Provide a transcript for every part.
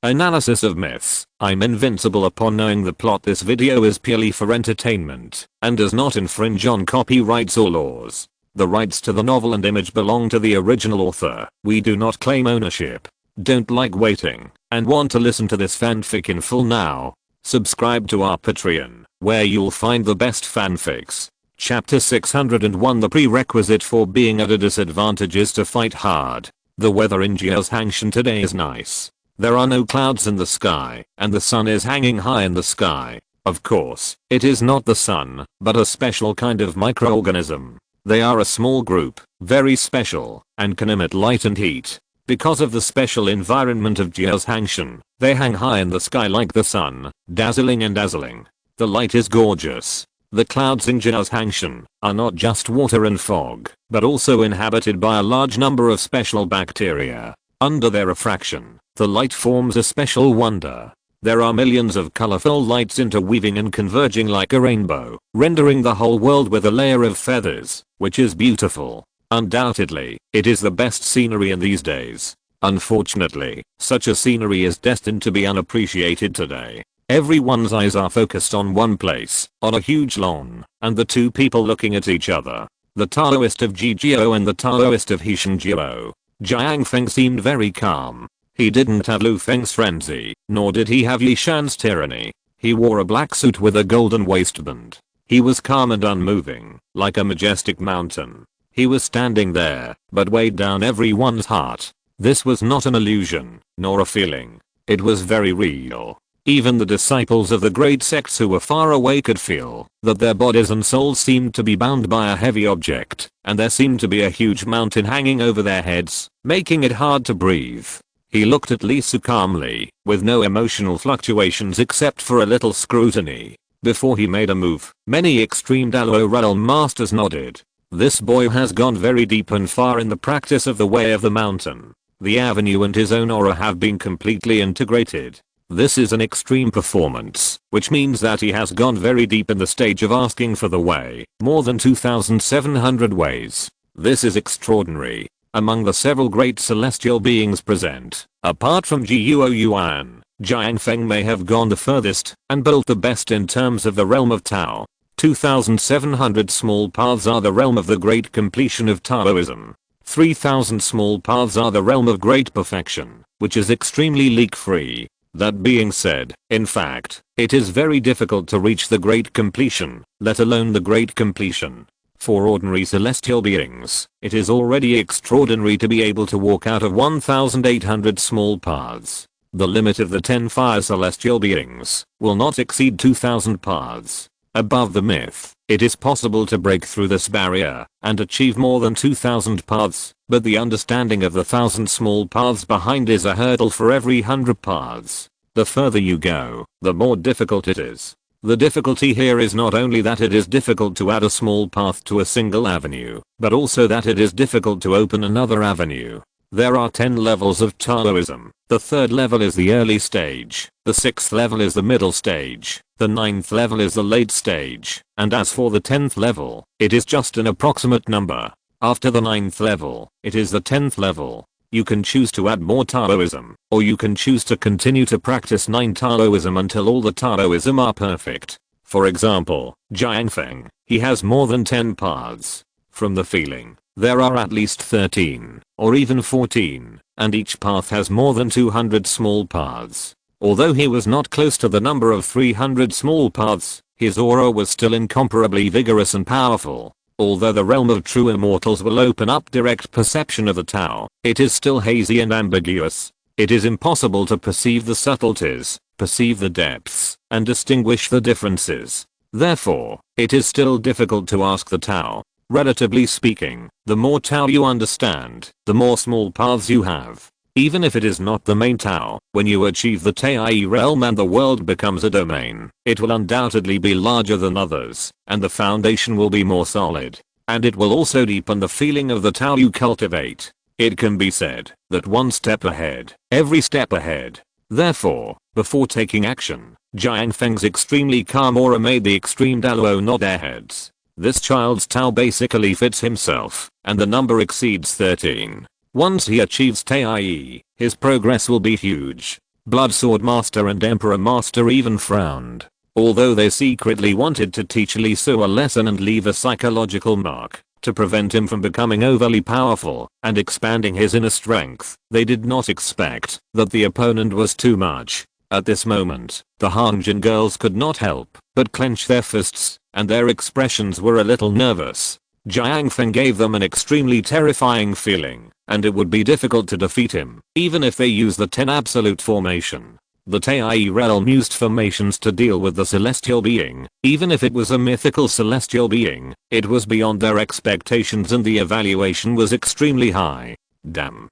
Analysis of myths. I'm invincible upon knowing the plot. This video is purely for entertainment and does not infringe on copyrights or laws. The rights to the novel and image belong to the original author. We do not claim ownership. Don't like waiting and want to listen to this fanfic in full now? Subscribe to our Patreon, where you'll find the best fanfics. Chapter 601. The prerequisite for being at a disadvantage is to fight hard. The weather in Jiuzhangshan today is nice. There are no clouds in the sky, and the sun is hanging high in the sky. Of course, it is not the sun, but a special kind of microorganism. They are a small group, very special, and can emit light and heat. Because of the special environment of Jiuzhangshan, they hang high in the sky like the sun, dazzling and dazzling. The light is gorgeous. The clouds in Jiuzhangshan are not just water and fog, but also inhabited by a large number of special bacteria. Under their refraction, the light forms a special wonder. There are millions of colorful lights interweaving and converging like a rainbow, rendering the whole world with a layer of feathers, which is beautiful. Undoubtedly, it is the best scenery in these days. Unfortunately, such a scenery is destined to be unappreciated today. Everyone's eyes are focused on one place, on a huge lawn, and the two people looking at each other. The Taoist of Jijio and the Taoist of Hishanjiao. Jiang Feng seemed very calm. He didn't have Lu Feng's frenzy, nor did he have Yishan's tyranny. He wore a black suit with a golden waistband. He was calm and unmoving, like a majestic mountain. He was standing there, but weighed down everyone's heart. This was not an illusion, nor a feeling. It was very real. Even the disciples of the great sects who were far away could feel that their bodies and souls seemed to be bound by a heavy object, and there seemed to be a huge mountain hanging over their heads, making it hard to breathe. He looked at Lee Su calmly, with no emotional fluctuations except for a little scrutiny. Before he made a move, many extreme Dalo realm masters nodded. This boy has gone very deep and far in the practice of the way of the mountain. The avenue and his own aura have been completely integrated. This is an extreme performance, which means that he has gone very deep in the stage of asking for the way, more than 2,700 ways. This is extraordinary. Among the several great celestial beings present, apart from Jiuo Yuan, Jiang Feng may have gone the furthest and built the best in terms of the realm of Tao. 2,700 small paths are the realm of the great completion of Taoism. 3,000 small paths are the realm of great perfection, which is extremely leak-free. That being said, in fact, it is very difficult to reach the great completion, let alone the great completion. For ordinary celestial beings, it is already extraordinary to be able to walk out of 1,800 small paths. The limit of the 10 fire celestial beings will not exceed 2,000 paths. Above the myth, it is possible to break through this barrier and achieve more than 2,000 paths, but the understanding of the 1,000 small paths behind is a hurdle for every 100 paths. The further you go, the more difficult it is. The difficulty here is not only that it is difficult to add a small path to a single avenue, but also that it is difficult to open another avenue. There are 10 levels of Taoism. The 3rd level is the early stage, the 6th level is the middle stage, the 9th level is the late stage, and as for the 10th level, it is just an approximate number. After the 9th level, it is the 10th level. You can choose to add more Taoism, or you can choose to continue to practice 9 Taoism until all the Taoism are perfect. For example, Jiang Feng, he has more than 10 paths. From the feeling, there are at least 13, or even 14, and each path has more than 200 small paths. Although he was not close to the number of 300 small paths, his aura was still incomparably vigorous and powerful. Although the realm of true immortals will open up direct perception of the Tao, it is still hazy and ambiguous. It is impossible to perceive the subtleties, perceive the depths, and distinguish the differences. Therefore, it is still difficult to ask the Tao. Relatively speaking, the more Tao you understand, the more small paths you have. Even if it is not the main Tao, when you achieve the Tai realm and the world becomes a domain, it will undoubtedly be larger than others, and the foundation will be more solid. And it will also deepen the feeling of the Tao you cultivate. It can be said that one step ahead, every step ahead. Therefore, before taking action, Jiang Feng's extremely calm aura made the extreme Dalo nod their heads. This child's Tao basically fits himself, and the number exceeds 13. Once he achieves Tai, his progress will be huge. Blood Sword Master and Emperor Master even frowned. Although they secretly wanted to teach Lee Su a lesson and leave a psychological mark to prevent him from becoming overly powerful and expanding his inner strength, they did not expect that the opponent was too much. At this moment, the Hanjin girls could not help but clench their fists, and their expressions were a little nervous. Jiang Feng gave them an extremely terrifying feeling, and it would be difficult to defeat him, even if they use the 10 absolute formation. The Tai realm used formations to deal with the celestial being. Even if it was a mythical celestial being, it was beyond their expectations and the evaluation was extremely high. Damn.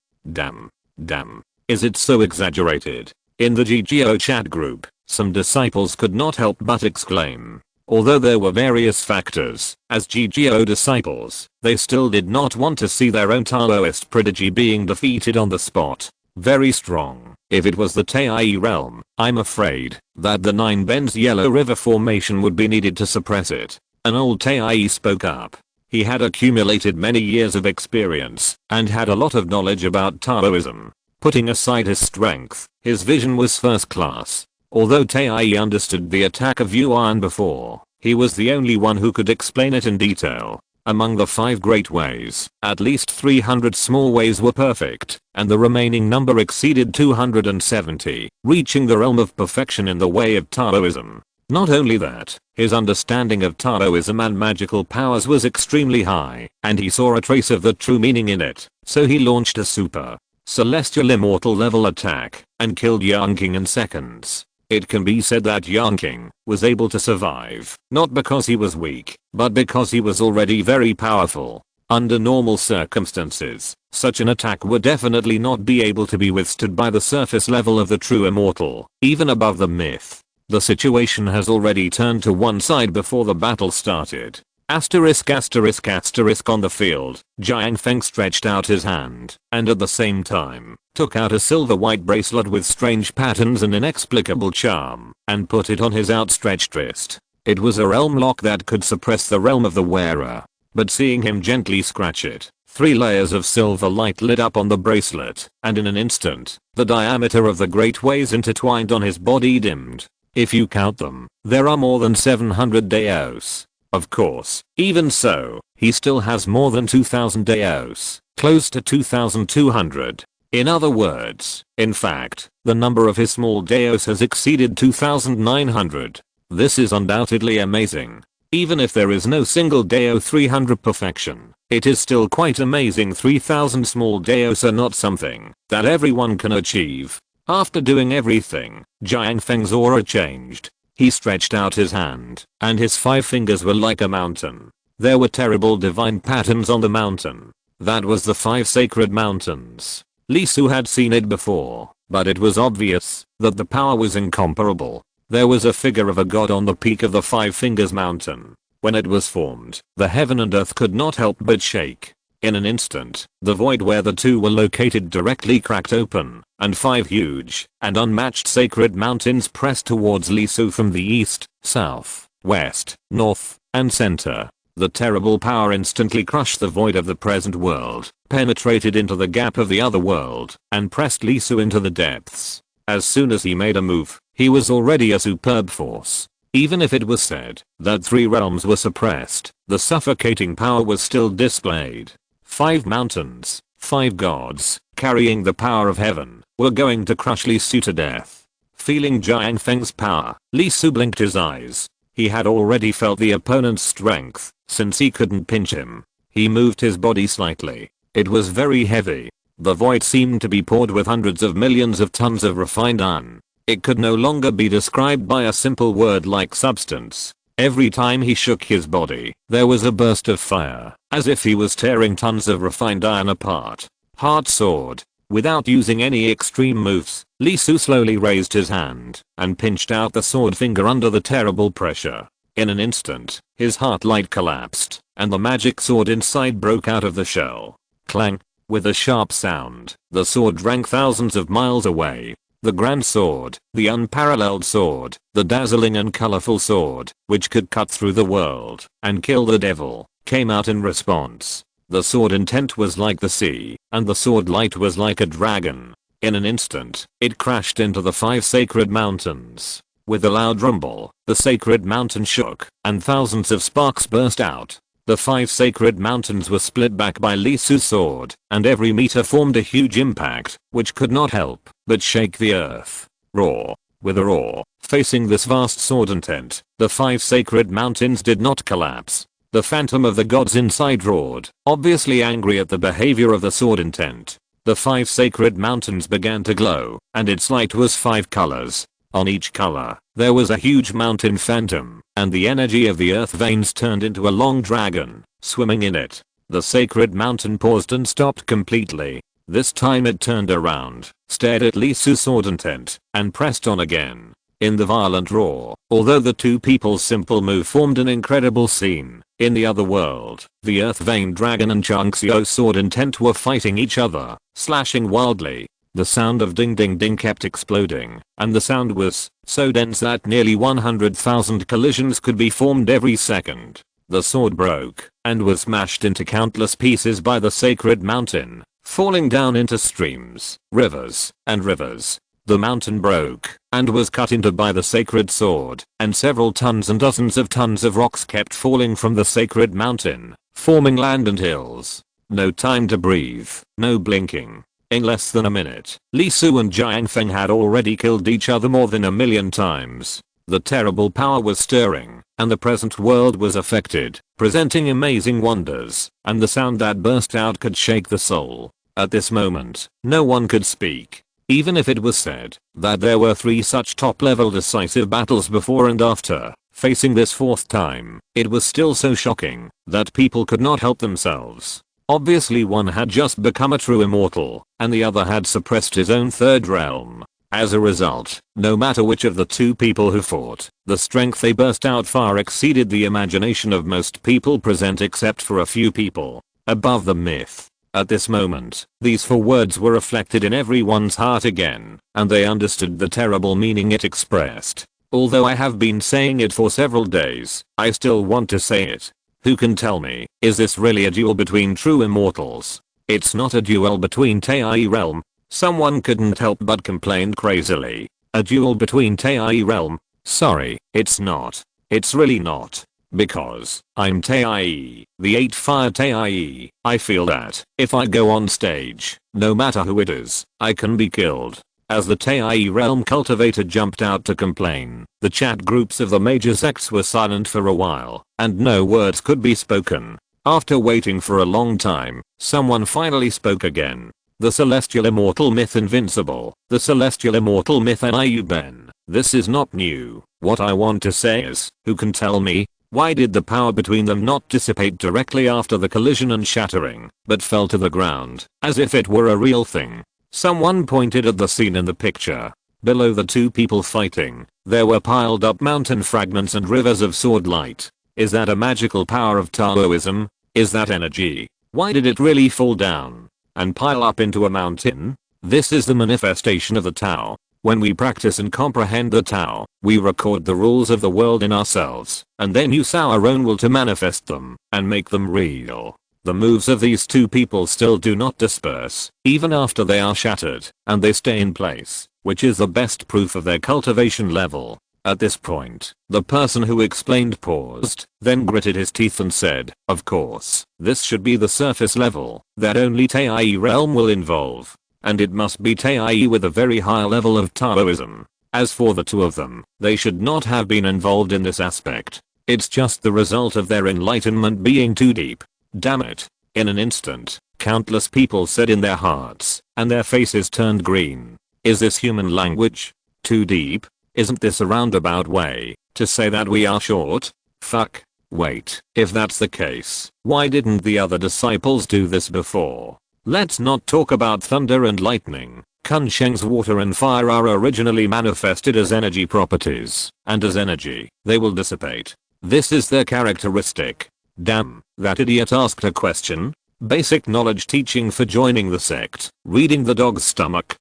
Is it so exaggerated? In the GGO chat group, some disciples could not help but exclaim. Although there were various factors, as GGO disciples, they still did not want to see their own Taoist prodigy being defeated on the spot. Very strong. If it was the Tai realm, I'm afraid that the 9 Bends Yellow River formation would be needed to suppress it. An old Tai spoke up. He had accumulated many years of experience and had a lot of knowledge about Taoism. Putting aside his strength, his vision was first class. Although Tai understood the attack of Yuan before, he was the only one who could explain it in detail. Among the 5 great ways, at least 300 small ways were perfect, and the remaining number exceeded 270, reaching the realm of perfection in the way of Taoism. Not only that, his understanding of Taoism and magical powers was extremely high, and he saw a trace of the true meaning in it, so he launched a super celestial immortal level attack and killed Yang King in seconds. It can be said that Yang King was able to survive, not because he was weak, but because he was already very powerful. Under normal circumstances, such an attack would definitely not be able to be withstood by the surface level of the true immortal, even above the myth. The situation has already turned to one side before the battle started. On the field, Jiang Feng stretched out his hand, and at the same time, took out a silver-white bracelet with strange patterns and inexplicable charm, and put it on his outstretched wrist. It was a realm lock that could suppress the realm of the wearer. But seeing him gently scratch it, 3 layers of silver light lit up on the bracelet, and in an instant, the diameter of the great ways intertwined on his body dimmed. If you count them, there are more than 700 daos. Of course, even so, he still has more than 2000 daos, close to 2200. In other words, in fact, the number of his small daos has exceeded 2900. This is undoubtedly amazing. Even if there is no single dao 300 perfection, it is still quite amazing. 3000 small daos are not something that everyone can achieve. After doing everything, Jiang Feng's aura changed. He stretched out his hand, and his 5 fingers were like a mountain. There were terrible divine patterns on the mountain. That was the 5 sacred mountains. Lee Su had seen it before, but it was obvious that the power was incomparable. There was a figure of a god on the peak of the 5 Fingers Mountain. When it was formed, the heaven and earth could not help but shake. In an instant, the void where the 2 were located directly cracked open, and 5 huge and unmatched sacred mountains pressed towards Lee Su from the east, south, west, north, and center. The terrible power instantly crushed the void of the present world, penetrated into the gap of the other world, and pressed Lee Su into the depths. As soon as he made a move, he was already a superb force. Even if it was said that 3 realms were suppressed, the suffocating power was still displayed. 5 mountains, 5 gods, carrying the power of heaven, were going to crush Lee Su to death. Feeling Jiang Feng's power, Lee Su blinked his eyes. He had already felt the opponent's strength, since he couldn't pinch him. He moved his body slightly. It was very heavy. The void seemed to be poured with hundreds of millions of tons of refined iron. It could no longer be described by a simple word like substance. Every time he shook his body, there was a burst of fire, as if he was tearing tons of refined iron apart. Heart sword. Without using any extreme moves, Lee Su slowly raised his hand and pinched out the sword finger under the terrible pressure. In an instant, his heart light collapsed, and the magic sword inside broke out of the shell. Clang. With a sharp sound, the sword rang thousands of miles away. The grand sword, the unparalleled sword, the dazzling and colorful sword, which could cut through the world and kill the devil, came out in response. The sword intent was like the sea, and the sword light was like a dragon. In an instant, it crashed into the 5 sacred mountains. With a loud rumble, the sacred mountain shook, and thousands of sparks burst out. The 5 sacred mountains were split back by Lee Su's sword, and every meter formed a huge impact, which could not help but shake the earth. Roar. With a roar, facing this vast sword intent, the 5 sacred mountains did not collapse. The phantom of the gods inside roared, obviously angry at the behavior of the sword intent. The 5 sacred mountains began to glow, and its light was 5 colors. On each color, there was a huge mountain phantom, and the energy of the earth veins turned into a long dragon, swimming in it. The sacred mountain paused and stopped completely. This time it turned around, stared at Lee Su's sword intent, and pressed on again. In the violent roar, although the two people's simple move formed an incredible scene, in the other world, the earth vein dragon and Chang Xiu's sword intent were fighting each other, slashing wildly. The sound of ding ding ding kept exploding, and the sound was so dense that nearly 100,000 collisions could be formed every second. The sword broke, and was smashed into countless pieces by the sacred mountain, falling down into streams, rivers, and rivers. The mountain broke, and was cut into by the sacred sword, and several tons and dozens of tons of rocks kept falling from the sacred mountain, forming land and hills. No time to breathe, no blinking. In less than a minute, Lee Su and Jiang Feng had already killed each other more than 1,000,000 times. The terrible power was stirring, and the present world was affected, presenting amazing wonders, and the sound that burst out could shake the soul. At this moment, no one could speak. Even if it was said that there were 3 such top-level decisive battles before and after, facing this 4th time, it was still so shocking that people could not help themselves. Obviously one had just become a true immortal, and the other had suppressed his own 3rd realm. As a result, no matter which of the two people who fought, the strength they burst out far exceeded the imagination of most people present except for a few people. Above the myth. At this moment, these 4 words were reflected in everyone's heart again, and they understood the terrible meaning it expressed. Although I have been saying it for several days, I still want to say it. Who can tell me, is this really a duel between true immortals? It's not a duel between Tai realm. Someone couldn't help but complained crazily. A duel between Tai realm? Sorry, it's not. It's really not. Because I'm Tai, the 8 fire Tai. I feel that if I go on stage, no matter who it is, I can be killed. As the Tai realm cultivator jumped out to complain, the chat groups of the major sects were silent for a while, and no words could be spoken. After waiting for a long time, someone finally spoke again. The celestial immortal myth invincible. The celestial immortal myth Niu Ben. This is not new. What I want to say is, who can tell me? Why did the power between them not dissipate directly after the collision and shattering, but fell to the ground, as if it were a real thing? Someone pointed at the scene in the picture. Below the two people fighting, there were piled up mountain fragments and rivers of sword light. Is that a magical power of Taoism? Is that energy? Why did it really fall down and pile up into a mountain? This is the manifestation of the Tao. When we practice and comprehend the Tao, we record the rules of the world in ourselves, and then use our own will to manifest them and make them real. The moves of these two people still do not disperse, even after they are shattered, and they stay in place, which is the best proof of their cultivation level. At this point, the person who explained paused, then gritted his teeth and said, of course, this should be the surface level that only Tai realm will involve. And it must be Tai with a very high level of Taoism. As for the two of them, they should not have been involved in this aspect. It's just the result of their enlightenment being too deep. Damn it. In an instant, countless people said in their hearts, and their faces turned green. Is this human language? Too deep? Isn't this a roundabout way to say that we are short? Fuck. Wait, if that's the case, why didn't the other disciples do this before? Let's not talk about thunder and lightning. Kun Sheng's water and fire are originally manifested as energy properties, and as energy, they will dissipate. This is their characteristic. Damn, that idiot asked a question. Basic knowledge teaching for joining the sect. Reading the dog's stomach.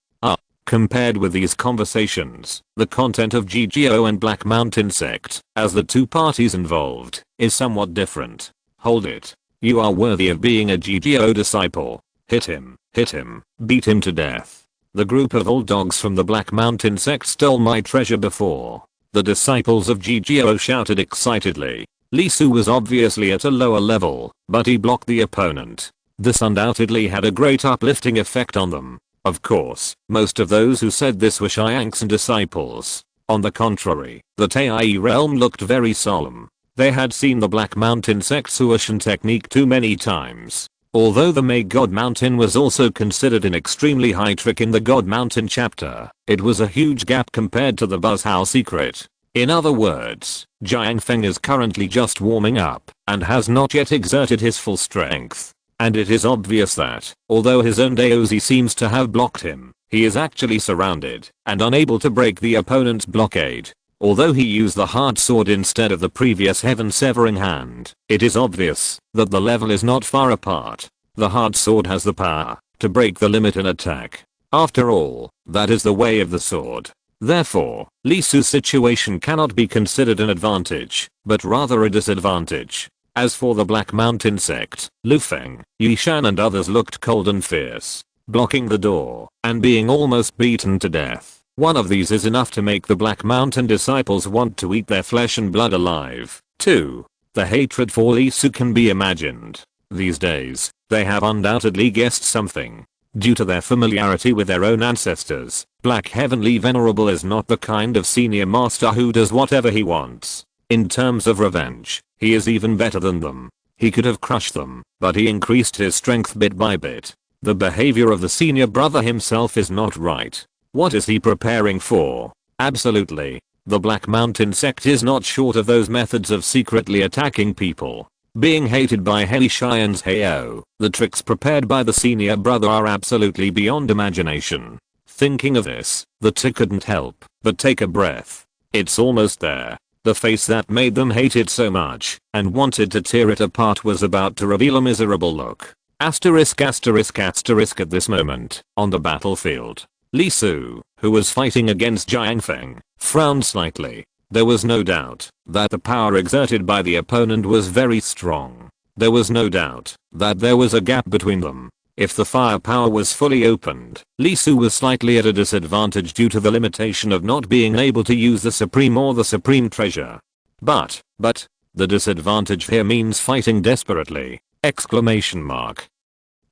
Compared with these conversations, the content of GGO and Black Mountain sect, as the two parties involved, is somewhat different. Hold it. You are worthy of being a GGO disciple. Hit him, beat him to death. The group of old dogs from the Black Mountain sect stole my treasure before. The disciples of GGO shouted excitedly. Lee Su was obviously at a lower level, but he blocked the opponent. This undoubtedly had a great uplifting effect on them. Of course, most of those who said this were Xiang's disciples. On the contrary, the Tai realm looked very solemn. They had seen the Black Mountain sect's Suishan technique too many times. Although the May God Mountain was also considered an extremely high trick in the God Mountain chapter, it was a huge gap compared to the Buzzhow secret. In other words, Jiang Feng is currently just warming up and has not yet exerted his full strength. And it is obvious that, although his own Daozi seems to have blocked him, he is actually surrounded and unable to break the opponent's blockade. Although he used the hard sword instead of the previous heaven severing hand, it is obvious that the level is not far apart. The hard sword has the power to break the limit in attack. After all, that is the way of the sword. Therefore, Lee Su's situation cannot be considered an advantage, but rather a disadvantage. As for the Black Mountain sect, Lu Feng, Yi Shan and others looked cold and fierce, blocking the door and being almost beaten to death. One of these is enough to make the Black Mountain disciples want to eat their flesh and blood alive. 2. The hatred for Lee Su can be imagined. These days, they have undoubtedly guessed something. Due to their familiarity with their own ancestors, Black Heavenly Venerable is not the kind of senior master who does whatever he wants. In terms of revenge, he is even better than them. He could have crushed them, but he increased his strength bit by bit. The behavior of the senior brother himself is not right. What is he preparing for? Absolutely. The Black Mountain sect is not short of those methods of secretly attacking people. Being hated by Hei Xian's Heyo, the tricks prepared by the senior brother are absolutely beyond imagination. Thinking of this, the T couldn't help but take a breath. It's almost there. The face that made them hate it so much and wanted to tear it apart was about to reveal a miserable look. Asterisk asterisk asterisk at this moment, on the battlefield, Lee Su, who was fighting against Jiang Feng, frowned slightly. There was no doubt that the power exerted by the opponent was very strong. There was no doubt that there was a gap between them. If the firepower was fully opened, Lee Su was slightly at a disadvantage due to the limitation of not being able to use the Supreme or the Supreme Treasure. But, the disadvantage here means fighting desperately! Exclamation mark.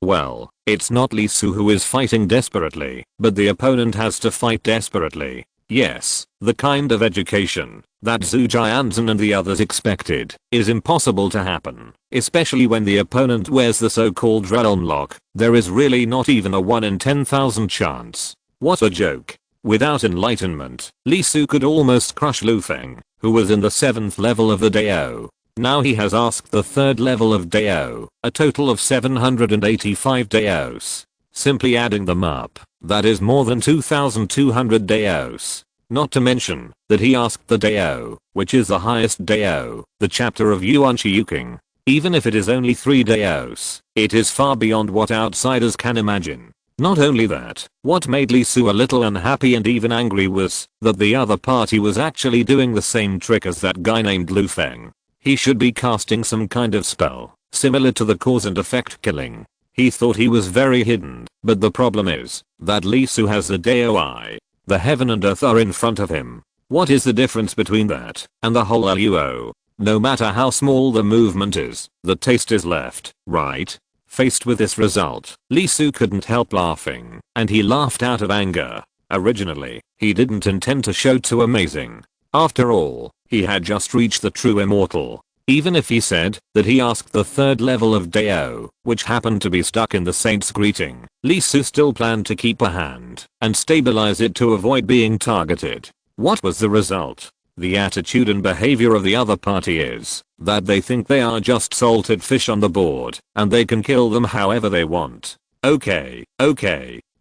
Well, it's not Lee Su who is fighting desperately, but the opponent has to fight desperately. Yes, the kind of education that Zhu Jianzhen and the others expected is impossible to happen, especially when the opponent wears the so-called realm lock. There is really not even a 1 in 10,000 chance. What a joke. Without enlightenment, Lee Su could almost crush Lu Feng, who was in the 7th level of the Dao. Now he has asked the 3rd level of Dao, a total of 785 Daos. Simply adding them up, that is more than 2,200 Daos. Not to mention that he asked the Dao, which is the highest Dao, the chapter of Yuan Shiyuking. Even if it is only 3 Daos, it is far beyond what outsiders can imagine. Not only that, what made Lee Su a little unhappy and even angry was that the other party was actually doing the same trick as that guy named Lu Feng. He should be casting some kind of spell, similar to the cause and effect killing. He thought he was very hidden, but the problem is that Lee Su has the Dao eye. The heaven and earth are in front of him. What is the difference between that and the whole Luo? No matter how small the movement is, the taste is left, right? Faced with this result, Lee Su couldn't help laughing, and he laughed out of anger. Originally, he didn't intend to show too amazing. After all, he had just reached the true immortal. Even if he said that he asked the 3rd level of Dao, which happened to be stuck in the saint's greeting, Lee Su still planned to keep a hand and stabilize it to avoid being targeted. What was the result? The attitude and behavior of the other party is that they think they are just salted fish on the board and they can kill them however they want. Okay,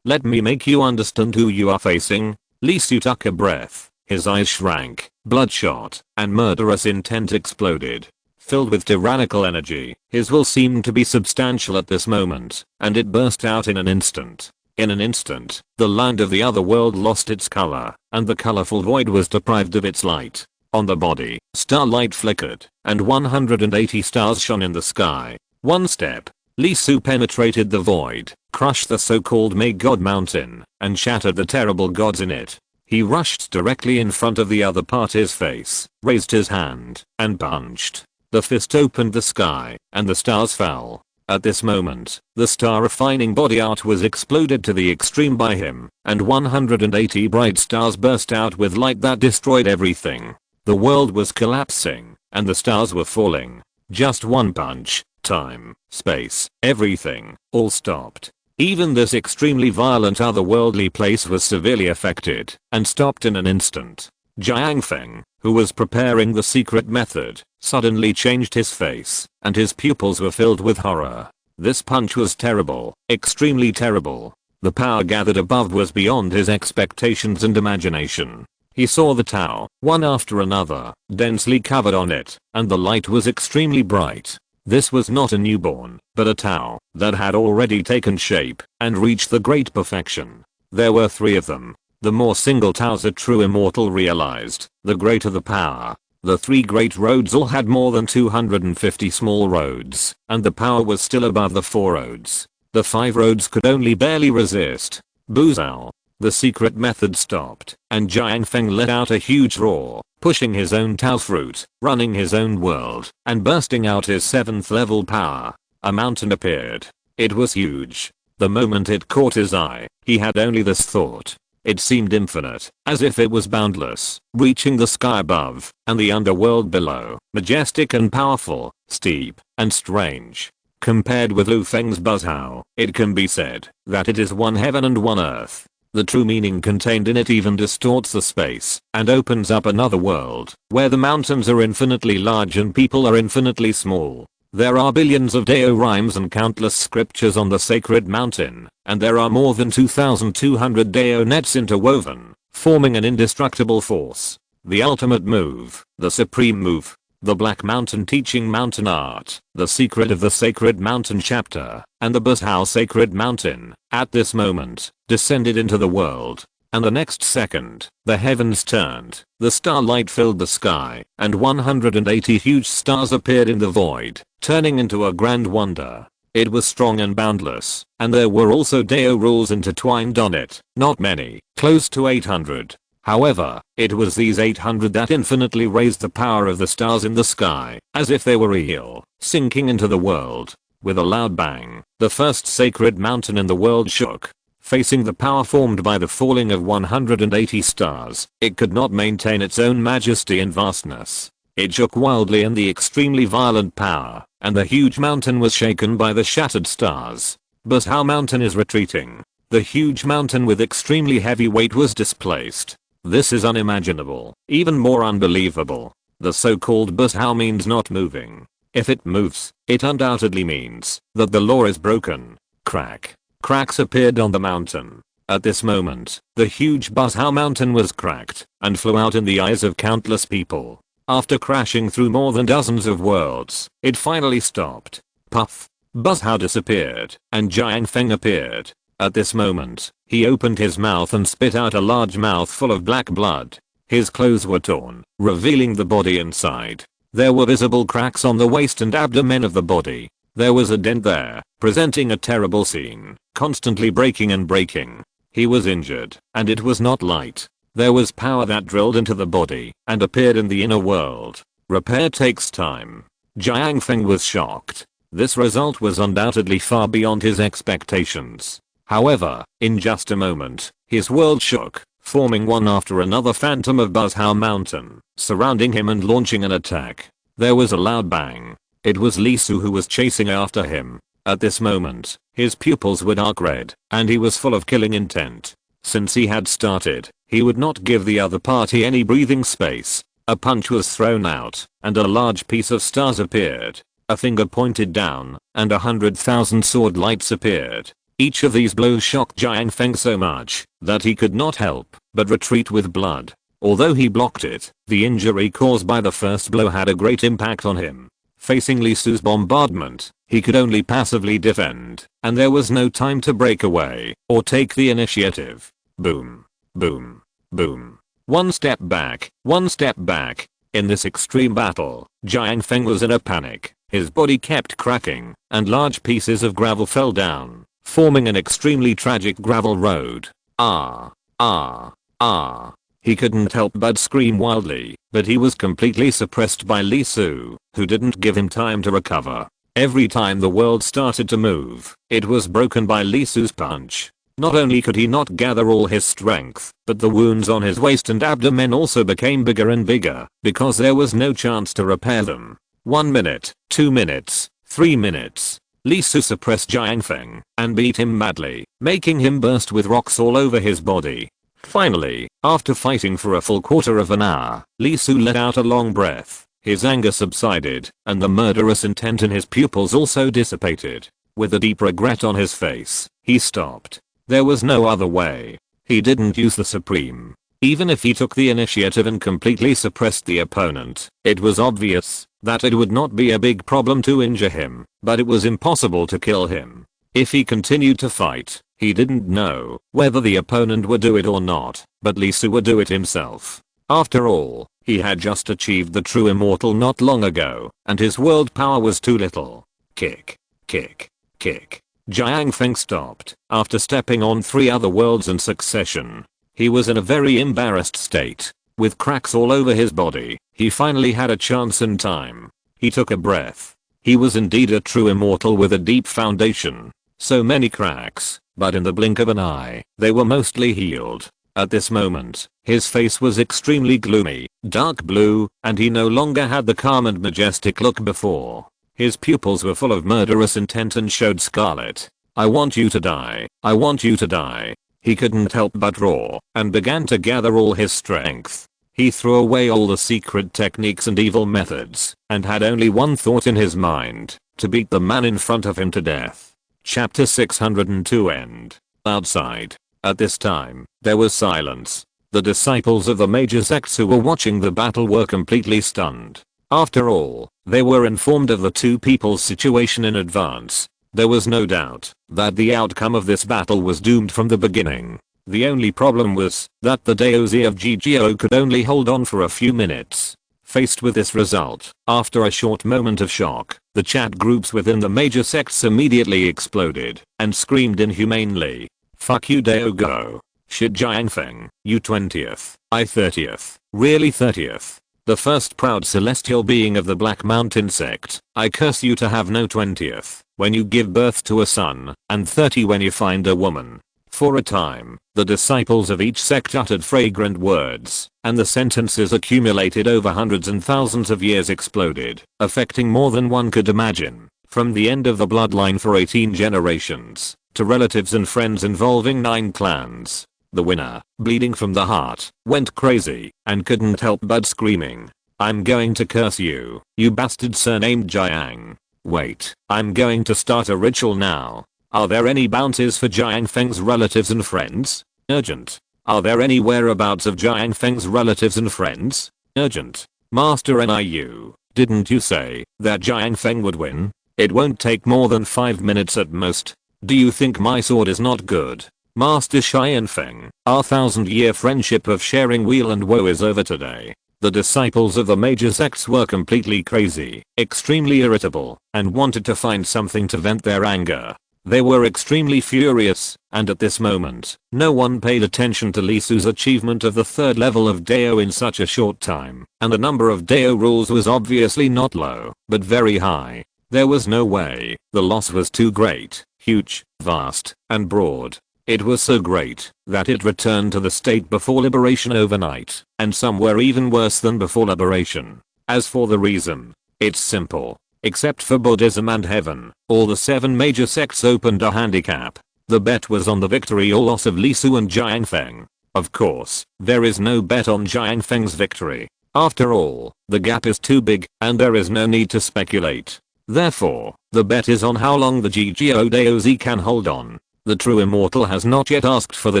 let me make you understand who you are facing. Lee Su took a breath. His eyes shrank, bloodshot, and murderous intent exploded. Filled with tyrannical energy, his will seemed to be substantial at this moment, and it burst out in an instant. In an instant, the land of the other world lost its color, and the colorful void was deprived of its light. On the body, starlight flickered, and 180 stars shone in the sky. One step, Lee Su penetrated the void, crushed the so-called May God mountain, and shattered the terrible gods in it. He rushed directly in front of the other party's face, raised his hand, and punched. The fist opened the sky, and the stars fell. At this moment, the star-refining body art was exploded to the extreme by him, and 180 bright stars burst out with light that destroyed everything. The world was collapsing, and the stars were falling. Just one punch, time, space, everything, all stopped. Even this extremely violent otherworldly place was severely affected, and stopped in an instant. Jiang Feng, who was preparing the secret method, suddenly changed his face, and his pupils were filled with horror. This punch was terrible, extremely terrible. The power gathered above was beyond his expectations and imagination. He saw the Tao, one after another, densely covered on it, and the light was extremely bright. This was not a newborn, but a Tao that had already taken shape and reached the great perfection. There were 3 of them. The more single Taos a true immortal realized, the greater the power. The 3 great roads all had more than 250 small roads, and the power was still above the 4 roads. The 5 roads could only barely resist. Boozao. The secret method stopped, and Jiang Feng let out a huge roar, pushing his own Tao fruit, running his own world, and bursting out his 7th level power. A mountain appeared. It was huge. The moment it caught his eye, he had only this thought. It seemed infinite, as if it was boundless, reaching the sky above, and the underworld below, majestic and powerful, steep, and strange. Compared with Lu Feng's Buzzhao, it can be said that it is one heaven and one earth. The true meaning contained in it even distorts the space, and opens up another world, where the mountains are infinitely large and people are infinitely small. There are billions of Dao rhymes and countless scriptures on the sacred mountain, and there are more than 2,200 Dao nets interwoven, forming an indestructible force. The ultimate move, the supreme move. The Black Mountain teaching mountain art, the secret of the sacred mountain chapter, and the Buzzhao sacred mountain, at this moment, descended into the world. And the next second, the heavens turned, the starlight filled the sky, and 180 huge stars appeared in the void, turning into a grand wonder. It was strong and boundless, and there were also Dao rules intertwined on it, not many, close to 800. However, it was these 800 that infinitely raised the power of the stars in the sky, as if they were real, sinking into the world. With a loud bang, the first sacred mountain in the world shook. Facing the power formed by the falling of 180 stars, it could not maintain its own majesty and vastness. It shook wildly in the extremely violent power, and the huge mountain was shaken by the shattered stars. Buzzhao Mountain is retreating. The huge mountain with extremely heavy weight was displaced. This is unimaginable, even more unbelievable. The so-called Buzzhao means not moving. If it moves, it undoubtedly means that the law is broken. Crack. Cracks appeared on the mountain. At this moment, the huge Buzzhao mountain was cracked and flew out in the eyes of countless people. After crashing through more than dozens of worlds, it finally stopped. Puff. Buzzhao disappeared, and Jiang Feng appeared. At this moment, he opened his mouth and spit out a large mouthful of black blood. His clothes were torn, revealing the body inside. There were visible cracks on the waist and abdomen of the body. There was a dent there, presenting a terrible scene, constantly breaking and breaking. He was injured, and it was not light. There was power that drilled into the body and appeared in the inner world. Repair takes time. Jiang Feng was shocked. This result was undoubtedly far beyond his expectations. However, in just a moment, his world shook, forming one after another phantom of Buzzhao Mountain, surrounding him and launching an attack. There was a loud bang. It was Li Su who was chasing after him. At this moment, his pupils were dark red, and he was full of killing intent. Since he had started, he would not give the other party any breathing space. A punch was thrown out, and a large piece of stars appeared. A finger pointed down, and 100,000 sword lights appeared. Each of these blows shocked Jiang Feng so much that he could not help but retreat with blood. Although he blocked it, the injury caused by the first blow had a great impact on him. Facing Li Su's bombardment, he could only passively defend, and there was no time to break away or take the initiative. Boom. Boom. Boom. One step back, one step back. In this extreme battle, Jiang Feng was in a panic. His body kept cracking, and large pieces of gravel fell down. forming an extremely tragic gravel road. Ah. Ah. Ah. He couldn't help but scream wildly, but he was completely suppressed by Lee Soo, who didn't give him time to recover. Every time the world started to move, it was broken by Lee Soo's punch. Not only could he not gather all his strength, but the wounds on his waist and abdomen also became bigger and bigger, because there was no chance to repair them. 1 minute, 2 minutes, 3 minutes. Lee Soo suppressed Jiang Feng and beat him madly, making him burst with rocks all over his body. Finally, after fighting for a full quarter of an hour, Lee Soo let out a long breath. His anger subsided, and the murderous intent in his pupils also dissipated. With a deep regret on his face, he stopped. There was no other way. He didn't use the supreme. Even if he took the initiative and completely suppressed the opponent, it was obvious that it would not be a big problem to injure him, but it was impossible to kill him. If he continued to fight, he didn't know whether the opponent would do it or not, but Lee Soo would do it himself. After all, he had just achieved the true immortal not long ago, and his world power was too little. Kick. Kick. Kick. Jiang Feng stopped after stepping on 3 other worlds in succession. He was in a very embarrassed state. With cracks all over his body, he finally had a chance in time. He took a breath. He was indeed a true immortal with a deep foundation. So many cracks, but in the blink of an eye, they were mostly healed. At this moment, his face was extremely gloomy, dark blue, and he no longer had the calm and majestic look before. His pupils were full of murderous intent and showed scarlet. I want you to die. I want you to die. He couldn't help but roar, and began to gather all his strength. He threw away all the secret techniques and evil methods, and had only one thought in his mind, to beat the man in front of him to death. Chapter 602 End. Outside. At this time, there was silence. The disciples of the major sects who were watching the battle were completely stunned. After all, they were informed of the two people's situation in advance. There was no doubt that the outcome of this battle was doomed from the beginning. The only problem was that the Daozi of GGO could only hold on for a few minutes. Faced with this result, after a short moment of shock, the chat groups within the major sects immediately exploded and screamed inhumanely. Fuck you Dao go. Shit Jiang Feng, you 20th, I 30th, really 30th. The first proud celestial being of the Black Mountain sect, I curse you to have no 20th, when you give birth to a son, and 30 when you find a woman. For a time, the disciples of each sect uttered fragrant words, and the sentences accumulated over hundreds and thousands of years exploded, affecting more than one could imagine, from the end of the bloodline for 18 generations, to relatives and friends involving 9 clans. The winner, bleeding from the heart, went crazy, and couldn't help but screaming. I'm going to curse you, you bastard surnamed Jiang. Wait, I'm going to start a ritual now. Are there any bounties for Jiang Feng's relatives and friends? Urgent. Are there any whereabouts of Jiang Feng's relatives and friends? Urgent. Master NIU, didn't you say that Jiang Feng would win? It won't take more than 5 minutes at most. Do you think my sword is not good? Master Xian Feng, our 1000-year friendship of sharing weal and woe is over today. The disciples of the major sects were completely crazy, extremely irritable, and wanted to find something to vent their anger. They were extremely furious, and at this moment, no one paid attention to Lee Soo's achievement of the 3rd level of Dao in such a short time, and the number of Dao rules was obviously not low, but very high. There was no way, the loss was too great, huge, vast, and broad. It was so great that it returned to the state before liberation overnight, and some were even worse than before liberation. As for the reason, it's simple. Except for Buddhism and heaven, all the 7 major sects opened a handicap. The bet was on the victory or loss of Lee Soo and Jiang Feng. Of course, there is no bet on Jiang Feng's victory. After all, the gap is too big, and there is no need to speculate. Therefore, the bet is on how long the GGO Daozi can hold on. The true immortal has not yet asked for the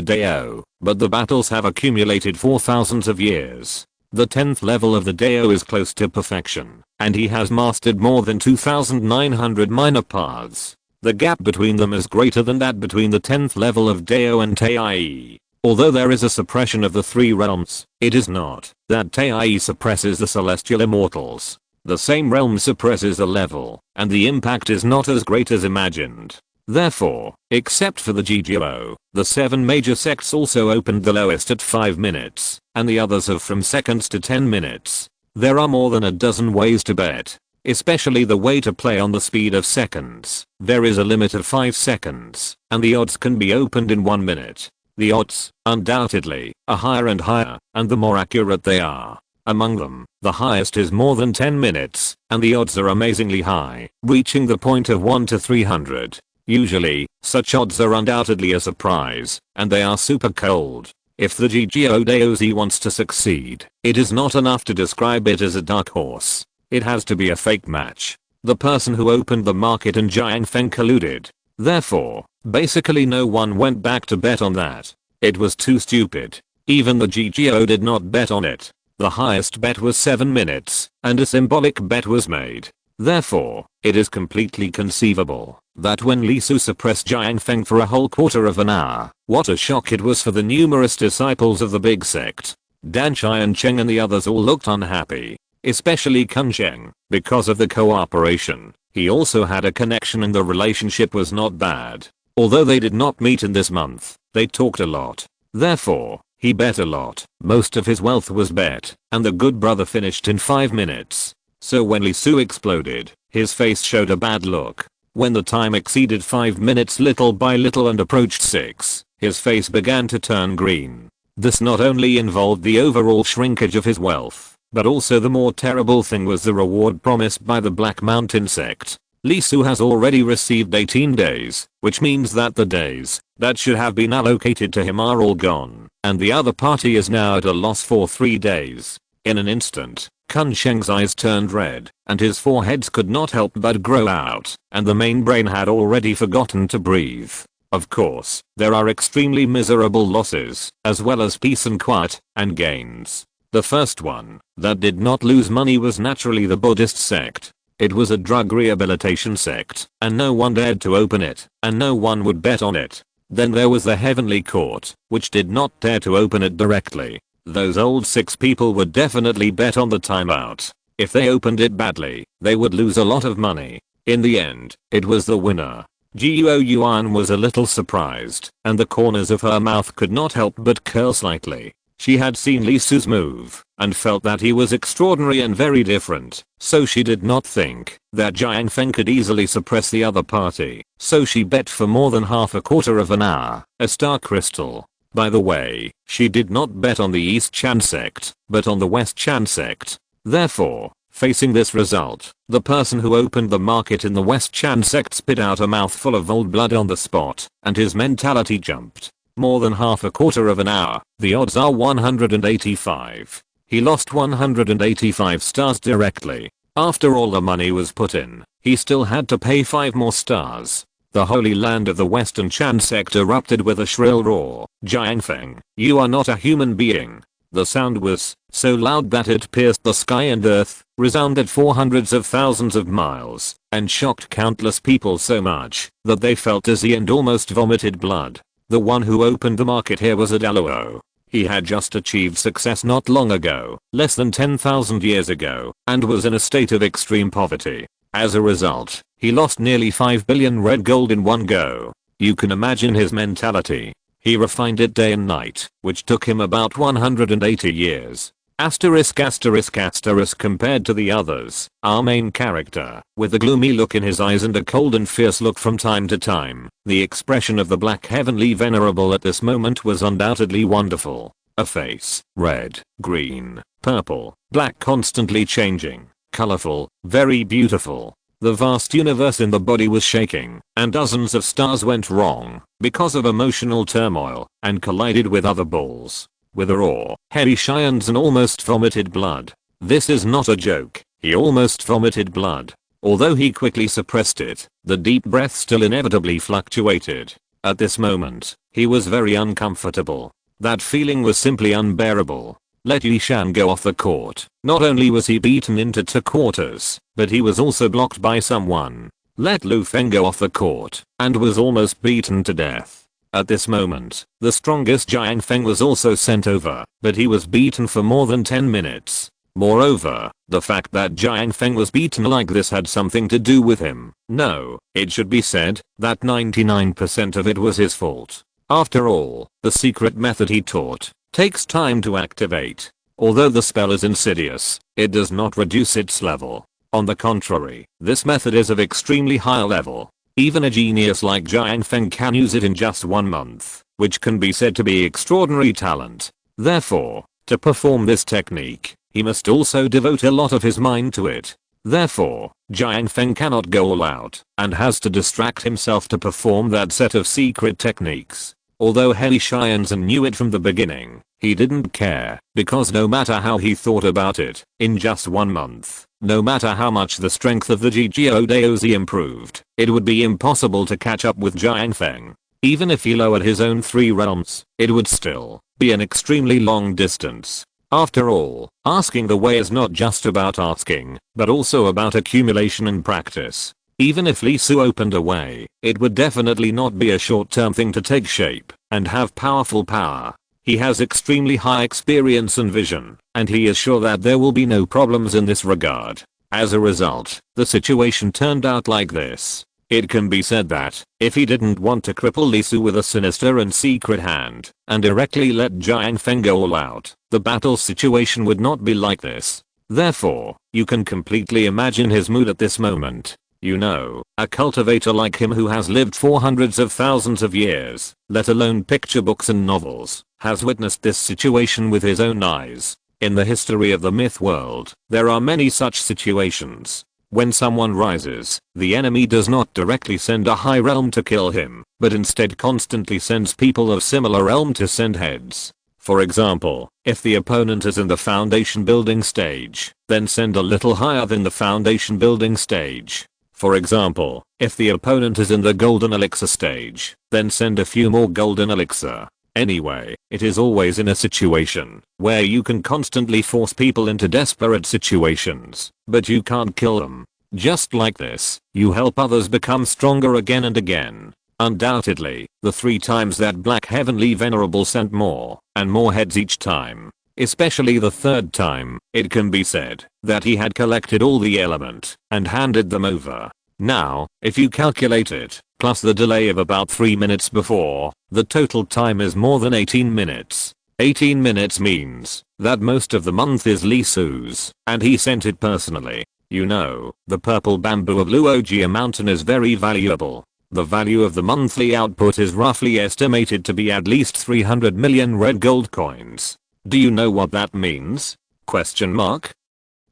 Dao, but the battles have accumulated for thousands of years. The 10th level of the Dao is close to perfection, and he has mastered more than 2,900 minor paths. The gap between them is greater than that between the 10th level of Dao and Tai. Although there is a suppression of the 3 realms, it is not that Tai suppresses the celestial immortals. The same realm suppresses a level, and the impact is not as great as imagined. Therefore, except for the GGO, the 7 major sects also opened the lowest at 5 minutes, and the others have from seconds to 10 minutes. There are more than a dozen ways to bet, especially the way to play on the speed of seconds. There is a limit of 5 seconds, and the odds can be opened in 1 minute. The odds, undoubtedly, are higher and higher, and the more accurate they are. Among them, the highest is more than 10 minutes, and the odds are amazingly high, reaching the point of 1 to 300. Usually, such odds are undoubtedly a surprise, and they are super cold. If the GGO DOZ wants to succeed, it is not enough to describe it as a dark horse. It has to be a fake match. The person who opened the market and Jiang Feng colluded. Therefore, basically no one went back to bet on that. It was too stupid. Even the GGO did not bet on it. The highest bet was 7 minutes, and a symbolic bet was made. Therefore, it is completely conceivable that when Li Su suppressed Jiang Feng for a whole quarter of an hour, what a shock it was for the numerous disciples of the big sect. Dan Chai and Cheng and the others all looked unhappy, especially Kun Cheng, because of the cooperation. He also had a connection and the relationship was not bad. Although they did not meet in this month, they talked a lot. Therefore, he bet a lot. Most of his wealth was bet, and the good brother finished in 5 minutes. So when Li Su exploded, his face showed a bad look. When the time exceeded 5 minutes little by little and approached 6, his face began to turn green. This not only involved the overall shrinkage of his wealth, but also the more terrible thing was the reward promised by the Black Mountain sect. Li Su has already received 18 days, which means that the days that should have been allocated to him are all gone, and the other party is now at a loss for 3 days. In an instant, Kun Sheng's eyes turned red, and his foreheads could not help but grow out, and the main brain had already forgotten to breathe. Of course, there are extremely miserable losses, as well as peace and quiet, and gains. The first one, that did not lose money, was naturally the Buddhist sect. It was a drug rehabilitation sect, and no one dared to open it, and no one would bet on it. Then there was the Heavenly Court, which did not dare to open it directly. Those old 6 people would definitely bet on the timeout. If they opened it badly, they would lose a lot of money. In the end, it was the winner. Guo Yuan was a little surprised, and the corners of her mouth could not help but curl slightly. She had seen Li Su's move, and felt that he was extraordinary and very different, so she did not think that Jiang Feng could easily suppress the other party, so she bet for more than half a quarter of an hour, a star crystal. By the way, she did not bet on the East Chan sect, but on the West Chan sect. Therefore, facing this result, the person who opened the market in the West Chan sect spit out a mouthful of old blood on the spot, and his mentality jumped. More than half a quarter of an hour, the odds are 185. He lost 185 stars directly. After all the money was put in, he still had to pay 5 more stars. The holy land of the Western Chan sect erupted with a shrill roar. Jiang Feng, you are not a human being. The sound was so loud that it pierced the sky and earth, resounded for hundreds of thousands of miles, and shocked countless people so much that they felt dizzy and almost vomited blood. The one who opened the market here was a Daluo. He had just achieved success not long ago, less than 10,000 years ago, and was in a state of extreme poverty. As a result, he lost nearly 5 billion red gold in one go. You can imagine his mentality. He refined it day and night, which took him about 180 years. Asterisk asterisk asterisk compared to the others, our main character, with a gloomy look in his eyes and a cold and fierce look from time to time, the expression of the Black Heavenly Venerable at this moment was undoubtedly wonderful. A face, red, green, purple, black, constantly changing, colorful, very beautiful. The vast universe in the body was shaking, and dozens of stars went wrong because of emotional turmoil and collided with other balls. With a roar, heavy shines and almost vomited blood. This is not a joke, he almost vomited blood. Although he quickly suppressed it, the deep breath still inevitably fluctuated. At this moment, he was very uncomfortable. That feeling was simply unbearable. Let Yishan go off the court. Not only was he beaten into 2 quarters, but he was also blocked by someone. Let Lu Feng go off the court, and was almost beaten to death. At this moment, the strongest Jiang Feng was also sent over, but he was beaten for more than 10 minutes. Moreover, the fact that Jiang Feng was beaten like this had something to do with him. No, it should be said that 99% of it was his fault. After all, the secret method he taught takes time to activate. Although the spell is insidious, it does not reduce its level. On the contrary, this method is of extremely high level. Even a genius like Jiang Feng can use it in just 1 month, which can be said to be extraordinary talent. Therefore, to perform this technique, he must also devote a lot of his mind to it. Therefore, Jiang Feng cannot go all out and has to distract himself to perform that set of secret techniques. Although He Xianzhen knew it from the beginning, he didn't care, because no matter how he thought about it, in just 1 month, no matter how much the strength of the Jigio Daozi improved, it would be impossible to catch up with Jiang Feng. Even if he lowered his own 3 realms, it would still be an extremely long distance. After all, asking the way is not just about asking, but also about accumulation and practice. Even if Li Su opened a way, it would definitely not be a short-term thing to take shape and have powerful power. He has extremely high experience and vision, and he is sure that there will be no problems in this regard. As a result, the situation turned out like this. It can be said that, if he didn't want to cripple Li Su with a sinister and secret hand, and directly let Jiang Feng go all out, the battle situation would not be like this. Therefore, you can completely imagine his mood at this moment. You know, a cultivator like him who has lived for hundreds of thousands of years, let alone picture books and novels, has witnessed this situation with his own eyes. In the history of the myth world, there are many such situations. When someone rises, the enemy does not directly send a high realm to kill him, but instead constantly sends people of similar realm to send heads. For example, if the opponent is in the foundation building stage, then send a little higher than the foundation building stage. For example, if the opponent is in the golden elixir stage, then send a few more golden elixir. Anyway, it is always in a situation where you can constantly force people into desperate situations, but you can't kill them. Just like this, you help others become stronger again and again. Undoubtedly, the 3 times that Black Heavenly Venerable sent more and more heads each time, especially the 3rd time, it can be said that he had collected all the element and handed them over. Now, if you calculate it, plus the delay of about 3 minutes before, the total time is more than 18 minutes. 18 minutes means that most of the month is Li Su's, and he sent it personally. You know, the purple bamboo of Luojia Mountain is very valuable. The value of the monthly output is roughly estimated to be at least 300 million red gold coins. Do you know what that means? Question mark.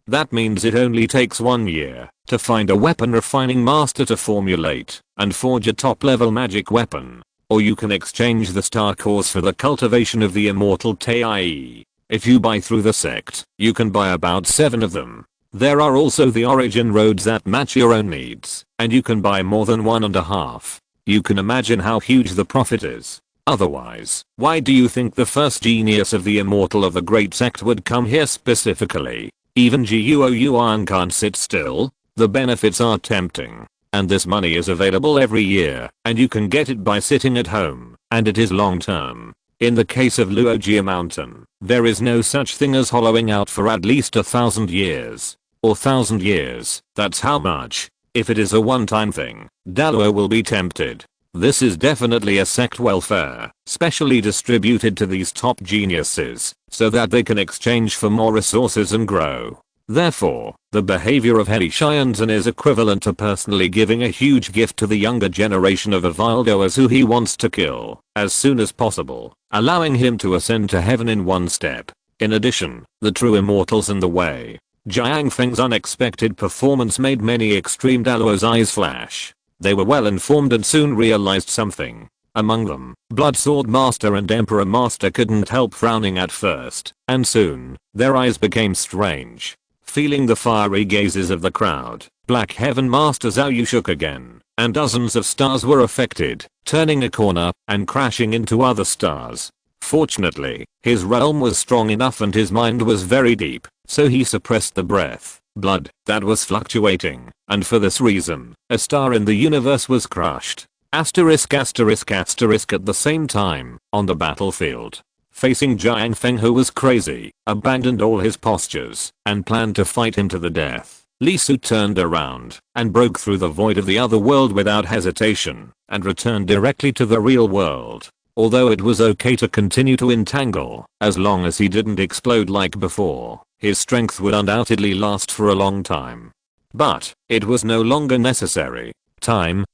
That means it only takes 1 year to find a weapon refining master to formulate and forge a top level magic weapon. Or you can exchange the star cores for the cultivation of the immortal Tai. If you buy through the sect, you can buy about 7 of them. There are also the origin roads that match your own needs, and you can buy more than 1.5. You can imagine how huge the profit is. Otherwise, why do you think the first genius of the immortal of the great sect would come here specifically? Even Guo Yuan can't sit still. The benefits are tempting. And this money is available every year, and you can get it by sitting at home, and it is long term. In the case of Luojia Mountain, there is no such thing as hollowing out for at least 1,000 years. Or 1,000 years, that's how much. If it is a one-time thing, Dalua will be tempted. This is definitely a sect welfare, specially distributed to these top geniuses, so that they can exchange for more resources and grow. Therefore, the behavior of He Xianzhen is equivalent to personally giving a huge gift to the younger generation of evildoers who he wants to kill as soon as possible, allowing him to ascend to heaven in one step. In addition, the true immortals in the way. Jiang Feng's unexpected performance made many extreme Daluo's eyes flash. They were well informed and soon realized something. Among them, Blood Sword Master and Emperor Master couldn't help frowning at first, and soon, their eyes became strange. Feeling the fiery gazes of the crowd, Black Heaven Master Zhao Yu shook again, and dozens of stars were affected, turning a corner and crashing into other stars. Fortunately, his realm was strong enough and his mind was very deep, so he suppressed the blood that was fluctuating, and for this reason, a star in the universe was crushed. Asterisk asterisk asterisk at the same time, on the battlefield. facing Jiang Feng, who was crazy, abandoned all his postures, and planned to fight him to the death. Li Su turned around and broke through the void of the other world without hesitation and returned directly to the real world. Although it was okay to continue to entangle, as long as he didn't explode like before, his strength would undoubtedly last for a long time. But it was no longer necessary.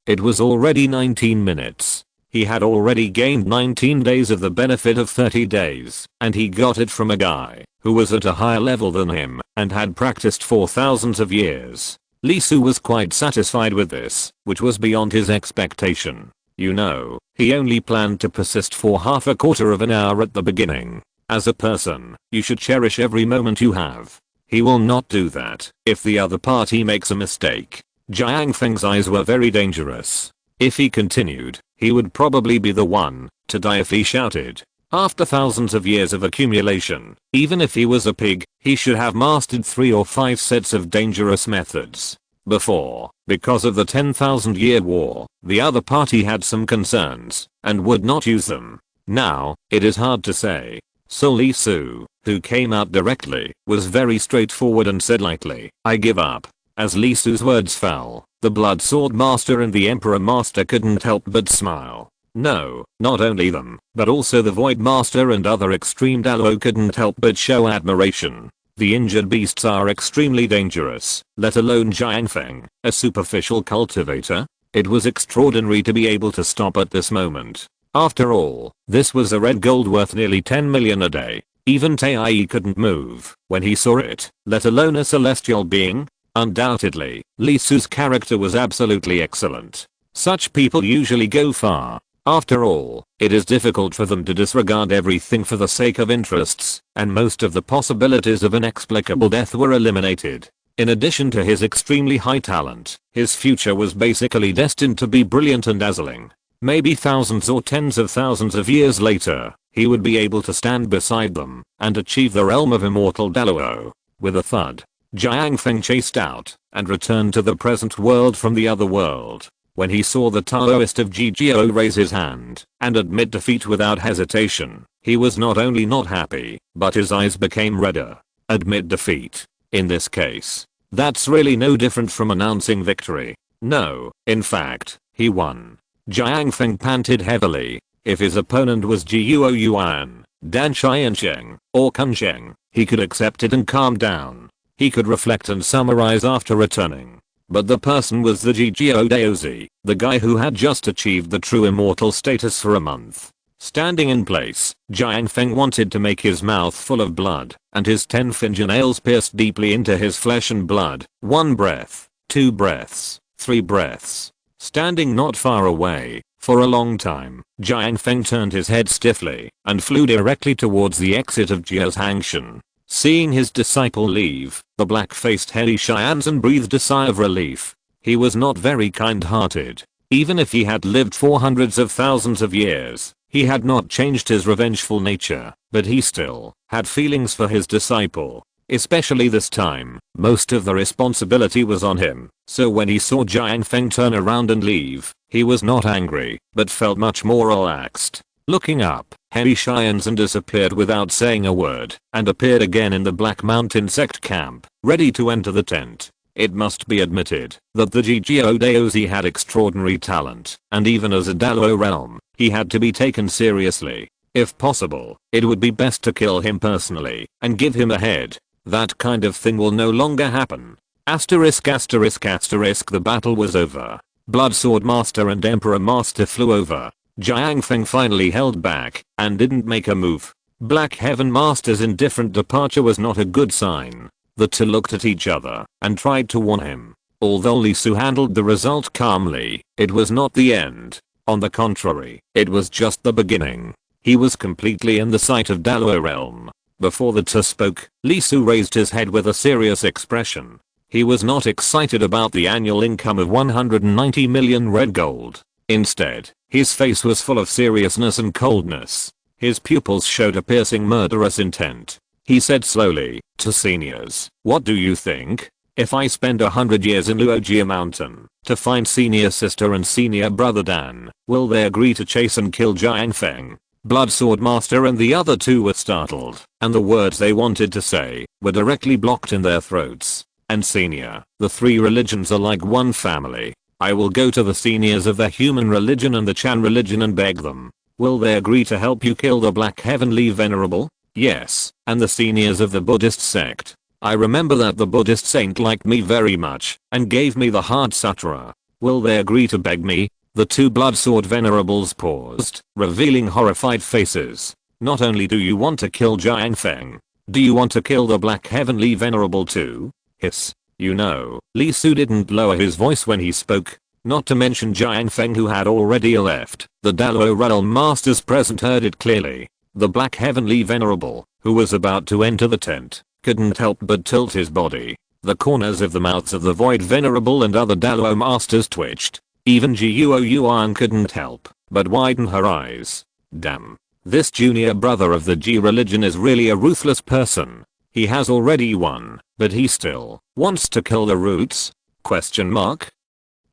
It was already 19 minutes. He had already gained 19 days of the benefit of 30 days, and he got it from a guy who was at a higher level than him and had practiced for thousands of years. Li Su was quite satisfied with this, which was beyond his expectation. You know, he only planned to persist for half a quarter of an hour at the beginning. As a person, you should cherish every moment you have. He will not do that if the other party makes a mistake. Jiang Feng's eyes were very dangerous. If he continued, he would probably be the one to die if he shouted. After thousands of years of accumulation, even if he was a pig, he should have mastered 3 or 5 sets of dangerous methods. Before, because of the 10,000-year war, the other party had some concerns and would not use them. Now, it is hard to say. So Li Su, who came out directly, was very straightforward and said lightly, "I give up." As Li Su's words fell, the Blood Sword Master and the Emperor Master couldn't help but smile. No, not only them, but also the Void Master and other extreme Dalo couldn't help but show admiration. The injured beasts are extremely dangerous, let alone Jiang Feng, a superficial cultivator. It was extraordinary to be able to stop at this moment. After all, this was a red gold worth nearly 10 million a day. Even Tai couldn't move when he saw it, let alone a celestial being. Undoubtedly, Li Su's character was absolutely excellent. Such people usually go far. After all, it is difficult for them to disregard everything for the sake of interests, and most of the possibilities of inexplicable death were eliminated. In addition to his extremely high talent, his future was basically destined to be brilliant and dazzling. Maybe thousands or tens of thousands of years later, he would be able to stand beside them and achieve the realm of immortal Daluo. With a thud, Jiang Feng chased out and returned to the present world from the other world. When he saw the Taoist of GGO raise his hand and admit defeat without hesitation, he was not only not happy, but his eyes became redder. Admit defeat. In this case, that's really no different from announcing victory. No, in fact, he won. Jiang Feng panted heavily. If his opponent was Guo Yuan, Dan Xiansheng, or Kun Sheng, he could accept it and calm down. He could reflect and summarize after returning. But the person was the Guo Daozi, the guy who had just achieved the true immortal status for a month. Standing in place, Jiang Feng wanted to make his mouth full of blood, and his 10 fingernails pierced deeply into his flesh and blood. 1 breath, 2 breaths, 3 breaths. Standing not far away, for a long time, Jiang Feng turned his head stiffly and flew directly towards the exit of Jia's Hangshan. Seeing his disciple leave, the black-faced Heli Xianzhen breathed a sigh of relief. He was not very kind-hearted. Even if he had lived for hundreds of thousands of years, he had not changed his revengeful nature, but he still had feelings for his disciple. Especially this time, most of the responsibility was on him, so when he saw Jiang Feng turn around and leave, he was not angry, but felt much more relaxed. Looking up, Heli Xianzhen disappeared without saying a word, and appeared again in the Black Mountain sect camp, ready to enter the tent. It must be admitted that the Guo Daozi had extraordinary talent, and even as a Daluo realm, he had to be taken seriously. If possible, it would be best to kill him personally, and give him a head. That kind of thing will no longer happen. Asterisk asterisk asterisk. The battle was over. Blood Sword Master and Emperor Master flew over. Jiang Feng finally held back and didn't make a move. Black Heaven Master's indifferent departure was not a good sign. The two looked at each other and tried to warn him. Although Li Su handled the result calmly, it was not the end. On the contrary, it was just the beginning. He was completely in the sight of Daluo realm. Before the two spoke, Li Su raised his head with a serious expression. He was not excited about the annual income of 190 million red gold. Instead, his face was full of seriousness and coldness. His pupils showed a piercing murderous intent. He said slowly, "To seniors, what do you think? If I spend 100 years in Luojia Mountain to find senior sister and senior brother Dan, will they agree to chase and kill Jiang Feng?" Blood Sword Master and the other two were startled, and the words they wanted to say were directly blocked in their throats. And senior, the three religions are like one family. I will go to the seniors of the human religion and the Chan religion and beg them. Will they agree to help you kill the Black Heavenly Venerable? Yes. And the seniors of the Buddhist sect. I remember that the Buddhist saint liked me very much and gave me the Heart Sutra. Will they agree to beg me? The two Blood Sword Venerables paused, revealing horrified faces. Not only do you want to kill Jiang Feng, do you want to kill the Black Heavenly Venerable too? Hiss. You know, Li Su didn't lower his voice when he spoke. Not to mention Jiang Feng, who had already left. The Dalo Realm Masters present heard it clearly. The Black Heavenly Venerable, who was about to enter the tent, couldn't help but tilt his body. The corners of the mouths of the Void Venerable and other Dalo Masters twitched. Even Jiuo Yuan couldn't help but widen her eyes. Damn. This junior brother of the Ji religion is really a ruthless person. He has already won, but he still wants to kill the roots? Question mark?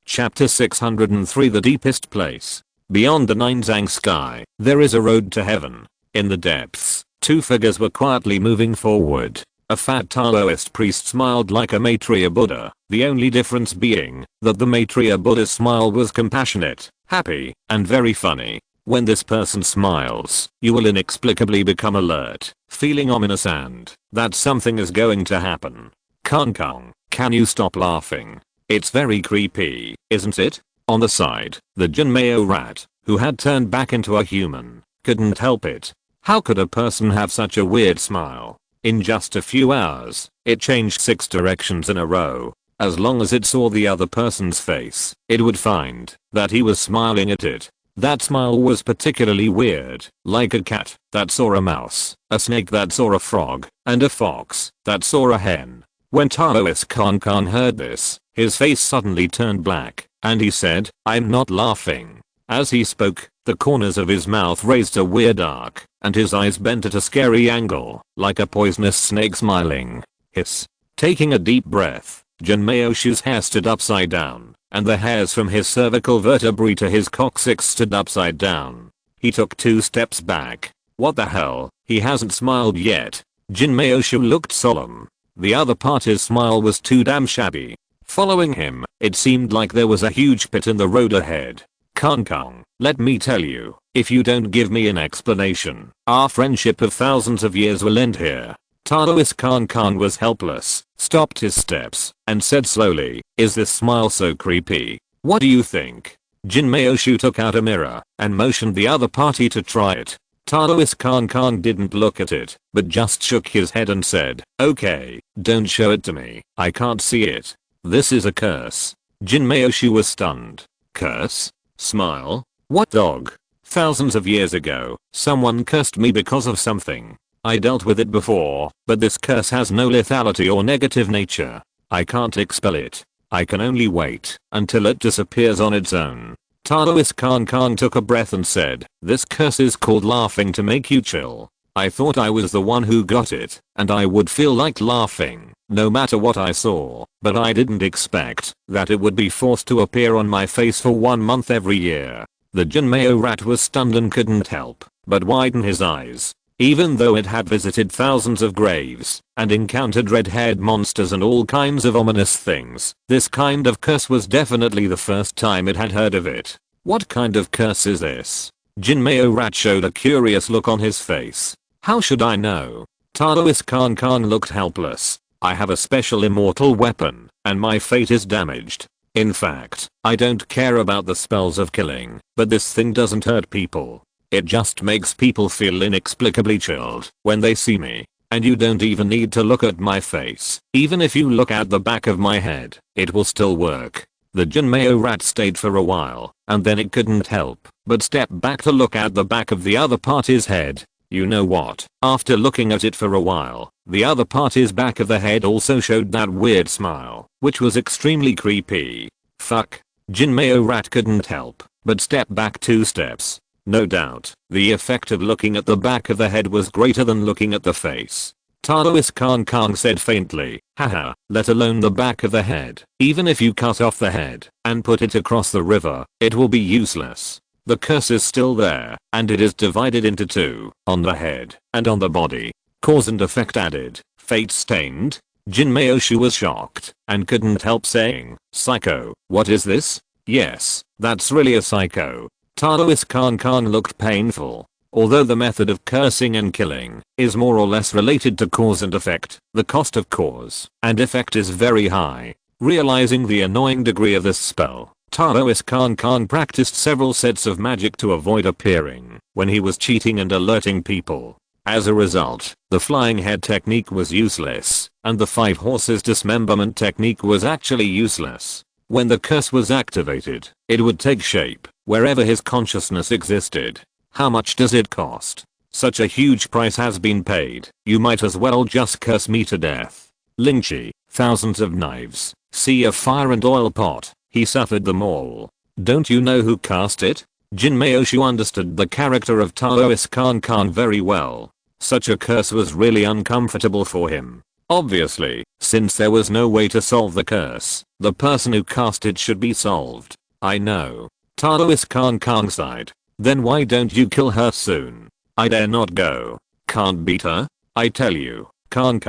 Chapter 603, The Deepest Place. Beyond the Ninezang sky, there is a road to heaven. In the depths, two figures were quietly moving forward. A fat Taoist priest smiled like a Maitreya Buddha, the only difference being that the Maitreya Buddha's smile was compassionate, happy, and very funny. When this person smiles, you will inexplicably become alert, feeling ominous and that something is going to happen. Kong Kong, can you stop laughing? It's very creepy, isn't it? On the side, the Jinmeo rat, who had turned back into a human, couldn't help it. How could a person have such a weird smile? In just a few hours, it changed 6 directions in a row. As long as it saw the other person's face, it would find that he was smiling at it. That smile was particularly weird, like a cat that saw a mouse, a snake that saw a frog, and a fox that saw a hen. When Taoist Kong Kong heard this, his face suddenly turned black, and he said, "I'm not laughing." As he spoke, the corners of his mouth raised a weird arc, and his eyes bent at a scary angle, like a poisonous snake smiling. Hiss. Taking a deep breath, Jinmeoshu's hair stood upside down, and the hairs from his cervical vertebrae to his coccyx stood upside down. He took 2 steps back. What the hell? He hasn't smiled yet. Jinmeoshu looked solemn. The other party's smile was too damn shabby. Following him, it seemed like there was a huge pit in the road ahead. Kong Kong, let me tell you, if you don't give me an explanation, our friendship of thousands of years will end here. Taoist Kong Kong was helpless, stopped his steps, and said slowly, "Is this smile so creepy? What do you think?" Jinmeoshu took out a mirror and motioned the other party to try it. Taoist Kong Kong didn't look at it, but just shook his head and said, "Okay, don't show it to me, I can't see it. This is a curse." Jinmeoshu was stunned. Curse? Smile? What dog? Thousands of years ago, someone cursed me because of something. I dealt with it before, but this curse has no lethality or negative nature. I can't expel it. I can only wait until it disappears on its own. Taoist Kong Kong took a breath and said, "This curse is called laughing to make you chill. I thought I was the one who got it, and I would feel like laughing, no matter what I saw, but I didn't expect that it would be forced to appear on my face for 1 month every year." The Jinmeo rat was stunned and couldn't help but widen his eyes. Even though it had visited thousands of graves and encountered red-haired monsters and all kinds of ominous things, this kind of curse was definitely the first time it had heard of it. What kind of curse is this? Jinmeo rat showed a curious look on his face. How should I know? Taoist Kong Kong looked helpless. I have a special immortal weapon, and my fate is damaged. In fact, I don't care about the spells of killing, but this thing doesn't hurt people. It just makes people feel inexplicably chilled when they see me. And you don't even need to look at my face. Even if you look at the back of my head, it will still work. The Jinmeo rat stayed for a while, and then it couldn't help but step back to look at the back of the other party's head. You know what? After looking at it for a while, the other party's back of the head also showed that weird smile, which was extremely creepy. Fuck. Jinmeo rat couldn't help but step back 2 steps. No doubt, the effect of looking at the back of the head was greater than looking at the face. Taoist Kong Kong said faintly, "Haha, let alone the back of the head. Even if you cut off the head and put it across the river, it will be useless." The curse is still there, and it is divided into two, on the head and on the body. Cause and effect added, fate stained. Jin Mayoshu was shocked and couldn't help saying, "Psycho, what is this?" "Yes, that's really a psycho." Taoist Khan looked painful. Although the method of cursing and killing is more or less related to cause and effect, the cost of cause and effect is very high. Realizing the annoying degree of this spell, Taoist Khan practiced several sets of magic to avoid appearing when he was cheating and alerting people. As a result, the flying head technique was useless, and the 5 horses dismemberment technique was actually useless. When the curse was activated, it would take shape wherever his consciousness existed. How much does it cost? Such a huge price has been paid, you might as well just curse me to death. Lingchi, thousands of knives, sea of fire and oil pot, he suffered them all. Don't you know who cast it? Jin Mayoshu understood the character of Taoist Khan very well. Such a curse was really uncomfortable for him. Obviously, since there was no way to solve the curse, the person who cast it should be solved. I know. Taoist Khan sighed. Then why don't you kill her soon? I dare not go. Can't beat her? I tell you, Khan,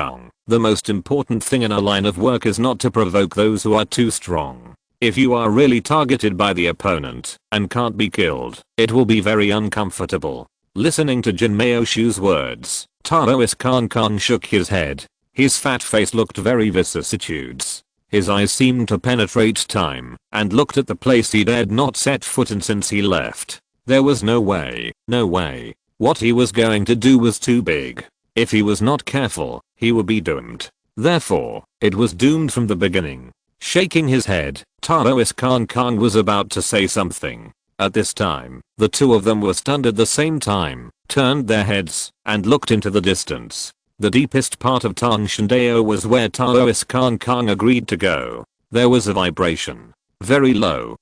the most important thing in a line of work is not to provoke those who are too strong. If you are really targeted by the opponent and can't be killed, it will be very uncomfortable. Listening to Jin Mayoshu's words, Taoist Khan shook his head. His fat face looked very vicissitudes. His eyes seemed to penetrate time and looked at the place he dared not set foot in since he left. There was no way. What he was going to do was too big. If he was not careful, he would be doomed. Therefore, it was doomed from the beginning. Shaking his head, Taoist Khan was about to say something. At this time, the two of them were stunned at the same time, turned their heads, and looked into the distance. The deepest part of Tangshandao was where Taoist Khan agreed to go. There was a vibration. Very low,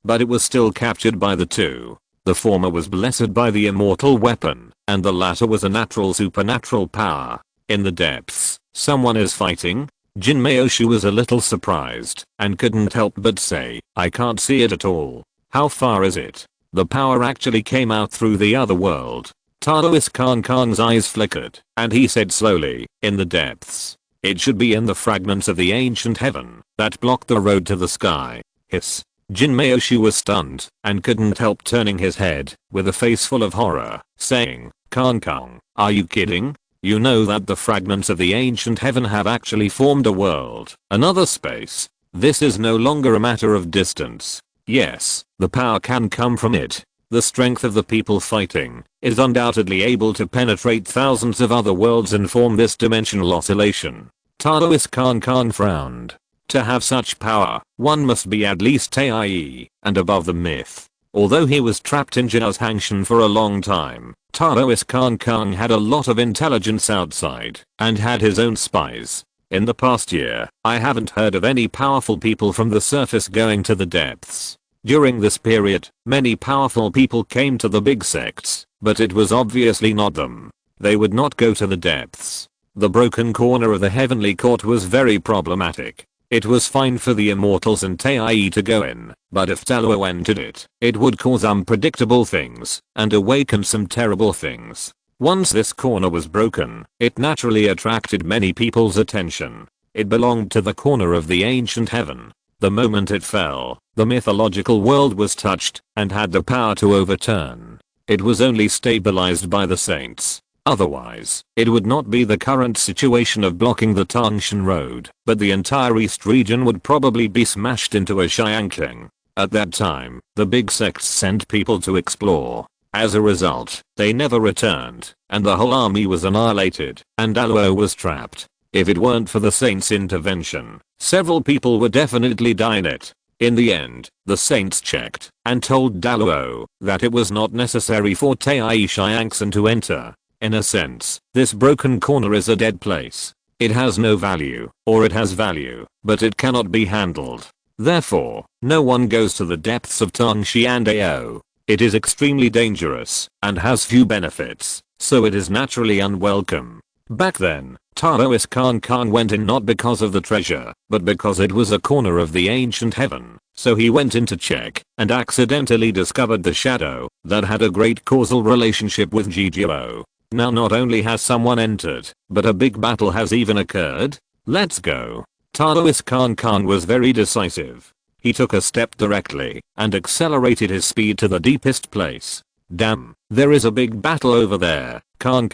but it was still captured by the two. The former was blessed by the immortal weapon, and the latter was a natural supernatural power. In the depths, someone is fighting? Jin Mayoshu was a little surprised, and couldn't help but say, I can't see it at all. How far is it? The power actually came out through the other world. Taoist Khan's eyes flickered, and he said slowly, in the depths. It should be in the fragments of the ancient heaven that block the road to the sky. Hiss. Jin Mayoshu was stunned, and couldn't help turning his head, with a face full of horror, saying, Khan, are you kidding? You know that the fragments of the ancient heaven have actually formed a world, another space. This is no longer a matter of distance. Yes, the power can come from it. The strength of the people fighting is undoubtedly able to penetrate thousands of other worlds and form this dimensional oscillation. Taoist Khan frowned. To have such power, one must be at least Tai and above the myth. Although he was trapped in Jiaohangshan for a long time, Taoist Khan had a lot of intelligence outside and had his own spies. In the past year, I haven't heard of any powerful people from the surface going to the depths. During this period, many powerful people came to the big sects, but it was obviously not them. They would not go to the depths. The broken corner of the heavenly court was very problematic. It was fine for the immortals and Tai to go in, but if Taluo entered it, it would cause unpredictable things and awaken some terrible things. Once this corner was broken, it naturally attracted many people's attention. It belonged to the corner of the ancient heaven. The moment it fell, the mythological world was touched and had the power to overturn. It was only stabilized by the saints. Otherwise, it would not be the current situation of blocking the Tangshan road, but the entire east region would probably be smashed into a Xiangqing. At that time, the big sects sent people to explore. As a result, they never returned, and the whole army was annihilated, and Aluo was trapped. If it weren't for the saints' intervention, several people would definitely die in it. In the end, the saints checked and told Daluo that it was not necessary for Tai Xiangqing to enter. In a sense, this broken corner is a dead place. It has no value, or it has value, but it cannot be handled. Therefore, no one goes to the depths of Tangshandao. It is extremely dangerous and has few benefits, so it is naturally unwelcome. Back then, Taoist Khan went in not because of the treasure, but because it was a corner of the ancient heaven. So he went in to check and accidentally discovered the shadow that had a great causal relationship with GGO. Now not only has someone entered, but a big battle has even occurred. Let's go. Taoist Khan was very decisive. He took a step directly and accelerated his speed to the deepest place. Damn, there is a big battle over there, Khan,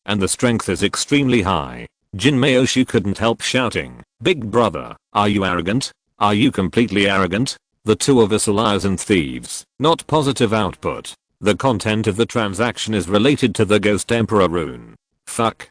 and the strength is extremely high. Jin Maoshu couldn't help shouting, "Big brother, are you arrogant? Are you completely arrogant? The two of us are liars and thieves, not positive output. The content of the transaction is related to the Ghost Emperor rune. Fuck.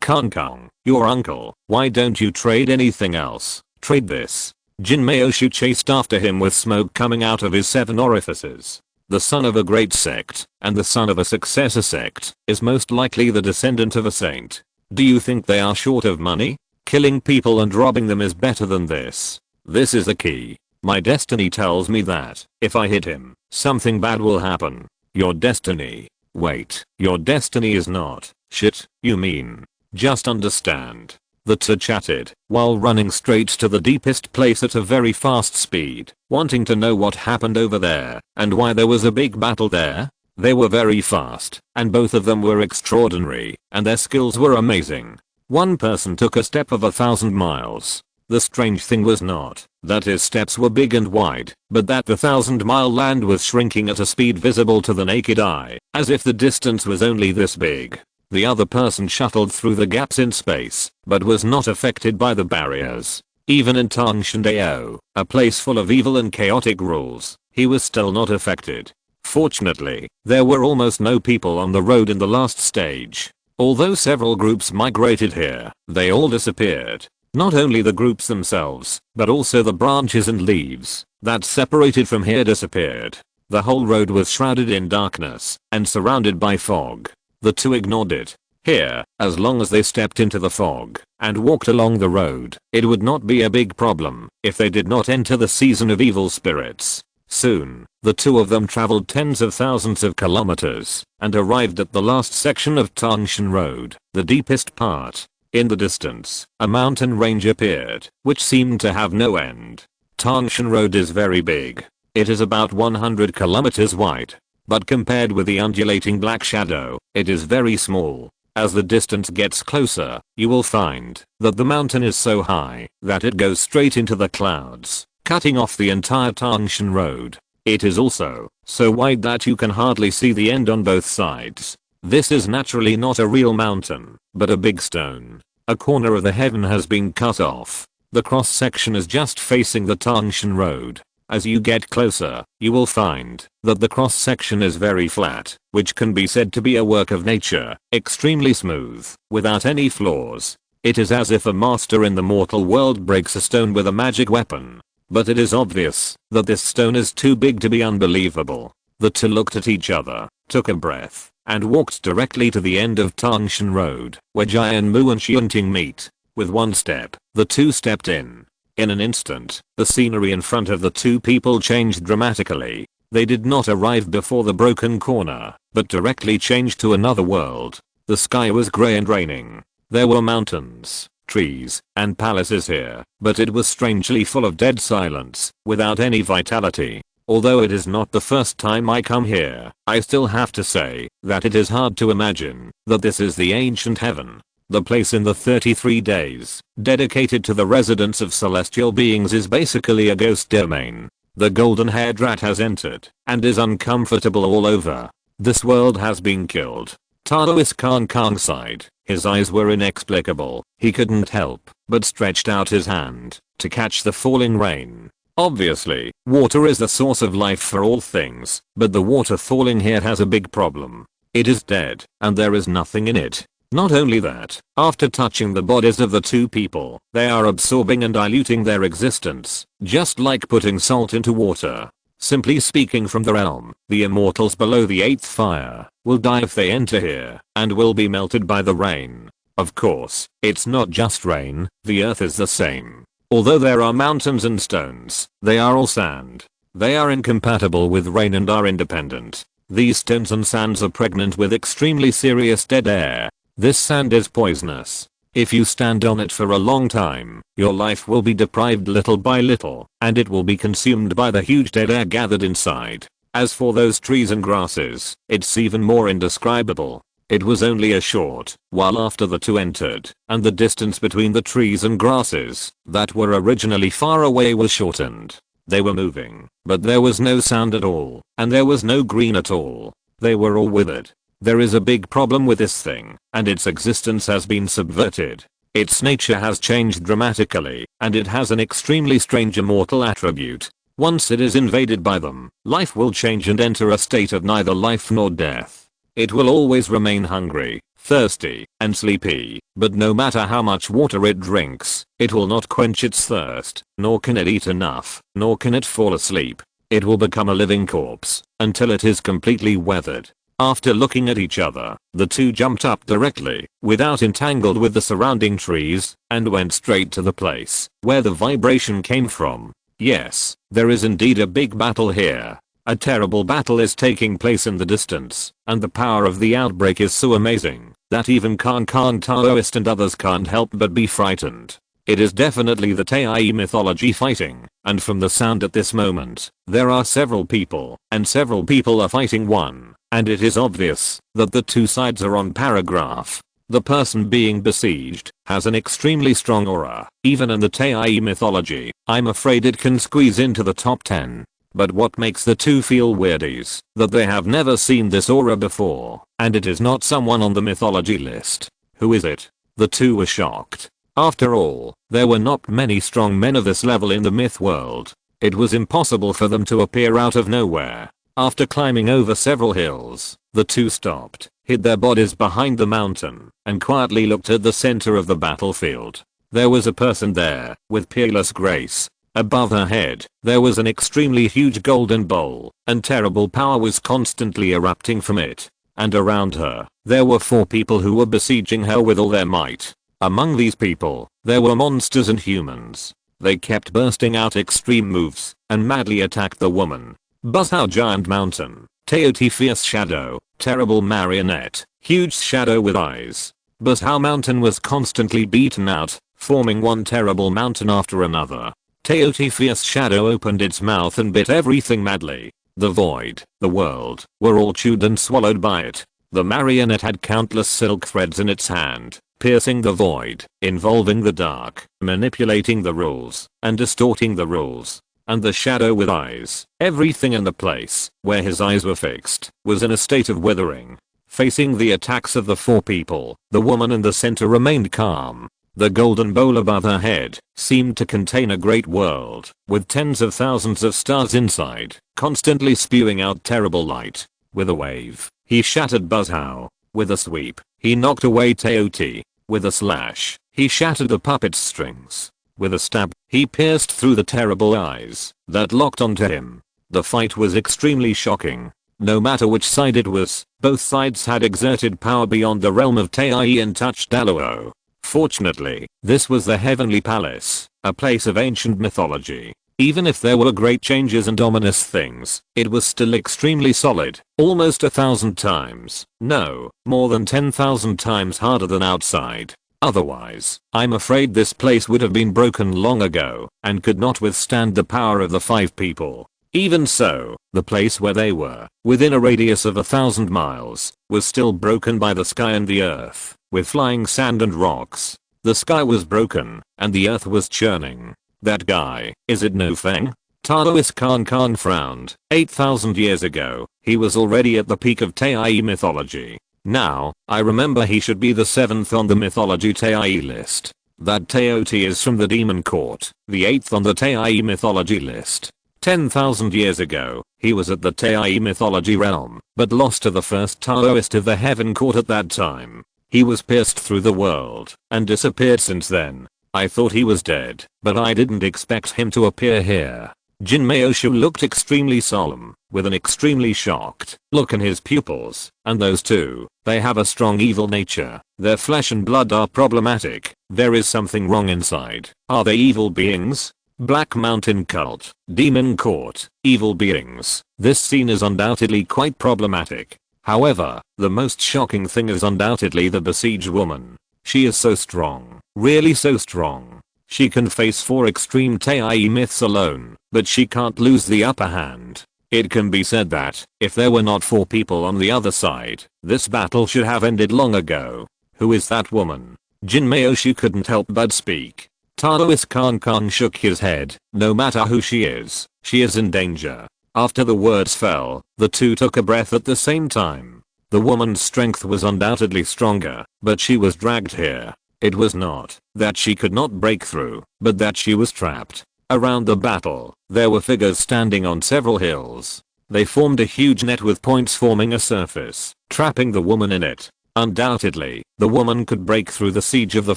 Khan, your uncle, why don't you trade anything else? Trade this." Jin Maoshu chased after him with smoke coming out of his 7 orifices. The son of a great sect, and the son of a successor sect, is most likely the descendant of a saint. Do you think they are short of money? Killing people and robbing them is better than this. This is the key. My destiny tells me that, if I hit him, something bad will happen. Your destiny. Wait, your destiny is not. Shit, you mean. Just understand. The two chatted, while running straight to the deepest place at a very fast speed, wanting to know what happened over there, and why there was a big battle there. They were very fast, and both of them were extraordinary, and their skills were amazing. One person took a step of 1,000 miles. The strange thing was not that his steps were big and wide, but that the 1,000-mile land was shrinking at a speed visible to the naked eye, as if the distance was only this big. The other person shuttled through the gaps in space, but was not affected by the barriers. Even in Tangshandao, a place full of evil and chaotic rules, he was still not affected. Fortunately, there were almost no people on the road in the last stage. Although several groups migrated here, they all disappeared. Not only the groups themselves, but also the branches and leaves that separated from here disappeared. The whole road was shrouded in darkness and surrounded by fog. The two ignored it. Here, as long as they stepped into the fog and walked along the road, it would not be a big problem if they did not enter the season of evil spirits. Soon, the two of them traveled tens of thousands of kilometers and arrived at the last section of Tangshan Road, the deepest part. In the distance, a mountain range appeared, which seemed to have no end. Tangshan Road is very big. It is about 100 kilometers wide. But compared with the undulating black shadow, it is very small. As the distance gets closer, you will find that the mountain is so high that it goes straight into the clouds, cutting off the entire Tangshan Road. It is also so wide that you can hardly see the end on both sides. This is naturally not a real mountain, but a big stone. A corner of the heaven has been cut off. The cross section is just facing the Tangshan Road. As you get closer, you will find that the cross section is very flat, which can be said to be a work of nature, extremely smooth, without any flaws. It is as if a master in the mortal world breaks a stone with a magic weapon. But it is obvious that this stone is too big to be unbelievable. The two looked at each other, took a breath, and walked directly to the end of Tangshan Road, where Jianmu and Xianting meet. With one step, the two stepped in. In an instant, the scenery in front of the two people changed dramatically. They did not arrive before the broken corner, but directly changed to another world. The sky was grey and raining. There were mountains, trees, and palaces here, but it was strangely full of dead silence, without any vitality. Although it is not the first time I come here, I still have to say that it is hard to imagine that this is the ancient heaven. The place in the 33 days, dedicated to the residence of celestial beings, is basically a ghost domain. The golden-haired rat has entered, and is uncomfortable all over. This world has been killed. Taoist Khan sighed. His eyes were inexplicable. He couldn't help but stretched out his hand to catch the falling rain. Obviously, water is the source of life for all things, but the water falling here has a big problem. It is dead, and there is nothing in it. Not only that, after touching the bodies of the two people, they are absorbing and diluting their existence, just like putting salt into water. Simply speaking, from the realm, the immortals below the 8th fire will die if they enter here, and will be melted by the rain. Of course, it's not just rain, the earth is the same. Although there are mountains and stones, they are all sand. They are incompatible with rain and are independent. These stones and sands are pregnant with extremely serious dead air. This sand is poisonous. If you stand on it for a long time, your life will be deprived little by little, and it will be consumed by the huge dead air gathered inside. As for those trees and grasses, it's even more indescribable. It was only a short while after the two entered, and the distance between the trees and grasses that were originally far away was shortened. They were moving, but there was no sound at all, and there was no green at all. They were all withered. There is a big problem with this thing, and its existence has been subverted. Its nature has changed dramatically, and it has an extremely strange immortal attribute. Once it is invaded by them, life will change and enter a state of neither life nor death. It will always remain hungry, thirsty, and sleepy, but no matter how much water it drinks, it will not quench its thirst, nor can it eat enough, nor can it fall asleep. It will become a living corpse, until it is completely weathered. After looking at each other, the two jumped up directly, without entangled with the surrounding trees, and went straight to the place where the vibration came from. Yes, there is indeed a big battle here. A terrible battle is taking place in the distance, and the power of the outbreak is so amazing that even Taoist and others can't help but be frightened. It is definitely the Tai mythology fighting, and from the sound at this moment, there are several people, and several people are fighting one, and it is obvious that the two sides are on paragraph. The person being besieged has an extremely strong aura. Even in the Tai mythology, I'm afraid it can squeeze into the top 10. But what makes the two feel weird is that they have never seen this aura before, and it is not someone on the mythology list. Who is it? The two were shocked. After all, there were not many strong men of this level in the myth world. It was impossible for them to appear out of nowhere. After climbing over several hills, the two stopped, hid their bodies behind the mountain, and quietly looked at the center of the battlefield. There was a person there, with peerless grace. Above her head, there was an extremely huge golden bowl, and terrible power was constantly erupting from it. And around her, there were 4 people who were besieging her with all their might. Among these people, there were monsters and humans. They kept bursting out extreme moves, and madly attacked the woman. Buzzhao Giant Mountain, Teoti Fierce Shadow, Terrible Marionette, Huge Shadow with Eyes. Buzzhao Mountain was constantly beaten out, forming one terrible mountain after another. Teoti Fierce Shadow opened its mouth and bit everything madly. The void, the world, were all chewed and swallowed by it. The marionette had countless silk threads in its hand, piercing the void, involving the dark, manipulating the rules, and distorting the rules. And the shadow with eyes, everything in the place where his eyes were fixed, was in a state of withering. Facing the attacks of the 4 people, the woman in the center remained calm. The golden bowl above her head seemed to contain a great world, with tens of thousands of stars inside, constantly spewing out terrible light. With a wave, he shattered Buzzhao. With a sweep, he knocked away Teoti. With a slash, he shattered the puppet's strings. With a stab, he pierced through the terrible eyes that locked onto him. The fight was extremely shocking. No matter which side it was, both sides had exerted power beyond the realm of Tai and touched Daluo. Fortunately, this was the Heavenly Palace, a place of ancient mythology. Even if there were great changes and ominous things, it was still extremely solid, almost 1,000 times, no, more than 10,000 times harder than outside. Otherwise, I'm afraid this place would have been broken long ago, and could not withstand the power of the 5 people. Even so, the place where they were, within a radius of 1,000 miles, was still broken by the sky and the earth, with flying sand and rocks. The sky was broken, and the earth was churning. That guy, is it No Feng? Taoist Khan frowned. 8,000 years ago, he was already at the peak of Tai mythology. Now, I remember he should be the 7th on the mythology Tai list. That Teoti is from the demon court, the 8th on the Tai mythology list. 10,000 years ago, he was at the Tai mythology realm, but lost to the first Taoist of the heaven court at that time. He was pierced through the world, and disappeared since then. I thought he was dead, but I didn't expect him to appear here. Jin Meoshu looked extremely solemn, with an extremely shocked look in his pupils, and those two, they have a strong evil nature. Their flesh and blood are problematic. There is something wrong inside. Are they evil beings? Black Mountain Cult, Demon Court, evil beings. This scene is undoubtedly quite problematic. However, the most shocking thing is undoubtedly the besieged woman. She is so strong, really so strong. She can face 4 extreme TIE myths alone, but she can't lose the upper hand. It can be said that, if there were not 4 people on the other side, this battle should have ended long ago. Who is that woman? Jin Maoshi couldn't help but speak. Taoist Khan shook his head. No matter who she is in danger. After the words fell, the two took a breath at the same time. The woman's strength was undoubtedly stronger, but she was dragged here. It was not that she could not break through, but that she was trapped. Around the battle, there were figures standing on several hills. They formed a huge net with points forming a surface, trapping the woman in it. Undoubtedly, the woman could break through the siege of the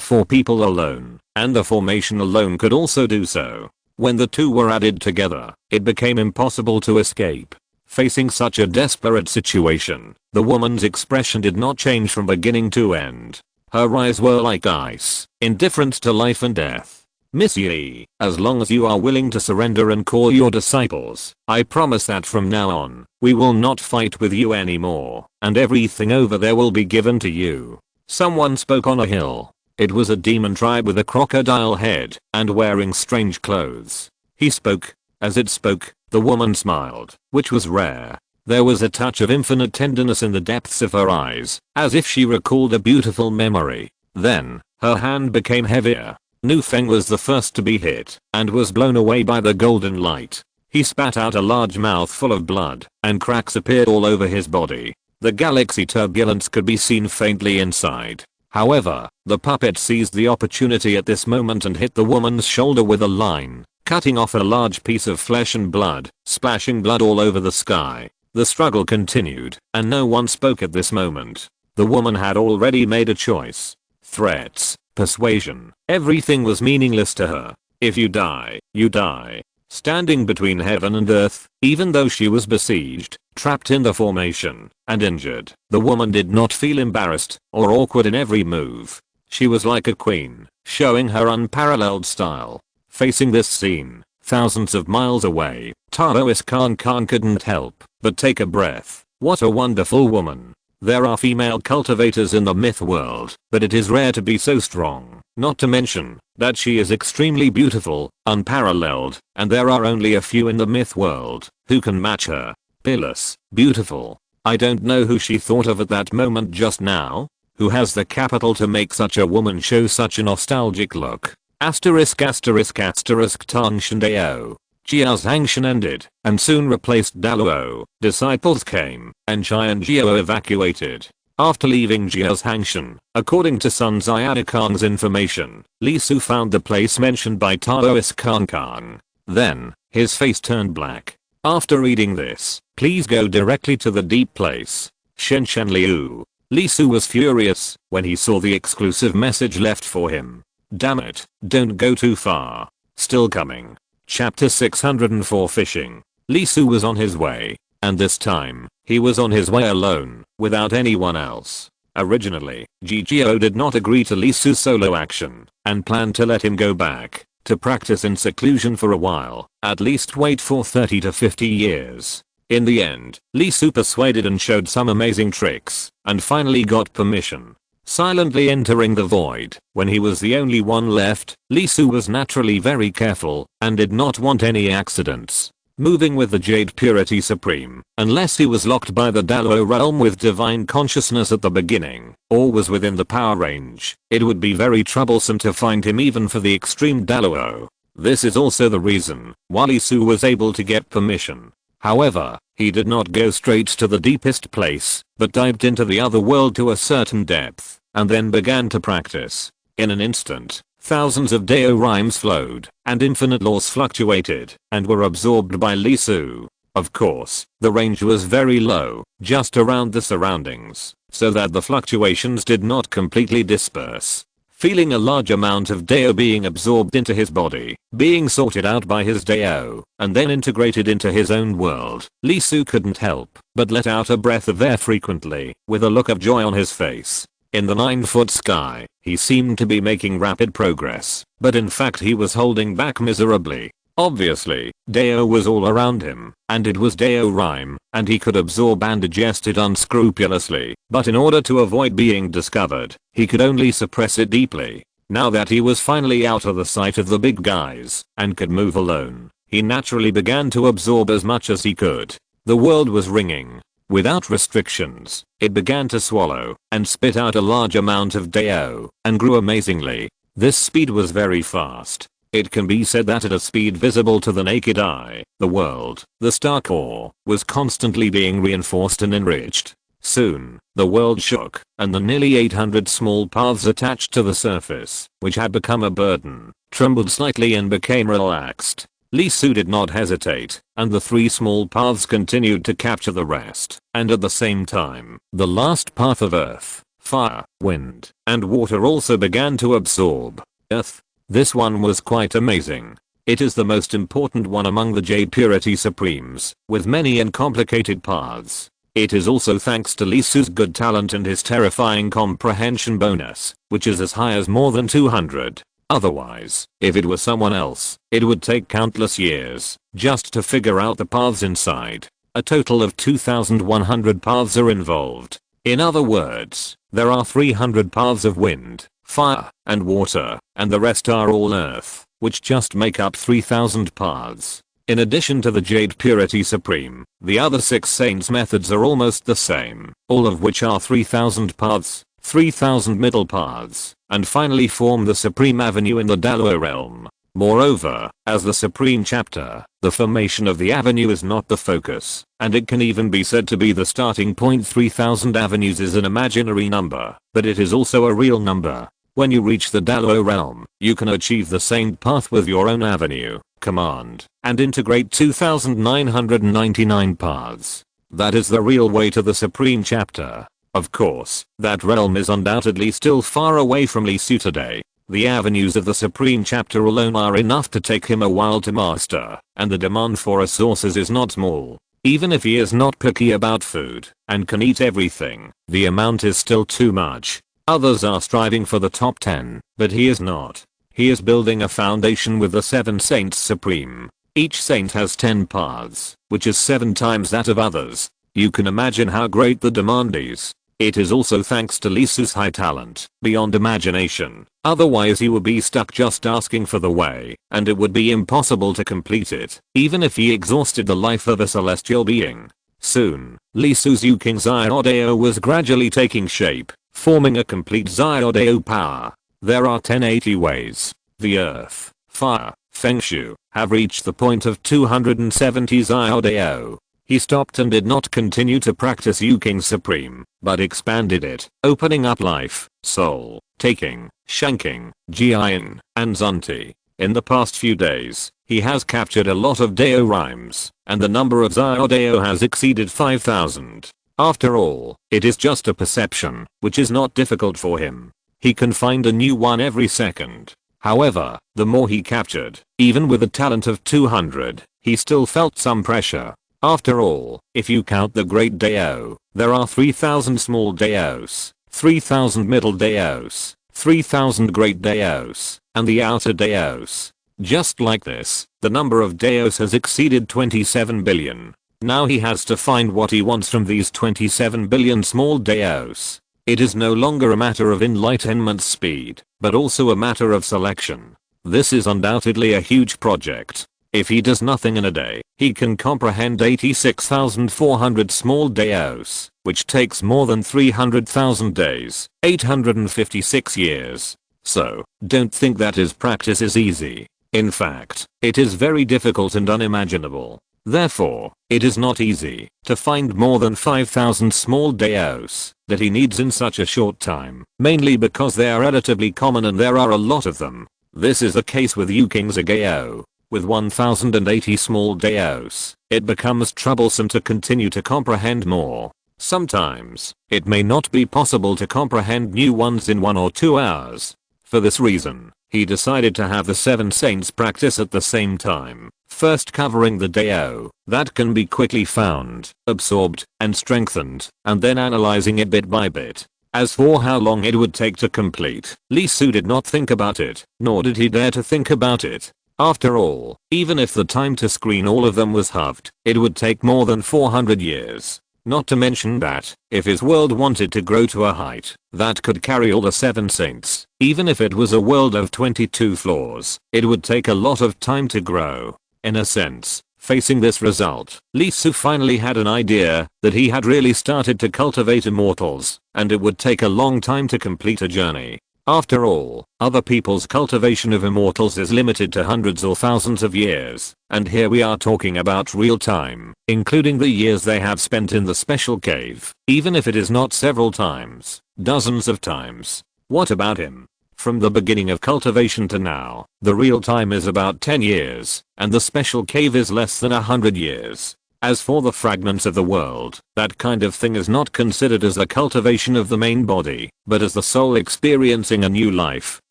4 people alone, and the formation alone could also do so. When the two were added together, it became impossible to escape. Facing such a desperate situation, the woman's expression did not change from beginning to end. Her eyes were like ice, indifferent to life and death. Miss Yi, as long as you are willing to surrender and call your disciples, I promise that from now on, we will not fight with you anymore, and everything over there will be given to you. Someone spoke on a hill. It was a demon tribe with a crocodile head and wearing strange clothes. He spoke. As it spoke, the woman smiled, which was rare. There was a touch of infinite tenderness in the depths of her eyes, as if she recalled a beautiful memory. Then, her hand became heavier. Nu Feng was the first to be hit, and was blown away by the golden light. He spat out a large mouthful of blood, and cracks appeared all over his body. The galaxy turbulence could be seen faintly inside. However, the puppet seized the opportunity at this moment and hit the woman's shoulder with a line, cutting off a large piece of flesh and blood, splashing blood all over the sky. The struggle continued, and no one spoke at this moment. The woman had already made a choice. Threats, persuasion, everything was meaningless to her. If you die, you die. Standing between heaven and earth, even though she was besieged, trapped in the formation, and injured, the woman did not feel embarrassed or awkward in every move. She was like a queen, showing her unparalleled style. Facing this scene, thousands of miles away, Taoist Khan couldn't help but take a breath. What a wonderful woman. There are female cultivators in the myth world, but it is rare to be so strong, not to mention that she is extremely beautiful, unparalleled, and there are only a few in the myth world who can match her. Peerless, beautiful. I don't know who she thought of at that moment just now. Who has the capital to make such a woman show such a nostalgic look? Asterisk Tang Shendao. Jia's Hangshan ended, and soon replaced Daluo. Disciples came, and Chi and Jiao evacuated. After leaving Jia's Hangshan, according to Sun Xiaodakang's information, Li Su found the place mentioned by Taoist Khan. Then, his face turned black. After reading this, please go directly to the deep place. Shen Liu. Li Su was furious when he saw the exclusive message left for him. Damn it, don't go too far. Still coming. Chapter 604 Fishing. Li Su was on his way, and this time, he was on his way alone, without anyone else. Originally, Jiao did not agree to Li Su's solo action, and planned to let him go back to practice in seclusion for a while, at least wait for 30 to 50 years. In the end, Li Su persuaded and showed some amazing tricks, and finally got permission. Silently entering the void, when he was the only one left, Li Su was naturally very careful, and did not want any accidents. Moving with the Jade Purity Supreme, unless he was locked by the Daluo realm with divine consciousness at the beginning, or was within the power range, it would be very troublesome to find him even for the extreme Daluo. This is also the reason why Li Su was able to get permission. However, he did not go straight to the deepest place, but dived into the other world to a certain depth, and then began to practice. In an instant, thousands of Dao rhymes flowed, and infinite laws fluctuated, and were absorbed by Li Su. Of course, the range was very low, just around the surroundings, so that the fluctuations did not completely disperse. Feeling a large amount of Dao being absorbed into his body, being sorted out by his Dao, and then integrated into his own world, Li Su couldn't help but let out a breath of air frequently, with a look of joy on his face. In the 9-foot sky, he seemed to be making rapid progress, but in fact he was holding back miserably. Obviously, Dao was all around him, and it was Dao rhyme, and he could absorb and digest it unscrupulously, but in order to avoid being discovered, he could only suppress it deeply. Now that he was finally out of the sight of the big guys, and could move alone, he naturally began to absorb as much as he could. The world was ringing. Without restrictions, it began to swallow, and spit out a large amount of Dao, and grew amazingly. This speed was very fast. It can be said that at a speed visible to the naked eye, the world, the star core, was constantly being reinforced and enriched. Soon, the world shook, and the nearly 800 small paths attached to the surface, which had become a burden, trembled slightly and became relaxed. Lee Su did not hesitate, and the 3 small paths continued to capture the rest, and at the same time, the last path of earth, fire, wind, and water also began to absorb. Earth. This one was quite amazing. It is the most important one among the Jade Purity Supremes, with many and complicated paths. It is also thanks to Lee Su's good talent and his terrifying comprehension bonus, which is as high as more than 200. Otherwise, if it were someone else, it would take countless years just to figure out the paths inside. A total of 2,100 paths are involved. In other words, there are 300 paths of wind, fire, and water, and the rest are all earth, which just make up 3,000 paths. In addition to the Jade Purity Supreme, the other 6 saints' methods are almost the same, all of which are 3,000 paths, 3,000 middle paths, and finally form the Supreme Avenue in the Dalo realm. Moreover, as the Supreme Chapter, the formation of the avenue is not the focus, and it can even be said to be the starting point. 3,000 avenues is an imaginary number, but it is also a real number. When you reach the Dalo realm, you can achieve the same path with your own avenue, command, and integrate 2,999 paths. That is the real way to the Supreme Chapter. Of course, that realm is undoubtedly still far away from Lee Su today. The avenues of the Supreme Chapter alone are enough to take him a while to master, and the demand for resources is not small. Even if he is not picky about food, and can eat everything, the amount is still too much. Others are striving for the top 10, but he is not. He is building a foundation with the 7 Saints Supreme. Each saint has 10 paths, which is 7 times that of others. You can imagine how great the demand is. It is also thanks to Lee Su's high talent, beyond imagination. Otherwise he would be stuck just asking for the way, and it would be impossible to complete it, even if he exhausted the life of a celestial being. Soon, Lee Su's Yuking Xiaodao was gradually taking shape, forming a complete Xiaodao power. There are 1080 ways. The earth, fire, feng shui, have reached the point of 270 Xiaodao. He stopped and did not continue to practice Yuking Supreme, but expanded it, opening up life, soul, taking, shanking, jian, and zunti. In the past few days, he has captured a lot of Dao rhymes, and the number of Xiaodao has exceeded 5,000. After all, it is just a perception, which is not difficult for him. He can find a new one every second. However, the more he captured, even with a talent of 200, he still felt some pressure. After all, if you count the Great Dao, there are 3,000 small Daos, 3,000 middle Daos, 3,000 Great Daos, and the outer Daos. Just like this, the number of Daos has exceeded 27 billion. Now he has to find what he wants from these 27 billion small Daos. It is no longer a matter of enlightenment speed, but also a matter of selection. This is undoubtedly a huge project. If he does nothing in a day, he can comprehend 86,400 small Daos, which takes more than 300,000 days, 856 years. So, don't think that his practice is easy. In fact, it is very difficult and unimaginable. Therefore, it is not easy to find more than 5,000 small Daos that he needs in such a short time, mainly because they are relatively common and there are a lot of them. This is the case with Yuking Zagao. With 1,080 small Daos, it becomes troublesome to continue to comprehend more. Sometimes, it may not be possible to comprehend new ones in 1 or 2 hours. For this reason, he decided to have the 7 saints practice at the same time, first covering the Dao that can be quickly found, absorbed, and strengthened, and then analyzing it bit by bit. As for how long it would take to complete, Lee Su did not think about it, nor did he dare to think about it. After all, even if the time to screen all of them was halved, it would take more than 400 years. Not to mention that, if his world wanted to grow to a height that could carry all the 7 saints, even if it was a world of 22 floors, it would take a lot of time to grow. In a sense, facing this result, Lee Su finally had an idea that he had really started to cultivate immortals, and it would take a long time to complete a journey. After all, other people's cultivation of immortals is limited to hundreds or thousands of years, and here we are talking about real time, including the years they have spent in the special cave, even if it is not several times, dozens of times. What about him? From the beginning of cultivation to now, the real time is about 10 years, and the special cave is less than 100 years. As for the fragments of the world, that kind of thing is not considered as the cultivation of the main body, but as the soul experiencing a new life,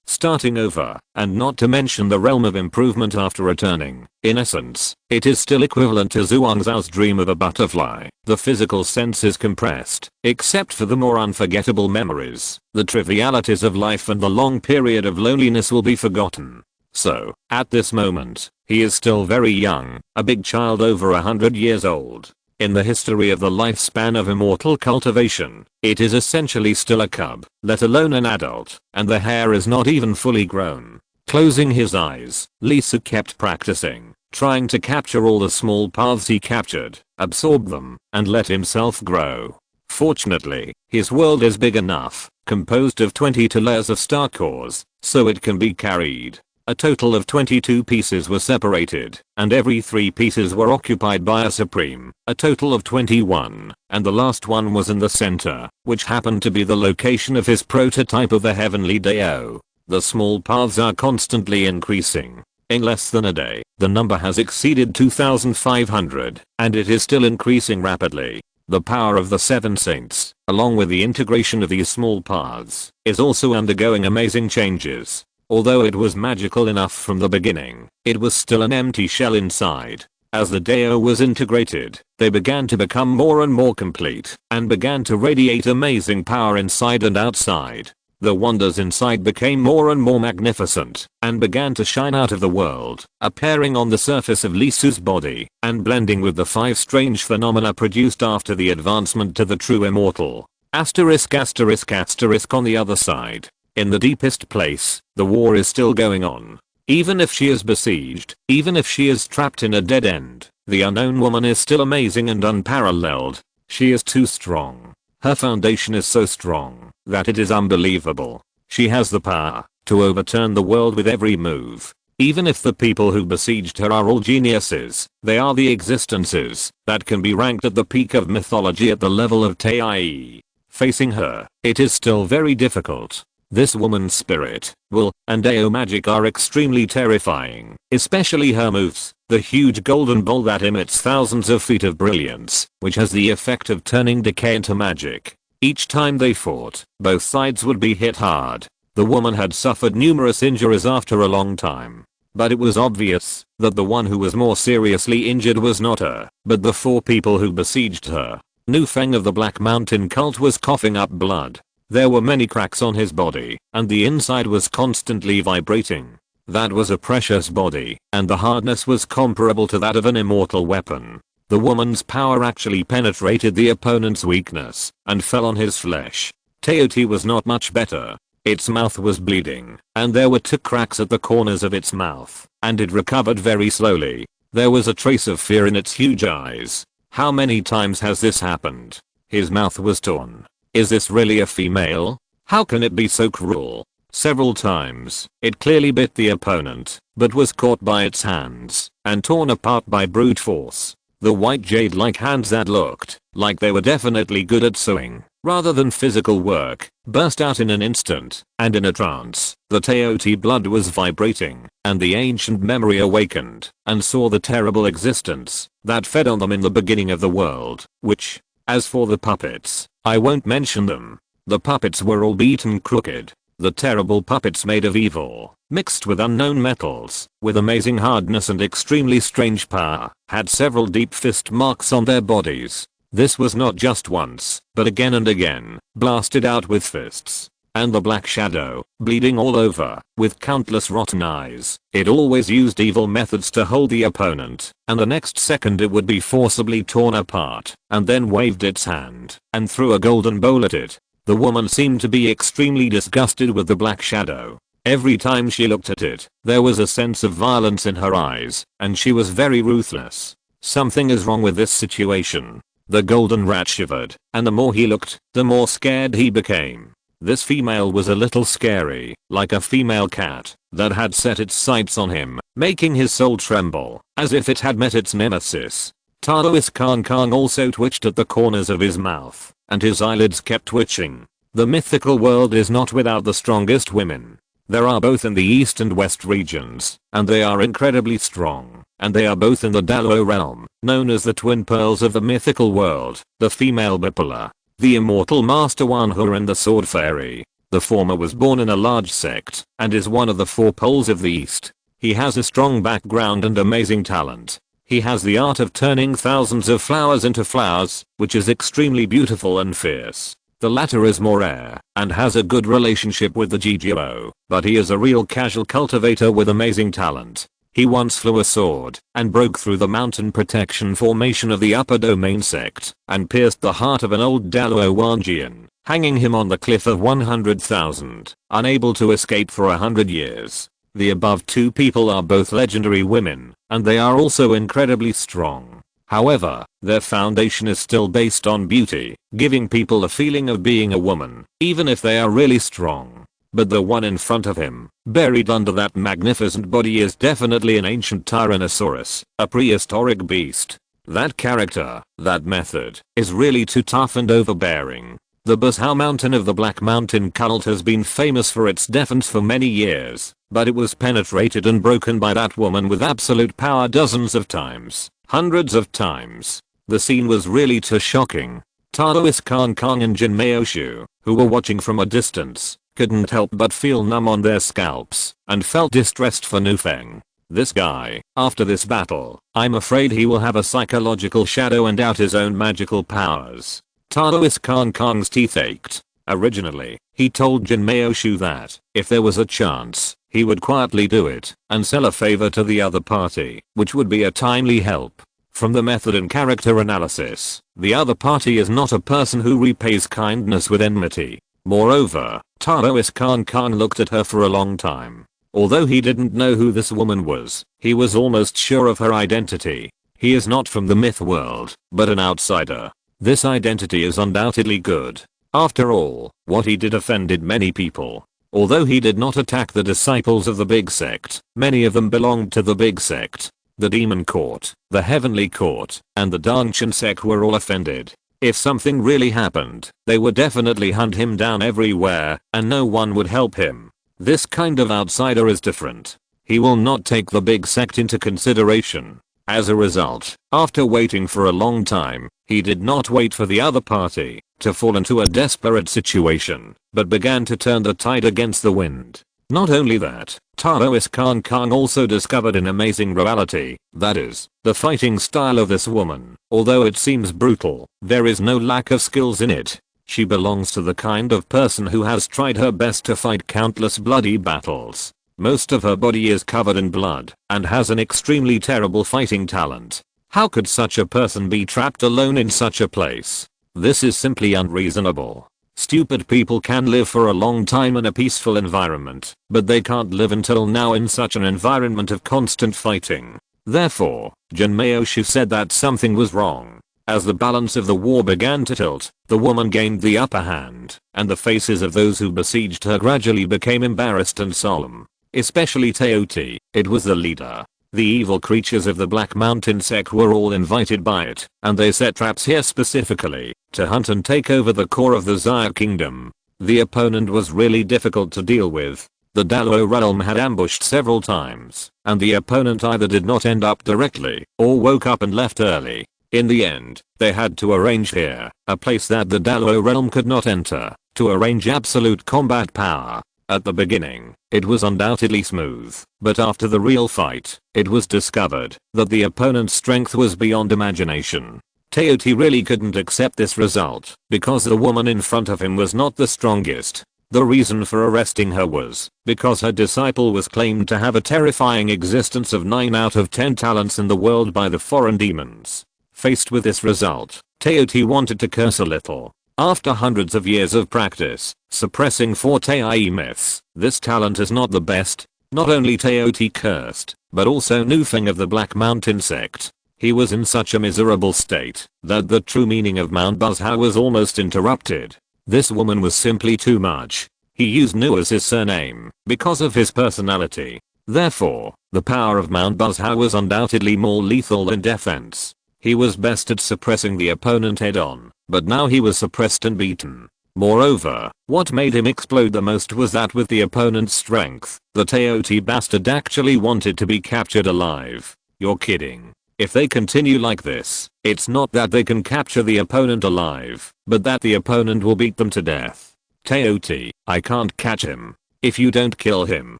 starting over, and not to mention the realm of improvement after returning. In essence, it is still equivalent to Zhuangzhao's dream of a butterfly. The physical sense is compressed, except for the more unforgettable memories. The trivialities of life and the long period of loneliness will be forgotten. So, at this moment, he is still very young, a big child over 100 years old. In the history of the lifespan of immortal cultivation, it is essentially still a cub, let alone an adult, and the hair is not even fully grown. Closing his eyes, Lee Su kept practicing, trying to capture all the small paths he captured, absorb them, and let himself grow. Fortunately, his world is big enough, composed of 22 layers of star cores, so it can be carried. A total of 22 pieces were separated, and every 3 pieces were occupied by a supreme, a total of 21, and the last one was in the center, which happened to be the location of his prototype of the heavenly Dao. The small paths are constantly increasing. In less than a day, the number has exceeded 2,500, and it is still increasing rapidly. The power of the 7 saints, along with the integration of these small paths, is also undergoing amazing changes. Although it was magical enough from the beginning, it was still an empty shell inside. As the Dao was integrated, they began to become more and more complete, and began to radiate amazing power inside and outside. The wonders inside became more and more magnificent, and began to shine out of the world, appearing on the surface of Lee Su's body, and blending with the 5 strange phenomena produced after the advancement to the true immortal. Asterisk asterisk asterisk on the other side. In the deepest place, the war is still going on. Even if she is besieged, even if she is trapped in a dead end, the unknown woman is still amazing and unparalleled. She is too strong. Her foundation is so strong that it is unbelievable. She has the power to overturn the world with every move. Even if the people who besieged her are all geniuses, they are the existences that can be ranked at the peak of mythology at the level of Tai. Facing her, it is still very difficult. This woman's spirit, will, and Dao magic are extremely terrifying, especially her moves, the huge golden ball that emits thousands of feet of brilliance, which has the effect of turning decay into magic. Each time they fought, both sides would be hit hard. The woman had suffered numerous injuries after a long time. But it was obvious that the one who was more seriously injured was not her, but the 4 people who besieged her. Nu Feng of the Black Mountain cult was coughing up blood. There were many cracks on his body, and the inside was constantly vibrating. That was a precious body, and the hardness was comparable to that of an immortal weapon. The woman's power actually penetrated the opponent's weakness, and fell on his flesh. Teoti was not much better. Its mouth was bleeding, and there were 2 cracks at the corners of its mouth, and it recovered very slowly. There was a trace of fear in its huge eyes. How many times has this happened? His mouth was torn. Is this really a female? How can it be so cruel? Several times, it clearly bit the opponent, but was caught by its hands, and torn apart by brute force. The white jade-like hands that looked like they were definitely good at sewing, rather than physical work, burst out in an instant, and in a trance, the Teoti blood was vibrating, and the ancient memory awakened, and saw the terrible existence that fed on them in the beginning of the world, which, as for the puppets, I won't mention them. The puppets were all beaten crooked. The terrible puppets made of evil, mixed with unknown metals, with amazing hardness and extremely strange power, had several deep fist marks on their bodies. This was not just once, but again and again, blasted out with fists. and the black shadow, bleeding all over, with countless rotten eyes. It always used evil methods to hold the opponent, and the next second it would be forcibly torn apart, and then waved its hand and threw a golden bowl at it. The woman seemed to be extremely disgusted with the black shadow. Every time she looked at it, there was a sense of violence in her eyes, and she was very ruthless. Something is wrong with this situation. The golden rat shivered, and the more he looked, the more scared he became. This female was a little scary, like a female cat that had set its sights on him, making his soul tremble, as if it had met its nemesis. Taoist Khan Khan also twitched at the corners of his mouth, and his eyelids kept twitching. The mythical world is not without the strongest women. There are both in the east and west regions, and they are incredibly strong, and they are both in the Dalo realm, known as the twin pearls of the mythical world, the female bipolar, the immortal master Wanhua and the sword fairy. The former was born in a large sect, and is one of the four poles of the east. He has a strong background and amazing talent. He has the art of turning thousands of flowers into flowers, which is extremely beautiful and fierce. The latter is more rare, and has a good relationship with the GGO, but he is a real casual cultivator with amazing talent. He once flew a sword, and broke through the mountain protection formation of the upper domain sect, and pierced the heart of an old Dalo Wanjian, hanging him on the cliff of 100,000, unable to escape for 100 years. The above two people are both legendary women, and they are also incredibly strong. However, their foundation is still based on beauty, giving people a feeling of being a woman, even if they are really strong. But the one in front of him, buried under that magnificent body, is definitely an ancient Tyrannosaurus, a prehistoric beast. That character, that method, is really too tough and overbearing. The Bashau Mountain of the Black Mountain cult has been famous for its defense for many years, but it was penetrated and broken by that woman with absolute power dozens of times, hundreds of times. The scene was really too shocking. Taoist Khan Khan and Jin Maoshu, who were watching from a distance, couldn't help but feel numb on their scalps, and felt distressed for Nufeng. This guy, after this battle, I'm afraid he will have a psychological shadow and doubt his own magical powers. Taoist Khan Khan's teeth ached. Originally, he told Jin Maoshu that, if there was a chance, he would quietly do it, and sell a favor to the other party, which would be a timely help. From the method and character analysis, the other party is not a person who repays kindness with enmity. Moreover, Taoist Khan Khan looked at her for a long time. Although he didn't know who this woman was, he was almost sure of her identity. He is not from the myth world, but an outsider. This identity is undoubtedly good. After all, what he did offended many people. Although he did not attack the disciples of the big sect, many of them belonged to the big sect. The demon court, the heavenly court, and the Dangshan sect were all offended. If something really happened, they would definitely hunt him down everywhere, and no one would help him. This kind of outsider is different. He will not take the big sect into consideration. As a result, after waiting for a long time, he did not wait for the other party to fall into a desperate situation, but began to turn the tide against the wind. Not only that, Taoist Khan Khan also discovered an amazing reality, that is, the fighting style of this woman. Although it seems brutal, there is no lack of skills in it. She belongs to the kind of person who has tried her best to fight countless bloody battles. Most of her body is covered in blood, and has an extremely terrible fighting talent. How could such a person be trapped alone in such a place? This is simply unreasonable. Stupid people can live for a long time in a peaceful environment, but they can't live until now in such an environment of constant fighting. Therefore, Jin Maoshu said that something was wrong. As the balance of the war began to tilt, the woman gained the upper hand, and the faces of those who besieged her gradually became embarrassed and solemn. Especially Teoti, it was the leader. The evil creatures of the Black Mountain sect were all invited by it, and they set traps here specifically to hunt and take over the core of the Xia kingdom. The opponent was really difficult to deal with. The Dalo realm had ambushed several times, and the opponent either did not end up directly, or woke up and left early. In the end, they had to arrange here, a place that the Dalo realm could not enter, to arrange absolute combat power. At the beginning, it was undoubtedly smooth, but after the real fight, it was discovered that the opponent's strength was beyond imagination. Teoti really couldn't accept this result, because the woman in front of him was not the strongest. The reason for arresting her was because her disciple was claimed to have a terrifying existence of 9 out of 10 talents in the world by the foreign demons. Faced with this result, Teoti wanted to curse a little. After hundreds of years of practice, suppressing 4 Teai myths, this talent is not the best. Not only Teoti cursed, but also Nufeng of the Black Mountain sect. He was in such a miserable state that the true meaning of Mount Buzhao was almost interrupted. This woman was simply too much. He used Nu as his surname because of his personality. Therefore, the power of Mount Buzhao was undoubtedly more lethal than defense. He was best at suppressing the opponent head on, but now he was suppressed and beaten. Moreover, what made him explode the most was that with the opponent's strength, the Teoti bastard actually wanted to be captured alive. You're kidding. If they continue like this, it's not that they can capture the opponent alive, but that the opponent will beat them to death. Teoti, I can't catch him. If you don't kill him,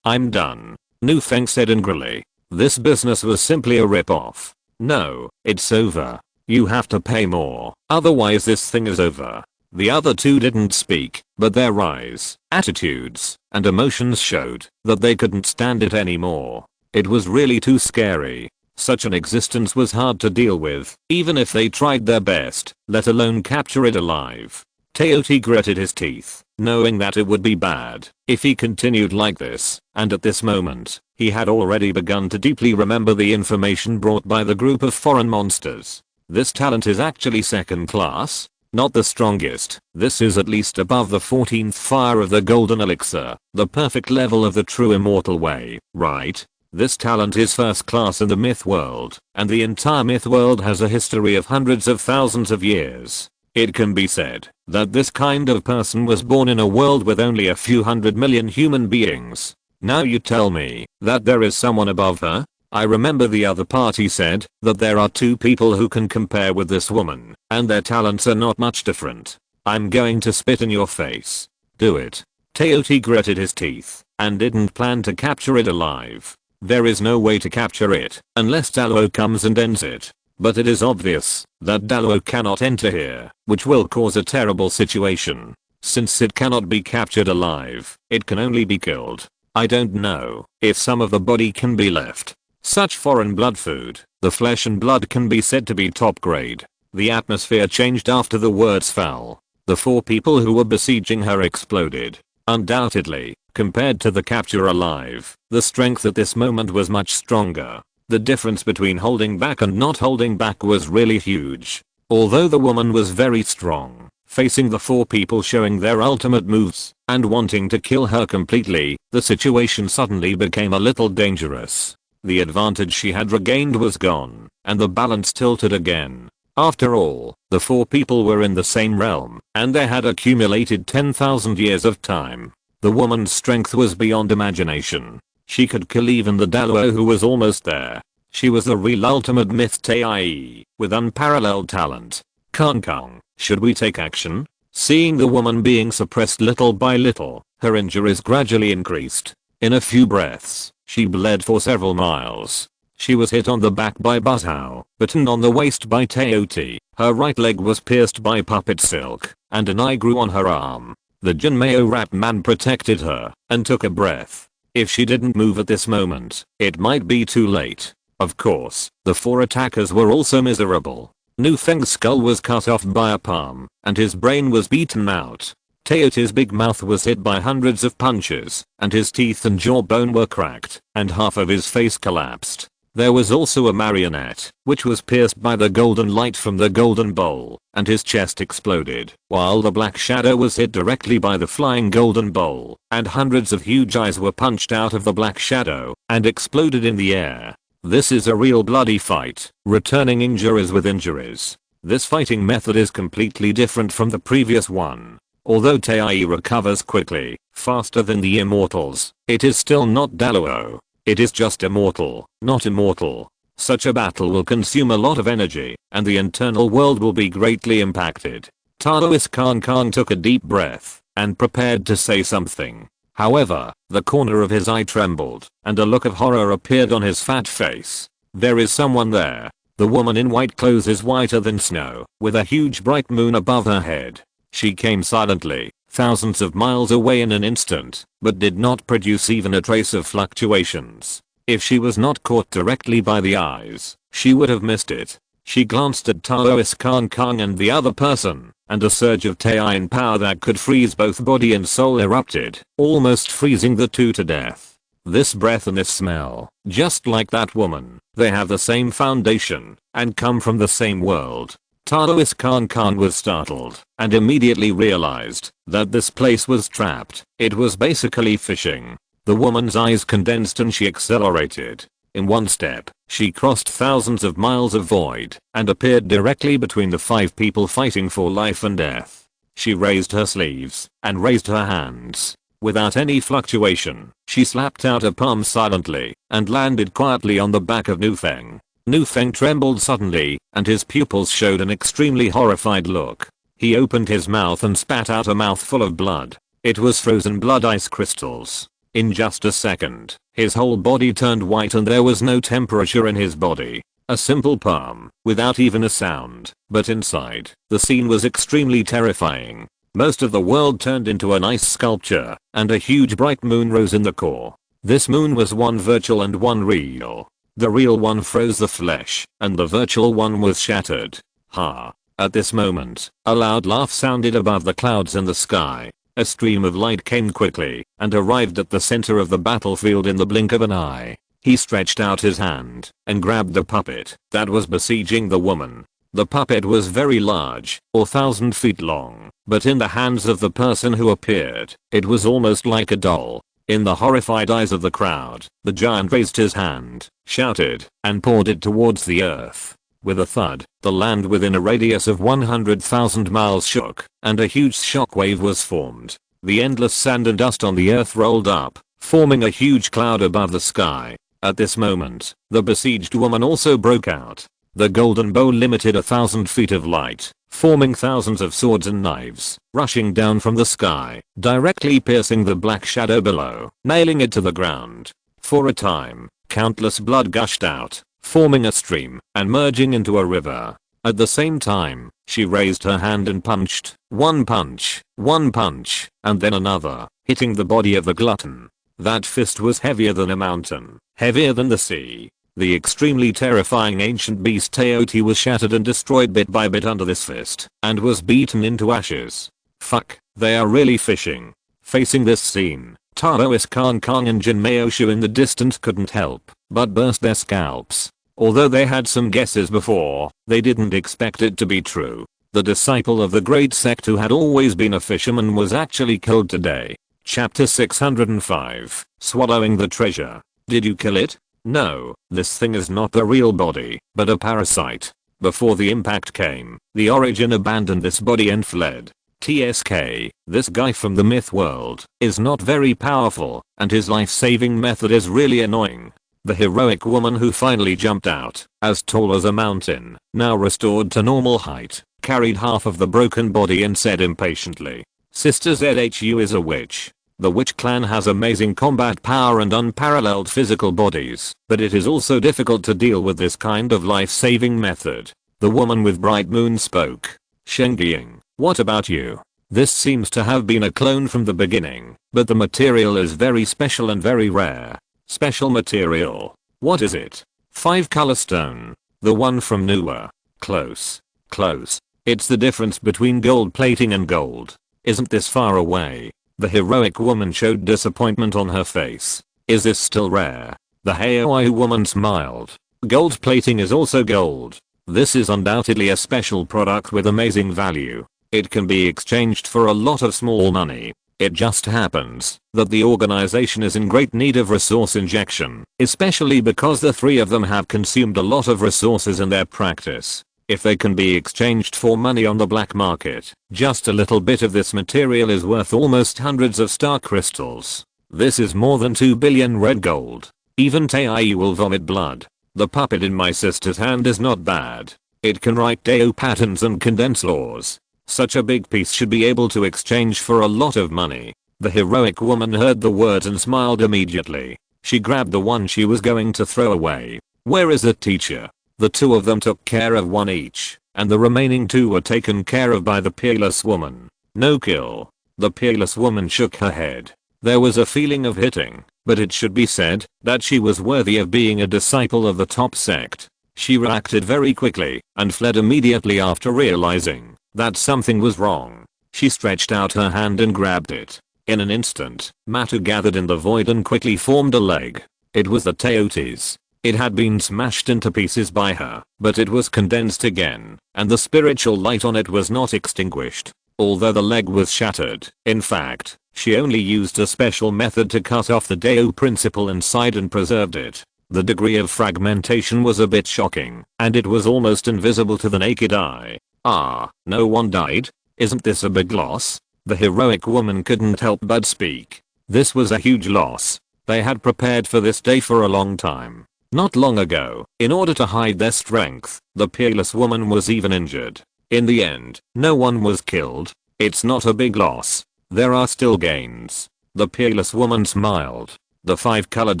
I'm done. Nufeng said angrily. This business was simply a rip-off. No, it's over. You have to pay more, otherwise this thing is over. The other two didn't speak, but their eyes, attitudes, and emotions showed that they couldn't stand it anymore. It was really too scary. Such an existence was hard to deal with, even if they tried their best, let alone capture it alive. Teoti gritted his teeth, knowing that it would be bad if he continued like this, and at this moment, he had already begun to deeply remember the information brought by the group of foreign monsters. This talent is actually second class, not the strongest. This is at least above the 14th fire of the golden elixir, the perfect level of the true immortal way, right? This talent is first class in the myth world, and the entire myth world has a history of hundreds of thousands of years. It can be said that this kind of person was born in a world with only a few 100 million human beings. Now you tell me that there is someone above her? I remember the other party said that there are 2 people who can compare with this woman, and their talents are not much different. I'm going to spit in your face. Do it. Teoti gritted his teeth and didn't plan to capture it alive. There is no way to capture it unless Daluo comes and ends it. But it is obvious that Daluo cannot enter here, which will cause a terrible situation. Since it cannot be captured alive, it can only be killed. I don't know if some of the body can be left. Such foreign blood food, the flesh and blood can be said to be top grade. The atmosphere changed after the words fell. The 4 people who were besieging her exploded. Undoubtedly, compared to the capture alive, the strength at this moment was much stronger. The difference between holding back and not holding back was really huge. Although the woman was very strong, facing the 4 people showing their ultimate moves and wanting to kill her completely, the situation suddenly became a little dangerous. The advantage she had regained was gone, and the balance tilted again. After all, the 4 people were in the same realm, and they had accumulated 10,000 years of time. The woman's strength was beyond imagination. She could kill even the Daluo who was almost there. She was the real ultimate myth Tei, with unparalleled talent. Kong, should we take action? Seeing the woman being suppressed little by little, her injuries gradually increased. In a few breaths, she bled for several miles. She was hit on the back by Buzhao, bitten on the waist by Teoti. Her right leg was pierced by puppet silk, and an eye grew on her arm. The Jinmeo Rat Man protected her and took a breath. If she didn't move at this moment, it might be too late. Of course, the 4 attackers were also miserable. Nufeng's skull was cut off by a palm, and his brain was beaten out. Teoti's big mouth was hit by hundreds of punches, and his teeth and jawbone were cracked, and half of his face collapsed. There was also a marionette, which was pierced by the golden light from the golden bowl, and his chest exploded, while the black shadow was hit directly by the flying golden bowl, and hundreds of huge eyes were punched out of the black shadow, and exploded in the air. This is a real bloody fight, returning injuries with injuries. This fighting method is completely different from the previous one. Although Tei recovers quickly, faster than the immortals, it is still not Daluo. It is just immortal, not immortal. Such a battle will consume a lot of energy, and the internal world will be greatly impacted. Taoist Kong took a deep breath, and prepared to say something. However, the corner of his eye trembled, and a look of horror appeared on his fat face. There is someone there. The woman in white clothes is whiter than snow, with a huge bright moon above her head. She came silently, thousands of miles away in an instant, but did not produce even a trace of fluctuations. If she was not caught directly by the eyes, she would have missed it. She glanced at Taoist Khan and the other person, and a surge of Taiyan power that could freeze both body and soul erupted, almost freezing the two to death. This breath and this smell, just like that woman, they have the same foundation, and come from the same world. Taoist Khan was startled, and immediately realized that this place was trapped. It was basically fishing. The woman's eyes condensed and she accelerated. In one step, she crossed thousands of miles of void and appeared directly between the 5 people fighting for life and death. She raised her sleeves and raised her hands. Without any fluctuation, she slapped out a palm silently and landed quietly on the back of Nufeng. Nufeng trembled suddenly, and his pupils showed an extremely horrified look. He opened his mouth and spat out a mouthful of blood. It was frozen blood ice crystals. In just a second, his whole body turned white and there was no temperature in his body. A simple palm, without even a sound, but inside, the scene was extremely terrifying. Most of the world turned into an ice sculpture, and a huge bright moon rose in the core. This moon was one virtual and one real. The real one froze the flesh, and the virtual one was shattered. Ha! At this moment, a loud laugh sounded above the clouds in the sky. A stream of light came quickly, and arrived at the center of the battlefield in the blink of an eye. He stretched out his hand, and grabbed the puppet that was besieging the woman. The puppet was very large, 1,000 feet long, but in the hands of the person who appeared, it was almost like a doll. In the horrified eyes of the crowd, the giant raised his hand, shouted, and poured it towards the earth. With a thud, the land within a radius of 100,000 miles shook, and a huge shockwave was formed. The endless sand and dust on the earth rolled up, forming a huge cloud above the sky. At this moment, the besieged woman also broke out. The golden bow limited 1,000 feet of light, forming thousands of swords and knives, rushing down from the sky, directly piercing the black shadow below, nailing it to the ground. For a time, countless blood gushed out, forming a stream and merging into a river. At the same time, she raised her hand and punched, one punch, and then another, hitting the body of the glutton. That fist was heavier than a mountain, heavier than the sea. The extremely terrifying ancient beast Teoti was shattered and destroyed bit by bit under this fist, and was beaten into ashes. Fuck, they are really fishing. Facing this scene, Taoist Khan and Jin Maoshu in the distance couldn't help but burst their scalps. Although they had some guesses before, they didn't expect it to be true. The disciple of the great sect who had always been a fisherman was actually killed today. Chapter 605, Swallowing the Treasure. Did you kill it? No, this thing is not the real body, but a parasite. Before the impact came, the origin abandoned this body and fled. TSK, this guy from the myth world, is not very powerful, and his life-saving method is really annoying. The heroic woman who finally jumped out, as tall as a mountain, now restored to normal height, carried half of the broken body and said impatiently, "Sister ZHU is a witch. The witch clan has amazing combat power and unparalleled physical bodies, but it is also difficult to deal with this kind of life-saving method." The woman with bright moon spoke. "Shengying, what about you? This seems to have been a clone from the beginning, but the material is very special and very rare." "Special material? What is it?" "5-color stone. The one from Nuwa." "Close. Close. It's the difference between gold plating and gold. Isn't this far away?" The heroic woman showed disappointment on her face. "Is this still rare?" The Hawaii woman smiled. "Gold plating is also gold. This is undoubtedly a special product with amazing value. It can be exchanged for a lot of small money. It just happens that the organization is in great need of resource injection, especially because the three of them have consumed a lot of resources in their practice. If they can be exchanged for money on the black market, just a little bit of this material is worth almost hundreds of star crystals. This is more than 2 billion red gold. Even Taiyu will vomit blood. The puppet in my sister's hand is not bad. It can write Dao patterns and condense laws. Such a big piece should be able to exchange for a lot of money." The heroic woman heard the words and smiled immediately. She grabbed the one she was going to throw away. "Where is it, teacher?" The two of them took care of one each, and the remaining two were taken care of by the peerless woman. "No kill." The peerless woman shook her head. There was a feeling of hitting, but it should be said that she was worthy of being a disciple of the top sect. She reacted very quickly and fled immediately after realizing that something was wrong. She stretched out her hand and grabbed it. In an instant, matter gathered in the void and quickly formed a leg. It was the Teoti's. It had been smashed into pieces by her, but it was condensed again, and the spiritual light on it was not extinguished. Although the leg was shattered, in fact, she only used a special method to cut off the Deo principle inside and preserved it. The degree of fragmentation was a bit shocking, and it was almost invisible to the naked eye. Ah, no one died? Isn't this a big loss? The heroic woman couldn't help but speak. This was a huge loss. They had prepared for this day for a long time. Not long ago, in order to hide their strength, the peerless woman was even injured. In the end, no one was killed. It's not a big loss. There are still gains. The peerless woman smiled. The 5-colored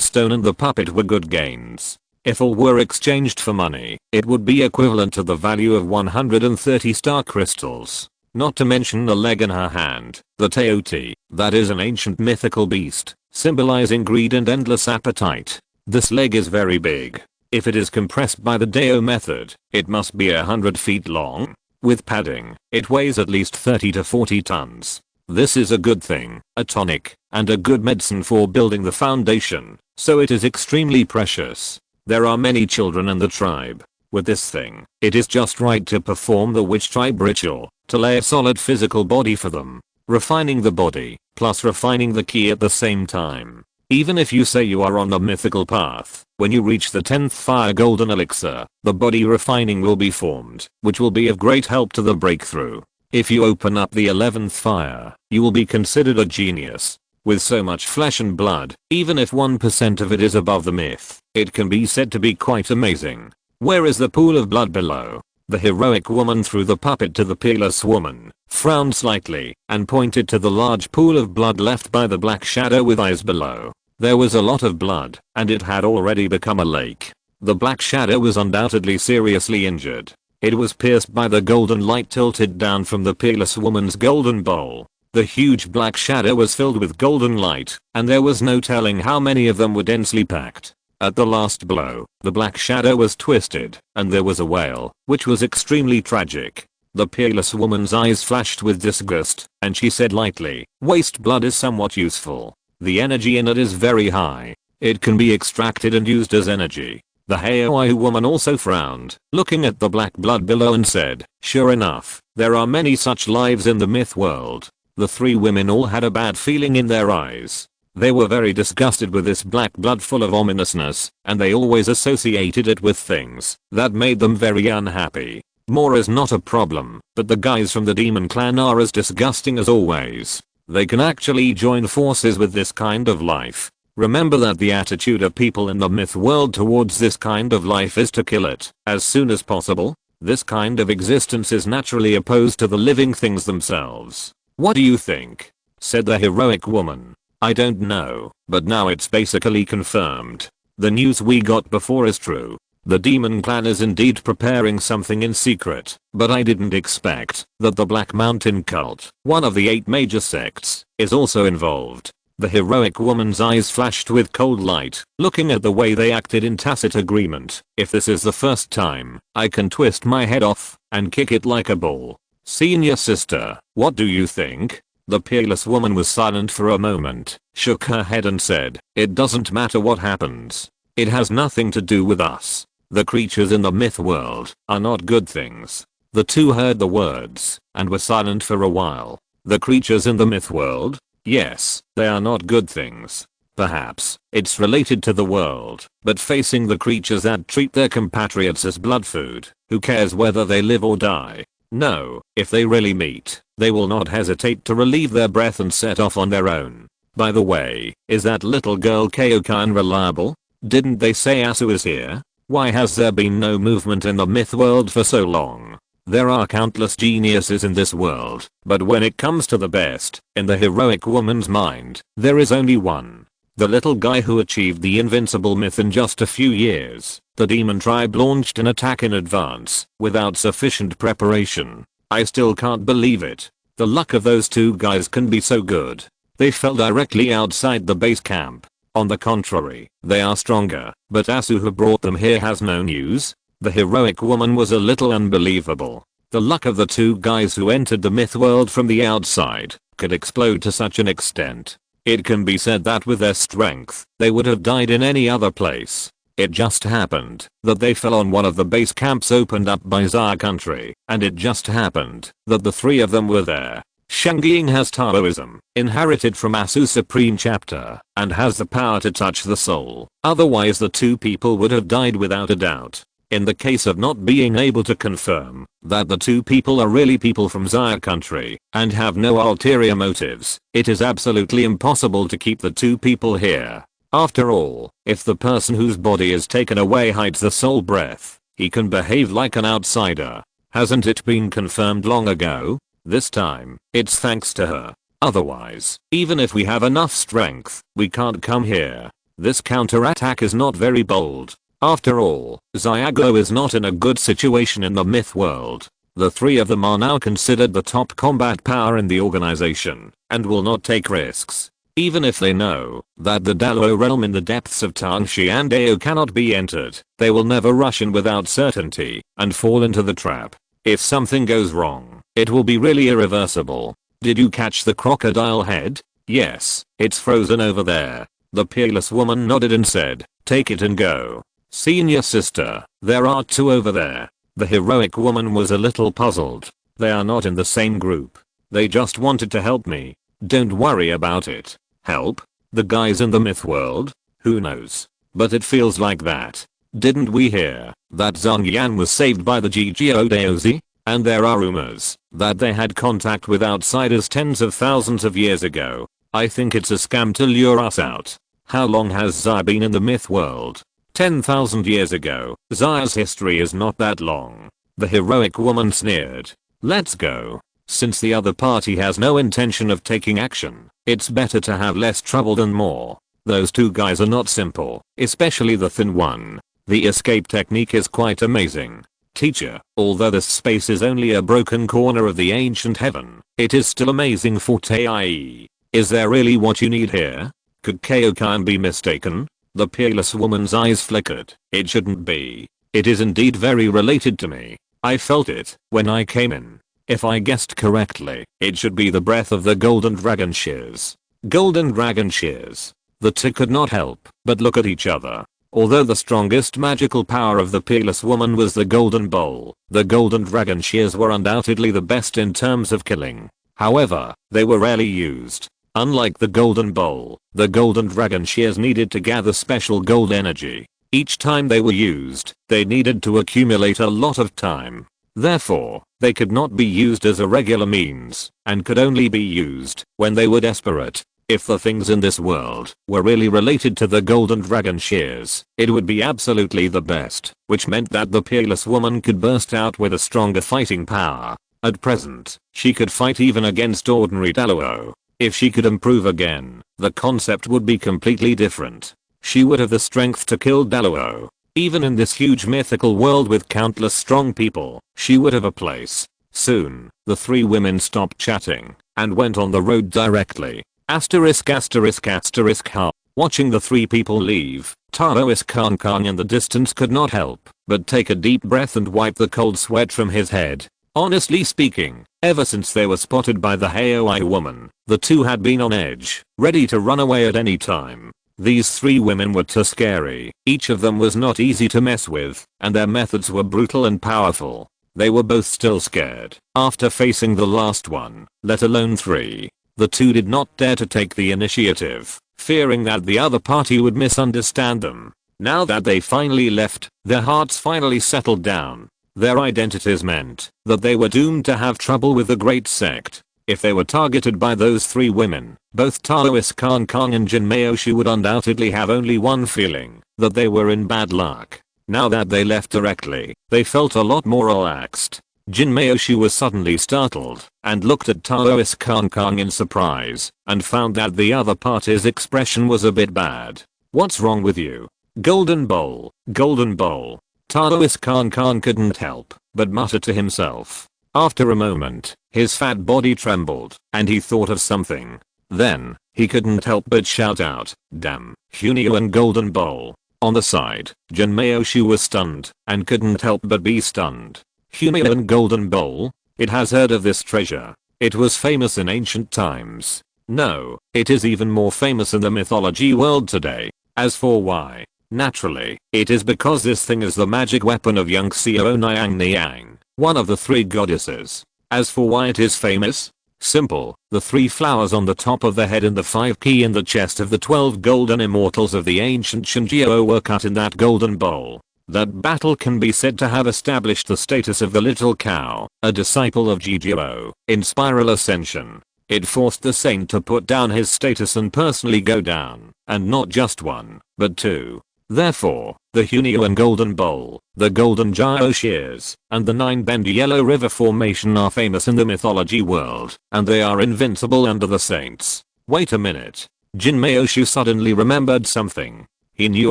stone and the puppet were good gains. If all were exchanged for money, it would be equivalent to the value of 130 star crystals. Not to mention the leg in her hand, the Teoti, that is an ancient mythical beast, symbolizing greed and endless appetite. This leg is very big. If it is compressed by the Deo method, it must be 100 feet long. With padding, it weighs at least 30 to 40 tons. This is a good thing, a tonic, and a good medicine for building the foundation, so it is extremely precious. There are many children in the tribe. With this thing, it is just right to perform the witch tribe ritual, to lay a solid physical body for them. Refining the body, plus refining the key at the same time. Even if you say you are on the mythical path, when you reach the 10th fire golden elixir, the body refining will be formed, which will be of great help to the breakthrough. If you open up the 11th fire, you will be considered a genius. With so much flesh and blood, even if 1% of it is above the myth, it can be said to be quite amazing. Where is the pool of blood below? The heroic woman threw the puppet to the peerless woman, frowned slightly, and pointed to the large pool of blood left by the black shadow with eyes below. There was a lot of blood, and it had already become a lake. The black shadow was undoubtedly seriously injured. It was pierced by the golden light tilted down from the peerless woman's golden bowl. The huge black shadow was filled with golden light, and there was no telling how many of them were densely packed. At the last blow, the black shadow was twisted, and there was a wail, which was extremely tragic. The peerless woman's eyes flashed with disgust, and she said lightly, "Waste blood is somewhat useful. The energy in it is very high. It can be extracted and used as energy." The Hawaii woman also frowned, looking at the black blood below and said, "Sure enough, there are many such lives in the myth world." The 3 women all had a bad feeling in their eyes. They were very disgusted with this black blood full of ominousness, and they always associated it with things that made them very unhappy. More is not a problem, but the guys from the demon clan are as disgusting as always. They can actually join forces with this kind of life. Remember that the attitude of people in the myth world towards this kind of life is to kill it as soon as possible. This kind of existence is naturally opposed to the living things themselves. "What do you think?" said the heroic woman. "I don't know, but now it's basically confirmed. The news we got before is true. The demon clan is indeed preparing something in secret, but I didn't expect that the Black Mountain cult, one of the 8 major sects, is also involved." The heroic woman's eyes flashed with cold light, looking at the way they acted in tacit agreement. "If this is the first time, I can twist my head off and kick it like a ball. Senior sister, what do you think?" The peerless woman was silent for a moment, shook her head and said, "It doesn't matter what happens. It has nothing to do with us. The creatures in the myth world are not good things." The 2 heard the words and were silent for a while. The creatures in the myth world? Yes, they are not good things. Perhaps it's related to the world, but facing the creatures that treat their compatriots as blood food, who cares whether they live or die? No, if they really meet, they will not hesitate to relieve their breath and set off on their own. By the way, is that little girl Keoka unreliable? Didn't they say Asu is here? Why has there been no movement in the myth world for so long? There are countless geniuses in this world, but when it comes to the best, in the heroic woman's mind, there is only one. The little guy who achieved the invincible myth in just a few years. The demon tribe launched an attack in advance, without sufficient preparation. I still can't believe it. The luck of those two guys can be so good. They fell directly outside the base camp. On the contrary, they are stronger, but Asu who brought them here has no news. The heroic woman was a little unbelievable. The luck of the two guys who entered the myth world from the outside could explode to such an extent. It can be said that with their strength, they would have died in any other place. It just happened that they fell on one of the base camps opened up by Xia country, and it just happened that the three of them were there. Shangying has Taoism, inherited from Asu's supreme chapter, and has the power to touch the soul. Otherwise the two people would have died without a doubt. In the case of not being able to confirm that the two people are really people from Xia country and have no ulterior motives, it is absolutely impossible to keep the two people here. After all, if the person whose body is taken away hides the soul breath, he can behave like an outsider. Hasn't it been confirmed long ago? This time, it's thanks to her. Otherwise, even if we have enough strength, we can't come here. This counterattack is not very bold. After all, Xiago is not in a good situation in the myth world. The three of them are now considered the top combat power in the organization, and will not take risks. Even if they know that the Daluo realm in the depths of Tangxi and Dao cannot be entered, they will never rush in without certainty and fall into the trap. If something goes wrong, it will be really irreversible. Did you catch the crocodile head? Yes, it's frozen over there. The peerless woman nodded and said, take it and go. Senior sister, there are two over there. The heroic woman was a little puzzled. They are not in the same group. They just wanted to help me. Don't worry about it. Help? The guys in the myth world? Who knows? But it feels like that. Didn't we hear that Zhang Yan was saved by the GGO Daozi? And there are rumors that they had contact with outsiders tens of thousands of years ago. I think it's a scam to lure us out. How long has Xia been in the myth world? 10,000 years ago. Xia's history is not that long. The heroic woman sneered. Let's go. Since the other party has no intention of taking action, it's better to have less trouble than more. Those two guys are not simple, especially the thin one. The escape technique is quite amazing. Teacher, although this space is only a broken corner of the ancient heaven, it is still amazing for Tai. Is there really what you need here? Could Kaiokan be mistaken? The peerless woman's eyes flickered. It shouldn't be. It is indeed very related to me. I felt it when I came in. If I guessed correctly, it should be the breath of the golden dragon shears. Golden dragon shears. The two could not help but look at each other. Although the strongest magical power of the peerless woman was the golden bowl, the golden dragon shears were undoubtedly the best in terms of killing. However, they were rarely used. Unlike the golden bowl, the golden dragon shears needed to gather special gold energy. Each time they were used, they needed to accumulate a lot of time. Therefore, they could not be used as a regular means, and could only be used when they were desperate. If the things in this world were really related to the golden dragon shears, it would be absolutely the best, which meant that the peerless woman could burst out with a stronger fighting power. At present, she could fight even against ordinary Daluo. If she could improve again, the concept would be completely different. She would have the strength to kill Daluo. Even in this huge mythical world with countless strong people, she would have a place. Soon, the three women stopped chatting and went on the road directly. Asterisk asterisk asterisk ha. Watching the three people leave, Taoist Khan in the distance could not help but take a deep breath and wipe the cold sweat from his head. Honestly speaking, ever since they were spotted by the Haoi woman, the two had been on edge, ready to run away at any time. These three women were too scary. Each of them was not easy to mess with, and their methods were brutal and powerful. They were both still scared after facing the last one, let alone three. The two did not dare to take the initiative, fearing that the other party would misunderstand them. Now that they finally left, their hearts finally settled down. Their identities meant that they were doomed to have trouble with the Great Sect. If they were targeted by those three women, both Taoist Khan and Jin Maoshi would undoubtedly have only one feeling, that they were in bad luck. Now that they left directly, they felt a lot more relaxed. Jin Maoshi was suddenly startled and looked at Taoist Khan in surprise and found that the other party's expression was a bit bad. What's wrong with you? Golden bowl, golden bowl. Taoist Khan couldn't help but mutter to himself. After a moment, his fat body trembled, and he thought of something. Then, he couldn't help but shout out, "Damn, Hunio and Golden Bowl." On the side, Jinmeoshu was stunned, and couldn't help but be stunned. Hunio and Golden Bowl? It has heard of this treasure. It was famous in ancient times. No, it is even more famous in the mythology world today. As for why? Naturally, it is because this thing is the magic weapon of Yangxiao Niang Niang, one of the 3 goddesses. As for why it is famous? Simple, the 3 flowers on the top of the head and the 5 key in the chest of the 12 golden immortals of the ancient Shinjiao were cut in that golden bowl. That battle can be said to have established the status of the little cow, a disciple of Jijiao, in spiral ascension. It forced the saint to put down his status and personally go down, and not just 1, but 2. Therefore, the Hunio and Golden Bowl, the Golden Jiao Shears, and the 9-bend Yellow River Formation are famous in the mythology world, and they are invincible under the saints. Wait a minute. Jinmeoshu suddenly remembered something. He knew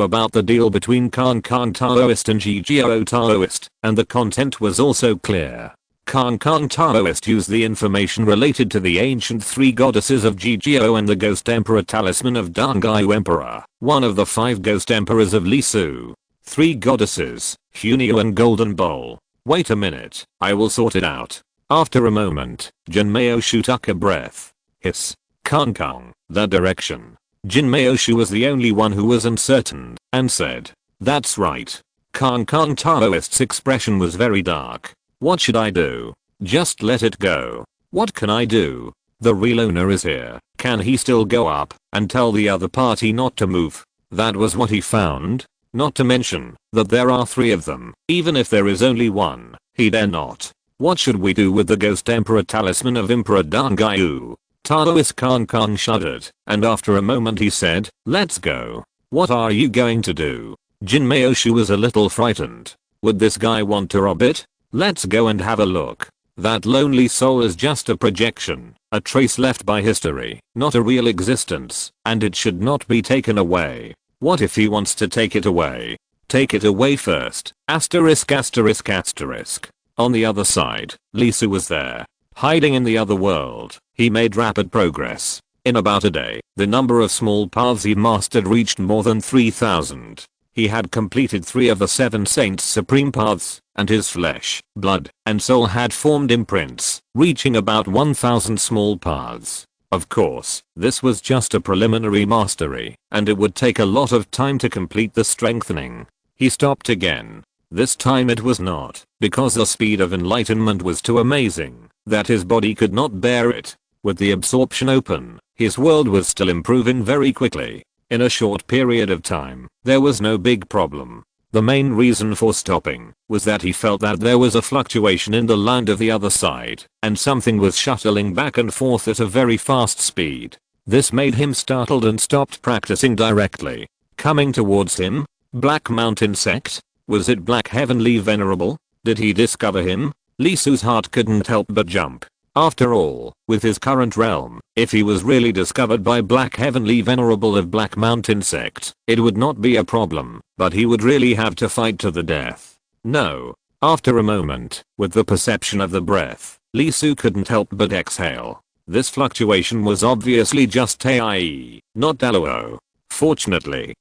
about the deal between Kan Taoist and Jijiao Taoist, and the content was also clear. Kan Taoist used the information related to the ancient 3 goddesses of Jijiao and the Ghost Emperor talisman of Dangai Emperor, one of the 5 ghost emperors of Lisu. 3 goddesses, Hunio and Golden Bowl. Wait a minute, I will sort it out. After a moment, Jinmeoshu took a breath. Hiss. Kan, that direction. Jinmeoshu was the only one who was uncertain, and said, "That's right." Kan Taoist's expression was very dark. "What should I do? Just let it go. What can I do? The real owner is here. Can he still go up and tell the other party not to move?" That was what he found. Not to mention that there are 3 of them. Even if there is only 1, he dare not. What should we do with the Ghost Emperor talisman of Emperor Dangai? Taoist Kan shuddered, and after a moment he said, "Let's go." "What are you going to do?" Jinmeoshu was a little frightened. Would this guy want to rob it? Let's go and have a look. That lonely soul is just a projection, a trace left by history, not a real existence, and it should not be taken away. What if he wants to take it away? Take it away first. Asterisk. On the other side, Lisu was there, hiding in the other world. He made rapid progress. In about a day, the number of small paths he mastered reached more than 3,000. He had completed 3 of the 7 saints' supreme paths, and his flesh, blood, and soul had formed imprints, reaching about 1,000 small paths. Of course, this was just a preliminary mastery, and it would take a lot of time to complete the strengthening. He stopped again. This time it was not, because the speed of enlightenment was too amazing, that his body could not bear it. With the absorption open, his world was still improving very quickly. In a short period of time, there was no big problem. The main reason for stopping was that he felt that there was a fluctuation in the land of the other side, and something was shuttling back and forth at a very fast speed. This made him startled and stopped practicing directly. Coming towards him? Black Mountain Sect? Was it Black Heavenly Venerable? Did he discover him? Lisu's heart couldn't help but jump. After all, with his current realm, if he was really discovered by Black Heavenly Venerable of Black Mountain Sect, it would not be a problem, but he would really have to fight to the death. No. After a moment, with the perception of the breath, Lisu couldn't help but exhale. This fluctuation was obviously just Tai, not Daluo. Fortunately,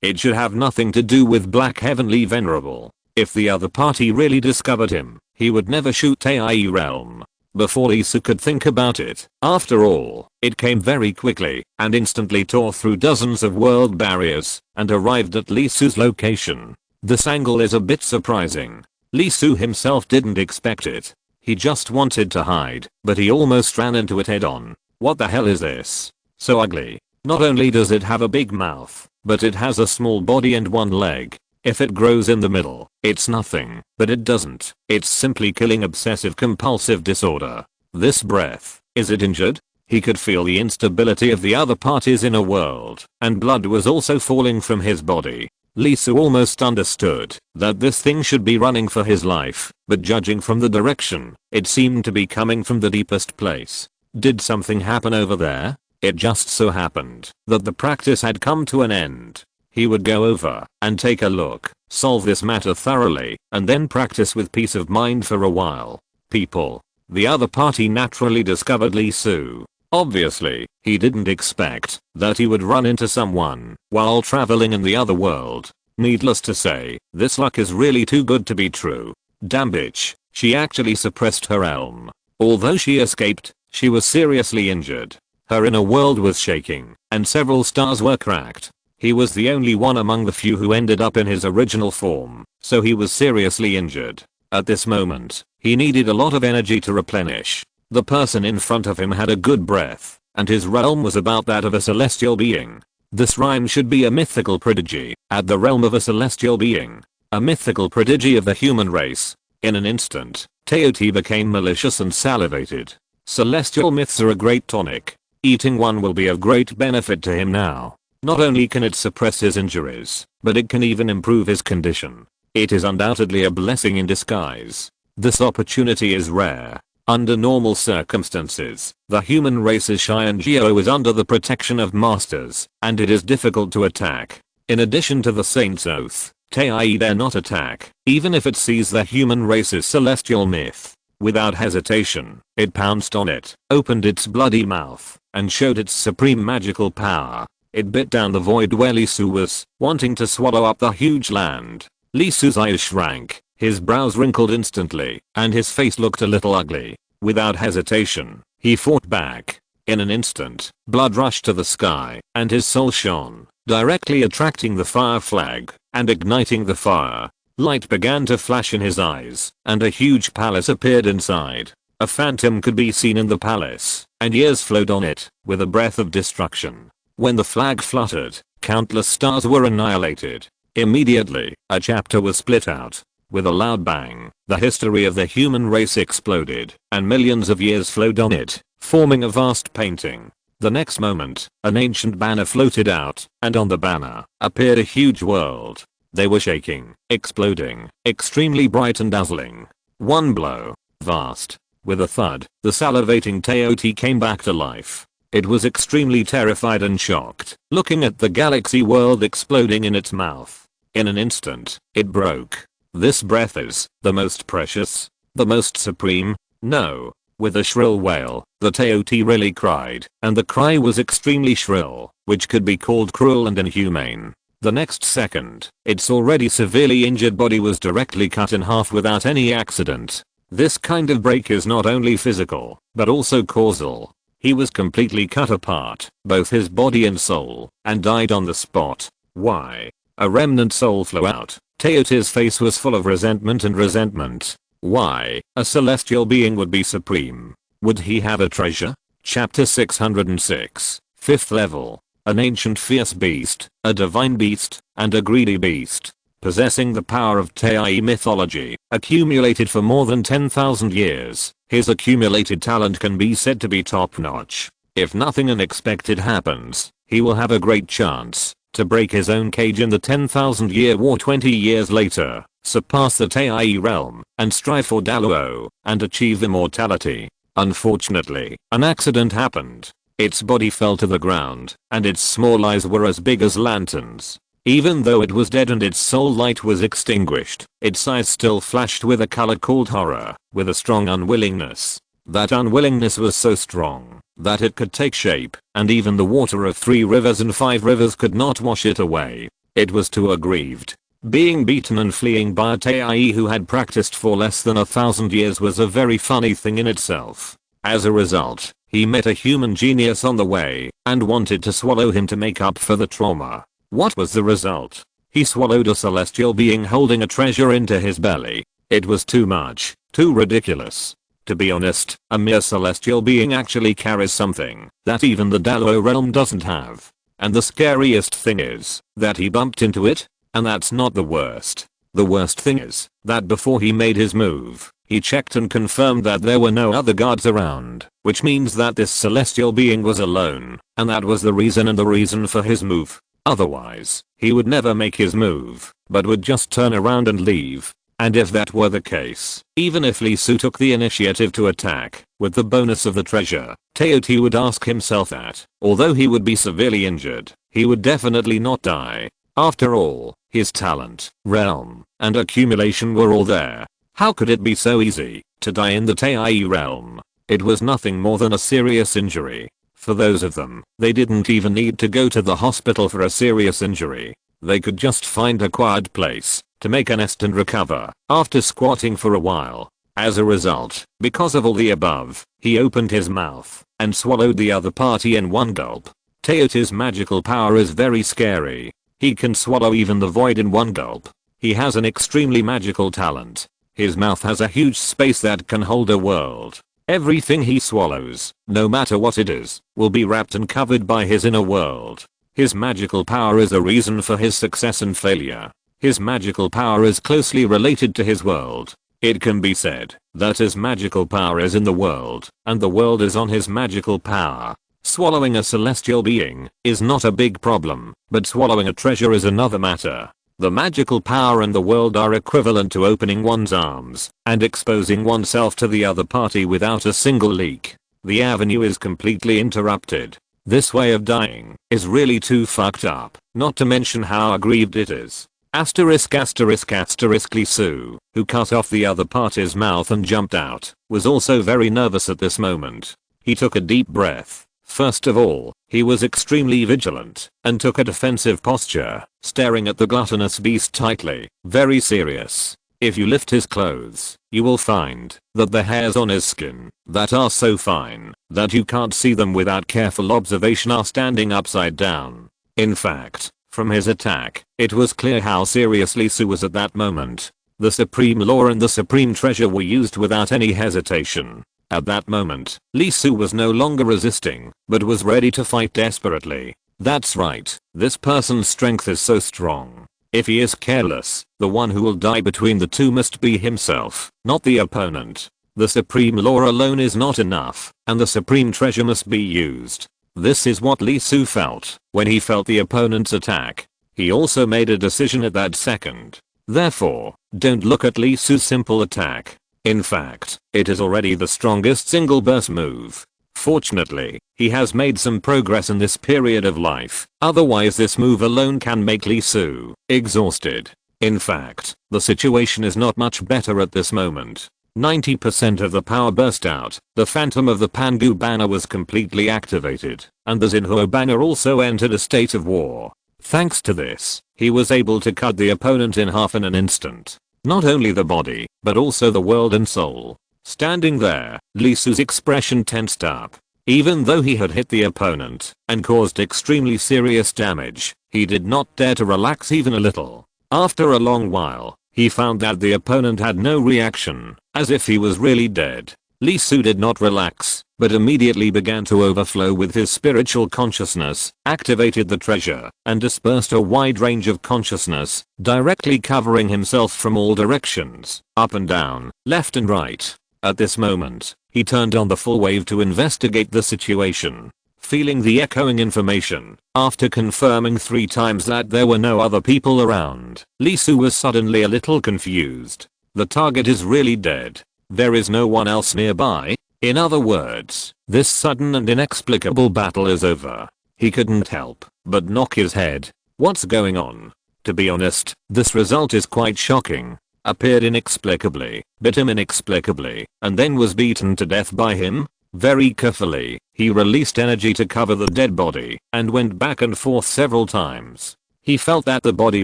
it should have nothing to do with Black Heavenly Venerable. If the other party really discovered him, he would never shoot Tai realm. Before Lisu could think about it, after all, it came very quickly and instantly tore through dozens of world barriers and arrived at Lisu's location. This angle is a bit surprising. Lisu himself didn't expect it. He just wanted to hide, but he almost ran into it head on. What the hell is this? So ugly. Not only does it have a big mouth, but it has a small body and 1 leg. If it grows in the middle, it's nothing, but it doesn't. It's simply killing obsessive compulsive disorder. This breath, is it injured? He could feel the instability of the other party's inner world, and blood was also falling from his body. Lisu almost understood that this thing should be running for his life, but judging from the direction, it seemed to be coming from the deepest place. Did something happen over there? It just so happened that the practice had come to an end. He would go over and take a look, solve this matter thoroughly, and then practice with peace of mind for a while. people. The other party naturally discovered Lee Su. Obviously, he didn't expect that he would run into someone while traveling in the other world. Needless to say, this luck is really too good to be true. Damn bitch, she actually suppressed her elm. Although she escaped, she was seriously injured. Her inner world was shaking, and several stars were cracked. He was the only one among the few who ended up in his original form, so he was seriously injured. At this moment, he needed a lot of energy to replenish. The person in front of him had a good breath, and his realm was about that of a celestial being. This rhyme should be a mythical prodigy, at the realm of a celestial being. A mythical prodigy of the human race. In an instant, Teoti became malicious and salivated. Celestial myths are a great tonic. Eating one will be of great benefit to him now. Not only can it suppress his injuries, but it can even improve his condition. It is undoubtedly a blessing in disguise. This opportunity is rare. Under normal circumstances, the human race's Xianjiao is under the protection of masters, and it is difficult to attack. In addition to the Saint's Oath, Tei dare not attack, even if it sees the human race's celestial myth. Without hesitation, it pounced on it, opened its bloody mouth, and showed its supreme magical power. It bit down the void where Lee Su was, wanting to swallow up the huge land. Lee Su's eyes shrank, his brows wrinkled instantly, and his face looked a little ugly. Without hesitation, he fought back. In an instant, blood rushed to the sky, and his soul shone, directly attracting the fire flag, and igniting the fire. Light began to flash in his eyes, and a huge palace appeared inside. A phantom could be seen in the palace, and years flowed on it, with a breath of destruction. When the flag fluttered, countless stars were annihilated. Immediately, a chapter was split out. With a loud bang, the history of the human race exploded, and millions of years flowed on it, forming a vast painting. The next moment, an ancient banner floated out, and on the banner appeared a huge world. They were shaking, exploding, extremely bright and dazzling. One blow. Vast. With a thud, the salivating Teoti came back to life. It was extremely terrified and shocked, looking at the galaxy world exploding in its mouth. In an instant, it broke. This breath is the most precious, the most supreme. No. With a shrill wail, the Teoti really cried, and the cry was extremely shrill, which could be called cruel and inhumane. The next second, its already severely injured body was directly cut in half without any accident. This kind of break is not only physical, but also causal. He was completely cut apart, both his body and soul, and died on the spot. Why? A remnant soul flew out. Teoti's face was full of resentment and resentment. Why? A celestial being would be supreme. Would he have a treasure? Chapter 606. 5th level. An ancient fierce beast, a divine beast, and a greedy beast. Possessing the power of Tei mythology, accumulated for more than 10,000 years, his accumulated talent can be said to be top-notch. If nothing unexpected happens, he will have a great chance to break his own cage in the 10,000-year war 20 years later, surpass the Tei realm, and strive for Daluo, and achieve immortality. Unfortunately, an accident happened. Its body fell to the ground, and its small eyes were as big as lanterns. Even though it was dead and its soul light was extinguished, its eyes still flashed with a color called horror, with a strong unwillingness. That unwillingness was so strong that it could take shape, and even the water of 3 rivers and 5 rivers could not wash it away. It was too aggrieved. Being beaten and fleeing by a Tei who had practiced for less than 1,000 years was a very funny thing in itself. As a result, he met a human genius on the way, and wanted to swallow him to make up for the trauma. What was the result? He swallowed a celestial being holding a treasure into his belly. It was too much, too ridiculous. To be honest, a mere celestial being actually carries something that even the Daluo realm doesn't have. And the scariest thing is that he bumped into it, and that's not the worst. The worst thing is that before he made his move, he checked and confirmed that there were no other guards around, which means that this celestial being was alone, and that was the reason for his move. Otherwise, he would never make his move, but would just turn around and leave. And if that were the case, even if Lee Su took the initiative to attack, with the bonus of the treasure, Teoti would ask himself that, although he would be severely injured, he would definitely not die. After all, his talent, realm, and accumulation were all there. How could it be so easy to die in the Tai realm? It was nothing more than a serious injury. For those of them, they didn't even need to go to the hospital for a serious injury. They could just find a quiet place to make a nest and recover after squatting for a while. As a result, because of all the above, he opened his mouth and swallowed the other party in one gulp. Teotihuacan's magical power is very scary. He can swallow even the void in one gulp. He has an extremely magical talent. His mouth has a huge space that can hold a world. Everything he swallows, no matter what it is, will be wrapped and covered by his inner world. His magical power is the reason for his success and failure. His magical power is closely related to his world. It can be said that his magical power is in the world, and the world is on his magical power. Swallowing a celestial being is not a big problem, but swallowing a treasure is another matter. The magical power and the world are equivalent to opening one's arms and exposing oneself to the other party without a single leak. The avenue is completely interrupted. This way of dying is really too fucked up, not to mention how aggrieved it is. Lee Su, who cut off the other party's mouth and jumped out, was also very nervous at this moment. He took a deep breath. First of all, he was extremely vigilant and took a defensive posture, staring at the gluttonous beast tightly, very serious. If you lift his clothes, you will find that the hairs on his skin that are so fine that you can't see them without careful observation are standing upside down. In fact, from his attack, it was clear how serious Lee Su was at that moment. The supreme law and the supreme treasure were used without any hesitation. At that moment, Lee Su was no longer resisting, but was ready to fight desperately. That's right, this person's strength is so strong. If he is careless, the one who will die between the two must be himself, not the opponent. The supreme law alone is not enough, and the supreme treasure must be used. This is what Lee Su felt when he felt the opponent's attack. He also made a decision at that second. Therefore, don't look at Lee Su's simple attack. In fact, it is already the strongest single burst move. Fortunately, he has made some progress in this period of life, otherwise this move alone can make Lee Su exhausted. In fact, the situation is not much better at this moment. 90% of the power burst out, the Phantom of the Pangu banner was completely activated, and the Xinhua banner also entered a state of war. Thanks to this, he was able to cut the opponent in half in an instant. Not only the body, but also the world and soul. Standing there, Lee Su's expression tensed up. Even though he had hit the opponent and caused extremely serious damage, he did not dare to relax even a little. After a long while, he found that the opponent had no reaction, as if he was really dead. Lee Su did not relax, but immediately began to overflow with his spiritual consciousness, activated the treasure, and dispersed a wide range of consciousness, directly covering himself from all directions, up and down, left and right. At this moment, he turned on the full wave to investigate the situation. Feeling the echoing information, after confirming 3 times that there were no other people around, Lee Su was suddenly a little confused. The target is really dead. There is no one else nearby. In other words, this sudden and inexplicable battle is over. He couldn't help but knock his head. What's going on? To be honest, this result is quite shocking. Appeared inexplicably, bit him inexplicably, and then was beaten to death by him? Very carefully, he released energy to cover the dead body and went back and forth several times. He felt that the body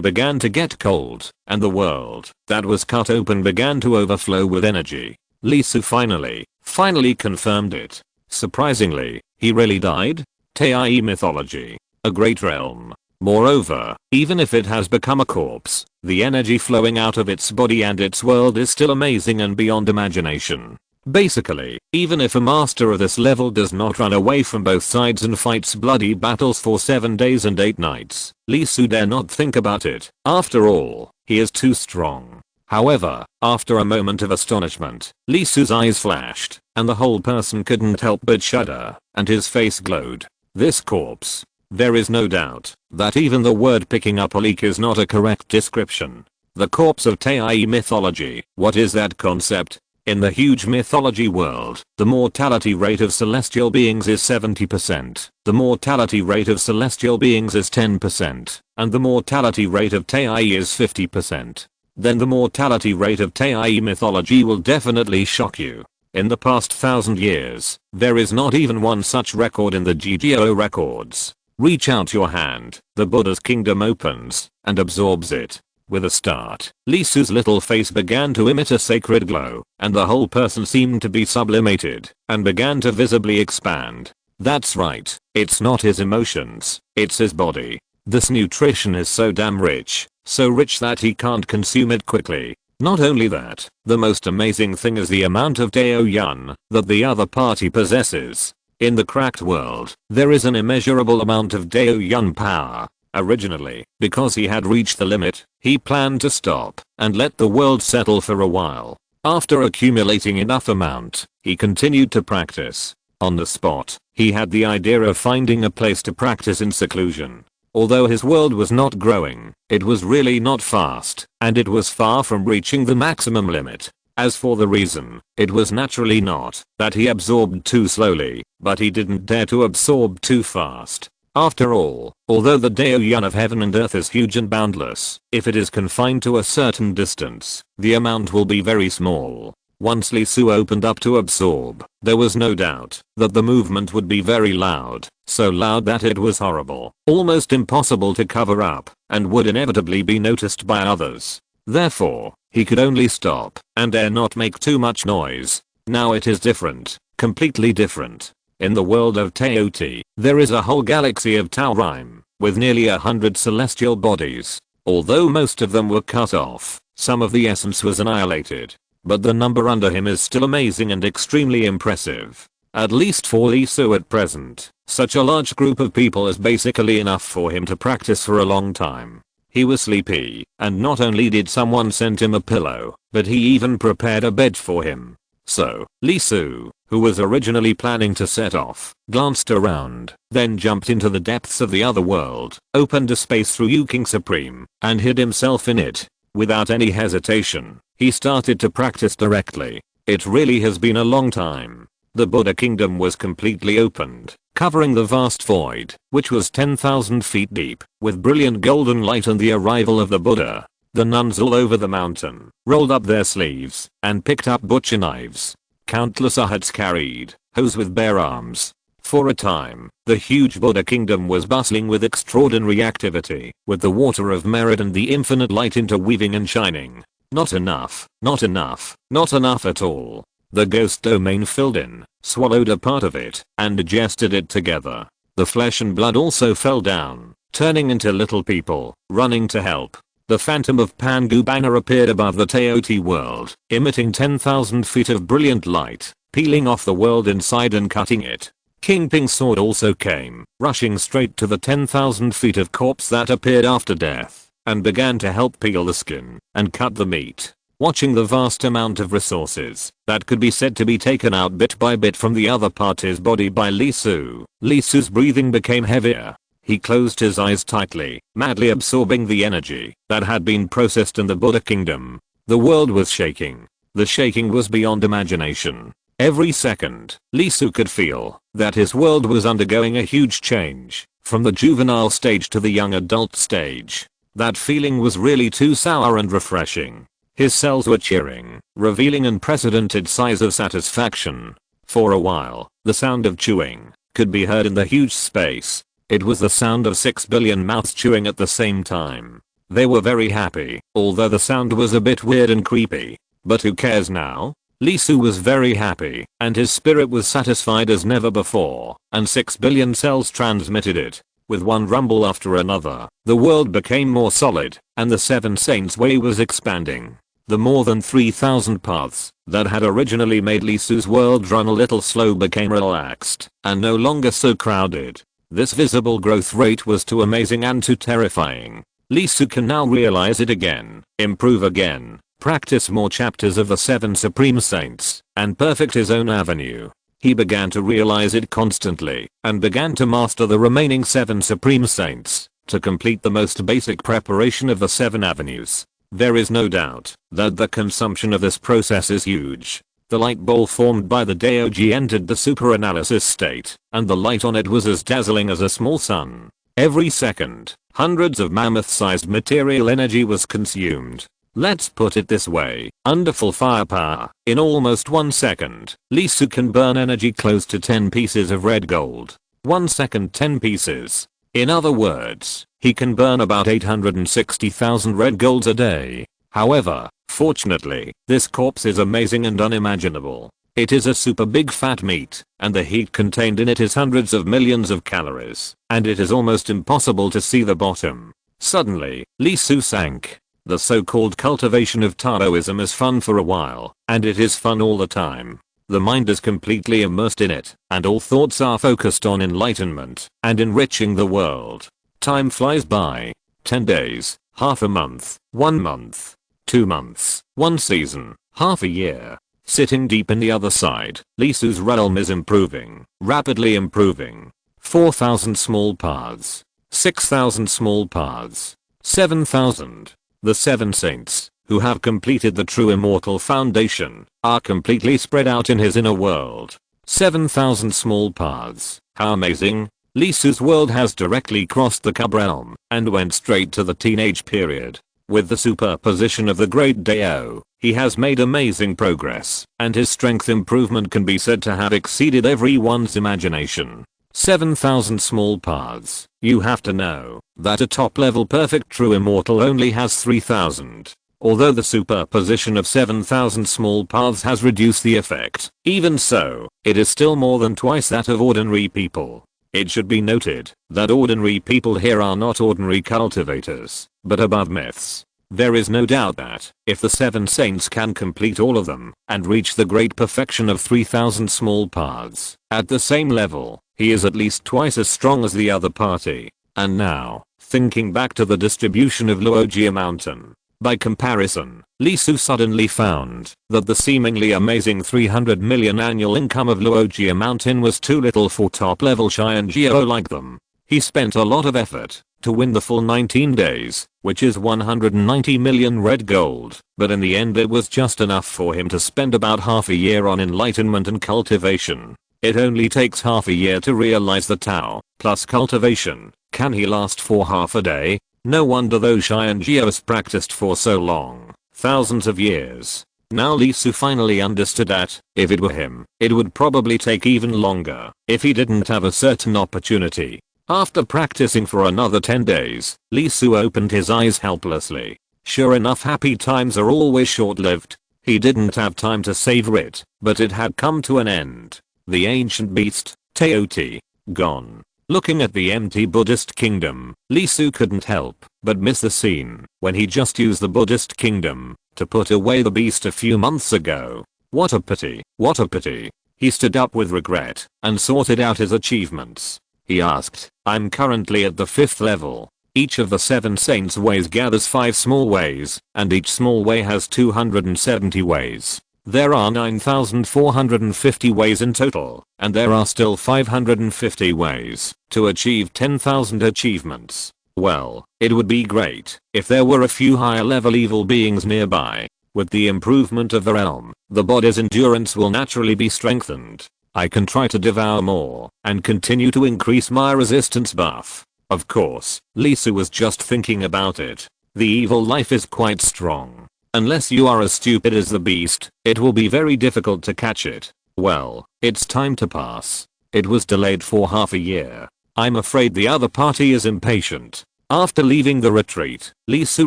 began to get cold, and the world that was cut open began to overflow with energy. Lee Su finally confirmed it. Surprisingly, he really died? Tai mythology. A great realm. Moreover, even if it has become a corpse, the energy flowing out of its body and its world is still amazing and beyond imagination. Basically, even if a master of this level does not run away from both sides and fights bloody battles for 7 days and 8 nights, Lee Su dare not think about it. After all, he is too strong. However, after a moment of astonishment, Lee Su's eyes flashed, and the whole person couldn't help but shudder, and his face glowed. This corpse. There is no doubt that even the word picking up a leak is not a correct description. The corpse of Tai mythology. What is that concept? In the huge mythology world, the mortality rate of celestial beings is 70%, the mortality rate of celestial beings is 10%, and the mortality rate of Tai is 50%. then the mortality rate of Tai mythology will definitely shock you. In the past 1,000 years, there is not even one such record in the GGO records. Reach out your hand, the Buddha's kingdom opens, and absorbs it. With a start, Lee Su's little face began to emit a sacred glow, and the whole person seemed to be sublimated, and began to visibly expand. That's right, it's not his emotions, it's his body. This nutrition is so damn rich, so rich that he can't consume it quickly. Not only that, the most amazing thing is the amount of Dao Yun that the other party possesses. In the cracked world, there is an immeasurable amount of Dao Yun power. Originally, because he had reached the limit, he planned to stop and let the world settle for a while. After accumulating enough amount, he continued to practice. On the spot, he had the idea of finding a place to practice in seclusion. Although his world was not growing, it was really not fast, and it was far from reaching the maximum limit. As for the reason, it was naturally not that he absorbed too slowly, but he didn't dare to absorb too fast. After all, although the Dao Yun of heaven and earth is huge and boundless, if it is confined to a certain distance, the amount will be very small. Once Lee Su opened up to absorb, there was no doubt that the movement would be very loud, so loud that it was horrible, almost impossible to cover up, and would inevitably be noticed by others. Therefore, he could only stop and dare not make too much noise. Now it is different, completely different. In the world of Teoti, there is a whole galaxy of Taurime, with nearly 100 celestial bodies. Although most of them were cut off, some of the essence was annihilated. But the number under him is still amazing and extremely impressive. At least for Lee Su at present, such a large group of people is basically enough for him to practice for a long time. He was sleepy, and not only did someone send him a pillow, but he even prepared a bed for him. So, Lee Su, who was originally planning to set off, glanced around, then jumped into the depths of the other world, opened a space through Yu King Supreme, and hid himself in it. Without any hesitation, he started to practice directly. It really has been a long time. The Buddha kingdom was completely opened, covering the vast void, which was 10,000 feet deep, with brilliant golden light and the arrival of the Buddha. The nuns all over the mountain rolled up their sleeves and picked up butcher knives. Countless arhats carried hoes with bare arms. For a time, the huge Buddha kingdom was bustling with extraordinary activity, with the water of merit and the infinite light interweaving and shining. Not enough, not enough, not enough at all. The ghost domain filled in, swallowed a part of it, and digested it together. The flesh and blood also fell down, turning into little people, running to help. The phantom of Pangu banner appeared above the Teoti world, emitting 10,000 feet of brilliant light, peeling off the world inside and cutting it. King Ping's sword also came, rushing straight to the 10,000 feet of corpse that appeared after death, and began to help peel the skin and cut the meat. Watching the vast amount of resources that could be said to be taken out bit by bit from the other party's body by Lee Su's breathing became heavier. He closed his eyes tightly, madly absorbing the energy that had been processed in the Buddha kingdom. The world was shaking. The shaking was beyond imagination. Every second, Lee Su could feel that his world was undergoing a huge change, from the juvenile stage to the young adult stage. That feeling was really too sour and refreshing. His cells were cheering, revealing unprecedented sighs of satisfaction. For a while, the sound of chewing could be heard in the huge space. It was the sound of 6 billion mouths chewing at the same time. They were very happy, although the sound was a bit weird and creepy. But who cares now? Lee Su was very happy, and his spirit was satisfied as never before, and 6 billion cells transmitted it. With one rumble after another, the world became more solid, and the Seven Saints Way was expanding. The more than 3,000 paths that had originally made Lee Su's world run a little slow became relaxed, and no longer so crowded. This visible growth rate was too amazing and too terrifying. Lee Su can now realize it again, improve again, practice more chapters of the 7 Supreme Saints, and perfect his own avenue. He began to realize it constantly, and began to master the remaining 7 Supreme Saints, to complete the most basic preparation of the 7 avenues. There is no doubt that the consumption of this process is huge. The light ball formed by the Daoji entered the super-analysis state, and the light on it was as dazzling as a small sun. Every second, hundreds of mammoth-sized material energy was consumed. Let's put it this way, under full firepower, in almost 1 second, Lee Su can burn energy close to 10 pieces of red gold. 1 second 10 pieces. In other words, he can burn about 860,000 red golds a day. However, fortunately, this corpse is amazing and unimaginable. It is a super big fat meat, and the heat contained in it is hundreds of millions of calories, and it is almost impossible to see the bottom. Suddenly, Lee Su sank. The so-called cultivation of Taoism is fun for a while, and it is fun all the time. The mind is completely immersed in it, and all thoughts are focused on enlightenment and enriching the world. Time flies by. 10 days, half a month, 1 month, 2 months, 1 season, half a year. Sitting deep in the other side, Lee Su's realm is improving, rapidly improving. 4,000 small paths, 6,000 small paths, 7,000. The 7 saints, who have completed the true immortal foundation, are completely spread out in his inner world. 7,000 small paths. How amazing. Lee Su's world has directly crossed the cub realm and went straight to the teenage period. With the superposition of the great Dao, he has made amazing progress, and his strength improvement can be said to have exceeded everyone's imagination. 7,000 small paths. You have to know that a top level perfect true immortal only has 3,000. Although the superposition of 7,000 small paths has reduced the effect, even so, it is still more than twice that of ordinary people. It should be noted that ordinary people here are not ordinary cultivators, but above myths. There is no doubt that, if the 7 saints can complete all of them and reach the great perfection of 3,000 small paths, at the same level, he is at least twice as strong as the other party. And now, thinking back to the distribution of Luojia Mountain, by comparison, Lee Su suddenly found that the seemingly amazing 300 million annual income of Luojia Mountain was too little for top-level Xianjiao like them. He spent a lot of effort to win the full 19 days, which is 190 million red gold, but in the end it was just enough for him to spend about half a year on enlightenment and cultivation. It only takes half a year to realize the Tao, plus cultivation. Can he last for half a day? No wonder those Xianjiaos practiced for so long, thousands of years. Now Lee Su finally understood that, if it were him, it would probably take even longer, if he didn't have a certain opportunity. After practicing for another 10 days, Lee Su opened his eyes helplessly. Sure enough, happy times are always short-lived. He didn't have time to savor it, but it had come to an end. The ancient beast, Teoti, gone. Looking at the empty Buddhist kingdom, Lee Su couldn't help but miss the scene when he just used the Buddhist kingdom to put away the beast a few months ago. What a pity, what a pity. He stood up with regret and sorted out his achievements. He asked, I'm currently at the 5th level. Each of the 7 saints ways gathers 5 small ways, and each small way has 270 ways. There are 9,450 ways in total, and there are still 550 ways to achieve 10,000 achievements. Well, it would be great if there were a few higher level evil beings nearby. With the improvement of the realm, the body's endurance will naturally be strengthened. I can try to devour more and continue to increase my resistance buff. Of course, Lee Su was just thinking about it. The evil life is quite strong. Unless you are as stupid as the beast, it will be very difficult to catch it. Well, it's time to pass. It was delayed for half a year. I'm afraid the other party is impatient. After leaving the retreat, Lee Su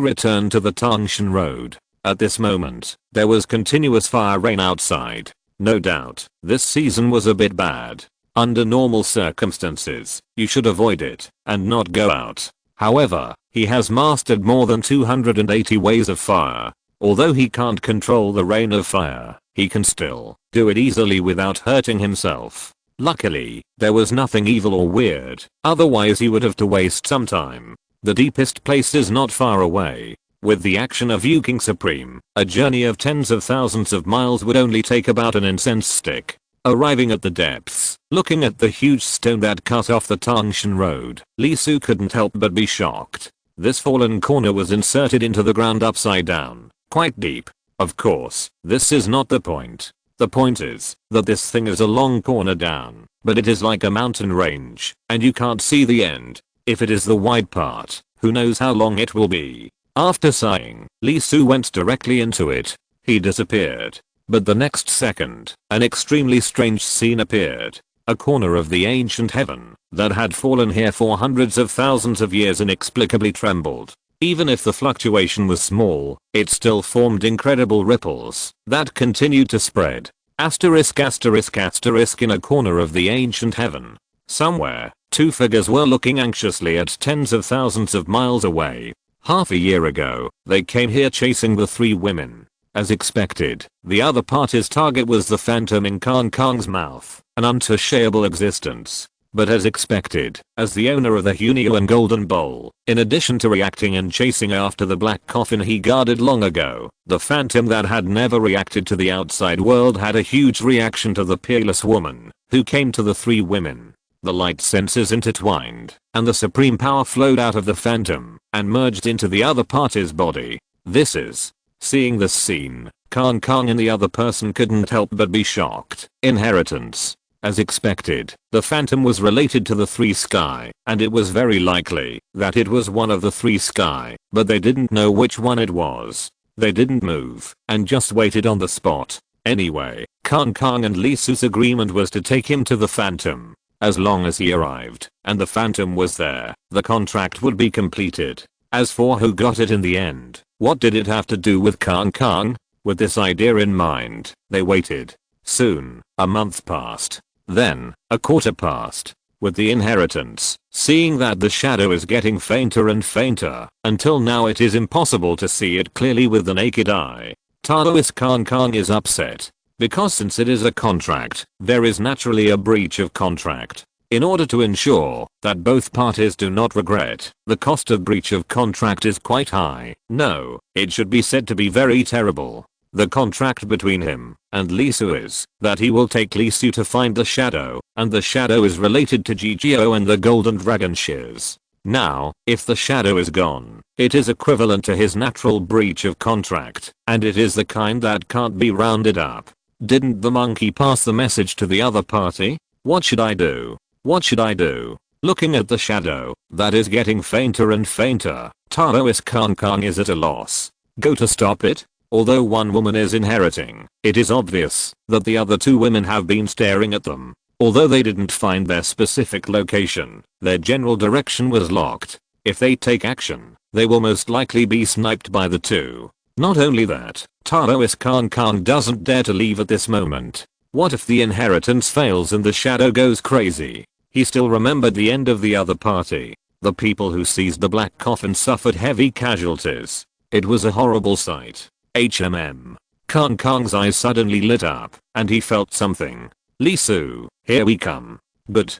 returned to the Tangshan Road. At this moment, there was continuous fire rain outside. No doubt, this season was a bit bad. Under normal circumstances, you should avoid it and not go out. However, he has mastered more than 280 ways of fire. Although he can't control the rain of fire, he can still do it easily without hurting himself. Luckily, there was nothing evil or weird, otherwise he would have to waste some time. The deepest place is not far away. With the action of Yu King Supreme, a journey of tens of thousands of miles would only take about an incense stick. Arriving at the depths, looking at the huge stone that cut off the Tangshan Road, Lee Su couldn't help but be shocked. This fallen corner was inserted into the ground upside down, quite deep. Of course, this is not the point. The point is that this thing is a long corner down, but it is like a mountain range, and you can't see the end. If it is the wide part, who knows how long it will be. After sighing, Li Su went directly into it. He disappeared. But the next second, an extremely strange scene appeared. A corner of the ancient heaven that had fallen here for hundreds of thousands of years inexplicably trembled. Even if the fluctuation was small, it still formed incredible ripples that continued to spread. Asterisk asterisk asterisk in a corner of the ancient heaven. Somewhere, two figures were looking anxiously at tens of thousands of miles away. Half a year ago, they came here chasing the three women. As expected, the other party's target was the phantom in Kong Kong's mouth, an untouchable existence. But as expected, as the owner of the Hunio Golden Bowl, in addition to reacting and chasing after the black coffin he guarded long ago, the phantom that had never reacted to the outside world had a huge reaction to the peerless woman, who came to the three women. The light senses intertwined, and the supreme power flowed out of the phantom, and merged into the other party's body. Seeing this scene, Kong Kong and the other person couldn't help but be shocked. Inheritance. As expected, the phantom was related to the three sky, and it was very likely that it was one of the three sky, but they didn't know which one it was. They didn't move, and just waited on the spot. Anyway, Kong Kong and Li Su's agreement was to take him to the phantom. As long as he arrived, and the phantom was there, the contract would be completed. As for who got it in the end, what did it have to do with Kong Kong? With this idea in mind, they waited. Soon, a month passed. Then, a quarter passed. With the inheritance, seeing that the shadow is getting fainter and fainter, until now it is impossible to see it clearly with the naked eye. Taoist Kong Kong is upset. Because since it is a contract, there is naturally a breach of contract. In order to ensure that both parties do not regret, the cost of breach of contract is quite high. No, it should be said to be very terrible. The contract between him and Li Su is that he will take Li Su to find the shadow, and the shadow is related to Jijio and the golden dragon shears. Now, if the shadow is gone, it is equivalent to his natural breach of contract, and it is the kind that can't be rounded up. Didn't the monkey pass the message to the other party? What should I do? What should I do? Looking at the shadow that is getting fainter and fainter, Taoist Kong Kong is at a loss. Go to stop it? Although one woman is inheriting, it is obvious that the other two women have been staring at them. Although they didn't find their specific location, their general direction was locked. If they take action, they will most likely be sniped by the two. Not only that, Taoist Kong Kong doesn't dare to leave at this moment. What if the inheritance fails and the shadow goes crazy? He still remembered the end of the other party. The people who seized the black coffin suffered heavy casualties. It was a horrible sight. Kong Kong's eyes suddenly lit up, and he felt something. Li Su, here we come. Good,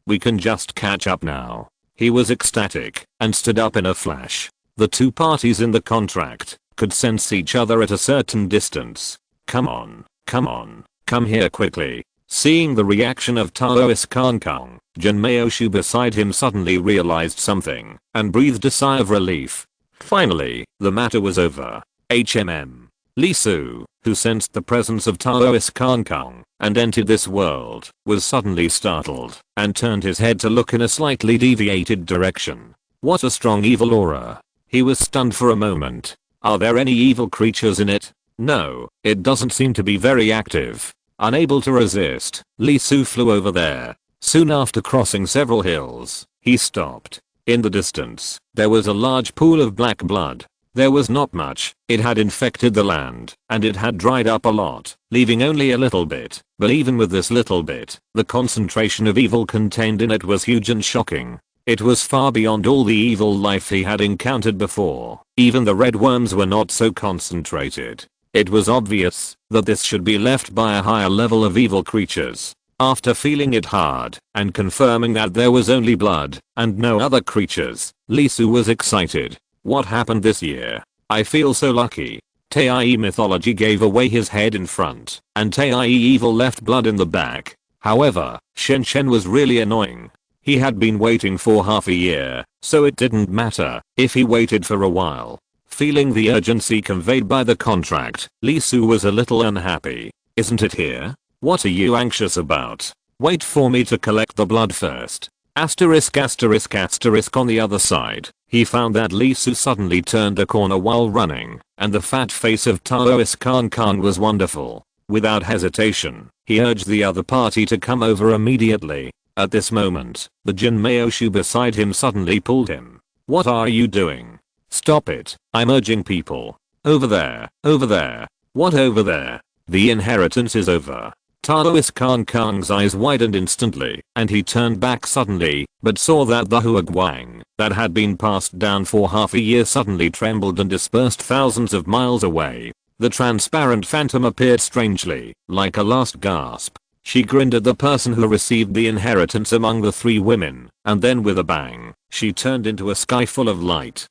we can just catch up now. He was ecstatic, and stood up in a flash. The two parties in the contract could sense each other at a certain distance. Come on, come here quickly. Seeing the reaction of Taoist Kong Kong, Jin Maoshu beside him suddenly realized something, and breathed a sigh of relief. Finally, the matter was over. Li Su, who sensed the presence of Taoist Kong Kong and entered this world, was suddenly startled and turned his head to look in a slightly deviated direction. What a strong evil aura. He was stunned for a moment. Are there any evil creatures in it? No, it doesn't seem to be very active. Unable to resist, Li Su flew over there. Soon after crossing several hills, he stopped. In the distance, there was a large pool of black blood. There was not much. It had infected the land, and it had dried up a lot, leaving only a little bit. But even with this little bit, the concentration of evil contained in it was huge and shocking. It was far beyond all the evil life he had encountered before. Even the red worms were not so concentrated. It was obvious that this should be left by a higher level of evil creatures. After feeling it hard and confirming that there was only blood and no other creatures, Li Su was excited. What happened this year? I feel so lucky. Tai mythology gave away his head in front, and Tai evil left blood in the back. However, Shen Shen was really annoying. He had been waiting for half a year, so it didn't matter if he waited for a while. Feeling the urgency conveyed by the contract, Li Su was a little unhappy. Isn't it here? What are you anxious about? Wait for me to collect the blood first. Asterisk asterisk asterisk on the other side, he found that Lee Su suddenly turned a corner while running, and the fat face of Taoist Khan was wonderful. Without hesitation, he urged the other party to come over immediately. At this moment, the Jin Maoshu beside him suddenly pulled him. "What are you doing? Stop it, I'm urging people. Over there, over there." "What over there? The inheritance is over." Taoist Khan's eyes widened instantly, and he turned back suddenly, but saw that the Huaguang that had been passed down for half a year suddenly trembled and dispersed thousands of miles away. The transparent phantom appeared strangely, like a last gasp. She grinned at the person who received the inheritance among the three women, and then with a bang, she turned into a sky full of light.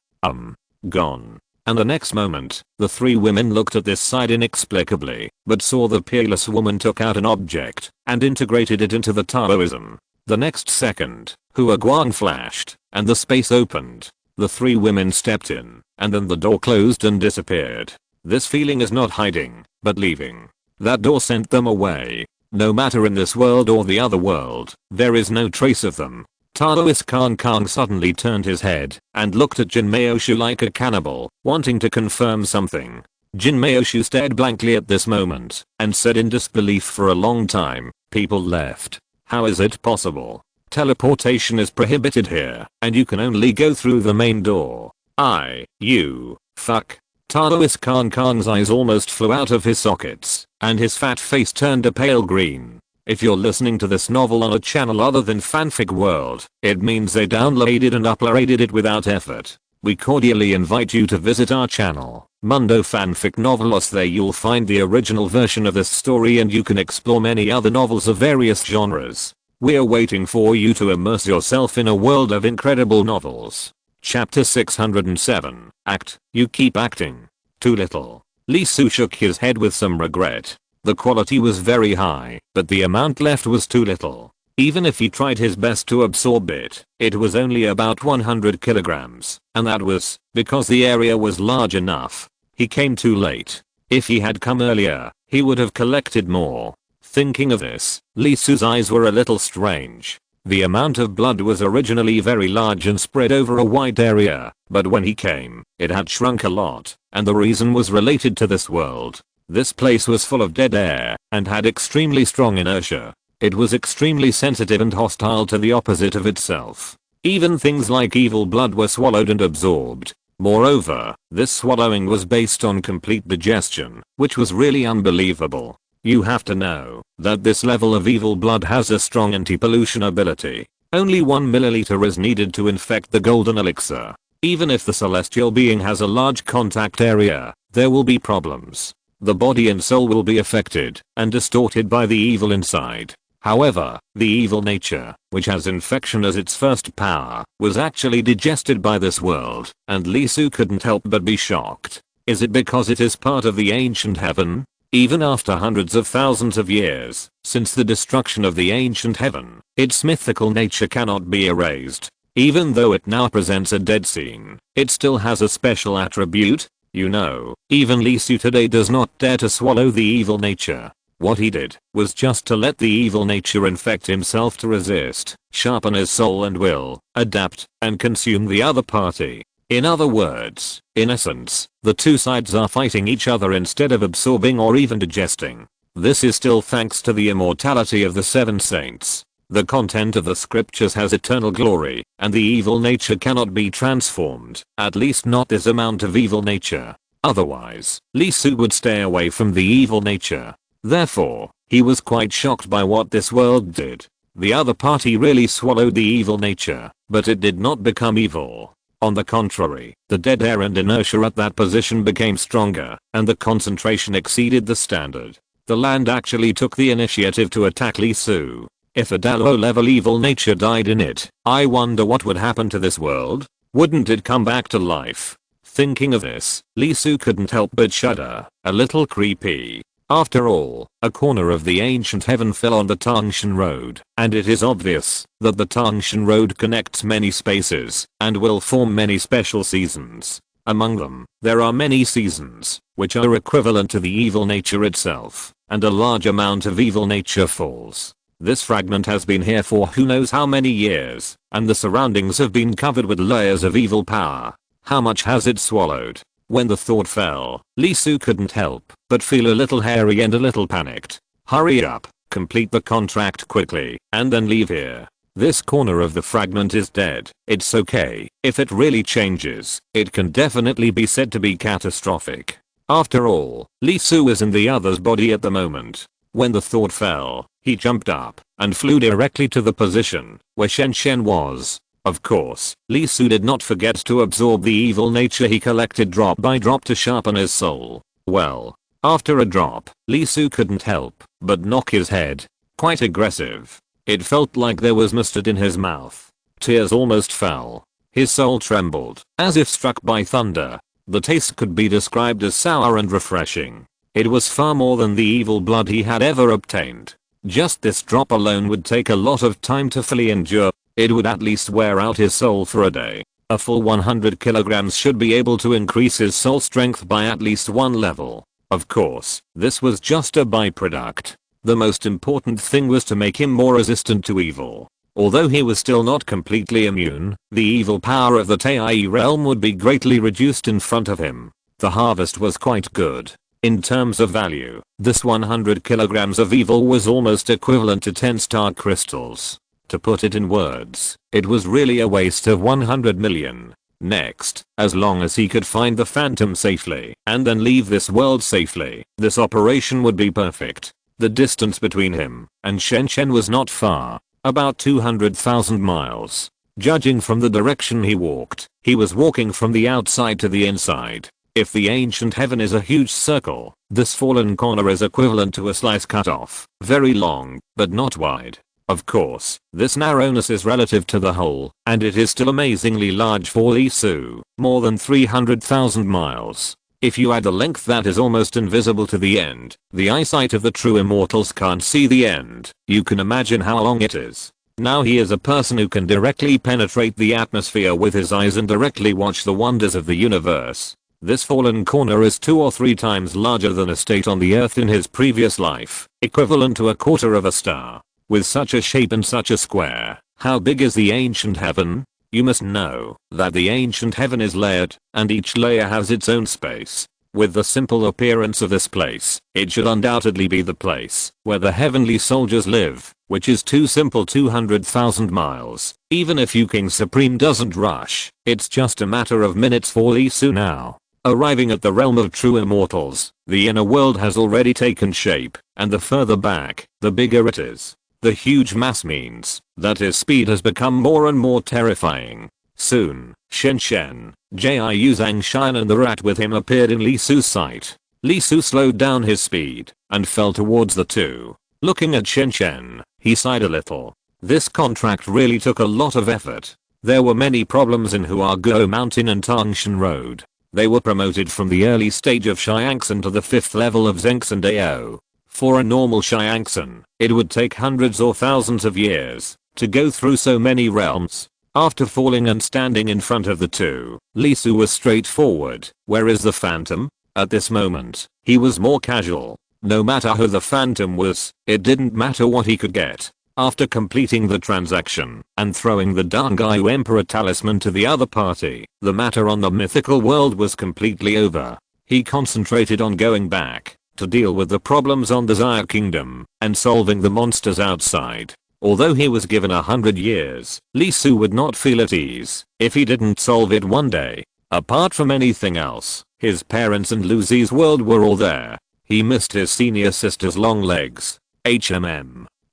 Gone. And the next moment, the three women looked at this sight inexplicably, but saw the peerless woman took out an object and integrated it into the Taoism. The next second, Huaguang flashed, and the space opened. The three women stepped in, and then the door closed and disappeared. This feeling is not hiding, but leaving. That door sent them away. No matter in this world or the other world, there is no trace of them. Taoist Khan suddenly turned his head and looked at Jin Maoshu like a cannibal, wanting to confirm something. Jin Maoshu stared blankly at this moment and said in disbelief for a long time, "People left. How is it possible? Teleportation is prohibited here, and you can only go through the main door." Fuck. Taoist Khan's eyes almost flew out of his sockets, and his fat face turned a pale green. If you're listening to this novel on a channel other than Fanfic World, it means they downloaded and uploaded it without effort. We cordially invite you to visit our channel, Mundo Fanfic Novelos. There you'll find the original version of this story and you can explore many other novels of various genres. We're waiting for you to immerse yourself in a world of incredible novels. Chapter 607, Act, You Keep Acting. Too little. Lee Su shook his head with some regret. The quality was very high, but the amount left was too little. Even if he tried his best to absorb it, it was only about 100 kilograms, and that was because the area was large enough. He came too late. If he had come earlier, he would have collected more. Thinking of this, Lee Su's eyes were a little strange. The amount of blood was originally very large and spread over a wide area, but when he came, it had shrunk a lot, and the reason was related to this world. This place was full of dead air and had extremely strong inertia. It was extremely sensitive and hostile to the opposite of itself. Even things like evil blood were swallowed and absorbed. Moreover, this swallowing was based on complete digestion, which was really unbelievable. You have to know that this level of evil blood has a strong anti-pollution ability. Only 1 milliliter is needed to infect the golden elixir. Even if the celestial being has a large contact area, there will be problems. The body and soul will be affected and distorted by the evil inside. However, the evil nature, which has infection as its first power, was actually digested by this world, and Lee Su couldn't help but be shocked. Is it because it is part of the ancient heaven? Even after hundreds of thousands of years, since the destruction of the ancient heaven, its mythical nature cannot be erased. Even though it now presents a dead scene, it still has a special attribute. You know, even Lee Su today does not dare to swallow the evil nature. What he did was just to let the evil nature infect himself to resist, sharpen his soul and will, adapt, and consume the other party. In other words, in essence, the two sides are fighting each other instead of absorbing or even digesting. This is still thanks to the immortality of the seven saints. The content of the scriptures has eternal glory, and the evil nature cannot be transformed, at least not this amount of evil nature. Otherwise, Lee Su would stay away from the evil nature. Therefore, he was quite shocked by what this world did. The other party really swallowed the evil nature, but it did not become evil. On the contrary, the dead air and inertia at that position became stronger, and the concentration exceeded the standard. The land actually took the initiative to attack Lee Su. If a low-level evil nature died in it, I wonder what would happen to this world? Wouldn't it come back to life? Thinking of this, Lee Su couldn't help but shudder, a little creepy. After all, a corner of the ancient heaven fell on the Tangshan Road, and it is obvious that the Tangshan Road connects many spaces and will form many special seasons. Among them, there are many seasons, which are equivalent to the evil nature itself, and a large amount of evil nature falls. This fragment has been here for who knows how many years, and the surroundings have been covered with layers of evil power. How much has it swallowed? When the thought fell, Lee Su couldn't help but feel a little hairy and a little panicked. Hurry up, complete the contract quickly, and then leave here. This corner of the fragment is dead. It's okay. If it really changes, it can definitely be said to be catastrophic. After all, Lee Su is in the other's body at the moment. When the thought fell, he jumped up and flew directly to the position where Shen Shen was. Of course, Lee Su did not forget to absorb the evil nature he collected drop by drop to sharpen his soul. Well, after a drop, Lee Su couldn't help but knock his head. Quite aggressive. It felt like there was mustard in his mouth. Tears almost fell. His soul trembled, as if struck by thunder. The taste could be described as sour and refreshing. It was far more than the evil blood he had ever obtained. Just this drop alone would take a lot of time to fully endure. It would at least wear out his soul for a day. A full 100 kilograms should be able to increase his soul strength by at least one level. Of course, this was just a byproduct. The most important thing was to make him more resistant to evil. Although he was still not completely immune, the evil power of the Tai realm would be greatly reduced in front of him. The harvest was quite good. In terms of value, this 100 kilograms of evil was almost equivalent to 10 star crystals. To put it in words, it was really a waste of 100 million. Next, as long as he could find the phantom safely and then leave this world safely, this operation would be perfect. The distance between him and Shen Shen was not far, about 200,000 miles. Judging from the direction he walked, he was walking from the outside to the inside. If the ancient heaven is a huge circle, this fallen corner is equivalent to a slice cut off, very long, but not wide. Of course, this narrowness is relative to the whole, and it is still amazingly large for Lee Su, more than 300,000 miles. If you add the length, that is almost invisible to the end. The eyesight of the true immortals can't see the end. You can imagine how long it is. Now he is a person who can directly penetrate the atmosphere with his eyes and directly watch the wonders of the universe. This fallen corner is 2 or 3 times larger than a state on the earth in his previous life, equivalent to a quarter of a star. With such a shape and such a square, how big is the ancient heaven? You must know that the ancient heaven is layered, and each layer has its own space. With the simple appearance of this place, it should undoubtedly be the place where the heavenly soldiers live, which is too simple. 200,000 miles. Even if you King Supreme doesn't rush, it's just a matter of minutes for Lee Su now. Arriving at the realm of true immortals, the inner world has already taken shape, and the further back, the bigger it is. The huge mass means that his speed has become more and more terrifying. Soon, Shen Shen, Jiu Zhang Shan and the rat with him appeared in Lee Su's sight. Lee Su slowed down his speed and fell towards the two. Looking at Shen Shen, he sighed a little. This contract really took a lot of effort. There were many problems in Huaguo Mountain and Tangshan Road. They were promoted from the early stage of Xiangsan to the 5th level of Zhengsan Dao. For a normal Xiangsan, it would take hundreds or thousands of years to go through so many realms. After falling and standing in front of the two, Lee Su was straightforward. Where is the phantom? At this moment, he was more casual. No matter who the phantom was, it didn't matter what he could get. After completing the transaction and throwing the Dangai Emperor talisman to the other party, the matter on the mythical world was completely over. He concentrated on going back to deal with the problems on the Xia Kingdom and solving the monsters outside. Although he was given 100 years, Lee Su would not feel at ease if he didn't solve it one day. Apart from anything else, his parents and Lucy's world were all there. He missed his senior sister's long legs.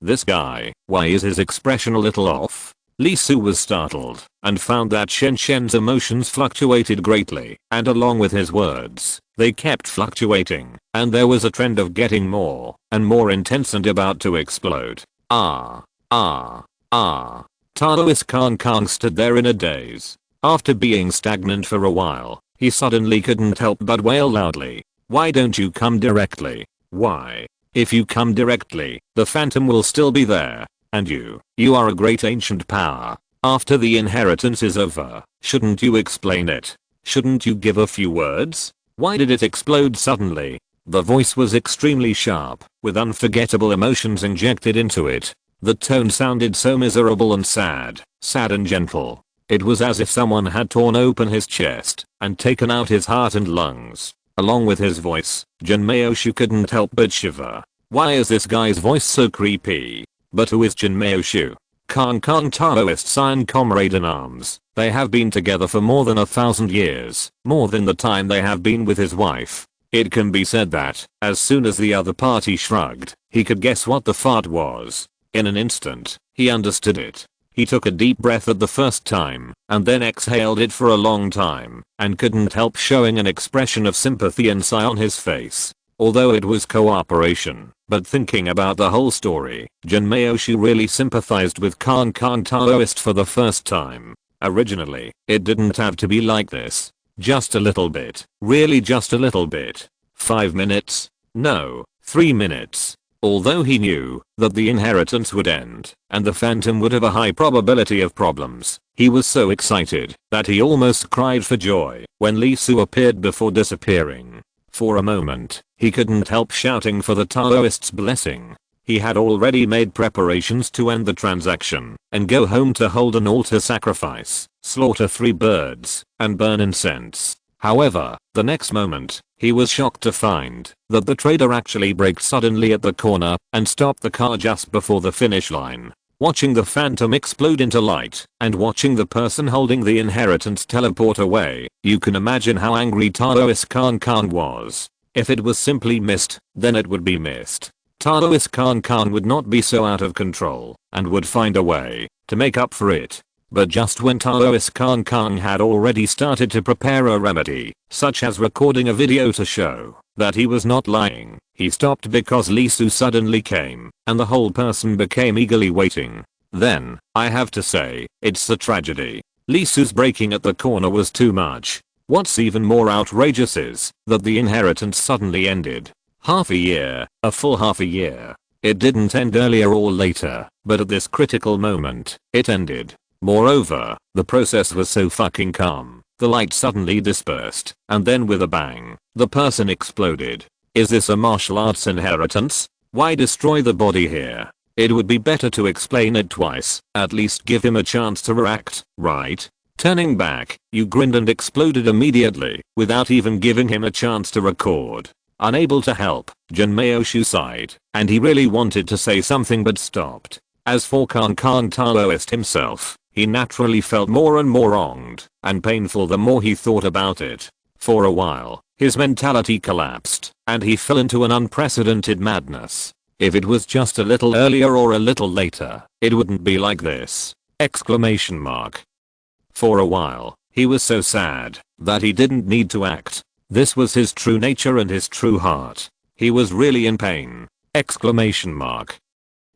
This guy, why is his expression a little off? Lee Su was startled and found that Shen Shen's emotions fluctuated greatly, and along with his words, they kept fluctuating, and there was a trend of getting more and more intense and about to explode. Taoist Kang stood there in a daze. After being stagnant for a while, he suddenly couldn't help but wail loudly. Why don't you come directly? Why? If you come directly, the phantom will still be there. And you are a great ancient power. After the inheritance is over, shouldn't you explain it? Shouldn't you give a few words? Why did it explode suddenly? The voice was extremely sharp, with unforgettable emotions injected into it. The tone sounded so miserable and sad and gentle. It was as if someone had torn open his chest and taken out his heart and lungs. Along with his voice, Jinmei couldn't help but shiver. Why is this guy's voice so creepy? But who is Jinmei? Kang Taoist Scion comrade in arms. They have been together for more than 1,000 years, more than the time they have been with his wife. It can be said that, as soon as the other party shrugged, he could guess what the fart was. In an instant, he understood it. He took a deep breath at the first time, and then exhaled it for a long time, and couldn't help showing an expression of sympathy and sigh on his face. Although it was cooperation, but thinking about the whole story, Jinmei really sympathized with Kang Taoist for the first time. Originally, it didn't have to be like this. Just a little bit. Really just a little bit. 5 minutes? No, 3 minutes. Although he knew that the inheritance would end and the phantom would have a high probability of problems, he was so excited that he almost cried for joy when Li Su appeared before disappearing. For a moment, he couldn't help shouting for the Taoist's blessing. He had already made preparations to end the transaction and go home to hold an altar sacrifice, slaughter 3 birds, and burn incense. However, the next moment, he was shocked to find that the trader actually braked suddenly at the corner and stopped the car just before the finish line. Watching the phantom explode into light and watching the person holding the inheritance teleport away, you can imagine how angry Taoist Khan was. If it was simply missed, then it would be missed. Taoist Khan would not be so out of control and would find a way to make up for it. But just when Taoist Khan had already started to prepare a remedy, such as recording a video to show that he was not lying, he stopped because Li Su suddenly came, and the whole person became eagerly waiting. Then, I have to say, it's a tragedy. Li Su's braking at the corner was too much. What's even more outrageous is that the inheritance suddenly ended. Half a year, a full half a year. It didn't end earlier or later, but at this critical moment, it ended. Moreover, the process was so fucking calm. The light suddenly dispersed, and then with a bang, the person exploded. Is this a martial arts inheritance? Why destroy the body here? It would be better to explain it twice, at least give him a chance to react, right? Turning back, you grinned and exploded immediately, without even giving him a chance to record. Unable to help, Jinmei sighed, and he really wanted to say something but stopped. As for Khan Taoist himself, he naturally felt more and more wronged and painful the more he thought about it. For a while, his mentality collapsed, and he fell into an unprecedented madness. If it was just a little earlier or a little later, it wouldn't be like this! Exclamation mark. For a while, he was so sad that he didn't need to act. This was his true nature and his true heart. He was really in pain! Exclamation mark.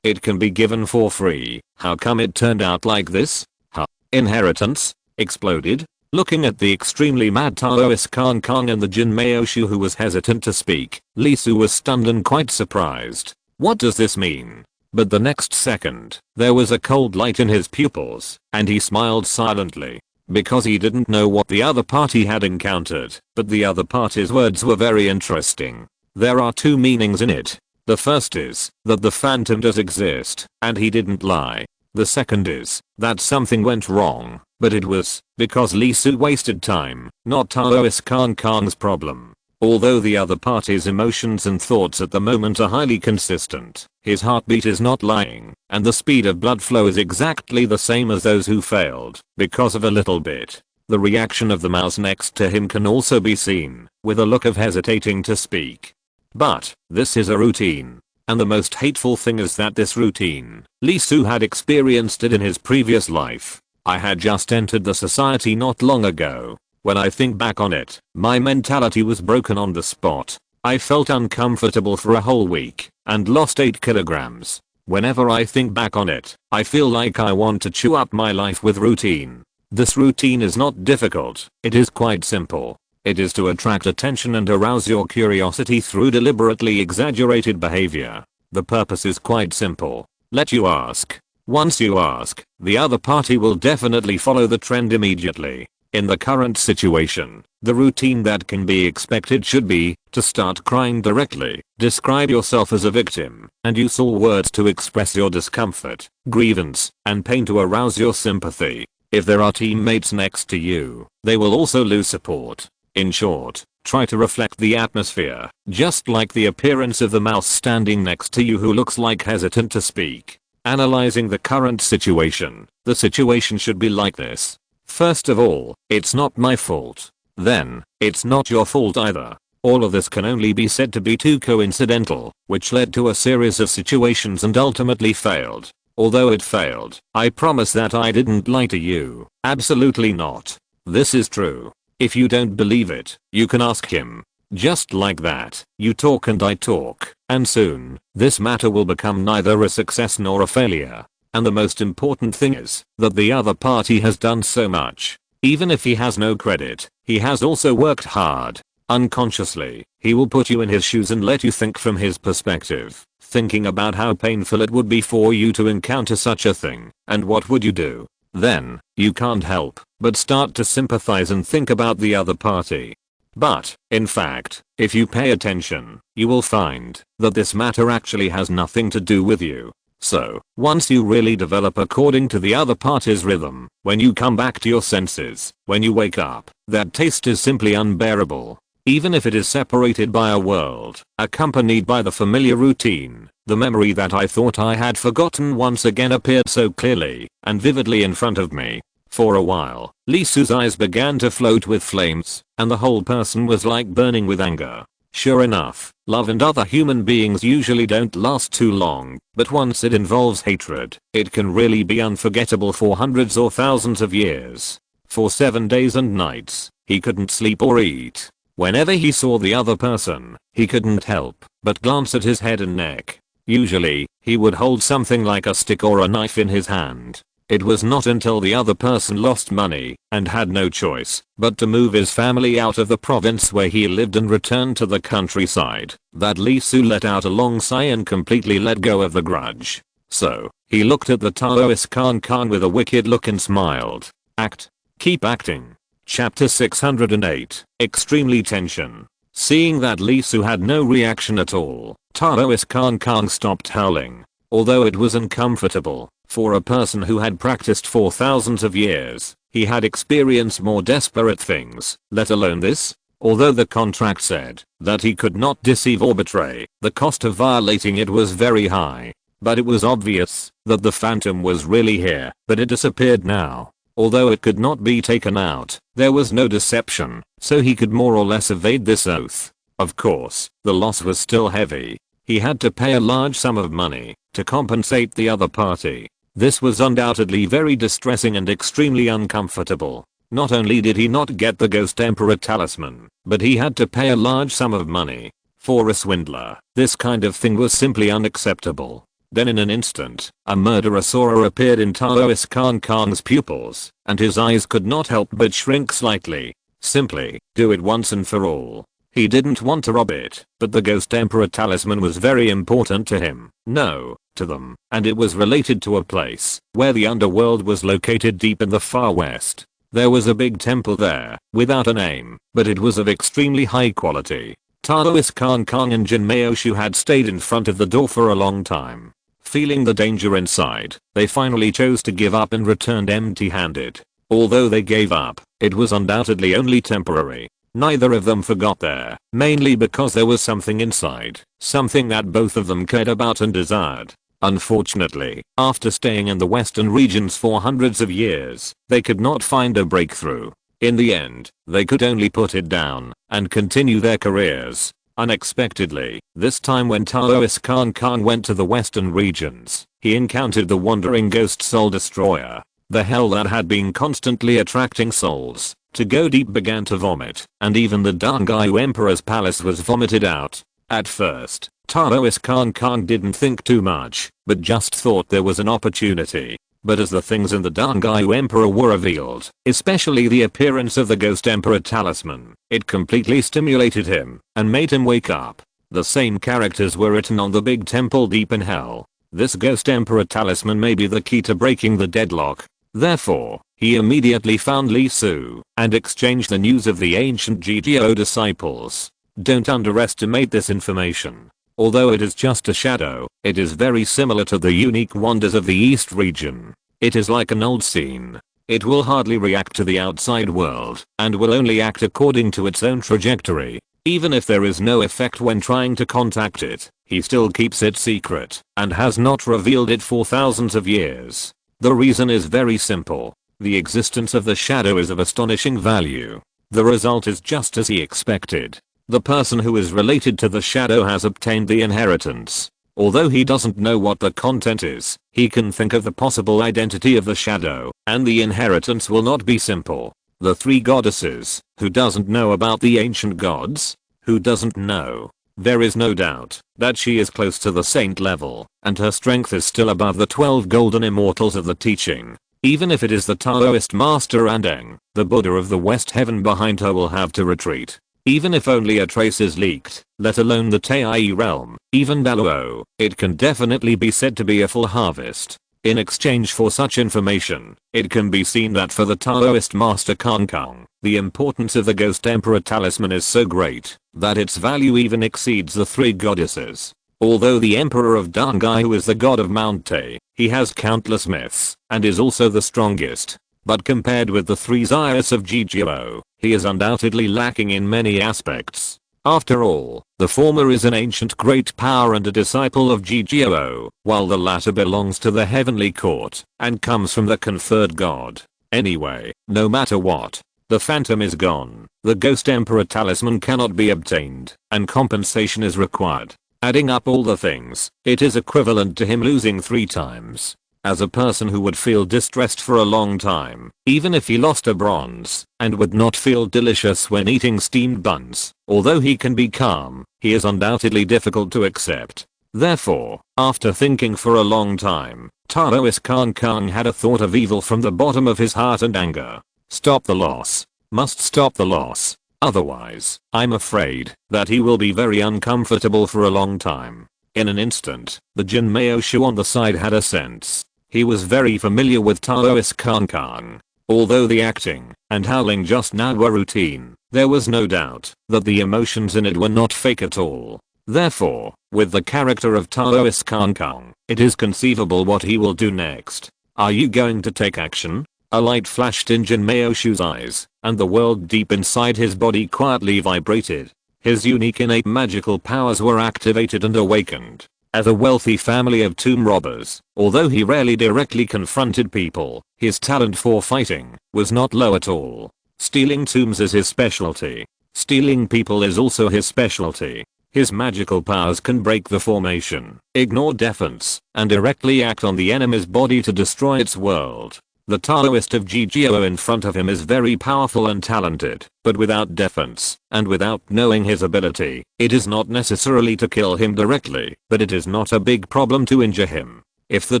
It can be given for free. How come it turned out like this? Huh? Inheritance? Exploded? Looking at the extremely mad Taoist Khan and the Jinmei who was hesitant to speak, Li Su was stunned and quite surprised. What does this mean? But the next second, there was a cold light in his pupils, and he smiled silently. Because he didn't know what the other party had encountered, but the other party's words were very interesting. There are 2 meanings in it. The first is that the phantom does exist, and he didn't lie. The second is that something went wrong, but it was because Li Su wasted time, not Taoist Khan's problem. Although the other party's emotions and thoughts at the moment are highly consistent, his heartbeat is not lying, and the speed of blood flow is exactly the same as those who failed, because of a little bit. The reaction of the mouse next to him can also be seen, with a look of hesitating to speak. But, this is a routine. And the most hateful thing is that this routine, Li Su had experienced it in his previous life. I had just entered the society not long ago. When I think back on it, my mentality was broken on the spot. I felt uncomfortable for a whole week, and lost 8 kilograms. Whenever I think back on it, I feel like I want to chew up my life with routine. This routine is not difficult, it is quite simple. It is to attract attention and arouse your curiosity through deliberately exaggerated behavior. The purpose is quite simple. Let you ask. Once you ask, the other party will definitely follow the trend immediately. In the current situation, the routine that can be expected should be to start crying directly, describe yourself as a victim, and use all words to express your discomfort, grievance, and pain to arouse your sympathy. If there are teammates next to you, they will also lose support. In short, try to reflect the atmosphere, just like the appearance of the mouse standing next to you who looks like hesitant to speak. Analyzing the current situation, the situation should be like this. First of all, it's not my fault. Then, it's not your fault either. All of this can only be said to be too coincidental, which led to a series of situations and ultimately failed. Although it failed, I promise that I didn't lie to you. Absolutely not. This is true. If you don't believe it, you can ask him. Just like that, you talk and I talk, and soon, this matter will become neither a success nor a failure. And the most important thing is that the other party has done so much. Even if he has no credit, he has also worked hard. Unconsciously, he will put you in his shoes and let you think from his perspective, thinking about how painful it would be for you to encounter such a thing, and what would you do? Then, you can't help but start to sympathize and think about the other party. But, in fact, if you pay attention, you will find that this matter actually has nothing to do with you. So, once you really develop according to the other party's rhythm, when you come back to your senses, when you wake up, that taste is simply unbearable. Even if it is separated by a world, accompanied by the familiar routine, the memory that I thought I had forgotten once again appeared so clearly and vividly in front of me. For a while, Lisu's eyes began to float with flames, and the whole person was like burning with anger. Sure enough, love and other human beings usually don't last too long, but once it involves hatred, it can really be unforgettable for hundreds or thousands of years. For 7 days and nights, he couldn't sleep or eat. Whenever he saw the other person, he couldn't help but glance at his head and neck. Usually, he would hold something like a stick or a knife in his hand. It was not until the other person lost money and had no choice but to move his family out of the province where he lived and return to the countryside that Lisu let out a long sigh and completely let go of the grudge. So, he looked at the Taoist Khan with a wicked look and smiled. Act. Keep acting. Chapter 608. Extremely tension. Seeing that Lisu had no reaction at all, Taoist Khan stopped howling. Although it was uncomfortable, for a person who had practiced for thousands of years, he had experienced more desperate things, let alone this. Although the contract said that he could not deceive or betray, the cost of violating it was very high. But it was obvious that the phantom was really here, but it disappeared now. Although it could not be taken out, there was no deception, so he could more or less evade this oath. Of course, the loss was still heavy. He had to pay a large sum of money to compensate the other party. This was undoubtedly very distressing and extremely uncomfortable. Not only did he not get the Ghost Emperor talisman, but he had to pay a large sum of money. For a swindler, this kind of thing was simply unacceptable. Then in an instant, a murderous aura appeared in Taoist Khan's pupils, and his eyes could not help but shrink slightly. Simply, do it once and for all. He didn't want to rob it, but the Ghost Emperor talisman was very important to him. No, to them, and it was related to a place where the underworld was located deep in the far west. There was a big temple there, without a name, but it was of extremely high quality. Taoist Khan and Jin Maoshu had stayed in front of the door for a long time. Feeling the danger inside, they finally chose to give up and returned empty-handed. Although they gave up, it was undoubtedly only temporary. Neither of them forgot there, mainly because there was something inside, something that both of them cared about and desired. Unfortunately, after staying in the western regions for hundreds of years, they could not find a breakthrough. In the end, they could only put it down and continue their careers. Unexpectedly, this time when Taoist Khan went to the western regions, he encountered the wandering ghost soul destroyer. The hell that had been constantly attracting souls to go deep began to vomit, and even the Dangayu Emperor's palace was vomited out. At first, Taoist Khan didn't think too much, but just thought there was an opportunity. But as the things in the Dangayu Emperor were revealed, especially the appearance of the Ghost Emperor talisman, it completely stimulated him and made him wake up. The same characters were written on the big temple deep in hell. This Ghost Emperor talisman may be the key to breaking the deadlock. Therefore, he immediately found Li Su and exchanged the news of the ancient GGO disciples. Don't underestimate this information. Although it is just a shadow, it is very similar to the unique wonders of the East region. It is like an old scene. It will hardly react to the outside world and will only act according to its own trajectory. Even if there is no effect when trying to contact it, he still keeps it secret and has not revealed it for thousands of years. The reason is very simple. The existence of the shadow is of astonishing value. The result is just as he expected. The person who is related to the shadow has obtained the inheritance. Although he doesn't know what the content is, he can think of the possible identity of the shadow, and the inheritance will not be simple. The three goddesses, who doesn't know about the ancient gods? Who doesn't know? There is no doubt that she is close to the saint level, and her strength is still above the 12 golden immortals of the teaching. Even if it is the Taoist master Andeng, the Buddha of the West Heaven behind her will have to retreat. Even if only a trace is leaked, let alone the Tai realm, even Daluo, it can definitely be said to be a full harvest. In exchange for such information, it can be seen that for the Taoist master Kong, the importance of the Ghost Emperor talisman is so great that its value even exceeds the three goddesses. Although the Emperor of Dangai, who is the god of Mount Te, he has countless myths and is also the strongest. But compared with the three Zayas of GGO, he is undoubtedly lacking in many aspects. After all, the former is an ancient great power and a disciple of GGO, while the latter belongs to the heavenly court and comes from the conferred god. Anyway, no matter what, the phantom is gone, the Ghost Emperor talisman cannot be obtained, and compensation is required. Adding up all the things, it is equivalent to him losing 3 times. As a person who would feel distressed for a long time, even if he lost a bronze, and would not feel delicious when eating steamed buns, although he can be calm, he is undoubtedly difficult to accept. Therefore, after thinking for a long time, Taoist Kong had a thought of evil from the bottom of his heart and anger. Stop the loss. Must stop the loss. Otherwise, I'm afraid that he will be very uncomfortable for a long time. In an instant, the Jinmei on the side had a sense. He was very familiar with Taoist Kong. Although the acting and howling just now were routine, there was no doubt that the emotions in it were not fake at all. Therefore, with the character of Taoist Kong, it is conceivable what he will do next. Are you going to take action? A light flashed in Jinmei eyes, and the world deep inside his body quietly vibrated. His unique innate magical powers were activated and awakened. As a wealthy family of tomb robbers, although he rarely directly confronted people, his talent for fighting was not low at all. Stealing tombs is his specialty. Stealing people is also his specialty. His magical powers can break the formation, ignore defense, and directly act on the enemy's body to destroy its world. The Taoist of GGO in front of him is very powerful and talented, but without defense, and without knowing his ability, it is not necessarily to kill him directly, but it is not a big problem to injure him. If the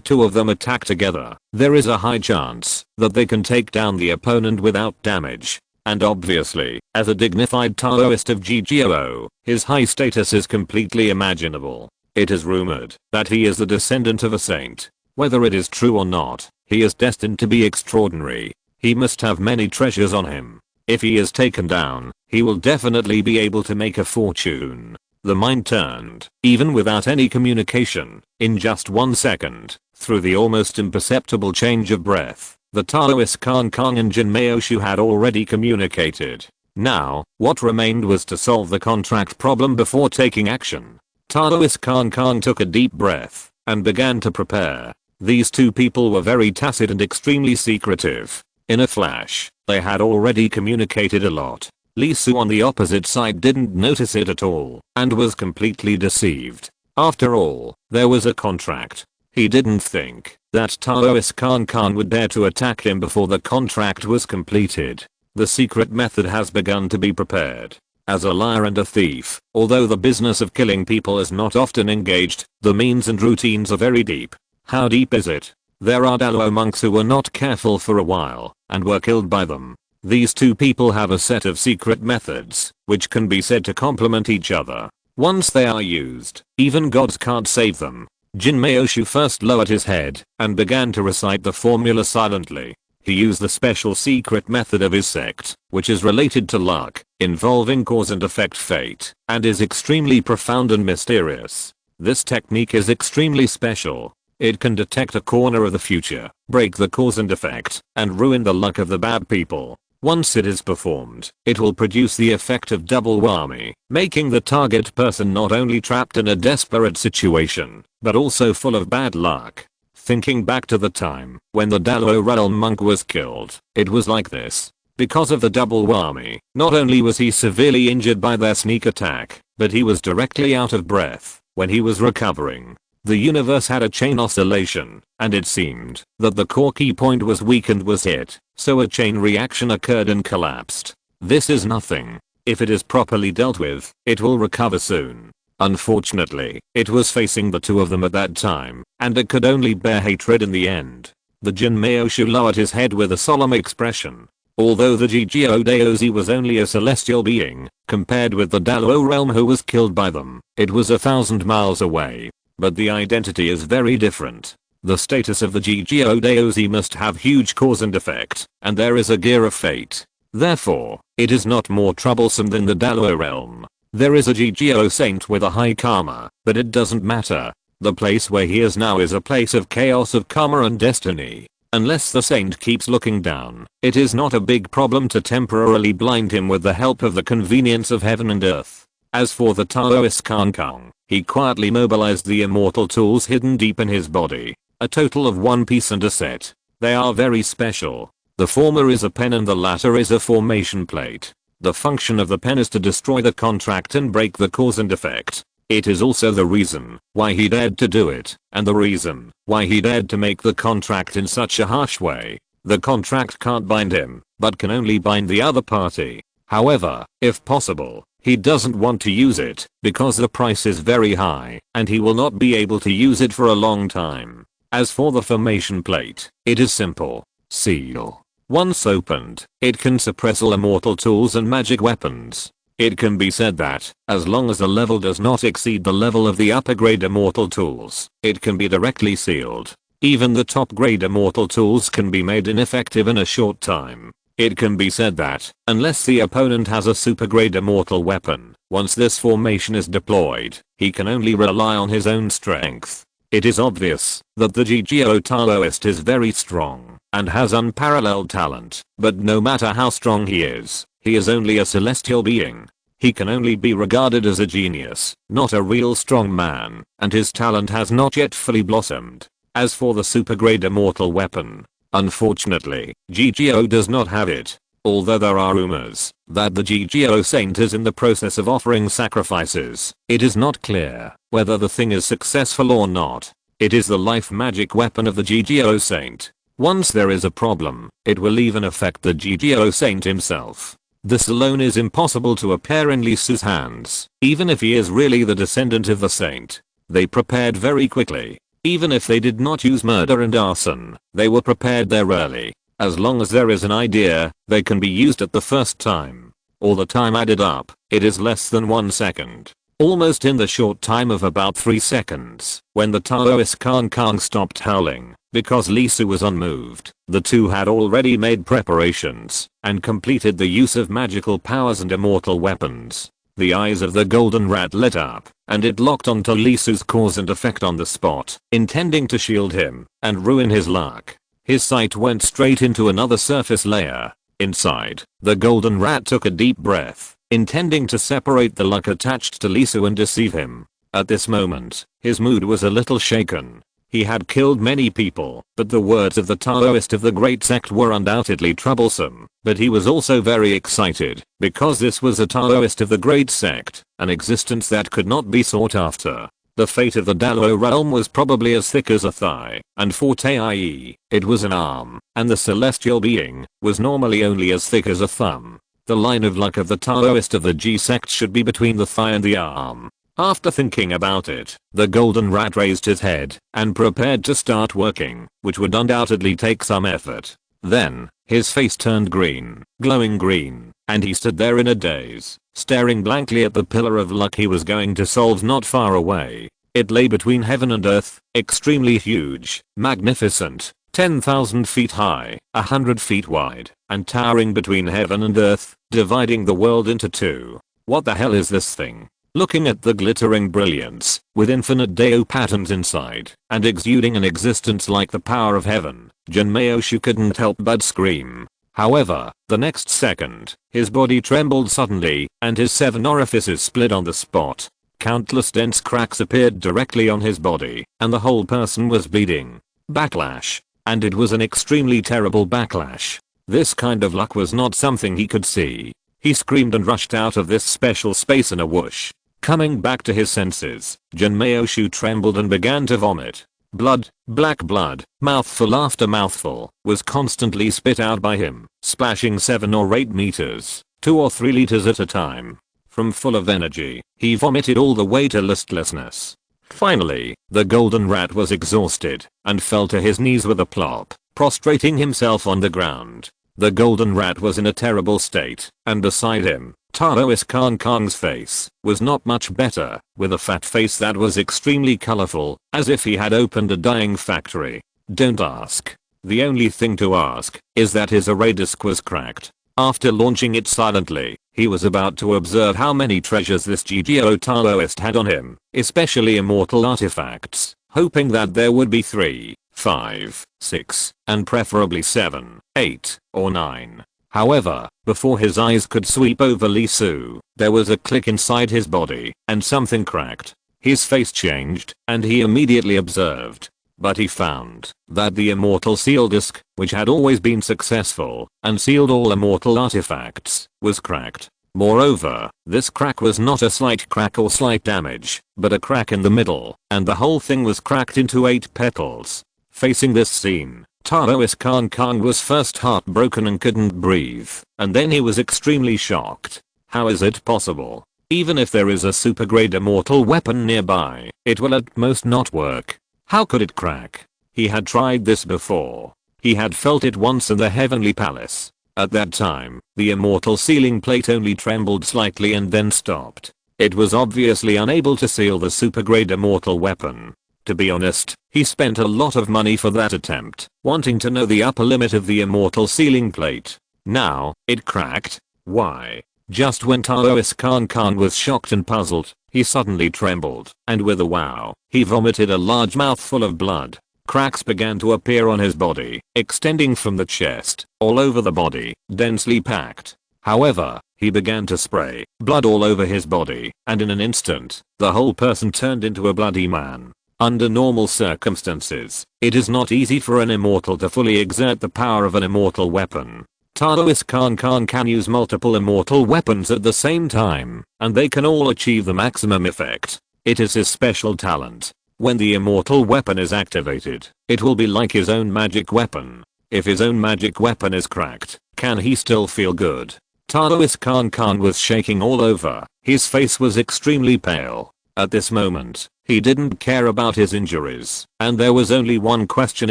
two of them attack together, there is a high chance that they can take down the opponent without damage. And obviously, as a dignified Taoist of GGO, his high status is completely imaginable. It is rumored that he is the descendant of a saint. Whether it is true or not, he is destined to be extraordinary. He must have many treasures on him. If he is taken down, he will definitely be able to make a fortune. The mind turned, even without any communication, in just 1 second, through the almost imperceptible change of breath. The Taoist Kong and Jinmei had already communicated. Now, what remained was to solve the contract problem before taking action. Taoist Kong took a deep breath and began to prepare. These two people were very tacit and extremely secretive. In a flash, they had already communicated a lot. Li Su on the opposite side didn't notice it at all and was completely deceived. After all, there was a contract. He didn't think that Taoist Kong would dare to attack him before the contract was completed. The secret method has begun to be prepared. As a liar and a thief, although the business of killing people is not often engaged, the means and routines are very deep. How deep is it? There are Daluo monks who were not careful for a while and were killed by them. These two people have a set of secret methods which can be said to complement each other. Once they are used, even gods can't save them. Jinmei first lowered his head and began to recite the formula silently. He used the special secret method of his sect, which is related to luck, involving cause and effect fate, and is extremely profound and mysterious. This technique is extremely special. It can detect a corner of the future, break the cause and effect, and ruin the luck of the bad people. Once it is performed, it will produce the effect of double whammy, making the target person not only trapped in a desperate situation, but also full of bad luck. Thinking back to the time when the Dalo realm monk was killed, it was like this. Because of the double whammy, not only was he severely injured by their sneak attack, but he was directly out of breath when he was recovering. The universe had a chain oscillation, and it seemed that the core key point was weak and was hit, so a chain reaction occurred and collapsed. This is nothing. If it is properly dealt with, it will recover soon. Unfortunately, it was facing the two of them at that time, and it could only bear hatred in the end. The Jin Maoshu lowered his head with a solemn expression. Although the Gigio Daozi was only a celestial being, compared with the Dalo realm who was killed by them, it was 1,000 miles away. But the identity is very different. The status of the Gigio Daozi must have huge cause and effect, and there is a gear of fate. Therefore, it is not more troublesome than the Dalo realm. There is a Gigio saint with a high karma, but it doesn't matter. The place where he is now is a place of chaos of karma and destiny. Unless the saint keeps looking down, it is not a big problem to temporarily blind him with the help of the convenience of heaven and earth. As for the Taoist Kong, he quietly mobilized the immortal tools hidden deep in his body. A total of one piece and a set. They are very special. The former is a pen and the latter is a formation plate. The function of the pen is to destroy the contract and break the cause and effect. It is also the reason why he dared to do it, and the reason why he dared to make the contract in such a harsh way. The contract can't bind him, but can only bind the other party. However, if possible, he doesn't want to use it, because the price is very high, and he will not be able to use it for a long time. As for the formation plate, it is simple. Seal. Once opened, it can suppress all immortal tools and magic weapons. It can be said that, as long as the level does not exceed the level of the upper grade immortal tools, it can be directly sealed. Even the top grade immortal tools can be made ineffective in a short time. It can be said that, unless the opponent has a super grade immortal weapon, once this formation is deployed, he can only rely on his own strength. It is obvious that the Gigio Taoist is very strong and has unparalleled talent, but no matter how strong he is only a celestial being. He can only be regarded as a genius, not a real strong man, and his talent has not yet fully blossomed. As for the super grade immortal weapon, unfortunately, Gigio does not have it. Although there are rumors that the Gigio saint is in the process of offering sacrifices, it is not clear whether the thing is successful or not. It is the life magic weapon of the Gigio saint. Once there is a problem, it will even affect the Gigio saint himself. This alone is impossible to appear in Lee Su's hands, even if he is really the descendant of the saint. They prepared very quickly. Even if they did not use murder and arson, they were prepared there early. As long as there is an idea, they can be used at the first time. All the time added up, it is less than 1 second. Almost in the short time of about 3 seconds, when the Taoist Kong stopped howling, because Lee Su was unmoved, the two had already made preparations and completed the use of magical powers and immortal weapons. The eyes of the golden rat lit up, and it locked onto Lee Su's cause and effect on the spot, intending to shield him and ruin his luck. His sight went straight into another surface layer. Inside, the golden rat took a deep breath, intending to separate the luck attached to Lee Su and deceive him. At this moment, his mood was a little shaken. He had killed many people, but the words of the Taoist of the great sect were undoubtedly troublesome. But he was also very excited, because this was a Taoist of the great sect, an existence that could not be sought after. The fate of the Dalo realm was probably as thick as a thigh, and for Taii, it was an arm, and the celestial being was normally only as thick as a thumb. The line of luck of the Taoist of the G sect should be between the thigh and the arm. After thinking about it, the golden rat raised his head and prepared to start working, which would undoubtedly take some effort. Then, his face turned green, glowing green, and he stood there in a daze, staring blankly at the pillar of luck he was going to solve not far away. It lay between heaven and earth, extremely huge, magnificent, 10,000 feet high, 100 feet wide, and towering between heaven and earth, dividing the world into two. What the hell is this thing? Looking at the glittering brilliance, with infinite Deo patterns inside, and exuding an existence like the power of heaven, Junmyoshu couldn't help but scream. However, the next second, his body trembled suddenly, and his 7 orifices split on the spot. Countless dense cracks appeared directly on his body, and the whole person was bleeding. Backlash. And it was an extremely terrible backlash. This kind of luck was not something he could see. He screamed and rushed out of this special space in a whoosh. Coming back to his senses, Junmyoshu trembled and began to vomit. Blood, black blood, mouthful after mouthful, was constantly spit out by him, splashing 7 or 8 meters, 2 or 3 liters at a time. From full of energy, he vomited all the way to listlessness. Finally, the golden rat was exhausted, and fell to his knees with a plop, prostrating himself on the ground. The golden rat was in a terrible state, and beside him, Taoist Kong's face was not much better, with a fat face that was extremely colorful, as if he had opened a dyeing factory. Don't ask. The only thing to ask is that his array disc was cracked. After launching it silently, he was about to observe how many treasures this GGO Taoist had on him, especially immortal artifacts, hoping that there would be 3, 5, 6, and preferably 7, 8, or 9. However, before his eyes could sweep over Lee Su, there was a click inside his body, and something cracked. His face changed, and he immediately observed. But he found that the immortal seal disc, which had always been successful and sealed all immortal artifacts, was cracked. Moreover, this crack was not a slight crack or slight damage, but a crack in the middle, and the whole thing was cracked into 8 petals. Facing this scene, Taoist Kong was first heartbroken and couldn't breathe, and then he was extremely shocked. How is it possible? Even if there is a super grade immortal weapon nearby, it will at most not work. How could it crack? He had tried this before. He had felt it once in the Heavenly Palace. At that time, the immortal sealing plate only trembled slightly and then stopped. It was obviously unable to seal the super grade immortal weapon. To be honest, he spent a lot of money for that attempt, wanting to know the upper limit of the immortal sealing plate. Now, it cracked. Why? Just when Taoist Kong was shocked and puzzled, he suddenly trembled, and with a wow, he vomited a large mouthful of blood. Cracks began to appear on his body, extending from the chest, all over the body, densely packed. However, he began to spray blood all over his body, and in an instant, the whole person turned into a bloody man. Under normal circumstances, it is not easy for an immortal to fully exert the power of an immortal weapon. Taoist Kong can use multiple immortal weapons at the same time, and they can all achieve the maximum effect. It is his special talent. When the immortal weapon is activated, it will be like his own magic weapon. If his own magic weapon is cracked, can he still feel good? Taoist Kong was shaking all over. His face was extremely pale. At this moment, he didn't care about his injuries, and there was only one question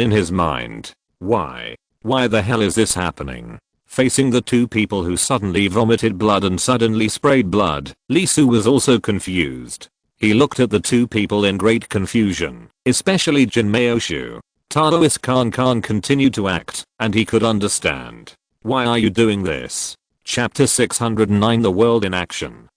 in his mind. Why? Why the hell is this happening? Facing the 2 people who suddenly vomited blood and suddenly sprayed blood, Lee Su was also confused. He looked at the 2 people in great confusion, especially Junmyoshu. Taoist Kong continued to act, and he could understand. Why are you doing this? Chapter 609 The World in Action.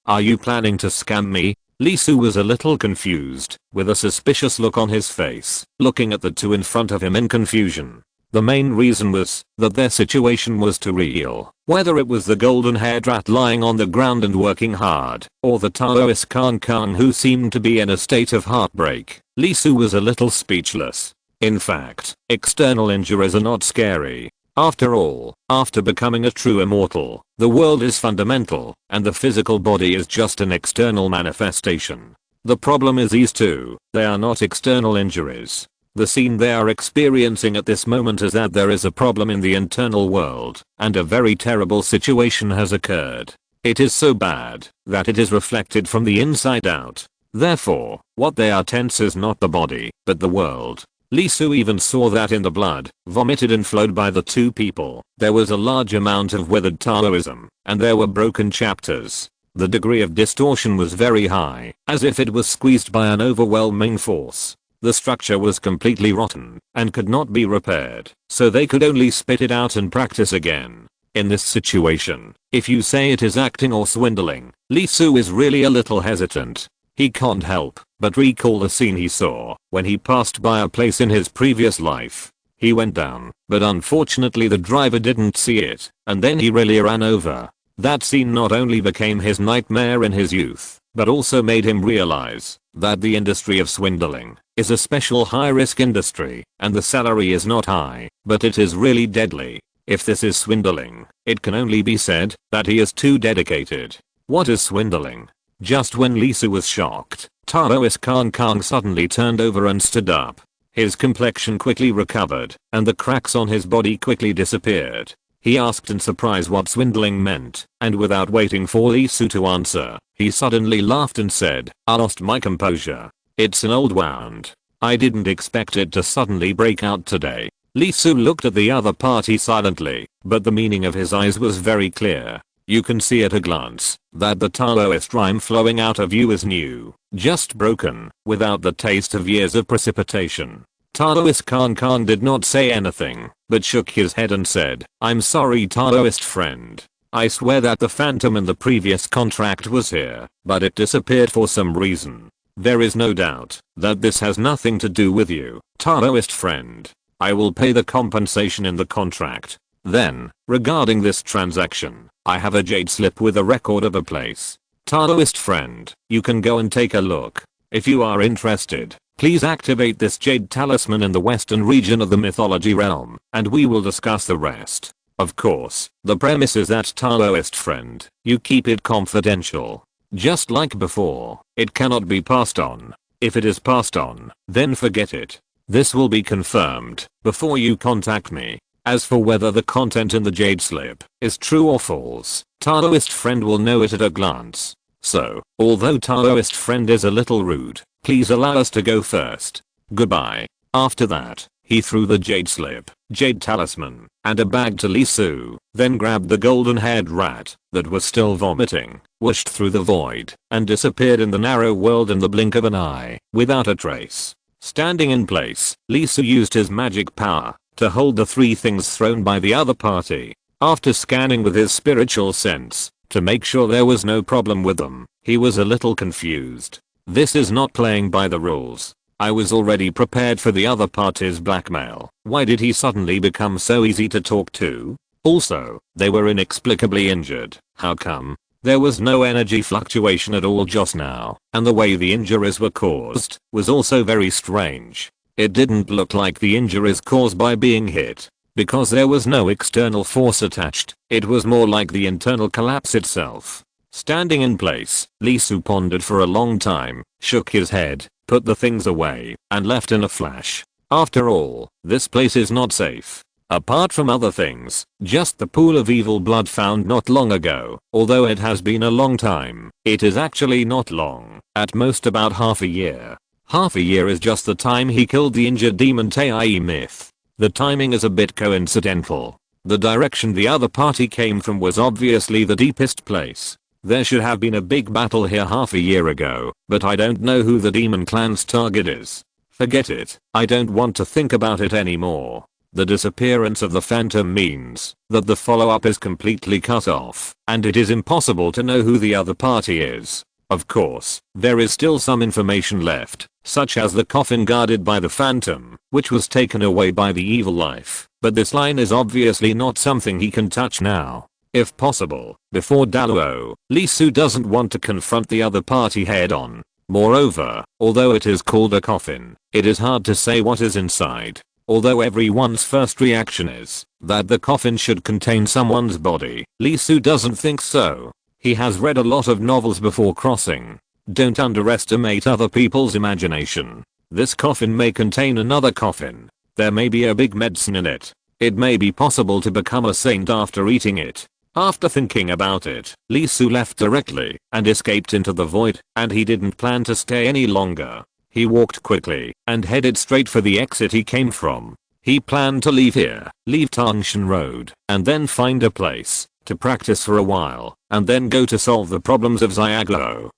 Are you planning to scam me? Lee Su was a little confused, with a suspicious look on his face, looking at the 2 in front of him in confusion. The main reason was that their situation was too real. Whether it was the golden-haired rat lying on the ground and working hard, or the Taoist Kong who seemed to be in a state of heartbreak, Lee Su was a little speechless. In fact, external injuries are not scary. After all, after becoming a true immortal, the world is fundamental, and the physical body is just an external manifestation. The problem is these 2, they are not external injuries. The scene they are experiencing at this moment is that there is a problem in the internal world, and a very terrible situation has occurred. It is so bad that it is reflected from the inside out. Therefore, what they are tense is not the body, but the world. Lee Su even saw that in the blood, vomited and flowed by the 2 people, there was a large amount of withered Taoism, and there were broken chapters. The degree of distortion was very high, as if it was squeezed by an overwhelming force. The structure was completely rotten and could not be repaired, so they could only spit it out and practice again. In this situation, if you say it is acting or swindling, Lee Soo is really a little hesitant. He can't help but recall the scene he saw when he passed by a place in his previous life. He went down, but unfortunately the driver didn't see it, and then he really ran over. That scene not only became his nightmare in his youth, but also made him realize that the industry of swindling is a special high-risk industry, and the salary is not high, but it is really deadly. If this is swindling, it can only be said that he is too dedicated. What is swindling? Just when Lee Soo was shocked, Taoist Kang suddenly turned over and stood up. His complexion quickly recovered, and the cracks on his body quickly disappeared. He asked in surprise what swindling meant, and without waiting for Lee Soo to answer, he suddenly laughed and said, "I lost my composure. It's an old wound. I didn't expect it to suddenly break out today." Lee Soo looked at the other party silently, but the meaning of his eyes was very clear. You can see at a glance that the Taoist rhyme flowing out of you is new, just broken, without the taste of years of precipitation. Taoist Kang did not say anything, but shook his head and said, "I'm sorry Taoist friend. I swear that the phantom in the previous contract was here, but it disappeared for some reason. There is no doubt that this has nothing to do with you, Taoist friend. I will pay the compensation in the contract. Then, regarding this transaction, I have a jade slip with a record of a place. Taoist friend, you can go and take a look. If you are interested, please activate this jade talisman in the western region of the mythology realm, and we will discuss the rest. Of course, the premise is that Taoist friend, you keep it confidential. Just like before, it cannot be passed on. If it is passed on, then forget it. This will be confirmed before you contact me. As for whether the content in the jade slip is true or false, Taoist friend will know it at a glance. So, although Taoist friend is a little rude, please allow us to go first. Goodbye." After that, he threw the jade slip, jade talisman, and a bag to Lee Soo, then grabbed the golden-haired rat that was still vomiting, whooshed through the void, and disappeared in the narrow world in the blink of an eye, without a trace. Standing in place, Lee Soo used his magic power to hold the three things thrown by the other party. After scanning with his spiritual sense to make sure there was no problem with them, he was a little confused. This is not playing by the rules. I was already prepared for the other party's blackmail. Why did he suddenly become so easy to talk to? Also, they were inexplicably injured. How come? There was no energy fluctuation at all just now, and the way the injuries were caused was also very strange. It didn't look like the injuries caused by being hit, because there was no external force attached. It was more like the internal collapse itself. Standing in place, Lee Soo pondered for a long time, shook his head, put the things away, and left in a flash. After all, this place is not safe. Apart from other things, just the pool of evil blood found not long ago. Although it has been a long time, it is actually not long, at most about half a year. Half a year is just the time he killed the injured demon Tai Myth. The timing is a bit coincidental. The direction the other party came from was obviously the deepest place. There should have been a big battle here half a year ago, but I don't know who the demon clan's target is. Forget it, I don't want to think about it anymore. The disappearance of the phantom means that the follow-up is completely cut off, and it is impossible to know who the other party is. Of course, there is still some information left, such as the coffin guarded by the phantom, which was taken away by the evil life, but this line is obviously not something he can touch now. If possible, before Daluo, Lee Soo doesn't want to confront the other party head-on. Moreover, although it is called a coffin, it is hard to say what is inside. Although everyone's first reaction is that the coffin should contain someone's body, Lee Soo doesn't think so. He has read a lot of novels before crossing. Don't underestimate other people's imagination. This coffin may contain another coffin. There may be a big medicine in it. It may be possible to become a saint after eating it. After thinking about it, Lee Soo left directly and escaped into the void, and he didn't plan to stay any longer. He walked quickly and headed straight for the exit he came from. He planned to leave here, leave Tangshan Road, and then find a place to practice for a while, and then go to solve the problems of Xiaglo.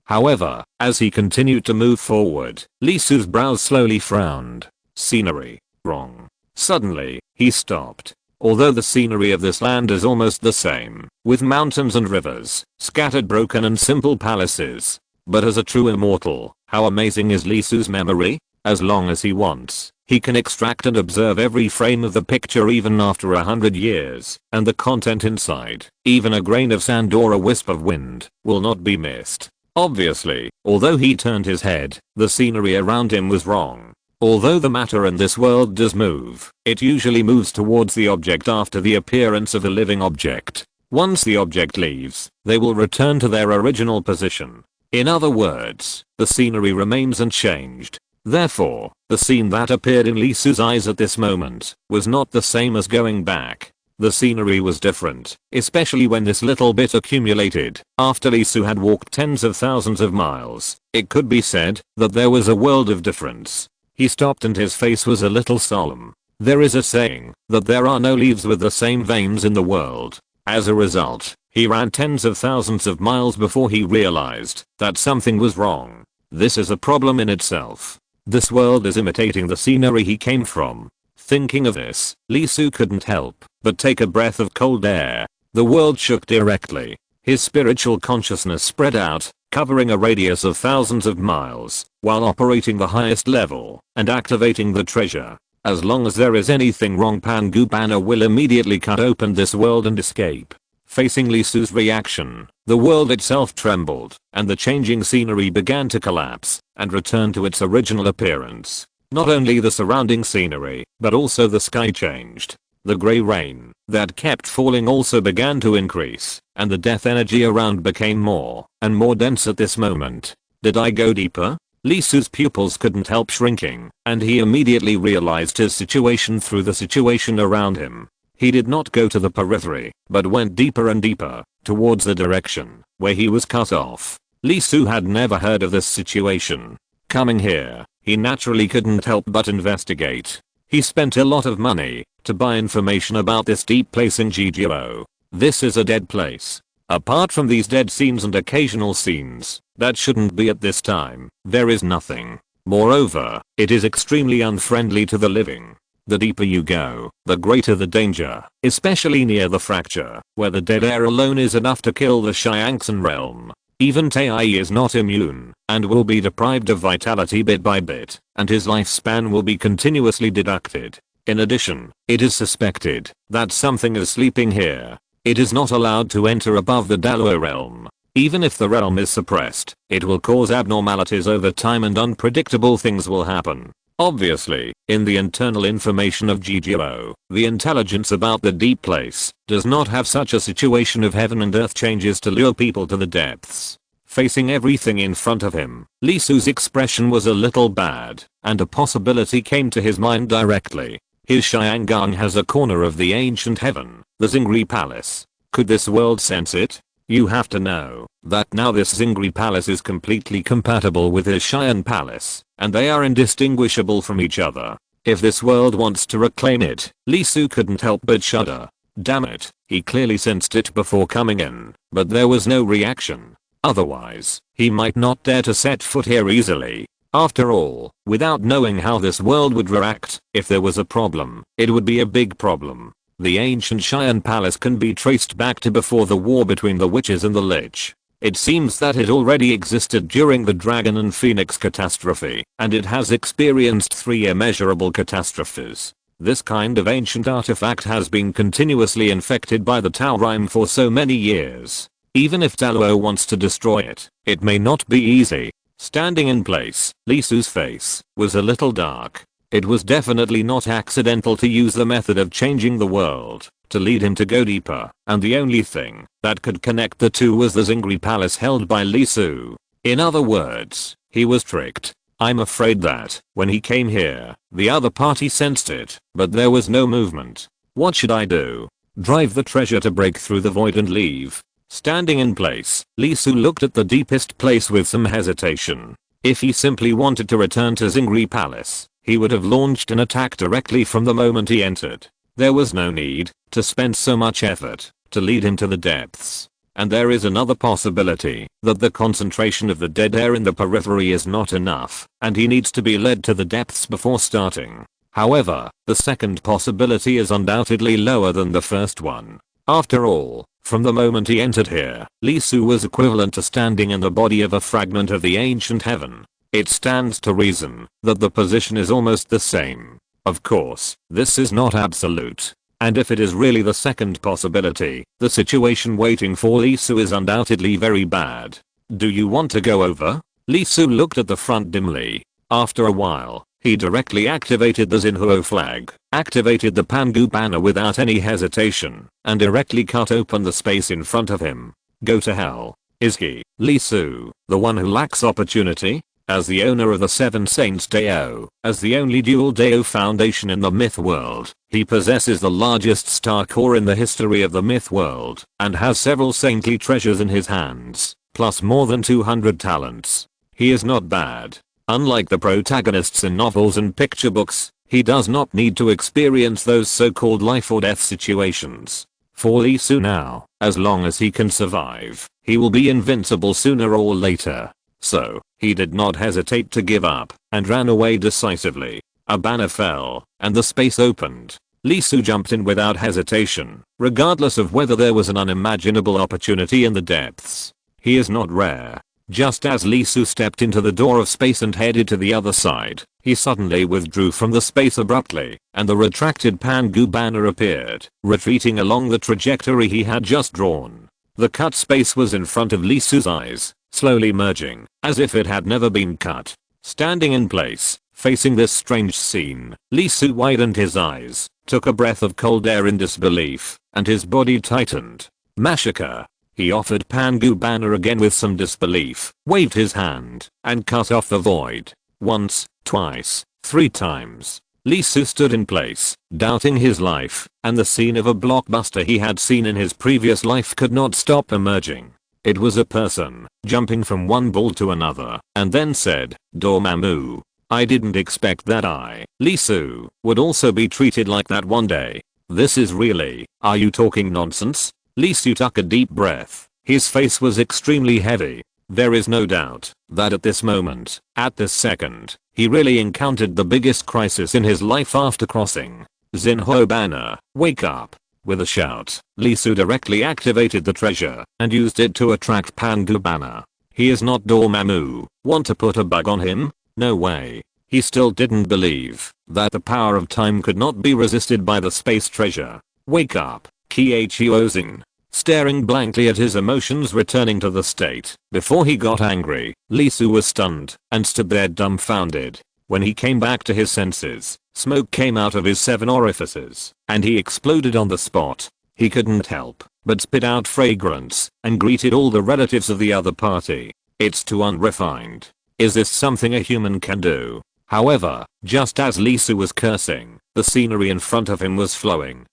However, as he continued to move forward, Lee Su's brows slowly frowned. Scenery. Wrong. Suddenly, he stopped. Although the scenery of this land is almost the same, with mountains and rivers, scattered broken and simple palaces. But as a true immortal, how amazing is Lee Su's memory? As long as he wants, he can extract and observe every frame of the picture even after 100 years, and the content inside, even a grain of sand or a wisp of wind, will not be missed. Obviously, although he turned his head, the scenery around him was wrong. Although the matter in this world does move, it usually moves towards the object after the appearance of a living object. Once the object leaves, they will return to their original position. In other words, the scenery remains unchanged. Therefore, the scene that appeared in Lee Su's eyes at this moment was not the same as going back. The scenery was different, especially when this little bit accumulated. After Lee Su had walked tens of thousands of miles, it could be said that there was a world of difference. He stopped and his face was a little solemn. There is a saying that there are no leaves with the same veins in the world. As a result, he ran tens of thousands of miles before he realized that something was wrong. This is a problem in itself. This world is imitating the scenery he came from. Thinking of this, Lee Su couldn't help but take a breath of cold air. The world shook directly. His spiritual consciousness spread out, covering a radius of thousands of miles, while operating the highest level and activating the treasure. As long as there is anything wrong, Pangu Banner will immediately cut open this world and escape. Facing Lee Su's reaction, the world itself trembled, and the changing scenery began to collapse and return to its original appearance. Not only the surrounding scenery, but also the sky changed. The grey rain that kept falling also began to increase, and the death energy around became more and more dense at this moment. Did I go deeper? Lee Su's pupils couldn't help shrinking, and he immediately realized his situation through the situation around him. He did not go to the periphery, but went deeper and deeper, towards the direction where he was cut off. Lee Su had never heard of this situation. Coming here, he naturally couldn't help but investigate. He spent a lot of money to buy information about this deep place in GGO. This is a dead place. Apart from these dead scenes and occasional scenes that shouldn't be at this time, there is nothing. Moreover, it is extremely unfriendly to the living. The deeper you go, the greater the danger, especially near the fracture, where the dead air alone is enough to kill the Xiangxan realm. Even Tai is not immune, and will be deprived of vitality bit by bit, and his lifespan will be continuously deducted. In addition, it is suspected that something is sleeping here. It is not allowed to enter above the Dalo realm. Even if the realm is suppressed, it will cause abnormalities over time and unpredictable things will happen. Obviously, in the internal information of GGO, the intelligence about the deep place does not have such a situation of heaven and earth changes to lure people to the depths. Facing everything in front of him, Lee Su's expression was a little bad, and a possibility came to his mind directly. His Xianggang has a corner of the ancient heaven, the Zingri Palace. Could this world sense it? You have to know that now this Zingri Palace is completely compatible with his Xian Palace, and they are indistinguishable from each other. If this world wants to reclaim it, Lee Su couldn't help but shudder. Damn it, he clearly sensed it before coming in, but there was no reaction. Otherwise, he might not dare to set foot here easily. After all, without knowing how this world would react, if there was a problem, it would be a big problem. The ancient Xian Palace can be traced back to before the war between the witches and the Lich. It seems that it already existed during the Dragon and Phoenix catastrophe, and it has experienced 3 immeasurable catastrophes. This kind of ancient artifact has been continuously infected by the Tao Rime for so many years. Even if Taluo wants to destroy it, it may not be easy. Standing in place, Lee Su's face was a little dark. It was definitely not accidental to use the method of changing the world to lead him to go deeper, and the only thing that could connect the two was the Zingri Palace held by Lee Su. In other words, he was tricked. I'm afraid that, when he came here, the other party sensed it, but there was no movement. What should I do? Drive the treasure to break through the void and leave? Standing in place, Lee Su looked at the deepest place with some hesitation. If he simply wanted to return to Zingri Palace, he would have launched an attack directly from the moment he entered. There was no need to spend so much effort to lead him to the depths. And there is another possibility that the concentration of the dead air in the periphery is not enough, and he needs to be led to the depths before starting. However, the second possibility is undoubtedly lower than the first one. After all, from the moment he entered here, Lee Su was equivalent to standing in the body of a fragment of the ancient heaven. It stands to reason that the position is almost the same. Of course, this is not absolute. And if it is really the second possibility, the situation waiting for Lee Su is undoubtedly very bad. Do you want to go over? Lee Su looked at the front dimly. After a while, he directly activated the Xinhuo flag, activated the Pangu banner without any hesitation, and directly cut open the space in front of him. Go to hell. Is he, Lee Su, the one who lacks opportunity? As the owner of the Seven Saints Dao, as the only dual Dao foundation in the myth world, he possesses the largest star core in the history of the myth world, and has several saintly treasures in his hands, plus more than 200 talents. He is not bad. Unlike the protagonists in novels and picture books, he does not need to experience those so-called life or death situations. For Lee Su now, as long as he can survive, he will be invincible sooner or later. So, he did not hesitate to give up, and ran away decisively. A banner fell, and the space opened. Lee Su jumped in without hesitation, regardless of whether there was an unimaginable opportunity in the depths. He is not rare. Just as Lee Su stepped into the door of space and headed to the other side, he suddenly withdrew from the space abruptly, and the retracted Pangu banner appeared, retreating along the trajectory he had just drawn. The cut space was in front of Lee Su's eyes, slowly merging, as if it had never been cut. Standing in place, facing this strange scene, Lee Su widened his eyes, took a breath of cold air in disbelief, and his body tightened. Massacre. He offered Pangu banner again with some disbelief, waved his hand, and cut off the void. Once, twice, 3 times. Lee Su stood in place, doubting his life, and the scene of a blockbuster he had seen in his previous life could not stop emerging. It was a person, jumping from one ball to another, and then said, Dormammu. I didn't expect that Lee Su, would also be treated like that one day. This is really, are you talking nonsense? Lee Su took a deep breath. His face was extremely heavy. There is no doubt that at this moment, at this second, he really encountered the biggest crisis in his life after crossing Xinhuo banner. Wake up. With a shout, Lee Su directly activated the treasure and used it to attract Pangu banner. He is not Dormammu. Want to put a bug on him? No way. He still didn't believe that the power of time could not be resisted by the space treasure. Wake up, Qiuozin. Staring blankly at his emotions returning to the state. Before he got angry, Lee Su was stunned and stood there dumbfounded. When he came back to his senses, smoke came out of his 7 orifices, and he exploded on the spot. He couldn't help but spit out fragrance and greeted all the relatives of the other party. It's too unrefined. Is this something a human can do? However, just as Lee Su was cursing, the scenery in front of him was flowing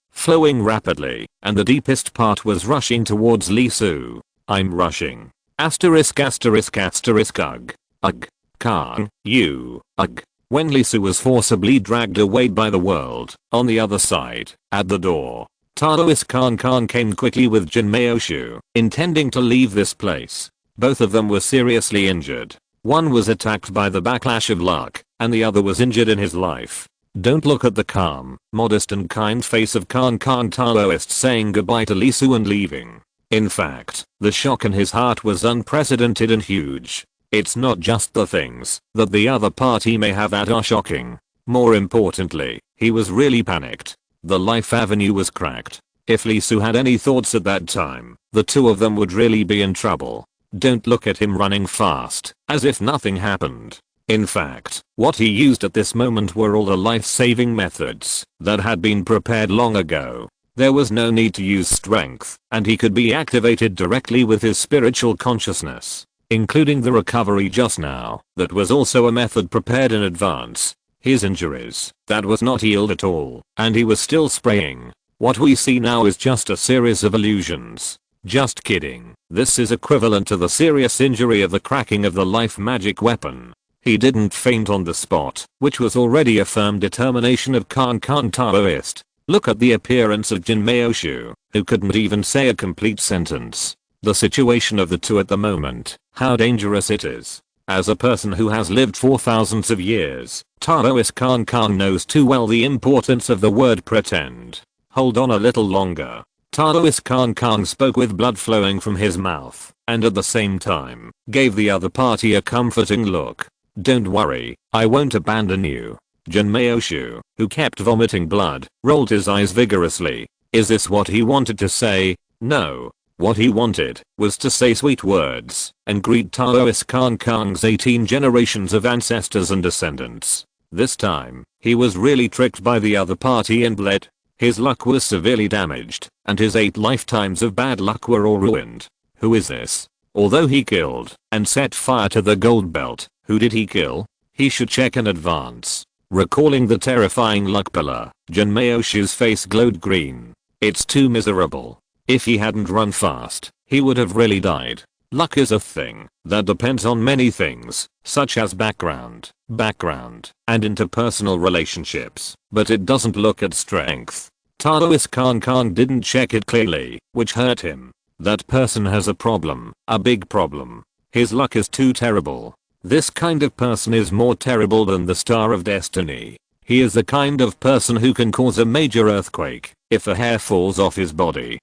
rapidly, and the deepest part was rushing towards Lee Su. I'm rushing. Asterisk asterisk asterisk ugh. Ugh. Khan, you, ugh. When Lee Su was forcibly dragged away by the world, on the other side, at the door, Taoist Khan came quickly with Jin Maoshu, intending to leave this place. Both of them were seriously injured. One was attacked by the backlash of luck, and the other was injured in his life. Don't look at the calm, modest and kind face of Khan Taoist saying goodbye to Lee Su and leaving. In fact, the shock in his heart was unprecedented and huge. It's not just the things that the other party may have that are shocking. More importantly, he was really panicked. The life avenue was cracked. If Lee Su had any thoughts at that time, the two of them would really be in trouble. Don't look at him running fast, as if nothing happened. In fact, what he used at this moment were all the life-saving methods that had been prepared long ago. There was no need to use strength, and he could be activated directly with his spiritual consciousness, including the recovery just now. That was also a method prepared in advance. His injuries, that was not healed at all, and he was still spraying. What we see now is just a series of illusions. Just kidding. This is equivalent to the serious injury of the cracking of the life magic weapon. He didn't faint on the spot, which was already a firm determination of Khan Taoist. Look at the appearance of Jin Maoshu, who couldn't even say a complete sentence. The situation of the two at the moment, how dangerous it is. As a person who has lived for thousands of years, Taoist Khan knows too well the importance of the word pretend. Hold on a little longer. Taoist Khan spoke with blood flowing from his mouth, and at the same time, gave the other party a comforting look. Don't worry, I won't abandon you. Jinmeoshu, who kept vomiting blood, rolled his eyes vigorously. Is this what he wanted to say? No. What he wanted was to say sweet words and greet Taoist Khan's 18 generations of ancestors and descendants. This time, he was really tricked by the other party and bled. His luck was severely damaged, and his 8 lifetimes of bad luck were all ruined. Who is this? Although he killed and set fire to the gold belt, who did he kill? He should check in advance. Recalling the terrifying luck pillar, Jinmeoshu's face glowed green. It's too miserable. If he hadn't run fast, he would have really died. Luck is a thing that depends on many things, such as background, and interpersonal relationships, but it doesn't look at strength. Taoist Khan didn't check it clearly, which hurt him. That person has a problem, a big problem. His luck is too terrible. This kind of person is more terrible than the Star of Destiny. He is the kind of person who can cause a major earthquake if a hair falls off his body.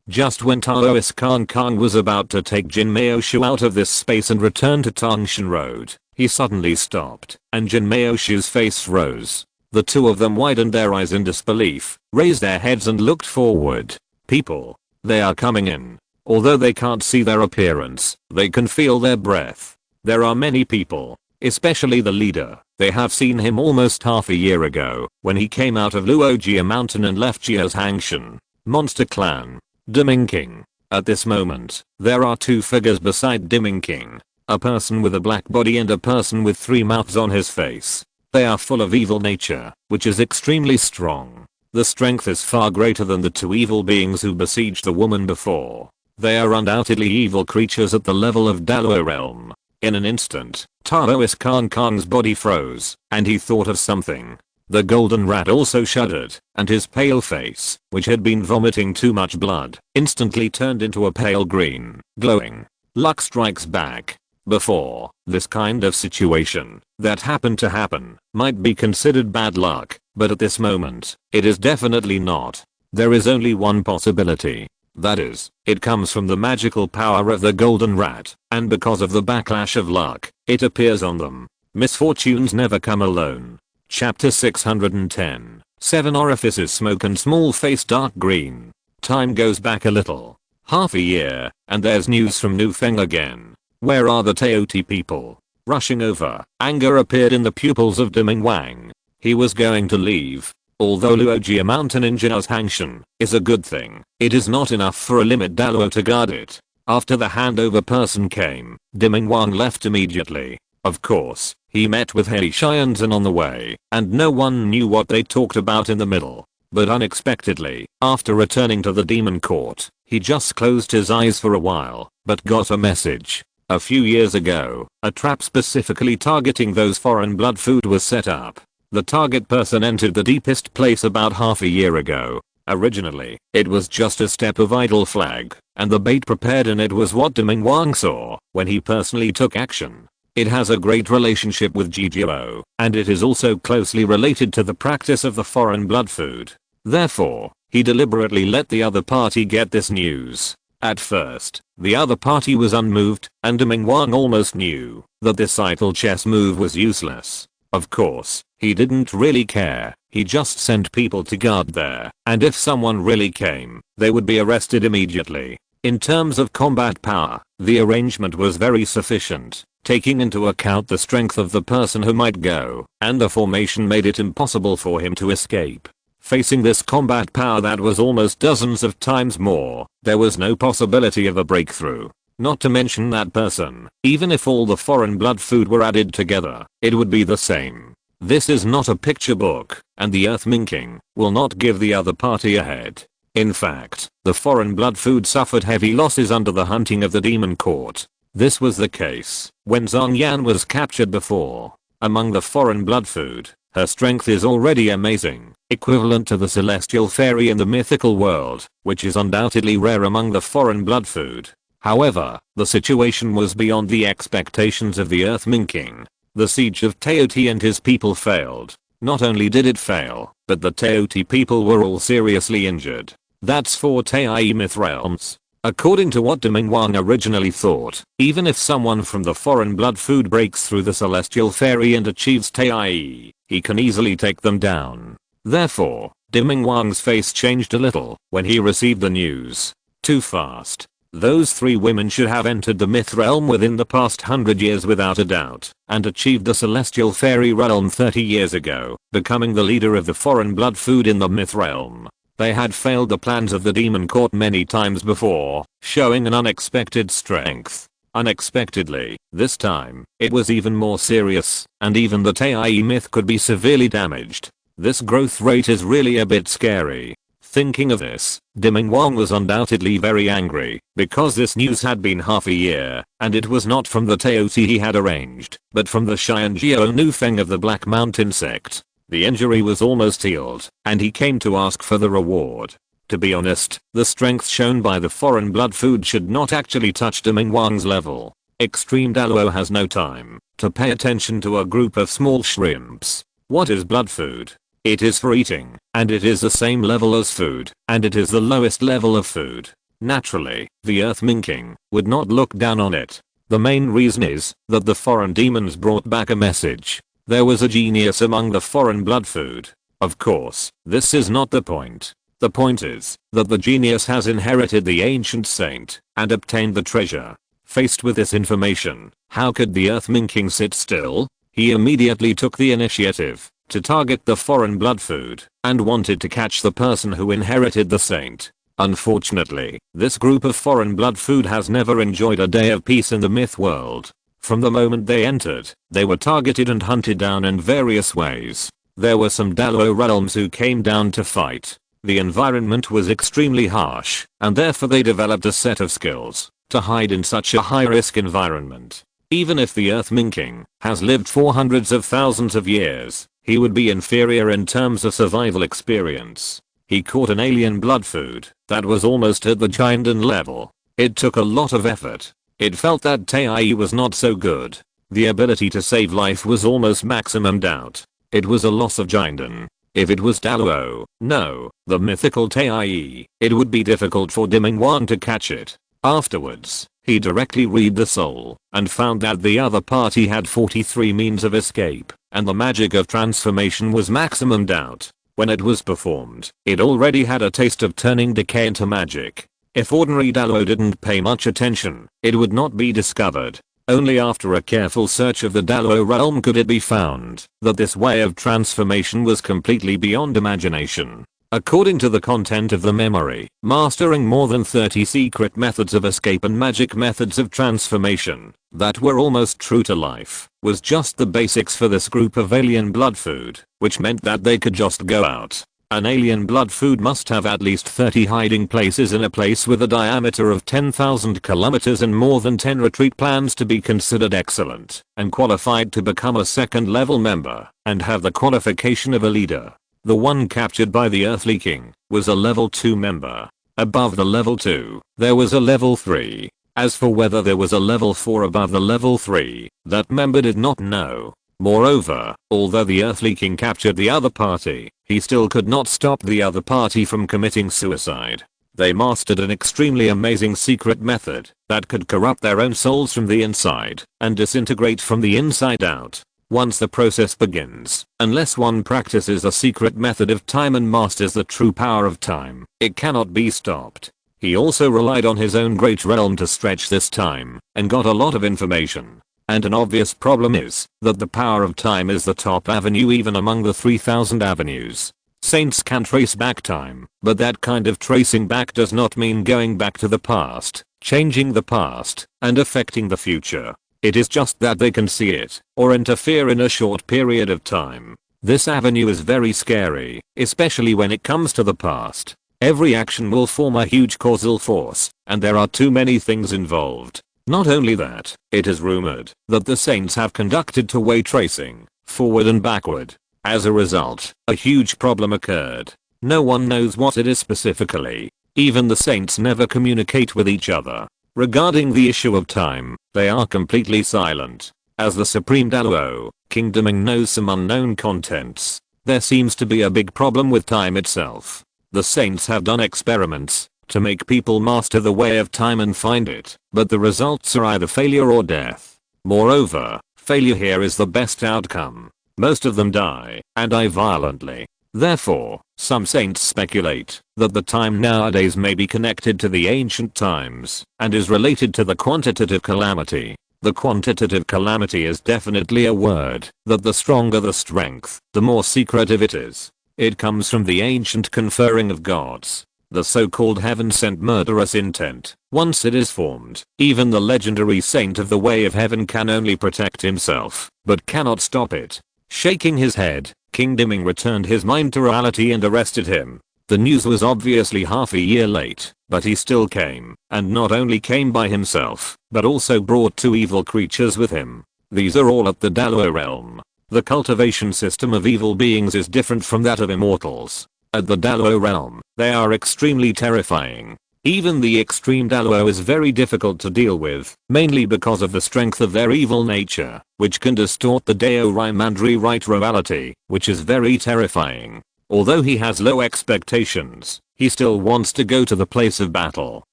Just when Taoist Khan was about to take Jinmeoshu out of this space and return to Tangshan Road, he suddenly stopped, and Jinmeoshu's face froze. The two of them widened their eyes in disbelief, raised their heads and looked forward. People. They are coming in. Although they can't see their appearance, they can feel their breath. There are many people, especially the leader. They have seen him almost half a year ago, when he came out of Luojia Mountain and left Jia's Hangshan Monster Clan. Dimming King. At this moment, there are 2 figures beside Dimming King. A person with a black body and a person with 3 mouths on his face. They are full of evil nature, which is extremely strong. The strength is far greater than the 2 evil beings who besieged the woman before. They are undoubtedly evil creatures at the level of Dalo realm. In an instant, Taoist Khan's body froze, and he thought of something. The golden rat also shuddered, and his pale face, which had been vomiting too much blood, instantly turned into a pale green, glowing. Luck strikes back. Before, this kind of situation, that happened to happen, might be considered bad luck, but at this moment, it is definitely not. There is only one possibility. That is, it comes from the magical power of the golden rat, and because of the backlash of luck, it appears on them. Misfortunes never come alone. Chapter 610. 7 orifices smoke and small face dark green. Time goes back a little. Half a year, and there's news from Nufeng again. Where are the Teoti people? Rushing over, anger appeared in the pupils of Dimming Wang. He was going to leave. Although Luojia Mountain in Jia's Hangshan is a good thing, it is not enough for a limit Dalo to guard it. After the handover person came, Dimming Wang left immediately. Of course, he met with Hei Xianzhen on the way, and no one knew what they talked about in the middle. But unexpectedly, after returning to the demon court, he just closed his eyes for a while, but got a message. A few years ago, a trap specifically targeting those foreign blood food was set up. The target person entered the deepest place about half a year ago. Originally, it was just a step of idle flag, and the bait prepared in it was what Dimming Wang saw when he personally took action. It has a great relationship with Jijiro, and it is also closely related to the practice of the foreign blood food. Therefore, he deliberately let the other party get this news. At first, the other party was unmoved, and Dimming Wang almost knew that this idle chess move was useless. Of course, he didn't really care. He just sent people to guard there, and if someone really came, they would be arrested immediately. In terms of combat power, the arrangement was very sufficient, taking into account the strength of the person who might go, and the formation made it impossible for him to escape. Facing this combat power that was almost dozens of times more, there was no possibility of a breakthrough. Not to mention that person, even if all the foreign blood food were added together, it would be the same. This is not a picture book, and the Earth Minking will not give the other party a head. In fact, the foreign blood food suffered heavy losses under the hunting of the demon court. This was the case when Zhang Yan was captured before. Among the foreign blood food, Her strength is already amazing, equivalent to the celestial fairy in the mythical world, which is undoubtedly rare among the foreign blood food. However, the situation was beyond the expectations of the Earth-Ming King. The siege of Teoti and his people failed. Not only did it fail, but the Teoti people were all seriously injured. That's 4 Teai myth realms. According to what Deming Wang originally thought, even if someone from the foreign blood food breaks through the celestial fairy and achieves Teai, he can easily take them down. Therefore, Deming Wang's face changed a little when he received the news. Too fast. Those 3 women should have entered the myth realm within the past 100 years without a doubt, and achieved the celestial fairy realm 30 years ago, becoming the leader of the foreign blood food in the myth realm. They had failed the plans of the demon court many times before, showing an unexpected strength. Unexpectedly, this time, it was even more serious, and even the Teai myth could be severely damaged. This growth rate is really a bit scary. Thinking of this, Deming Wang was undoubtedly very angry, because this news had been half a year, and it was not from the Teoti he had arranged, but from the Xianjiao Nufeng of the Black Mountain sect. The injury was almost healed, and he came to ask for the reward. To be honest, the strength shown by the foreign blood food should not actually touch Deming Wang's level. Extreme Daluo has no time to pay attention to a group of small shrimps. What is blood food? It is for eating, and it is the same level as food, and it is the lowest level of food. Naturally, the Earth-Ming King would not look down on it. The main reason is that the foreign demons brought back a message. There was a genius among the foreign blood food. Of course, this is not the point. The point is that the genius has inherited the ancient saint and obtained the treasure. Faced with this information, how could the Earth-Ming King sit still? He immediately took the initiative to target the foreign blood food and wanted to catch the person who inherited the saint. Unfortunately, this group of foreign blood food has never enjoyed a day of peace in the myth world. From the moment they entered, they were targeted and hunted down in various ways. There were some Daluo realms who came down to fight. The environment was extremely harsh, and therefore they developed a set of skills to hide in such a high-risk environment. Even if the Earth-Ming King has lived for hundreds of thousands of years, he would be inferior in terms of survival experience. He caught an alien blood food that was almost at the Jinden level. It took a lot of effort. It felt that Teai was not so good. The ability to save life was almost maximum doubt. It was a loss of Jinden. If it was Daluo, no, the mythical Teai, it would be difficult for Deming Wang to catch it. Afterwards, he directly read the soul and found that the other party had 43 means of escape, and the magic of transformation was maximum doubt. When it was performed, it already had a taste of turning decay into magic. If ordinary Daluo didn't pay much attention, it would not be discovered. Only after a careful search of the Daluo realm could it be found that this way of transformation was completely beyond imagination. According to the content of the memory, mastering more than 30 secret methods of escape and magic methods of transformation that were almost true to life was just the basics for this group of alien blood food, which meant that they could just go out. An alien blood food must have at least 30 hiding places in a place with a diameter of 10,000 kilometers and more than 10 retreat plans to be considered excellent and qualified to become a second level member and have the qualification of a leader. The one captured by the Earthly King was a level 2 member. Above the level 2, there was a level 3. As for whether there was a level 4 above the level 3, that member did not know. Moreover, although the Earthly King captured the other party, he still could not stop the other party from committing suicide. They mastered an extremely amazing secret method that could corrupt their own souls from the inside and disintegrate from the inside out. Once the process begins, unless one practices a secret method of time and masters the true power of time, it cannot be stopped. He also relied on his own great realm to stretch this time and got a lot of information. And an obvious problem is that the power of time is the top avenue even among the 3000 avenues. Saints can trace back time, but that kind of tracing back does not mean going back to the past, changing the past, and affecting the future. It is just that they can see it, or interfere in a short period of time. This avenue is very scary, especially when it comes to the past. Every action will form a huge causal force, and there are too many things involved. Not only that, it is rumored that the saints have conducted two-way tracing, forward and backward. As a result, a huge problem occurred. No one knows what it is specifically. Even the saints never communicate with each other. Regarding the issue of time, they are completely silent. As the Supreme Daluo, King Deming knows some unknown contents. There seems to be a big problem with time itself. The saints have done experiments to make people master the way of time and find it, but the results are either failure or death. Moreover, failure here is the best outcome. Most of them die, and die violently. Therefore, some saints speculate that the time nowadays may be connected to the ancient times and is related to the quantitative calamity. The quantitative calamity is definitely a word that the stronger the strength, the more secretive it is. It comes from the ancient conferring of gods, the so-called heaven-sent murderous intent. Once it is formed, even the legendary saint of the way of heaven can only protect himself, but cannot stop it. Shaking his head, King Deming returned his mind to reality and arrested him. The news was obviously half a year late, but he still came, and not only came by himself, but also brought 2 evil creatures with him. These are all at the Daluo realm. The cultivation system of evil beings is different from that of immortals. At the Daluo realm, they are extremely terrifying. Even the extreme Daluo is very difficult to deal with, mainly because of the strength of their evil nature, which can distort the Dao Rime and rewrite reality, which is very terrifying. Although he has low expectations, he still wants to go to the place of battle.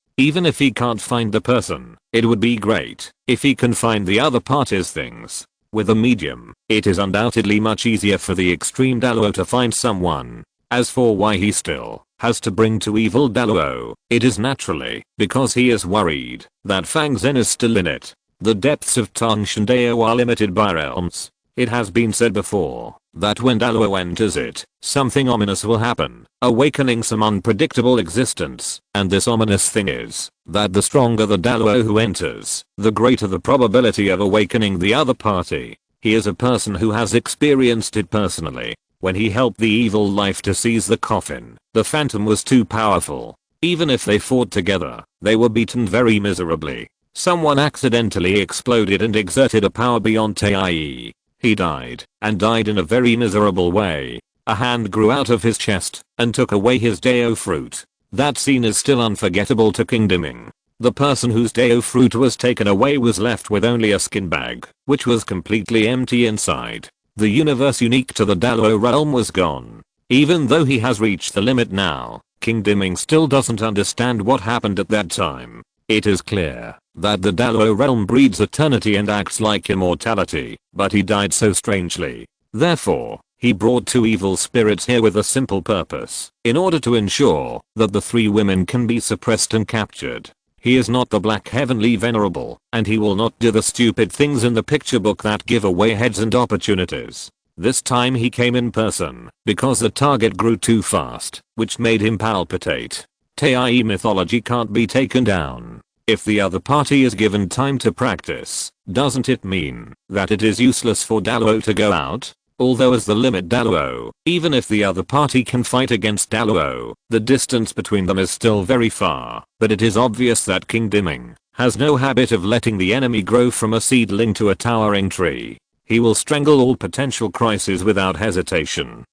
Even if he can't find the person, it would be great if he can find the other party's things. With a medium, it is undoubtedly much easier for the extreme Daluo to find someone. As for why he still has to bring to evil Daluo, it is naturally because he is worried that Fang Zhen is still in it. The depths of Tangshan Dao are limited by realms. It has been said before that when Daluo enters it, something ominous will happen, awakening some unpredictable existence, and this ominous thing is that the stronger the Daluo who enters, the greater the probability of awakening the other party. He is a person who has experienced it personally. When he helped the evil life to seize the coffin, the phantom was too powerful. Even if they fought together, they were beaten very miserably. Someone accidentally exploded and exerted a power beyond Tai. He died, and died in a very miserable way. A hand grew out of his chest and took away his Dao fruit. That scene is still unforgettable to King Deming. The person whose Dao fruit was taken away was left with only a skin bag, which was completely empty inside. The universe unique to the Daluo realm was gone. Even though he has reached the limit now, King Deming still doesn't understand what happened at that time. It is clear that the Daluo realm breeds eternity and acts like immortality, but he died so strangely. Therefore, he brought 2 evil spirits here with a simple purpose, in order to ensure that the 3 women can be suppressed and captured. He is not the Black Heavenly Venerable, and he will not do the stupid things in the picture book that give away heads and opportunities. This time he came in person, because the target grew too fast, which made him palpitate. Tai mythology can't be taken down. If the other party is given time to practice, doesn't it mean that it is useless for Daluo to go out? Although as the limit Daluo, even if the other party can fight against Daluo, the distance between them is still very far. But it is obvious that King Deming has no habit of letting the enemy grow from a seedling to a towering tree. He will strangle all potential crises without hesitation.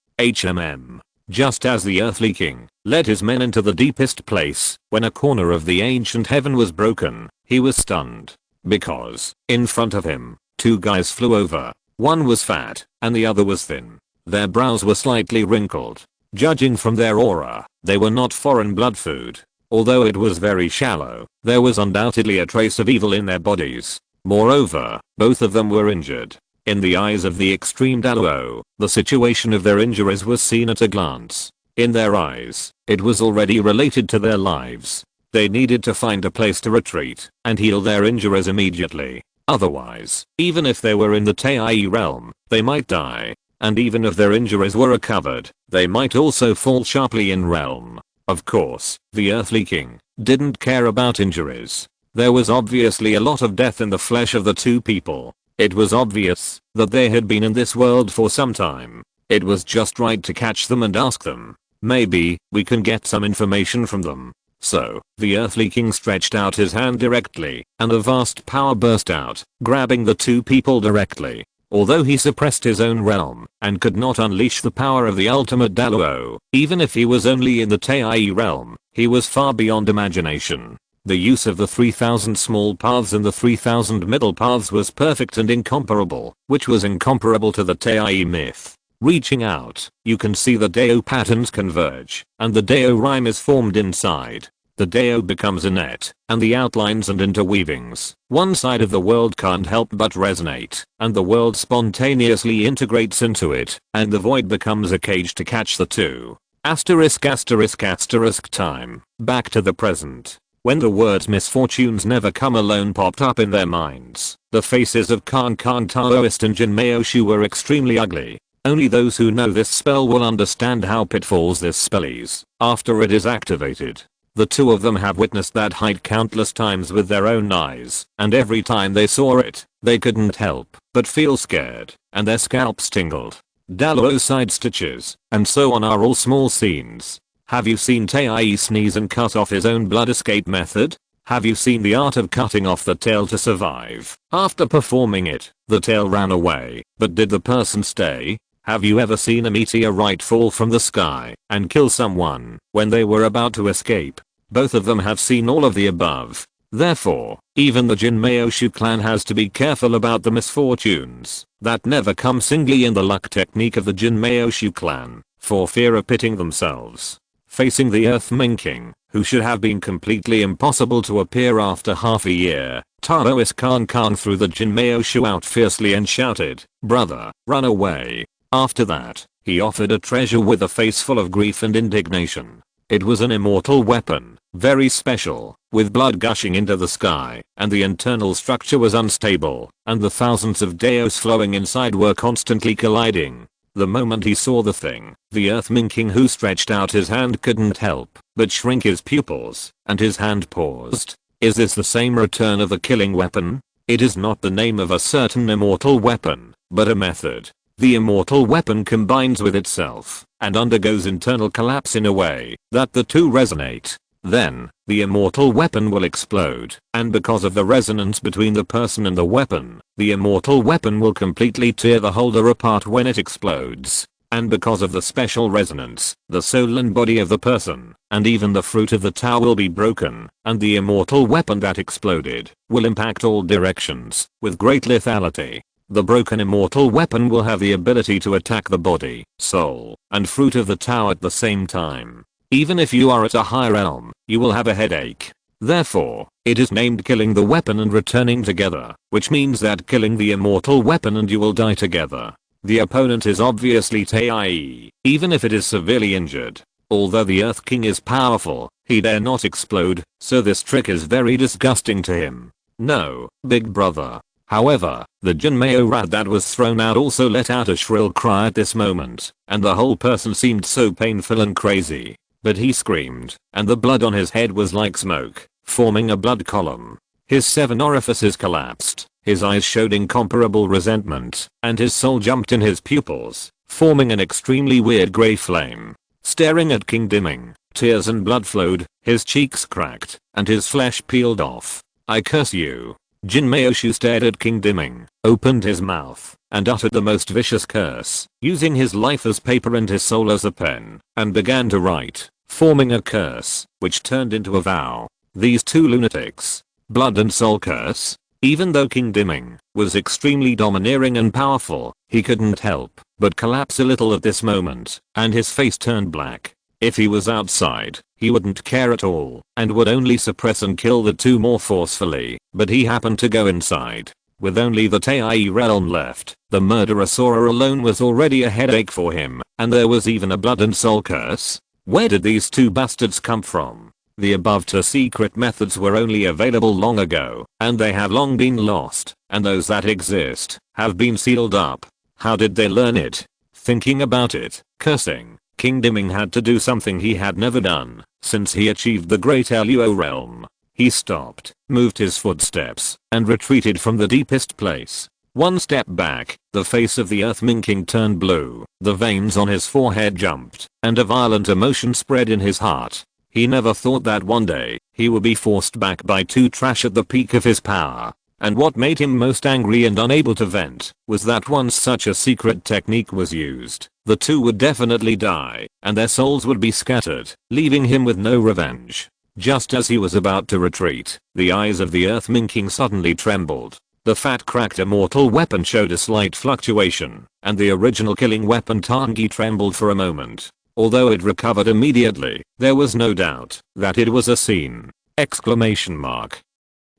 Just as the earthly king led his men into the deepest place, when a corner of the ancient heaven was broken, he was stunned. Because, in front of him, 2 guys flew over. One was fat, and the other was thin. Their brows were slightly wrinkled. Judging from their aura, they were not foreign blood food. Although it was very shallow, there was undoubtedly a trace of evil in their bodies. Moreover, both of them were injured. In the eyes of the extreme Daluo, the situation of their injuries was seen at a glance. In their eyes, it was already related to their lives. They needed to find a place to retreat and heal their injuries immediately. Otherwise, even if they were in the Tai realm, they might die. And even if their injuries were recovered, they might also fall sharply in realm. Of course, the earthly king didn't care about injuries. There was obviously a lot of death in the flesh of the 2 people. It was obvious that they had been in this world for some time. It was just right to catch them and ask them. Maybe we can get some information from them. So, the earthly king stretched out his hand directly, and a vast power burst out, grabbing the 2 people directly. Although he suppressed his own realm and could not unleash the power of the ultimate Daluo, even if he was only in the Tei realm, he was far beyond imagination. The use of the 3000 small paths and the 3000 middle paths was perfect and incomparable, which was incomparable to the Tei myth. Reaching out, you can see the Dao patterns converge, and the Dao rhyme is formed inside. The Dao becomes a net, and the outlines and interweavings, one side of the world can't help but resonate, and the world spontaneously integrates into it, and the void becomes a cage to catch the two. Asterisk asterisk asterisk time. Back to the present. When the words misfortunes never come alone popped up in their minds, the faces of Khan Taoist and Jin Maoshu were extremely ugly. Only those who know this spell will understand how pitfalls this spell is after it is activated. The two of them have witnessed that height countless times with their own eyes, and every time they saw it, they couldn't help but feel scared, and their scalps tingled. Daluo side stitches, and so on are all small scenes. Have you seen Tei sneeze and cut off his own blood escape method? Have you seen the art of cutting off the tail to survive? After performing it, the tail ran away, but did the person stay? Have you ever seen a meteorite fall from the sky and kill someone when they were about to escape? Both of them have seen all of the above. Therefore, even the Jin Maoshu clan has to be careful about the misfortunes that never come singly in the luck technique of the Jin Maoshu clan, for fear of pitting themselves. Facing the Earth Minking, who should have been completely impossible to appear after half a year, Taoist Khan threw the Jin Maoshu out fiercely and shouted, "Brother, run away." After that, he offered a treasure with a face full of grief and indignation. It was an immortal weapon, very special, with blood gushing into the sky, and the internal structure was unstable, and the thousands of Daos flowing inside were constantly colliding. The moment he saw the thing, the Earth Minking who stretched out his hand couldn't help but shrink his pupils, and his hand paused. Is this the same return of the killing weapon? It is not the name of a certain immortal weapon, but a method. The immortal weapon combines with itself and undergoes internal collapse in a way that the two resonate. Then, the immortal weapon will explode, and because of the resonance between the person and the weapon, the immortal weapon will completely tear the holder apart when it explodes. And because of the special resonance, the soul and body of the person, and even the fruit of the Tao will be broken, and the immortal weapon that exploded will impact all directions with great lethality. The broken immortal weapon will have the ability to attack the body, soul, and fruit of the Tao at the same time. Even if you are at a high realm, you will have a headache. Therefore, it is named killing the weapon and returning together, which means that killing the immortal weapon and you will die together. The opponent is obviously Tei, even if it is severely injured. Although the Earth King is powerful, he dare not explode, so this trick is very disgusting to him. No, big brother. However, the Jin Mao rat that was thrown out also let out a shrill cry at this moment, and the whole person seemed so painful and crazy. But he screamed, and the blood on his head was like smoke, forming a blood column. His 7 orifices collapsed, his eyes showed incomparable resentment, and his soul jumped in his pupils, forming an extremely weird grey flame. Staring at King Dimming, tears and blood flowed, his cheeks cracked, and his flesh peeled off. "I curse you." Jin Maoshu stared at King Dimming, opened his mouth, and uttered the most vicious curse, using his life as paper and his soul as a pen, and began to write, forming a curse, which turned into a vow. These two lunatics. Blood and soul curse? Even though King Dimming was extremely domineering and powerful, he couldn't help but collapse a little at this moment, and his face turned black. If he was outside, he wouldn't care at all, and would only suppress and kill the two more forcefully, but he happened to go inside. With only the Tei realm left, the murderer Sora alone was already a headache for him, and there was even a blood and soul curse? Where did these two bastards come from? The above two secret methods were only available long ago, and they have long been lost, and those that exist have been sealed up. How did they learn it? Thinking about it, cursing, King Dimming had to do something he had never done since he achieved the Great Luo realm. He stopped, moved his footsteps, and retreated from the deepest place. One step back, the face of the Earth Minking turned blue, the veins on his forehead jumped, and a violent emotion spread in his heart. He never thought that one day, he would be forced back by two trash at the peak of his power. And what made him most angry and unable to vent was that once such a secret technique was used, the two would definitely die, and their souls would be scattered, leaving him with no revenge. Just as he was about to retreat, the eyes of the Earthling King suddenly trembled. The fat cracked immortal weapon showed a slight fluctuation, and the original killing weapon Tangi trembled for a moment. Although it recovered immediately, there was no doubt that it was a scene!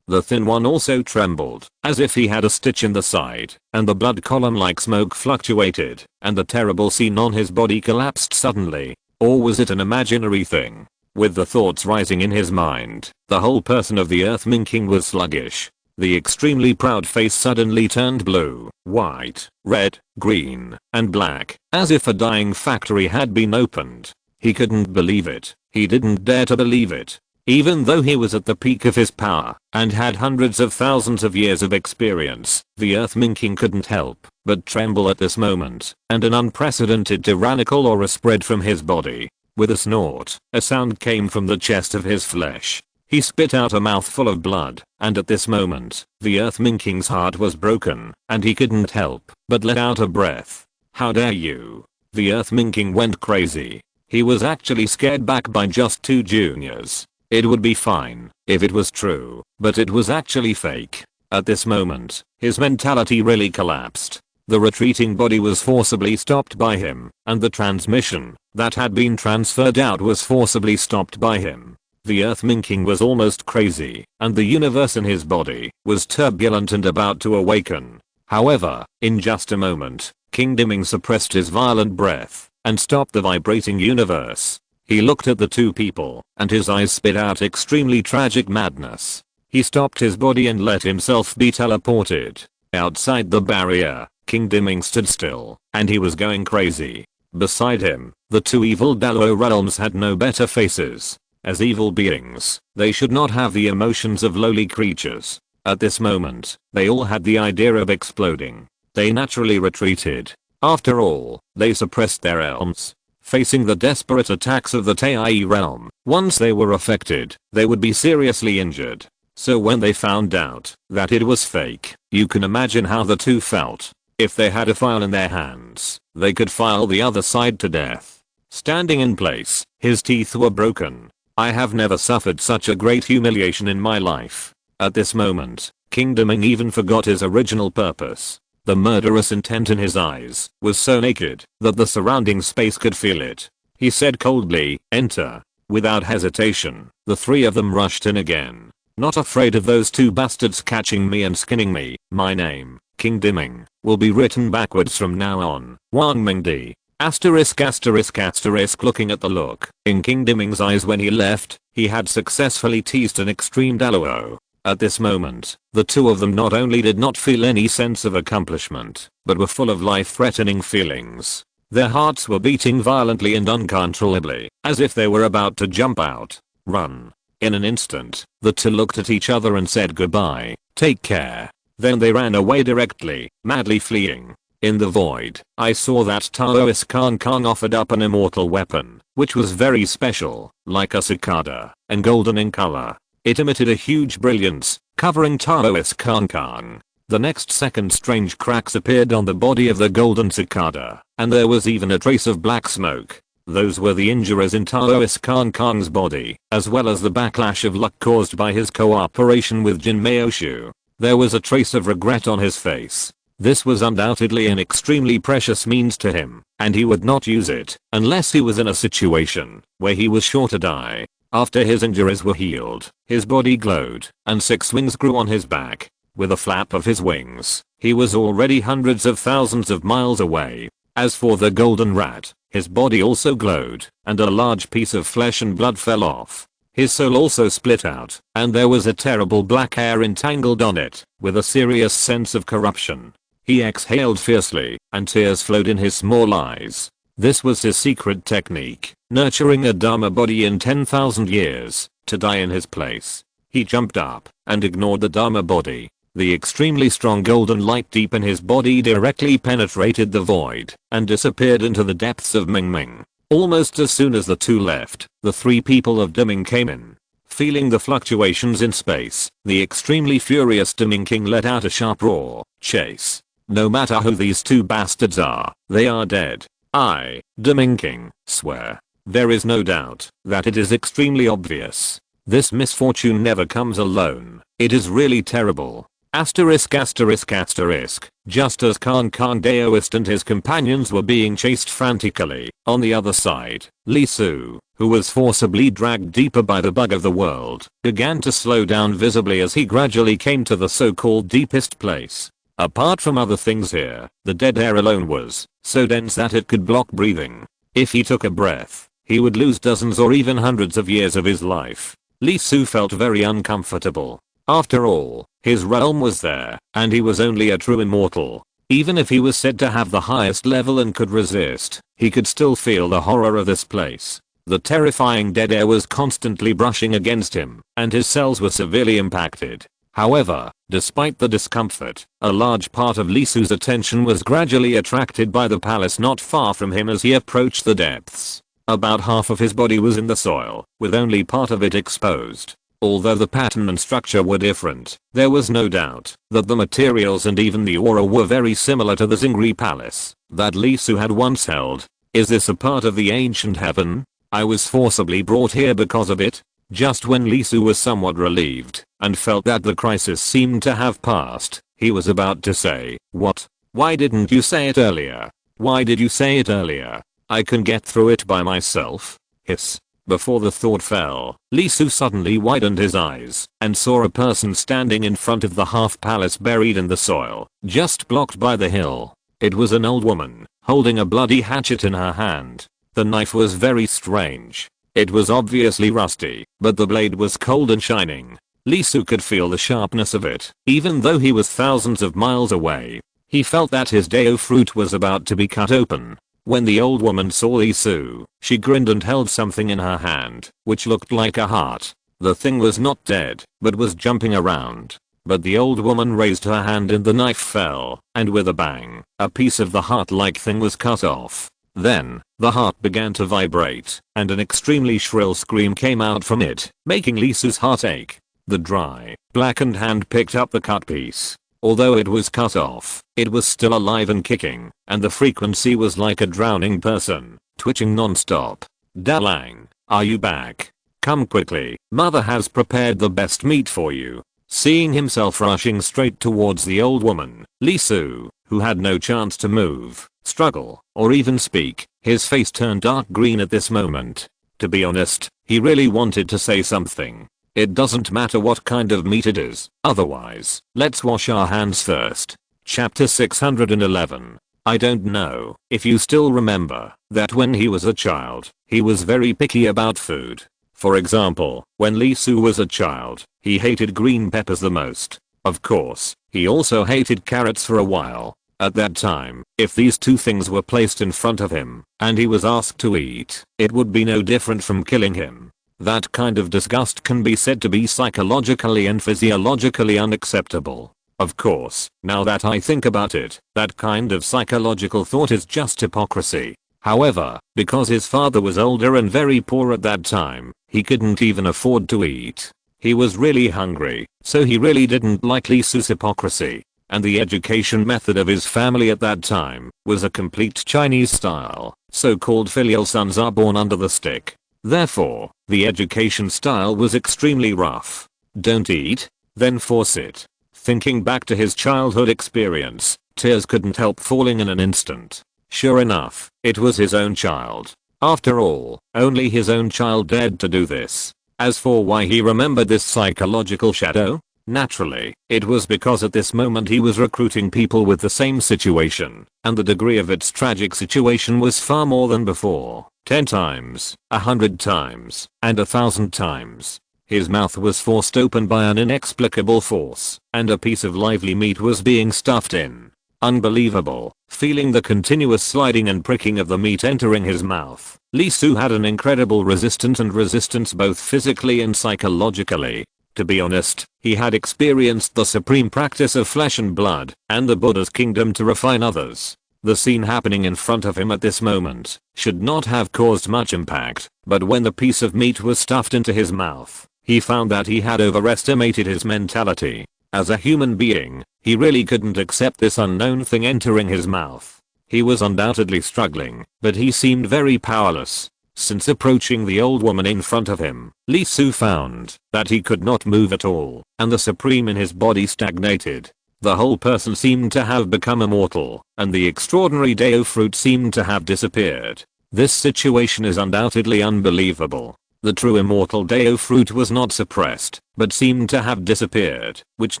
The thin one also trembled, as if he had a stitch in the side, and the blood column like smoke fluctuated, and the terrible scene on his body collapsed suddenly. Or was it an imaginary thing? With the thoughts rising in his mind, the whole person of the Earthling King was sluggish. The extremely proud face suddenly turned blue, white, red, green, and black, as if a dying factory had been opened. He couldn't believe it. He didn't dare to believe it. Even though he was at the peak of his power and had hundreds of thousands of years of experience, the Earthling King couldn't help but tremble at this moment, and an unprecedented tyrannical aura spread from his body. With a snort, a sound came from the chest of his flesh. He spit out a mouthful of blood, and at this moment, the Earthling King's heart was broken, and he couldn't help but let out a breath. How dare you? The Earthling King went crazy. He was actually scared back by just 2 juniors. It would be fine if it was true, but it was actually fake. At this moment, his mentality really collapsed. The retreating body was forcibly stopped by him, and the transmission that had been transferred out was forcibly stopped by him. The Earthling King was almost crazy, and the universe in his body was turbulent and about to awaken. However, in just a moment, King Dimming suppressed his violent breath and stopped the vibrating universe. He looked at the two people, and his eyes spit out extremely tragic madness. He stopped his body and let himself be teleported. Outside the barrier, King Dimming stood still, and he was going crazy. Beside him, the two evil Dalo realms had no better faces. As evil beings, they should not have the emotions of lowly creatures. At this moment, they all had the idea of exploding. They naturally retreated. After all, they suppressed their realms. Facing the desperate attacks of the Tai realm, once they were affected, they would be seriously injured. So when they found out that it was fake, you can imagine how the two felt. If they had a file in their hands, they could file the other side to death. Standing in place, his teeth were broken. I have never suffered such a great humiliation in my life. At this moment, King Dimming even forgot his original purpose. The murderous intent in his eyes was so naked that the surrounding space could feel it. He said coldly, "Enter." Without hesitation, the three of them rushed in again. Not afraid of those two bastards catching me and skinning me. My name, King Dimming, will be written backwards from now on. Wang Mingdi. Asterisk asterisk asterisk. Looking at the look in King Dimming's eyes when he left, he had successfully teased an extreme Dalao. At this moment, the two of them not only did not feel any sense of accomplishment, but were full of life-threatening feelings. Their hearts were beating violently and uncontrollably, as if they were about to jump out. Run. In an instant, the two looked at each other and said goodbye. Take care. Then they ran away directly, madly fleeing. In the void, I saw that Taoist Khan offered up an immortal weapon, which was very special, like a cicada, and golden in color. It emitted a huge brilliance, covering Taoist Khan. The next second strange cracks appeared on the body of the golden cicada, and there was even a trace of black smoke. Those were the injuries in Taoist Khan's body, as well as the backlash of luck caused by his cooperation with Jin Maoshu. There was a trace of regret on his face. This was undoubtedly an extremely precious means to him, and he would not use it unless he was in a situation where he was sure to die. After his injuries were healed, his body glowed, and 6 wings grew on his back. With a flap of his wings, he was already hundreds of thousands of miles away. As for the golden rat, his body also glowed, and a large piece of flesh and blood fell off. His soul also split out, and there was a terrible black hair entangled on it, with a serious sense of corruption. He exhaled fiercely, and tears flowed in his small eyes. This was his secret technique, nurturing a Dharma body in 10,000 years, to die in his place. He jumped up, and ignored the Dharma body. The extremely strong golden light deep in his body directly penetrated the void, and disappeared into the depths of Ming Ming. Almost as soon as the two left, the 3 people of Dimming came in. Feeling the fluctuations in space, the extremely furious Demon King let out a sharp roar. Chase. No matter who these two bastards are, they are dead. I, Demon King, swear. There is no doubt that it is extremely obvious. This misfortune never comes alone. It is really terrible. Asterisk asterisk asterisk. Just as Khan Daoist and his companions were being chased frantically, on the other side, Li Su, who was forcibly dragged deeper by the bug of the world, began to slow down visibly as he gradually came to the so-called deepest place. Apart from other things here, the dead air alone was so dense that it could block breathing. If he took a breath, he would lose dozens or even hundreds of years of his life. Li Su felt very uncomfortable. After all, his realm was there, and he was only a true immortal. Even if he was said to have the highest level and could resist, he could still feel the horror of this place. The terrifying dead air was constantly brushing against him, and his cells were severely impacted. However, despite the discomfort, a large part of Li Su's attention was gradually attracted by the palace not far from him as he approached the depths. About half of his body was in the soil, with only part of it exposed. Although the pattern and structure were different, there was no doubt that the materials and even the aura were very similar to the Zingri palace that Li Su had once held. Is this a part of the ancient heaven? I was forcibly brought here because of it? Just when Li Su was somewhat relieved and felt that the crisis seemed to have passed, he was about to say, "What? Why didn't you say it earlier? Why did you say it earlier? I can get through it by myself." Hiss. Before the thought fell, Li Su suddenly widened his eyes and saw a person standing in front of the half palace buried in the soil, just blocked by the hill. It was an old woman, holding a bloody hatchet in her hand. The knife was very strange. It was obviously rusty, but the blade was cold and shining. Li Su could feel the sharpness of it, even though he was thousands of miles away. He felt that his Dao fruit was about to be cut open. When the old woman saw Li Su, she grinned and held something in her hand, which looked like a heart. The thing was not dead, but was jumping around. But the old woman raised her hand and the knife fell, and with a bang, a piece of the heart-like thing was cut off. Then, the heart began to vibrate, and an extremely shrill scream came out from it, making Li Su's heart ache. The dry, blackened hand picked up the cut piece. Although it was cut off, it was still alive and kicking, and the frequency was like a drowning person, twitching non-stop. "Dalang, are you back? Come quickly, mother has prepared the best meat for you." Seeing himself rushing straight towards the old woman, Li Su, who had no chance to move, struggle, or even speak, his face turned dark green at this moment. To be honest, he really wanted to say something. It doesn't matter what kind of meat it is, otherwise, let's wash our hands first. Chapter 611. I don't know if you still remember that when he was a child, he was very picky about food. For example, when Li Su was a child, he hated green peppers the most. Of course, he also hated carrots for a while. At that time, if these two things were placed in front of him, and he was asked to eat, it would be no different from killing him. That kind of disgust can be said to be psychologically and physiologically unacceptable. Of course, now that I think about it, that kind of psychological thought is just hypocrisy. However, because his father was older and very poor at that time, he couldn't even afford to eat. He was really hungry, so he really didn't like Li Su's hypocrisy. And the education method of his family at that time was a complete Chinese style. So-called filial sons are born under the stick. Therefore, the education style was extremely rough. Don't eat? Then force it. Thinking back to his childhood experience, tears couldn't help falling in an instant. Sure enough, it was his own child. After all, only his own child dared to do this. As for why he remembered this psychological shadow, naturally, it was because at this moment he was recruiting people with the same situation, and the degree of its tragic situation was far more than before. 10 times, 100 times, and 1,000 times. His mouth was forced open by an inexplicable force, and a piece of lively meat was being stuffed in. Unbelievable. Feeling the continuous sliding and pricking of the meat entering his mouth, Li Su had an incredible resistance both physically and psychologically. To be honest, he had experienced the supreme practice of flesh and blood, and the Buddha's kingdom to refine others. The scene happening in front of him at this moment should not have caused much impact, but when the piece of meat was stuffed into his mouth, He found that he had overestimated his mentality. As a human being, he really couldn't accept this unknown thing entering his mouth. He was undoubtedly struggling, but he seemed very powerless. Since approaching the old woman in front of him, Lee Su found that he could not move at all, and the supreme in his body stagnated. The whole person seemed to have become immortal, and the extraordinary Dao fruit seemed to have disappeared. This situation is undoubtedly unbelievable. The true immortal Dao fruit was not suppressed, but seemed to have disappeared, which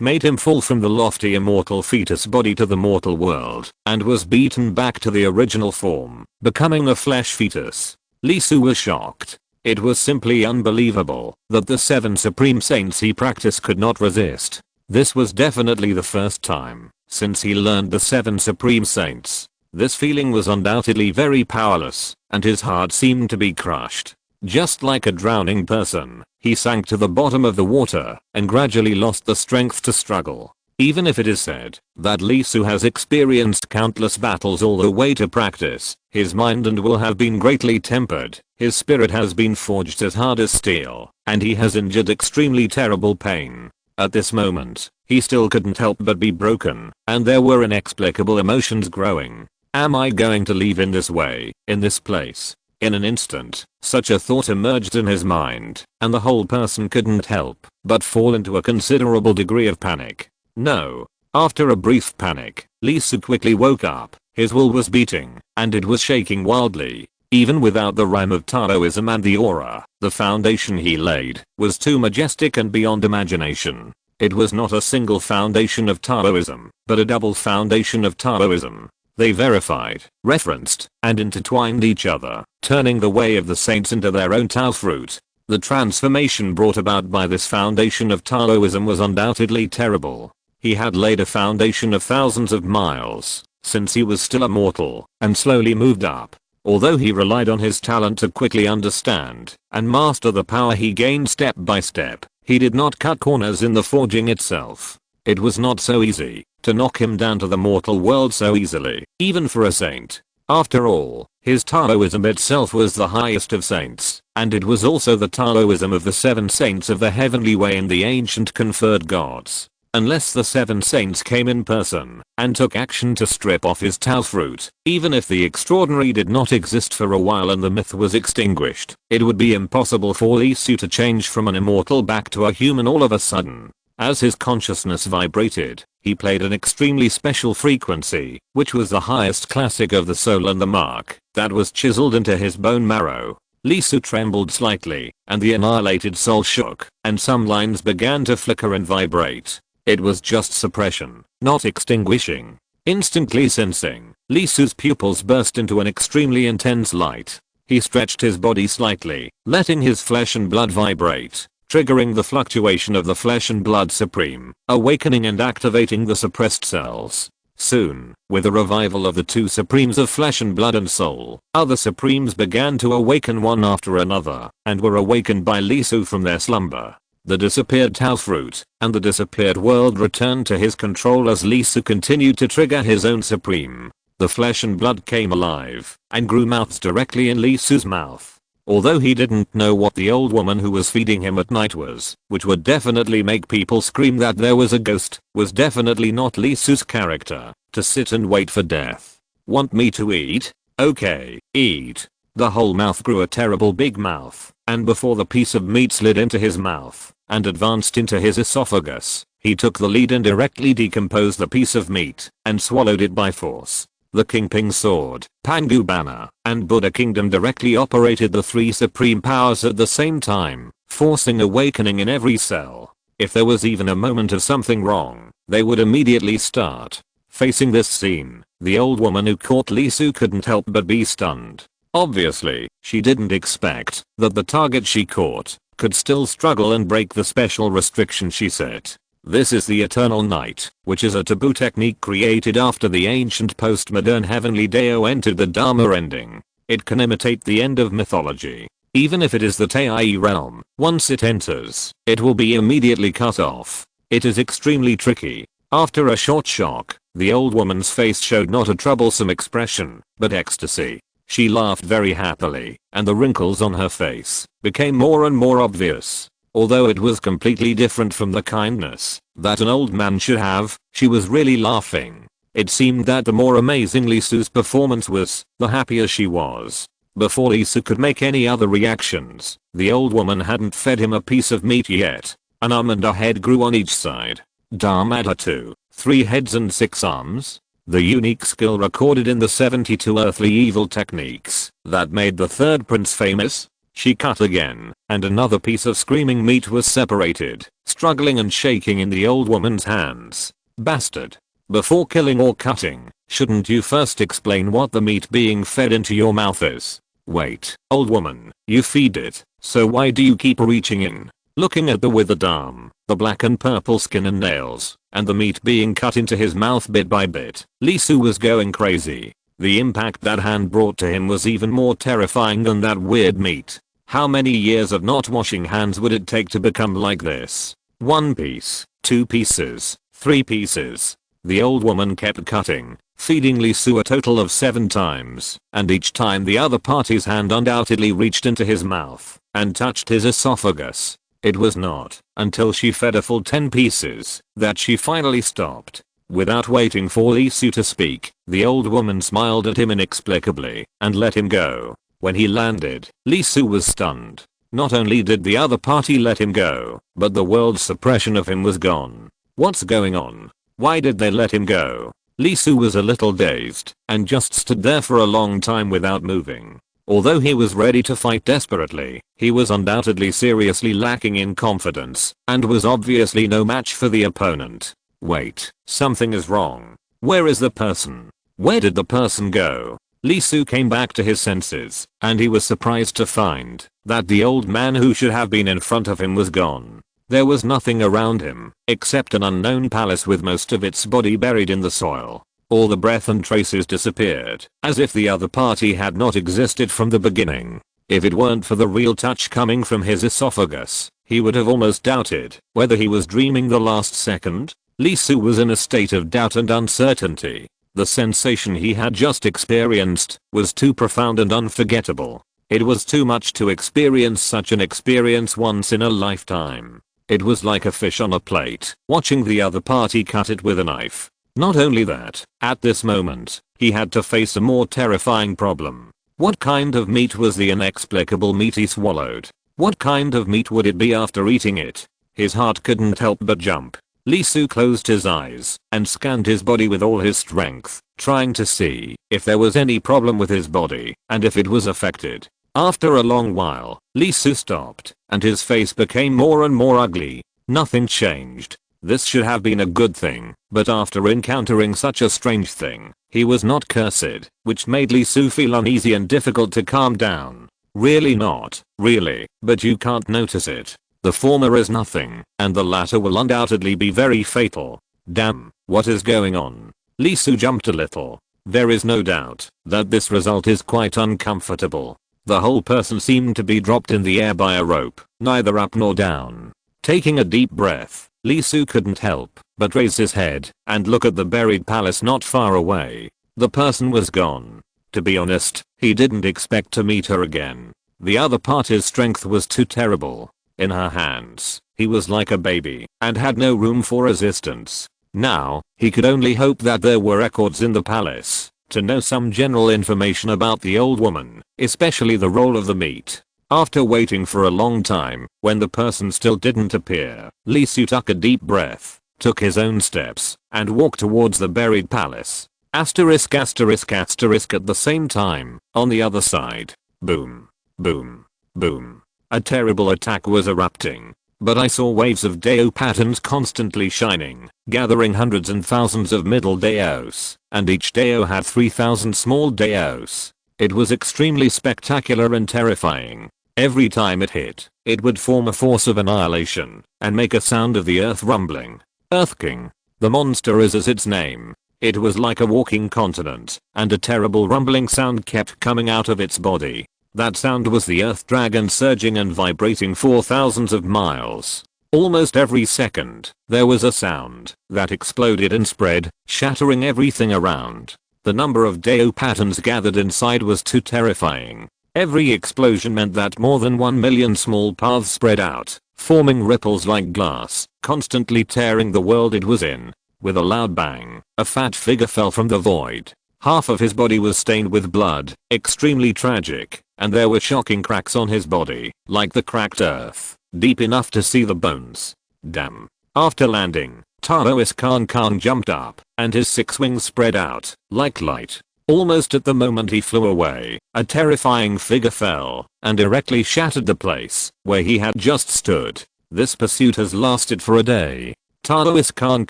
made him fall from the lofty immortal fetus body to the mortal world, and was beaten back to the original form, becoming a flesh fetus. Lee Su was shocked. It was simply unbelievable that the 7 supreme saints he practiced could not resist. This was definitely the first time since he learned the 7 supreme saints. This feeling was undoubtedly very powerless, and his heart seemed to be crushed. Just like a drowning person, he sank to the bottom of the water and gradually lost the strength to struggle. Even if it is said that Lee Su has experienced countless battles all the way to practice, his mind and will have been greatly tempered, his spirit has been forged as hard as steel, and he has endured extremely terrible pain. At this moment, he still couldn't help but be broken, and there were inexplicable emotions growing. Am I going to leave in this way, in this place? In an instant, such a thought emerged in his mind, and the whole person couldn't help but fall into a considerable degree of panic. No. After a brief panic, Lee Su quickly woke up. His will was beating, and it was shaking wildly. Even without the rhyme of Taoism and the aura, the foundation he laid was too majestic and beyond imagination. It was not a single foundation of Taoism, but a double foundation of Taoism. They verified, referenced, and intertwined each other, turning the way of the saints into their own Tao fruit. The transformation brought about by this foundation of Taoism was undoubtedly terrible. He had laid a foundation of thousands of miles, since he was still a mortal, and slowly moved up. Although he relied on his talent to quickly understand and master the power he gained step by step, he did not cut corners in the forging itself. It was not so easy to knock him down to the mortal world so easily, even for a saint. After all, his Taoism itself was the highest of saints, and it was also the Taoism of the 7 saints of the heavenly way and the ancient conferred gods. Unless the 7 saints came in person and took action to strip off his Tao fruit, even if the extraordinary did not exist for a while and the myth was extinguished, it would be impossible for Lee Su to change from an immortal back to a human all of a sudden. As his consciousness vibrated, he played an extremely special frequency, which was the highest classic of the soul and the mark that was chiseled into his bone marrow. Lee Su trembled slightly, and the annihilated soul shook, and some lines began to flicker and vibrate. It was just suppression, not extinguishing. Instantly sensing, Lee Su's pupils burst into an extremely intense light. He stretched his body slightly, letting his flesh and blood vibrate, triggering the fluctuation of the flesh and blood supreme, awakening and activating the suppressed cells. Soon, with the revival of the 2 supremes of flesh and blood and soul, other supremes began to awaken one after another, and were awakened by Lee Su from their slumber. The disappeared Tao fruit and the disappeared world returned to his control as Lee Su continued to trigger his own supreme. The flesh and blood came alive and grew mouths directly in Lee Su's mouth. Although he didn't know what the old woman who was feeding him at night was, which would definitely make people scream that there was a ghost, was definitely not Lee Su's character, to sit and wait for death. Want me to eat? Okay, eat. The whole mouth grew a terrible big mouth, and before the piece of meat slid into his mouth and advanced into his esophagus, he took the lead and directly decomposed the piece of meat and swallowed it by force. The Kingping Sword, Pangu Banner, and Buddha Kingdom directly operated the 3 supreme powers at the same time, forcing awakening in every cell. If there was even a moment of something wrong, they would immediately start. Facing this scene, the old woman who caught Lee Su couldn't help but be stunned. Obviously, she didn't expect that the target she caught could still struggle and break the special restriction she set. This is the eternal night, which is a taboo technique created after the ancient postmodern heavenly Dao entered the Dharma ending. It can imitate the end of mythology. Even if it is the Tai realm, once it enters, it will be immediately cut off. It is extremely tricky. After a short shock, the old woman's face showed not a troublesome expression, but ecstasy. She laughed very happily, and the wrinkles on her face became more and more obvious. Although it was completely different from the kindness that an old man should have, she was really laughing. It seemed that the more amazing Lisu's performance was, the happier she was. Before Lisu could make any other reactions, the old woman hadn't fed him a piece of meat yet. An arm and a head grew on each side. Dharmata 2, 3 heads and 6 arms. The unique skill recorded in the 72 earthly evil techniques that made the third prince famous. She cut again, and another piece of screaming meat was separated, struggling and shaking in the old woman's hands. Bastard. Before killing or cutting, shouldn't you first explain what the meat being fed into your mouth is? Wait, old woman, you feed it, so why do you keep reaching in? Looking at the withered arm, the black and purple skin and nails, and the meat being cut into his mouth bit by bit, Lisu was going crazy. The impact that hand brought to him was even more terrifying than that weird meat. How many years of not washing hands would it take to become like this? 1 piece, 2 pieces, 3 pieces. The old woman kept cutting, feeding Lisu a total of 7 times, and each time the other party's hand undoubtedly reached into his mouth and touched his esophagus. It was not until she fed a full 10 pieces that she finally stopped. Without waiting for Lisu to speak, the old woman smiled at him inexplicably and let him go. When he landed, Lisu was stunned. Not only did the other party let him go, but the world's suppression of him was gone. What's going on? Why did they let him go? Lisu was a little dazed and just stood there for a long time without moving. Although he was ready to fight desperately, he was undoubtedly seriously lacking in confidence and was obviously no match for the opponent. Wait, something is wrong. Where is the person? Where did the person go? Lisu came back to his senses, and he was surprised to find that the old man who should have been in front of him was gone. There was nothing around him except an unknown palace with most of its body buried in the soil. All the breath and traces disappeared, as if the other party had not existed from the beginning. If it weren't for the real touch coming from his esophagus, he would have almost doubted whether he was dreaming the last second. Lisu was in a state of doubt and uncertainty. The sensation he had just experienced was too profound and unforgettable. It was too much to experience such an experience once in a lifetime. It was like a fish on a plate, watching the other party cut it with a knife. Not only that, at this moment, he had to face a more terrifying problem. What kind of meat was the inexplicable meat he swallowed? What kind of meat would it be after eating it? His heart couldn't help but jump. Lisu closed his eyes and scanned his body with all his strength, trying to see if there was any problem with his body and if it was affected. After a long while, Lisu stopped and his face became more and more ugly. Nothing changed. This should have been a good thing, but after encountering such a strange thing, he was not cursed, which made Lisu feel uneasy and difficult to calm down. Really not, really, but you can't notice it. The former is nothing, and the latter will undoubtedly be very fatal. Damn, what is going on? Lisu jumped a little. There is no doubt that this result is quite uncomfortable. The whole person seemed to be dropped in the air by a rope, neither up nor down. Taking a deep breath, Lisu couldn't help but raise his head and look at the buried palace not far away. The person was gone. To be honest, he didn't expect to meet her again. The other party's strength was too terrible. In her hands, he was like a baby and had no room for resistance. Now, he could only hope that there were records in the palace to know some general information about the old woman, especially the role of the meat. After waiting for a long time, when the person still didn't appear, Lisu took a deep breath, took his own steps, and walked towards the buried palace. Asterisk asterisk asterisk at the same time, on the other side. Boom. Boom. Boom. A terrible attack was erupting. But I saw waves of Deo patterns constantly shining, gathering hundreds and thousands of middle Deos, and each Deo had 3,000 small Deos. It was extremely spectacular and terrifying. Every time it hit, it would form a force of annihilation, and make a sound of the earth rumbling. Earth King. The monster is as its name. It was like a walking continent, and a terrible rumbling sound kept coming out of its body. That sound was the earth dragon surging and vibrating for thousands of miles. Almost every second, there was a sound that exploded and spread, shattering everything around. The number of Deo patterns gathered inside was too terrifying. Every explosion meant that more than 1 million small paths spread out, forming ripples like glass, constantly tearing the world it was in. With a loud bang, a fat figure fell from the void. Half of his body was stained with blood, extremely tragic, and there were shocking cracks on his body, like the cracked earth, deep enough to see the bones. Damn. After landing, Taoist Khan jumped up, and his 6 wings spread out, like light. Almost at the moment he flew away, a terrifying figure fell, and directly shattered the place where he had just stood. This pursuit has lasted for a day. Taoist Khan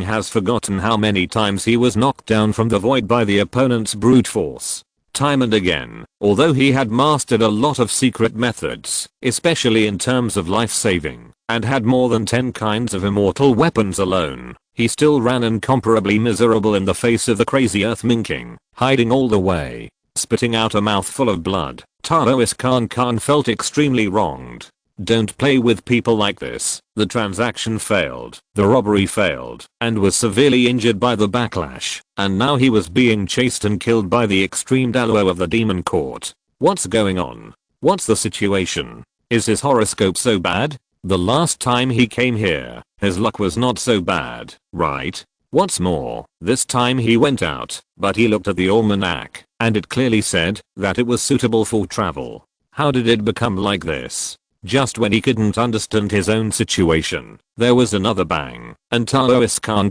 has forgotten how many times he was knocked down from the void by the opponent's brute force. Time and again, although he had mastered a lot of secret methods, especially in terms of life saving, and had more than 10 kinds of immortal weapons alone, he still ran incomparably miserable in the face of the crazy earth minking, hiding all the way, spitting out a mouthful of blood. Taoist Khan felt extremely wronged. Don't play with people like this. The transaction failed, the robbery failed, and was severely injured by the backlash, and now he was being chased and killed by the extreme Dalo of the demon court. What's going on? What's the situation? Is his horoscope so bad? The last time he came here, his luck was not so bad, right? What's more, this time he went out, but he looked at the almanac, and it clearly said that it was suitable for travel. How did it become like this? Just when he couldn't understand his own situation, there was another bang, and Taoist Khan,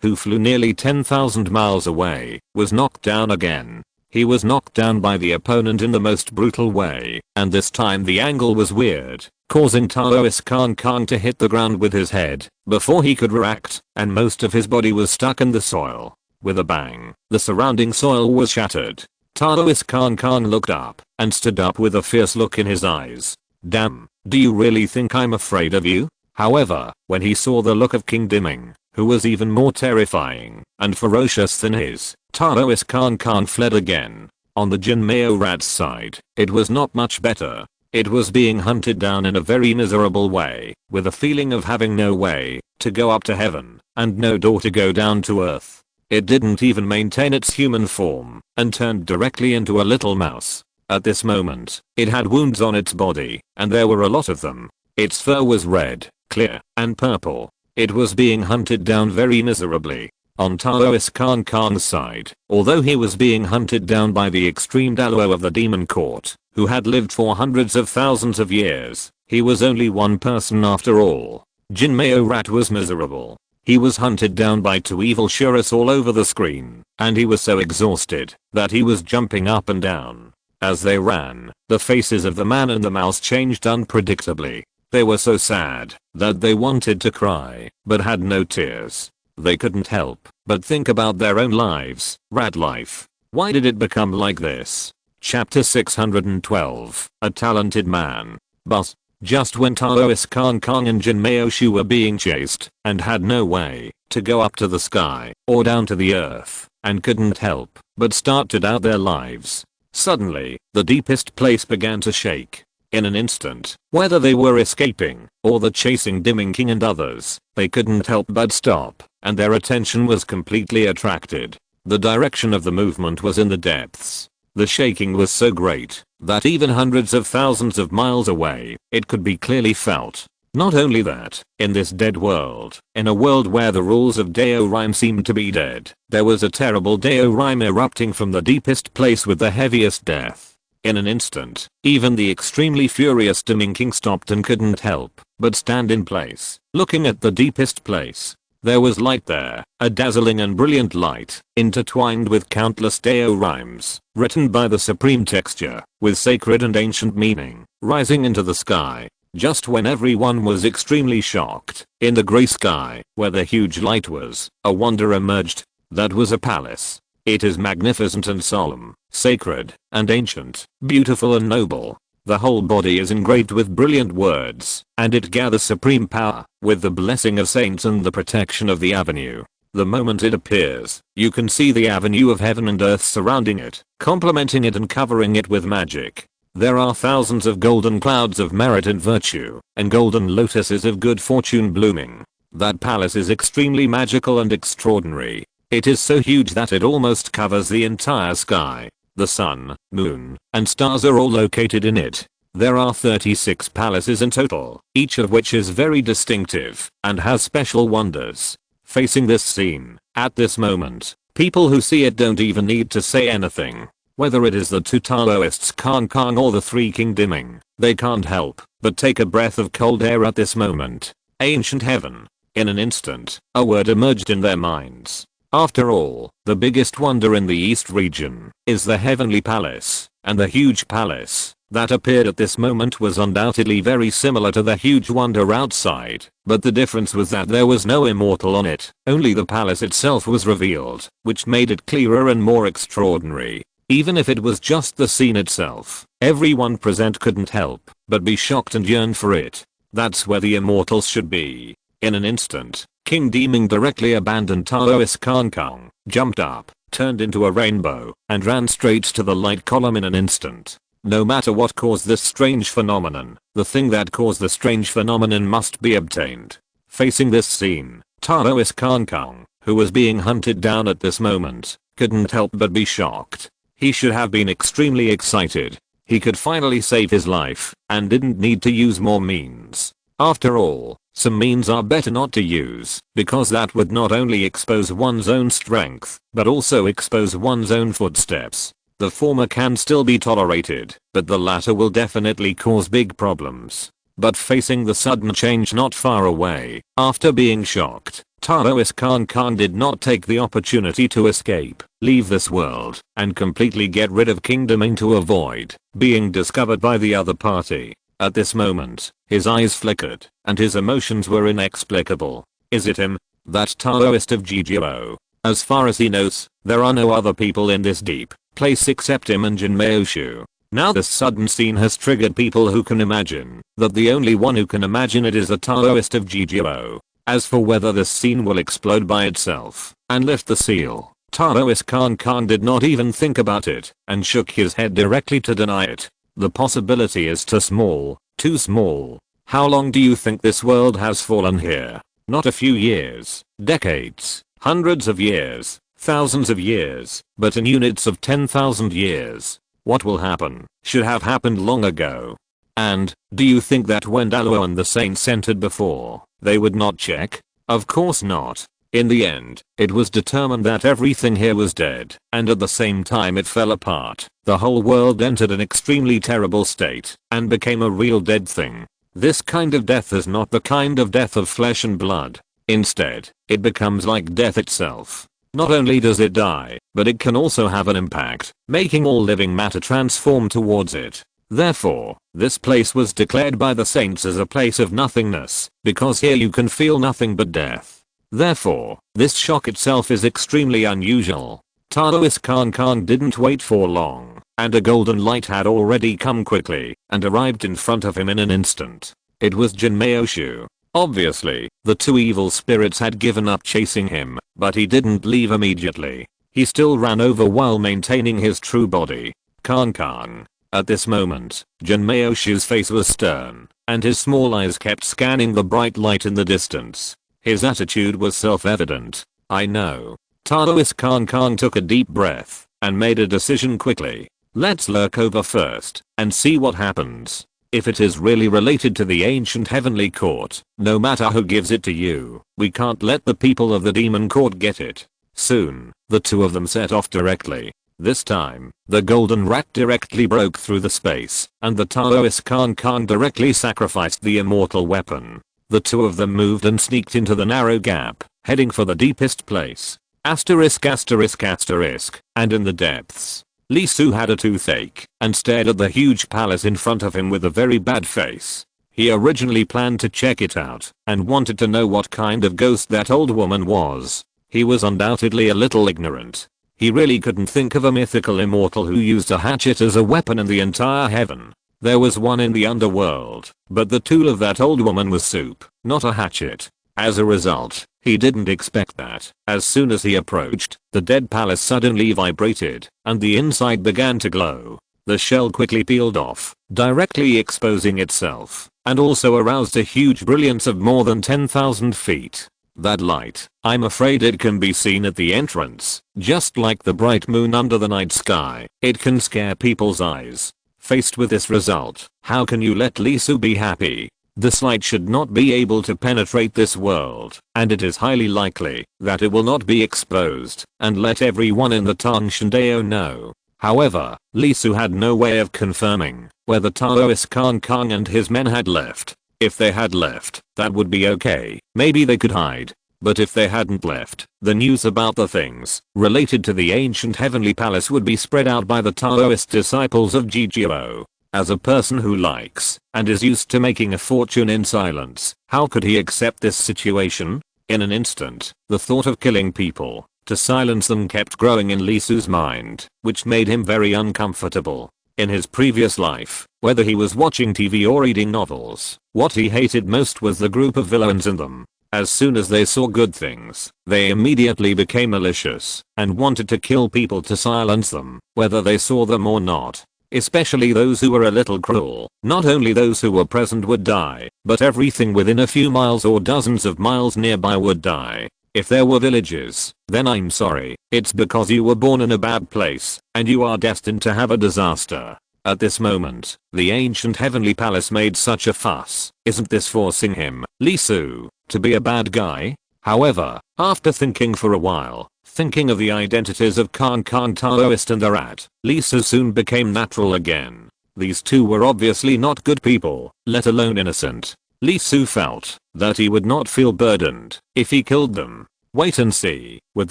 who flew nearly 10,000 miles away, was knocked down again. He was knocked down by the opponent in the most brutal way, and this time the angle was weird, causing Taoist Khan to hit the ground with his head before he could react, and most of his body was stuck in the soil. With a bang, the surrounding soil was shattered. Taoist Khan looked up and stood up with a fierce look in his eyes. Damn, do you really think I'm afraid of you? However, when he saw the look of King Dimming, who was even more terrifying and ferocious than his, Taoist Khan fled again. On the Jinmeo rat's side, it was not much better. It was being hunted down in a very miserable way, with a feeling of having no way to go up to heaven and no door to go down to earth. It didn't even maintain its human form and turned directly into a little mouse. At this moment, it had wounds on its body, and there were a lot of them. Its fur was red, clear, and purple. It was being hunted down very miserably. On Taoist Khan's side, although he was being hunted down by the extreme Dalo of the demon court, who had lived for hundreds of thousands of years, he was only one person after all. Jinmeo Rat was miserable. He was hunted down by 2 evil Shurus all over the screen, and he was so exhausted that he was jumping up and down. As they ran, the faces of the man and the mouse changed unpredictably. They were so sad that they wanted to cry, but had no tears. They couldn't help but think about their own lives. Rat life. Why did it become like this? Chapter 612. A talented man. But just when Taoist Khan and Jinmeo Shu were being chased and had no way to go up to the sky or down to the earth and couldn't help but started out their lives, suddenly, the deepest place began to shake. In an instant, whether they were escaping or the chasing Dimming King and others, they couldn't help but stop, and their attention was completely attracted. The direction of the movement was in the depths. The shaking was so great that even hundreds of thousands of miles away, it could be clearly felt. Not only that, in this dead world, in a world where the rules of Dao Rhyme seemed to be dead, there was a terrible Dao Rhyme erupting from the deepest place with the heaviest death. In an instant, even the extremely furious Dimming King stopped and couldn't help but stand in place, looking at the deepest place. There was light there, a dazzling and brilliant light, intertwined with countless Dao rhymes, written by the supreme texture, with sacred and ancient meaning, rising into the sky. Just when everyone was extremely shocked, in the grey sky, where the huge light was, a wonder emerged. That was a palace. It is magnificent and solemn, sacred and ancient, beautiful and noble. The whole body is engraved with brilliant words, and it gathers supreme power, with the blessing of saints and the protection of the avenue. The moment it appears, you can see the avenue of heaven and earth surrounding it, complementing it and covering it with magic. There are thousands of golden clouds of merit and virtue, and golden lotuses of good fortune blooming. That palace is extremely magical and extraordinary. It is so huge that it almost covers the entire sky. The sun, moon, and stars are all located in it. There are 36 palaces in total, each of which is very distinctive and has special wonders. Facing this scene, at this moment, people who see it don't even need to say anything. Whether it is the two Taoists Kong Kong or the three King Dimming, they can't help but take a breath of cold air at this moment. Ancient heaven. In an instant, a word emerged in their minds. After all, the biggest wonder in the East region is the Heavenly Palace, and the huge palace that appeared at this moment was undoubtedly very similar to the huge wonder outside, but the difference was that there was no immortal on it, only the palace itself was revealed, which made it clearer and more extraordinary. Even if it was just the scene itself, everyone present couldn't help but be shocked and yearn for it. That's where the immortals should be. In an instant, King Deming directly abandoned Taoist Kong Kong, jumped up, turned into a rainbow, and ran straight to the light column in an instant. No matter what caused this strange phenomenon, the thing that caused the strange phenomenon must be obtained. Facing this scene, Taoist Kong Kong, who was being hunted down at this moment, couldn't help but be shocked. He should have been extremely excited. He could finally save his life and didn't need to use more means. After all, some means are better not to use, because that would not only expose one's own strength, but also expose one's own footsteps. The former can still be tolerated, but the latter will definitely cause big problems. But facing the sudden change not far away, after being shocked, Taoist Kong Kong did not take the opportunity to escape, leave this world, and completely get rid of King Deming to avoid being discovered by the other party. At this moment, his eyes flickered, and his emotions were inexplicable. Is it him? That Taoist of Jijiro? As far as he knows, there are no other people in this deep place except him and Jin Meoshu. Now this sudden scene has triggered people who can imagine that the only one who can imagine it is the Taoist of Jijiro. As for whether this scene will explode by itself and lift the seal, Taoist Kong Kong did not even think about it and shook his head directly to deny it. The possibility is too small, too small. How long do you think this world has fallen here? Not a few years, decades, hundreds of years, thousands of years, but in units of 10,000 years. What will happen should have happened long ago. And, do you think that when Dalo and the Saints entered before, they would not check? Of course not. In the end, it was determined that everything here was dead, and at the same time it fell apart. The whole world entered an extremely terrible state, and became a real dead thing. This kind of death is not the kind of death of flesh and blood. Instead, it becomes like death itself. Not only does it die, but it can also have an impact, making all living matter transform towards it. Therefore, this place was declared by the saints as a place of nothingness, because here you can feel nothing but death. Therefore, this shock itself is extremely unusual. Taoist Kong Kong didn't wait for long, and a golden light had already come quickly and arrived in front of him in an instant. It was Jin Meoshu. Obviously, the two evil spirits had given up chasing him, but he didn't leave immediately. He still ran over while maintaining his true body. Kong Kong. At this moment, Jin Meoshu's face was stern, and his small eyes kept scanning the bright light in the distance. His attitude was self-evident. I know. Taoist Kong Kong took a deep breath and made a decision quickly. Let's lurk over first and see what happens. If it is really related to the ancient heavenly court, no matter who gives it to you, we can't let the people of the demon court get it. Soon, the two of them set off directly. This time, the golden rat directly broke through the space, and the Taoist Kong Kong directly sacrificed the immortal weapon. The two of them moved and sneaked into the narrow gap, heading for the deepest place. Asterisk asterisk asterisk, and in the depths. Li Su had a toothache and stared at the huge palace in front of him with a very bad face. He originally planned to check it out and wanted to know what kind of ghost that old woman was. He was undoubtedly a little ignorant. He really couldn't think of a mythical immortal who used a hatchet as a weapon in the entire heaven. There was one in the underworld, but the tool of that old woman was soup, not a hatchet. As a result, he didn't expect that. As soon as he approached, the dead palace suddenly vibrated, and the inside began to glow. The shell quickly peeled off, directly exposing itself, and also aroused a huge brilliance of more than 10,000 feet. That light, I'm afraid it can be seen at the entrance, just like the bright moon under the night sky. It can scare people's eyes. Faced with this result, how can you let Lee Su be happy? This light should not be able to penetrate this world, and it is highly likely that it will not be exposed and let everyone in the Tangshandao know. However, Lee Su had no way of confirming whether Taoist Kang Kang and his men had left. If they had left, that would be okay, maybe they could hide. But if they hadn't left, the news about the things related to the ancient heavenly palace would be spread out by the Taoist disciples of Jigio. As a person who likes and is used to making a fortune in silence, how could he accept this situation? In an instant, the thought of killing people to silence them kept growing in Lee Su's mind, which made him very uncomfortable. In his previous life, whether he was watching TV or reading novels, what he hated most was the group of villains in them. As soon as they saw good things, they immediately became malicious and wanted to kill people to silence them, whether they saw them or not. Especially those who were a little cruel. Not only those who were present would die, but everything within a few miles or dozens of miles nearby would die. If there were villages, then I'm sorry, it's because you were born in a bad place, and you are destined to have a disaster. At this moment, the ancient heavenly palace made such a fuss. Isn't this forcing him, Lee Su, to be a bad guy? However, after thinking for a while, thinking of the identities of Kang Kang Taoist and the rat, Lee Su soon became natural again. These two were obviously not good people, let alone innocent. Lee Su felt that he would not feel burdened if he killed them. Wait and see, with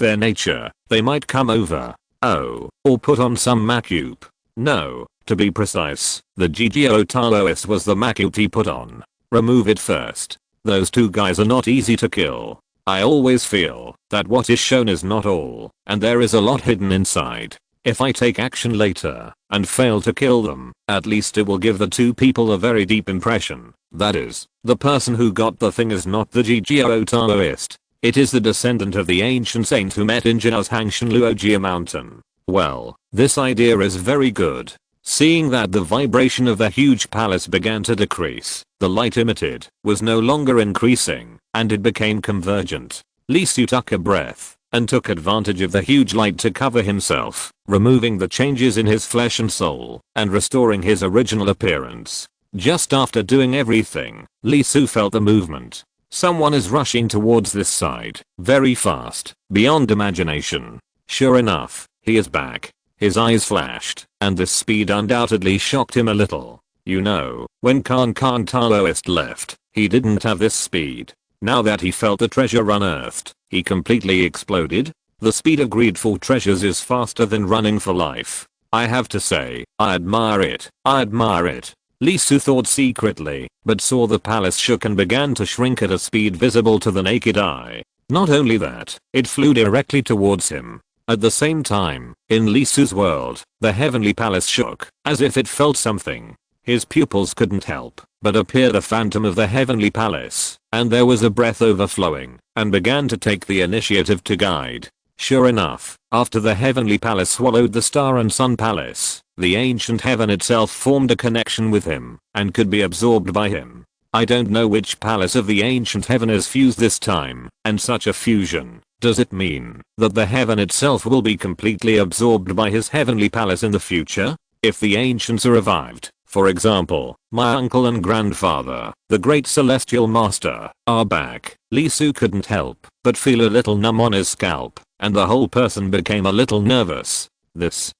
their nature, they might come over. Oh, or put on some makeup. No, to be precise, the Jigio Taoist was the makeup he put on. Remove it first. Those two guys are not easy to kill. I always feel that what is shown is not all, and there is a lot hidden inside. If I take action later and fail to kill them, at least it will give the two people a very deep impression. That is, the person who got the thing is not the Jigio Taoist. It is the descendant of the ancient saint who met in Jiao's Hangshanluojia mountain. Well, this idea is very good. Seeing that the vibration of the huge palace began to decrease, the light emitted was no longer increasing, and it became convergent. Lee Su took a breath and took advantage of the huge light to cover himself, removing the changes in his flesh and soul, and restoring his original appearance. Just after doing everything, Lee Su felt the movement. Someone is rushing towards this side, very fast, beyond imagination. Sure enough, he is back. His eyes flashed, and this speed undoubtedly shocked him a little. You know, when Kang Kang Taoist left, he didn't have this speed. Now that he felt the treasure unearthed, he completely exploded. The speed of greed for treasures is faster than running for life. I have to say, I admire it. I admire it. Lee Su thought secretly, but saw the palace shook and began to shrink at a speed visible to the naked eye. Not only that, it flew directly towards him. At the same time, in Lee Su's world, the heavenly palace shook, as if it felt something. His pupils couldn't help but appear the phantom of the heavenly palace, and there was a breath overflowing, and began to take the initiative to guide. Sure enough, after the heavenly palace swallowed the star and sun palace, the ancient heaven itself formed a connection with him, and could be absorbed by him. I don't know which palace of the ancient heaven is fused this time, and such a fusion, does it mean that the heaven itself will be completely absorbed by his heavenly palace in the future? If the ancients are revived, for example, my uncle and grandfather, the great celestial master, are back, Lee Su couldn't help but feel a little numb on his scalp, and the whole person became a little nervous.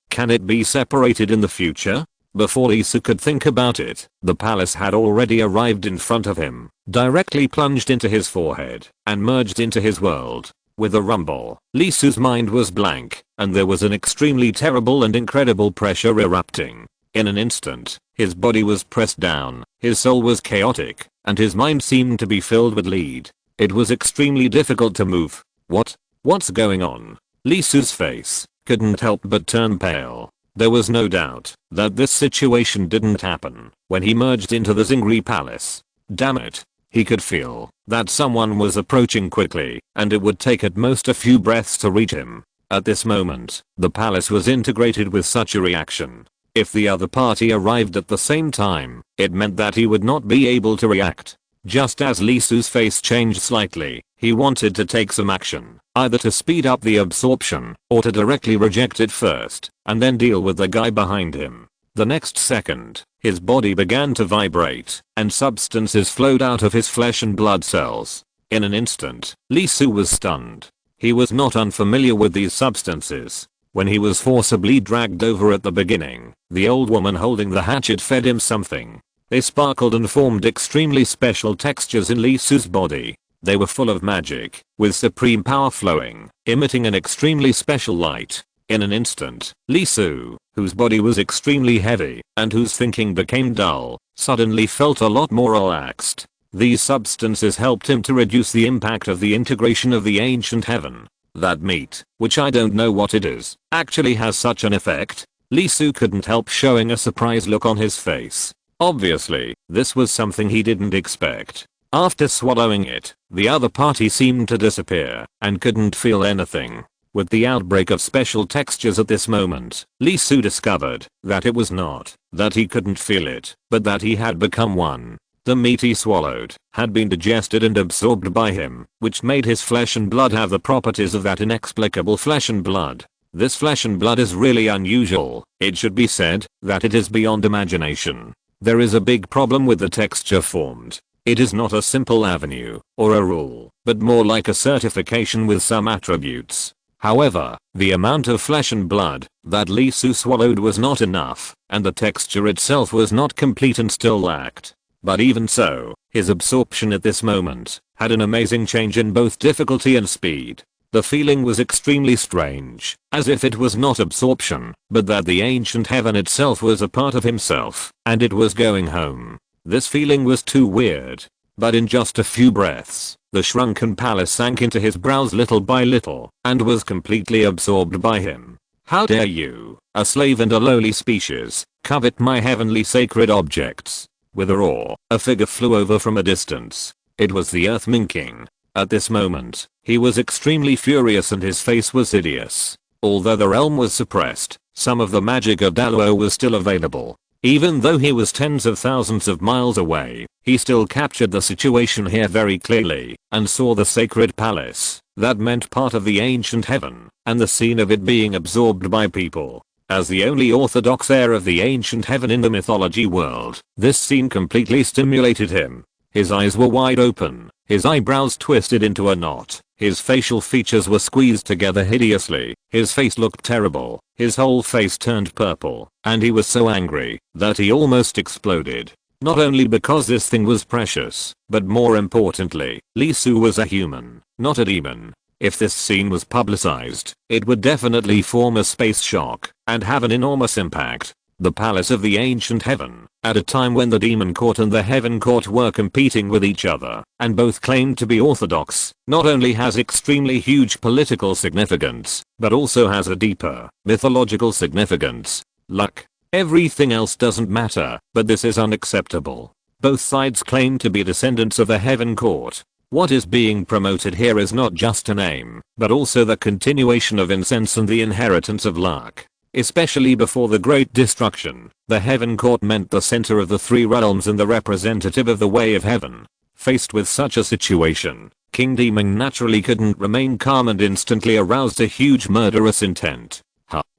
Can it be separated in the future? Before Lee Su could think about it, the palace had already arrived in front of him, directly plunged into his forehead, and merged into his world. With a rumble, Lee Su's mind was blank, and there was an extremely terrible and incredible pressure erupting. In an instant, his body was pressed down, his soul was chaotic, and his mind seemed to be filled with lead. It was extremely difficult to move. What's going on? Lee Su's face couldn't help but turn pale. There was no doubt that this situation didn't happen when he merged into the Zingri Palace. Damn it. He could feel that someone was approaching quickly, and it would take at most a few breaths to reach him. At this moment, the palace was integrated with such a reaction. If the other party arrived at the same time, it meant that he would not be able to react. Just as Lee Su's face changed slightly, he wanted to take some action, either to speed up the absorption, or to directly reject it first, and then deal with the guy behind him. The next second, his body began to vibrate, and substances flowed out of his flesh and blood cells. In an instant, Lee Su was stunned. He was not unfamiliar with these substances. When he was forcibly dragged over at the beginning, the old woman holding the hatchet fed him something. They sparkled and formed extremely special textures in Lee Su's body. They were full of magic, with supreme power flowing, emitting an extremely special light. In an instant, Lee Su, whose body was extremely heavy, and whose thinking became dull, suddenly felt a lot more relaxed. These substances helped him to reduce the impact of the integration of the ancient heaven. That meat, which I don't know what it is, actually has such an effect. Lee Su couldn't help showing a surprised look on his face. Obviously, this was something he didn't expect. After swallowing it, the other party seemed to disappear, and couldn't feel anything. With the outbreak of special textures at this moment, Lee Su discovered that it was not that he couldn't feel it, but that he had become one. The meat he swallowed had been digested and absorbed by him, which made his flesh and blood have the properties of that inexplicable flesh and blood. This flesh and blood is really unusual. It should be said that it is beyond imagination. There is a big problem with the texture formed. It is not a simple avenue or a rule, but more like a certification with some attributes. However, the amount of flesh and blood that Lee Su swallowed was not enough, and the texture itself was not complete and still lacked. But even so, his absorption at this moment had an amazing change in both difficulty and speed. The feeling was extremely strange, as if it was not absorption, but that the ancient heaven itself was a part of himself, and it was going home. This feeling was too weird. But in just a few breaths, the shrunken palace sank into his brows little by little, and was completely absorbed by him. How dare you, a slave and a lowly species, covet my heavenly sacred objects? With a roar, a figure flew over from a distance. It was the Earthman King. At this moment, he was extremely furious and his face was hideous. Although the realm was suppressed, some of the magic of Daluo was still available. Even though he was tens of thousands of miles away, he still captured the situation here very clearly, and saw the sacred palace, that meant part of the ancient heaven, and the scene of it being absorbed by people. As the only orthodox heir of the ancient heaven in the mythology world, this scene completely stimulated him. His eyes were wide open, his eyebrows twisted into a knot, his facial features were squeezed together hideously, his face looked terrible, his whole face turned purple, and he was so angry that he almost exploded. Not only because this thing was precious, but more importantly, Lee Su was a human, not a demon. If this scene was publicized, it would definitely form a space shock and have an enormous impact. The palace of the ancient heaven, at a time when the demon court and the heaven court were competing with each other, and both claimed to be orthodox, not only has extremely huge political significance, but also has a deeper, mythological significance. Luck. Everything else doesn't matter, but this is unacceptable. Both sides claim to be descendants of the heaven court. What is being promoted here is not just a name, but also the continuation of incense and the inheritance of luck. Especially before the Great Destruction, the Heaven Court meant the center of the three realms and the representative of the way of heaven. Faced with such a situation, King Demon naturally couldn't remain calm and instantly aroused a huge murderous intent.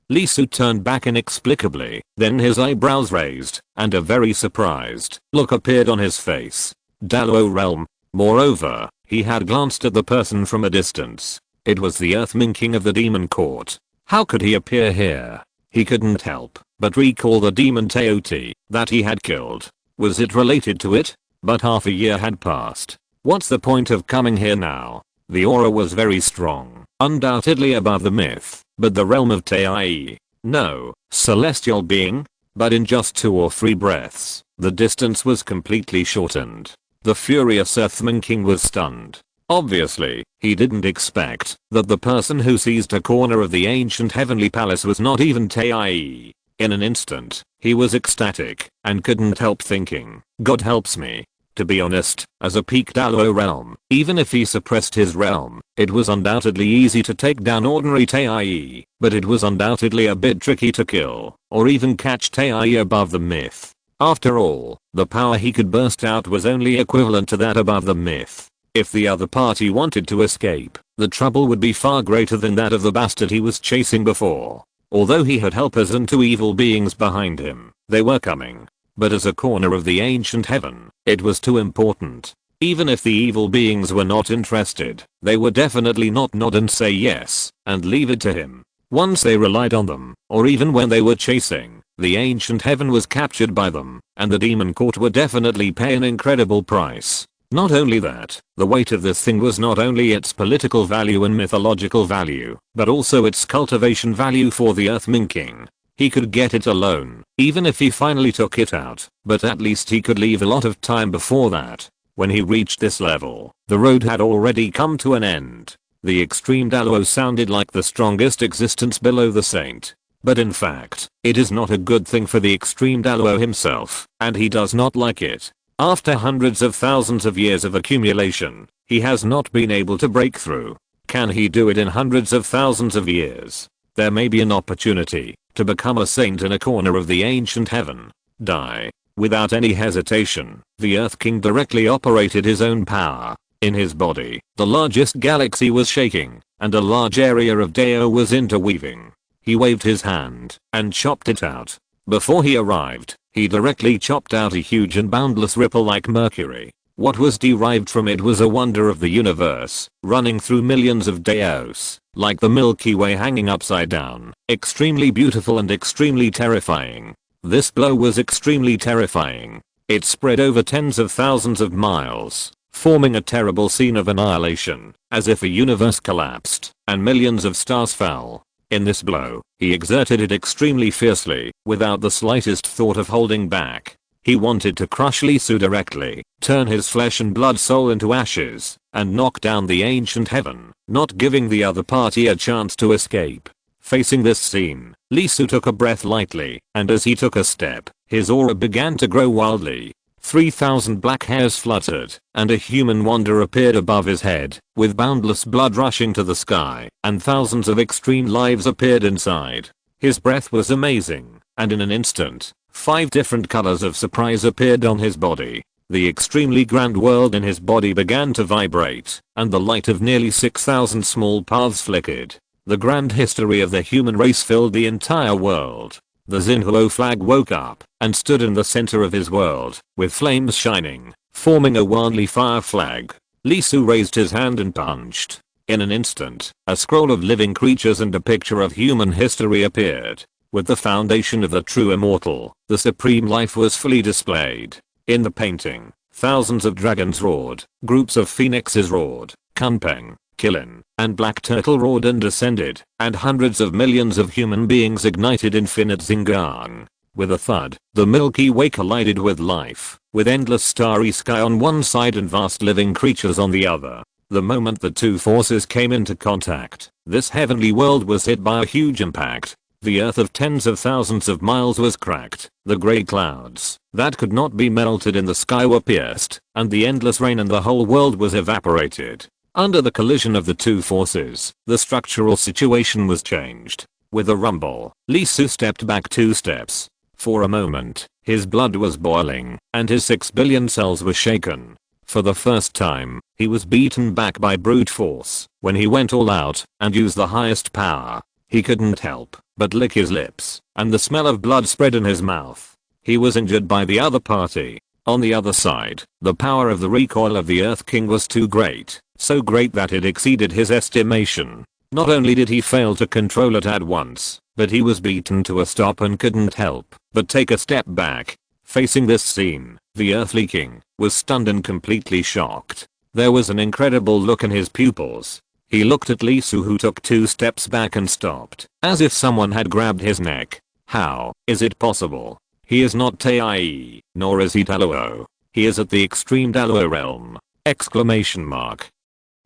Lee Su turned back inexplicably, then his eyebrows raised, and a very surprised look appeared on his face. Daluo realm. Moreover, he had glanced at the person from a distance. It was the Earthman King of the Demon Court. How could he appear here? He couldn't help but recall the demon Teoti that he had killed. Was it related to it? But half a year had passed. What's the point of coming here now? The aura was very strong, undoubtedly above the myth, but the realm of Tei. No, celestial being? But in just 2 or 3 breaths, the distance was completely shortened. The furious Earthman King was stunned. Obviously, he didn't expect that the person who seized a corner of the ancient heavenly palace was not even Tei. In an instant, he was ecstatic and couldn't help thinking, God helps me. To be honest, as a peak Daluo realm, even if he suppressed his realm, it was undoubtedly easy to take down ordinary Tei, but it was undoubtedly a bit tricky to kill, or even catch Tei above the myth. After all, the power he could burst out was only equivalent to that above the myth. If the other party wanted to escape, the trouble would be far greater than that of the bastard he was chasing before. Although he had helpers and 2 evil beings behind him, They were coming. But as a corner of the ancient heaven, it was too important. Even if the evil beings were not interested, they would definitely not nod and say yes, and leave it to him. Once they relied on them, or even when they were chasing, the ancient heaven was captured by them, and the demon court would definitely pay an incredible price. Not only that, the weight of this thing was not only its political value and mythological value, but also its cultivation value for the Earthling King. He could get it alone, even if he finally took it out, but at least he could leave a lot of time before that. When he reached this level, the road had already come to an end. The extreme Daluo sounded like the strongest existence below the saint. But in fact, it is not a good thing for the extreme Daluo himself, and he does not like it. After hundreds of thousands of years of accumulation, he has not been able to break through. Can he do it in hundreds of thousands of years? There may be an opportunity to become a saint in a corner of the ancient heaven. Die. Without any hesitation, the Earth King directly operated his own power. In his body, the largest galaxy was shaking, and a large area of Dao was interweaving. He waved his hand and chopped it out. Before he arrived, he directly chopped out a huge and boundless ripple like mercury. What was derived from it was a wonder of the universe, running through millions of Daos, like the Milky Way hanging upside down, extremely beautiful and extremely terrifying. This blow was extremely terrifying. It spread over tens of thousands of miles, forming a terrible scene of annihilation, as if a universe collapsed, and millions of stars fell. In this blow, he exerted it extremely fiercely, without the slightest thought of holding back. He wanted to crush Li Su directly, turn his flesh and blood soul into ashes, and knock down the ancient heaven, not giving the other party a chance to escape. Facing this scene, Li Su took a breath lightly, and as he took a step, his aura began to grow wildly. 3,000 black hairs fluttered, and a human wonder appeared above his head, with boundless blood rushing to the sky, and thousands of extreme lives appeared inside. His breath was amazing, and in an instant, 5 different colors of surprise appeared on his body. The extremely grand world in his body began to vibrate, and the light of nearly 6,000 small paths flickered. The grand history of the human race filled the entire world. The Xinhuo flag woke up and stood in the center of his world, with flames shining, forming a wildly fire flag. Li Su raised his hand and punched. In an instant, a scroll of living creatures and a picture of human history appeared. With the foundation of the true immortal, the supreme life was fully displayed. In the painting, thousands of dragons roared, groups of phoenixes roared, Kunpeng, Qilin, and Black Turtle roared and descended, and hundreds of millions of human beings ignited infinite Xingang. With a thud, the Milky Way collided with life, with endless starry sky on one side and vast living creatures on the other. The moment the two forces came into contact, this heavenly world was hit by a huge impact. The earth of tens of thousands of miles was cracked, the grey clouds that could not be melted in the sky were pierced, and the endless rain and the whole world was evaporated. Under the collision of the two forces, the structural situation was changed. With a rumble, Li Su stepped back 2 steps. For a moment, his blood was boiling, and his 6 billion cells were shaken. For the first time, he was beaten back by brute force. When he went all out and used the highest power, he couldn't help but lick his lips, and the smell of blood spread in his mouth. He was injured by the other party. On the other side, the power of the recoil of the Earth King was too great, so great that it exceeded his estimation. Not only did he fail to control it at once, but he was beaten to a stop and couldn't help but take a step back. Facing this scene, the Earthly King was stunned and completely shocked. There was an incredible look in his pupils. He looked at Li Su, who took 2 steps back and stopped, as if someone had grabbed his neck. How is it possible? He is not Tai, nor is he Daluo. He is at the extreme Daluo realm! Exclamation mark.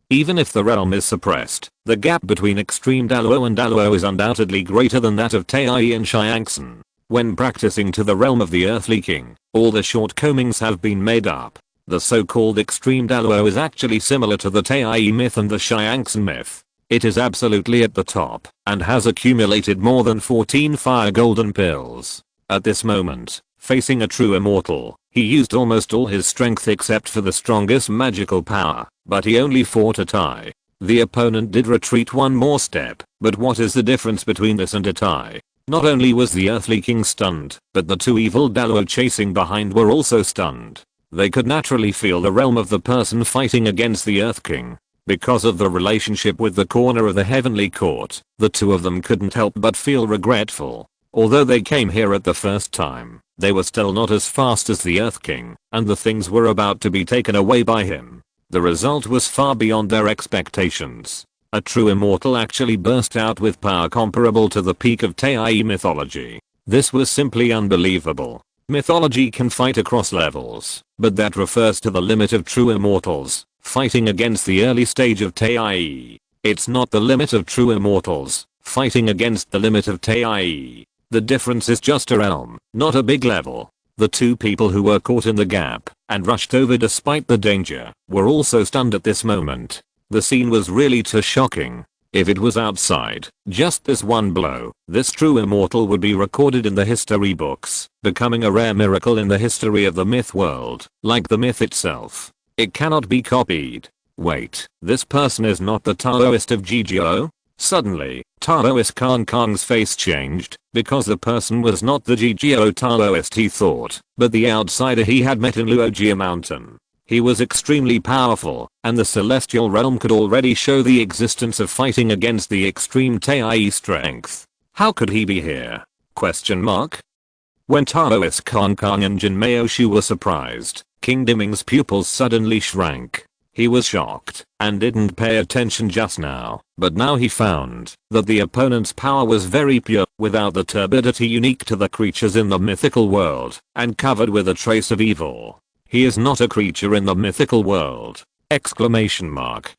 Even if the realm is suppressed, the gap between extreme Daluo and Daluo is undoubtedly greater than that of Tai and Xiangxin. When practicing to the realm of the Earthly King, all the shortcomings have been made up. The so-called extreme Daluo is actually similar to the Tai myth and the Xiangxin myth. It is absolutely at the top, and has accumulated more than 14 fire golden pills. At this moment, facing a true immortal, he used almost all his strength except for the strongest magical power, but he only fought a Tai. The opponent did retreat 1 more step, but what is the difference between this and a Tai? Not only was the earthly king stunned, but the two evil Dallo chasing behind were also stunned. They could naturally feel the realm of the person fighting against the Earth King. Because of the relationship with the corner of the heavenly court, the two of them couldn't help but feel regretful. Although they came here at the first time, they were still not as fast as the Earth King, and the things were about to be taken away by him. The result was far beyond their expectations. A true immortal actually burst out with power comparable to the peak of Tai mythology. This was simply unbelievable. Mythology can fight across levels, but that refers to the limit of true immortals, fighting against the early stage of Tai. It's not the limit of true immortals, fighting against the limit of Tai. The difference is just a realm, not a big level. The two people who were caught in the gap, and rushed over despite the danger, were also stunned at this moment. The scene was really too shocking. If it was outside, just this one blow, this true immortal would be recorded in the history books, becoming a rare miracle in the history of the myth world, like the myth itself. It cannot be copied. Wait, this person is not the Taoist of GGO? Suddenly, Taoist Kang's face changed, because the person was not the GGO Taoist he thought, but the outsider he had met in Luogia Mountain. He was extremely powerful, and the celestial realm could already show the existence of fighting against the extreme Tai strength. How could he be here? Question mark? When Taoist Kang and Jin Maoshu were surprised, King Diming's pupils suddenly shrank. He was shocked, and didn't pay attention just now, but now he found that the opponent's power was very pure, without the turbidity unique to the creatures in the mythical world, and covered with a trace of evil. He is not a creature in the mythical world! Exclamation mark.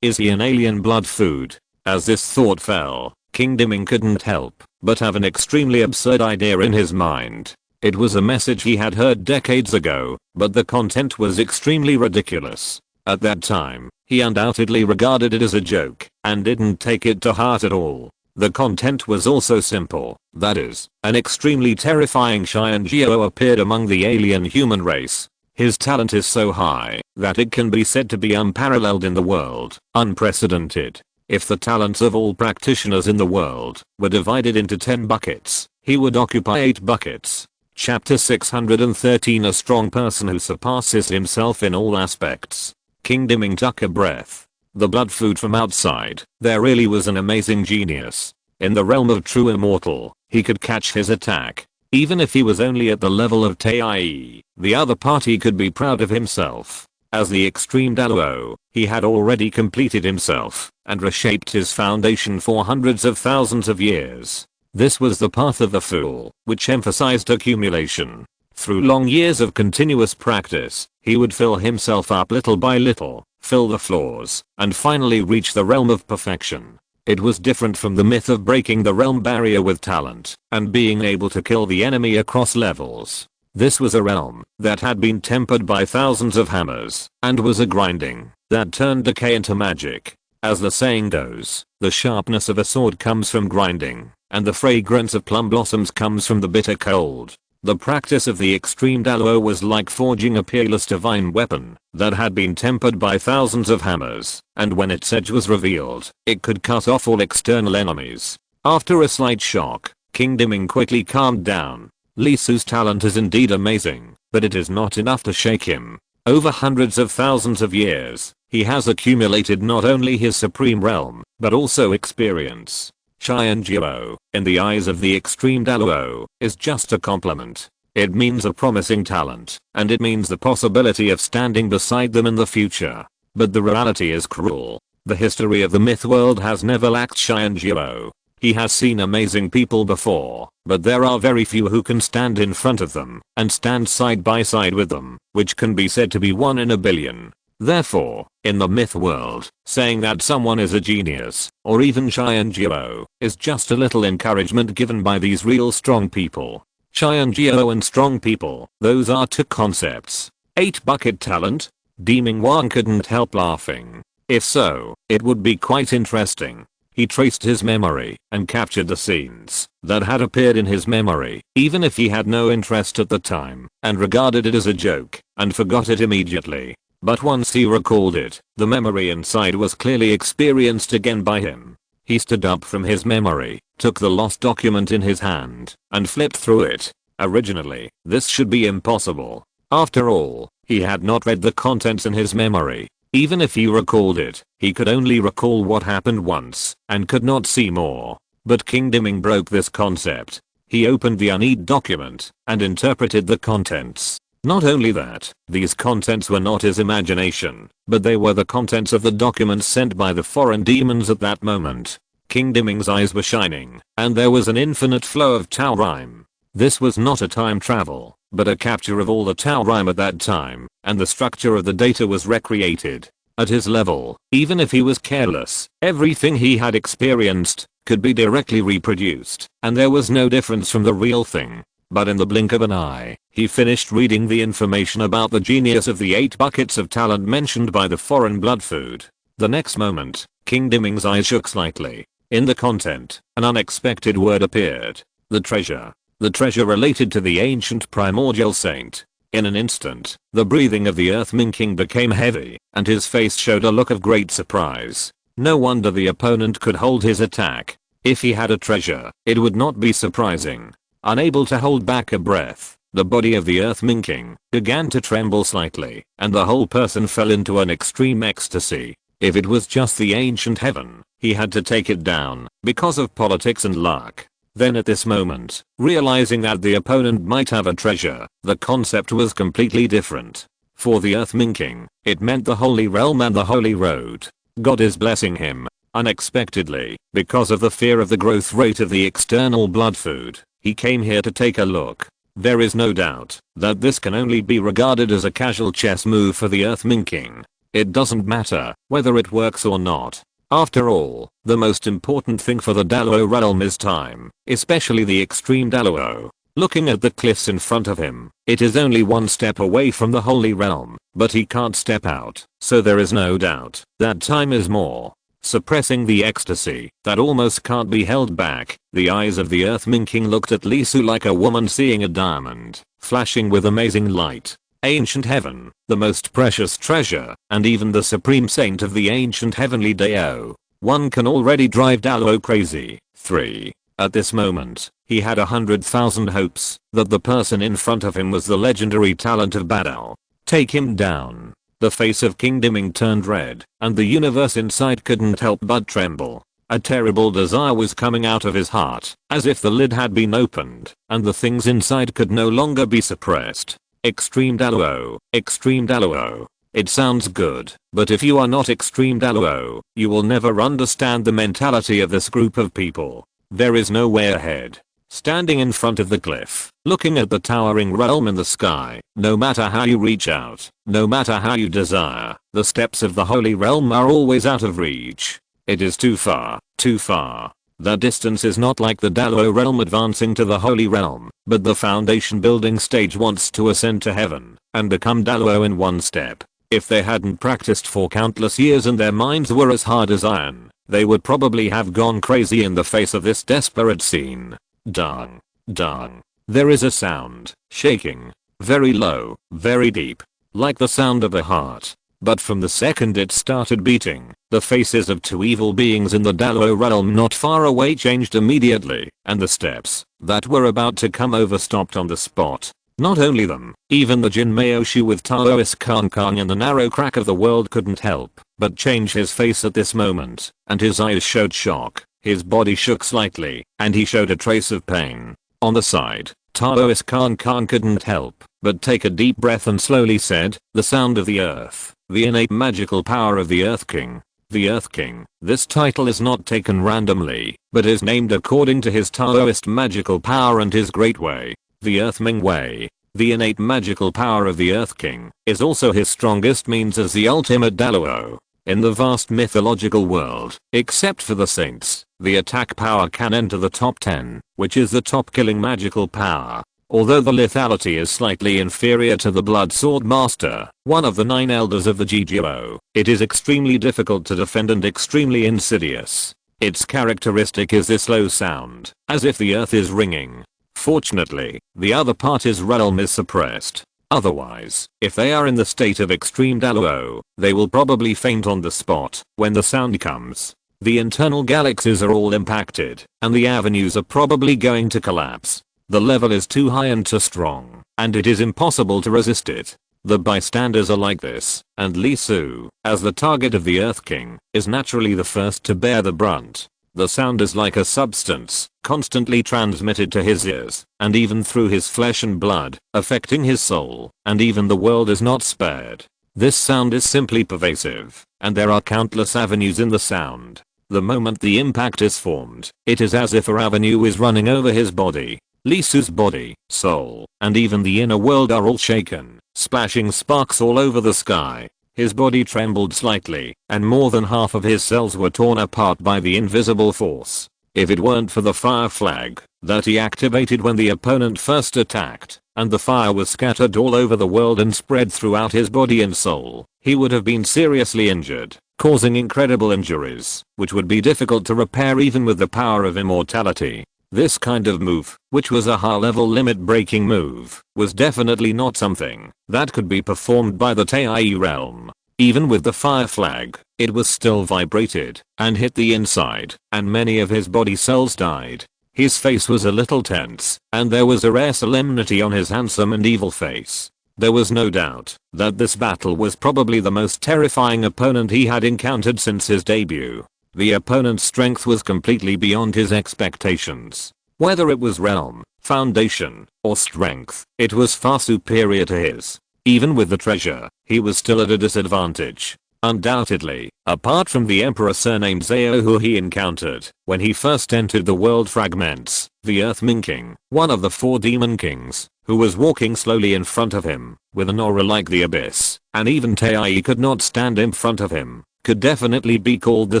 Is he an alien blood food? As this thought fell, King Diming couldn't help but have an extremely absurd idea in his mind. It was a message he had heard decades ago, but the content was extremely ridiculous. At that time, he undoubtedly regarded it as a joke, and didn't take it to heart at all. The content was also simple, that is, an extremely terrifying Xianjiao appeared among the alien human race. His talent is so high that it can be said to be unparalleled in the world, unprecedented. If the talents of all practitioners in the world were divided into 10 buckets, he would occupy 8 buckets. Chapter 613 A strong person who surpasses himself in all aspects. King Diming took a breath. The blood food from outside, there really was an amazing genius. In the realm of true immortal, he could catch his attack. Even if he was only at the level of Tai, the other party could be proud of himself. As the extreme Dallo, he had already completed himself, and reshaped his foundation for hundreds of thousands of years. This was the path of the fool, which emphasized accumulation. Through long years of continuous practice, he would fill himself up little by little, fill the flaws, and finally reach the realm of perfection. It was different from the myth of breaking the realm barrier with talent, and being able to kill the enemy across levels. This was a realm that had been tempered by thousands of hammers, and was a grinding that turned decay into magic. As the saying goes, the sharpness of a sword comes from grinding, and the fragrance of plum blossoms comes from the bitter cold. The practice of the extreme Dallo was like forging a peerless divine weapon that had been tempered by thousands of hammers, and when its edge was revealed, it could cut off all external enemies. After a slight shock, King Diming quickly calmed down. Li Su's talent is indeed amazing, but it is not enough to shake him. Over hundreds of thousands of years, he has accumulated not only his supreme realm, but also experience. Xianjiao, in the eyes of the extreme Dallo, is just a compliment. It means a promising talent, and it means the possibility of standing beside them in the future. But the reality is cruel. The history of the myth world has never lacked Xianjiao. He has seen amazing people before, but there are very few who can stand in front of them, and stand side by side with them, which can be said to be 1 in a billion. Therefore, in the myth world, saying that someone is a genius, or even Xianjiao, is just a little encouragement given by these real strong people. Xianjiao and strong people, those are two concepts. 8 bucket talent? Diming Wang couldn't help laughing. If so, it would be quite interesting. He traced his memory and captured the scenes that had appeared in his memory, even if he had no interest at the time, and regarded it as a joke, and forgot it immediately. But once he recalled it, the memory inside was clearly experienced again by him. He stood up from his memory, took the lost document in his hand, and flipped through it. Originally, this should be impossible. After all, he had not read the contents in his memory. Even if he recalled it, he could only recall what happened once, and could not see more. But King Dimming broke this concept. He opened the unread document, and interpreted the contents. Not only that, these contents were not his imagination, but they were the contents of the documents sent by the foreign demons at that moment. King Dimming's eyes were shining, and there was an infinite flow of Tau rhyme. This was not a time travel, but a capture of all the Tau rhyme at that time, and the structure of the data was recreated. At his level, even if he was careless, everything he had experienced could be directly reproduced, and there was no difference from the real thing. But in the blink of an eye, he finished reading the information about the genius of the 8 buckets of talent mentioned by the foreign blood food. The next moment, King Dimming's eyes shook slightly. In the content, an unexpected word appeared. The treasure. The treasure related to the ancient primordial saint. In an instant, the breathing of the Earthling King became heavy, and his face showed a look of great surprise. No wonder the opponent could hold his attack. If he had a treasure, it would not be surprising. Unable to hold back a breath, the body of the Earthling King began to tremble slightly, and the whole person fell into an extreme ecstasy. If it was just the ancient heaven, he had to take it down, because of politics and luck. Then at this moment, realizing that the opponent might have a treasure, the concept was completely different. For the Earthling King, it meant the Holy Realm and the Holy Road. God is blessing him. Unexpectedly, because of the fear of the growth rate of the external blood food, he came here to take a look. There is no doubt that this can only be regarded as a casual chess move for the Earthling King. It doesn't matter whether it works or not. After all, the most important thing for the Daluo realm is time, especially the extreme Daluo. Looking at the cliffs in front of him, it is only one step away from the Holy Realm, but he can't step out, so there is no doubt that time is more. Suppressing the ecstasy that almost can't be held back, the eyes of the Earthling King looked at Lisu like a woman seeing a diamond, flashing with amazing light. Ancient heaven, the most precious treasure, and even the supreme saint of the ancient heavenly Dao. One can already drive Daluo crazy. 3. At this moment, he had 100,000 hopes that the person in front of him was the legendary talent of Badao. Take him down. The face of King Dimming turned red, and the universe inside couldn't help but tremble. A terrible desire was coming out of his heart, as if the lid had been opened, and the things inside could no longer be suppressed. Extreme Daluo, Extreme Daluo. It sounds good, but if you are not Extreme Daluo, you will never understand the mentality of this group of people. There is no way ahead. Standing in front of the cliff, looking at the towering realm in the sky, no matter how you reach out, no matter how you desire, the steps of the Holy Realm are always out of reach. It is too far, too far. The distance is not like the Daluo realm advancing to the Holy Realm, but the foundation building stage wants to ascend to heaven and become Daluo in one step. If they hadn't practiced for countless years and their minds were as hard as iron, they would probably have gone crazy in the face of this desperate scene. Dung. Dung. There is a sound, shaking, very low, very deep, like the sound of a heart. But from the second it started beating, the faces of 2 evil beings in the Daluo realm not far away changed immediately, and the steps that were about to come over stopped on the spot. Not only them, even the Jin Maoshi with Taoist Kang in the narrow crack of the world couldn't help but change his face at this moment, and his eyes showed shock, his body shook slightly, and he showed a trace of pain. On the side, Taoist Kang couldn't help but take a deep breath and slowly said, "The sound of the earth. The innate magical power of the Earth King." The Earth King, this title is not taken randomly, but is named according to his Taoist magical power and his great way, the Earthling Way. The innate magical power of the Earth King is also his strongest means as the ultimate Daluo. In the vast mythological world, except for the saints, the attack power can enter the top 10, which is the top killing magical power. Although the lethality is slightly inferior to the Blood Sword Master, one of the 9 elders of the GGO, it is extremely difficult to defend and extremely insidious. Its characteristic is this low sound, as if the earth is ringing. Fortunately, the other party's realm is suppressed. Otherwise, if they are in the state of extreme Daluo, they will probably faint on the spot when the sound comes. The internal galaxies are all impacted, and the avenues are probably going to collapse. The level is too high and too strong, and it is impossible to resist it. The bystanders are like this, and Li Su, as the target of the Earth King, is naturally the first to bear the brunt. The sound is like a substance, constantly transmitted to his ears, and even through his flesh and blood, affecting his soul, and even the world is not spared. This sound is simply pervasive, and there are countless avenues in the sound. The moment the impact is formed, it is as if a avenue is running over his body. Li Su's body, soul, and even the inner world are all shaken, splashing sparks all over the sky. His body trembled slightly, and more than half of his cells were torn apart by the invisible force. If it weren't for the fire flag that he activated when the opponent first attacked, and the fire was scattered all over the world and spread throughout his body and soul, he would have been seriously injured, causing incredible injuries, which would be difficult to repair even with the power of immortality. This kind of move, which was a high-level limit-breaking move, was definitely not something that could be performed by the Tai realm. Even with the fire flag, it was still vibrated and hit the inside, and many of his body cells died. His face was a little tense, and there was a rare solemnity on his handsome and evil face. There was no doubt that this battle was probably the most terrifying opponent he had encountered since his debut. The opponent's strength was completely beyond his expectations. Whether it was realm, foundation, or strength, it was far superior to his. Even with the treasure, he was still at a disadvantage. Undoubtedly, apart from the emperor surnamed Zao who he encountered when he first entered the world fragments, the Earthming King, one of the 4 demon kings, who was walking slowly in front of him, with an aura like the abyss, and even Tai could not stand in front of him, could definitely be called the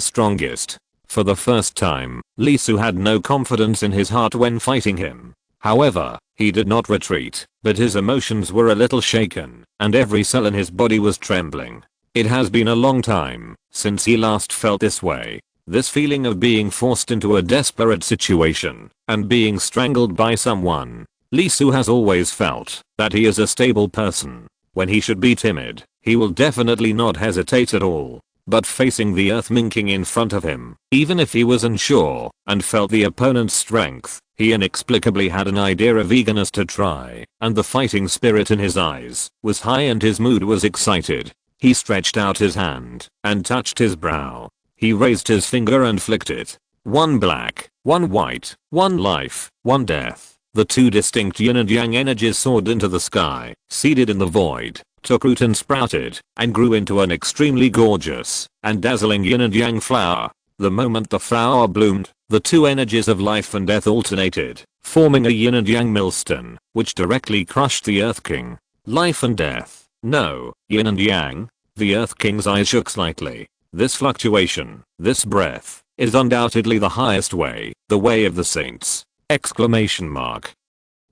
strongest. For the first time, Li Su had no confidence in his heart when fighting him. However, he did not retreat, but his emotions were a little shaken, and every cell in his body was trembling. It has been a long time since he last felt this way. This feeling of being forced into a desperate situation and being strangled by someone. Li Su has always felt that he is a stable person. When he should be timid, he will definitely not hesitate at all. But facing the Earthming King in front of him, even if he was unsure and felt the opponent's strength, he inexplicably had an idea of eagerness to try, and the fighting spirit in his eyes was high and his mood was excited. He stretched out his hand and touched his brow. He raised his finger and flicked it. One black, one white, one life, one death. The 2 distinct yin and yang energies soared into the sky, seeded in the void, took root and sprouted, and grew into an extremely gorgeous and dazzling yin and yang flower. The moment the flower bloomed, the 2 energies of life and death alternated, forming a yin and yang millstone, which directly crushed the Earth King. Life and death. No, yin and yang. The Earth King's eyes shook slightly. This fluctuation, this breath, is undoubtedly the highest way, the way of the saints. Exclamation mark.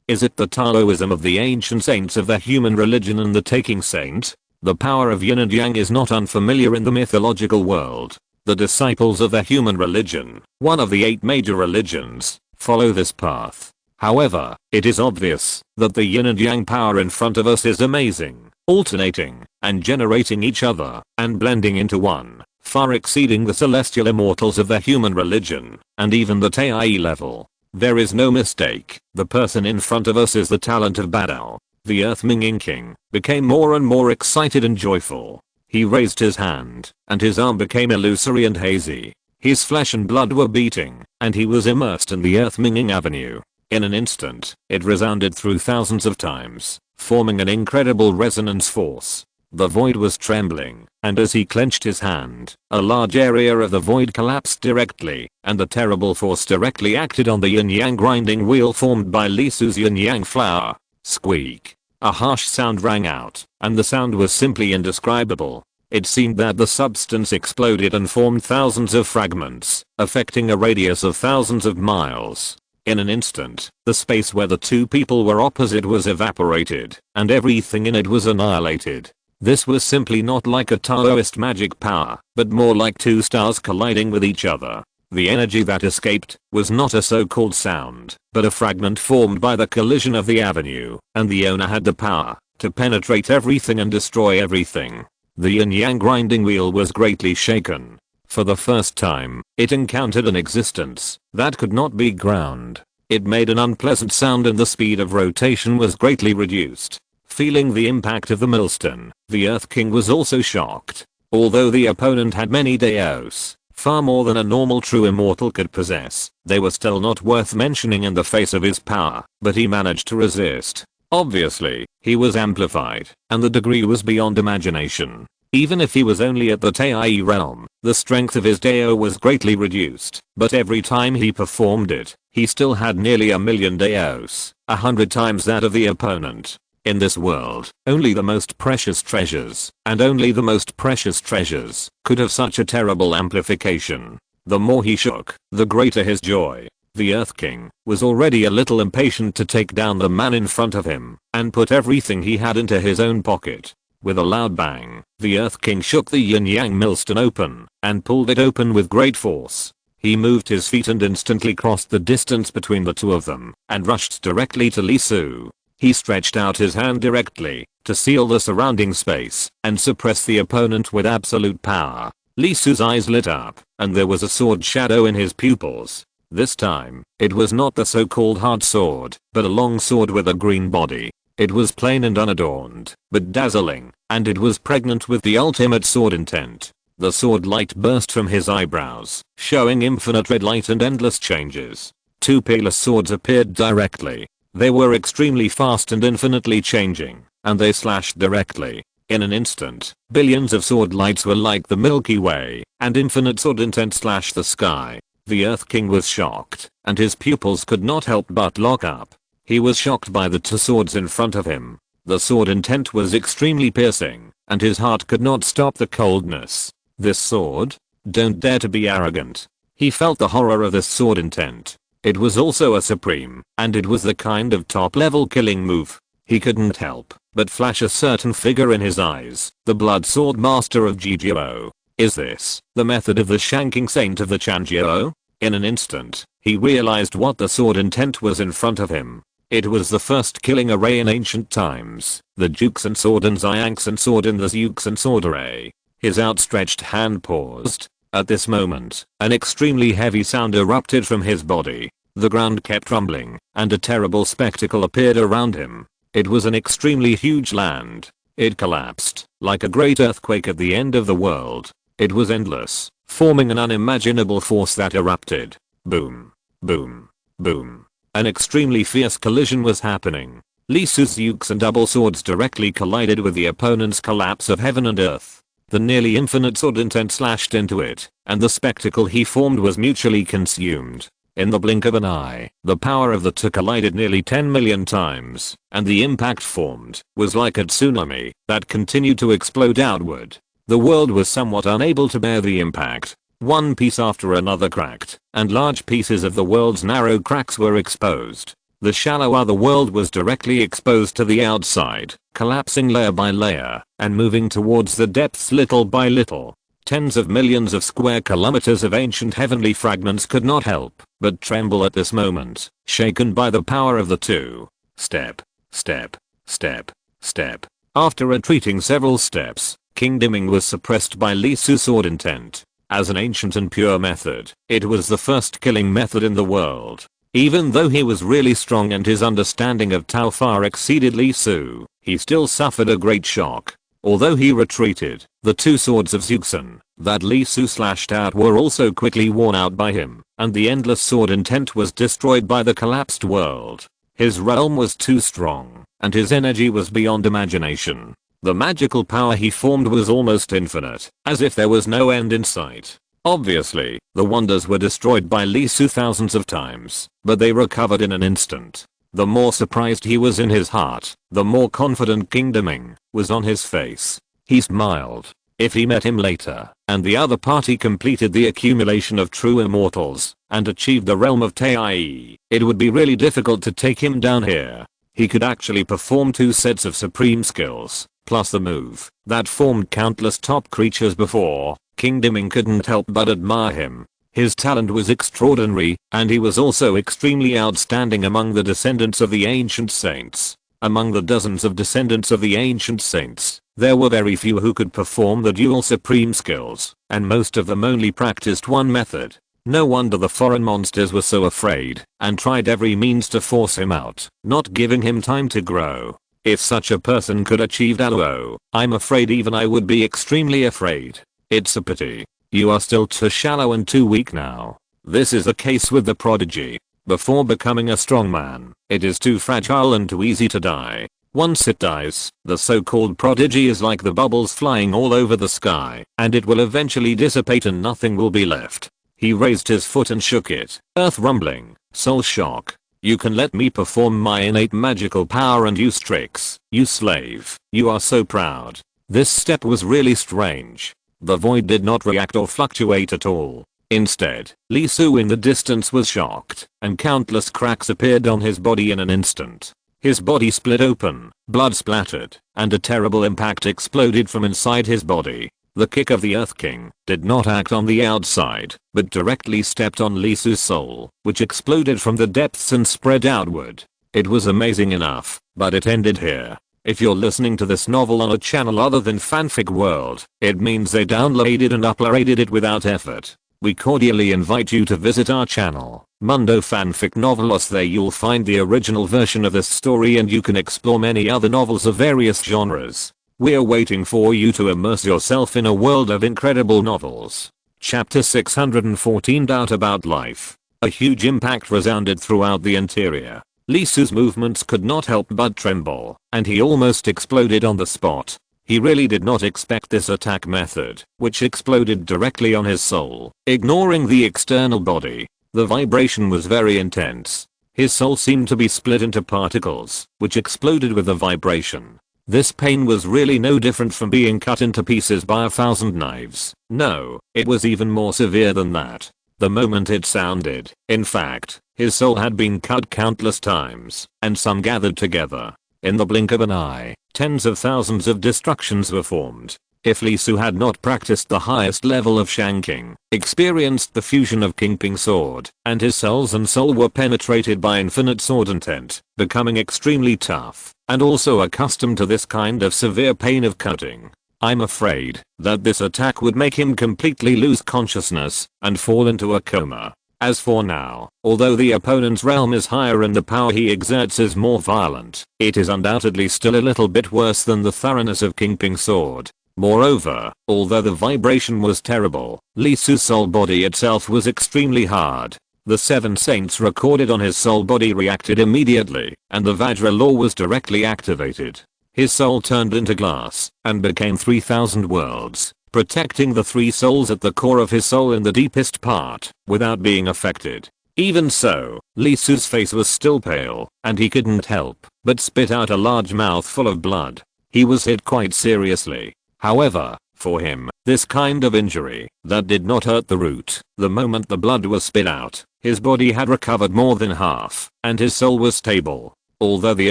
Is it the Taoism of the ancient saints of the human religion and the taking saint? The power of yin and yang is not unfamiliar in the mythological world. The disciples of the human religion, one of the 8 major religions, follow this path. However, it is obvious that the yin and yang power in front of us is amazing, alternating and generating each other and blending into one, far exceeding the celestial immortals of the human religion and even the Tai level. There is no mistake, the person in front of us is the talent of Badao. The Earthming King became more and more excited and joyful. He raised his hand, and his arm became illusory and hazy. His flesh and blood were beating, and he was immersed in the Earthming Avenue. In an instant, it resounded through thousands of times, forming an incredible resonance force. The void was trembling, and as he clenched his hand, a large area of the void collapsed directly, and the terrible force directly acted on the yin-yang grinding wheel formed by Li Su's yin-yang flower. Squeak. A harsh sound rang out, and the sound was simply indescribable. It seemed that the substance exploded and formed thousands of fragments, affecting a radius of thousands of miles. In an instant, the space where the 2 people were opposite was evaporated, and everything in it was annihilated. This was simply not like a Taoist magic power, but more like 2 stars colliding with each other. The energy that escaped was not a so-called sound, but a fragment formed by the collision of the avenue, and the owner had the power to penetrate everything and destroy everything. The yin-yang grinding wheel was greatly shaken. For the first time, it encountered an existence that could not be ground. It made an unpleasant sound and the speed of rotation was greatly reduced. Feeling the impact of the millstone, the Earth King was also shocked. Although the opponent had many deos, far more than a normal true immortal could possess, they were still not worth mentioning in the face of his power, but he managed to resist. Obviously, he was amplified, and the degree was beyond imagination. Even if he was only at the Tai realm, the strength of his Deo was greatly reduced, but every time he performed it, he still had nearly 1,000,000 Deos, 100 times that of the opponent. In this world, only the most precious treasures, and only the most precious treasures, could have such a terrible amplification. The more he shook, the greater his joy. The Earth King was already a little impatient to take down the man in front of him, and put everything he had into his own pocket. With a loud bang, the Earth King shook the yin-yang millstone open, and pulled it open with great force. He moved his feet and instantly crossed the distance between the two of them, and rushed directly to Li Su. He stretched out his hand directly, to seal the surrounding space, and suppress the opponent with absolute power. Li Su's eyes lit up, and there was a sword shadow in his pupils. This time, it was not the so-called hard sword, but a long sword with a green body. It was plain and unadorned, but dazzling, and it was pregnant with the ultimate sword intent. The sword light burst from his eyebrows, showing infinite red light and endless changes. Two peerless swords appeared directly. They were extremely fast and infinitely changing, and they slashed directly. In an instant, billions of sword lights were like the Milky Way, and infinite sword intent slashed the sky. The Earth King was shocked, and his pupils could not help but lock up. He was shocked by the two swords in front of him. The sword intent was extremely piercing, and his heart could not stop the coldness. This sword? Don't dare to be arrogant. He felt the horror of this sword intent. It was also a supreme, and it was the kind of top-level killing move. He couldn't help but flash a certain figure in his eyes, the blood sword master of Jijiao. Is this the method of the shanking saint of the Chanjiao? In an instant, he realized what the sword intent was in front of him. It was the first killing array in ancient times, the Juxan sword and Xiangsan sword in the Xuxan sword array. His outstretched hand paused. At this moment, an extremely heavy sound erupted from his body. The ground kept rumbling, and a terrible spectacle appeared around him. It was an extremely huge land. It collapsed, like a great earthquake at the end of the world. It was endless, forming an unimaginable force that erupted. Boom. Boom. Boom. An extremely fierce collision was happening. Li Su's Yuxan double swords directly collided with the opponent's collapse of heaven and earth. The nearly infinite sword intent slashed into it, and the spectacle he formed was mutually consumed. In the blink of an eye, the power of the two collided nearly 10 million times, and the impact formed was like a tsunami that continued to explode outward. The world was somewhat unable to bear the impact. One piece after another cracked, and large pieces of the world's narrow cracks were exposed. The shallow other world was directly exposed to the outside, collapsing layer by layer, and moving towards the depths little by little. Tens of millions of square kilometers of ancient heavenly fragments could not help but tremble at this moment, shaken by the power of the two. Step, step, step, step. After retreating several steps, kingdoming was suppressed by Li Su's sword intent. As an ancient and pure method, it was the first killing method in the world. Even though he was really strong and his understanding of Tao far exceeded Li Su, he still suffered a great shock. Although he retreated, the two swords of Xuxan that Li Su slashed out were also quickly worn out by him, and the endless sword intent was destroyed by the collapsed world. His realm was too strong, and his energy was beyond imagination. The magical power he formed was almost infinite, as if there was no end in sight. Obviously, the wonders were destroyed by Li Su thousands of times, but they recovered in an instant. The more surprised he was in his heart, the more confident kingdoming was on his face. He smiled. If he met him later, and the other party completed the accumulation of true immortals, and achieved the realm of Tai, it would be really difficult to take him down here. He could actually perform 2 sets of supreme skills, plus the move that formed countless top creatures before. Kingdoming couldn't help but admire him. His talent was extraordinary, and he was also extremely outstanding among the descendants of the ancient saints. Among the dozens of descendants of the ancient saints, There were very few who could perform the dual supreme skills, and most of them only practiced one method. No wonder the foreign monsters were so afraid and tried every means to force him out, not giving him time to grow. If such a person could achieve Dalo, I'm afraid even I would be extremely afraid. It's a pity. You are still too shallow and too weak now. This is the case with the prodigy. Before becoming a strong man, it is too fragile and too easy to die. Once it dies, the so-called prodigy is like the bubbles flying all over the sky, and it will eventually dissipate and nothing will be left. He raised his foot and shook it, earth rumbling, soul shock. You can let me perform my innate magical power and use tricks, you slave. You are so proud. This step was really strange. The void did not react or fluctuate at all. Instead, Lee Su in the distance was shocked, and countless cracks appeared on his body in an instant. His body split open, blood splattered, and a terrible impact exploded from inside his body. The kick of the Earth King did not act on the outside, but directly stepped on Lee Su's soul, which exploded from the depths and spread outward. It was amazing enough, but it ended here. If you're listening to this novel on a channel other than Fanfic World, it means they downloaded and uploaded it without effort. We cordially invite you to visit our channel, Mundo Fanfic Novelos. There you'll find the original version of this story and you can explore many other novels of various genres. We're waiting for you to immerse yourself in a world of incredible novels. Chapter 614 Doubt About Life. A huge impact resounded throughout the interior. Lee Su's movements could not help but tremble, and he almost exploded on the spot. He really did not expect this attack method, which exploded directly on his soul, ignoring the external body. The vibration was very intense. His soul seemed to be split into particles, which exploded with the vibration. This pain was really no different from being cut into pieces by 1,000 knives. No, it was even more severe than that. The moment it sounded, in fact, his soul had been cut countless times, and some gathered together. In the blink of an eye, tens of thousands of destructions were formed. If Lee Su had not practiced the highest level of shanking, experienced the fusion of Kingping sword, and his cells and soul were penetrated by infinite sword intent, becoming extremely tough, and also accustomed to this kind of severe pain of cutting, I'm afraid that this attack would make him completely lose consciousness and fall into a coma. As for now, although the opponent's realm is higher and the power he exerts is more violent, it is undoubtedly still a little bit worse than the thoroughness of Kingping's sword. Moreover, although the vibration was terrible, Lee Su's soul body itself was extremely hard. The 7 saints recorded on his soul body reacted immediately, and the Vajra law was directly activated. His soul turned into glass and became 3,000 worlds, protecting the 3 souls at the core of his soul in the deepest part, without being affected. Even so, Lee Su's face was still pale, and he couldn't help but spit out a large mouthful of blood. He was hit quite seriously. However, for him, this kind of injury that did not hurt the root. The moment the blood was spit out, his body had recovered more than half, and his soul was stable. Although the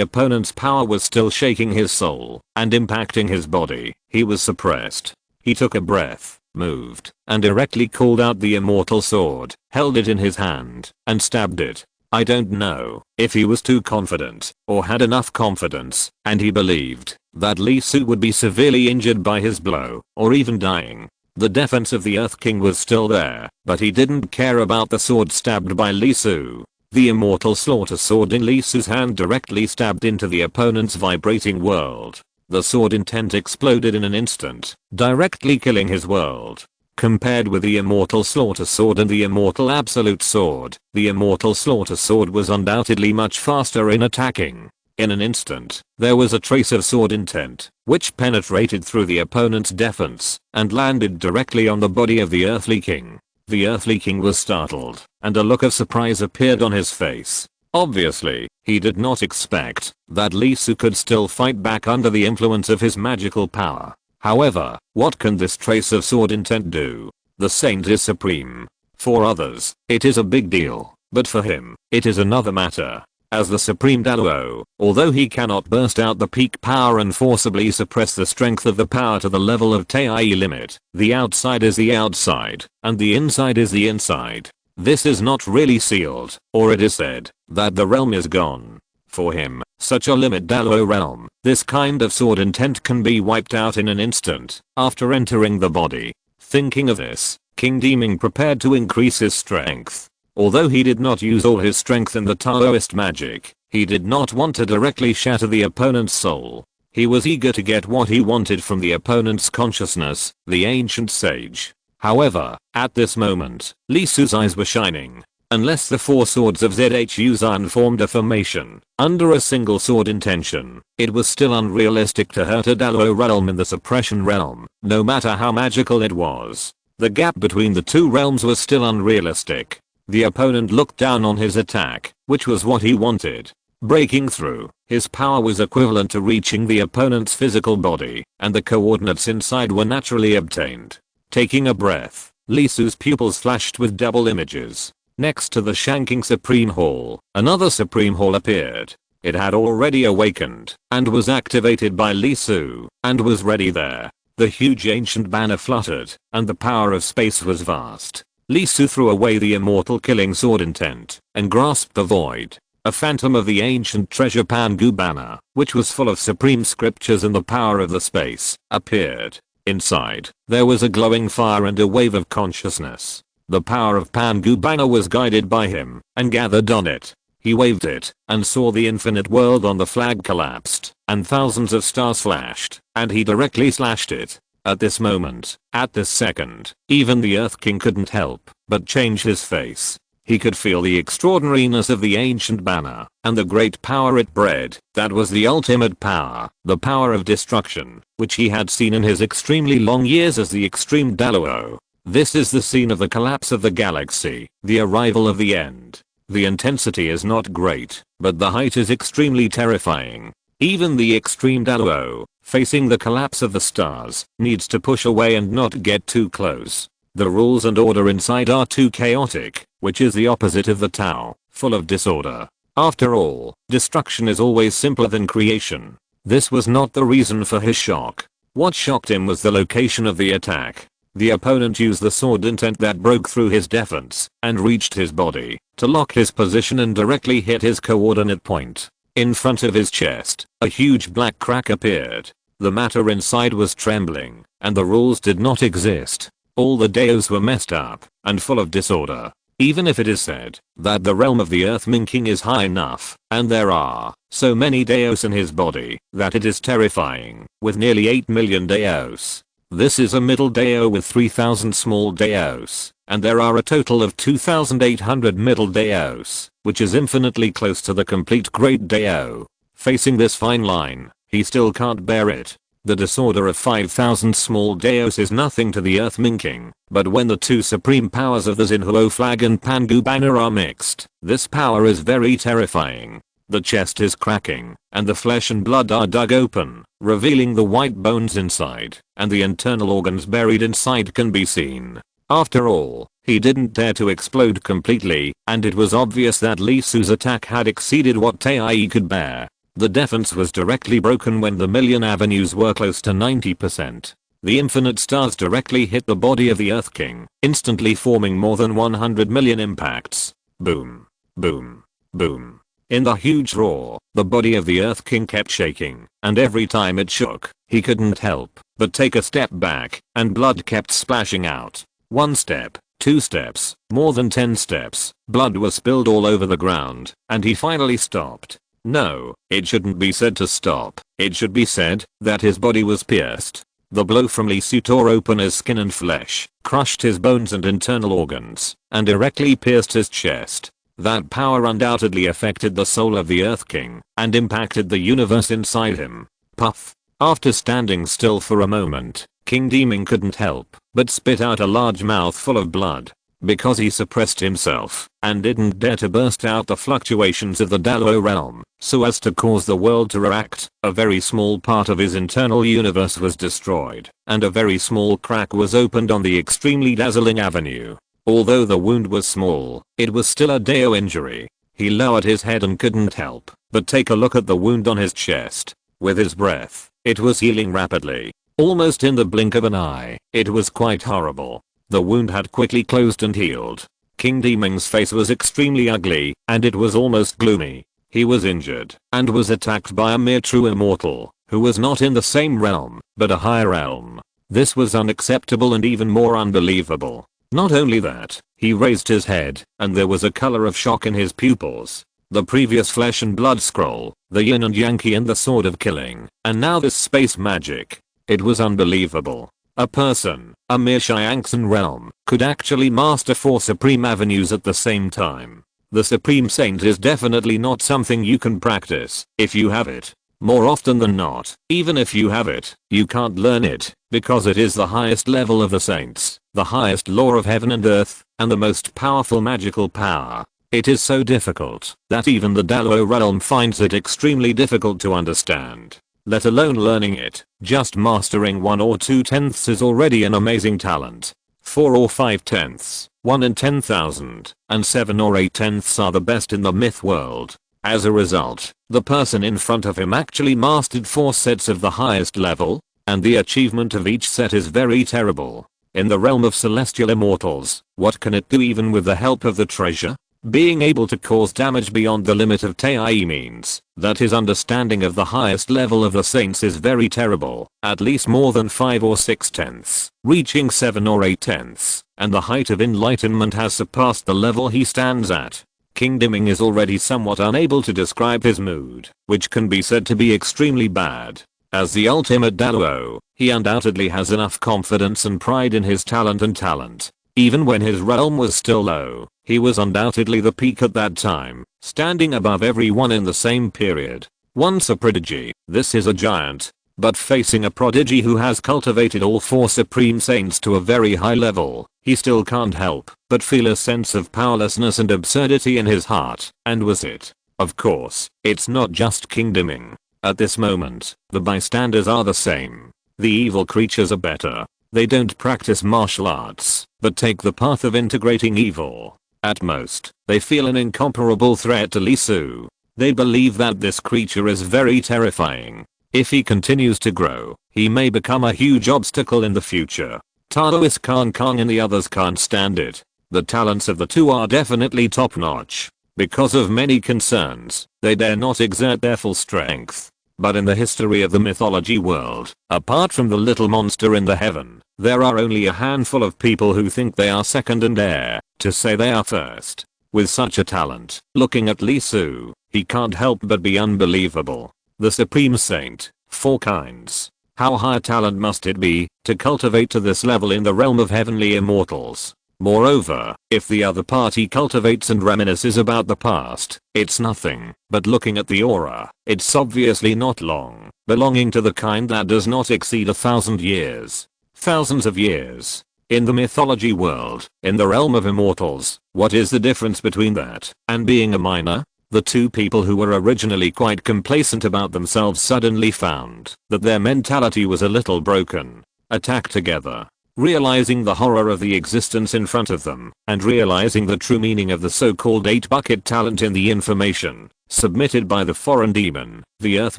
opponent's power was still shaking his soul and impacting his body, he was suppressed. He took a breath, moved, and directly called out the immortal sword, held it in his hand, and stabbed it. I don't know if he was too confident or had enough confidence, and he believed that Lee Su would be severely injured by his blow, or even dying. The defense of the Earth King was still there, but he didn't care about the sword stabbed by Lee Su. The immortal slaughter sword in Lee Su's hand directly stabbed into the opponent's vibrating world. The sword intent exploded in an instant, directly killing his world. Compared with the immortal slaughter sword and the immortal absolute sword, the immortal slaughter sword was undoubtedly much faster in attacking. In an instant, there was a trace of sword intent, which penetrated through the opponent's defense and landed directly on the body of the Earthly King. The Earthly King was startled, and a look of surprise appeared on his face. Obviously, he did not expect that Lee Su could still fight back under the influence of his magical power. However, what can this trace of sword intent do? The saint is supreme. For others, it is a big deal, but for him, it is another matter. As the supreme Dao, although he cannot burst out the peak power and forcibly suppress the strength of the power to the level of Tai limit, the outside is the outside, and the inside is the inside. This is not really sealed, or it is said that the realm is gone. For him, such a limit Dalo realm, this kind of sword intent can be wiped out in an instant after entering the body. Thinking of this, King Deming prepared to increase his strength. Although he did not use all his strength in the Taoist magic, he did not want to directly shatter the opponent's soul. He was eager to get what he wanted from the opponent's consciousness, the ancient sage. However, at this moment, Li Su's eyes were shining. Unless the four swords of Zhu Zan formed a formation under a single sword intention, it was still unrealistic to hurt a Dalo realm in the suppression realm, no matter how magical it was. The gap between the two realms was still unrealistic. The opponent looked down on his attack, which was what he wanted. Breaking through, his power was equivalent to reaching the opponent's physical body, and the coordinates inside were naturally obtained. Taking a breath, Li Su's pupils flashed with double images. Next to the Shanking Supreme Hall, another Supreme Hall appeared. It had already awakened, and was activated by Li Su, and was ready there. The huge ancient banner fluttered, and the power of space was vast. Li Su threw away the immortal killing sword intent, and grasped the void. A phantom of the ancient treasure Pangu banner, which was full of supreme scriptures and the power of the space, appeared. Inside, there was a glowing fire and a wave of consciousness. The power of Pangu banner was guided by him, and gathered on it. He waved it, and saw the infinite world on the flag collapsed, and thousands of stars flashed, and he directly slashed it. At this moment, at this second, even the Earth King couldn't help but change his face. He could feel the extraordinariness of the ancient banner, and the great power it bred. That was the ultimate power, the power of destruction, which he had seen in his extremely long years as the extreme Daluo. This is the scene of the collapse of the galaxy, the arrival of the end. The intensity is not great, but the height is extremely terrifying. Even the extreme Daluo, facing the collapse of the stars, needs to push away and not get too close. The rules and order inside are too chaotic, which is the opposite of the Tao, full of disorder. After all, destruction is always simpler than creation. This was not the reason for his shock. What shocked him was the location of the attack. The opponent used the sword intent that broke through his defense and reached his body to lock his position and directly hit his coordinate point. In front of his chest, a huge black crack appeared. The matter inside was trembling, and the rules did not exist. All the Daos were messed up and full of disorder. Even if it is said that the realm of the Earth Minking is high enough, and there are so many Daos in his body that it is terrifying, with nearly 8 million Daos. This is a middle Dao with 3,000 small Daos, and there are a total of 2,800 middle Daos, which is infinitely close to the complete Great Dao. Facing this fine line, he still can't bear it. The disorder of 5,000 small Daos is nothing to the Earth Minking, but when the two supreme powers of the Xinhuo flag and Pangu banner are mixed, this power is very terrifying. The chest is cracking, and the flesh and blood are dug open, revealing the white bones inside, and the internal organs buried inside can be seen. After all, he didn't dare to explode completely, and it was obvious that Li Su's attack had exceeded what Tai could bear. The defense was directly broken when the million avenues were close to 90%. The infinite stars directly hit the body of the Earth King, instantly forming more than 100 million impacts. Boom. Boom. Boom. In the huge roar, the body of the Earth King kept shaking, and every time it shook, he couldn't help but take a step back, and blood kept splashing out. 1 step, 2 steps, more than 10 steps, blood was spilled all over the ground, and he finally stopped. No, it shouldn't be said to stop. It should be said that his body was pierced. The blow from Li Su tore open his skin and flesh, crushed his bones and internal organs, and directly pierced his chest. That power undoubtedly affected the soul of the Earth King and impacted the universe inside him. Puff. After standing still for a moment, King Deming couldn't help but spit out a large mouthful of blood. Because he suppressed himself and didn't dare to burst out the fluctuations of the Daluo realm so as to cause the world to react, a very small part of his internal universe was destroyed, and a very small crack was opened on the extremely dazzling avenue. Although the wound was small, it was still a Dao injury. He lowered his head and couldn't help but take a look at the wound on his chest. With his breath, it was healing rapidly. Almost in the blink of an eye, it was quite horrible. The wound had quickly closed and healed. King Deming's face was extremely ugly, and it was almost gloomy. He was injured and was attacked by a mere true immortal who was not in the same realm, but a higher realm. This was unacceptable and even more unbelievable. Not only that, he raised his head, and there was a color of shock in his pupils. The previous flesh and blood scroll, the yin and yang and the sword of killing, and now this space magic. It was unbelievable. A person, a mere Xiangxin realm, could actually master 4 supreme avenues at the same time. The Supreme Saint is definitely not something you can practice if you have it. More often than not, even if you have it, you can't learn it, because it is the highest level of the saints, the highest law of heaven and earth, and the most powerful magical power. It is so difficult that even the Dalo realm finds it extremely difficult to understand. Let alone learning it. Just mastering 1 or 2 tenths is already an amazing talent. 4 or 5 tenths, 1 in 10,000, and 7 or 8 tenths are the best in the myth world. As a result, the person in front of him actually mastered 4 sets of the highest level, and the achievement of each set is very terrible. In the realm of celestial immortals, what can it do even with the help of the treasure? Being able to cause damage beyond the limit of Tai means that his understanding of the highest level of the saints is very terrible, at least more than 5 or 6 tenths, reaching 7 or 8 tenths, and the height of enlightenment has surpassed the level he stands at. King Dimming is already somewhat unable to describe his mood, which can be said to be extremely bad. As the ultimate Dalo, he undoubtedly has enough confidence and pride in his talent. Even when his realm was still low, he was undoubtedly the peak at that time, standing above everyone in the same period. Once a prodigy, this is a giant, but facing a prodigy who has cultivated all 4 supreme saints to a very high level, he still can't help but feel a sense of powerlessness and absurdity in his heart. And was it? Of course, it's not just King Dimming. At this moment, the bystanders are the same. The evil creatures are better. They don't practice martial arts, but take the path of integrating evil. At most, they feel an incomparable threat to Li Su. They believe that this creature is very terrifying. If he continues to grow, he may become a huge obstacle in the future. Taoist Kong and the others can't stand it. The talents of the 2 are definitely top notch. Because of many concerns, they dare not exert their full strength. But in the history of the mythology world, apart from the little monster in the heaven, there are only a handful of people who think they are second and dare to say they are first. With such a talent, looking at Li Su, he can't help but be unbelievable. The Supreme Saint, 4 kinds. How high a talent must it be to cultivate to this level in the realm of heavenly immortals? Moreover, if the other party cultivates and reminisces about the past, it's nothing but looking at the aura. It's obviously not long, belonging to the kind that does not exceed 1,000 years. Thousands of years. In the mythology world, in the realm of immortals, what is the difference between that and being a minor? The 2 people who were originally quite complacent about themselves suddenly found that their mentality was a little broken. Attack together. Realizing the horror of the existence in front of them, and realizing the true meaning of the so-called 8-bucket talent in the information submitted by the foreign demon, the Earth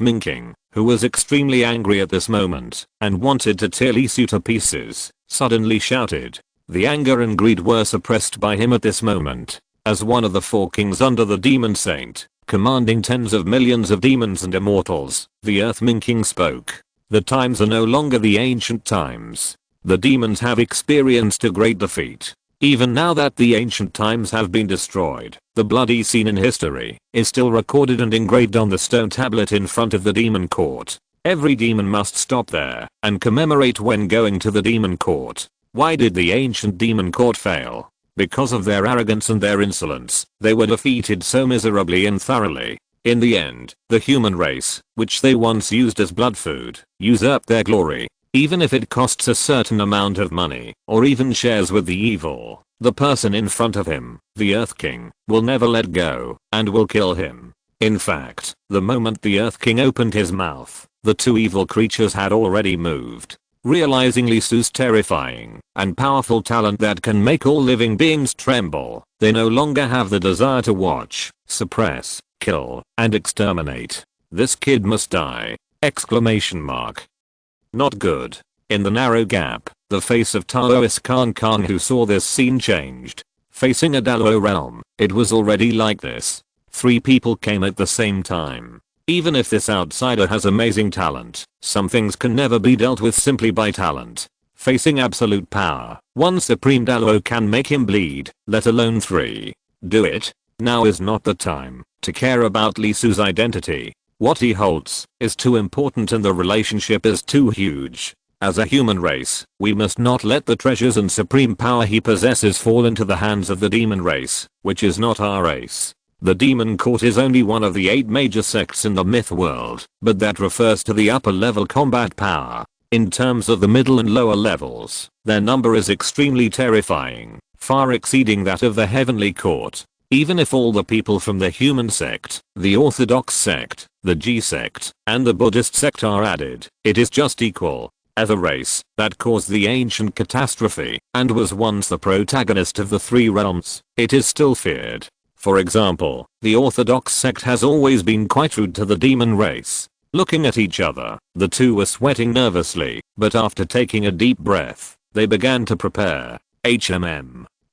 Minking, who was extremely angry at this moment and wanted to tear Li Su to pieces, suddenly shouted. The anger and greed were suppressed by him at this moment. As one of the 4 kings under the Demon Saint, commanding tens of millions of demons and immortals, the Earth Minking spoke. The times are no longer the ancient times. The demons have experienced a great defeat. Even now that the ancient times have been destroyed, the bloody scene in history is still recorded and engraved on the stone tablet in front of the demon court. Every demon must stop there and commemorate when going to the demon court. Why did the ancient demon court fail? Because of their arrogance and their insolence, they were defeated so miserably and thoroughly. In the end, the human race, which they once used as blood food, usurped their glory. Even if it costs a certain amount of money, or even shares with the evil, the person in front of him, the Earth King, will never let go, and will kill him. In fact, the moment the Earth King opened his mouth, the 2 evil creatures had already moved. Realizing Li Su's terrifying and powerful talent that can make all living beings tremble, they no longer have the desire to watch, suppress, kill, and exterminate. This kid must die! Exclamation mark. Not good. In the narrow gap, the face of Taoist Kong who saw this scene changed. Facing a Dalo realm, it was already like this. 3 people came at the same time. Even if this outsider has amazing talent, some things can never be dealt with simply by talent. Facing absolute power, 1 supreme Dallo can make him bleed, let alone 3. Do it. Now is not the time to care about Lee Su's identity. What he holds is too important and the relationship is too huge. As a human race, we must not let the treasures and supreme power he possesses fall into the hands of the demon race, which is not our race. The demon court is only one of the 8 major sects in the myth world, but that refers to the upper level combat power. In terms of the middle and lower levels, their number is extremely terrifying, far exceeding that of the heavenly court. Even if all the people from the human sect, the orthodox sect, the G sect, and the Buddhist sect are added, it is just equal. As a race that caused the ancient catastrophe and was once the protagonist of the 3 realms, it is still feared. For example, the orthodox sect has always been quite rude to the demon race. Looking at each other, the 2 were sweating nervously, but after taking a deep breath, they began to prepare.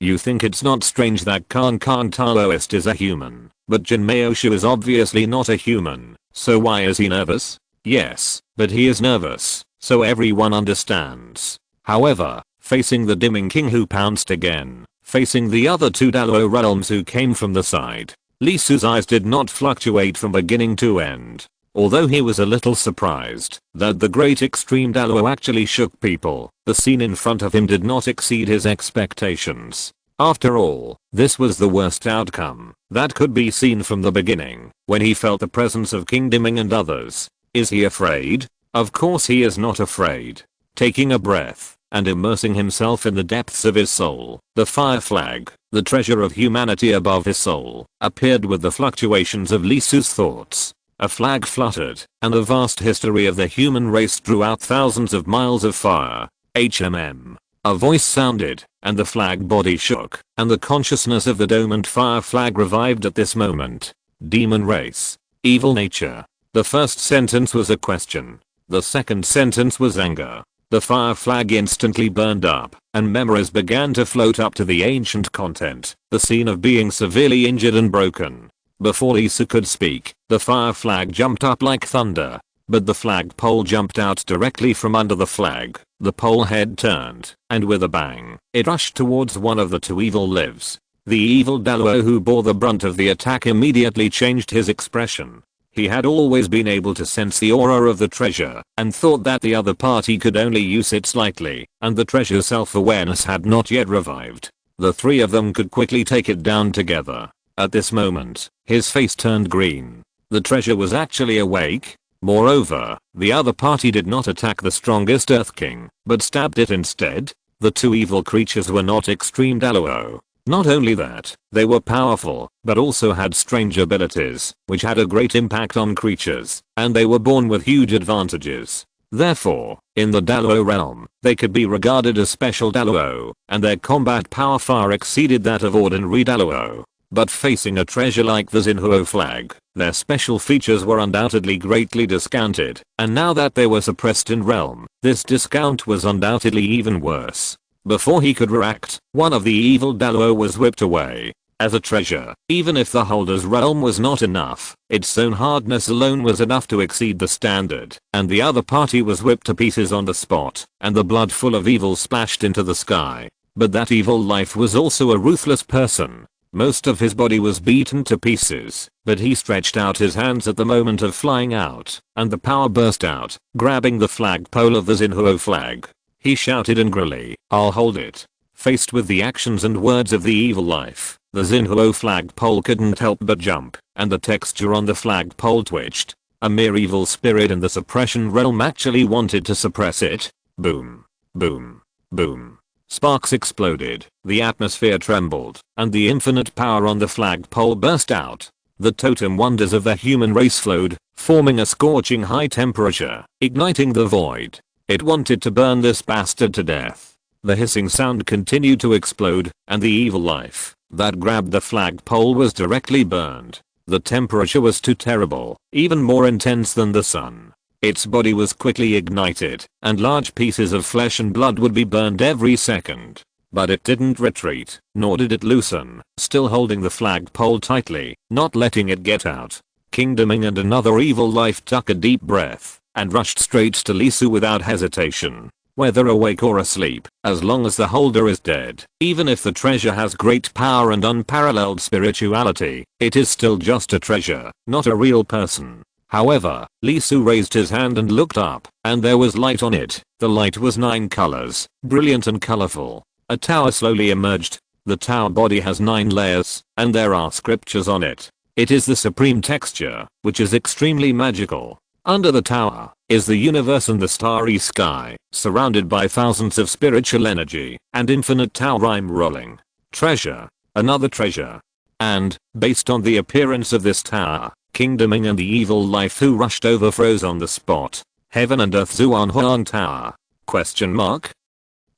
You think it's not strange that Khan Taoist is a human, but Jin Maoshu is obviously not a human, so why is he nervous? Yes, but he is nervous, so everyone understands. However, facing the dimming king who pounced again, facing the other 2 Dallo realms who came from the side, Lee Su's eyes did not fluctuate from beginning to end. Although he was a little surprised that the great extreme Dallo actually shook people, the scene in front of him did not exceed his expectations. After all, this was the worst outcome that could be seen from the beginning, when he felt the presence of King Dimming and others. Is he afraid? Of course he is not afraid. Taking a breath and immersing himself in the depths of his soul, the fire flag, the treasure of humanity above his soul, appeared with the fluctuations of Lee Su's thoughts. A flag fluttered, and the vast history of the human race drew out thousands of miles of fire. A voice sounded, and the flag body shook, and the consciousness of the dome and fire flag revived at this moment. Demon race. Evil nature. The first sentence was a question. The second sentence was anger. The fire flag instantly burned up, and memories began to float up to the ancient content, the scene of being severely injured and broken. Before Lee Su could speak, the fire flag jumped up like thunder. But the flag pole jumped out directly from under the flag. The pole head turned, and with a bang, it rushed towards one of the 2 evil lives. The evil Dallo who bore the brunt of the attack immediately changed his expression. He had always been able to sense the aura of the treasure, and thought that the other party could only use it slightly, and the treasure's self-awareness had not yet revived. The 3 of them could quickly take it down together. At this moment, his face turned green. The treasure was actually awake. Moreover, the other party did not attack the strongest Earth King, but stabbed it instead. The 2 evil creatures were not extreme Dallo. Not only that, they were powerful, but also had strange abilities, which had a great impact on creatures, and they were born with huge advantages. Therefore, in the Dallo realm, they could be regarded as special Dallo, and their combat power far exceeded that of ordinary Dallo. But facing a treasure like the Xinhuo flag, their special features were undoubtedly greatly discounted, and now that they were suppressed in realm, this discount was undoubtedly even worse. Before he could react, one of the evil Dallo was whipped away. As a treasure, even if the holder's realm was not enough, its own hardness alone was enough to exceed the standard, and the other party was whipped to pieces on the spot, and the blood full of evil splashed into the sky. But that evil life was also a ruthless person. Most of his body was beaten to pieces, but he stretched out his hands at the moment of flying out, and the power burst out, grabbing the flagpole of the Xinhuo flag. He shouted angrily, "I'll hold it." Faced with the actions and words of the evil life, the Xinhuo flagpole couldn't help but jump, and the texture on the flagpole twitched. A mere evil spirit in the suppression realm actually wanted to suppress it. Boom. Boom. Boom. Sparks exploded, the atmosphere trembled, and the infinite power on the flagpole burst out. The totem wonders of the human race flowed, forming a scorching high temperature, igniting the void. It wanted to burn this bastard to death. The hissing sound continued to explode, and the evil life that grabbed the flagpole was directly burned. The temperature was too terrible, even more intense than the sun. Its body was quickly ignited, and large pieces of flesh and blood would be burned every second. But it didn't retreat, nor did it loosen, still holding the flagpole tightly, not letting it get out. King Deming and another evil life took a deep breath and rushed straight to Li Su without hesitation. Whether awake or asleep, as long as the holder is dead, even if the treasure has great power and unparalleled spirituality, it is still just a treasure, not a real person. However, Li Su raised his hand and looked up, and there was light on it. The light was 9 colors, brilliant and colorful. A tower slowly emerged. The tower body has 9 layers, and there are scriptures on it. It is the supreme texture, which is extremely magical. Under the tower is the universe and the starry sky, surrounded by thousands of spiritual energy and infinite tower rhyme rolling. Treasure. Another treasure. And, based on the appearance of this tower, King Deming and the evil life who rushed over froze on the spot. Heaven and Earth Zuan Huang Tower? Question mark?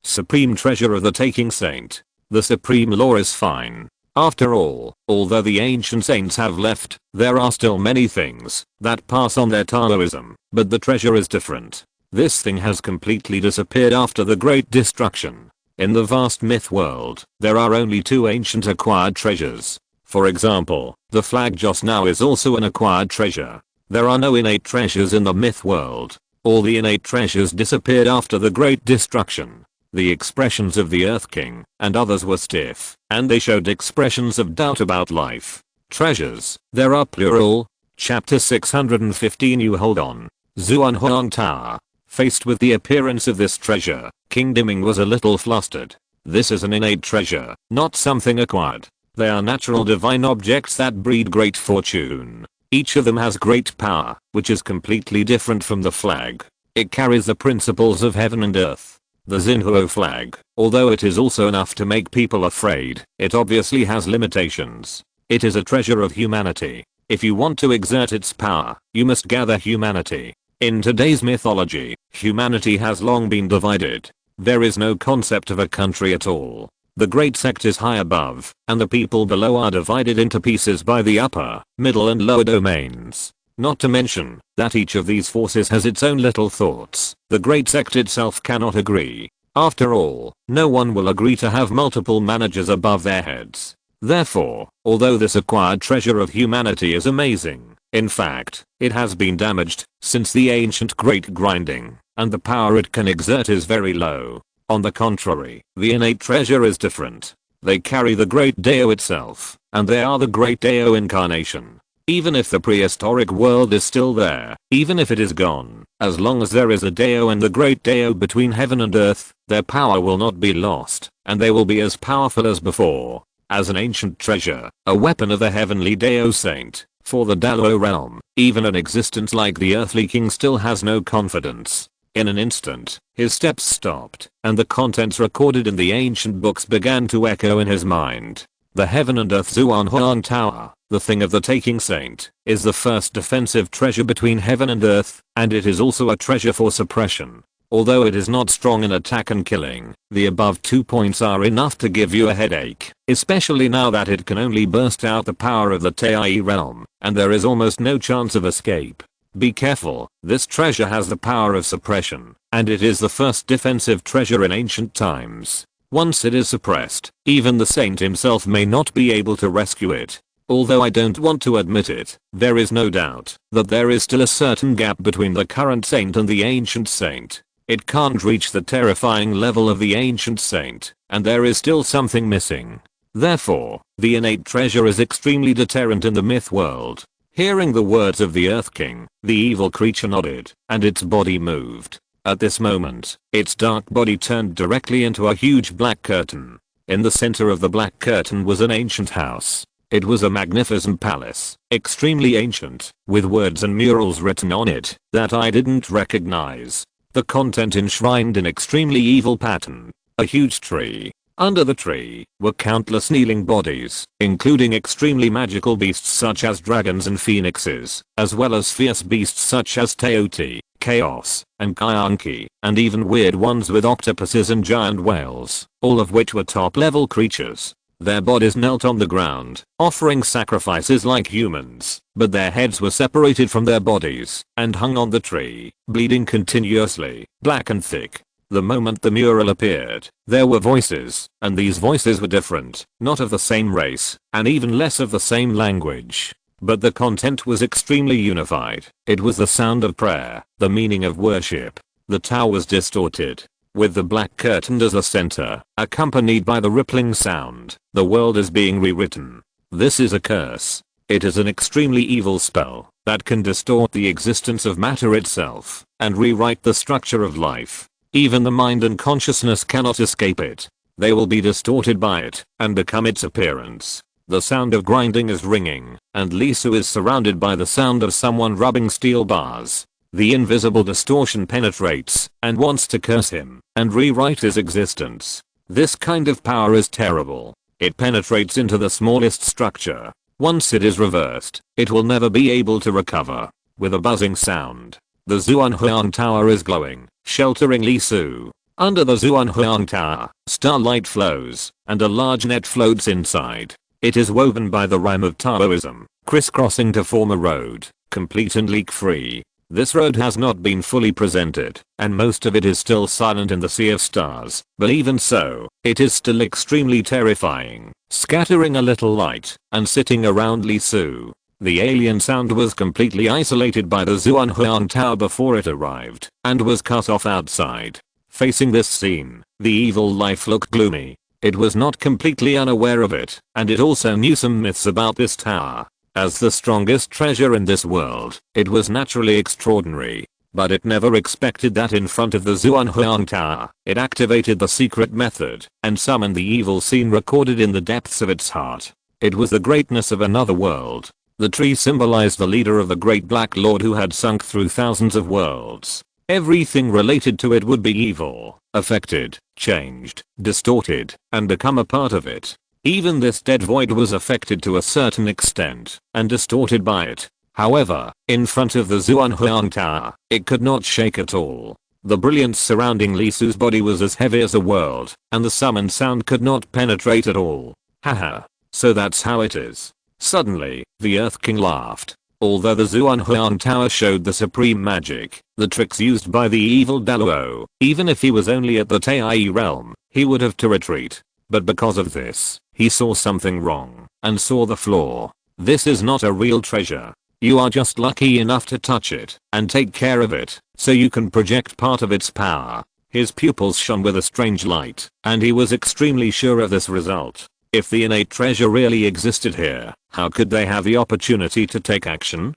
Supreme treasure of the taking saint. The supreme law is fine. After all, although the ancient saints have left, there are still many things that pass on their Taoism, but the treasure is different. This thing has completely disappeared after the great destruction. In the vast myth world, there are only 2 ancient acquired treasures. For example, the flag just now is also an acquired treasure. There are no innate treasures in the myth world. All the innate treasures disappeared after the great destruction. The expressions of the Earth King and others were stiff, and they showed expressions of doubt about life. Treasures, there are plural. Chapter 615. You hold on. Zuan Huang Tower. Faced with the appearance of this treasure, King Deming was a little flustered. This is an innate treasure, not something acquired. They are natural divine objects that breed great fortune. Each of them has great power, which is completely different from the flag. It carries the principles of heaven and earth. The Xinhuo flag, although it is also enough to make people afraid, it obviously has limitations. It is a treasure of humanity. If you want to exert its power, you must gather humanity. In today's mythology, humanity has long been divided. There is no concept of a country at all. The great sect is high above, and the people below are divided into pieces by the upper, middle and lower domains. Not to mention that each of these forces has its own little thoughts. The great sect itself cannot agree. After all, no one will agree to have multiple managers above their heads. Therefore, although this acquired treasure of humanity is amazing, in fact, it has been damaged since the ancient great grinding, and the power it can exert is very low. On the contrary, the innate treasure is different. They carry the great Dao itself, and they are the great Dao incarnation. Even if the prehistoric world is still there, even if it is gone, as long as there is a Dao and the great Dao between heaven and earth, their power will not be lost, and they will be as powerful as before. As an ancient treasure, a weapon of the heavenly Dao saint, for the Dalo realm, even an existence like the earthly king still has no confidence. In an instant, his steps stopped, and the contents recorded in the ancient books began to echo in his mind. The heaven and earth Zuan Huang Tower, the thing of the taking saint, is the first defensive treasure between heaven and earth, and it is also a treasure for suppression. Although it is not strong in attack and killing, the above 2 points are enough to give you a headache, especially now that it can only burst out the power of the Tai realm, and there is almost no chance of escape. Be careful, this treasure has the power of suppression, and it is the first defensive treasure in ancient times. Once it is suppressed, even the saint himself may not be able to rescue it. Although I don't want to admit it, there is no doubt that there is still a certain gap between the current saint and the ancient saint. It can't reach the terrifying level of the ancient saint, and there is still something missing. Therefore, the innate treasure is extremely deterrent in the myth world. Hearing the words of the Earth King, the evil creature nodded, and its body moved. At this moment, its dark body turned directly into a huge black curtain. In the center of the black curtain was an ancient house. It was a magnificent palace, extremely ancient, with words and murals written on it that I didn't recognize. The content enshrined in extremely evil pattern. A huge tree. Under the tree were countless kneeling bodies, including extremely magical beasts such as dragons and phoenixes, as well as fierce beasts such as Teoti, Chaos, and Kyanki, and even weird ones with octopuses and giant whales, all of which were top-level creatures. Their bodies knelt on the ground, offering sacrifices like humans, but their heads were separated from their bodies and hung on the tree, bleeding continuously, black and thick. The moment the mural appeared, there were voices, and these voices were different, not of the same race, and even less of the same language. But the content was extremely unified. It was the sound of prayer, the meaning of worship. The tower was distorted, with the black curtain as the center, accompanied by the rippling sound. The world is being rewritten. This is a curse. It is an extremely evil spell that can distort the existence of matter itself and rewrite the structure of life. Even the mind and consciousness cannot escape it. They will be distorted by it and become its appearance. The sound of grinding is ringing, and Lisu is surrounded by the sound of someone rubbing steel bars. The invisible distortion penetrates and wants to curse him and rewrite his existence. This kind of power is terrible. It penetrates into the smallest structure. Once it is reversed, it will never be able to recover. With a buzzing sound, the Zhuanhuang Tower is glowing, sheltering Lisu. Under the Zhuanhuang Tower, starlight flows, and a large net floats inside. It is woven by the rime of Taoism, crisscrossing to form a road, complete and leak-free. This road has not been fully presented, and most of it is still silent in the sea of stars, but even so, it is still extremely terrifying, scattering a little light, and sitting around Lisu. The alien sound was completely isolated by the Zhuanhuang Tower before it arrived, and was cut off outside. Facing this scene, the evil life looked gloomy. It was not completely unaware of it, and it also knew some myths about this tower. As the strongest treasure in this world, it was naturally extraordinary. But it never expected that in front of the Zhuanhuang Tower, it activated the secret method and summoned the evil scene recorded in the depths of its heart. It was the greatness of another world. The tree symbolized the leader of the great Black Lord who had sunk through thousands of worlds. Everything related to it would be evil, affected, changed, distorted, and become a part of it. Even this dead void was affected to a certain extent and distorted by it. However, in front of the Zhuanhuang Tower, it could not shake at all. The brilliance surrounding Lisu's body was as heavy as a world, and the summoned sound could not penetrate at all. Haha. So that's how it is. Suddenly, the Earth King laughed. Although the Zhuanhuang Tower showed the supreme magic, the tricks used by the evil Daluo, even if he was only at the Tai realm, he would have to retreat. But because of this, he saw something wrong, and saw the flaw. This is not a real treasure. You are just lucky enough to touch it, and take care of it, so you can project part of its power. His pupils shone with a strange light, and he was extremely sure of this result. If the innate treasure really existed here, how could they have the opportunity to take action?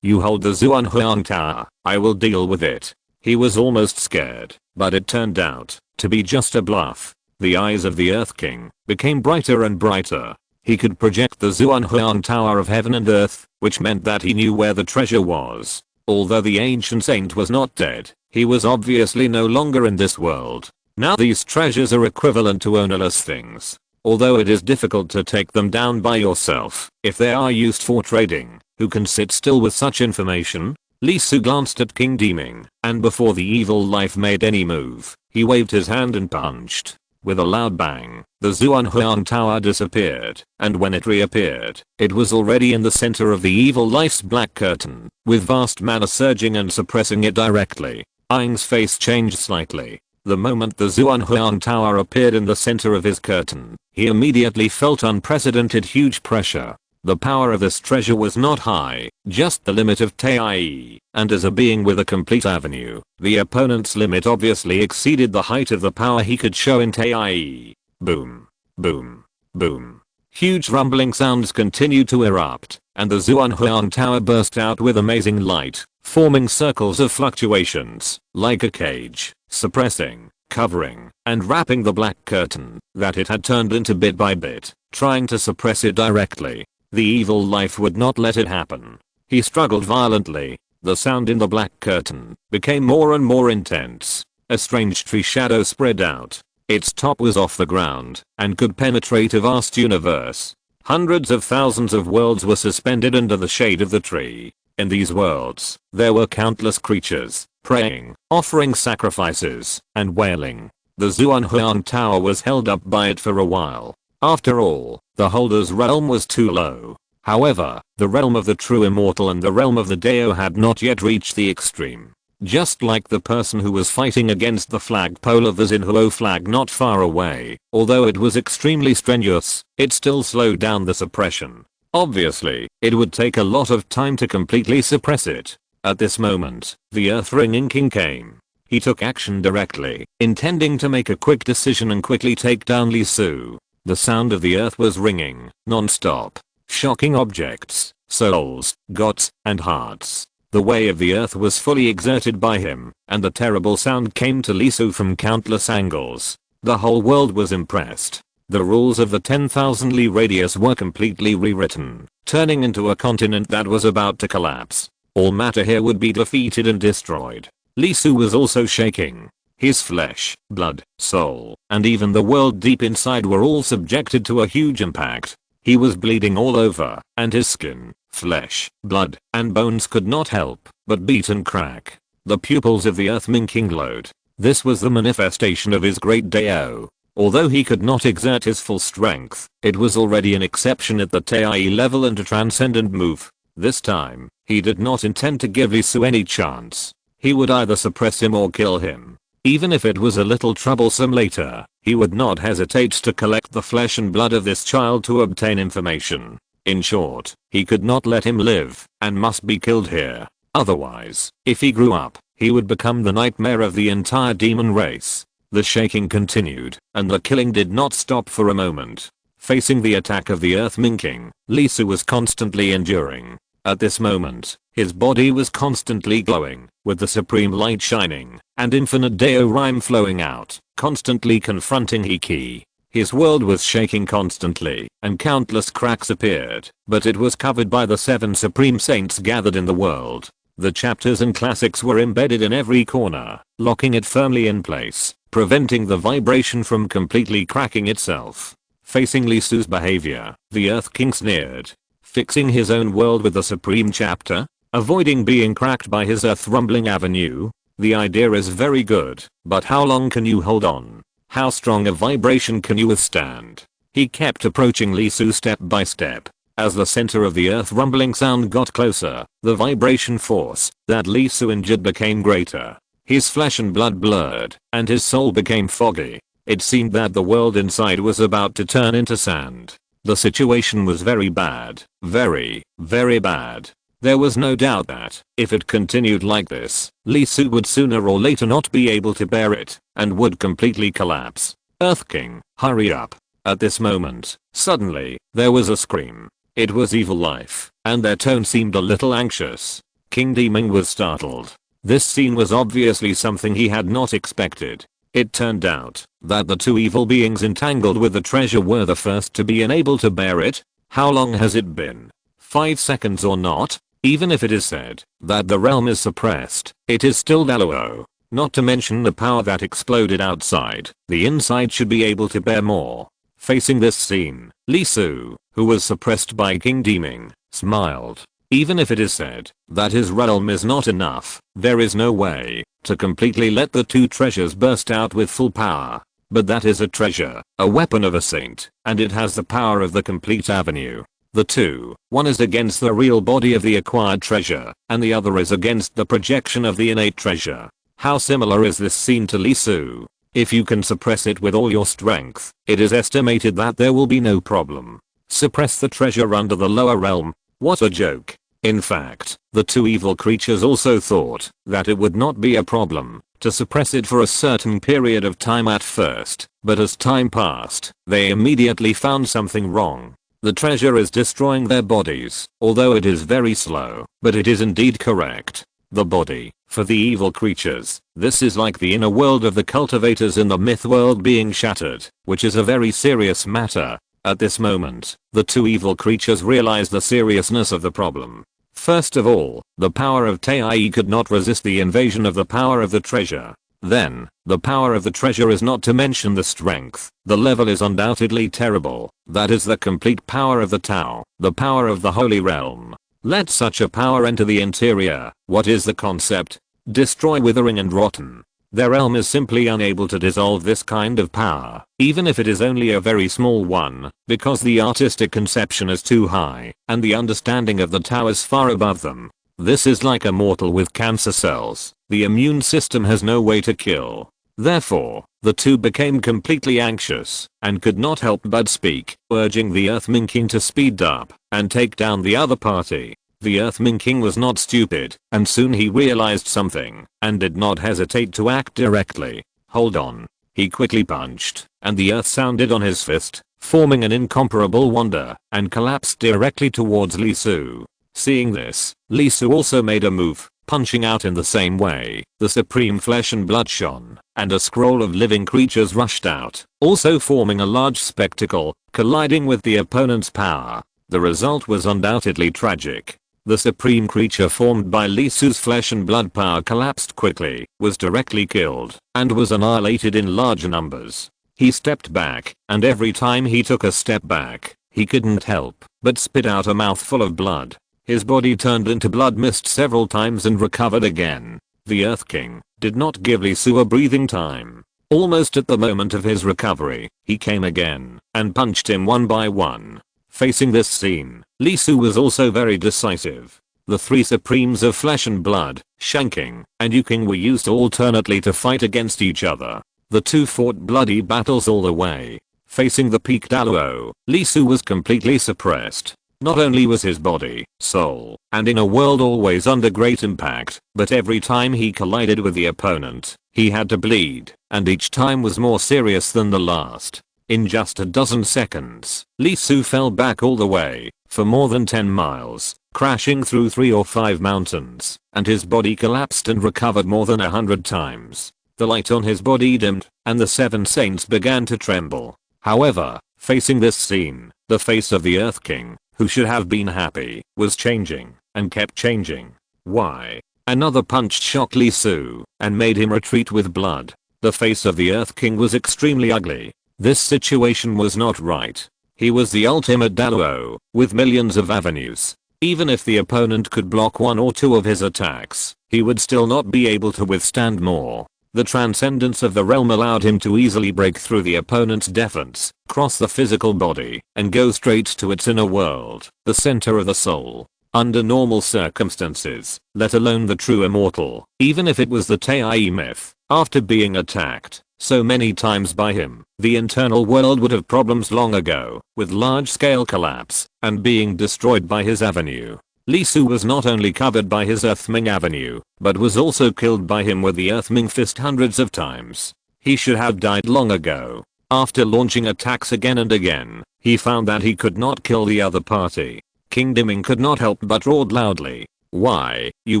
You hold the Zhuanhuang Tower, I will deal with it. He was almost scared, but it turned out to be just a bluff. The eyes of the Earth King became brighter and brighter. He could project the Zhuanhuang Tower of Heaven and Earth, which meant that he knew where the treasure was. Although the ancient saint was not dead, he was obviously no longer in this world. Now these treasures are equivalent to ownerless things. Although it is difficult to take them down by yourself, if they are used for trading, who can sit still with such information? Lisu glanced at King Deming, and before the evil life made any move, he waved his hand and punched. With a loud bang, the Zhuanhuang Tower disappeared, and when it reappeared, it was already in the center of the evil life's black curtain, with vast mana surging and suppressing it directly. Aang's face changed slightly. The moment the Zhuanhuang Tower appeared in the center of his curtain, he immediately felt unprecedented huge pressure. The power of this treasure was not high, just the limit of Tai, and as a being with a complete avenue, the opponent's limit obviously exceeded the height of the power he could show in Tai. Boom. Boom. Boom. Huge rumbling sounds continued to erupt, and the Zhuanhuang Tower burst out with amazing light, forming circles of fluctuations, like a cage, suppressing, covering, and wrapping the black curtain that it had turned into bit by bit, trying to suppress it directly. The evil life would not let it happen. He struggled violently. The sound in the black curtain became more and more intense. A strange tree shadow spread out. Its top was off the ground and could penetrate a vast universe. Hundreds of thousands of worlds were suspended under the shade of the tree. In these worlds, there were countless creatures, praying, offering sacrifices, and wailing. The Zhuanhuang Tower was held up by it for a while. After all, the holder's realm was too low. However, the realm of the true immortal and the realm of the Dao had not yet reached the extreme. Just like the person who was fighting against the flagpole of the Xinhuo flag not far away, although it was extremely strenuous, it still slowed down the suppression. Obviously, it would take a lot of time to completely suppress it. At this moment, the earth-ringing king came. He took action directly, intending to make a quick decision and quickly take down Li Su. The sound of the earth was ringing, non-stop. Shocking objects, souls, gods, and hearts. The way of the earth was fully exerted by him, and the terrible sound came to Li Su from countless angles. The whole world was impressed. The rules of the 10,000 li radius were completely rewritten, turning into a continent that was about to collapse. All matter here would be defeated and destroyed. Li Su was also shaking. His flesh, blood, soul, and even the world deep inside were all subjected to a huge impact. He was bleeding all over, and his skin, flesh, blood, and bones could not help but beat and crack. The pupils of the Earth King glowed. This was the manifestation of his great Dao. Although he could not exert his full strength, it was already an exception at the Tai level and a transcendent move. This time, he did not intend to give Li Su any chance. He would either suppress him or kill him. Even if it was a little troublesome later, he would not hesitate to collect the flesh and blood of this child to obtain information. In short, he could not let him live, and must be killed here. Otherwise, if he grew up, he would become the nightmare of the entire demon race. The shaking continued, and the killing did not stop for a moment. Facing the attack of the Earth King, Li Su was constantly enduring. At this moment, his body was constantly glowing, with the supreme light shining, and infinite Dao rhyme flowing out, constantly confronting Hiki. His world was shaking constantly, and countless cracks appeared, but it was covered by the 7 supreme saints gathered in the world. The chapters and classics were embedded in every corner, locking it firmly in place, preventing the vibration from completely cracking itself. Facing Li Su's behavior, the Earth King sneered. Fixing his own world with the supreme chapter? Avoiding being cracked by his earth rumbling avenue? The idea is very good, but how long can you hold on? How strong a vibration can you withstand? He kept approaching Li Su step by step. As the center of the earth rumbling sound got closer, the vibration force that Li Su endured became greater. His flesh and blood blurred, and his soul became foggy. It seemed that the world inside was about to turn into sand. The situation was very bad. Very, very bad. There was no doubt that, if it continued like this, Li Su would sooner or later not be able to bear it, and would completely collapse. Earth King, hurry up. At this moment, suddenly, there was a scream. It was Evil Life, and their tone seemed a little anxious. King Demon was startled. This scene was obviously something he had not expected. It turned out that the 2 evil beings entangled with the treasure were the first to be unable to bear it. How long has it been? 5 seconds or not? Even if it is said that the realm is suppressed, it is still Dao. Not to mention the power that exploded outside, the inside should be able to bear more. Facing this scene, Li Su, who was suppressed by King Demon, smiled. Even if it is said that his realm is not enough, there is no way to completely let the 2 treasures burst out with full power. But that is a treasure, a weapon of a saint, and it has the power of the complete avenue. The 2, one is against the real body of the acquired treasure, and the other is against the projection of the innate treasure. How similar is this scene to Li Su? If you can suppress it with all your strength, it is estimated that there will be no problem. Suppress the treasure under the lower realm? What a joke. In fact, the 2 evil creatures also thought that it would not be a problem to suppress it for a certain period of time at first, but as time passed, they immediately found something wrong. The treasure is destroying their bodies, although it is very slow, but it is indeed correct. The body, for the evil creatures, this is like the inner world of the cultivators in the myth world being shattered, which is a very serious matter. At this moment, the 2 evil creatures realized the seriousness of the problem. First of all, the power of Tai could not resist the invasion of the power of the treasure. Then, the power of the treasure is not to mention the strength. The level is undoubtedly terrible. That is the complete power of the Tao, the power of the Holy Realm. Let such a power enter the interior. What is the concept? Destroy, withering and rotten. Their realm is simply unable to dissolve this kind of power, even if it is only a very small one, because the artistic conception is too high, and the understanding of the Tao is far above them. This is like a mortal with cancer cells. The immune system has no way to kill. Therefore, the two became completely anxious and could not help but speak, urging the Earthling King to speed up and take down the other party. The Earthling King was not stupid, and soon he realized something and did not hesitate to act directly. Hold on. He quickly punched, and the earth sounded on his fist, forming an incomparable wonder, and collapsed directly towards Li Su. Seeing this, Li Su also made a move, punching out in the same way. The supreme flesh and blood shone, and a scroll of living creatures rushed out, also forming a large spectacle, colliding with the opponent's power. The result was undoubtedly tragic. The supreme creature formed by Li Su's flesh and blood power collapsed quickly, was directly killed, and was annihilated in large numbers. He stepped back, and every time he took a step back, he couldn't help but spit out a mouthful of blood. His body turned into blood mist several times and recovered again. The Earth King did not give Li Su a breathing time. Almost at the moment of his recovery, he came again and punched him one by one. Facing this scene, Li Su was also very decisive. The three supremes of flesh and blood, Shanking and Yuking, were used alternately to fight against each other. The two fought bloody battles all the way. Facing the peak Daluo, Li Su was completely suppressed. Not only was his body, soul, and inner world always under great impact, but every time he collided with the opponent, he had to bleed, and each time was more serious than the last. In just a dozen seconds, Li Su fell back all the way, for more than 10 miles, crashing through 3 or 5 mountains, and his body collapsed and recovered more than 100 times. The light on his body dimmed, and the 7 saints began to tremble. However, facing this scene, the face of the Earth King, who should have been happy, was changing, and kept changing. Why? Another punch shocked Li Su, and made him retreat with blood. The face of the Earth King was extremely ugly. This situation was not right. He was the ultimate Daluo, with millions of avenues. Even if the opponent could block 1 or 2 of his attacks, he would still not be able to withstand more. The transcendence of the realm allowed him to easily break through the opponent's defense, cross the physical body, and go straight to its inner world, the center of the soul. Under normal circumstances, let alone the true immortal, even if it was the Tai myth, after being attacked so many times by him, the internal world would have problems long ago, with large-scale collapse, and being destroyed by his avenue. Li Su was not only covered by his Earthming avenue, but was also killed by him with the Earthming fist hundreds of times. He should have died long ago. After launching attacks again and again, he found that he could not kill the other party. King Dimming could not help but roared loudly. Why? You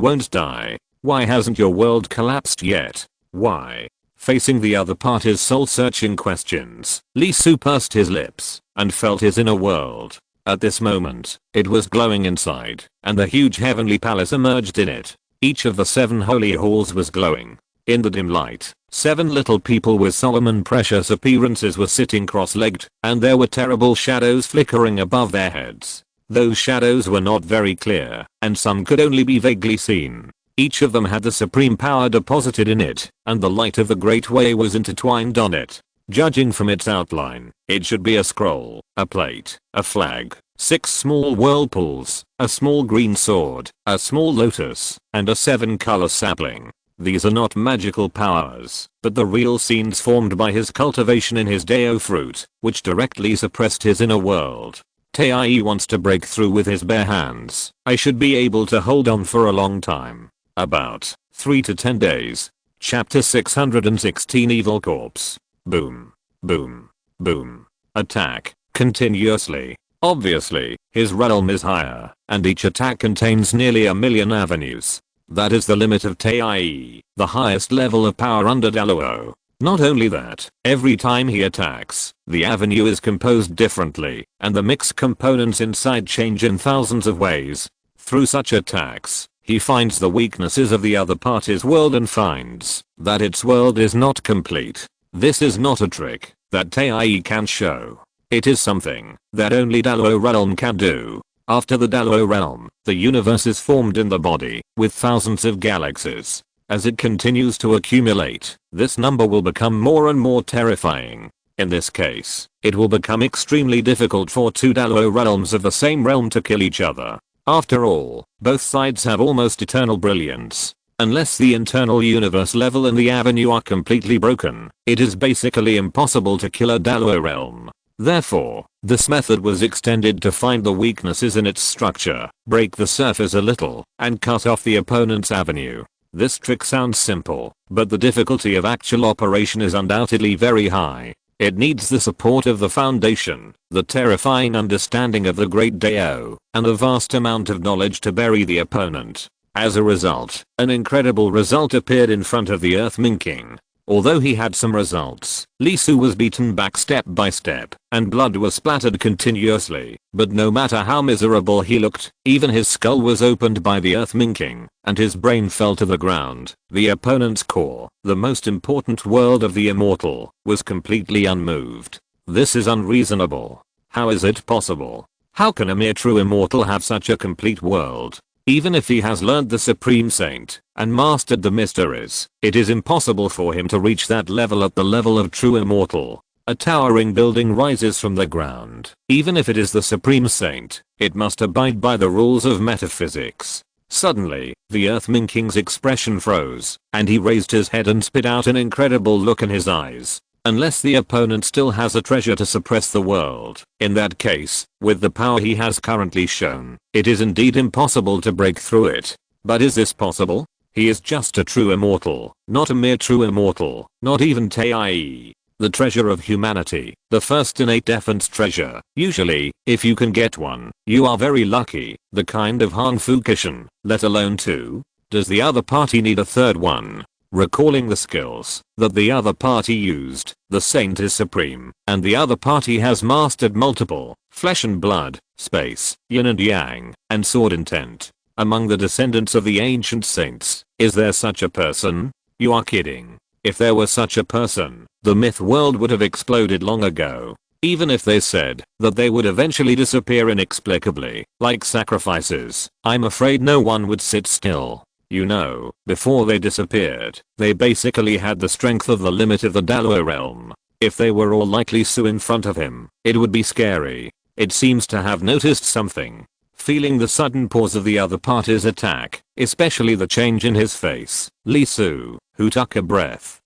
won't die. Why hasn't your world collapsed yet? Why? Facing the other party's soul-searching questions, Li Su pursed his lips and felt his inner world. At this moment, it was glowing inside, and the huge heavenly palace emerged in it. Each of the 7 holy halls was glowing. In the dim light, 7 little people with Solomon precious appearances were sitting cross-legged, and there were terrible shadows flickering above their heads. Those shadows were not very clear, and some could only be vaguely seen. Each of them had the supreme power deposited in it, and the light of the Great Way was intertwined on it. Judging from its outline, it should be a scroll, a plate, a flag, 6 small whirlpools, a small green sword, a small lotus, and a 7-color sapling. These are not magical powers, but the real scenes formed by his cultivation in his Dao fruit, which directly suppressed his inner world. Tai wants to break through with his bare hands. I should be able to hold on for a long time. About 3 to 10 days. Chapter 616 Evil Corpse. Boom. Boom. Boom. Attack. Continuously. Obviously, his realm is higher, and each attack contains nearly 1,000,000 avenues. That is the limit of Tai, the highest level of power under Daluo. Not only that, every time he attacks, the avenue is composed differently, and the mixed components inside change in thousands of ways. Through such attacks, he finds the weaknesses of the other party's world and finds that its world is not complete. This is not a trick that Tai can show. It is something that only Daluo realm can do. After the Daluo realm, the universe is formed in the body, with thousands of galaxies. As it continues to accumulate, this number will become more and more terrifying. In this case, it will become extremely difficult for 2 Daluo realms of the same realm to kill each other. After all, both sides have almost eternal brilliance. Unless the internal universe level and the avenue are completely broken, it is basically impossible to kill a Dalo realm. Therefore, this method was extended to find the weaknesses in its structure, break the surface a little, and cut off the opponent's avenue. This trick sounds simple, but the difficulty of actual operation is undoubtedly very high. It needs the support of the Foundation, the terrifying understanding of the Great Dao, and a vast amount of knowledge to bury the opponent. As a result, an incredible result appeared in front of the Earth-Ming King. Although he had some results, Li Su was beaten back step by step, and blood was splattered continuously, but no matter how miserable he looked, even his skull was opened by the Earth-Ming King, and his brain fell to the ground. The opponent's core, the most important world of the immortal, was completely unmoved. This is unreasonable. How is it possible? How can a mere true immortal have such a complete world? Even if he has learned the Supreme Saint and mastered the mysteries, it is impossible for him to reach that level at the level of true immortal. A towering building rises from the ground. Even if it is the Supreme Saint, it must abide by the rules of metaphysics. Suddenly, the Earth-Ming King's expression froze, and he raised his head and spit out an incredible look in his eyes. Unless the opponent still has a treasure to suppress the world, in that case, with the power he has currently shown, it is indeed impossible to break through it. But is this possible? He is just a true immortal, not a mere true immortal, not even Tai. The treasure of humanity, the first innate defense treasure. Usually, if you can get one, you are very lucky, the kind of Han Fu Kishin, let alone two. Does the other party need a third one? Recalling the skills that the other party used, the saint is supreme, and the other party has mastered multiple, flesh and blood, space, yin and yang, and sword intent. Among the descendants of the ancient saints, is there such a person? You are kidding. If there was such a person, the myth world would have exploded long ago. Even if they said that they would eventually disappear inexplicably, like sacrifices, I'm afraid no one would sit still. You know, before they disappeared, they basically had the strength of the limit of the Dalo realm. If they were all like Li Su in front of him, it would be scary. It seems to have noticed something. Feeling the sudden pause of the other party's attack, especially the change in his face, Li Su, who took a breath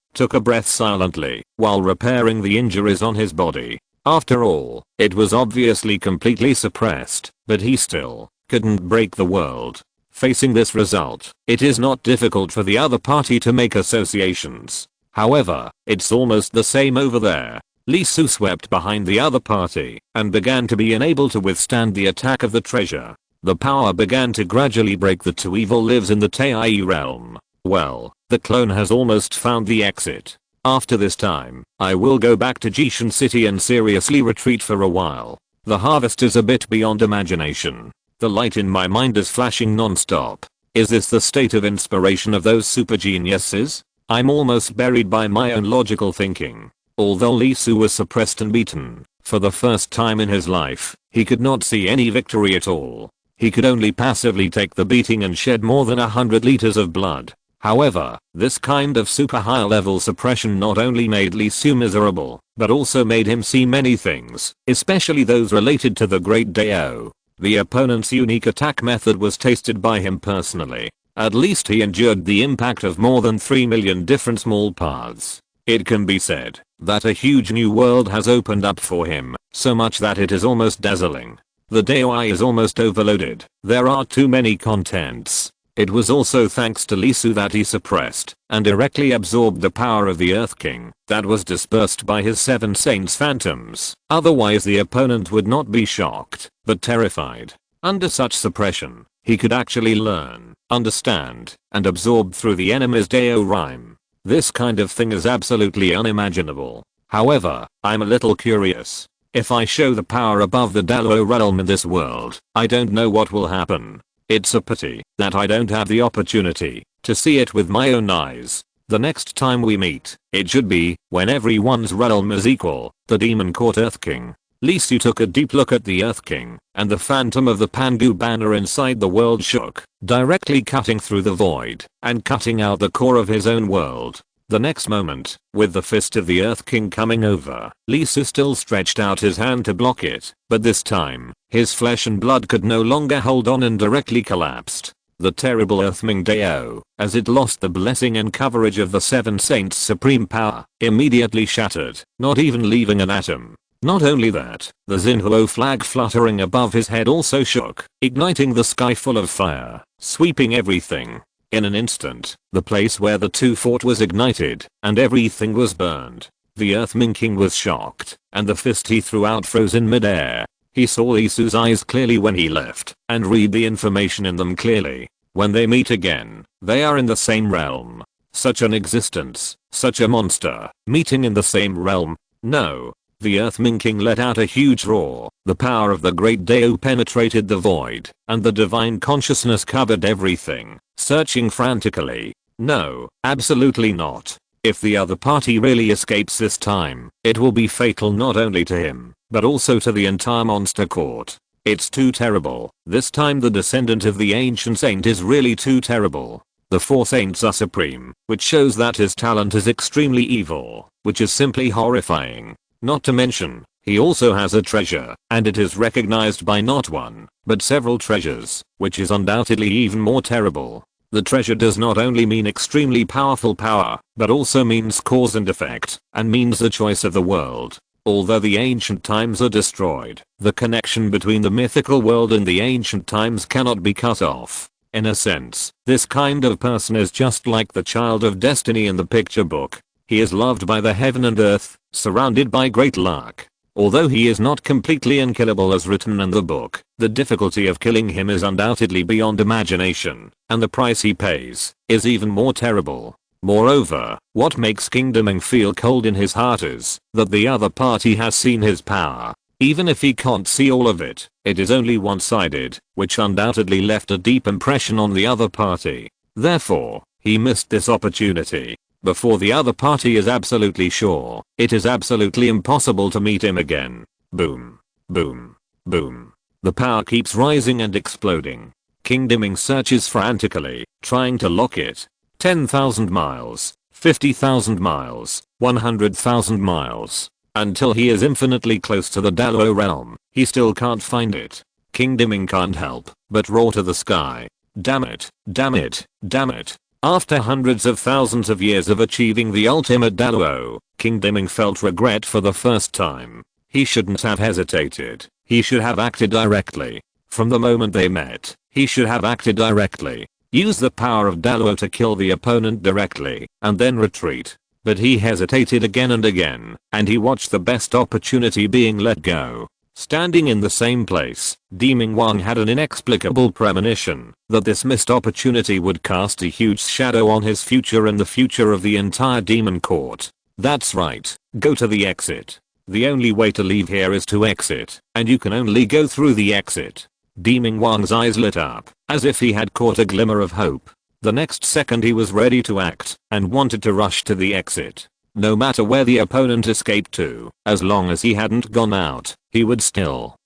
silently, while repairing the injuries on his body. After all, it was obviously completely suppressed, but he still couldn't break the world. Facing this result, it is not difficult for the other party to make associations. However, it's almost the same over there. Li Su swept behind the other party and began to be unable to withstand the attack of the treasure. The power began to gradually break. The two evil lives in the Tai realm. Well, the clone has almost found the exit. After this time, I will go back to Jishan City and seriously retreat for a while. The harvest is a bit beyond imagination. The light in my mind is flashing non-stop. Is this the state of inspiration of those super geniuses? I'm almost buried by my own logical thinking. Although Li Su was suppressed and beaten, for the first time in his life, he could not see any victory at all. He could only passively take the beating and shed more than 100 liters of blood. However, this kind of super high level suppression not only made Li Su miserable, but also made him see many things, especially those related to the Great Dao. The opponent's unique attack method was tasted by him personally. At least he endured the impact of more than 3 million different small paths. It can be said that a huge new world has opened up for him, so much that it is almost dazzling. The DOI is almost overloaded. There are too many contents. It was also thanks to Li Su that he suppressed and directly absorbed the power of the Earth King that was dispersed by his 7 saints phantoms. Otherwise the opponent would not be shocked, but terrified. Under such suppression, he could actually learn, understand, and absorb through the enemy's Dao rhyme. This kind of thing is absolutely unimaginable. However, I'm a little curious. If I show the power above the Dalo realm in this world, I don't know what will happen. It's a pity that I don't have the opportunity to see it with my own eyes. The next time we meet, it should be when everyone's realm is equal. The Demon Court Earth King. Li Su took a deep look at the Earth King, and the phantom of the Pangu banner inside the world shook, directly cutting through the void and cutting out the core of his own world. The next moment, with the fist of the Earth King coming over, Lee Su still stretched out his hand to block it, but this time, his flesh and blood could no longer hold on and directly collapsed. The terrible Earthming Dao, as it lost the blessing and coverage of the Seven Saints' supreme power, immediately shattered, not even leaving an atom. Not only that, the Xinhuo flag fluttering above his head also shook, igniting the sky full of fire, sweeping everything. In an instant, the place where the two fought was ignited, and everything was burned. The Earthming King was shocked, and the fist he threw out froze in midair. He saw Lee Su's eyes clearly when he left, and read the information in them clearly. When they meet again, they are in the same realm. Such an existence, such a monster, meeting in the same realm. No. The Earthming King let out a huge roar. The power of the great Dao penetrated the void, and the divine consciousness covered everything, searching frantically. No, absolutely not. If the other party really escapes this time, it will be fatal not only to him, but also to the entire monster court. It's too terrible. This time the descendant of the ancient saint is really too terrible. The four saints are supreme, which shows that his talent is extremely evil, which is simply horrifying. Not to mention, he also has a treasure, and it is recognized by not one, but several treasures, which is undoubtedly even more terrible. The treasure does not only mean extremely powerful power, but also means cause and effect, and means the choice of the world. Although the ancient times are destroyed, the connection between the mythical world and the ancient times cannot be cut off. In a sense, this kind of person is just like the child of destiny in the picture book. He is loved by the heaven and earth, surrounded by great luck. Although he is not completely unkillable as written in the book, the difficulty of killing him is undoubtedly beyond imagination, and the price he pays is even more terrible. Moreover, what makes King Deming feel cold in his heart is that the other party has seen his power. Even if he can't see all of it, it is only one-sided, which undoubtedly left a deep impression on the other party. Therefore, he missed this opportunity. Before the other party is absolutely sure, it is absolutely impossible to meet him again. Boom. Boom. Boom. The power keeps rising and exploding. King Deming searches frantically, trying to lock it. 10,000 miles, 50,000 miles, 100,000 miles. Until he is infinitely close to the Dalo realm, he still can't find it. King Deming can't help but roar to the sky. Damn it, damn it, damn it. After hundreds of thousands of years of achieving the ultimate Dalo, King Deming felt regret for the first time. He shouldn't have hesitated. He should have acted directly. From the moment they met, he should have acted directly. Use the power of Dalo to kill the opponent directly, and then retreat. But he hesitated again and again, and he watched the best opportunity being let go. Standing in the same place, Deming Wang had an inexplicable premonition that this missed opportunity would cast a huge shadow on his future and the future of the entire demon court. That's right, go to the exit. The only way to leave here is to exit, and you can only go through the exit. Deming Wang's eyes lit up, as if he had caught a glimmer of hope. The next second he was ready to act, and wanted to rush to the exit. No matter where the opponent escaped to, as long as he hadn't gone out, he would still. ?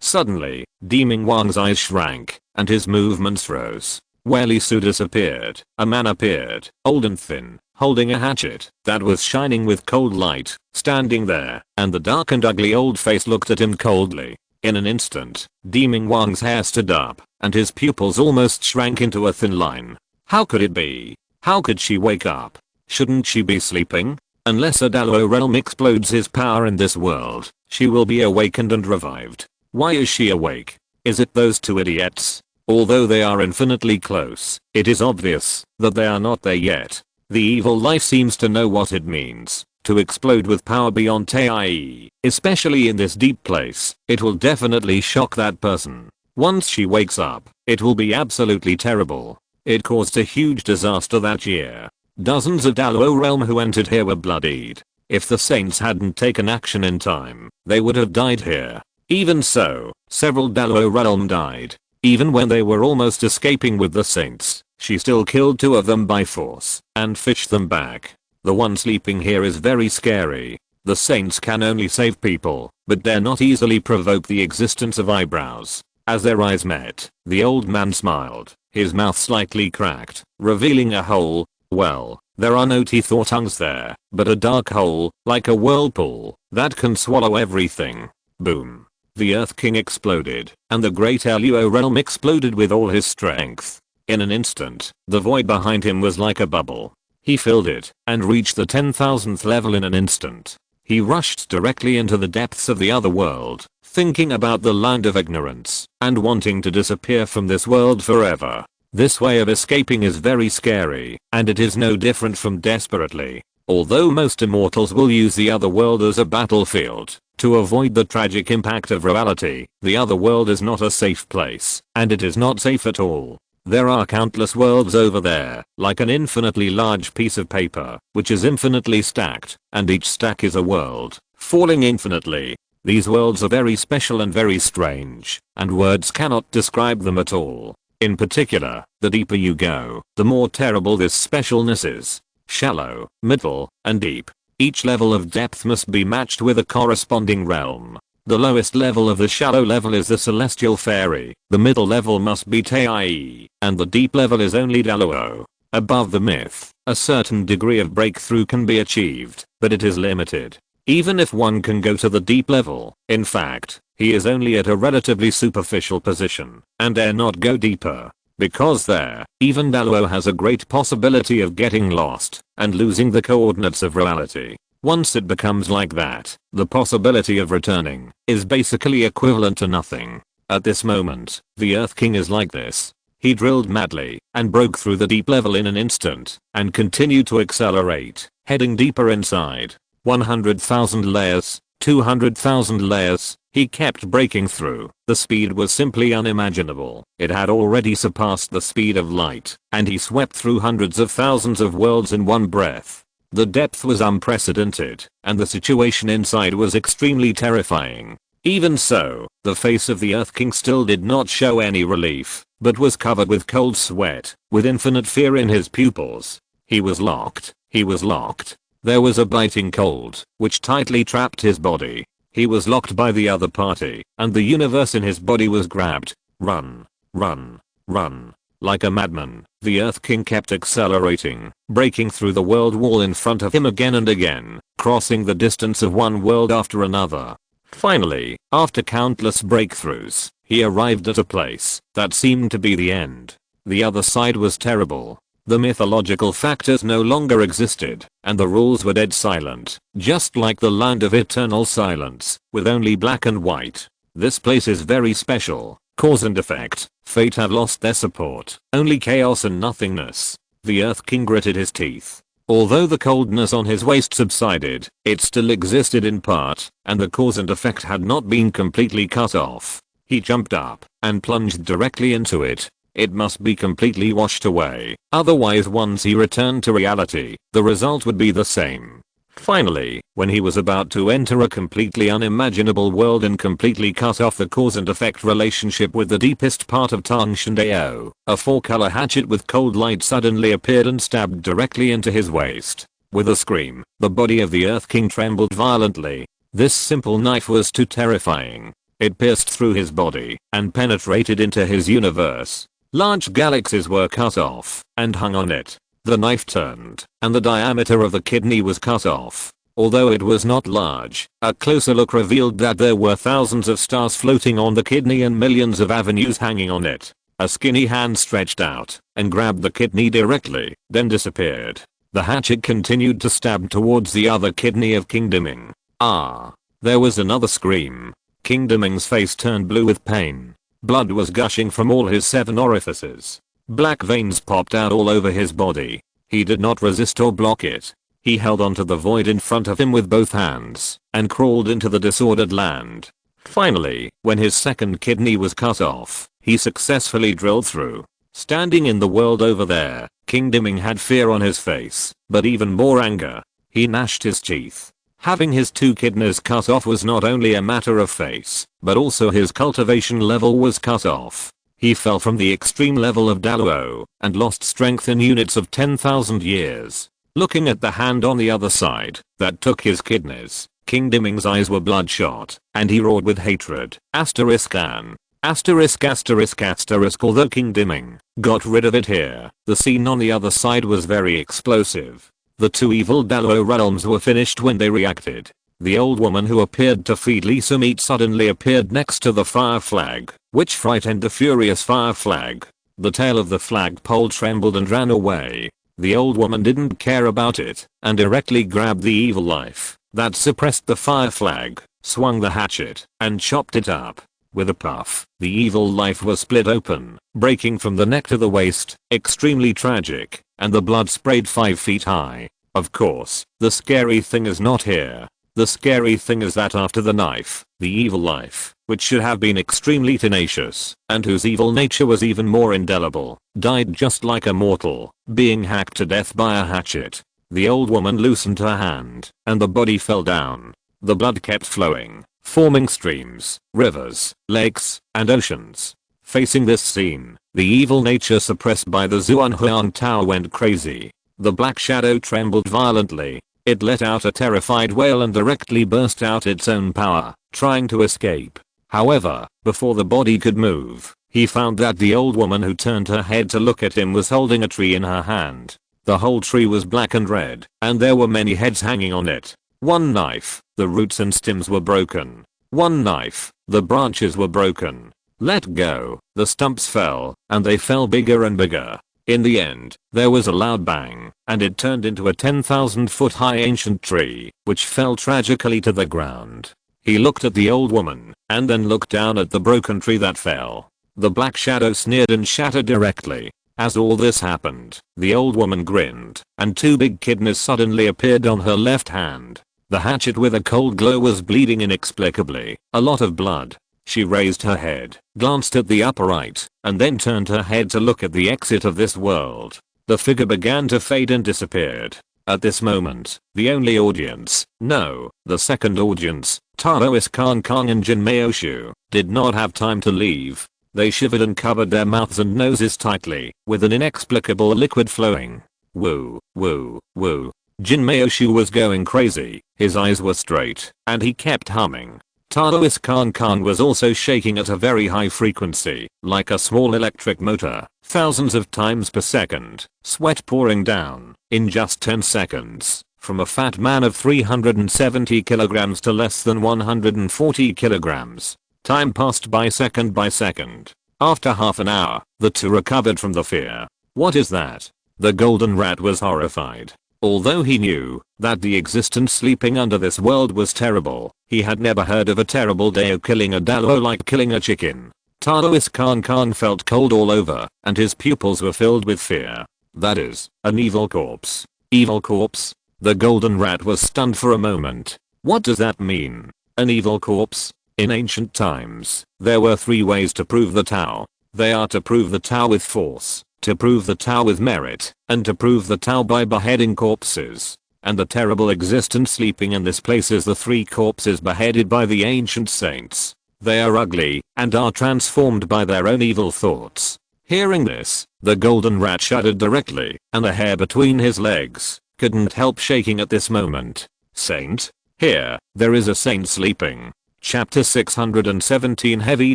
Suddenly, Deming Wang's eyes shrank, and his movements froze. Where Lee Su disappeared, a man appeared, old and thin, holding a hatchet that was shining with cold light, standing there, and the dark and ugly old face looked at him coldly. In an instant, Deming Wang's hair stood up, and his pupils almost shrank into a thin line. How could it be? How could she wake up? Shouldn't she be sleeping? Unless a Dalo realm explodes his power in this world, she will be awakened and revived. Why is she awake? Is it those two idiots? Although they are infinitely close, it is obvious that they are not there yet. The evil life seems to know what it means to explode with power beyond TIE. Especially in this deep place, it will definitely shock that person. Once she wakes up, it will be absolutely terrible. It caused a huge disaster that year. Dozens of Dalo realm who entered here were bloodied. If the saints hadn't taken action in time, they would have died here. Even so, several Dalo realm died. Even when they were almost escaping with the saints, she still killed 2 of them by force, and fished them back. The one sleeping here is very scary. The saints can only save people, but dare not easily provoke the existence of eyebrows. As their eyes met, the old man smiled, his mouth slightly cracked, revealing a hole. Well, There are no teeth or tongues there, but a dark hole, like a whirlpool, that can swallow everything. Boom. The Earth King exploded, and the great Luo realm exploded with all his strength. In an instant, the void behind him was like a bubble. He filled it, and reached the 10,000th level in an instant. He rushed directly into the depths of the other world, thinking about the land of ignorance, and wanting to disappear from this world forever. This way of escaping is very scary, and it is no different from desperately. Although most immortals will use the other world as a battlefield, to avoid the tragic impact of reality, the other world is not a safe place, and it is not safe at all. There are countless worlds over there, like an infinitely large piece of paper, which is infinitely stacked, and each stack is a world, falling infinitely. These worlds are very special and very strange, and words cannot describe them at all. In particular, the deeper you go, the more terrible this specialness is. Shallow, middle, and deep. Each level of depth must be matched with a corresponding realm. The lowest level of the shallow level is the celestial fairy, the middle level must be Tei, and the deep level is only Daluo. Above the myth, a certain degree of breakthrough can be achieved, but it is limited. Even if one can go to the deep level, in fact, he is only at a relatively superficial position, and dare not go deeper. Because there, even Daluo has a great possibility of getting lost, and losing the coordinates of reality. Once it becomes like that, the possibility of returning is basically equivalent to nothing. At this moment, the Earth King is like this. He drilled madly, and broke through the deep level in an instant, and continued to accelerate, heading deeper inside. 100,000 layers, 200,000 layers, he kept breaking through. The speed was simply unimaginable. It had already surpassed the speed of light, and he swept through hundreds of thousands of worlds in one breath. The depth was unprecedented, and the situation inside was extremely terrifying. Even so, the face of the Earth King still did not show any relief, but was covered with cold sweat, with infinite fear in his pupils. He was locked. He was locked. There was a biting cold, which tightly trapped his body. He was locked by the other party, and the universe in his body was grabbed. Run. Run. Run. Like a madman, the Earth King kept accelerating, breaking through the world wall in front of him again and again, crossing the distance of one world after another. Finally, after countless breakthroughs, he arrived at a place that seemed to be the end. The other side was terrible. The mythological factors no longer existed, and the rules were dead silent, just like the land of eternal silence, with only black and white. This place is very special. Cause and effect, fate have lost their support, only chaos and nothingness. The Earth King gritted his teeth. Although the coldness on his waist subsided, it still existed in part, and the cause and effect had not been completely cut off. He jumped up, and plunged directly into it. It must be completely washed away, otherwise once he returned to reality, the result would be the same. Finally, when he was about to enter a completely unimaginable world and completely cut off the cause and effect relationship with the deepest part of Tang Shandao, a 4-color hatchet with cold light suddenly appeared and stabbed directly into his waist. With a scream, the body of the Earth King trembled violently. This simple knife was too terrifying. It pierced through his body and penetrated into his universe. Large galaxies were cut off and hung on it. The knife turned, and the diameter of the kidney was cut off. Although it was not large, a closer look revealed that there were thousands of stars floating on the kidney and millions of avenues hanging on it. A skinny hand stretched out and grabbed the kidney directly, then disappeared. The hatchet continued to stab towards the other kidney of King Deming. Ah! There was another scream. King Deming's face turned blue with pain. Blood was gushing from all his 7 orifices. Black veins popped out all over his body. He did not resist or block it. He held onto the void in front of him with both hands, and crawled into the disordered land. Finally, when his second kidney was cut off, he successfully drilled through. Standing in the world over there, King Deming had fear on his face, but even more anger. He gnashed his teeth. Having his 2 kidneys cut off was not only a matter of face, but also his cultivation level was cut off. He fell from the extreme level of Daluo, and lost strength in units of 10,000 years. Looking at the hand on the other side, that took his kidneys, King Deming's eyes were bloodshot, and he roared with hatred. Asterisk an. Asterisk asterisk asterisk although King Dimming got rid of it here, the scene on the other side was very explosive. The two evil Dalo realms were finished when they reacted. The old woman who appeared to feed Lisa meat suddenly appeared next to the fire flag, which frightened the furious fire flag. The tail of the flagpole trembled and ran away. The old woman didn't care about it and directly grabbed the evil life that suppressed the fire flag, swung the hatchet, and chopped it up. With a puff, the evil life was split open, breaking from the neck to the waist, extremely tragic, and the blood sprayed 5 feet high. Of course, the scary thing is not here. The scary thing is that after the knife, the evil life, which should have been extremely tenacious, and whose evil nature was even more indelible, died just like a mortal, being hacked to death by a hatchet. The old woman loosened her hand, and the body fell down. The blood kept flowing, forming streams, rivers, lakes, and oceans. Facing this scene, the evil nature suppressed by the Zhuanghuang Tower went crazy. The black shadow trembled violently. It let out a terrified wail and directly burst out its own power, trying to escape. However, before the body could move, he found that the old woman who turned her head to look at him was holding a tree in her hand. The whole tree was black and red, and there were many heads hanging on it. One knife, the roots and stems were broken. One knife, the branches were broken. Let go, the stumps fell, and they fell bigger and bigger. In the end, there was a loud bang, and it turned into a 10,000-foot high ancient tree, which fell tragically to the ground. He looked at the old woman, and then looked down at the broken tree that fell. The black shadow sneered and shattered directly. As all this happened, the old woman grinned, and 2 big kidneys suddenly appeared on her left hand. The hatchet with a cold glow was bleeding inexplicably, a lot of blood. She raised her head, glanced at the upper right, and then turned her head to look at the exit of this world. The figure began to fade and disappeared. At this moment, the only audience, no, the second audience, Taoist Khan Kong and Jin Maoshu, did not have time to leave. They shivered and covered their mouths and noses tightly, with an inexplicable liquid flowing. Woo, woo, woo. Jin Maoshu was going crazy, his eyes were straight, and he kept humming. Taoist Khan Khan was also shaking at a very high frequency, like a small electric motor, thousands of times per second, sweat pouring down, in just 10 seconds, from a fat man of 370 kilograms to less than 140 kilograms. Time passed by second by second. After half an hour, the two recovered from the fear. What is that? The golden rat was horrified. Although he knew that the existence sleeping under this world was terrible, he had never heard of a terrible day of killing a Dalo like killing a chicken. Taoist Khan Khan felt cold all over, and his pupils were filled with fear. That is, an evil corpse. Evil corpse? The golden rat was stunned for a moment. What does that mean? An evil corpse? In ancient times, there were 3 ways to prove the Tao. They are to prove the Tao with force, to prove the Tao with merit, and to prove the Tao by beheading corpses. And the terrible existence sleeping in this place is the 3 corpses beheaded by the ancient saints. They are ugly, and are transformed by their own evil thoughts. Hearing this, the golden rat shuddered directly, and the hair between his legs couldn't help shaking at this moment. Saint? Here, there is a saint sleeping. Chapter 617 Heavy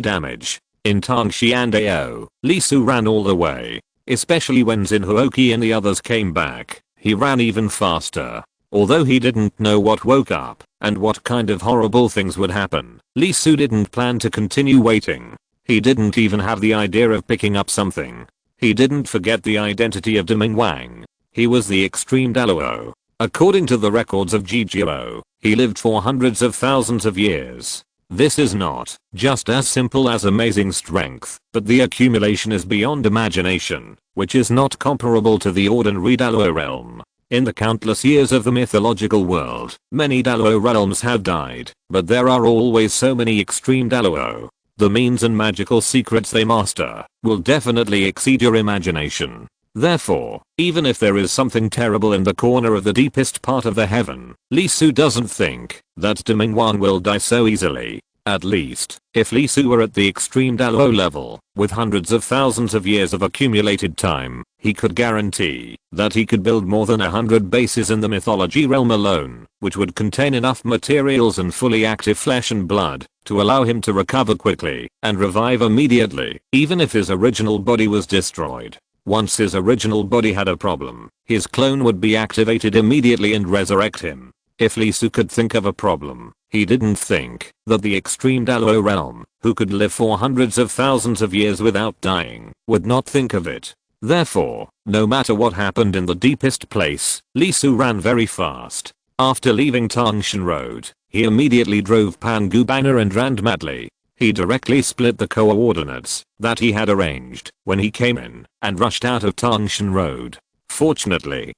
Damage. In Tangxi and Ao, Li Su ran all the way. Especially when Xin Huoqi and the others came back, he ran even faster. Although he didn't know what woke up, and what kind of horrible things would happen, Li Su didn't plan to continue waiting. He didn't even have the idea of picking up something. He didn't forget the identity of Deming Wang. He was the extreme Daluo. According to the records of Jiguo, he lived for hundreds of thousands of years. This is not just as simple as amazing strength, but the accumulation is beyond imagination, which is not comparable to the ordinary Daluo realm. In the countless years of the mythological world, many Daluo realms have died, but there are always so many extreme Daluo. The means and magical secrets they master will definitely exceed your imagination. Therefore, even if there is something terrible in the corner of the deepest part of the heaven, Li Su doesn't think that Deming Wan will die so easily. At least, if Li Su were at the extreme Daluo level, with hundreds of thousands of years of accumulated time, he could guarantee that he could build more than 100 bases in the mythology realm alone, which would contain enough materials and fully active flesh and blood to allow him to recover quickly and revive immediately, even if his original body was destroyed. Once his original body had a problem, his clone would be activated immediately and resurrect him. If Lee Su could think of a problem, he didn't think that the extreme Dalo realm, who could live for hundreds of thousands of years without dying, would not think of it. Therefore, no matter what happened in the deepest place, Lee Su ran very fast. After leaving Tangshan Road, he immediately drove Pangu Banner and ran madly. He directly split the coordinates that he had arranged when he came in and rushed out of Tangshan Road. Fortunately,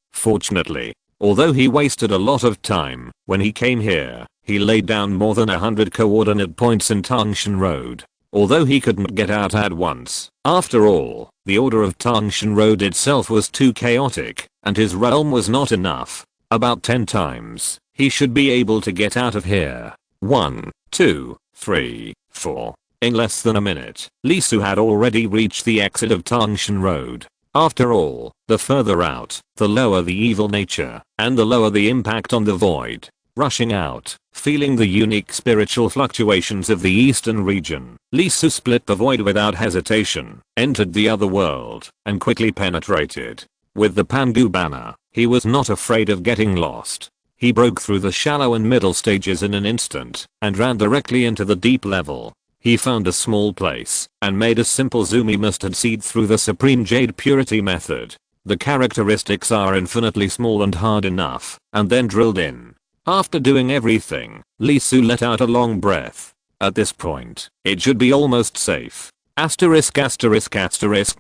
although he wasted a lot of time when he came here, he laid down more than 100 coordinate points in Tangshan Road. Although he couldn't get out at once. After all, the order of Tangshan Road itself was too chaotic, and his realm was not enough. About 10 times, he should be able to get out of here. 1, 2, 3, 4. In less than a minute, Lee Su had already reached the exit of Tangshan Road. After all, the further out, the lower the evil nature, and the lower the impact on the void. Rushing out, feeling the unique spiritual fluctuations of the eastern region, Lee Su split the void without hesitation, entered the other world, and quickly penetrated. With the Pangu banner, he was not afraid of getting lost. He broke through the shallow and middle stages in an instant, and ran directly into the deep level. He found a small place, and made a simple zoomy mustard seed through the supreme jade purity method. The characteristics are infinitely small and hard enough, and then drilled in. After doing everything, Lee Su let out a long breath. At this point, it should be almost safe. Asterisk.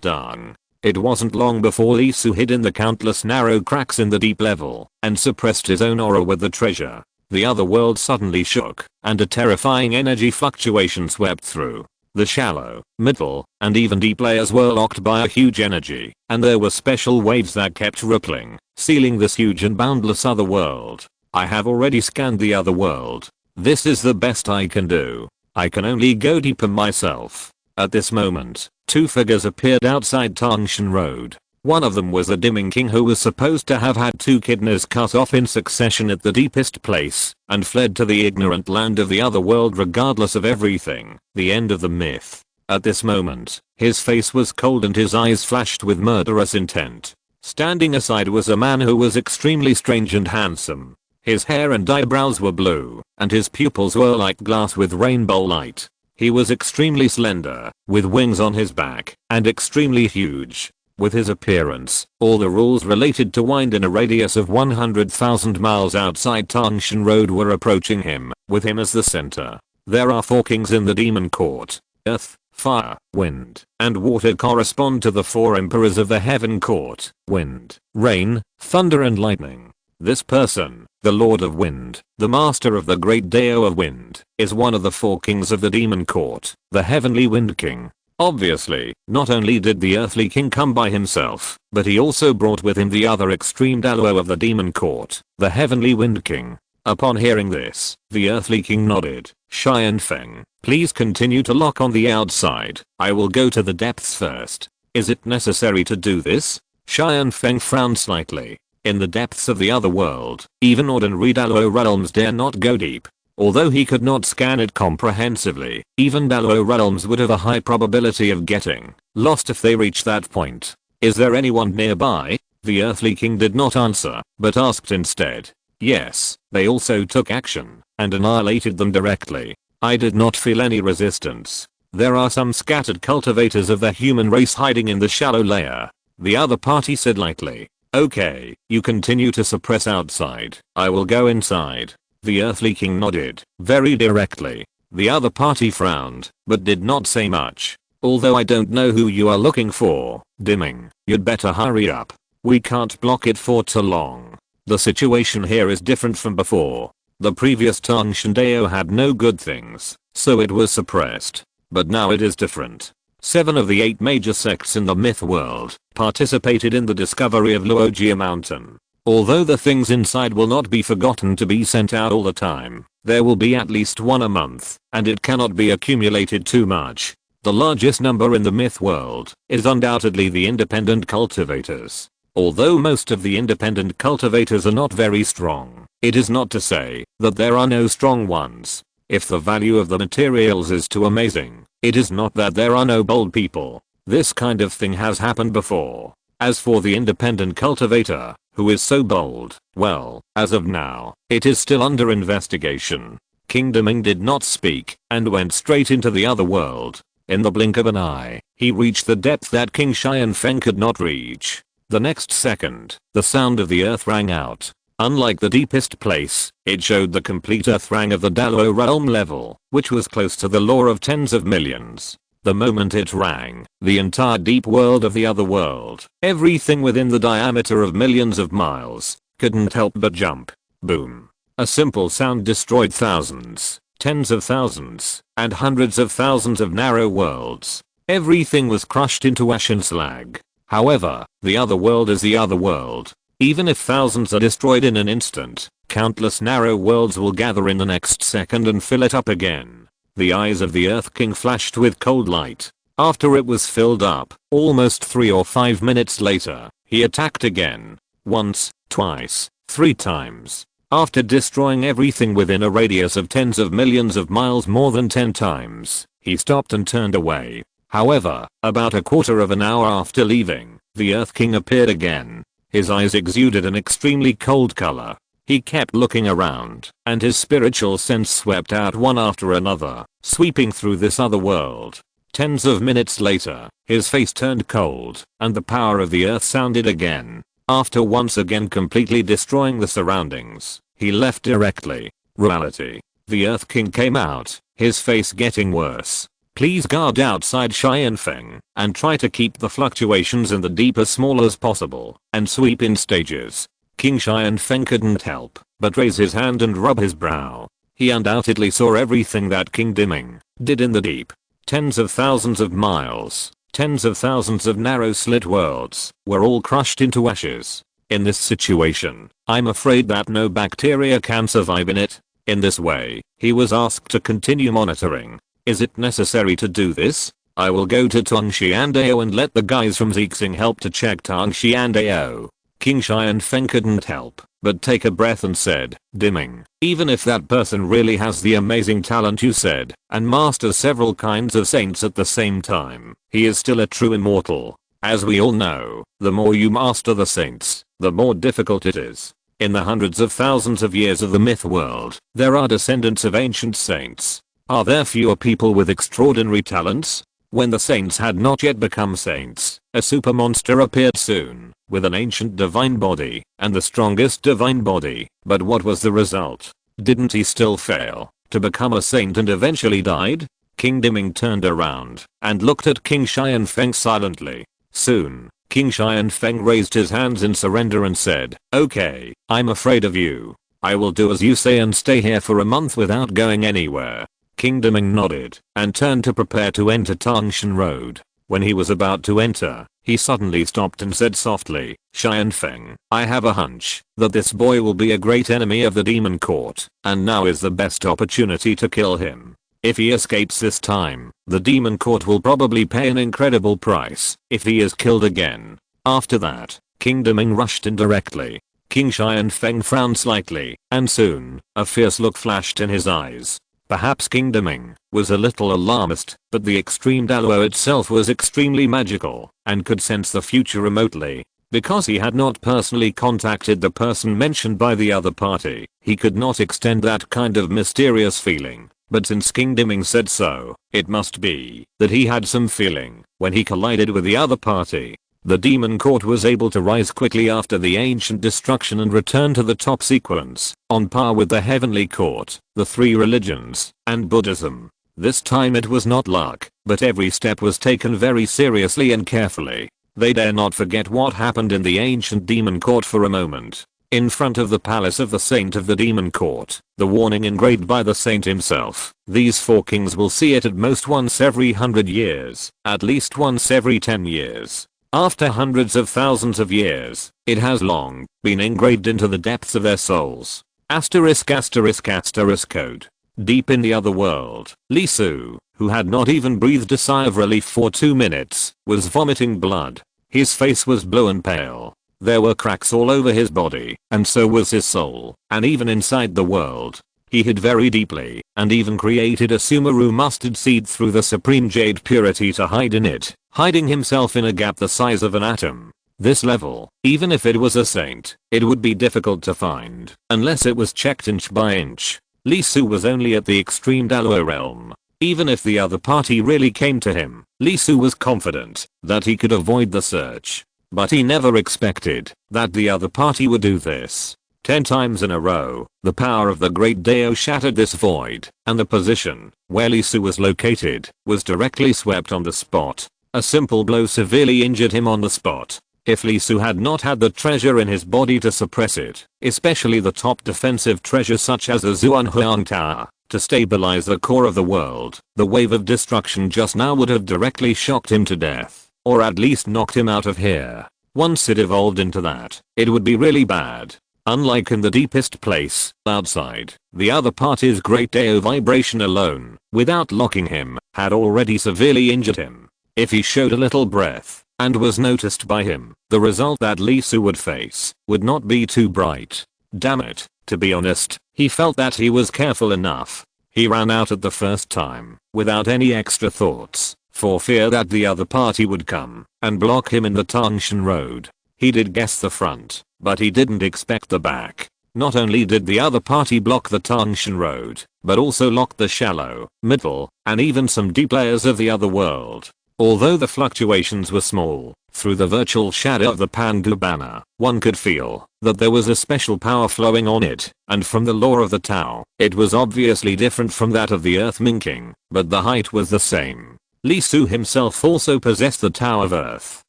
Darn. It wasn't long before Lee Su hid in the countless narrow cracks in the deep level and suppressed his own aura with the treasure. The other world suddenly shook, and a terrifying energy fluctuation swept through. The shallow, middle, and even deep layers were locked by a huge energy, and there were special waves that kept rippling, sealing this huge and boundless other world. I have already scanned the other world. This is the best I can do. I can only go deeper myself. At this moment, 2 figures appeared outside Tangshan Road. One of them was the Dimming King, who was supposed to have had 2 kidneys cut off in succession at the deepest place and fled to the ignorant land of the other world regardless of everything. The end of the myth. At this moment, his face was cold and his eyes flashed with murderous intent. Standing aside was a man who was extremely strange and handsome. His hair and eyebrows were blue, and his pupils were like glass with rainbow light. He was extremely slender, with wings on his back, and extremely huge. With his appearance, all the rules related to wind in a radius of 100,000 miles outside Tangshan Road were approaching him, with him as the center. There are 4 kings in the demon court. Earth, fire, wind, and water correspond to the 4 emperors of the heaven court. Wind, rain, thunder and lightning. This person, the Lord of Wind, the Master of the Great Dao of Wind, is one of the 4 kings of the demon court, the Heavenly Wind King. Obviously, not only did the Earthly King come by himself, but he also brought with him the other extreme Dalo of the demon court, the Heavenly Wind King. Upon hearing this, the Earthly King nodded. Xian Feng, please continue to lock on the outside. I will go to the depths first. Is it necessary to do this? Xian Feng frowned slightly. In the depths of the other world, even ordinary Dalo realms dare not go deep. Although he could not scan it comprehensively, even Dalo realms would have a high probability of getting lost if they reach that point. Is there anyone nearby? The Earthly King did not answer, but asked instead. Yes, they also took action, and annihilated them directly. I did not feel any resistance. There are some scattered cultivators of the human race hiding in the shallow layer. The other party said lightly. Okay, you continue to suppress outside. I will go inside. The Earthly King nodded, very directly. The other party frowned, but did not say much. Although I don't know who you are looking for, Dimming, you'd better hurry up. We can't block it for too long. The situation here is different from before. The previous Tangshan Dao had no good things, so it was suppressed. But now it is different. 7 of the 8 major sects in the myth world participated in the discovery of Luogia Mountain. Although the things inside will not be forgotten to be sent out all the time, there will be at least 1 a month, and it cannot be accumulated too much. The largest number in the myth world is undoubtedly the independent cultivators. Although most of the independent cultivators are not very strong, it is not to say that there are no strong ones. If the value of the materials is too amazing, it is not that there are no bold people. This kind of thing has happened before. As for the independent cultivator, who is so bold, well, as of now, it is still under investigation. King Deming did not speak and went straight into the other world. In the blink of an eye, he reached the depth that King Xianfeng could not reach. The next second, the sound of the earth rang out. Unlike the deepest place, it showed the complete earth rang of the Dalo realm level, which was close to the lore of tens of millions. The moment it rang, the entire deep world of the other world, everything within the diameter of millions of miles, couldn't help but jump. Boom. A simple sound destroyed thousands, tens of thousands, and hundreds of thousands of narrow worlds. Everything was crushed into ash and slag. However, the other world is the other world. Even if thousands are destroyed in an instant, countless narrow worlds will gather in the next second and fill it up again. The eyes of the Earth King flashed with cold light. After it was filled up, almost 3 or 5 minutes later, he attacked again. Once, twice, 3 times. After destroying everything within a radius of tens of millions of miles more than 10 times, he stopped and turned away. However, about a quarter of an hour after leaving, the Earth King appeared again. His eyes exuded an extremely cold color. He kept looking around, and his spiritual sense swept out one after another, sweeping through this other world. Tens of minutes later, his face turned cold, and the power of the earth sounded again. After once again completely destroying the surroundings, he left directly. Reality. The Earth King came out, his face getting worse. Please guard outside Xianfeng, and try to keep the fluctuations in the deep as small as possible, and sweep in stages. King Xianfeng couldn't help but raise his hand and rub his brow. He undoubtedly saw everything that King Deming did in the deep. Tens of thousands of miles, tens of thousands of narrow slit worlds were all crushed into ashes. In this situation, I'm afraid that no bacteria can survive in it. In this way, he was asked to continue monitoring. Is it necessary to do this? I will go to Tongxiandao and let the guys from Zixing help to check Tongxiandao. King Xianfeng couldn't help but take a breath and said, Deming, even if that person really has the amazing talent you said, and masters several kinds of saints at the same time, he is still a true immortal. As we all know, the more you master the saints, the more difficult it is. In the hundreds of thousands of years of the myth world, there are descendants of ancient saints. Are there fewer people with extraordinary talents? When the saints had not yet become saints, a super monster appeared soon, with an ancient divine body, and the strongest divine body. But what was the result? Didn't he still fail to become a saint and eventually died? King Deming turned around and looked at King Xianfeng silently. Soon, King Xianfeng raised his hands in surrender and said, okay, I'm afraid of you. I will do as you say and stay here for a month without going anywhere. King Deming nodded and turned to prepare to enter Tangshan Road. When he was about to enter, he suddenly stopped and said softly, Xianfeng, I have a hunch that this boy will be a great enemy of the demon court, and now is the best opportunity to kill him. If he escapes this time, the demon court will probably pay an incredible price if he is killed again. After that, King Deming rushed in directly. King Xianfeng frowned slightly, and soon, a fierce look flashed in his eyes. Perhaps King Deming was a little alarmist, but the extreme Dalo itself was extremely magical and could sense the future remotely. Because he had not personally contacted the person mentioned by the other party, he could not extend that kind of mysterious feeling. But since King Deming said so, it must be that he had some feeling when he collided with the other party. The demon court was able to rise quickly after the ancient destruction and return to the top sequence, on par with the heavenly court, the 3 religions, and Buddhism. This time it was not luck, but every step was taken very seriously and carefully. They dare not forget what happened in the ancient demon court for a moment. In front of the palace of the saint of the demon court, the warning engraved by the saint himself, these 4 kings will see it at most once every 100 years, at least once every 10 years. After hundreds of thousands of years, it has long been engraved into the depths of their souls. Asterisk asterisk asterisk code. Deep in the other world, Li Su, who had not even breathed a sigh of relief for 2 minutes, was vomiting blood. His face was blue and pale. There were cracks all over his body, and so was his soul, and even inside the world. He hid very deeply and even created a Sumeru mustard seed through the supreme jade purity to hide in it, hiding himself in a gap the size of an atom. This level, even if it was a saint, it would be difficult to find unless it was checked inch by inch. Lee Su was only at the extreme Dalo realm. Even if the other party really came to him, Lee Su was confident that he could avoid the search. But he never expected that the other party would do this. 10 times in a row, the power of the Great Dao shattered this void, and the position where Lee Su was located was directly swept on the spot. A simple blow severely injured him on the spot. If Lee Su had not had the treasure in his body to suppress it, especially the top defensive treasure such as the Zuanhuang Tower, to stabilize the core of the world, the wave of destruction just now would have directly shocked him to death, or at least knocked him out of here. Once it evolved into that, it would be really bad. Unlike in the deepest place, outside, the other party's Great Dao vibration alone, without locking him, had already severely injured him. If he showed a little breath, and was noticed by him, the result that Lee Su would face would not be too bright. Damn it, to be honest, he felt that he was careful enough. He ran out at the first time, without any extra thoughts, for fear that the other party would come and block him in the Tangshan road. He did guess the front, but he didn't expect the back. Not only did the other party block the Tangshan road, but also locked the shallow, middle, and even some deep layers of the other world. Although the fluctuations were small, through the virtual shadow of the Pangu banner, one could feel that there was a special power flowing on it, and from the lore of the Tao, it was obviously different from that of the Earth Minking, but the height was the same. Lee Su himself also possessed the Tao of Earth,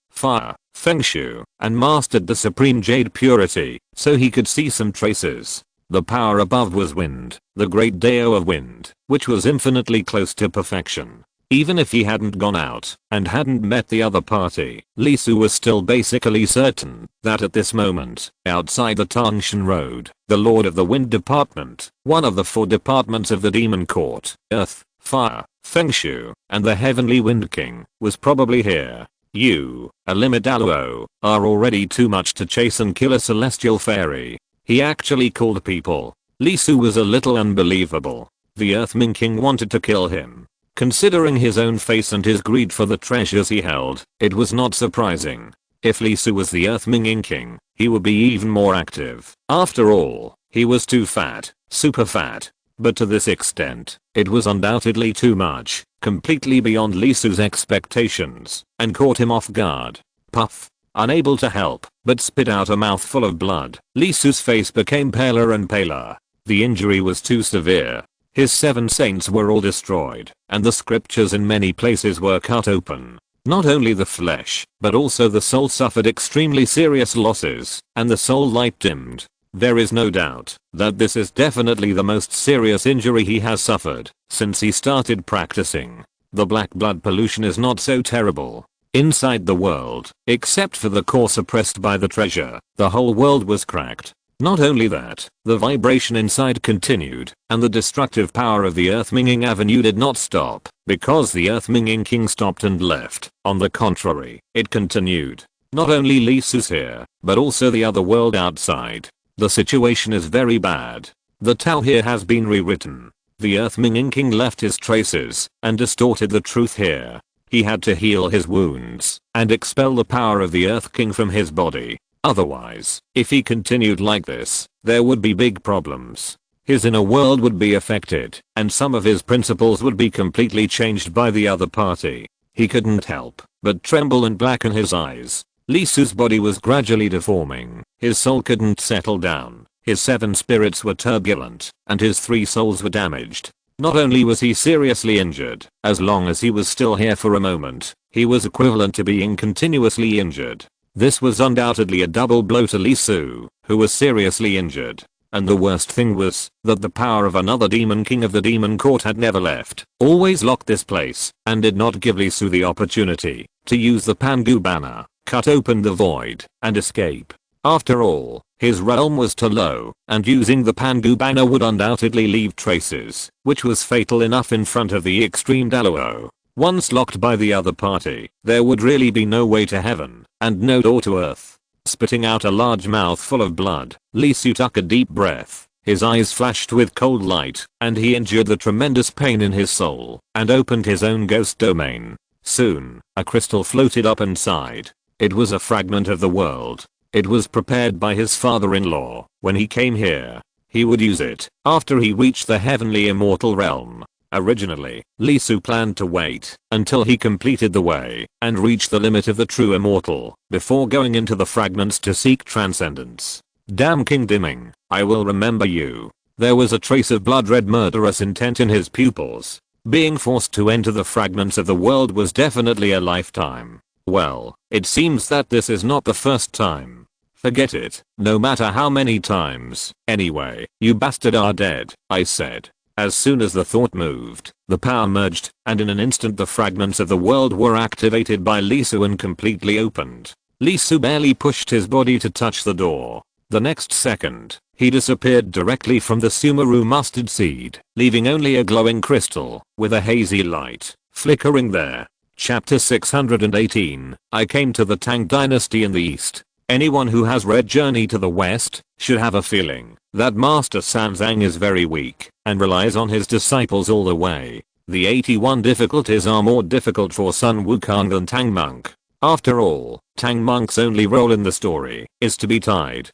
Fire, Feng Shui, and mastered the supreme jade purity, so he could see some traces. The power above was wind, the Great Dao of wind, which was infinitely close to perfection. Even if he hadn't gone out and hadn't met the other party, Lee Su was still basically certain that at this moment, outside the Tangshan Road, the Lord of the Wind Department, one of the 4 departments of the Demon Court, Earth, Fire, Feng Shui, and the Heavenly Wind King, was probably here. You, a Limidaluo, are already too much to chase and kill a celestial fairy. He actually called people. Lee Su was a little unbelievable. The Earth Ming King wanted to kill him. Considering his own face and his greed for the treasures he held, it was not surprising. If Lee Su was the Earth Ming King, he would be even more active. After all, he was too fat, super fat. But to this extent, it was undoubtedly too much, completely beyond Lee Su's expectations, and caught him off guard. Puff. Unable to help, but spit out a mouthful of blood, Lee Su's face became paler and paler. The injury was too severe. His 7 saints were all destroyed, and the scriptures in many places were cut open. Not only the flesh, but also the soul suffered extremely serious losses, and the soul light dimmed. There is no doubt that this is definitely the most serious injury he has suffered since he started practicing. The black blood pollution is not so terrible. Inside the world, except for the core suppressed by the treasure, the whole world was cracked. Not only that, the vibration inside continued, and the destructive power of the Earth Minging Avenue did not stop, because the Earth Minging King stopped and left. On the contrary, it continued. Not only Lee Su's here, but also the other world outside. The situation is very bad. The Tao here has been rewritten. The Earth Minging King left his traces, and distorted the truth here. He had to heal his wounds, and expel the power of the Earth King from his body. Otherwise, if he continued like this, there would be big problems. His inner world would be affected, and some of his principles would be completely changed by the other party. He couldn't help but tremble and blacken his eyes. Lee Su's body was gradually deforming. His soul couldn't settle down. His 7 spirits were turbulent, and his 3 souls were damaged. Not only was he seriously injured, as long as he was still here for a moment, he was equivalent to being continuously injured. This was undoubtedly a double blow to Lee Su, who was seriously injured. And the worst thing was that the power of another demon king of the demon court had never left, always locked this place, and did not give Lee Su the opportunity to use the Pangu banner, cut open the void, and escape. After all, his realm was too low, and using the Pangu banner would undoubtedly leave traces, which was fatal enough in front of the extreme Daluo. Once locked by the other party, there would really be no way to heaven, and no door to earth. Spitting out a large mouthful of blood, Lee Su took a deep breath. His eyes flashed with cold light, and he endured the tremendous pain in his soul, and opened his own ghost domain. Soon, a crystal floated up inside. It was a fragment of the world. It was prepared by his father-in-law when he came here. He would use it after he reached the heavenly immortal realm. Originally, Lee Su planned to wait until he completed the way and reached the limit of the true immortal before going into the fragments to seek transcendence. Damn King Dimming, I will remember you. There was a trace of blood-red murderous intent in his pupils. Being forced to enter the fragments of the world was definitely a lifetime. Well, it seems that this is not the first time. Forget it, no matter how many times. Anyway, you bastard are dead, I said. As soon as the thought moved, the power merged, and in an instant the fragments of the world were activated by Lee Su and completely opened. Lee Su barely pushed his body to touch the door. The next second, he disappeared directly from the Sumeru mustard seed, leaving only a glowing crystal with a hazy light flickering there. Chapter 618. I came to the Tang Dynasty in the East. Anyone who has read Journey to the West should have a feeling that Master Sanzang is very weak and relies on his disciples all the way. The 81 difficulties are more difficult for Sun Wukong than Tang Monk. After all, Tang Monk's only role in the story is to be tied,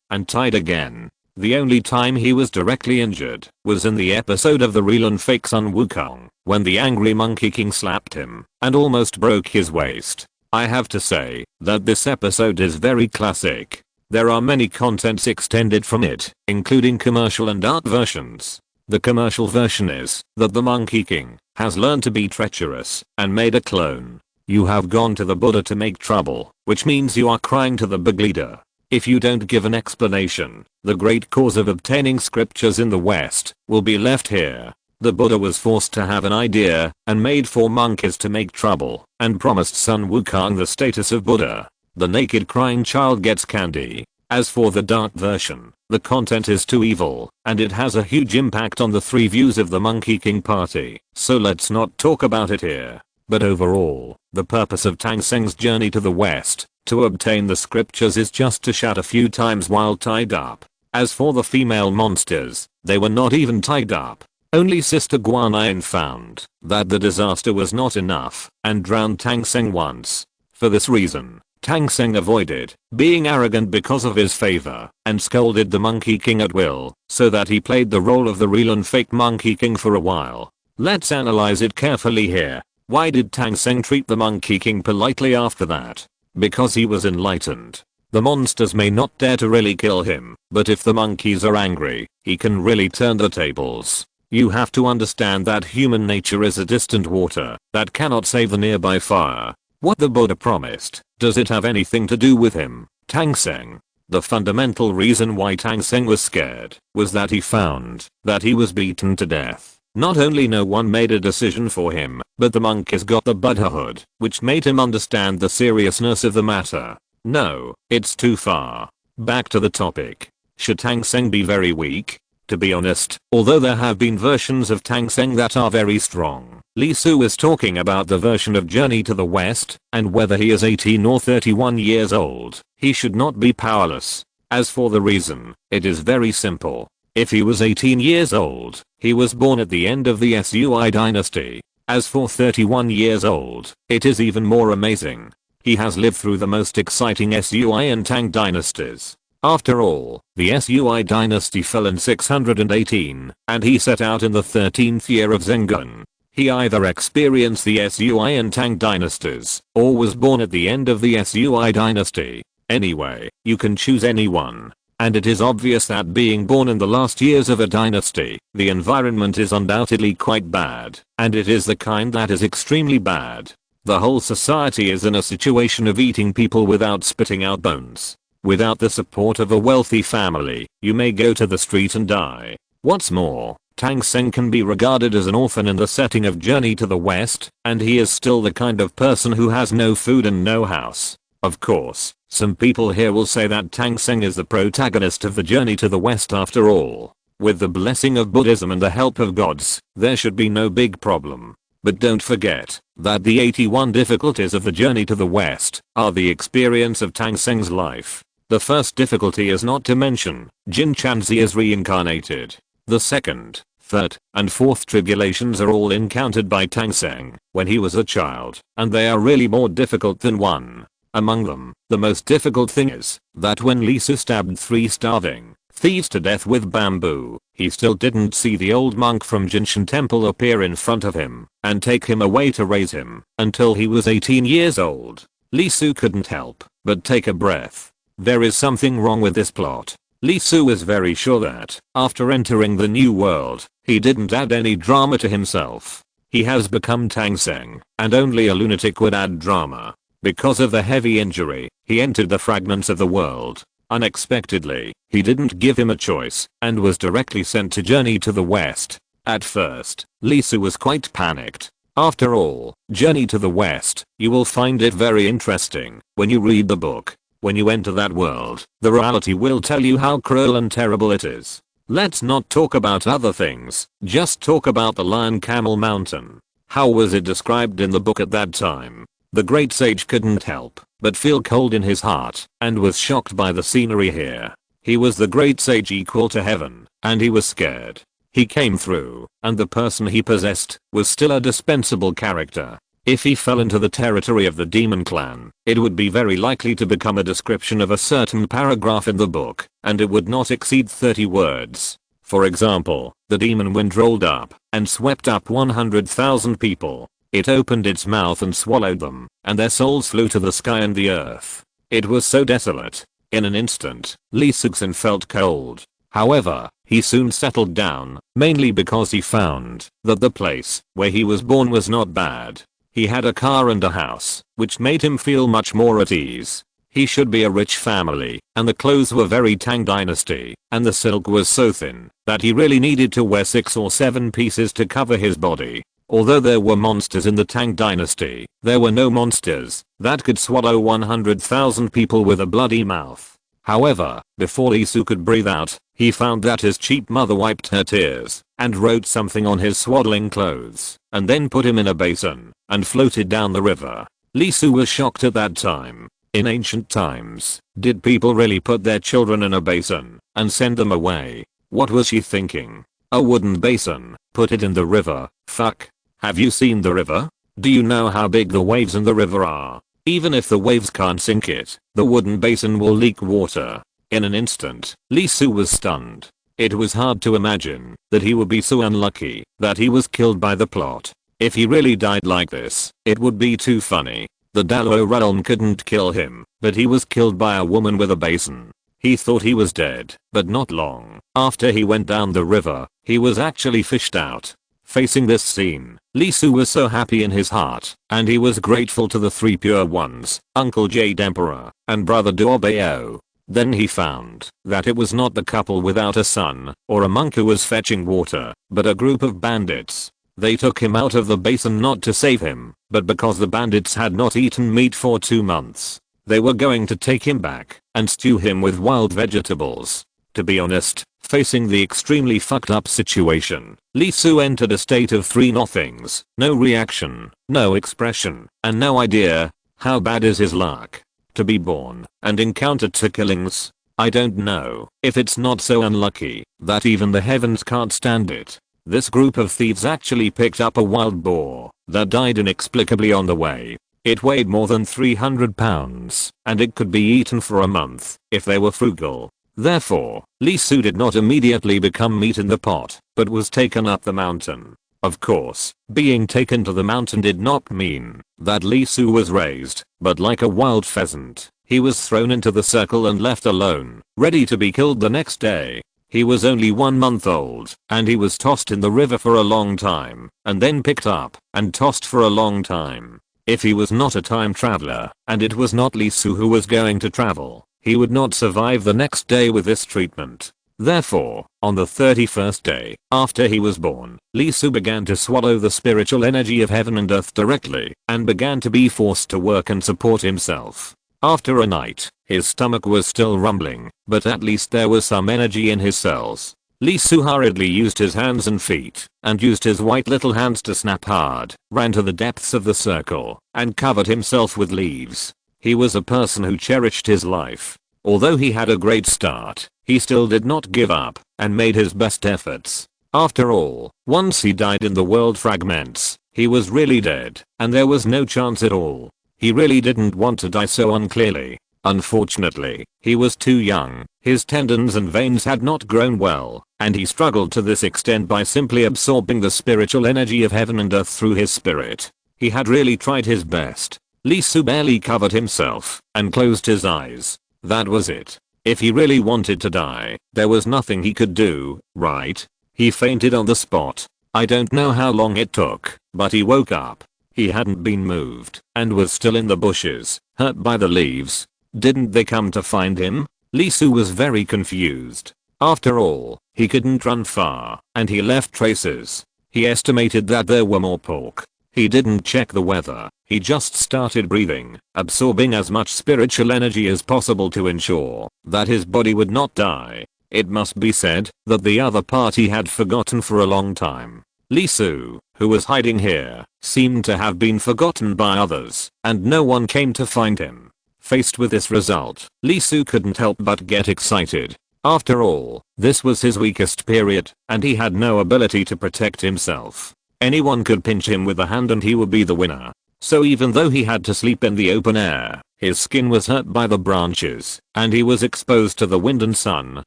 and tied again. The only time he was directly injured was in the episode of the real and fake Sun Wukong, when the angry Monkey King slapped him and almost broke his waist. I have to say that this episode is very classic. There are many contents extended from it, including commercial and art versions. The commercial version is that the Monkey King has learned to be treacherous and made a clone. You have gone to the Buddha to make trouble, which means you are crying to the big leader. If you don't give an explanation, the great cause of obtaining scriptures in the West will be left here. The Buddha was forced to have an idea and made 4 monkeys to make trouble and promised Sun Wukong the status of Buddha. The naked crying child gets candy. As for the dark version, the content is too evil and it has a huge impact on the 3 views of the Monkey King party, so let's not talk about it here. But overall, the purpose of Tang Seng's journey to the West to obtain the scriptures is just to shout a few times while tied up. As for the female monsters, they were not even tied up. Only Sister Guanyin found that the disaster was not enough and drowned Tang Seng once. For this reason, Tang Seng avoided being arrogant because of his favor and scolded the Monkey King at will, so that he played the role of the real and fake Monkey King for a while. Let's analyze it carefully here. Why did Tang Seng treat the Monkey King politely after that? Because he was enlightened. The monsters may not dare to really kill him, but if the monkeys are angry, he can really turn the tables. You have to understand that human nature is a distant water that cannot save the nearby fire. What the Buddha promised, does it have anything to do with him, Tang Seng? The fundamental reason why Tang Seng was scared was that he found that he was beaten to death. Not only no one made a decision for him, but the monkeys got the Buddhahood, which made him understand the seriousness of the matter. No, it's too far. Back to the topic. Should Tang Seng be very weak? To be honest, although there have been versions of Tang Seng that are very strong, Lee Su is talking about the version of Journey to the West, and whether he is 18 or 31 years old, he should not be powerless. As for the reason, it is very simple. If he was 18 years old, he was born at the end of the Sui dynasty. As for 31 years old, it is even more amazing. He has lived through the most exciting Sui and Tang dynasties. After all, the Sui dynasty fell in 618, and he set out in the 13th year of Zhengun. He either experienced the Sui and Tang dynasties, or was born at the end of the Sui dynasty. Anyway, you can choose anyone. And it is obvious that being born in the last years of a dynasty, the environment is undoubtedly quite bad, and it is the kind that is extremely bad. The whole society is in a situation of eating people without spitting out bones. Without the support of a wealthy family, you may go to the street and die. What's more, Tang Seng can be regarded as an orphan in the setting of Journey to the West, and he is still the kind of person who has no food and no house. Of course, some people here will say that Tang Seng is the protagonist of the Journey to the West after all. With the blessing of Buddhism and the help of gods, there should be no big problem. But don't forget that the 81 difficulties of the Journey to the West are the experience of Tang Seng's life. The first difficulty is not to mention, Jin Chanzi is reincarnated. The second, third, and fourth tribulations are all encountered by Tang Seng when he was a child, and they are really more difficult than one. Among them, the most difficult thing is that when Li Su stabbed 3 starving thieves to death with bamboo, he still didn't see the old monk from Jinshan Temple appear in front of him and take him away to raise him until he was 18 years old. Li Su couldn't help but take a breath. There is something wrong with this plot. Li Su is very sure that, after entering the new world, he didn't add any drama to himself. He has become Tang Seng, and only a lunatic would add drama. Because of the heavy injury, he entered the fragments of the world. Unexpectedly, he didn't give him a choice, and was directly sent to journey to the west. At first, Li Su was quite panicked. After all, Journey to the West, you will find it very interesting when you read the book. When you enter that world, the reality will tell you how cruel and terrible it is. Let's not talk about other things, just talk about the Lion Camel Mountain. How was it described in the book at that time? The great sage couldn't help but feel cold in his heart and was shocked by the scenery here. He was the great sage equal to heaven, and he was scared. He came through, and the person he possessed was still a dispensable character. If he fell into the territory of the demon clan, it would be very likely to become a description of a certain paragraph in the book, and it would not exceed 30 words. For example, the demon wind rolled up and swept up 100,000 people. It opened its mouth and swallowed them, and their souls flew to the sky and the earth. It was so desolate. In an instant, Li Suxin felt cold. However, he soon settled down, mainly because he found that the place where he was born was not bad. He had a car and a house, which made him feel much more at ease. He should be a rich family, and the clothes were very Tang Dynasty, and the silk was so thin that he really needed to wear 6 or 7 pieces to cover his body. Although there were monsters in the Tang Dynasty, there were no monsters that could swallow 100,000 people with a bloody mouth. However, before Li Su could breathe out, he found that his cheap mother wiped her tears and wrote something on his swaddling clothes, and then put him in a basin and floated down the river. Li Su was shocked at that time. In ancient times, did people really put their children in a basin and send them away? What was she thinking? A wooden basin, put it in the river, fuck. Have you seen the river? Do you know how big the waves in the river are? Even if the waves can't sink it, the wooden basin will leak water. In an instant, Li Su was stunned. It was hard to imagine that he would be so unlucky that he was killed by the plot. If he really died like this, it would be too funny. The Dalo realm couldn't kill him, but he was killed by a woman with a basin. He thought he was dead, but not long after he went down the river, he was actually fished out. Facing this scene, Li Su was so happy in his heart, and he was grateful to the 3 pure ones, Uncle Jade Emperor, and Brother Duobao. Then he found that it was not the couple without a son, or a monk who was fetching water, but a group of bandits. They took him out of the basin not to save him, but because the bandits had not eaten meat for 2 months. They were going to take him back and stew him with wild vegetables. To be honest, facing the extremely fucked up situation, Li Su entered a state of 3 nothings, no reaction, no expression, and no idea. How bad is his luck? To be born and encounter 2 killings? I don't know if it's not so unlucky that even the heavens can't stand it. This group of thieves actually picked up a wild boar that died inexplicably on the way. It weighed more than 300 pounds, and it could be eaten for a month if they were frugal. Therefore, Li Su did not immediately become meat in the pot, but was taken up the mountain. Of course, being taken to the mountain did not mean that Li Su was raised, but like a wild pheasant, he was thrown into the circle and left alone, ready to be killed the next day. He was only 1 month old, and he was tossed in the river for a long time, and then picked up and tossed for a long time. If he was not a time traveler, and it was not Li Su who was going to travel, he would not survive the next day with this treatment. Therefore, on the 31st day after he was born, Li Su began to swallow the spiritual energy of heaven and earth directly, and began to be forced to work and support himself. After a night, his stomach was still rumbling, but at least there was some energy in his cells. Li Su hurriedly used his hands and feet, and used his white little hands to snap hard, ran to the depths of the circle, and covered himself with leaves. He was a person who cherished his life. Although he had a great start, he still did not give up and made his best efforts. After all, once he died in the world fragments, he was really dead, and there was no chance at all. He really didn't want to die so unclearly. Unfortunately, he was too young, his tendons and veins had not grown well, and he struggled to this extent by simply absorbing the spiritual energy of heaven and earth through his spirit. He had really tried his best. Lee Su barely covered himself and closed his eyes. That was it. If he really wanted to die, there was nothing he could do, right? He fainted on the spot. I don't know how long it took, but he woke up. He hadn't been moved and was still in the bushes, hurt by the leaves. Didn't they come to find him? Lee Su was very confused. After all, he couldn't run far, and he left traces. He estimated that there were more pork. He didn't check the weather. He just started breathing, absorbing as much spiritual energy as possible to ensure that his body would not die. It must be said that the other party had forgotten for a long time. Lee Su, who was hiding here, seemed to have been forgotten by others, and no one came to find him. Faced with this result, Lee Su couldn't help but get excited. After all, this was his weakest period, and he had no ability to protect himself. Anyone could pinch him with a hand and he would be the winner. So even though he had to sleep in the open air, his skin was hurt by the branches, and he was exposed to the wind and sun,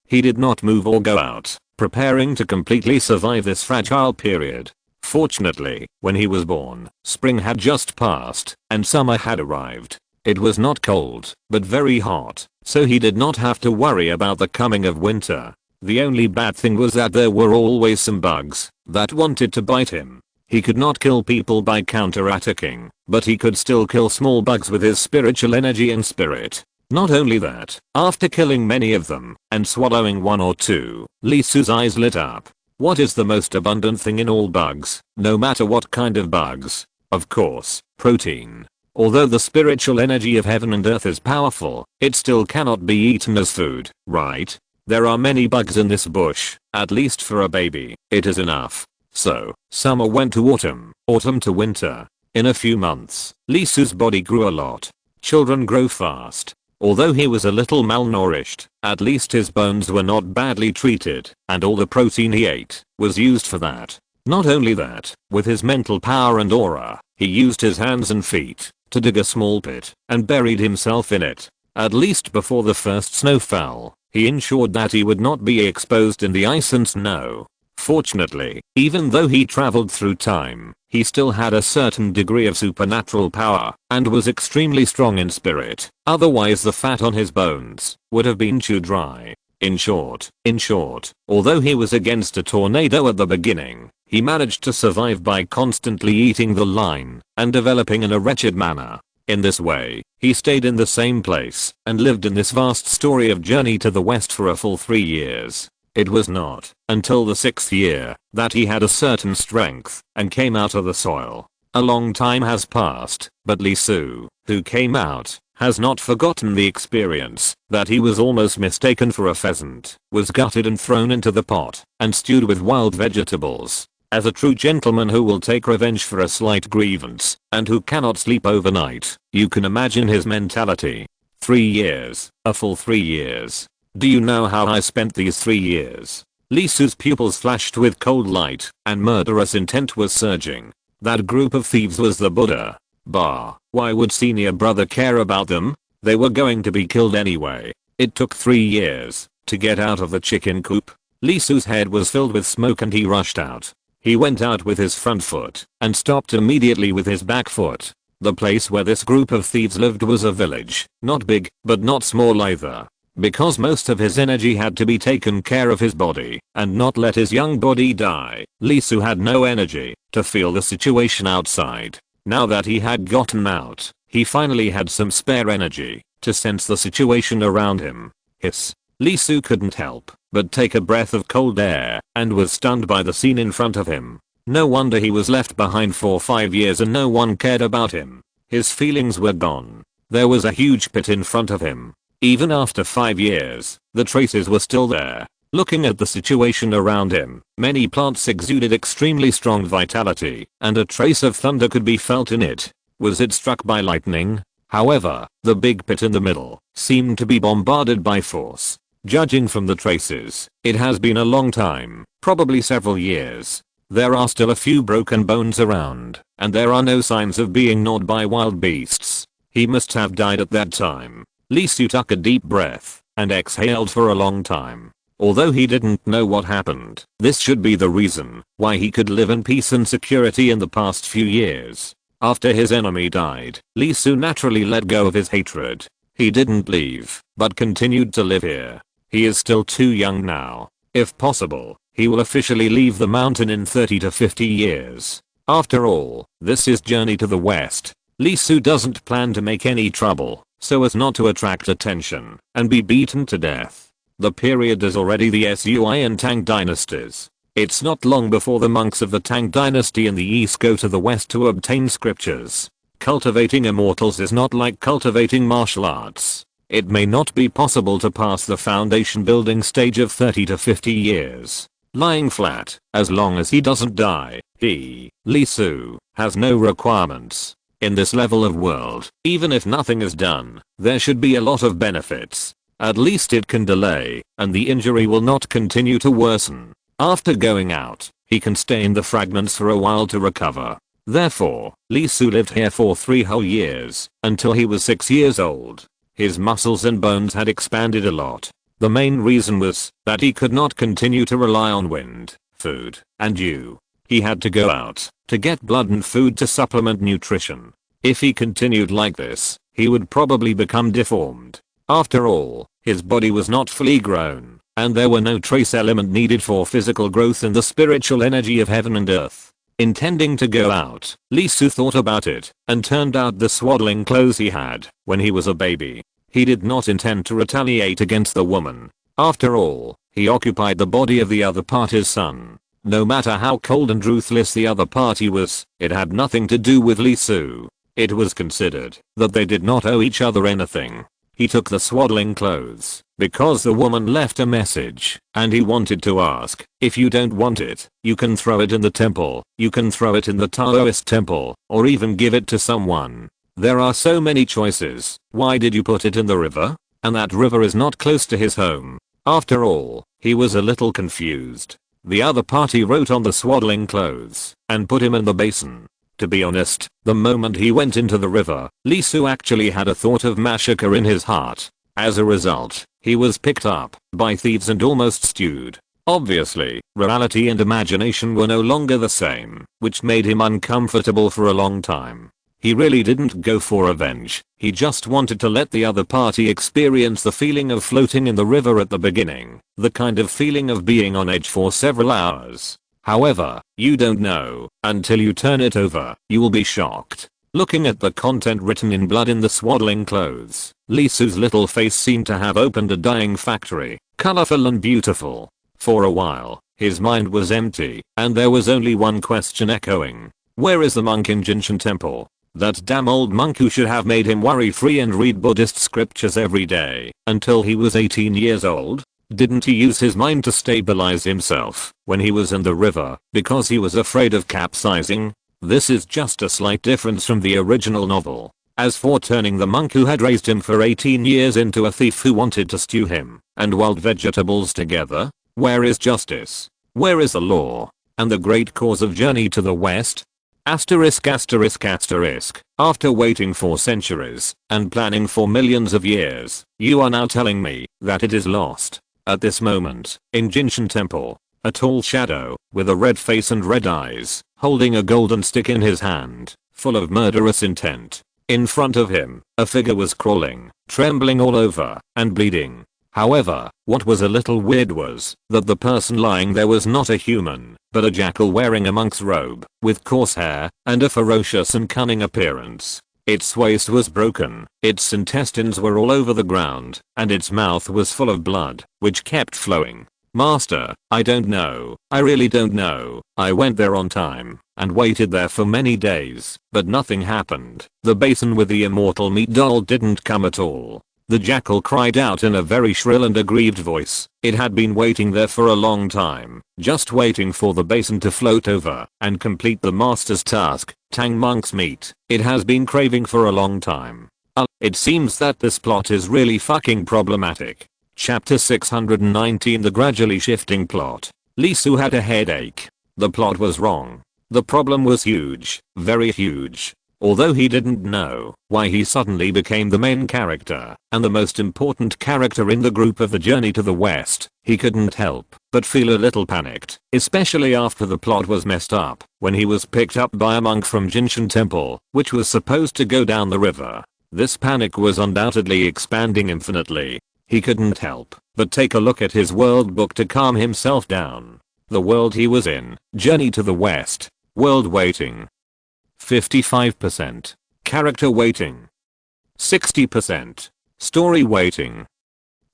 he did not move or go out, preparing to completely survive this fragile period. Fortunately, when he was born, spring had just passed, and summer had arrived. It was not cold, but very hot, so he did not have to worry about the coming of winter. The only bad thing was that there were always some bugs that wanted to bite him. He could not kill people by counter-attacking, but he could still kill small bugs with his spiritual energy and spirit. Not only that, after killing many of them and swallowing one or two, Lee Su's eyes lit up. What is the most abundant thing in all bugs, no matter what kind of bugs? Of course, protein. Although the spiritual energy of heaven and earth is powerful, it still cannot be eaten as food, right? There are many bugs in this bush, at least for a baby, it is enough. So, summer went to autumn, autumn to winter. In a few months, Lee Su's body grew a lot. Children grow fast. Although he was a little malnourished, at least his bones were not badly treated, and all the protein he ate was used for that. Not only that, with his mental power and aura, he used his hands and feet to dig a small pit and buried himself in it. At least before the first snow fell, he ensured that he would not be exposed in the ice and snow. Fortunately, even though he traveled through time, he still had a certain degree of supernatural power and was extremely strong in spirit. Otherwise the fat on his bones would have been chewed dry. In short, although he was against a tornado at the beginning, he managed to survive by constantly eating the line and developing in a wretched manner. In this way, he stayed in the same place and lived in this vast story of journey to the west for a full 3 years. It was not until the 6th year that he had a certain strength and came out of the soil. A long time has passed, but Lee Su, who came out, has not forgotten the experience that he was almost mistaken for a pheasant, was gutted and thrown into the pot and stewed with wild vegetables. As a true gentleman who will take revenge for a slight grievance and who cannot sleep overnight, you can imagine his mentality. 3 years, a full 3 years. Do you know how I spent these 3 years? Lee Su's pupils flashed with cold light and murderous intent was surging. That group of thieves was the Buddha. Bah, why would senior brother care about them? They were going to be killed anyway. It took 3 years to get out of the chicken coop. Lee Su's head was filled with smoke and he rushed out. He went out with his front foot and stopped immediately with his back foot. The place where this group of thieves lived was a village, not big, but not small either. Because most of his energy had to be taken care of his body and not let his young body die, Lee Su had no energy to feel the situation outside. Now that he had gotten out, he finally had some spare energy to sense the situation around him. Hiss. Lee Su couldn't help but take a breath of cold air and was stunned by the scene in front of him. No wonder he was left behind for 5 years and no one cared about him. His feelings were gone. There was a huge pit in front of him. Even after 5 years, the traces were still there. Looking at the situation around him, many plants exuded extremely strong vitality, and a trace of thunder could be felt in it. Was it struck by lightning? However, the big pit in the middle seemed to be bombarded by force. Judging from the traces, it has been a long time, probably several years. There are still a few broken bones around, and there are no signs of being gnawed by wild beasts. He must have died at that time. Lee Su took a deep breath and exhaled for a long time. Although he didn't know what happened, this should be the reason why he could live in peace and security in the past few years. After his enemy died, Lee Su naturally let go of his hatred. He didn't leave, but continued to live here. He is still too young now. If possible, he will officially leave the mountain in 30 to 50 years. After all, this is journey to the west. Lee Su doesn't plan to make any trouble, so as not to attract attention and be beaten to death. The period is already the Sui and Tang dynasties. It's not long before the monks of the Tang dynasty in the east go to the west to obtain scriptures. Cultivating immortals is not like cultivating martial arts. It may not be possible to pass the foundation building stage of 30 to 50 years. Lying flat, as long as he doesn't die, Lee Su, has no requirements. In this level of world, even if nothing is done, there should be a lot of benefits. At least it can delay, and the injury will not continue to worsen. After going out, he can stay in the fragments for a while to recover. Therefore, Lee Su lived here for 3 whole years, until he was 6 years old. His muscles and bones had expanded a lot. The main reason was that he could not continue to rely on wind, food, and dew. He had to go out to get blood and food to supplement nutrition. If he continued like this, he would probably become deformed. After all, his body was not fully grown, and there were no trace element needed for physical growth in the spiritual energy of heaven and earth. Intending to go out, Lee Su thought about it and turned out the swaddling clothes he had when he was a baby. He did not intend to retaliate against the woman. After all, he occupied the body of the other party's son. No matter how cold and ruthless the other party was, it had nothing to do with Lee Su. It was considered that they did not owe each other anything. He took the swaddling clothes because the woman left a message, and he wanted to ask, if you don't want it, you can throw it in the temple, you can throw it in the Taoist temple, or even give it to someone. There are so many choices. Why did you put it in the river? And that river is not close to his home. After all, he was a little confused. The other party wrote on the swaddling clothes and put him in the basin. To be honest, the moment he went into the river, Lee Su actually had a thought of massacre in his heart. As a result, he was picked up by thieves and almost stewed. Obviously, reality and imagination were no longer the same, which made him uncomfortable for a long time. He really didn't go for revenge, he just wanted to let the other party experience the feeling of floating in the river at the beginning, the kind of feeling of being on edge for several hours. However, you don't know until you turn it over. You will be shocked. Looking at the content written in blood in the swaddling clothes, Lee Su's little face seemed to have opened a dyeing factory, colorful and beautiful. For a while, his mind was empty, and there was only one question echoing. Where is the monk in Jinshan Temple? That damn old monk who should have made him worry free and read Buddhist scriptures every day until he was 18 years old? Didn't he use his mind to stabilize himself when he was in the river because he was afraid of capsizing? This is just a slight difference from the original novel. As for turning the monk who had raised him for 18 years into a thief who wanted to stew him and wild vegetables together, where is justice? Where is the law? And the great cause of journey to the west? Asterisk asterisk asterisk. After waiting for centuries and planning for millions of years, you are now telling me that it is lost. At this moment, in Jinshan Temple, a tall shadow, with a red face and red eyes, holding a golden stick in his hand, full of murderous intent. In front of him, a figure was crawling, trembling all over, and bleeding. However, what was a little weird was that the person lying there was not a human, but a jackal wearing a monk's robe, with coarse hair, and a ferocious and cunning appearance. Its waist was broken, its intestines were all over the ground, and its mouth was full of blood, which kept flowing. Master, I don't know, I really don't know. I went there on time, and waited there for many days, but nothing happened. The basin with the immortal meat doll didn't come at all. The jackal cried out in a very shrill and aggrieved voice. It had been waiting there for a long time, just waiting for the basin to float over and complete the master's task. Tang monk's meat. It has been craving for a long time. It seems that this plot is really fucking problematic. Chapter 619, the gradually shifting plot. Lee Soo had a headache. The plot was wrong. The problem was huge, very huge. Although he didn't know why he suddenly became the main character and the most important character in the group of the journey to the west, he couldn't help but feel a little panicked, especially after the plot was messed up when he was picked up by a monk from Jinshan Temple, which was supposed to go down the river. This panic was undoubtedly expanding infinitely. He couldn't help but take a look at his world book to calm himself down. The world he was in, journey to the west, world waiting. 55%. Character waiting. 60%. Story waiting.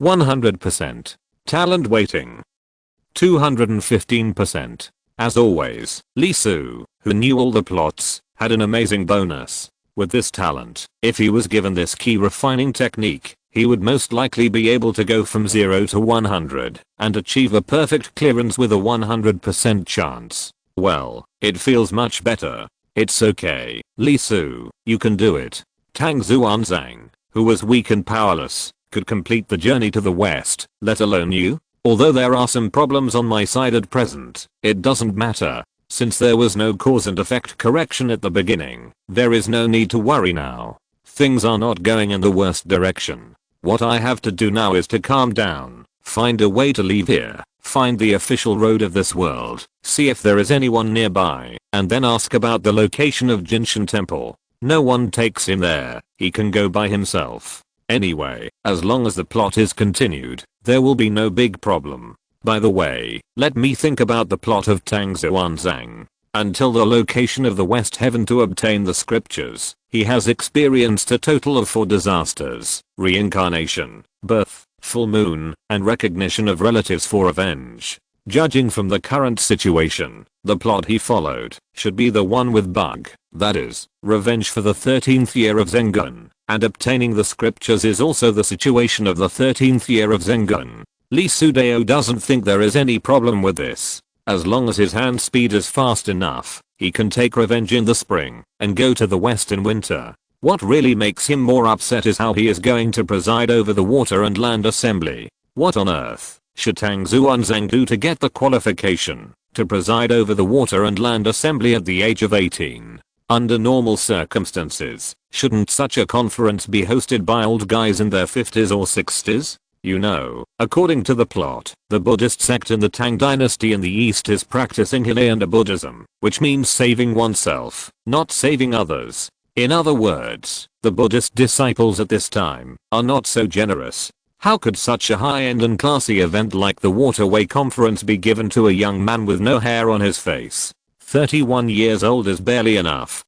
100%. Talent waiting. 215%. As always, Lee Soo, who knew all the plots, had an amazing bonus. With this talent, if he was given this key refining technique, he would most likely be able to go from 0 to 100 and achieve a perfect clearance with a 100% chance. Well, it feels much better. It's okay, Lee Soo, you can do it. Tang Xuanzang, who was weak and powerless, could complete the journey to the west, let alone you? Although there are some problems on my side at present, it doesn't matter. Since there was no cause and effect correction at the beginning, there is no need to worry now. Things are not going in the worst direction. What I have to do now is to calm down, find a way to leave here, find the official road of this world, see if there is anyone nearby, and then ask about the location of Jinshan Temple. No one takes him there, he can go by himself. Anyway, as long as the plot is continued, there will be no big problem. By the way, let me think about the plot of Tang Xuanzang. Until the location of the West Heaven to obtain the scriptures, he has experienced a total of 4 disasters: reincarnation, birth, full moon, and recognition of relatives for revenge. Judging from the current situation, the plot he followed should be the one with bug, that is, revenge for the 13th year of Zhengun, and obtaining the scriptures is also the situation of the 13th year of Zhengun. Lee Soo doesn't think there is any problem with this. As long as his hand speed is fast enough, he can take revenge in the spring and go to the west in winter. What really makes him more upset is how he is going to preside over the water and land assembly. What on earth should Tang Xuanzang do to get the qualification to preside over the water and land assembly at the age of 18? Under normal circumstances, shouldn't such a conference be hosted by old guys in their 50s or 60s? You know, according to the plot, the Buddhist sect in the Tang dynasty in the east is practicing Hinayana Buddhism, which means saving oneself, not saving others. In other words, the Buddhist disciples at this time are not so generous. How could such a high-end and classy event like the Waterway Conference be given to a young man with no hair on his face? 31 years old is barely enough.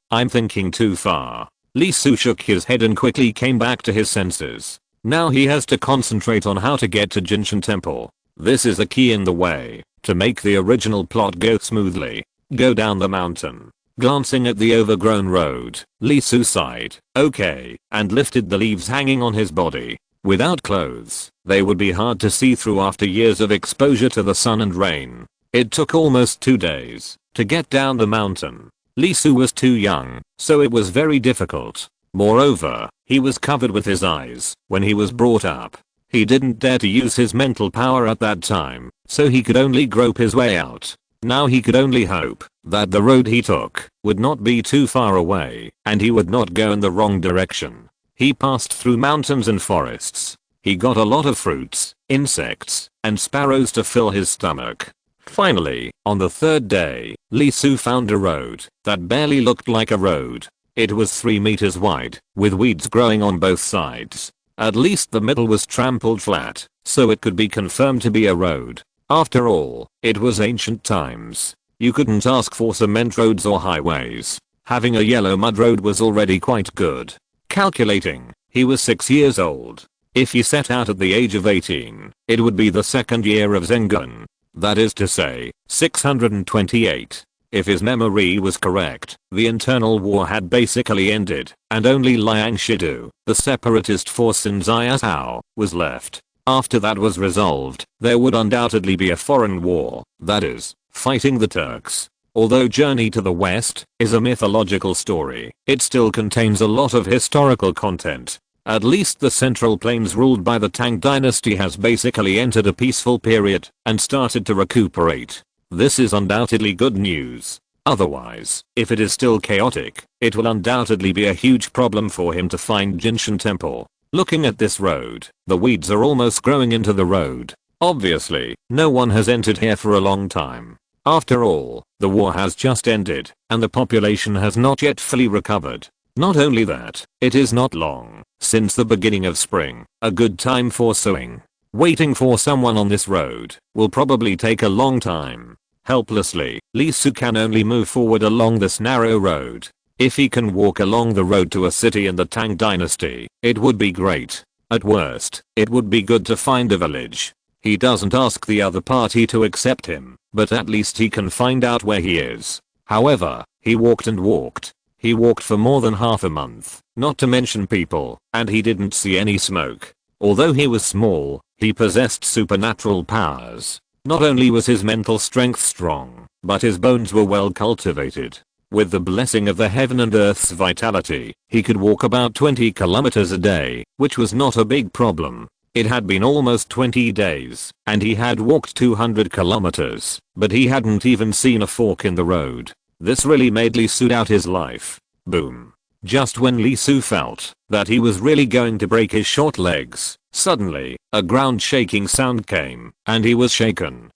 I'm thinking too far. Lee Soo shook his head and quickly came back to his senses. Now he has to concentrate on how to get to Jinshan Temple. This is the key in the way to make the original plot go smoothly. Go down the mountain. Glancing at the overgrown road, Lee Soo sighed, okay, and lifted the leaves hanging on his body. Without clothes, they would be hard to see through after years of exposure to the sun and rain. It took almost 2 days to get down the mountain. Lee Soo was too young, so it was very difficult. Moreover, he was covered with his eyes when he was brought up. He didn't dare to use his mental power at that time, so he could only grope his way out. Now he could only hope that the road he took would not be too far away and he would not go in the wrong direction. He passed through mountains and forests. He got a lot of fruits, insects, and sparrows to fill his stomach. Finally, on the 3rd day, Lee Soo found a road that barely looked like a road. It was 3 meters wide, with weeds growing on both sides. At least the middle was trampled flat, so it could be confirmed to be a road. After all, it was ancient times. You couldn't ask for cement roads or highways. Having a yellow mud road was already quite good. Calculating, he was 6 years old. If he set out at the age of 18, it would be the 2nd year of Zhengun. That is to say, 628. If his memory was correct, the internal war had basically ended, and only Liang Shidu, the separatist force in Xiaotao, was left. After that was resolved, there would undoubtedly be a foreign war, that is, fighting the Turks. Although Journey to the West is a mythological story, it still contains a lot of historical content. At least the Central Plains ruled by the Tang dynasty has basically entered a peaceful period and started to recuperate. This is undoubtedly good news. Otherwise, if it is still chaotic, it will undoubtedly be a huge problem for him to find Jinshan Temple. Looking at this road, the weeds are almost growing into the road. Obviously, no one has entered here for a long time. After all, the war has just ended, and the population has not yet fully recovered. Not only that, it is not long since the beginning of spring, a good time for sowing. Waiting for someone on this road will probably take a long time. Helplessly, Lee Su can only move forward along this narrow road. If he can walk along the road to a city in the Tang dynasty, it would be great. At worst, it would be good to find a village. He doesn't ask the other party to accept him, but at least he can find out where he is. However, he walked and walked. He walked for more than half a month, not to mention people, and he didn't see any smoke. Although he was small, he possessed supernatural powers. Not only was his mental strength strong, but his bones were well cultivated. With the blessing of the heaven and earth's vitality, he could walk about 20 kilometers a day, which was not a big problem. It had been almost 20 days, and he had walked 200 kilometers, but he hadn't even seen a fork in the road. This really made Lee Su doubt his life. Boom. Just when Lee Su felt that he was really going to break his short legs, suddenly, a ground shaking sound came, and he was shaken.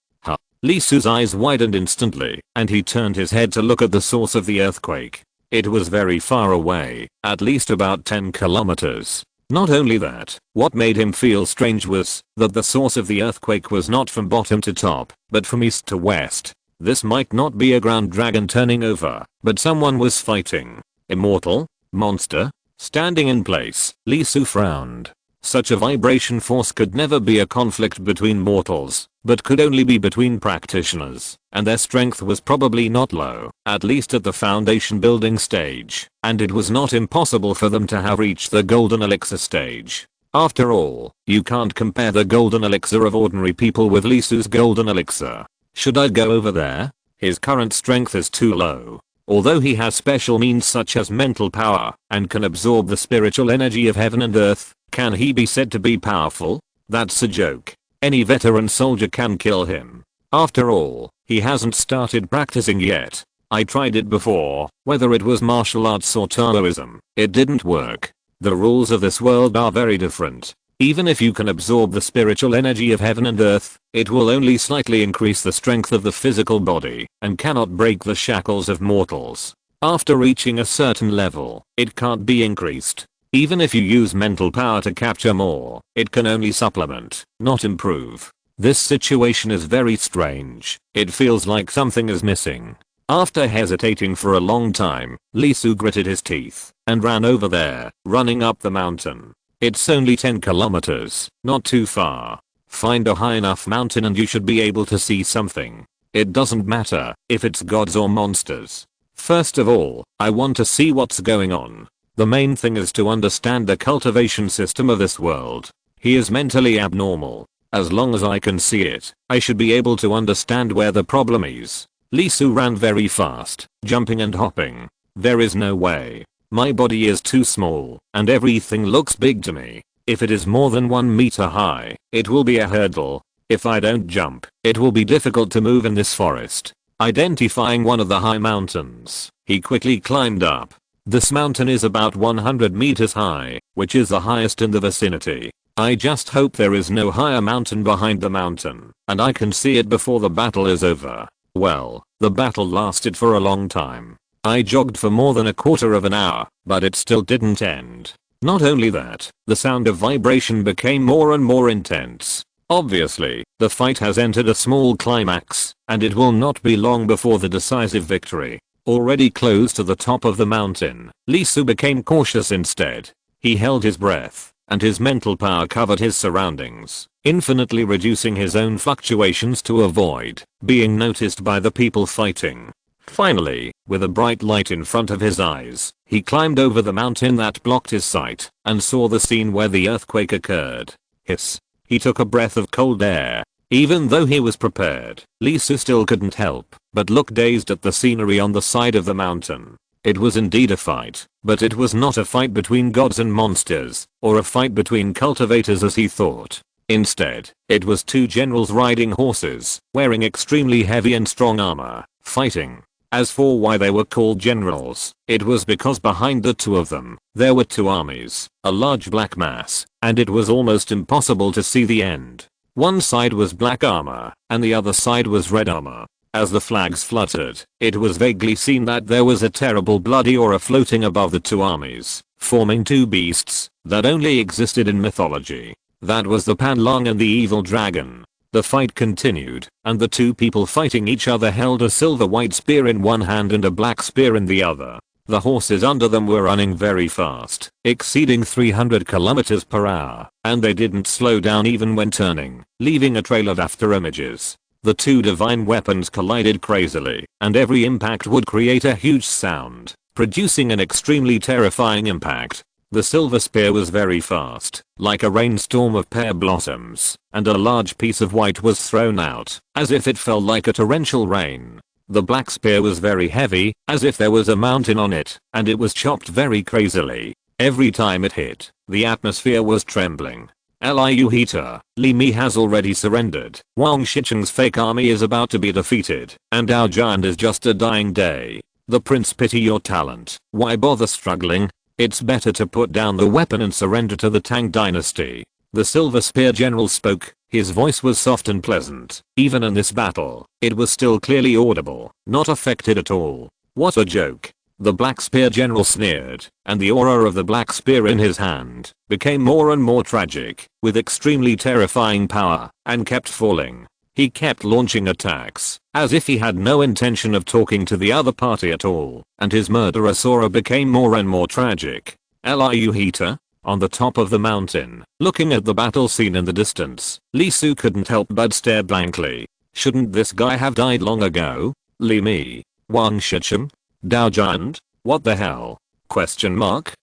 Lee Su's eyes widened instantly, and he turned his head to look at the source of the earthquake. It was very far away, at least about 10 kilometers. Not only that, what made him feel strange was that the source of the earthquake was not from bottom to top, but from east to west. This might not be a ground dragon turning over, but someone was fighting. Immortal? Monster? Standing in place, Lee Su frowned. Such a vibration force could never be a conflict between mortals, but could only be between practitioners, and their strength was probably not low, at least at the foundation building stage, and it was not impossible for them to have reached the golden elixir stage. After all, you can't compare the golden elixir of ordinary people with Lee Su's golden elixir. Should I go over there? His current strength is too low. Although he has special means such as mental power and can absorb the spiritual energy of heaven and earth, can he be said to be powerful? That's a joke. Any veteran soldier can kill him. After all, he hasn't started practicing yet. I tried it before, whether it was martial arts or Taoism, it didn't work. The rules of this world are very different. Even if you can absorb the spiritual energy of heaven and earth, it will only slightly increase the strength of the physical body and cannot break the shackles of mortals. After reaching a certain level, it can't be increased. Even if you use mental power to capture more, it can only supplement, not improve. This situation is very strange. It feels like something is missing. After hesitating for a long time, Lee Su gritted his teeth and ran over there, running up the mountain. It's only 10 kilometers, not too far. Find a high enough mountain and you should be able to see something. It doesn't matter if it's gods or monsters. First of all, I want to see what's going on. The main thing is to understand the cultivation system of this world. He is mentally abnormal. As long as I can see it, I should be able to understand where the problem is. Lee Su ran very fast, jumping and hopping. There is no way. My body is too small, and everything looks big to me. If it is more than 1 meter high, it will be a hurdle. If I don't jump, it will be difficult to move in this forest. Identifying one of the high mountains, he quickly climbed up. This mountain is about 100 meters high, which is the highest in the vicinity. I just hope there is no higher mountain behind the mountain, and I can see it before the battle is over. Well, the battle lasted for a long time. I jogged for more than a quarter of an hour, but it still didn't end. Not only that, the sound of vibration became more and more intense. Obviously, the fight has entered a small climax, and it will not be long before the decisive victory. Already close to the top of the mountain, Lee Su became cautious instead. He held his breath, and his mental power covered his surroundings, infinitely reducing his own fluctuations to avoid being noticed by the people fighting. Finally, with a bright light in front of his eyes, he climbed over the mountain that blocked his sight and saw the scene where the earthquake occurred. Hiss. He took a breath of cold air. Even though he was prepared, Lee Su still couldn't help but look dazed at the scenery on the side of the mountain. It was indeed a fight, but it was not a fight between gods and monsters, or a fight between cultivators as he thought. Instead, it was two generals riding horses, wearing extremely heavy and strong armor, fighting. As for why they were called generals, it was because behind the two of them, there were two armies, a large black mass, and it was almost impossible to see the end. One side was black armor, and the other side was red armor. As the flags fluttered, it was vaguely seen that there was a terrible bloody aura floating above the two armies, forming two beasts that only existed in mythology. That was the Panlong and the evil dragon. The fight continued, and the two people fighting each other held a silver-white spear in one hand and a black spear in the other. The horses under them were running very fast, exceeding 300 kilometers per hour, and they didn't slow down even when turning, leaving a trail of after images. The two divine weapons collided crazily, and every impact would create a huge sound, producing an extremely terrifying impact. The silver spear was very fast, like a rainstorm of pear blossoms, and a large piece of white was thrown out, as if it fell like a torrential rain. The black spear was very heavy, as if there was a mountain on it, and it was chopped very crazily. Every time it hit, the atmosphere was trembling. Liu Heater, Li Mi has already surrendered, Wang Shicheng's fake army is about to be defeated, and our giant is just a dying day. The prince pity your talent, why bother struggling? It's better to put down the weapon and surrender to the Tang dynasty. The Silver Spear general spoke, his voice was soft and pleasant. Even in this battle, it was still clearly audible, not affected at all. What a joke. The Black Spear general sneered, and the aura of the black spear in his hand became more and more tragic, with extremely terrifying power, and kept falling. He kept launching attacks, as if he had no intention of talking to the other party at all, and his murderous aura became more and more tragic. Liu Heater? On the top of the mountain, looking at the battle scene in the distance, Li Su couldn't help but stare blankly. Shouldn't this guy have died long ago? Li Mi? Wang Shicheng? Dao Giant? What the hell? Question mark?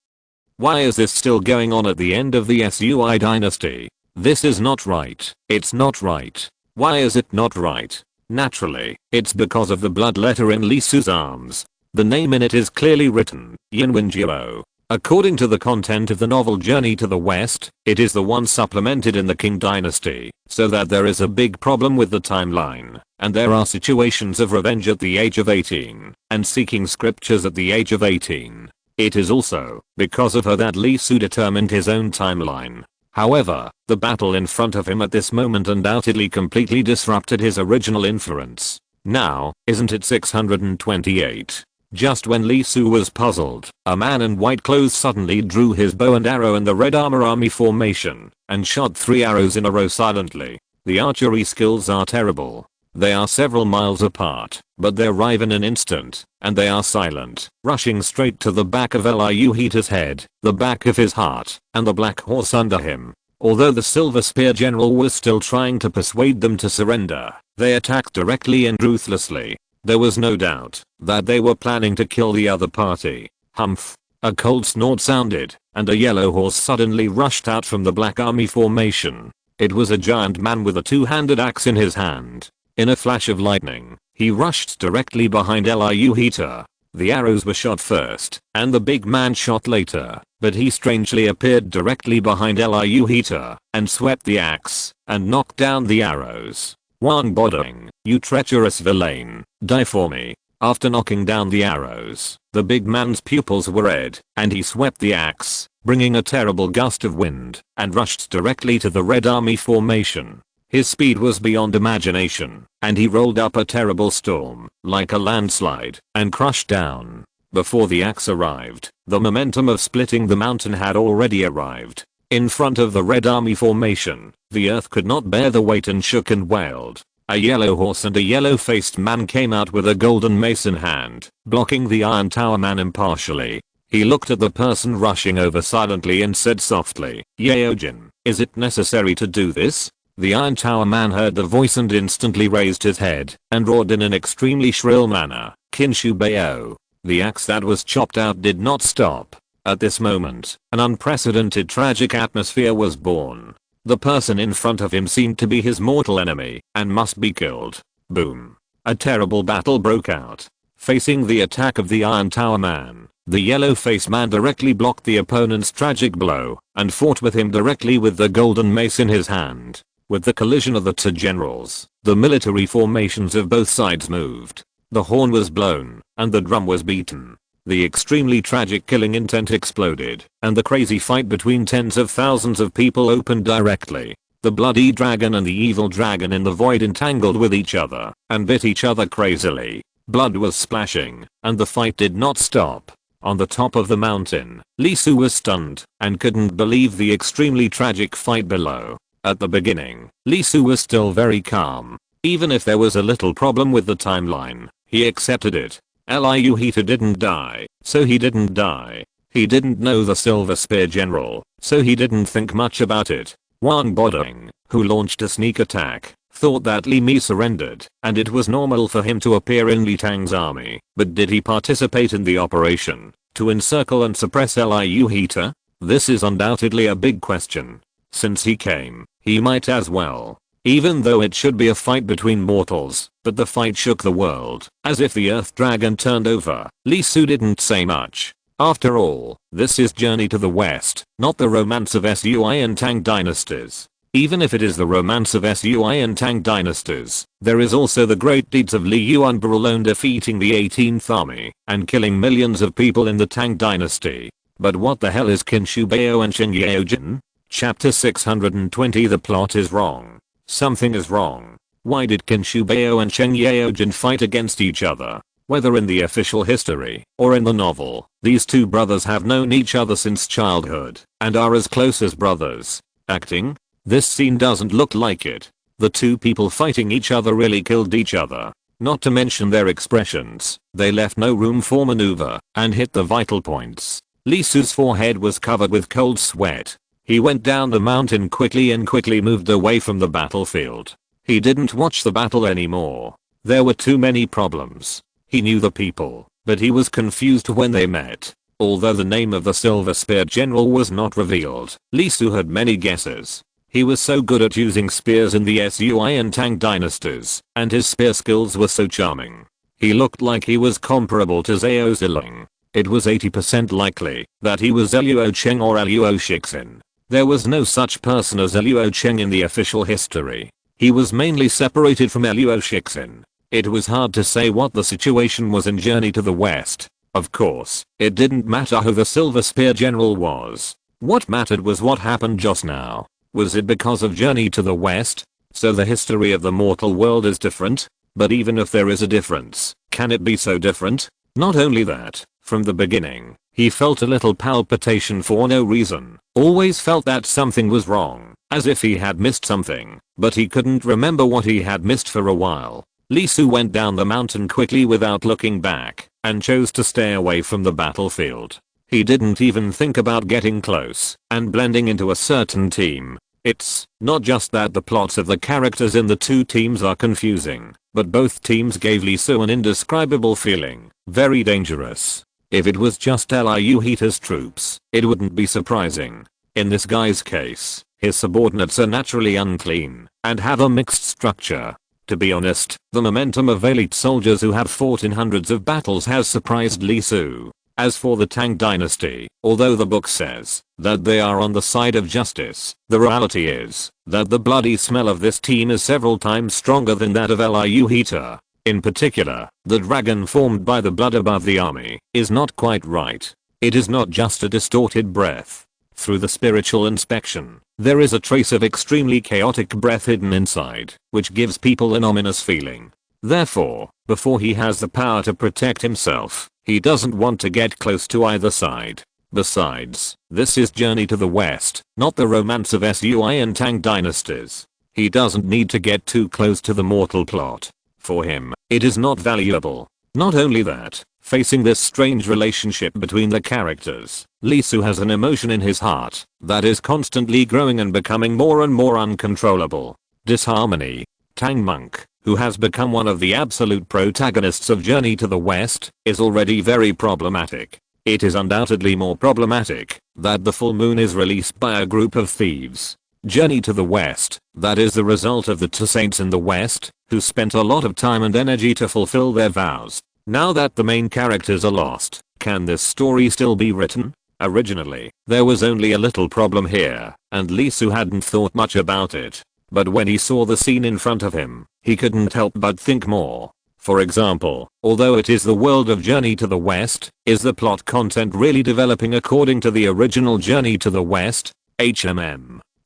Why is this still going on at the end of the Sui dynasty? This is not right. It's not right. Why is it not right? Naturally, it's because of the blood letter in Li Su's arms. The name in it is clearly written, Yinwen Jiao. According to the content of the novel Journey to the West, it is the one supplemented in the Qing dynasty, so that there is a big problem with the timeline, and there are situations of revenge at the age of 18, and seeking scriptures at the age of 18. It is also because of her that Li Su determined his own timeline. However, the battle in front of him at this moment undoubtedly completely disrupted his original inference. Now, isn't it 628? Just when Li Su was puzzled, a man in white clothes suddenly drew his bow and arrow in the red armor army formation, and shot 3 arrows in a row silently. The archery skills are terrible. They are several miles apart, but they arrive in an instant, and they are silent, rushing straight to the back of Liu Heater's head, the back of his heart, and the black horse under him. Although the Silver Spear general was still trying to persuade them to surrender, they attacked directly and ruthlessly. There was no doubt that they were planning to kill the other party. Humph. A cold snort sounded, and a yellow horse suddenly rushed out from the black army formation. It was a giant man with a two-handed axe in his hand. In a flash of lightning, he rushed directly behind Liu Heater. The arrows were shot first, and the big man shot later, but he strangely appeared directly behind Liu Heater, and swept the axe, and knocked down the arrows. Wang Bodong, you treacherous villain, die for me. After knocking down the arrows, the big man's pupils were red, and he swept the axe, bringing a terrible gust of wind, and rushed directly to the Red Army formation. His speed was beyond imagination, and he rolled up a terrible storm, like a landslide, and crushed down. Before the axe arrived, the momentum of splitting the mountain had already arrived. In front of the Red Army formation, the earth could not bear the weight and shook and wailed. A yellow horse and a yellow-faced man came out with a golden mace in hand, blocking the Iron Tower man impartially. He looked at the person rushing over silently and said softly, Yaojin, is it necessary to do this? The Iron Tower man heard the voice and instantly raised his head, and roared in an extremely shrill manner, Kinshu Bao. The axe that was chopped out did not stop. At this moment, an unprecedented tragic atmosphere was born. The person in front of him seemed to be his mortal enemy and must be killed. Boom. A terrible battle broke out. Facing the attack of the Iron Tower Man, the yellow face man directly blocked the opponent's tragic blow and fought with him directly with the golden mace in his hand. With the collision of the two generals, the military formations of both sides moved. The horn was blown and the drum was beaten. The extremely tragic killing intent exploded and the crazy fight between tens of thousands of people opened directly. The bloody dragon and the evil dragon in the void entangled with each other and bit each other crazily. Blood was splashing and the fight did not stop. On the top of the mountain, Lee Su was stunned and couldn't believe the extremely tragic fight below. At the beginning, Lee Su was still very calm. Even if there was a little problem with the timeline, he accepted it. Liu Hita didn't die, so he didn't die. He didn't know the Silver Spear General, so he didn't think much about it. Wang Bodong, who launched a sneak attack, thought that Li Mi surrendered, and it was normal for him to appear in Li Tang's army, but did he participate in the operation to encircle and suppress Liu Hita? This is undoubtedly a big question. Since he came, he might as well. Even though it should be a fight between mortals, but the fight shook the world, as if the Earth Dragon turned over. Lee Su didn't say much. After all, this is Journey to the West, not the romance of Sui and Tang dynasties. Even if it is the romance of Sui and Tang dynasties, there is also the great deeds of Li Yuan alone defeating the 18th army and killing millions of people in the Tang dynasty. But what the hell is Qinshu Bao and Shen Yaojin? Chapter 620. The plot is wrong. Something is wrong. Why did Qinshu Bao and Shen Yaojin fight against each other? Whether in the official history or in the novel, these two brothers have known each other since childhood and are as close as brothers. Acting? This scene doesn't look like it. The two people fighting each other really killed each other. Not to mention their expressions, they left no room for maneuver and hit the vital points. Lee Su's forehead was covered with cold sweat. He went down the mountain quickly and quickly moved away from the battlefield. He didn't watch the battle anymore. There were too many problems. He knew the people, but he was confused when they met. Although the name of the Silver Spear General was not revealed, Lee Su had many guesses. He was so good at using spears in the Sui and Tang dynasties, and his spear skills were so charming. He looked like he was comparable to Zhao Ziling. It was 80% likely that he was Luo Cheng or Luo Shixin. There was no such person as Luo Cheng in the official history. He was mainly separated from Luo Shixin. It was hard to say what the situation was in Journey to the West. Of course, it didn't matter who the Silver Spear General was. What mattered was what happened just now. Was it because of Journey to the West? So the history of the mortal world is different? But even if there is a difference, can it be so different? Not only that, from the beginning, he felt a little palpitation for no reason. Always felt that something was wrong, as if he had missed something, but he couldn't remember what he had missed for a while. Lee Su went down the mountain quickly without looking back, and chose to stay away from the battlefield. He didn't even think about getting close and blending into a certain team. It's not just that the plots of the characters in the two teams are confusing, but both teams gave Lee Su an indescribable feeling. Very dangerous. If it was just Liu Hita's troops, it wouldn't be surprising. In this guy's case, his subordinates are naturally unclean and have a mixed structure. To be honest, the momentum of elite soldiers who have fought in hundreds of battles has surprised Lee Su. As for the Tang dynasty, although the book says that they are on the side of justice, the reality is that the bloody smell of this team is several times stronger than that of Liu Hita. In particular, the dragon formed by the blood above the army is not quite right. It is not just a distorted breath. Through the spiritual inspection, there is a trace of extremely chaotic breath hidden inside, which gives people an ominous feeling. Therefore, before he has the power to protect himself, he doesn't want to get close to either side. Besides, this is Journey to the West, not the romance of Sui and Tang dynasties. He doesn't need to get too close to the mortal plot. For him, it is not valuable. Not only that, facing this strange relationship between the characters, Lee Su has an emotion in his heart that is constantly growing and becoming more and more uncontrollable. Disharmony. Tang Monk, who has become one of the absolute protagonists of Journey to the West, is already very problematic. It is undoubtedly more problematic that the full moon is released by a group of thieves. Journey to the West, that is the result of the two saints in the West, who spent a lot of time and energy to fulfill their vows. Now that the main characters are lost, can this story still be written? Originally, there was only a little problem here, and Lee Soo hadn't thought much about it. But when he saw the scene in front of him, he couldn't help but think more. For example, although it is the world of Journey to the West, is the plot content really developing according to the original Journey to the West?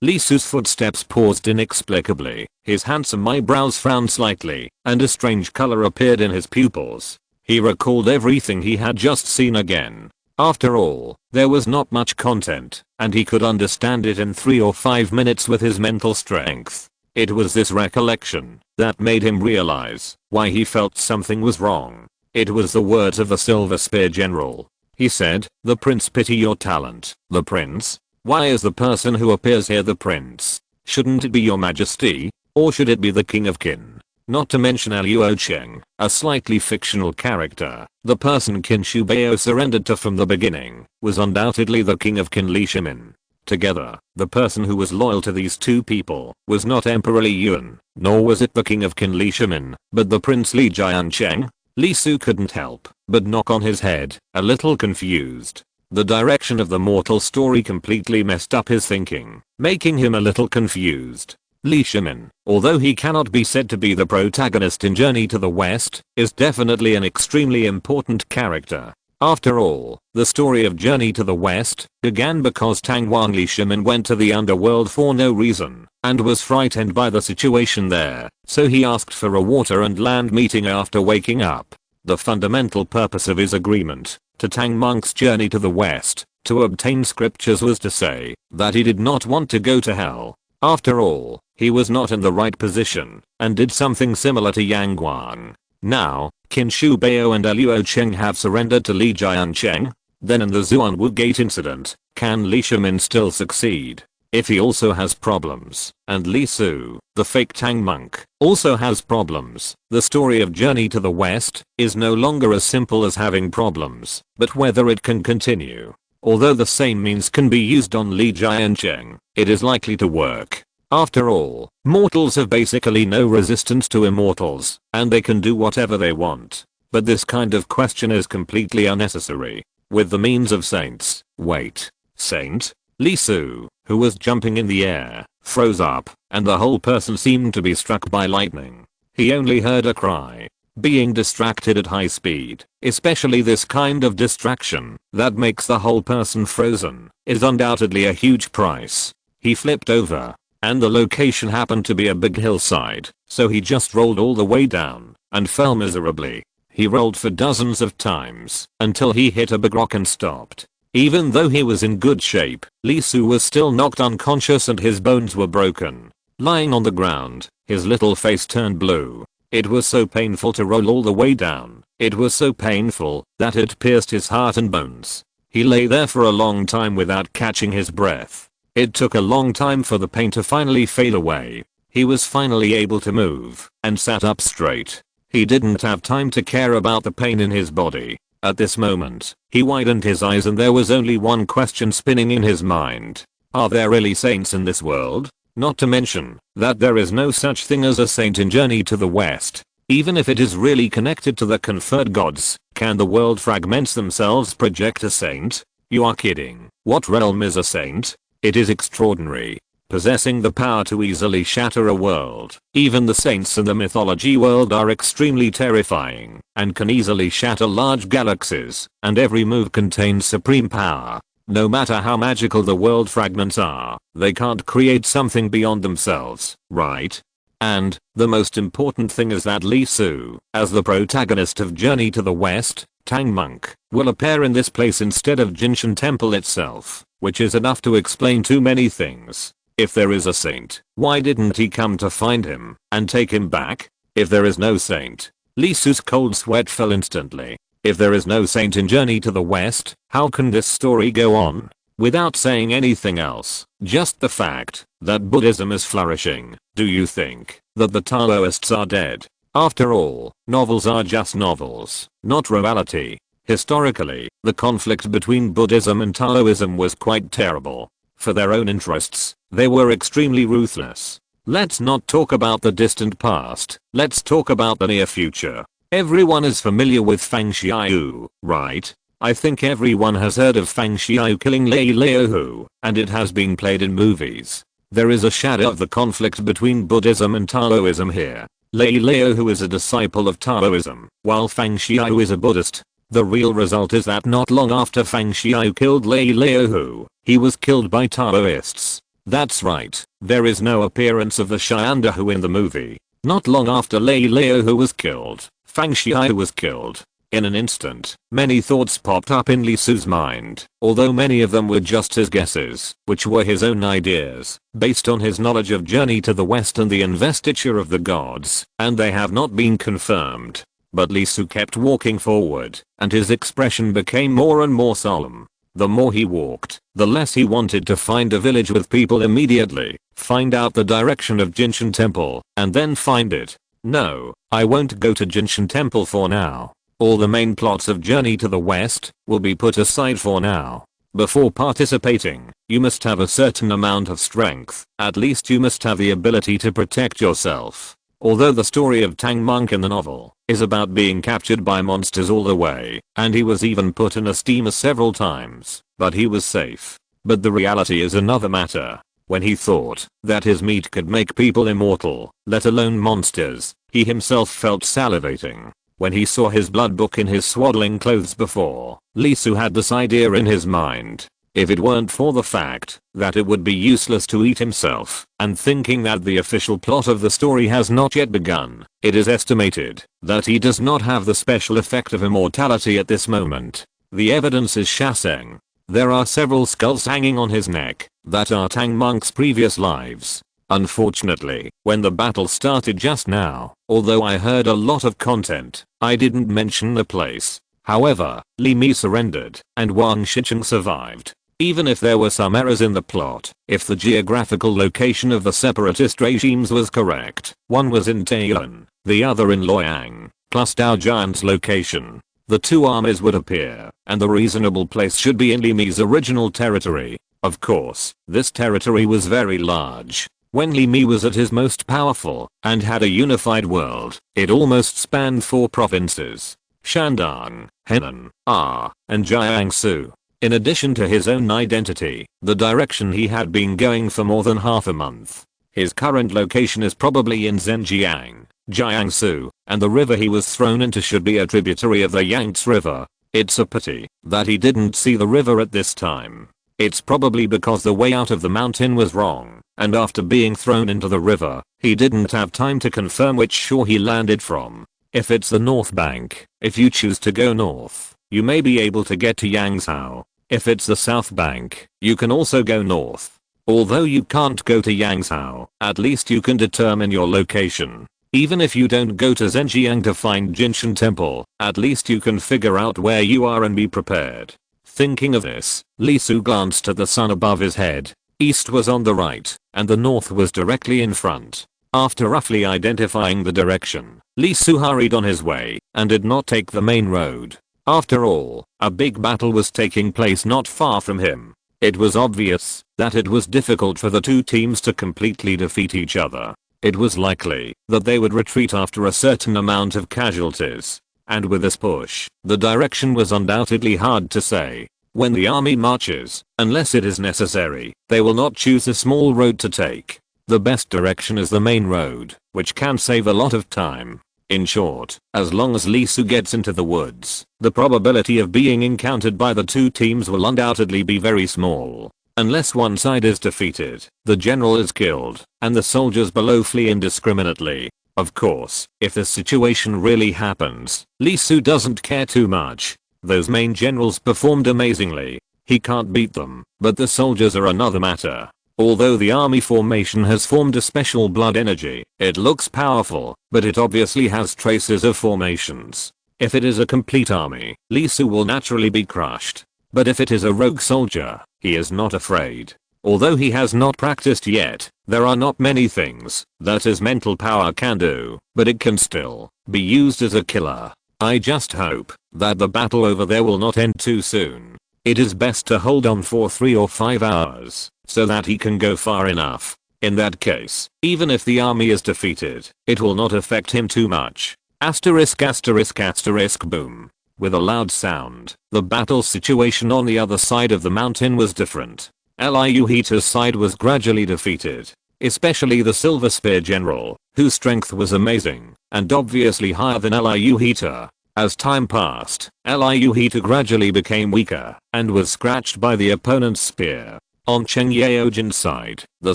Lee Soo's footsteps paused inexplicably, his handsome eyebrows frowned slightly, and a strange color appeared in his pupils. He recalled everything he had just seen again. After all, there was not much content, and he could understand it in 3 or 5 minutes with his mental strength. It was this recollection that made him realize why he felt something was wrong. It was the words of the Silver Spear General. He said, "The prince pity your talent." The prince? Why is the person who appears here the prince? Shouldn't it be your majesty? Or should it be the king of Qin? Not to mention Luo Cheng, a slightly fictional character. The person Qin Shi Bao surrendered to from the beginning was undoubtedly the king of Qin Li Shimin. Together, the person who was loyal to these two people was not Emperor Li Yuan, nor was it the king of Qin Li Shimin, but the Prince Li Jiancheng. Lee Soo couldn't help but knock on his head, a little confused. The direction of the mortal story completely messed up his thinking, making him a little confused. Li Shimin, although he cannot be said to be the protagonist in Journey to the West, is definitely an extremely important character. After all, the story of Journey to the West began because Tang Wang Li Shimin went to the underworld for no reason and was frightened by the situation there, so he asked for a water and land meeting after waking up. The fundamental purpose of his agreement to Tang Monk's Journey to the West to obtain scriptures was to say that he did not want to go to hell. After all, he was not in the right position and did something similar to Yang Guang. Now, Qin Shi Bao and Luo Cheng have surrendered to Li Jiancheng. Then in the Xuanwu Gate incident, can Li Shimin still succeed? If he also has problems, and Lee Soo, the fake Tang monk, also has problems, the story of Journey to the West is no longer as simple as having problems, but whether it can continue. Although the same means can be used on Li Jiancheng, it is likely to work. After all, mortals have basically no resistance to immortals, and they can do whatever they want. But this kind of question is completely unnecessary. With the means of saints, wait, saint? Lee Soo, who was jumping in the air, froze up, and the whole person seemed to be struck by lightning. He only heard a cry. Being distracted at high speed, especially this kind of distraction that makes the whole person frozen, is undoubtedly a huge price. He flipped over, and the location happened to be a big hillside, so he just rolled all the way down and fell miserably. He rolled for dozens of times until he hit a big rock and stopped. Even though he was in good shape, Lee Soo was still knocked unconscious and his bones were broken. Lying on the ground, his little face turned blue. It was so painful to roll all the way down. It was so painful that it pierced his heart and bones. He lay there for a long time without catching his breath. It took a long time for the pain to finally fade away. He was finally able to move and sat up straight. He didn't have time to care about the pain in his body. At this moment, he widened his eyes and there was only one question spinning in his mind. Are there really saints in this world? Not to mention that there is no such thing as a saint in Journey to the West. Even if it is really connected to the conferred gods, can the world fragments themselves project a saint? You are kidding. What realm is a saint? It is extraordinary. Possessing the power to easily shatter a world. Even the saints in the mythology world are extremely terrifying and can easily shatter large galaxies, and every move contains supreme power. No matter how magical the world fragments are, they can't create something beyond themselves, right? And, the most important thing is that Lee Soo, as the protagonist of Journey to the West, Tang Monk, will appear in this place instead of Jinshan Temple itself, which is enough to explain too many things. If there is a saint, why didn't he come to find him and take him back? If there is no saint, Lee Soo's cold sweat fell instantly. If there is no saint in Journey to the West, how can this story go on? Without saying anything else, just the fact that Buddhism is flourishing, do you think that the Taoists are dead? After all, novels are just novels, not reality. Historically, the conflict between Buddhism and Taoism was quite terrible. For their own interests, They were extremely ruthless. Let's not talk about the distant past, let's talk about the near future. Everyone is familiar with Fang Xiaoyu, right? I think everyone has heard of Fang Xiaoyu killing Lei Leohu, and it has been played in movies. There is a shadow of the conflict between Buddhism and Taoism here. Lei Leohu is a disciple of Taoism, while Fang Xiaoyu is a Buddhist. The real result is that not long after Fang Xiaoyu killed Lei Leohu, he was killed by Taoists. That's right, there is no appearance of the Xiandahu in the movie. Not long after Lei Leohu was killed, Fang Xiaoyu was killed. In an instant, many thoughts popped up in Li Su's mind, although many of them were just his guesses, which were his own ideas, based on his knowledge of Journey to the West and the investiture of the gods, and they have not been confirmed. But Li Su kept walking forward, and his expression became more and more solemn. The more he walked, the less he wanted to find a village with people immediately, find out the direction of Jinshan Temple, and then find it. No, I won't go to Jinshan Temple for now. All the main plots of Journey to the West will be put aside for now. Before participating, you must have a certain amount of strength, at least you must have the ability to protect yourself. Although the story of Tang Monk in the novel is about being captured by monsters all the way, and he was even put in a steamer several times, but he was safe. But the reality is another matter. When he thought that his meat could make people immortal, let alone monsters, he himself felt salivating. When he saw his blood book in his swaddling clothes before, Li Su had this idea in his mind. If it weren't for the fact that it would be useless to eat himself, and thinking that the official plot of the story has not yet begun, it is estimated that he does not have the special effect of immortality at this moment. The evidence is Shaseng. There are several skulls hanging on his neck that are Tang Monk's previous lives. Unfortunately, when the battle started just now, although I heard a lot of content, I didn't mention the place. However, Li Mi surrendered, and Wang Shicheng survived. Even if there were some errors in the plot, if the geographical location of the separatist regimes was correct, one was in Taiyuan, the other in Luoyang, plus Dao Giant's location, the two armies would appear, and the reasonable place should be in Li Mi's original territory. Of course, this territory was very large. When Li Mi was at his most powerful, and had a unified world, it almost spanned 4 provinces. Shandong, Henan, and Jiangsu. In addition to his own identity, the direction he had been going for more than half a month. His current location is probably in Zhenjiang, Jiangsu, and the river he was thrown into should be a tributary of the Yangtze River. It's a pity that he didn't see the river at this time. It's probably because the way out of the mountain was wrong, and after being thrown into the river, he didn't have time to confirm which shore he landed from. If it's the north bank, if you choose to go north, you may be able to get to Yangzhou. If it's the south bank, you can also go north. Although you can't go to Yangzhou, at least you can determine your location. Even if you don't go to Zhenjiang to find Jinshan Temple, at least you can figure out where you are and be prepared. Thinking of this, Li Su glanced at the sun above his head. East was on the right, and the north was directly in front. After roughly identifying the direction, Li Su hurried on his way, and did not take the main road. After all, a big battle was taking place not far from him. It was obvious that it was difficult for the two teams to completely defeat each other. It was likely that they would retreat after a certain amount of casualties. And with this push, the direction was undoubtedly hard to say. When the army marches, unless it is necessary, they will not choose a small road to take. The best direction is the main road, which can save a lot of time. In short, as long as Li Su gets into the woods, the probability of being encountered by the two teams will undoubtedly be very small. Unless one side is defeated, the general is killed, and the soldiers below flee indiscriminately. Of course, if the situation really happens, Li Su doesn't care too much. Those main generals performed amazingly. He can't beat them, but the soldiers are another matter. Although the army formation has formed a special blood energy, it looks powerful, but it obviously has traces of formations. If it is a complete army, Li Su will naturally be crushed. But if it is a rogue soldier, he is not afraid. Although he has not practiced yet, there are not many things that his mental power can do, but it can still be used as a killer. I just hope that the battle over there will not end too soon. it is best to hold on for 3 or 5 hours, so that he can go far enough. In that case, even if the army is defeated, it will not affect him too much. Asterisk asterisk asterisk boom. With a loud sound, the battle situation on the other side of the mountain was different. Liu Heater's side was gradually defeated, especially the Silver Spear General, whose strength was amazing, and obviously higher than Liu Heater. As time passed, Liu Heater gradually became weaker, and was scratched by the opponent's spear. On Chen Yaojin's side, the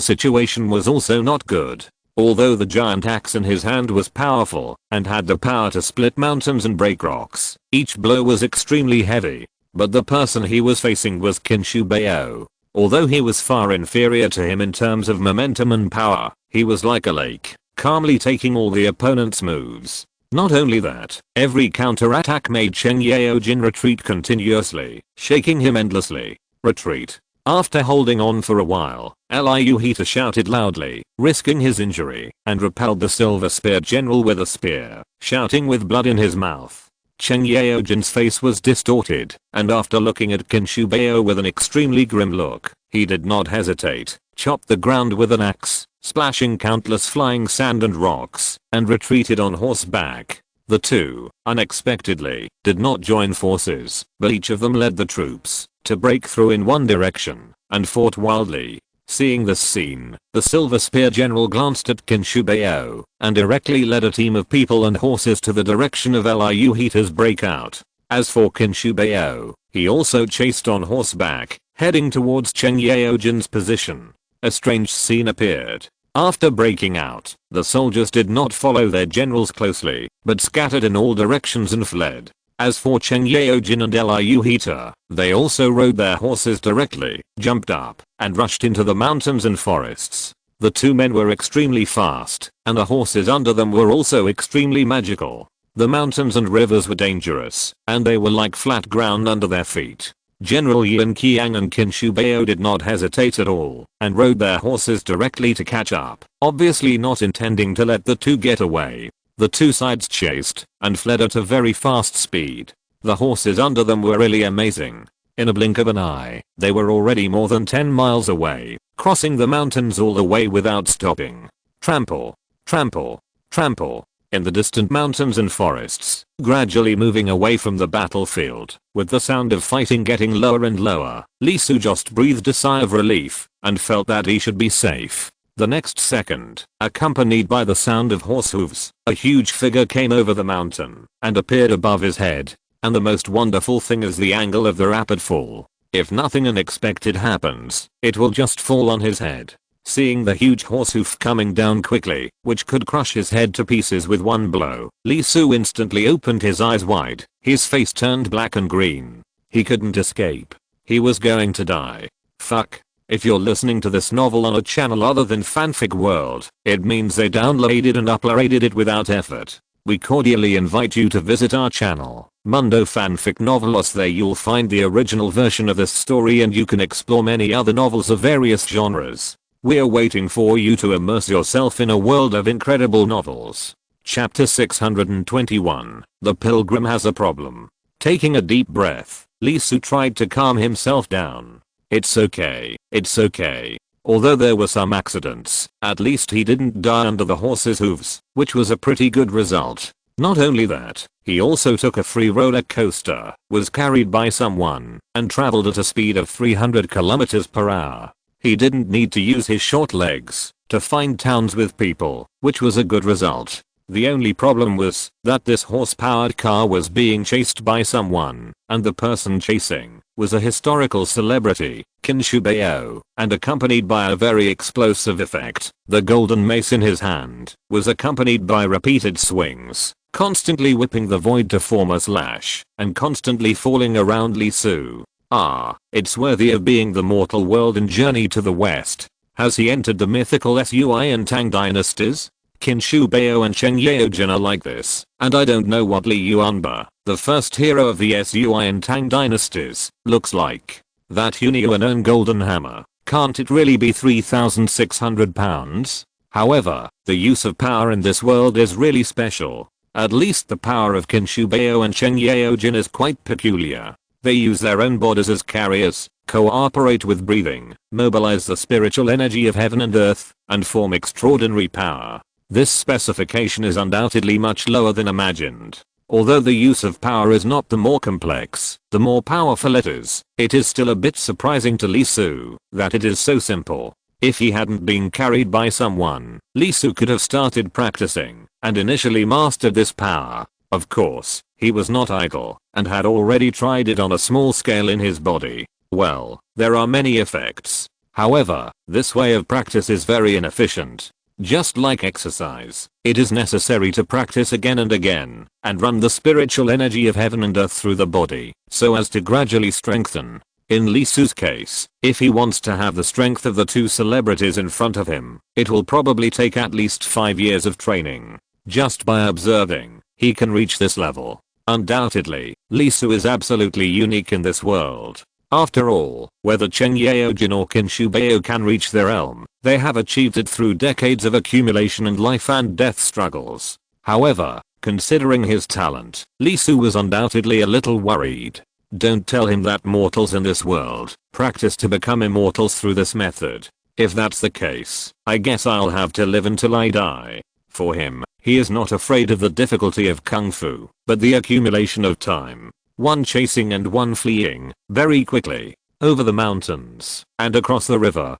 situation was also not good. Although the giant axe in his hand was powerful, and had the power to split mountains and break rocks, each blow was extremely heavy. But the person he was facing was Qin Shi Bao. Although he was far inferior to him in terms of momentum and power, he was like a lake, calmly taking all the opponent's moves. Not only that, every counterattack made Chen Yaojin retreat continuously, shaking him endlessly. Retreat. After holding on for a while, Liu Heater shouted loudly, risking his injury, and repelled the Silver Spear General with a spear, shouting with blood in his mouth. Chen Yaojin's face was distorted, and after looking at Qin Shi Bao with an extremely grim look, he did not hesitate, chopped the ground with an axe, splashing countless flying sand and rocks, and retreated on horseback. The two, unexpectedly, did not join forces, but each of them led the troops to break through in one direction, and fought wildly. Seeing this scene, the Silver Spear General glanced at Qin Shi Bao, and directly led a team of people and horses to the direction of Liu Heater's breakout. As for Qin Shi Bao, he also chased on horseback, heading towards Chen Yaojin's position. A strange scene appeared. After breaking out, the soldiers did not follow their generals closely, but scattered in all directions and fled. As for Chen Yaojin and Liu Heater, they also rode their horses directly, jumped up, and rushed into the mountains and forests. The two men were extremely fast, and the horses under them were also extremely magical. The mountains and rivers were dangerous, and they were like flat ground under their feet. General Yan Qiang and Qin Shi Bao did not hesitate at all, and rode their horses directly to catch up, obviously not intending to let the two get away. The two sides chased, and fled at a very fast speed. The horses under them were really amazing. In a blink of an eye, they were already more than 10 miles away, crossing the mountains all the way without stopping. Trample, trample, trample. In the distant mountains and forests, gradually moving away from the battlefield, with the sound of fighting getting lower and lower, Li Su just breathed a sigh of relief, and felt that he should be safe. The next second, accompanied by the sound of horse hooves, a huge figure came over the mountain, and appeared above his head. And the most wonderful thing is the angle of the rapid fall. If nothing unexpected happens, it will just fall on his head. Seeing the huge horse hoof coming down quickly, which could crush his head to pieces with one blow, Li Su instantly opened his eyes wide, his face turned black and green. He couldn't escape. He was going to die. Fuck. If you're listening to this novel on a channel other than Fanfic World, it means they downloaded and uploaded it without effort. We cordially invite you to visit our channel, Mundo Fanfic Novelos. There you'll find the original version of this story, and you can explore many other novels of various genres. We're waiting for you to immerse yourself in a world of incredible novels. Chapter 621, The Pilgrim Has a Problem. Taking a deep breath, Li Su tried to calm himself down. It's okay, it's okay. Although there were some accidents, at least he didn't die under the horse's hooves, which was a pretty good result. Not only that, he also took a free roller coaster, was carried by someone, and traveled at a speed of 300 km per hour. He didn't need to use his short legs to find towns with people, which was a good result. The only problem was that this horse-powered car was being chased by someone, and the person chasing was a historical celebrity, Qin Shi Bao, and accompanied by a very explosive effect. The golden mace in his hand was accompanied by repeated swings, constantly whipping the void to form a slash, and constantly falling around Li Su. It's worthy of being the mortal world in Journey to the West. Has he entered the mythical Sui and Tang dynasties? Qin Shi Bao and Chen Yaojin are like this, and I don't know what Li Yuanba, the first hero of the Sui and Tang dynasties, looks like. That Hunyuan golden hammer, can't it really be 3,600 pounds? However, the use of power in this world is really special. At least the power of Qin Shi Bao and Chen Yaojin is quite peculiar. They use their own bodies as carriers, cooperate with breathing, mobilize the spiritual energy of heaven and earth, and form extraordinary power. This specification is undoubtedly much lower than imagined. Although the use of power is not the more complex, the more powerful it is still a bit surprising to Lee Soo that it is so simple. If he hadn't been carried by someone, Lee Soo could have started practicing and initially mastered this power. Of course, he was not idle and had already tried it on a small scale in his body. Well, there are many effects. However, this way of practice is very inefficient. Just like exercise, it is necessary to practice again and again, and run the spiritual energy of heaven and earth through the body, so as to gradually strengthen. In Lee Soo's case, if he wants to have the strength of the two celebrities in front of him, it will probably take at least 5 years of training. Just by observing, he can reach this level. Undoubtedly, Lee Soo is absolutely unique in this world. After all, whether Chen Yaojin or Qin Shubayo can reach their realm, they have achieved it through decades of accumulation and life and death struggles. However, considering his talent, Lee Soo was undoubtedly a little worried. Don't tell him that mortals in this world practice to become immortals through this method. If that's the case, I guess I'll have to live until I die. For him, he is not afraid of the difficulty of kung fu, but the accumulation of time. One chasing and one fleeing, very quickly, over the mountains, and across the river.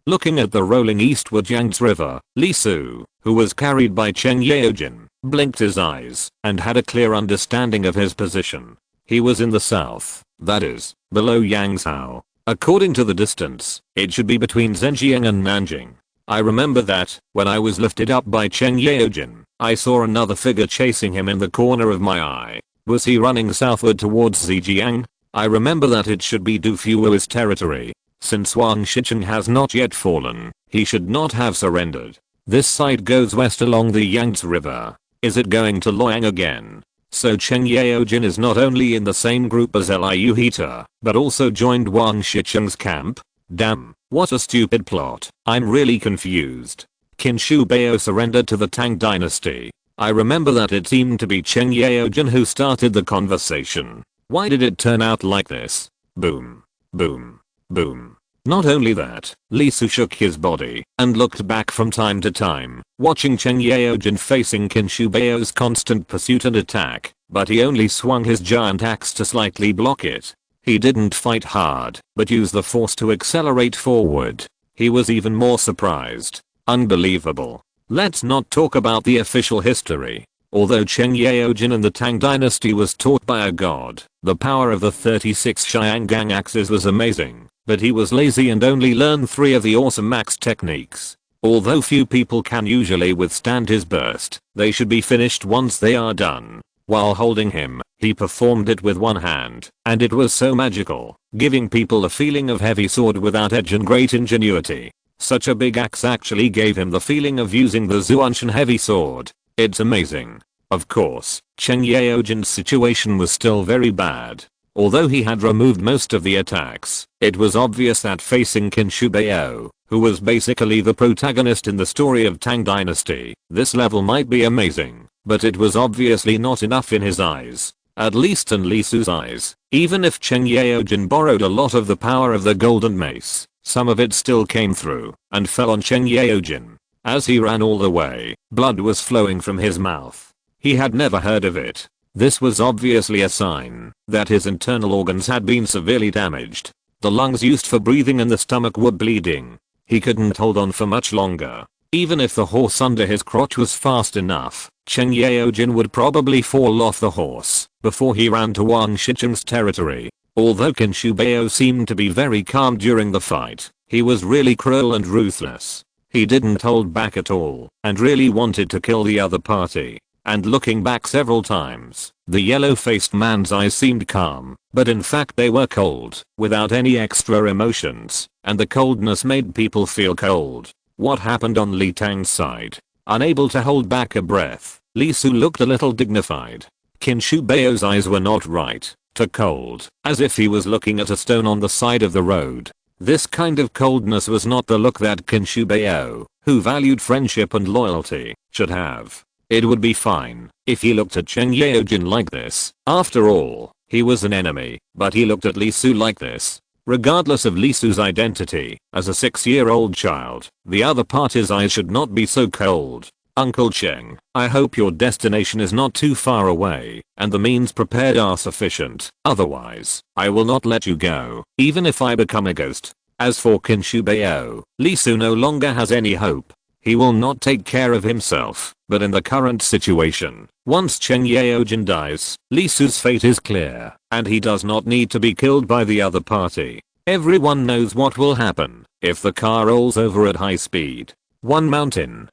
Looking at the rolling eastward Yangtze River, Lee Soo, who was carried by Chen Yaojin, blinked his eyes, and had a clear understanding of his position. He was in the south, that is, below Yangzhou. According to the distance, it should be between Zhenjiang and Nanjing. I remember that, when I was lifted up by Chen Yaojin, I saw another figure chasing him in the corner of my eye. Was he running southward towards Zhejiang? I remember that it should be Du Fuo's territory. Since Wang Shicheng has not yet fallen, he should not have surrendered. This side goes west along the Yangtze River. Is it going to Luoyang again? So Chen Yaojin is not only in the same group as Liu Hita, but also joined Wang Shicheng's camp? Damn, what a stupid plot. I'm really confused. Qin Shubayo surrendered to the Tang dynasty. I remember that it seemed to be Chen Yaojin who started the conversation. Why did it turn out like this? Boom. Boom. Boom. Not only that, Lee Soo shook his body and looked back from time to time, watching Chen Yaojin facing Qin Shubayo's constant pursuit and attack, but he only swung his giant axe to slightly block it. He didn't fight hard, but used the force to accelerate forward. He was even more surprised. Unbelievable. Let's not talk about the official history. Although Chen Yaojin in the Tang dynasty was taught by a god, the power of the 36 Xiangang axes was amazing, but he was lazy and only learned 3 of the awesome axe techniques. Although few people can usually withstand his burst, they should be finished once they are done. While holding him, he performed it with one hand, and it was so magical, giving people a feeling of heavy sword without edge and great ingenuity. Such a big axe actually gave him the feeling of using the Zuanshan heavy sword. It's amazing. Of course, Chen Yaojin's situation was still very bad. Although he had removed most of the attacks, it was obvious that facing Qin Shubayo, who was basically the protagonist in the story of Tang Dynasty, this level might be amazing, but it was obviously not enough in his eyes. At least in Lee Soo's eyes. Even if Chen Yaojin borrowed a lot of the power of the golden mace, some of it still came through and fell on Chen Yaojin. As he ran all the way, blood was flowing from his mouth. He had never heard of it. This was obviously a sign that his internal organs had been severely damaged. The lungs used for breathing and the stomach were bleeding. He couldn't hold on for much longer. Even if the horse under his crotch was fast enough, Chen Yaojin would probably fall off the horse before he ran to Wang Shicheng's territory. Although Qin Shubayo seemed to be very calm during the fight, he was really cruel and ruthless. He didn't hold back at all and really wanted to kill the other party. And looking back several times, the yellow-faced man's eyes seemed calm, but in fact they were cold, without any extra emotions, and the coldness made people feel cold. What happened on Li Tang's side? Unable to hold back a breath, Lee Soo looked a little dignified. Qin Shubayo's eyes were not right, too cold, as if he was looking at a stone on the side of the road. This kind of coldness was not the look that Qin Shubayo, who valued friendship and loyalty, should have. It would be fine if he looked at Chen Yaojin like this. After all, He was an enemy, but he looked at Lee Su like this. Regardless of Lee Su's identity, as a 6-year-old child, the other party's eyes should not be so cold. Uncle Cheng, I hope your destination is not too far away, and the means prepared are sufficient. Otherwise, I will not let you go, even if I become a ghost. As for Kinshu Bao, Lee Su no longer has any hope. He will not take care of himself, but in the current situation, once Cheng Yaojin dies, Lee Su's fate is clear, and he does not need to be killed by the other party. Everyone knows what will happen if the car rolls over at high speed. One mountain.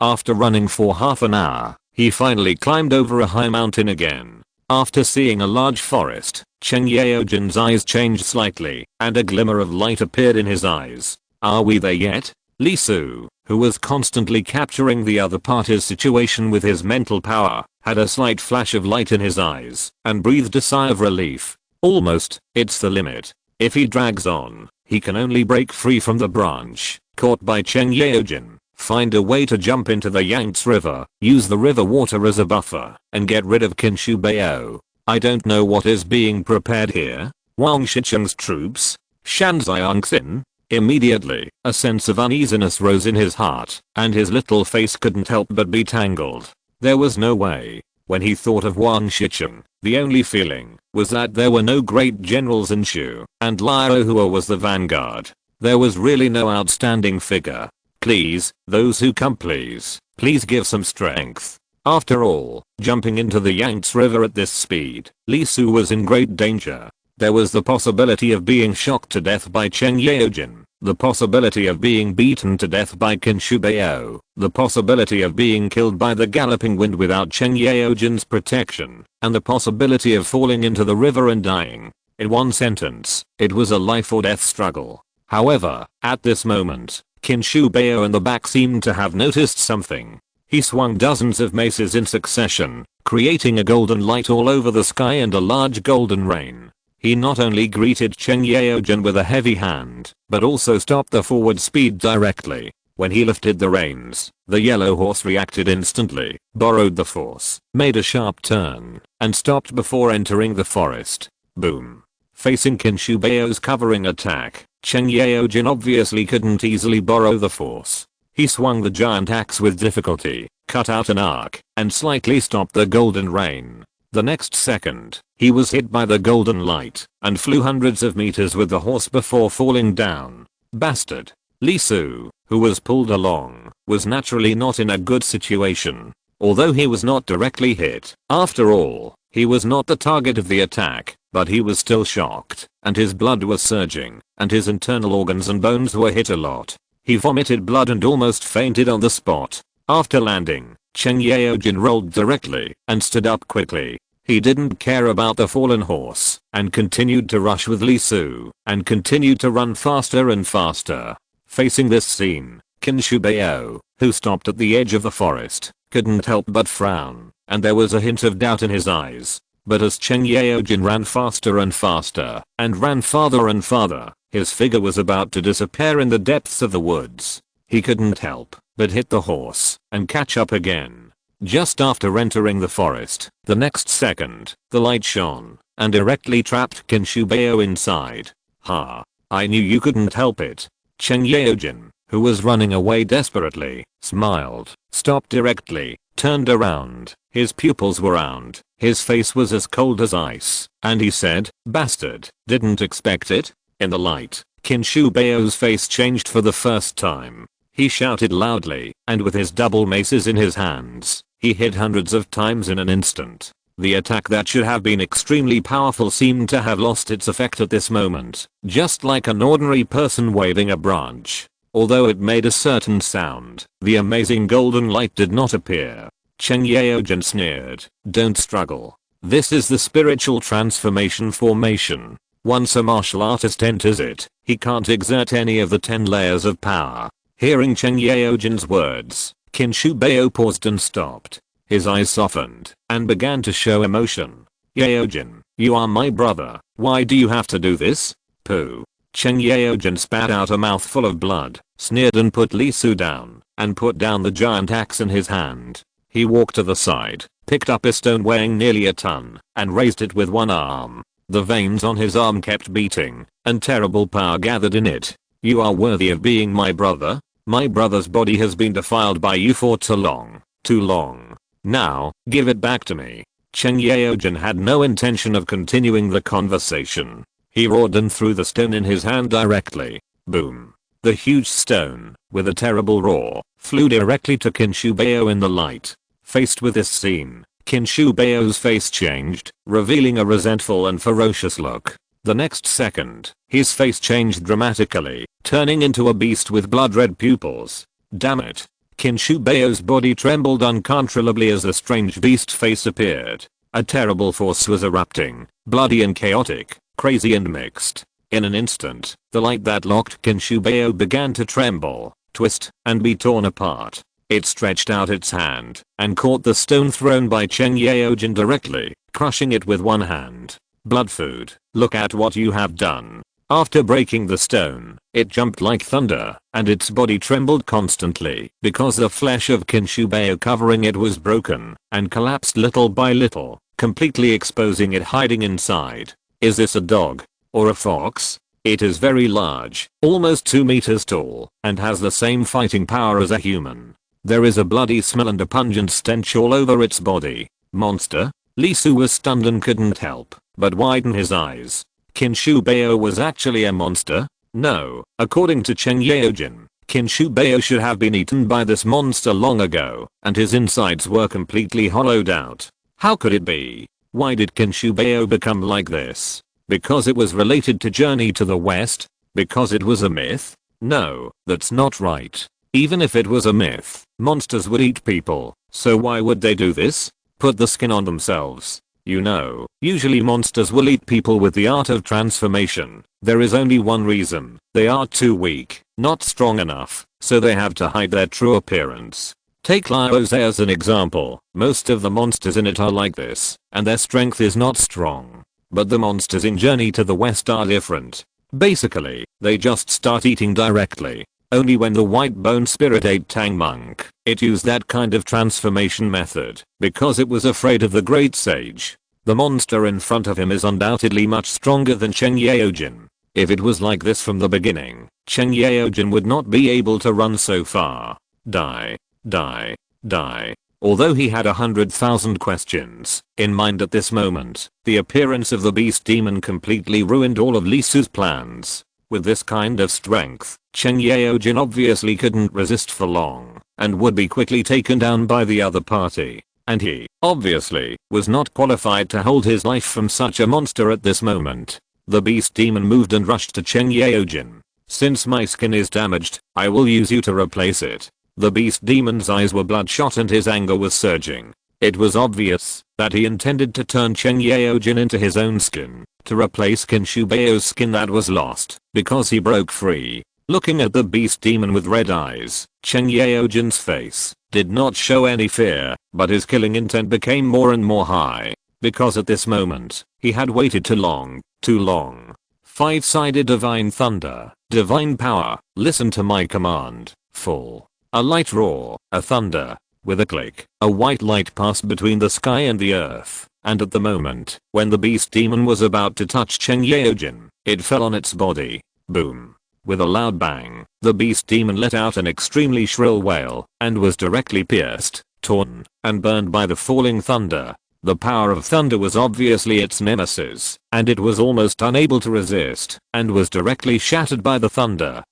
After running for half an hour, he finally climbed over a high mountain again. After seeing a large forest, Cheng Yaojin's eyes changed slightly, and a glimmer of light appeared in his eyes. Are we there yet? Lee Su, who was constantly capturing the other party's situation with his mental power, had a slight flash of light in his eyes, and breathed a sigh of relief. Almost, it's the limit. If he drags on, he can only break free from the branch caught by Cheng Yaojin, find a way to jump into the Yangtze River, use the river water as a buffer, and get rid of Kinshu Bao. I don't know what is being prepared here. Wang Shicheng's troops? Shan Xiangxin? Immediately, a sense of uneasiness rose in his heart, and his little face couldn't help but be tangled. There was no way. When he thought of Wang Shicheng, the only feeling was that there were no great generals in Shu, and Liao Hua was the vanguard. There was really no outstanding figure. Please, those who come please give some strength. After all, jumping into the Yangtze River at this speed, Lee Su was in great danger. There was the possibility of being shocked to death by Cheng Yaojin, the possibility of being beaten to death by Kinshu Bao, the possibility of being killed by the galloping wind without Cheng Yaojin's protection, and the possibility of falling into the river and dying. In one sentence, it was a life or death struggle. However, at this moment, Kinshu Bao in the back seemed to have noticed something. He swung dozens of maces in succession, creating a golden light all over the sky and a large golden rain. He not only greeted Cheng Yaojin with a heavy hand, but also stopped the forward speed directly. When he lifted the reins, the yellow horse reacted instantly, borrowed the force, made a sharp turn, and stopped before entering the forest. Boom. Facing Kinshu Bao's covering attack, Cheng Yaojin obviously couldn't easily borrow the force. He swung the giant axe with difficulty, cut out an arc, and slightly stopped the golden rain. The next second, he was hit by the golden light, and flew hundreds of meters with the horse before falling down. Bastard. Lee Su, who was pulled along, was naturally not in a good situation. Although he was not directly hit, after all, he was not the target of the attack, but he was still shocked, and his blood was surging, and his internal organs and bones were hit a lot. He vomited blood and almost fainted on the spot. After landing, Cheng Yaojin rolled directly and stood up quickly. He didn't care about the fallen horse and continued to rush with Lee Su and continued to run faster and faster. Facing this scene, Kinshu Bao, who stopped at the edge of the forest, couldn't help but frown, and there was a hint of doubt in his eyes. But as Cheng Yaojin ran faster and faster, and ran farther and farther, his figure was about to disappear in the depths of the woods. He couldn't help but hit the horse and catch up again. Just after entering the forest, the next second, the light shone and directly trapped Kinshu Bao inside. Ha! I knew you couldn't help it. Cheng Yaojin, who was running away desperately, smiled, stopped directly, turned around, his pupils were round, his face was as cold as ice, and he said, "Bastard, didn't expect it?" In the light, Kinshu Bao's face changed for the first time. He shouted loudly, and with his double maces in his hands, he hit hundreds of times in an instant. The attack that should have been extremely powerful seemed to have lost its effect at this moment, just like an ordinary person waving a branch. Although it made a certain sound, the amazing golden light did not appear. Cheng Yaojin sneered, "Don't struggle. This is the spiritual transformation formation. Once a martial artist enters it, he can't exert any of the 10 layers of power." Hearing Cheng Yaojin's words, Kinshu Bao paused and stopped. His eyes softened and began to show emotion. "Yaojin, you are my brother. Why do you have to do this?" Pooh. Cheng Yaojin spat out a mouthful of blood, sneered and put Lee Su down, and put down the giant axe in his hand. He walked to the side, picked up a stone weighing nearly a ton, and raised it with one arm. The veins on his arm kept beating, and terrible power gathered in it. You are worthy of being my brother? My brother's body has been defiled by you for too long. Too long. Now, give it back to me. Cheng Yaojin had no intention of continuing the conversation. He roared and threw the stone in his hand directly. Boom. The huge stone, with a terrible roar, flew directly to Kinshubeo in the light. Faced with this scene, Kinshubeo's face changed, revealing a resentful and ferocious look. The next second, his face changed dramatically, turning into a beast with blood-red pupils. Damn it. Kinshubeo's body trembled uncontrollably as the strange beast face appeared. A terrible force was erupting, bloody and chaotic, crazy and mixed. In an instant, the light that locked Kinshubeo began to tremble, twist, and be torn apart. It stretched out its hand and caught the stone thrown by Cheng Yaojin directly, crushing it with one hand. Blood food, look at what you have done. After breaking the stone, it jumped like thunder, and its body trembled constantly because the flesh of Kinshubeo covering it was broken and collapsed little by little, completely exposing it hiding inside. Is this a dog? Or a fox? It is very large, almost 2 meters tall, and has the same fighting power as a human. There is a bloody smell and a pungent stench all over its body. Monster? Lee Su was stunned and couldn't help but widen his eyes. Kinshubeo was actually a monster? No, according to Cheng Yaojin, Kinshubeo should have been eaten by this monster long ago, and his insides were completely hollowed out. How could it be? Why did Kinshubeo become like this? Because it was related to Journey to the West? Because it was a myth? No, that's not right. Even if it was a myth, monsters would eat people, so why would they do this? Put the skin on themselves. You know, usually monsters will eat people with the art of transformation. There is only one reason. They are too weak, not strong enough, so they have to hide their true appearance. Take Laoze as an example. Most of the monsters in it are like this, and their strength is not strong. But the monsters in Journey to the West are different. Basically, they just start eating directly. Only when the white bone spirit ate Tang Monk, it used that kind of transformation method, because it was afraid of the great sage. The monster in front of him is undoubtedly much stronger than Cheng Yaojin. If it was like this from the beginning, Cheng Yaojin would not be able to run so far. Die. Die. Die. Although he had 100,000 questions in mind at this moment, the appearance of the beast demon completely ruined all of Lee Su's plans. With this kind of strength, Cheng Yaojin obviously couldn't resist for long, and would be quickly taken down by the other party. And he, obviously, was not qualified to hold his life from such a monster at this moment. The beast demon moved and rushed to Cheng Yaojin. Since my skin is damaged, I will use you to replace it. The beast demon's eyes were bloodshot and his anger was surging. It was obvious that he intended to turn Cheng Yaojin into his own skin, to replace Kinshubeo's skin that was lost, because he broke free. Looking at the beast demon with red eyes, Cheng Yaojin's face did not show any fear, but his killing intent became more and more high. Because at this moment, he had waited too long, too long. Five-sided divine thunder, divine power, listen to my command, full. A light roar, a thunder. With a click, a white light passed between the sky and the earth, and at the moment, when the beast demon was about to touch Cheng Yaojin, it fell on its body. Boom. With a loud bang, the beast demon let out an extremely shrill wail, and was directly pierced, torn, and burned by the falling thunder. The power of thunder was obviously its nemesis, and it was almost unable to resist, and was directly shattered by the thunder.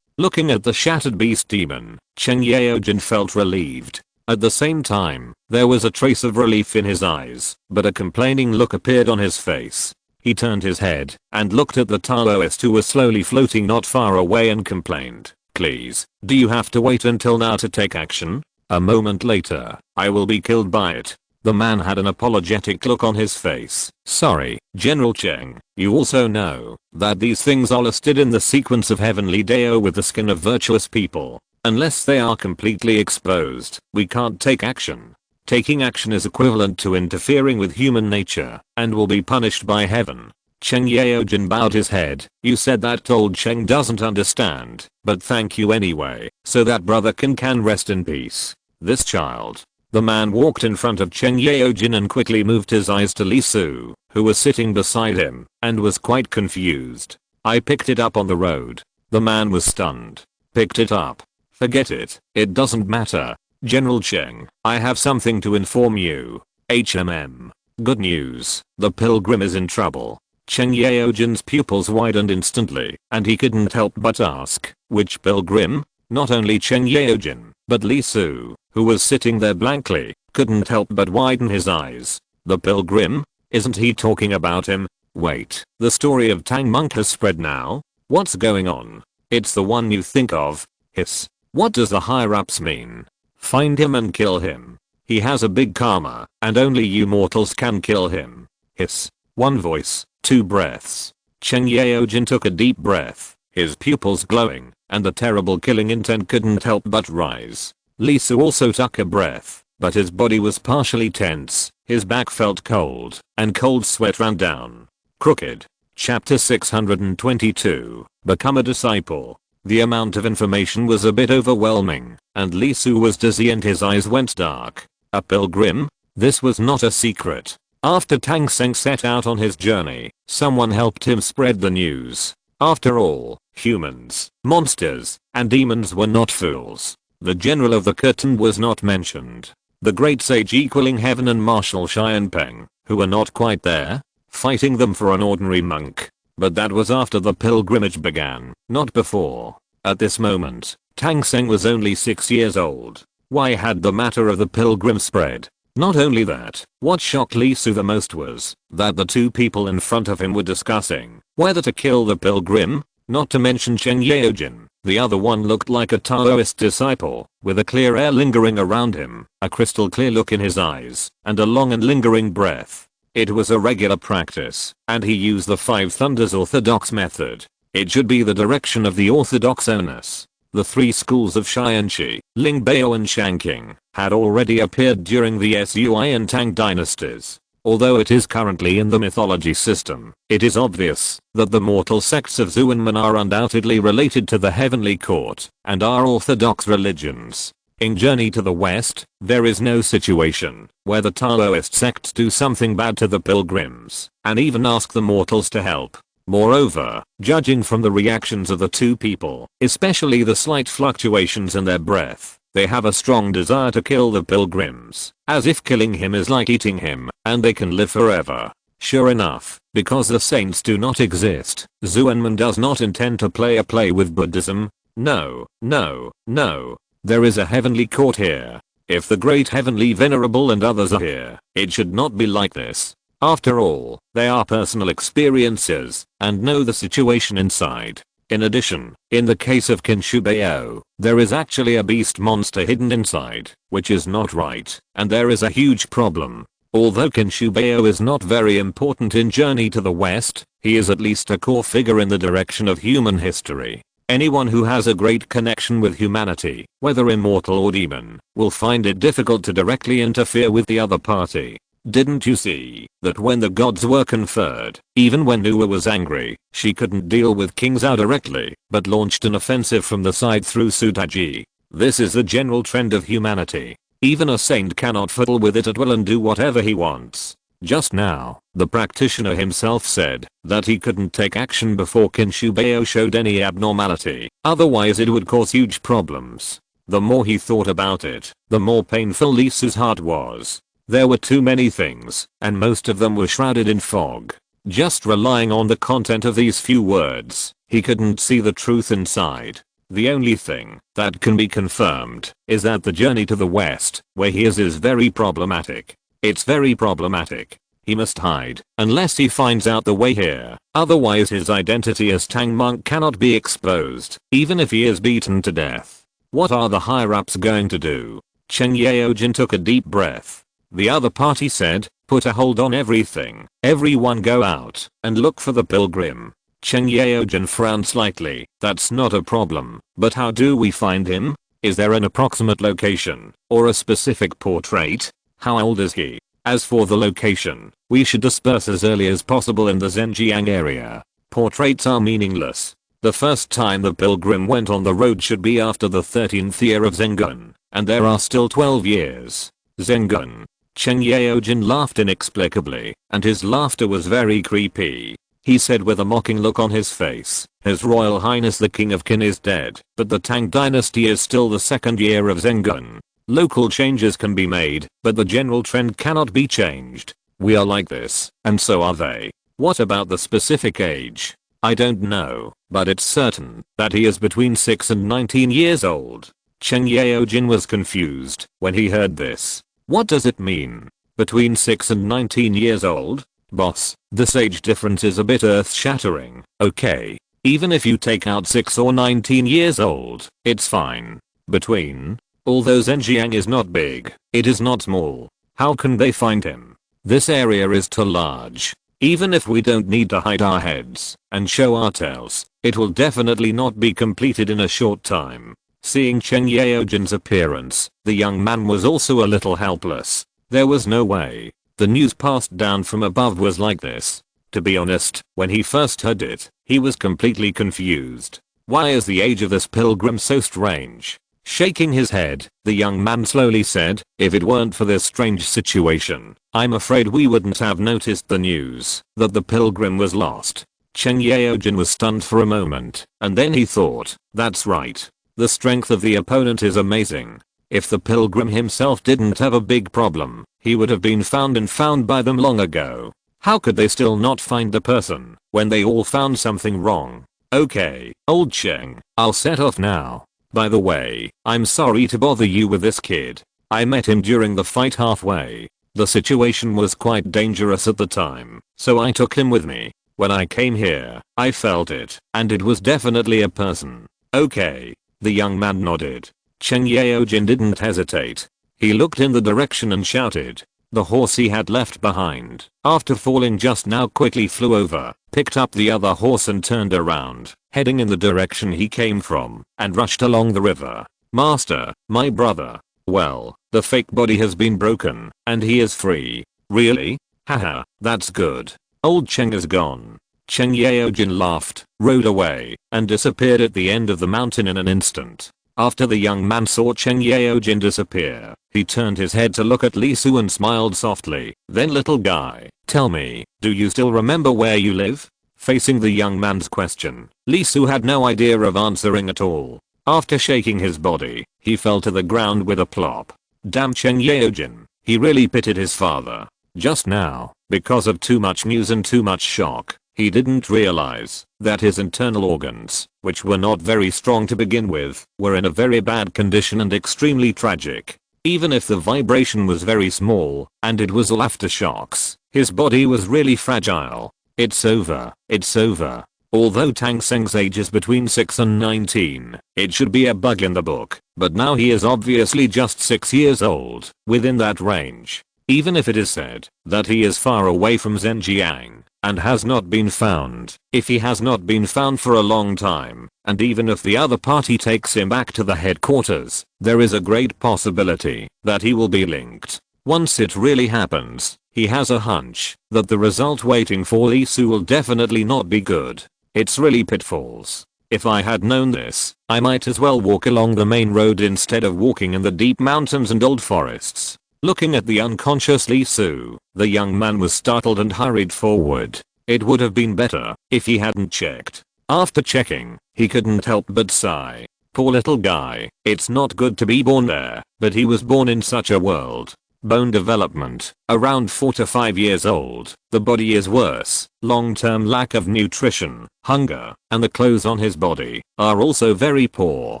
Looking at the shattered beast demon, Cheng Yaojin felt relieved. At the same time, there was a trace of relief in his eyes, but a complaining look appeared on his face. He turned his head and looked at the Taoist who was slowly floating not far away and complained, "Please, do you have to wait until now to take action? A moment later, I will be killed by it." The man had an apologetic look on his face. "Sorry, General Cheng, you also know that these things are listed in the sequence of Heavenly Dao with the skin of virtuous people. Unless they are completely exposed, we can't take action. Taking action is equivalent to interfering with human nature, and will be punished by heaven." Cheng Yaojin bowed his head. "You said that old Cheng doesn't understand, but thank you anyway, so that brother can rest in peace. This child, The man walked in front of Chen Yaojin and quickly moved his eyes to Li Su, who was sitting beside him, and was quite confused. I picked it up on the road. The man was stunned. Picked it up. Forget it. It doesn't matter. General Cheng, I have something to inform you. HMM. Good news. The pilgrim is in trouble. Chen Yaojin's pupils widened instantly, and he couldn't help but ask, which pilgrim? Not only Chen Yaojin, but Li Su, who was sitting there blankly, couldn't help but widen his eyes. The pilgrim? Isn't he talking about him? Wait, the story of Tang Monk has spread now? What's going on? It's the one you think of. Hiss. What does the higher-ups mean? Find him and kill him. He has a big karma, and only you mortals can kill him. Hiss. One voice, two breaths. Chen Yaojin took a deep breath, his pupils glowing, and the terrible killing intent couldn't help but rise. Li Su also took a breath, but his body was partially tense, his back felt cold, and cold sweat ran down. Crooked. Chapter 622. Become a disciple. The amount of information was a bit overwhelming, and Li Su was dizzy and his eyes went dark. A pilgrim? This was not a secret. After Tang Seng set out on his journey, someone helped him spread the news. After all, humans, monsters, and demons were not fools. The general of the curtain was not mentioned. The great sage equaling heaven and Marshal Xianpeng, who were not quite there, fighting them for an ordinary monk. But that was after the pilgrimage began, not before. At this moment, Tang Seng was only 6 years old. Why had the matter of the pilgrim spread? Not only that, what shocked Li Su the most was that the two people in front of him were discussing whether to kill the pilgrim, not to mention Chen Yaojin. The other one looked like a Taoist disciple, with a clear air lingering around him, a crystal clear look in his eyes, and a long and lingering breath. It was a regular practice, and he used the Five Thunders orthodox method. It should be the direction of the orthodox onus. The three schools of Xianxi, Lingbao and Shanqing, had already appeared during the Sui and Tang dynasties. Although it is currently in the mythology system, it is obvious that the mortal sects of Zhu and Man are undoubtedly related to the heavenly court and are orthodox religions. In Journey to the West, there is no situation where the Taoist sects do something bad to the pilgrims and even ask the mortals to help. Moreover, judging from the reactions of the two people, especially the slight fluctuations in their breath, they have a strong desire to kill the pilgrims, as if killing him is like eating him, and they can live forever. Sure enough, because the saints do not exist, Zuanman does not intend to play a play with Buddhism. No, no, no. There is a heavenly court here. If the great heavenly venerable and others are here, it should not be like this. After all, they are personal experiences and know the situation inside. In addition, in the case of Kinshubao, there is actually a beast monster hidden inside, which is not right, and there is a huge problem. Although Kinshubao is not very important in Journey to the West, he is at least a core figure in the direction of human history. Anyone who has a great connection with humanity, whether immortal or demon, will find it difficult to directly interfere with the other party. Didn't you see that when the gods were conferred, even when Nuwa was angry, she couldn't deal with King Zhao directly, but launched an offensive from the side through Sutaji. This is the general trend of humanity. Even a saint cannot fiddle with it at will and do whatever he wants. Just now, the practitioner himself said that he couldn't take action before Kinshubao showed any abnormality, otherwise it would cause huge problems. The more he thought about it, the more painful Li Su's heart was. There were too many things, and most of them were shrouded in fog. Just relying on the content of these few words, he couldn't see the truth inside. The only thing that can be confirmed is that the journey to the west, where he is very problematic. It's very problematic. He must hide, unless he finds out the way here, otherwise his identity as Tang Monk cannot be exposed, even if he is beaten to death. What are the higher-ups going to do? Chen Yaojin took a deep breath. The other party said, put a hold on everything. Everyone go out and look for the pilgrim. Chen Yaojin frowned slightly. That's not a problem, but how do we find him? Is there an approximate location or a specific portrait? How old is he? As for the location, we should disperse as early as possible in the Zhenjiang area. Portraits are meaningless. The first time the pilgrim went on the road should be after the 13th year of Zhengun, and there are still 12 years. Zengun. Cheng Yaojin laughed inexplicably, and his laughter was very creepy. He said with a mocking look on his face, His Royal Highness the King of Qin is dead, but the Tang Dynasty is still the second year of Zengun. Local changes can be made, but the general trend cannot be changed. We are like this, and so are they. What about the specific age? I don't know, but it's certain that he is between 6 and 19 years old. Cheng Yaojin was confused when he heard this. What does it mean? Between 6 and 19 years old? Boss, this age difference is a bit earth-shattering. Okay. Even if you take out 6 or 19 years old, it's fine. Between? Although Zhenjiang is not big, it is not small. How can they find him? This area is too large. Even if we don't need to hide our heads and show our tails, it will definitely not be completed in a short time. Seeing Cheng Yaojin's appearance, the young man was also a little helpless. There was no way the news passed down from above was like this. To be honest, when he first heard it, he was completely confused. Why is the age of this pilgrim so strange? Shaking his head, the young man slowly said, if it weren't for this strange situation, I'm afraid we wouldn't have noticed the news that the pilgrim was lost. Cheng Yaojin was stunned for a moment, and then he thought, that's right. The strength of the opponent is amazing. If the pilgrim himself didn't have a big problem, he would have been found and found by them long ago. How could they still not find the person when they all found something wrong? Okay, old Cheng, I'll set off now. By the way, I'm sorry to bother you with this kid. I met him during the fight halfway. The situation was quite dangerous at the time, so I took him with me. When I came here, I felt it, and it was definitely a person. Okay. The young man nodded. Cheng Yaojin didn't hesitate. He looked in the direction and shouted. The horse he had left behind, after falling just now, quickly flew over, picked up the other horse and turned around, heading in the direction he came from, and rushed along the river. Master, my brother. Well, the fake body has been broken, and he is free. Really? Haha, that's good. Old Cheng is gone. Cheng Yaojin laughed, rode away, and disappeared at the end of the mountain in an instant. After the young man saw Cheng Yaojin disappear, he turned his head to look at Li Su and smiled softly. Then, little guy, tell me, do you still remember where you live? Facing the young man's question, Li Su had no idea of answering at all. After shaking his body, he fell to the ground with a plop. Damn Cheng Yaojin, he really pitied his father. Just now, because of too much news and too much shock, he didn't realize that his internal organs, which were not very strong to begin with, were in a very bad condition and extremely tragic. Even if the vibration was very small, and it was all aftershocks, his body was really fragile. It's over. It's over. Although Tang Seng's age is between 6 and 19, it should be a bug in the book, but now he is obviously just 6 years old, within that range. Even if it is said that he is far away from Zhenjiang and has not been found, if he has not been found for a long time, and even if the other party takes him back to the headquarters, there is a great possibility that he will be linked. Once it really happens, he has a hunch that the result waiting for Li Su will definitely not be good. It's really pitfalls. If I had known this, I might as well walk along the main road instead of walking in the deep mountains and old forests. Looking at the unconscious Li Su, the young man was startled and hurried forward. It would have been better if he hadn't checked. After checking, he couldn't help but sigh. Poor little guy, it's not good to be born there, but he was born in such a world. Bone development, around 4 to 5 years old, the body is worse, long-term lack of nutrition, hunger, and the clothes on his body are also very poor.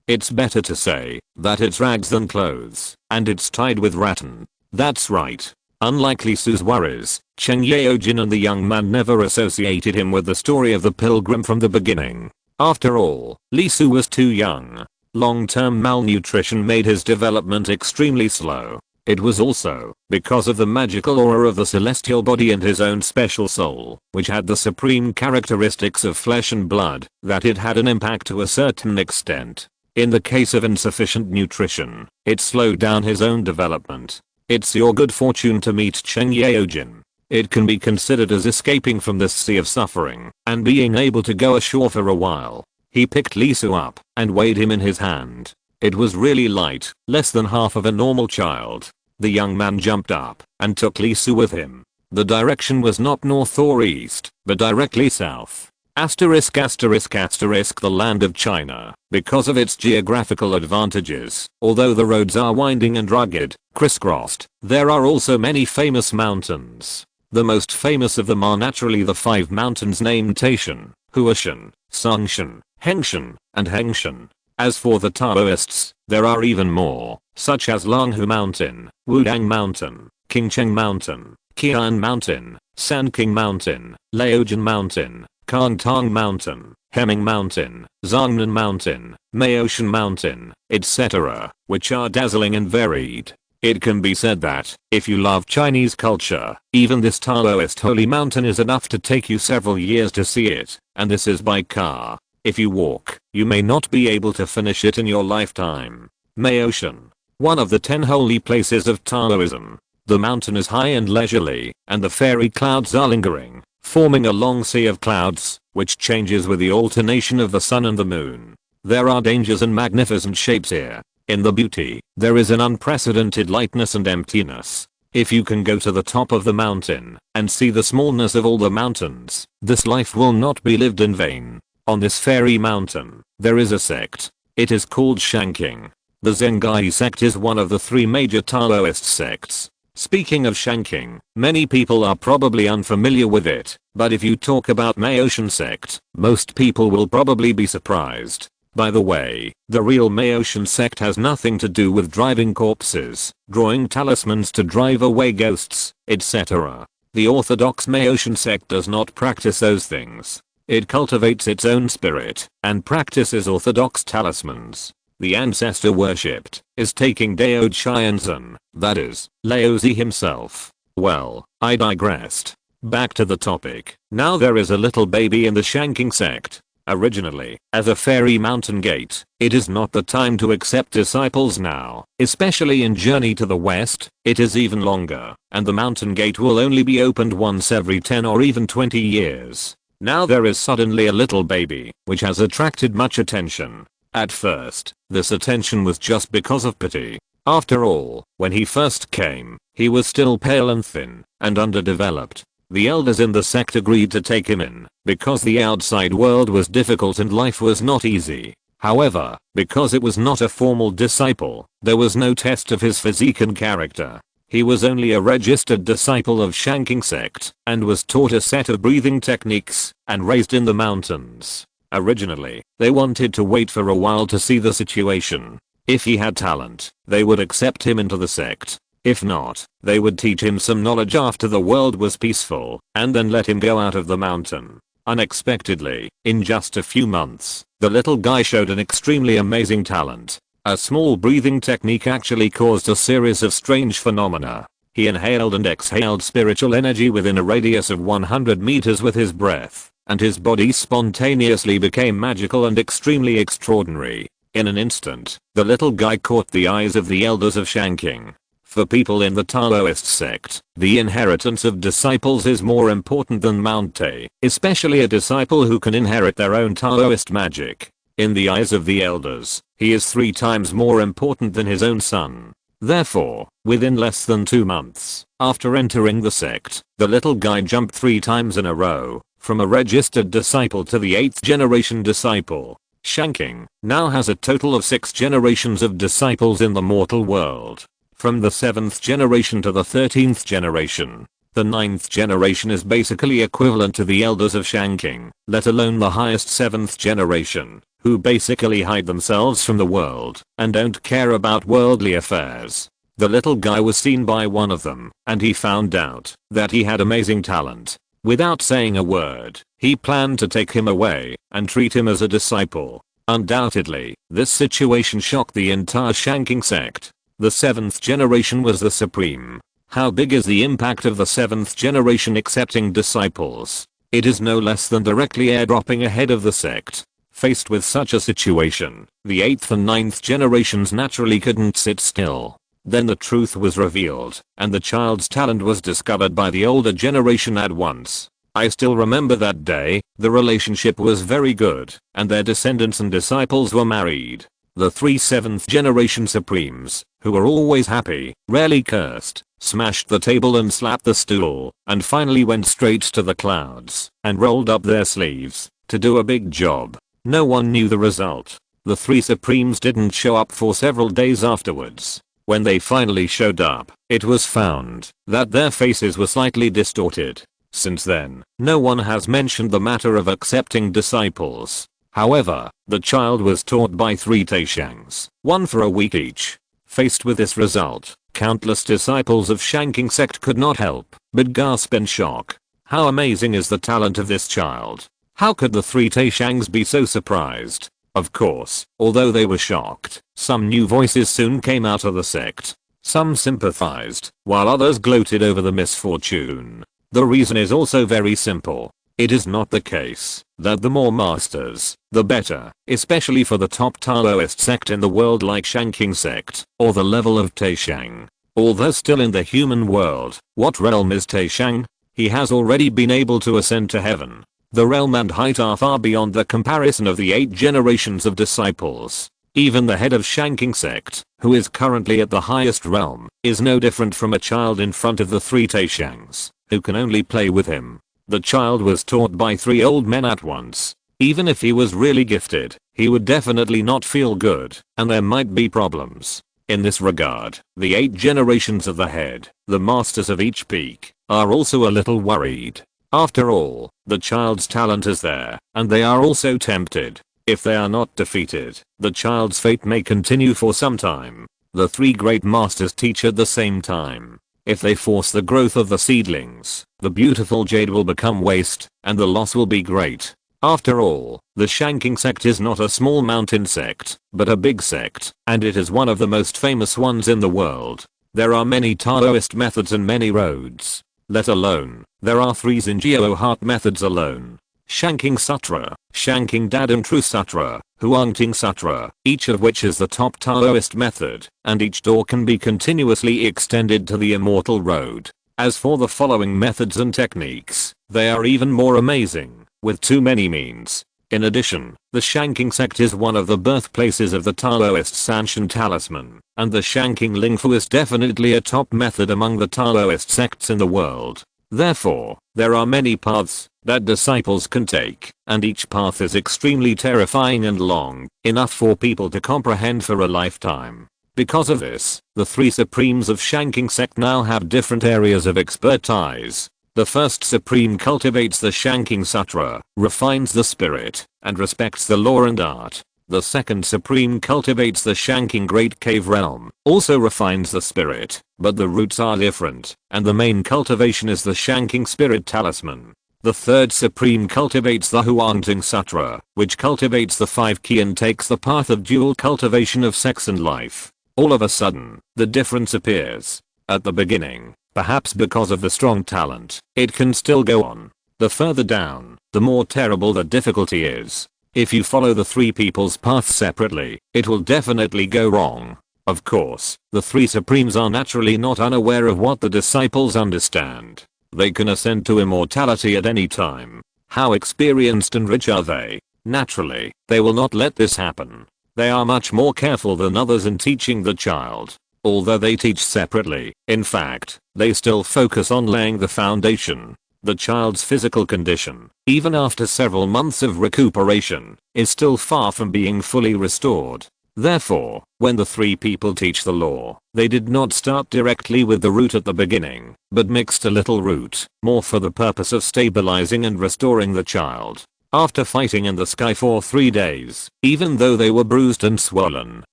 It's better to say that it's rags than clothes, and it's tied with rattan. That's right. Unlike Li Su's worries, Cheng Yaojin and the young man never associated him with the story of the pilgrim from the beginning. After all, Li Su was too young. Long-term malnutrition made his development extremely slow. It was also because of the magical aura of the celestial body and his own special soul, which had the supreme characteristics of flesh and blood, that it had an impact to a certain extent. In the case of insufficient nutrition, it slowed down his own development. It's your good fortune to meet Cheng Yaojin. It can be considered as escaping from this sea of suffering and being able to go ashore for a while. He picked Li Su up and weighed him in his hand. It was really light, less than half of a normal child. The young man jumped up and took Lisu with him. The direction was not north or east, but directly south. Asterisk asterisk asterisk the land of China, because of its geographical advantages, although the roads are winding and rugged, crisscrossed, there are also many famous mountains. The most famous of them are naturally the 5 mountains named Taishan, Huashan, Songshan, Hengshan, and Hengshan. As for the Taoists, there are even more, such as Longhu Mountain, Wudang Mountain, Qingcheng Mountain, Qian Mountain, Sanqing Mountain, Laojian Mountain, Kangtong Mountain, Heming Mountain, Zongnan Mountain, Maoshan Mountain, etc., which are dazzling and varied. It can be said that, if you love Chinese culture, even this Taoist holy mountain is enough to take you several years to see it, and this is by car. If you walk, you may not be able to finish it in your lifetime. Maoshan, one of the 10 holy places of Taoism. The mountain is high and leisurely, and the fairy clouds are lingering, forming a long sea of clouds, which changes with the alternation of the sun and the moon. There are dangers and magnificent shapes here. In the beauty, there is an unprecedented lightness and emptiness. If you can go to the top of the mountain and see the smallness of all the mountains, this life will not be lived in vain. On this fairy mountain, there is a sect. It is called Shanking. The Zhengai sect is one of the 3 major Taoist sects. Speaking of Shanking, many people are probably unfamiliar with it, but if you talk about Maoshan sect, most people will probably be surprised. By the way, the real Maoshan sect has nothing to do with driving corpses, drawing talismans to drive away ghosts, etc. The orthodox Maoshan sect does not practice those things. It cultivates its own spirit and practices orthodox talismans. The ancestor worshipped is taking Dao Qianzhen, that is, Laozi himself. Well, I digressed. Back to the topic. Now there is a little baby in the Shanking sect. Originally, as a fairy mountain gate, it is not the time to accept disciples now, especially in Journey to the West, it is even longer, and the mountain gate will only be opened once every 10 or even 20 years. Now there is suddenly a little baby, which has attracted much attention. At first, this attention was just because of pity. After all, when he first came, he was still pale and thin, and underdeveloped. The elders in the sect agreed to take him in, because the outside world was difficult and life was not easy. However, because it was not a formal disciple, there was no test of his physique and character. He was only a registered disciple of Shanking sect, and was taught a set of breathing techniques, and raised in the mountains. Originally, they wanted to wait for a while to see the situation. If he had talent, they would accept him into the sect. If not, they would teach him some knowledge after the world was peaceful, and then let him go out of the mountain. Unexpectedly, in just a few months, the little guy showed an extremely amazing talent. A small breathing technique actually caused a series of strange phenomena. He inhaled and exhaled spiritual energy within a radius of 100 meters with his breath, and his body spontaneously became magical and extremely extraordinary. In an instant, the little guy caught the eyes of the elders of Shanking. For people in the Taoist sect, the inheritance of disciples is more important than Mount Te, especially a disciple who can inherit their own Taoist magic. In the eyes of the elders, he is 3 times more important than his own son. Therefore, within less than 2 months, after entering the sect, the little guy jumped 3 times in a row, from a registered disciple to the 8th generation disciple. Shanking now has a total of 6 generations of disciples in the mortal world. From the 7th generation to the 13th generation. The 9th generation is basically equivalent to the elders of Shanking, let alone the highest 7th generation, who basically hide themselves from the world and don't care about worldly affairs. The little guy was seen by one of them, and he found out that he had amazing talent. Without saying a word, he planned to take him away and treat him as a disciple. Undoubtedly, this situation shocked the entire Shanking sect. The 7th generation was the supreme. How big is the impact of the 7th generation accepting disciples? It is no less than directly airdropping ahead of the sect. Faced with such a situation, the 8th and 9th generations naturally couldn't sit still. Then the truth was revealed, and the child's talent was discovered by the older generation at once. I still remember that day. The relationship was very good, and their descendants and disciples were married. The 3 7th generation supremes, who were always happy, rarely cursed, smashed the table and slapped the stool, and finally went straight to the clouds and rolled up their sleeves to do a big job. No one knew the result. The 3 supremes didn't show up for several days afterwards. When they finally showed up, it was found that their faces were slightly distorted. Since then, no one has mentioned the matter of accepting disciples. However, the child was taught by 3 Taishangs, one for a week each. Faced with this result, countless disciples of Shanking sect could not help but gasp in shock. How amazing is the talent of this child? How could the 3 Taishangs be so surprised? Of course, although they were shocked, some new voices soon came out of the sect. Some sympathized, while others gloated over the misfortune. The reason is also very simple. It is not the case that the more masters, the better, especially for the top Taoist sect in the world like Shanking sect, or the level of Taishang. Although still in the human world, what realm is Taishang? He has already been able to ascend to heaven. The realm and height are far beyond the comparison of the 8 generations of disciples. Even the head of Shanking sect, who is currently at the highest realm, is no different from a child in front of the 3 Taishangs, who can only play with him. The child was taught by 3 old men at once. Even if he was really gifted, he would definitely not feel good, and there might be problems. In this regard, the 8 generations of the head, the masters of each peak, are also a little worried. After all, the child's talent is there, and they are also tempted. If they are not defeated, the child's fate may continue for some time. The 3 great masters teach at the same time. If they force the growth of the seedlings, the beautiful jade will become waste, and the loss will be great. After all, the Shanking sect is not a small mountain sect, but a big sect, and it is one of the most famous ones in the world. There are many Taoist methods and many roads. Let alone, there are 3 Xingjiao heart methods alone. Shanking Sutra, Shanking Dadam True Sutra, Huangting Sutra, each of which is the top Taoist method, and each door can be continuously extended to the immortal road. As for the following methods and techniques, they are even more amazing, with too many means. In addition, the Shanking sect is one of the birthplaces of the Taoist Sanshan talisman, and the Shanking Lingfu is definitely a top method among the Taoist sects in the world. Therefore, there are many paths that disciples can take, and each path is extremely terrifying and long, enough for people to comprehend for a lifetime. Because of this, the 3 supremes of Shanking sect now have different areas of expertise. The first supreme cultivates the Shanking Sutra, refines the spirit, and respects the law and art. The second supreme cultivates the Shanking Great Cave realm, also refines the spirit, but the roots are different, and the main cultivation is the Shanking Spirit Talisman. The third supreme cultivates the Huangting Sutra, which cultivates the 5 ki and takes the path of dual cultivation of sex and life. All of a sudden, the difference appears. At the beginning, perhaps because of the strong talent, it can still go on. The further down, the more terrible the difficulty is. If you follow the 3 people's paths separately, it will definitely go wrong. Of course, the 3 supremes are naturally not unaware of what the disciples understand. They can ascend to immortality at any time. How experienced and rich are they? Naturally, they will not let this happen. They are much more careful than others in teaching the child. Although they teach separately, in fact, they still focus on laying the foundation. The child's physical condition, even after several months of recuperation, is still far from being fully restored. Therefore, when the 3 people teach the law, they did not start directly with the root at the beginning, but mixed a little root, more for the purpose of stabilizing and restoring the child. After fighting in the sky for 3 days, even though they were bruised and swollen,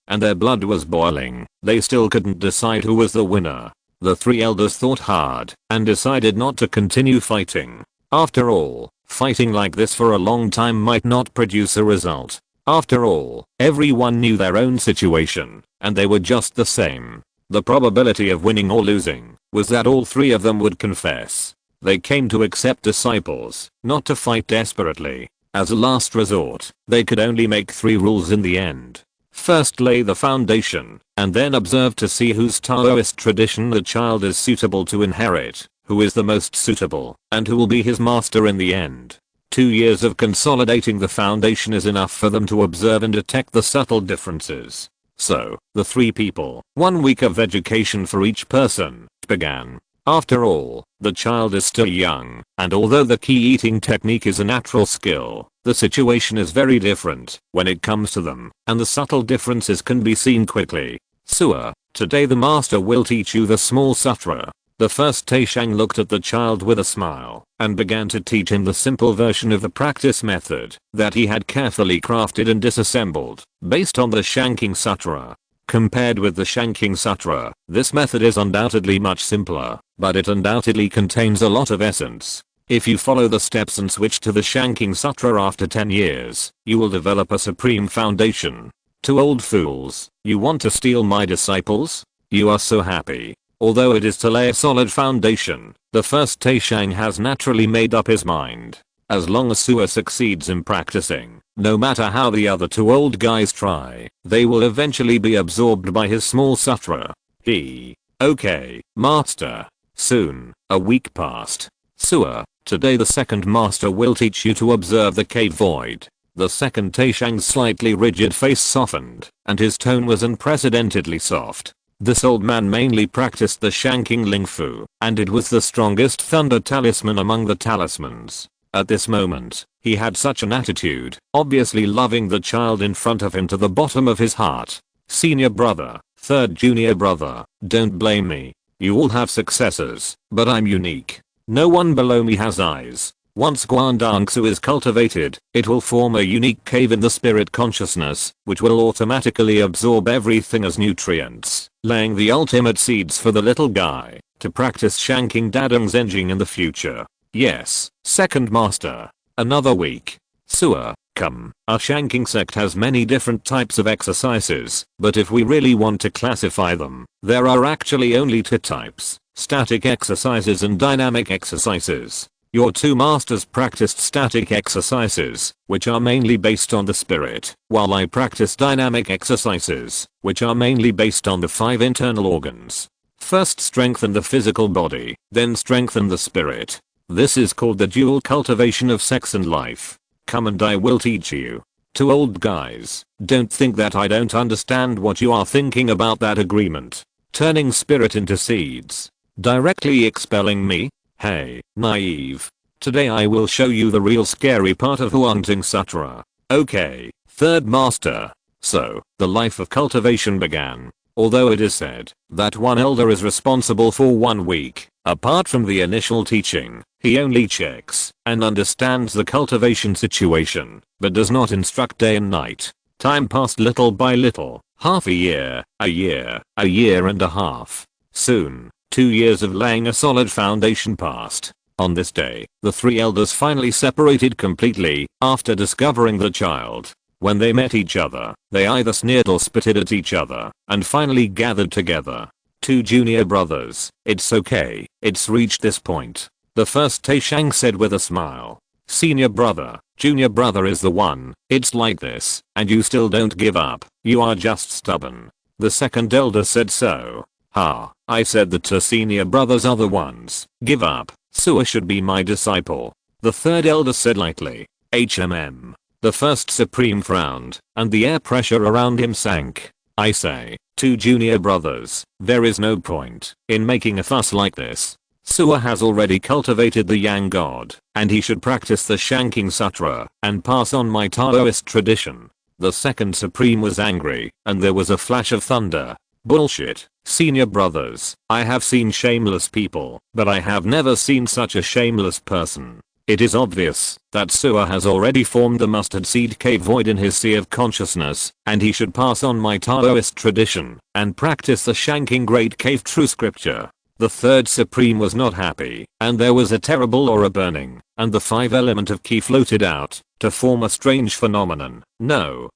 and their blood was boiling, they still couldn't decide who was the winner. The 3 elders thought hard, and decided not to continue fighting. After all, fighting like this for a long time might not produce a result. After all, everyone knew their own situation, and they were just the same. The probability of winning or losing was that all 3 of them would confess. They came to accept disciples, not to fight desperately. As a last resort, they could only make 3 rules in the end. First, lay the foundation, and then observe to see whose Taoist tradition the child is suitable to inherit, who is the most suitable, and who will be his master in the end. 2 years of consolidating the foundation is enough for them to observe and detect the subtle differences. So, the 3 people, 1 week of education for each person, began. After all, the child is still young, and although the key eating technique is a natural skill, the situation is very different when it comes to them, and the subtle differences can be seen quickly. Suwa, today the master will teach you the small sutra. The first Taishang looked at the child with a smile, and began to teach him the simple version of the practice method that he had carefully crafted and disassembled, based on the Shanking Sutra. Compared with the Shanking Sutra, this method is undoubtedly much simpler, but it undoubtedly contains a lot of essence. If you follow the steps and switch to the Shanking Sutra after 10 years, you will develop a supreme foundation. 2 old fools, you want to steal my disciples? You are so happy. Although it is to lay a solid foundation, the first Taishang has naturally made up his mind. As long as Suwa succeeds in practicing, no matter how the other 2 old guys try, they will eventually be absorbed by his small sutra. Okay, master. Soon, a week passed. Suwa, today the second master will teach you to observe the cave void. The second Taishang's slightly rigid face softened, and his tone was unprecedentedly soft. This old man mainly practiced the Shanking Lingfu, and it was the strongest thunder talisman among the talismans. At this moment, he had such an attitude, obviously loving the child in front of him to the bottom of his heart. Senior brother, third junior brother, don't blame me. You all have successors, but I'm unique. No one below me has eyes. Once Guandangsu is cultivated, it will form a unique cave in the spirit consciousness, which will automatically absorb everything as nutrients, laying the ultimate seeds for the little guy to practice Shanking Dadang Zenjing in the future. Yes, second master. Another week. Suwa, come. Our Shanking sect has many different types of exercises, but if we really want to classify them, there are actually only 2 types, static exercises and dynamic exercises. Your 2 masters practiced static exercises, which are mainly based on the spirit, while I practice dynamic exercises, which are mainly based on the 5 internal organs. First strengthen the physical body, then strengthen the spirit. This is called the dual cultivation of sex and life. Come and I will teach you. 2 old guys, don't think that I don't understand what you are thinking about that agreement. Turning spirit into seeds. Directly expelling me? Hey, naive. Today I will show you the real scary part of Huangting Sutra. Okay, third master. So, the life of cultivation began. Although it is said that one elder is responsible for 1 week, apart from the initial teaching, he only checks and understands the cultivation situation, but does not instruct day and night. Time passed little by little, half a year and a half. Soon, 2 years of laying a solid foundation passed. On this day, the 3 elders finally separated completely after discovering the child. When they met each other, they either sneered or spitted at each other, and finally gathered together. 2 junior brothers, it's okay, it's reached this point. The first Taishang said with a smile. Senior brother, junior brother is the one, it's like this, and you still don't give up, you are just stubborn. The second elder said so. Ha, I said that to senior brothers are the ones, give up, Suwa should be my disciple. The third elder said lightly. The first supreme frowned, and the air pressure around him sank. I say, 2 junior brothers, there is no point in making a fuss like this. Suwa has already cultivated the Yang God, and he should practice the Shanking Sutra and pass on my Taoist tradition. The second supreme was angry, and there was a flash of thunder. Bullshit, senior brothers, I have seen shameless people, but I have never seen such a shameless person. It is obvious that Suwa has already formed the mustard seed cave void in his sea of consciousness, and he should pass on my Taoist tradition and practice the Shanking Great Cave True Scripture. The third supreme was not happy, and there was a terrible aura burning, and the 5 element of Ki floated out to form a strange phenomenon. No,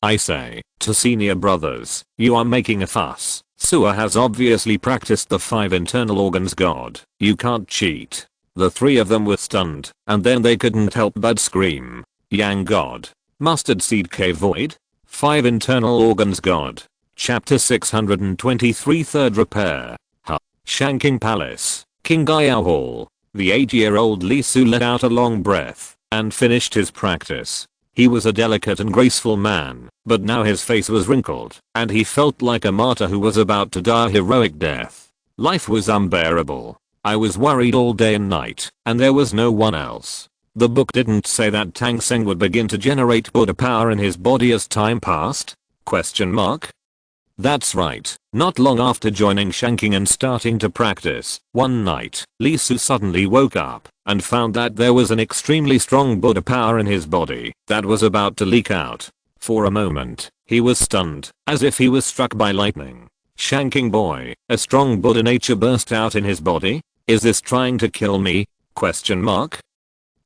I say, to senior brothers, you are making a fuss. Suwa has obviously practiced the 5 internal organs God. You can't cheat. The 3 of them were stunned, and then they couldn't help but scream. Yang God. Mustard seed cave void? 5 internal organs God. Chapter 623 Third Repair. Shanking Palace. King Gayao Hall. The 8-year-old Lee Su let out a long breath and finished his practice. He was a delicate and graceful man, but now his face was wrinkled, and he felt like a martyr who was about to die a heroic death. Life was unbearable. I was worried all day and night, and there was no one else. The book didn't say that Tang Seng would begin to generate Buddha power in his body as time passed? Question mark? That's right. Not long after joining shanking and starting to practice, one night, Lee Su suddenly woke up and found that there was an extremely strong Buddha power in his body that was about to leak out. For a moment, he was stunned, as if he was struck by lightning. Shanking boy, a strong Buddha nature burst out in his body? Is this trying to kill me? Question mark.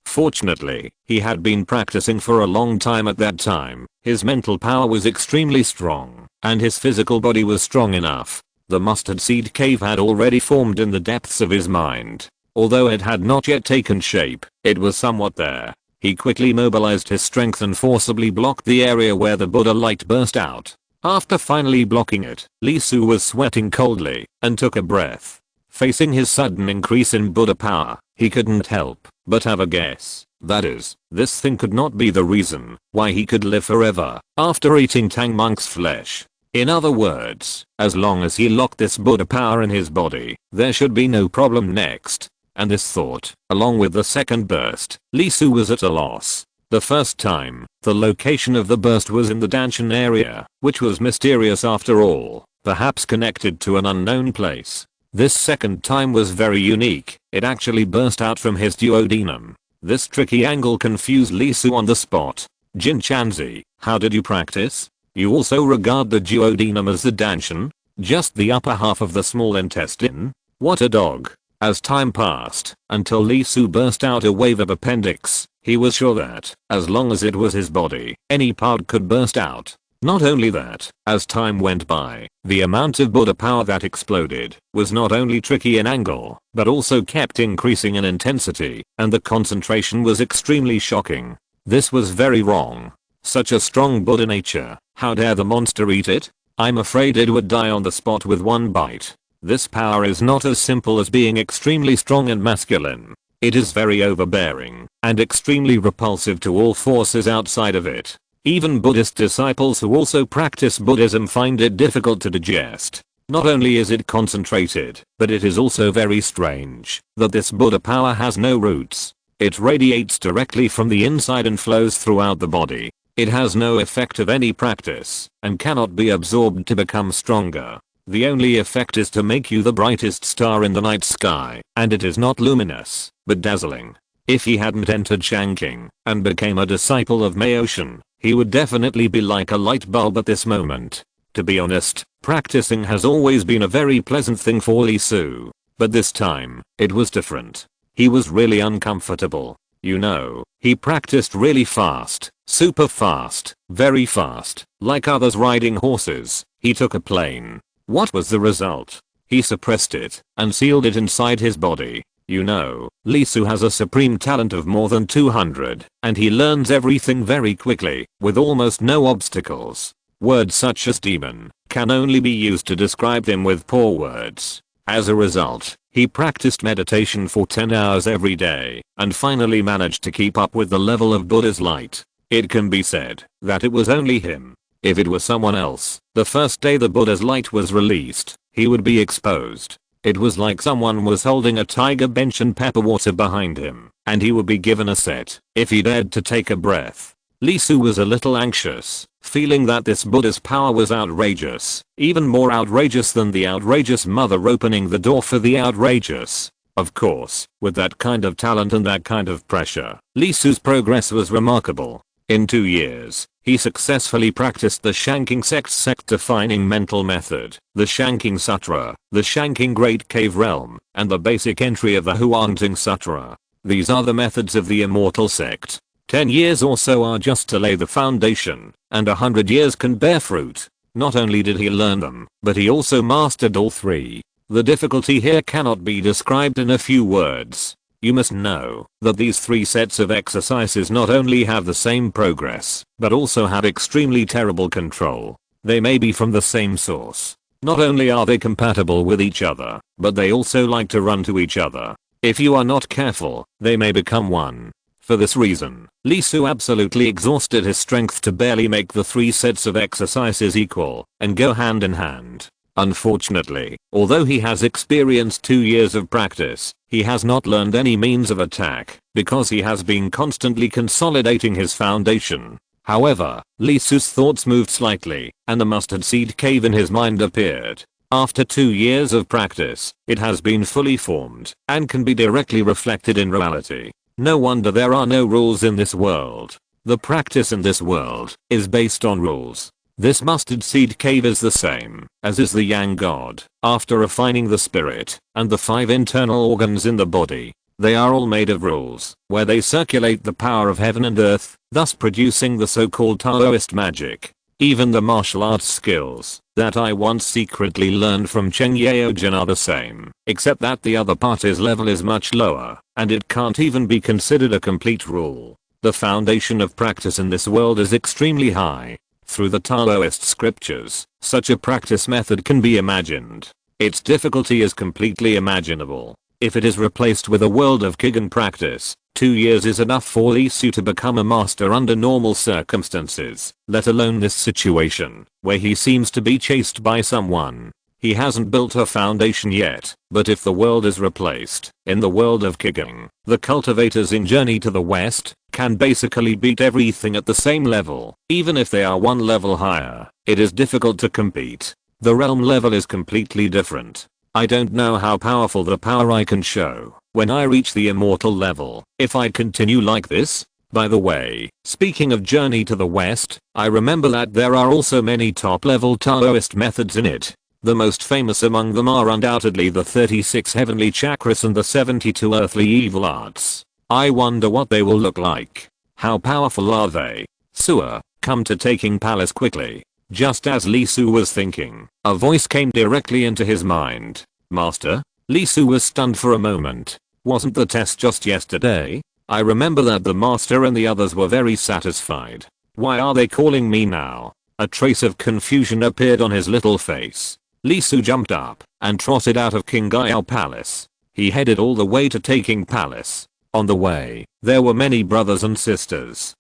Fortunately, he had been practicing for a long time at that time. His mental power was extremely strong, and his physical body was strong enough. The mustard seed cave had already formed in the depths of his mind. Although it had not yet taken shape, it was somewhat there. He quickly mobilized his strength and forcibly blocked the area where the Buddha light burst out. After finally blocking it, Lee Su was sweating coldly and took a breath. Facing his sudden increase in Buddha power, he couldn't help but have a guess. That is, this thing could not be the reason why he could live forever after eating Tang monk's flesh. In other words, as long as he locked this Buddha power in his body, there should be no problem next. And this thought, along with the second burst, Lee Su was at a loss. The first time, the location of the burst was in the Danshan area, which was mysterious after all, perhaps connected to an unknown place. This second time was very unique. It actually burst out from his duodenum. This tricky angle confused Lee Su on the spot. Jin Chanzi, how did you practice? You also regard the duodenum as the Danshan? Just the upper half of the small intestine? What a dog. As time passed, until Lee Su burst out a wave of appendix, he was sure that, as long as it was his body, any part could burst out. Not only that, as time went by, the amount of Buddha power that exploded was not only tricky in angle, but also kept increasing in intensity, and the concentration was extremely shocking. This was very wrong. Such a strong Buddha nature, how dare the monster eat it? I'm afraid it would die on the spot with one bite. This power is not as simple as being extremely strong and masculine. It is very overbearing, and extremely repulsive to all forces outside of it. Even Buddhist disciples who also practice Buddhism find it difficult to digest. Not only is it concentrated, but it is also very strange that this Buddha power has no roots. It radiates directly from the inside and flows throughout the body. It has no effect of any practice, and cannot be absorbed to become stronger. The only effect is to make you the brightest star in the night sky, and it is not luminous, but dazzling. If he hadn't entered shanking and became a disciple of Maoshan, he would definitely be like a light bulb at this moment. To be honest, practicing has always been a very pleasant thing for Lee Su, but this time, it was different. He was really uncomfortable. You know, he practiced really fast, super fast, very fast, like others riding horses. He took a plane. What was the result? He suppressed it and sealed it inside his body. You know, Lee Su has a supreme talent of more than 200, and he learns everything very quickly, with almost no obstacles. Words such as demon can only be used to describe him with poor words. As a result, he practiced meditation for 10 hours every day, and finally managed to keep up with the level of Buddha's light. It can be said that it was only him. If it was someone else, the first day the Buddha's light was released, he would be exposed. It was like someone was holding a tiger bench and pepper water behind him, and he would be given a set if he dared to take a breath. Lee Su was a little anxious, feeling that this Buddha's power was outrageous, even more outrageous than the outrageous mother opening the door for the outrageous. Of course, with that kind of talent and that kind of pressure, Lee Su's progress was remarkable. In 2 years, he successfully practiced the Shanking sect's sect-defining mental method, the Shanking Sutra, the Shanking Great Cave Realm, and the basic entry of the Huangting Sutra. These are the methods of the immortal sect. 10 years or so are just to lay the foundation, and 100 years can bear fruit. Not only did he learn them, but he also mastered all three. The difficulty here cannot be described in a few words. You must know that these 3 sets of exercises not only have the same progress, but also have extremely terrible control. They may be from the same source. Not only are they compatible with each other, but they also like to run to each other. If you are not careful, they may become one. For this reason, Lee Su absolutely exhausted his strength to barely make the 3 sets of exercises equal and go hand in hand. Unfortunately, although he has experienced 2 years of practice, he has not learned any means of attack because he has been constantly consolidating his foundation. However, Lee Su's thoughts moved slightly, and the mustard seed cave in his mind appeared. After 2 years of practice, it has been fully formed and can be directly reflected in reality. No wonder there are no rules in this world. The practice in this world is based on rules. This mustard seed cave is the same as is the Yang God. After refining the spirit and the 5 internal organs in the body, they are all made of rules where they circulate the power of heaven and earth, thus producing the so-called Taoist magic. Even the martial arts skills that I once secretly learned from Cheng Yaojin are the same, except that the other party's level is much lower, and it can't even be considered a complete rule. The foundation of practice in this world is extremely high. Through the Taoist scriptures, such a practice method can be imagined. Its difficulty is completely imaginable. If it is replaced with a world of Kigen practice, 2 years is enough for Lee Su to become a master under normal circumstances, let alone this situation, where he seems to be chased by someone. He hasn't built a foundation yet, but if the world is replaced, in the world of Kigen, the cultivators in Journey to the West can basically beat everything at the same level. Even if they are 1 level higher, it is difficult to compete. The realm level is completely different. I don't know how powerful the power I can show when I reach the immortal level if I continue like this. By the way, speaking of Journey to the West, I remember that there are also many top level Taoist methods in it. The most famous among them are undoubtedly the 36 heavenly chakras and the 72 earthly evil arts. I wonder what they will look like. How powerful are they? Sewer, come to Taking Palace quickly. Just as Lee Su was thinking, a voice came directly into his mind. Master? Lee Su was stunned for a moment. Wasn't the test just yesterday? I remember that the master and the others were very satisfied. Why are they calling me now? A trace of confusion appeared on his little face. Lee Su jumped up and trotted out of King Gayao Palace. He headed all the way to Taking Palace. On the way, there were many brothers and sisters.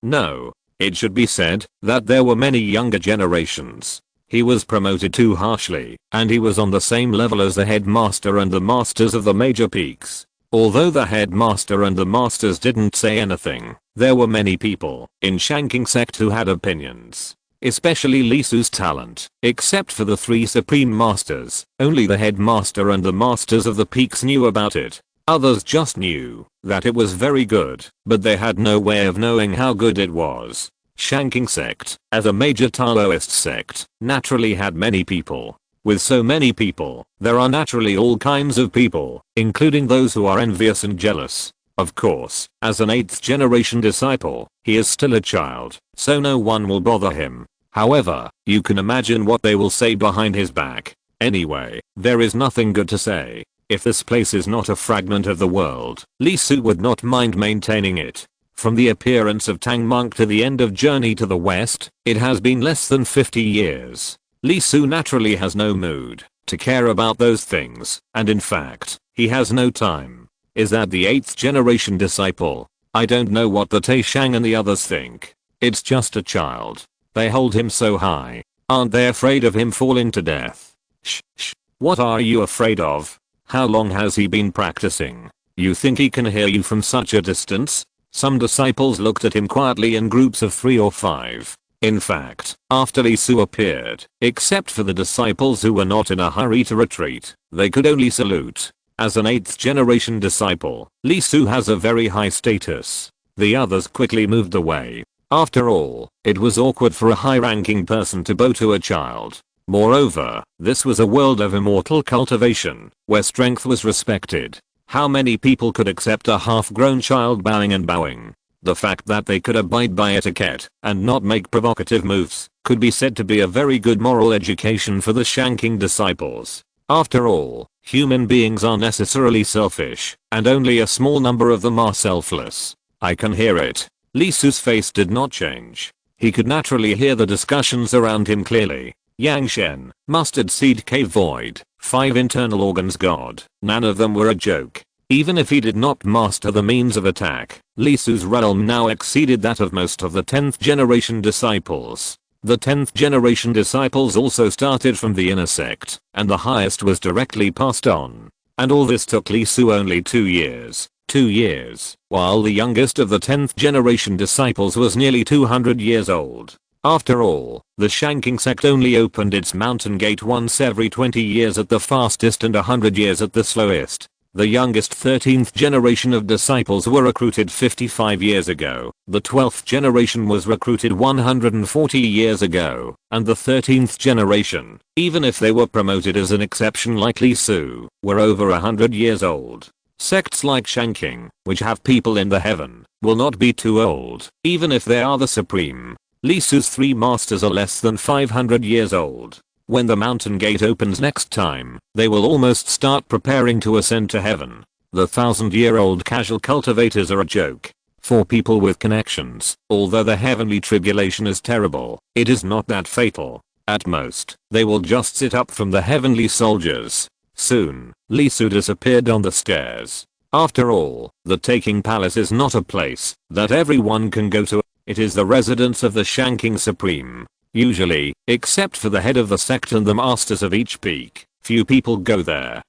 No. It should be said that there were many younger generations. He was promoted too harshly, and he was on the same level as the headmaster and the masters of the major peaks. Although the headmaster and the masters didn't say anything, there were many people in Shanking sect who had opinions. Especially Lee Su's talent. Except for the 3 supreme masters, only the headmaster and the masters of the peaks knew about it. Others just knew that it was very good, but they had no way of knowing how good it was. Shanking sect, as a major Taoist sect, naturally had many people. With so many people, there are naturally all kinds of people, including those who are envious and jealous. Of course, as an 8th generation disciple, he is still a child, so no one will bother him. However, you can imagine what they will say behind his back. Anyway, there is nothing good to say. If this place is not a fragment of the world, Lee Su would not mind maintaining it. From the appearance of Tang Monk to the end of Journey to the West, it has been less than 50 years. Lee Su naturally has no mood to care about those things, and in fact, he has no time. Is that the 8th generation disciple? I don't know what the Taishang and the others think. It's just a child. They hold him so high. Aren't they afraid of him falling to death? Shh. What are you afraid of? How long has he been practicing? You think he can hear you from such a distance? Some disciples looked at him quietly in groups of 3 or 5. In fact, after Lee Su appeared, except for the disciples who were not in a hurry to retreat, they could only salute. As an 8th generation disciple, Lee Su has a very high status. The others quickly moved away. After all, it was awkward for a high-ranking person to bow to a child. Moreover, this was a world of immortal cultivation, where strength was respected. How many people could accept a half-grown child bowing and bowing? The fact that they could abide by etiquette and not make provocative moves could be said to be a very good moral education for the Shanking disciples. After all, human beings are necessarily selfish, and only a small number of them are selfless. I can hear it. Lee Su's face did not change. He could naturally hear the discussions around him clearly. Yang Shen, Mustard Seed Cave Void, 5 internal organs God, none of them were a joke. Even if he did not master the means of attack, Li Su's realm now exceeded that of most of the 10th generation disciples. The 10th generation disciples also started from the inner sect, and the highest was directly passed on. And all this took Li Su only 2 years. 2 years, while the youngest of the 10th generation disciples was nearly 200 years old. After all, the Shanking sect only opened its mountain gate once every 20 years at the fastest and 100 years at the slowest. The youngest 13th generation of disciples were recruited 55 years ago, the 12th generation was recruited 140 years ago, and the 13th generation, even if they were promoted as an exception like Li Su, were over 100 years old. Sects like Shanking, which have people in the heaven, will not be too old, even if they are the supreme. Li Su's 3 masters are less than 500 years old. When the mountain gate opens next time, they will almost start preparing to ascend to heaven. The 1,000-year-old casual cultivators are a joke. For people with connections, although the heavenly tribulation is terrible, it is not that fatal. At most, they will just sit up from the heavenly soldiers. Soon, Li Su disappeared on the stairs. After all, the Taking Palace is not a place that everyone can go to. It is the residence of the Shanking Supreme. Usually, except for the head of the sect and the masters of each peak, few people go there.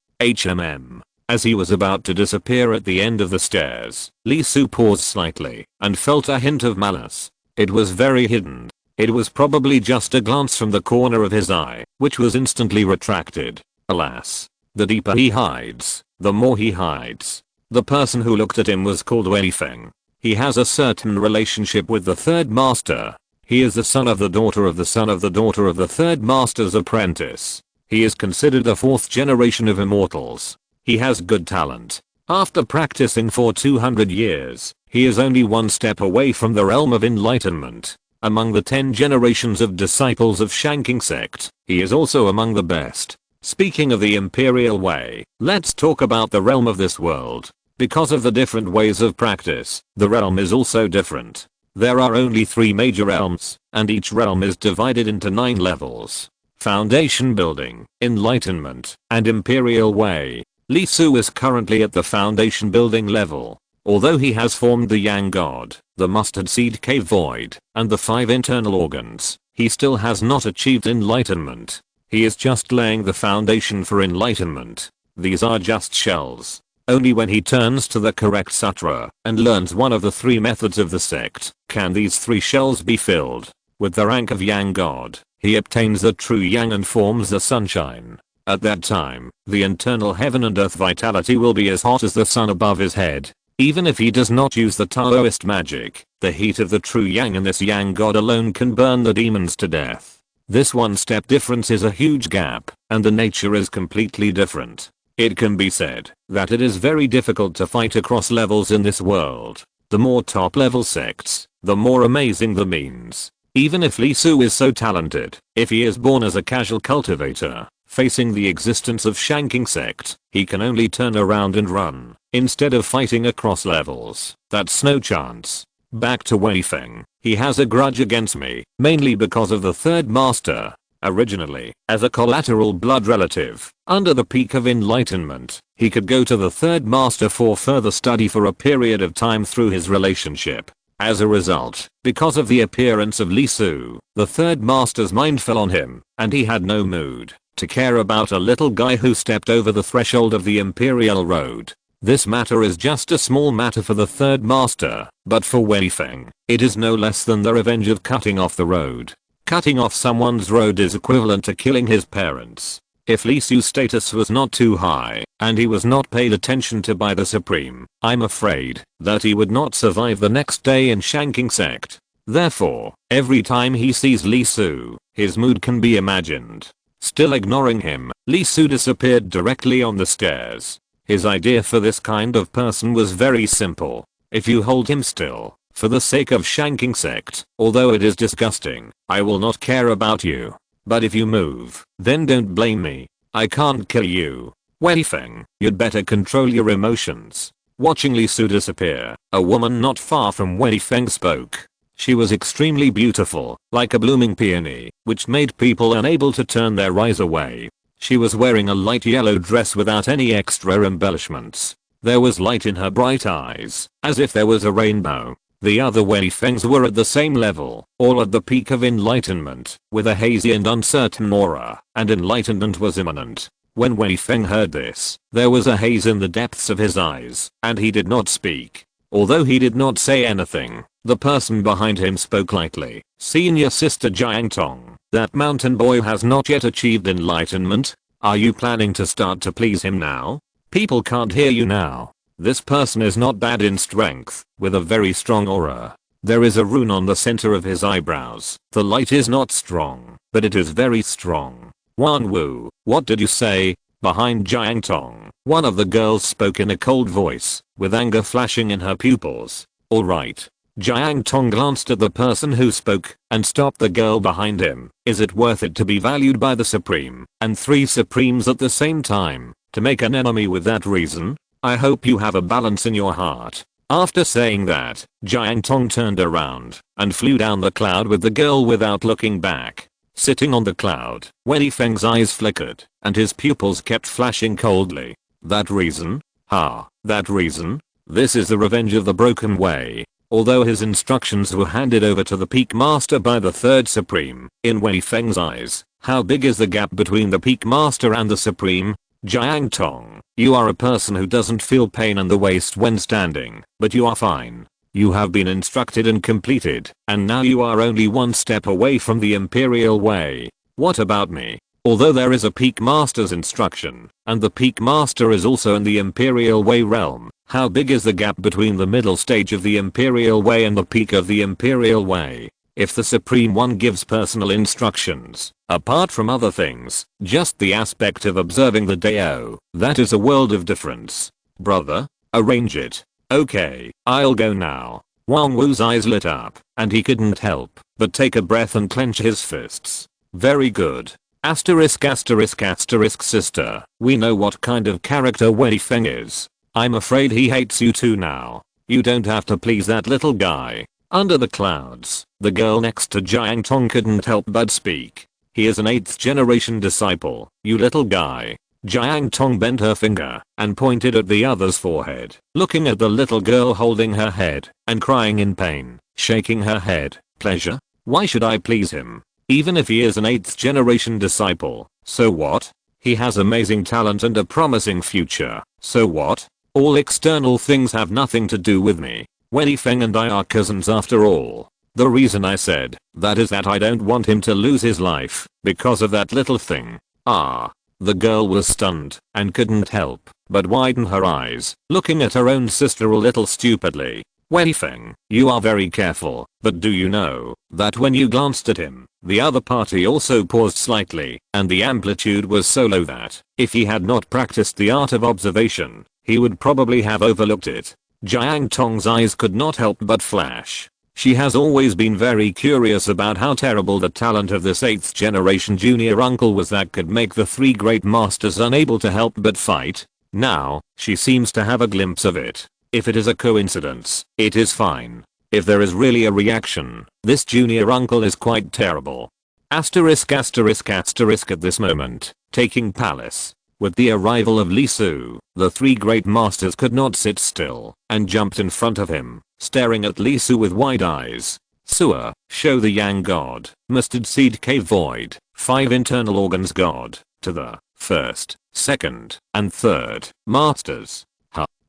As he was about to disappear at the end of the stairs, Li Su paused slightly and felt a hint of malice. It was very hidden. It was probably just a glance from the corner of his eye, which was instantly retracted. Alas. The deeper he hides, the more he hides. The person who looked at him was called Weifeng. He has a certain relationship with the third master. He is the son of the daughter of the son of the daughter of the third master's apprentice. He is considered the 4th generation of immortals. He has good talent. After practicing for 200 years, he is only one step away from the realm of enlightenment. Among the 10 generations of disciples of Shanking sect, he is also among the best. Speaking of the imperial way, let's talk about the realm of this world. Because of the different ways of practice, the realm is also different. There are only 3 major realms, and each realm is divided into 9 levels. Foundation building, enlightenment, and imperial way. Li Su is currently at the foundation building level. Although he has formed the Yang God, the mustard seed cave void, and the 5 internal organs, he still has not achieved enlightenment. He is just laying the foundation for enlightenment. These are just shells. Only when he turns to the correct sutra and learns one of the 3 methods of the sect, can these 3 shells be filled. With the rank of Yang God, he obtains the true Yang and forms the sunshine. At that time, the internal heaven and earth vitality will be as hot as the sun above his head. Even if he does not use the Taoist magic, the heat of the true Yang in this Yang God alone can burn the demons to death. This 1-step difference is a huge gap, and the nature is completely different. It can be said that it is very difficult to fight across levels in this world. The more top level sects, the more amazing the means. Even if Li Su is so talented, if he is born as a casual cultivator, facing the existence of Shanking sect, he can only turn around and run, instead of fighting across levels. That's no chance. Back to Weifeng. He has a grudge against me, mainly because of the third master. Originally, as a collateral blood relative, under the peak of enlightenment, he could go to the third master for further study for a period of time through his relationship. As a result, because of the appearance of Li Su, the third master's mind fell on him, and he had no mood to care about a little guy who stepped over the threshold of the imperial road. This matter is just a small matter for the third master, but for Weifeng, it is no less than the revenge of cutting off the road. Cutting off someone's road is equivalent to killing his parents. If Li Su's status was not too high, and he was not paid attention to by the Supreme, I'm afraid that he would not survive the next day in Shanking sect. Therefore, every time he sees Li Su, his mood can be imagined. Still ignoring him, Li Su disappeared directly on the stairs. His idea for this kind of person was very simple. If you hold him still, for the sake of Shanking sect, although it is disgusting, I will not care about you. But if you move, then don't blame me. I can't kill you. Weifeng, you'd better control your emotions. Watching Li Su disappear, a woman not far from Weifeng spoke. She was extremely beautiful, like a blooming peony, which made people unable to turn their eyes away. She was wearing a light yellow dress without any extra embellishments. There was light in her bright eyes, as if there was a rainbow. The other Wei Fengs were at the same level, all at the peak of enlightenment, with a hazy and uncertain aura, and enlightenment was imminent. When Wei Feng heard this, there was a haze in the depths of his eyes, and he did not speak. Although he did not say anything, the person behind him spoke lightly. Senior Sister Jiang Tong, that mountain boy has not yet achieved enlightenment. Are you planning to start to please him now? People can't hear you now. This person is not bad in strength, with a very strong aura. There is a rune on the center of his eyebrows. The light is not strong, but it is very strong. Wan Wu, what did you say? Behind Jiang Tong, one of the girls spoke in a cold voice, with anger flashing in her pupils. Alright. Jiang Tong glanced at the person who spoke, and stopped the girl behind him. Is it worth it to be valued by the Supreme, and 3 Supremes at the same time, to make an enemy with that reason? I hope you have a balance in your heart. After saying that, Jiang Tong turned around, and flew down the cloud with the girl without looking back. Sitting on the cloud, Wei Feng's eyes flickered, and his pupils kept flashing coldly. That reason? That reason? This is the revenge of the broken way. Although his instructions were handed over to the Peak Master by the 3rd Supreme, in Wei Feng's eyes, how big is the gap between the Peak Master and the Supreme? Jiang Tong, you are a person who doesn't feel pain in the waist when standing, but you are fine. You have been instructed and completed, and now you are only one step away from the Imperial Way. What about me? Although there is a Peak Master's instruction, and the Peak Master is also in the Imperial Way realm, how big is the gap between the middle stage of the Imperial Way and the peak of the Imperial Way? If the Supreme One gives personal instructions, apart from other things, just the aspect of observing the Dao, that is a world of difference. Brother, arrange it. Okay, I'll go now. Wang Wu's eyes lit up, and he couldn't help but take a breath and clench his fists. Very good. Asterisk asterisk asterisk sister, we know what kind of character Wei Feng is. I'm afraid he hates you too now. You don't have to please that little guy. Under the clouds, the girl next to Jiang Tong couldn't help but speak. He is an 8th generation disciple, you little guy. Jiang Tong bent her finger and pointed at the other's forehead, looking at the little girl holding her head and crying in pain, shaking her head. Pleasure? Why should I please him? Even if he is an 8th generation disciple, so what? He has amazing talent and a promising future, so what? All external things have nothing to do with me. Wei Feng and I are cousins after all. The reason I said that is that I don't want him to lose his life because of that little thing. The girl was stunned and couldn't help but widen her eyes, looking at her own sister a little stupidly. Wei Feng, you are very careful, but do you know that when you glanced at him, the other party also paused slightly, and the amplitude was so low that, if he had not practiced the art of observation, he would probably have overlooked it. Jiang Tong's eyes could not help but flash. She has always been very curious about how terrible the talent of this 8th generation junior uncle was that could make the 3 great masters unable to help but fight. Now, she seems to have a glimpse of it. If it is a coincidence, it is fine. If there is really a reaction, this junior uncle is quite terrible. Asterisk asterisk asterisk at this moment, taking palace. With the arrival of Li Su, the 3 great masters could not sit still and jumped in front of him, staring at Li Su with wide eyes. Sewer, show the Yang God, Mustard Seed Cave Void, 5 internal organs God, to the 1st, 2nd, and 3rd masters.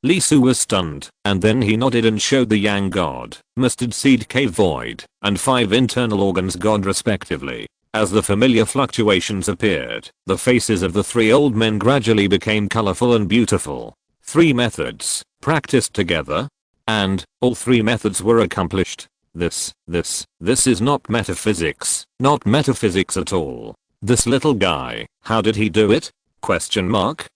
Li Su was stunned, and then he nodded and showed the Yang God, Mustard Seed Cave Void, and 5 internal organs God respectively. As the familiar fluctuations appeared, the faces of the 3 old men gradually became colorful and beautiful. 3 methods, practiced together, and all 3 methods were accomplished. This is not metaphysics, not metaphysics at all. This little guy, how did he do it? Question mark.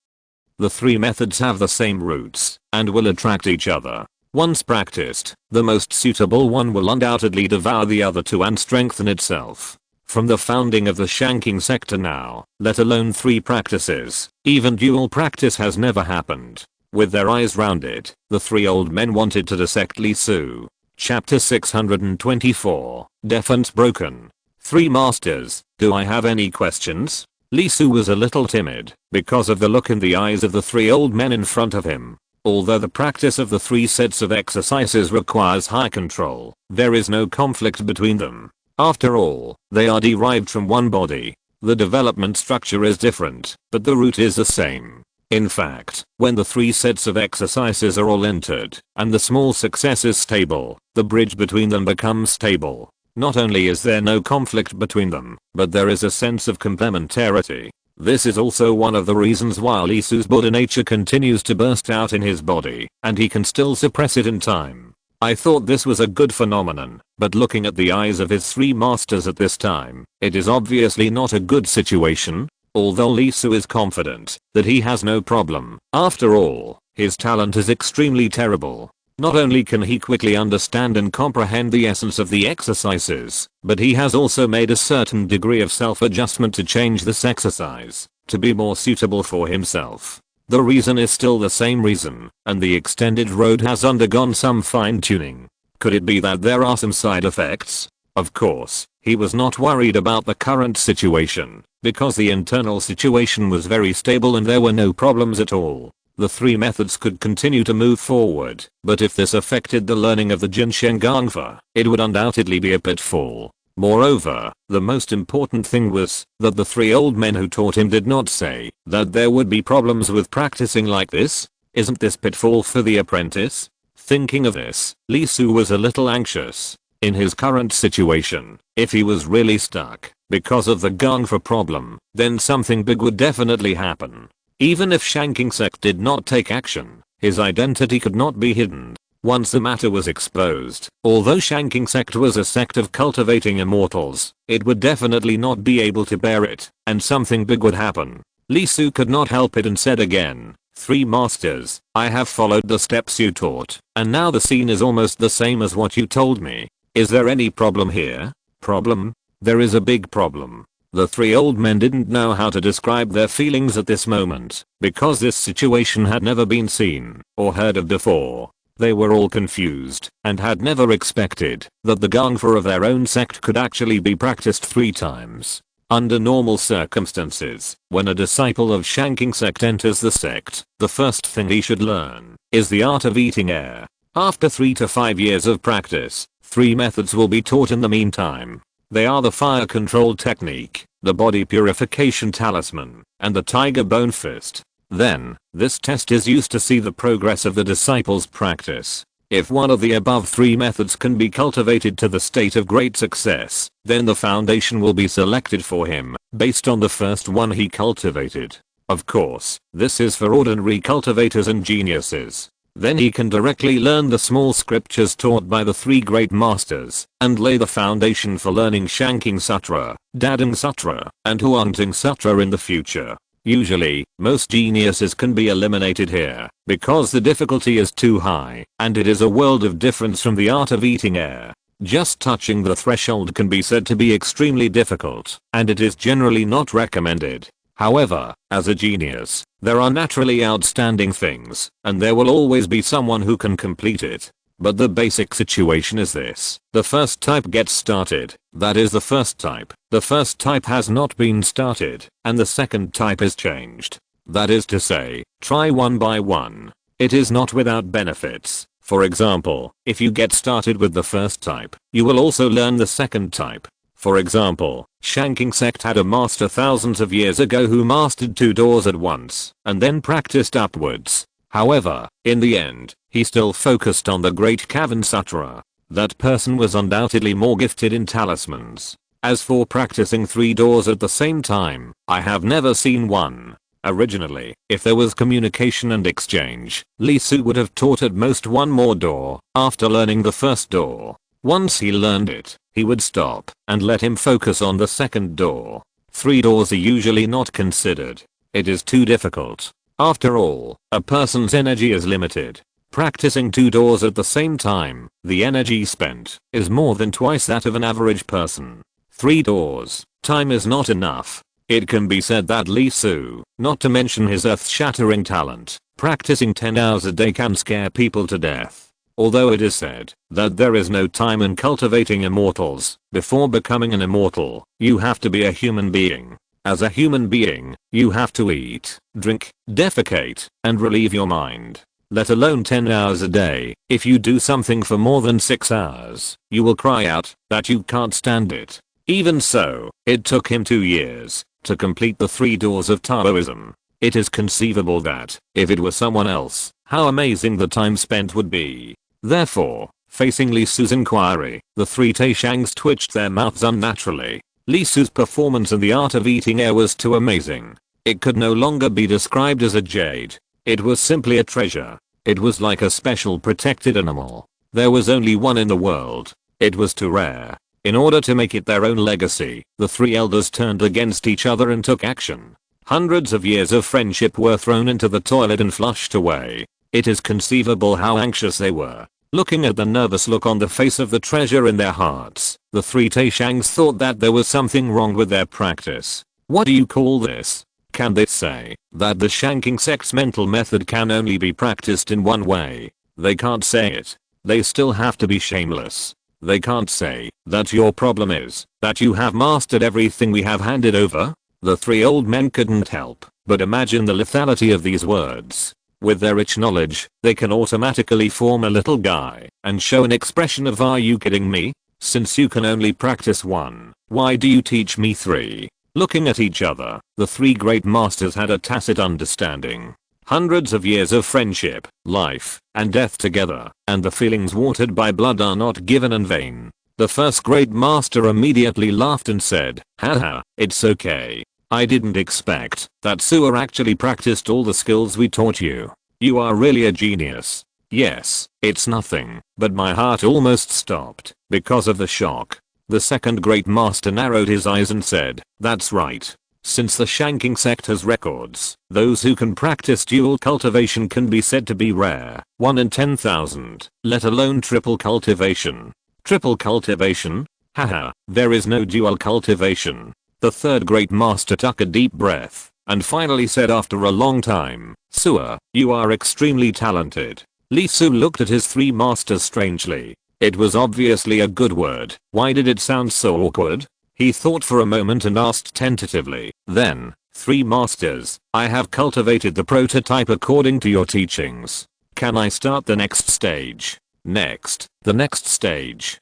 The 3 methods have the same roots, and will attract each other. Once practiced, the most suitable one will undoubtedly devour the other 2 and strengthen itself. From the founding of the Shanking sector now, let alone 3 practices, even dual practice has never happened. With their eyes rounded, the 3 old men wanted to dissect Li Su. Chapter 624, Defense Broken. 3 Masters, do I have any questions? Li Su was a little timid, because of the look in the eyes of the 3 old men in front of him. Although the practice of the 3 sets of exercises requires high control, there is no conflict between them. After all, they are derived from one body. The development structure is different, but the root is the same. In fact, when the 3 sets of exercises are all entered, and the small success is stable, the bridge between them becomes stable. Not only is there no conflict between them, but there is a sense of complementarity. This is also one of the reasons why Lee Su's Buddha nature continues to burst out in his body, and he can still suppress it in time. I thought this was a good phenomenon, but looking at the eyes of his 3 masters at this time, it is obviously not a good situation. Although Lee Su is confident that he has no problem, after all, his talent is extremely terrible. Not only can he quickly understand and comprehend the essence of the exercises, but he has also made a certain degree of self-adjustment to change this exercise, to be more suitable for himself. The reason is still the same reason, and the extended road has undergone some fine-tuning. Could it be that there are some side effects? Of course, he was not worried about the current situation, because the internal situation was very stable and there were no problems at all. The 3 methods could continue to move forward, but if this affected the learning of the Jinshen Gangfa, it would undoubtedly be a pitfall. Moreover, the most important thing was that the 3 old men who taught him did not say that there would be problems with practicing like this. Isn't this pitfall for the apprentice? Thinking of this, Lee Su was a little anxious. In his current situation, if he was really stuck because of the Gangfa problem, then something big would definitely happen. Even if Shanking Sect did not take action, his identity could not be hidden. Once the matter was exposed, although Shanking Sect was a sect of cultivating immortals, it would definitely not be able to bear it, and something big would happen. Lee Su could not help it and said again, 3 masters, I have followed the steps you taught, and now the scene is almost the same as what you told me. Is there any problem here? Problem? There is a big problem. The 3 old men didn't know how to describe their feelings at this moment, because this situation had never been seen or heard of before. They were all confused and had never expected that the Gangfa of their own sect could actually be practiced 3 times. Under normal circumstances, when a disciple of Shanking Sect enters the sect, the first thing he should learn is the art of eating air. After 3 to 5 years of practice, 3 methods will be taught in the meantime. They are the fire control technique, the body purification talisman, and the tiger bone fist. Then, this test is used to see the progress of the disciple's practice. If one of the above 3 methods can be cultivated to the state of great success, then the foundation will be selected for him, based on the first one he cultivated. Of course, this is for ordinary cultivators and geniuses. Then he can directly learn the small scriptures taught by the 3 great masters, and lay the foundation for learning Shanking Sutra, Dadang Sutra, and Huangting Sutra in the future. Usually, most geniuses can be eliminated here, because the difficulty is too high, and it is a world of difference from the art of eating air. Just touching the threshold can be said to be extremely difficult, and it is generally not recommended. However, as a genius, there are naturally outstanding things, and there will always be someone who can complete it. But the basic situation is this. The first type gets started, that is the first type. The first type has not been started, and the second type is changed. That is to say, try one by one. It is not without benefits. For example, if you get started with the first type, you will also learn the second type. For example, Shanking Sect had a master thousands of years ago who mastered 2 doors at once, and then practiced upwards. However, in the end, he still focused on the Great Cavern Sutra. That person was undoubtedly more gifted in talismans. As for practicing 3 doors at the same time, I have never seen one. Originally, if there was communication and exchange, Lee Su would have taught at most 1 more door, after learning the first door. Once he learned it, he would stop and let him focus on the second door. 3 doors are usually not considered. It is too difficult. After all, a person's energy is limited. Practicing 2 doors at the same time, the energy spent is more than twice that of an average person. 3 doors, time is not enough. It can be said that Lee Su, not to mention his earth-shattering talent, practicing 10 hours a day can scare people to death. Although it is said that there is no time in cultivating immortals, before becoming an immortal, you have to be a human being. As a human being, you have to eat, drink, defecate, and relieve your mind. let alone 10 hours a day. If you do something for more than 6 hours, you will cry out that you can't stand it. Even so, it took him 2 years to complete the 3 doors of Taoism. It is conceivable that, if it were someone else, how amazing the time spent would be. Therefore, facing Li Su's inquiry, the 3 Taishangs twitched their mouths unnaturally. Li Su's performance in the art of eating air was too amazing. It could no longer be described as a jade. It was simply a treasure. It was like a special protected animal. There was only one in the world. It was too rare. In order to make it their own legacy, the 3 elders turned against each other and took action. Hundreds of years of friendship were thrown into the toilet and flushed away. It is conceivable how anxious they were. Looking at the nervous look on the face of the treasure in their hearts, the 3 Taishangs thought that there was something wrong with their practice. What do you call this? Can they say that the Shanking sect's mental method can only be practiced in one way? They can't say it. They still have to be shameless. They can't say that your problem is that you have mastered everything we have handed over. The 3 old men couldn't help but imagine the lethality of these words. With their rich knowledge, they can automatically form a little guy and show an expression of "Are you kidding me? Since you can only practice one, why do you teach me 3? Looking at each other, the 3 great masters had a tacit understanding. Hundreds of years of friendship, life, and death together, and the feelings watered by blood are not given in vain. The first great master immediately laughed and said, "Haha, it's okay. I didn't expect that Su'er actually practiced all the skills we taught you. You are really a genius." Yes, it's nothing, but my heart almost stopped because of the shock. The second great master narrowed his eyes and said, "That's right. Since the Shanking sect has records, those who can practice dual cultivation can be said to be rare, 1 in 10,000, let alone triple cultivation." Triple cultivation? Haha, there is no dual cultivation. The third great master took a deep breath and finally said after a long time, "Su'er, you are extremely talented." Li Su looked at his 3 masters strangely. It was obviously a good word. Why did it sound so awkward? He thought for a moment and asked tentatively, then, 3 masters, I have cultivated the prototype according to your teachings. Can I start the next stage? The next stage.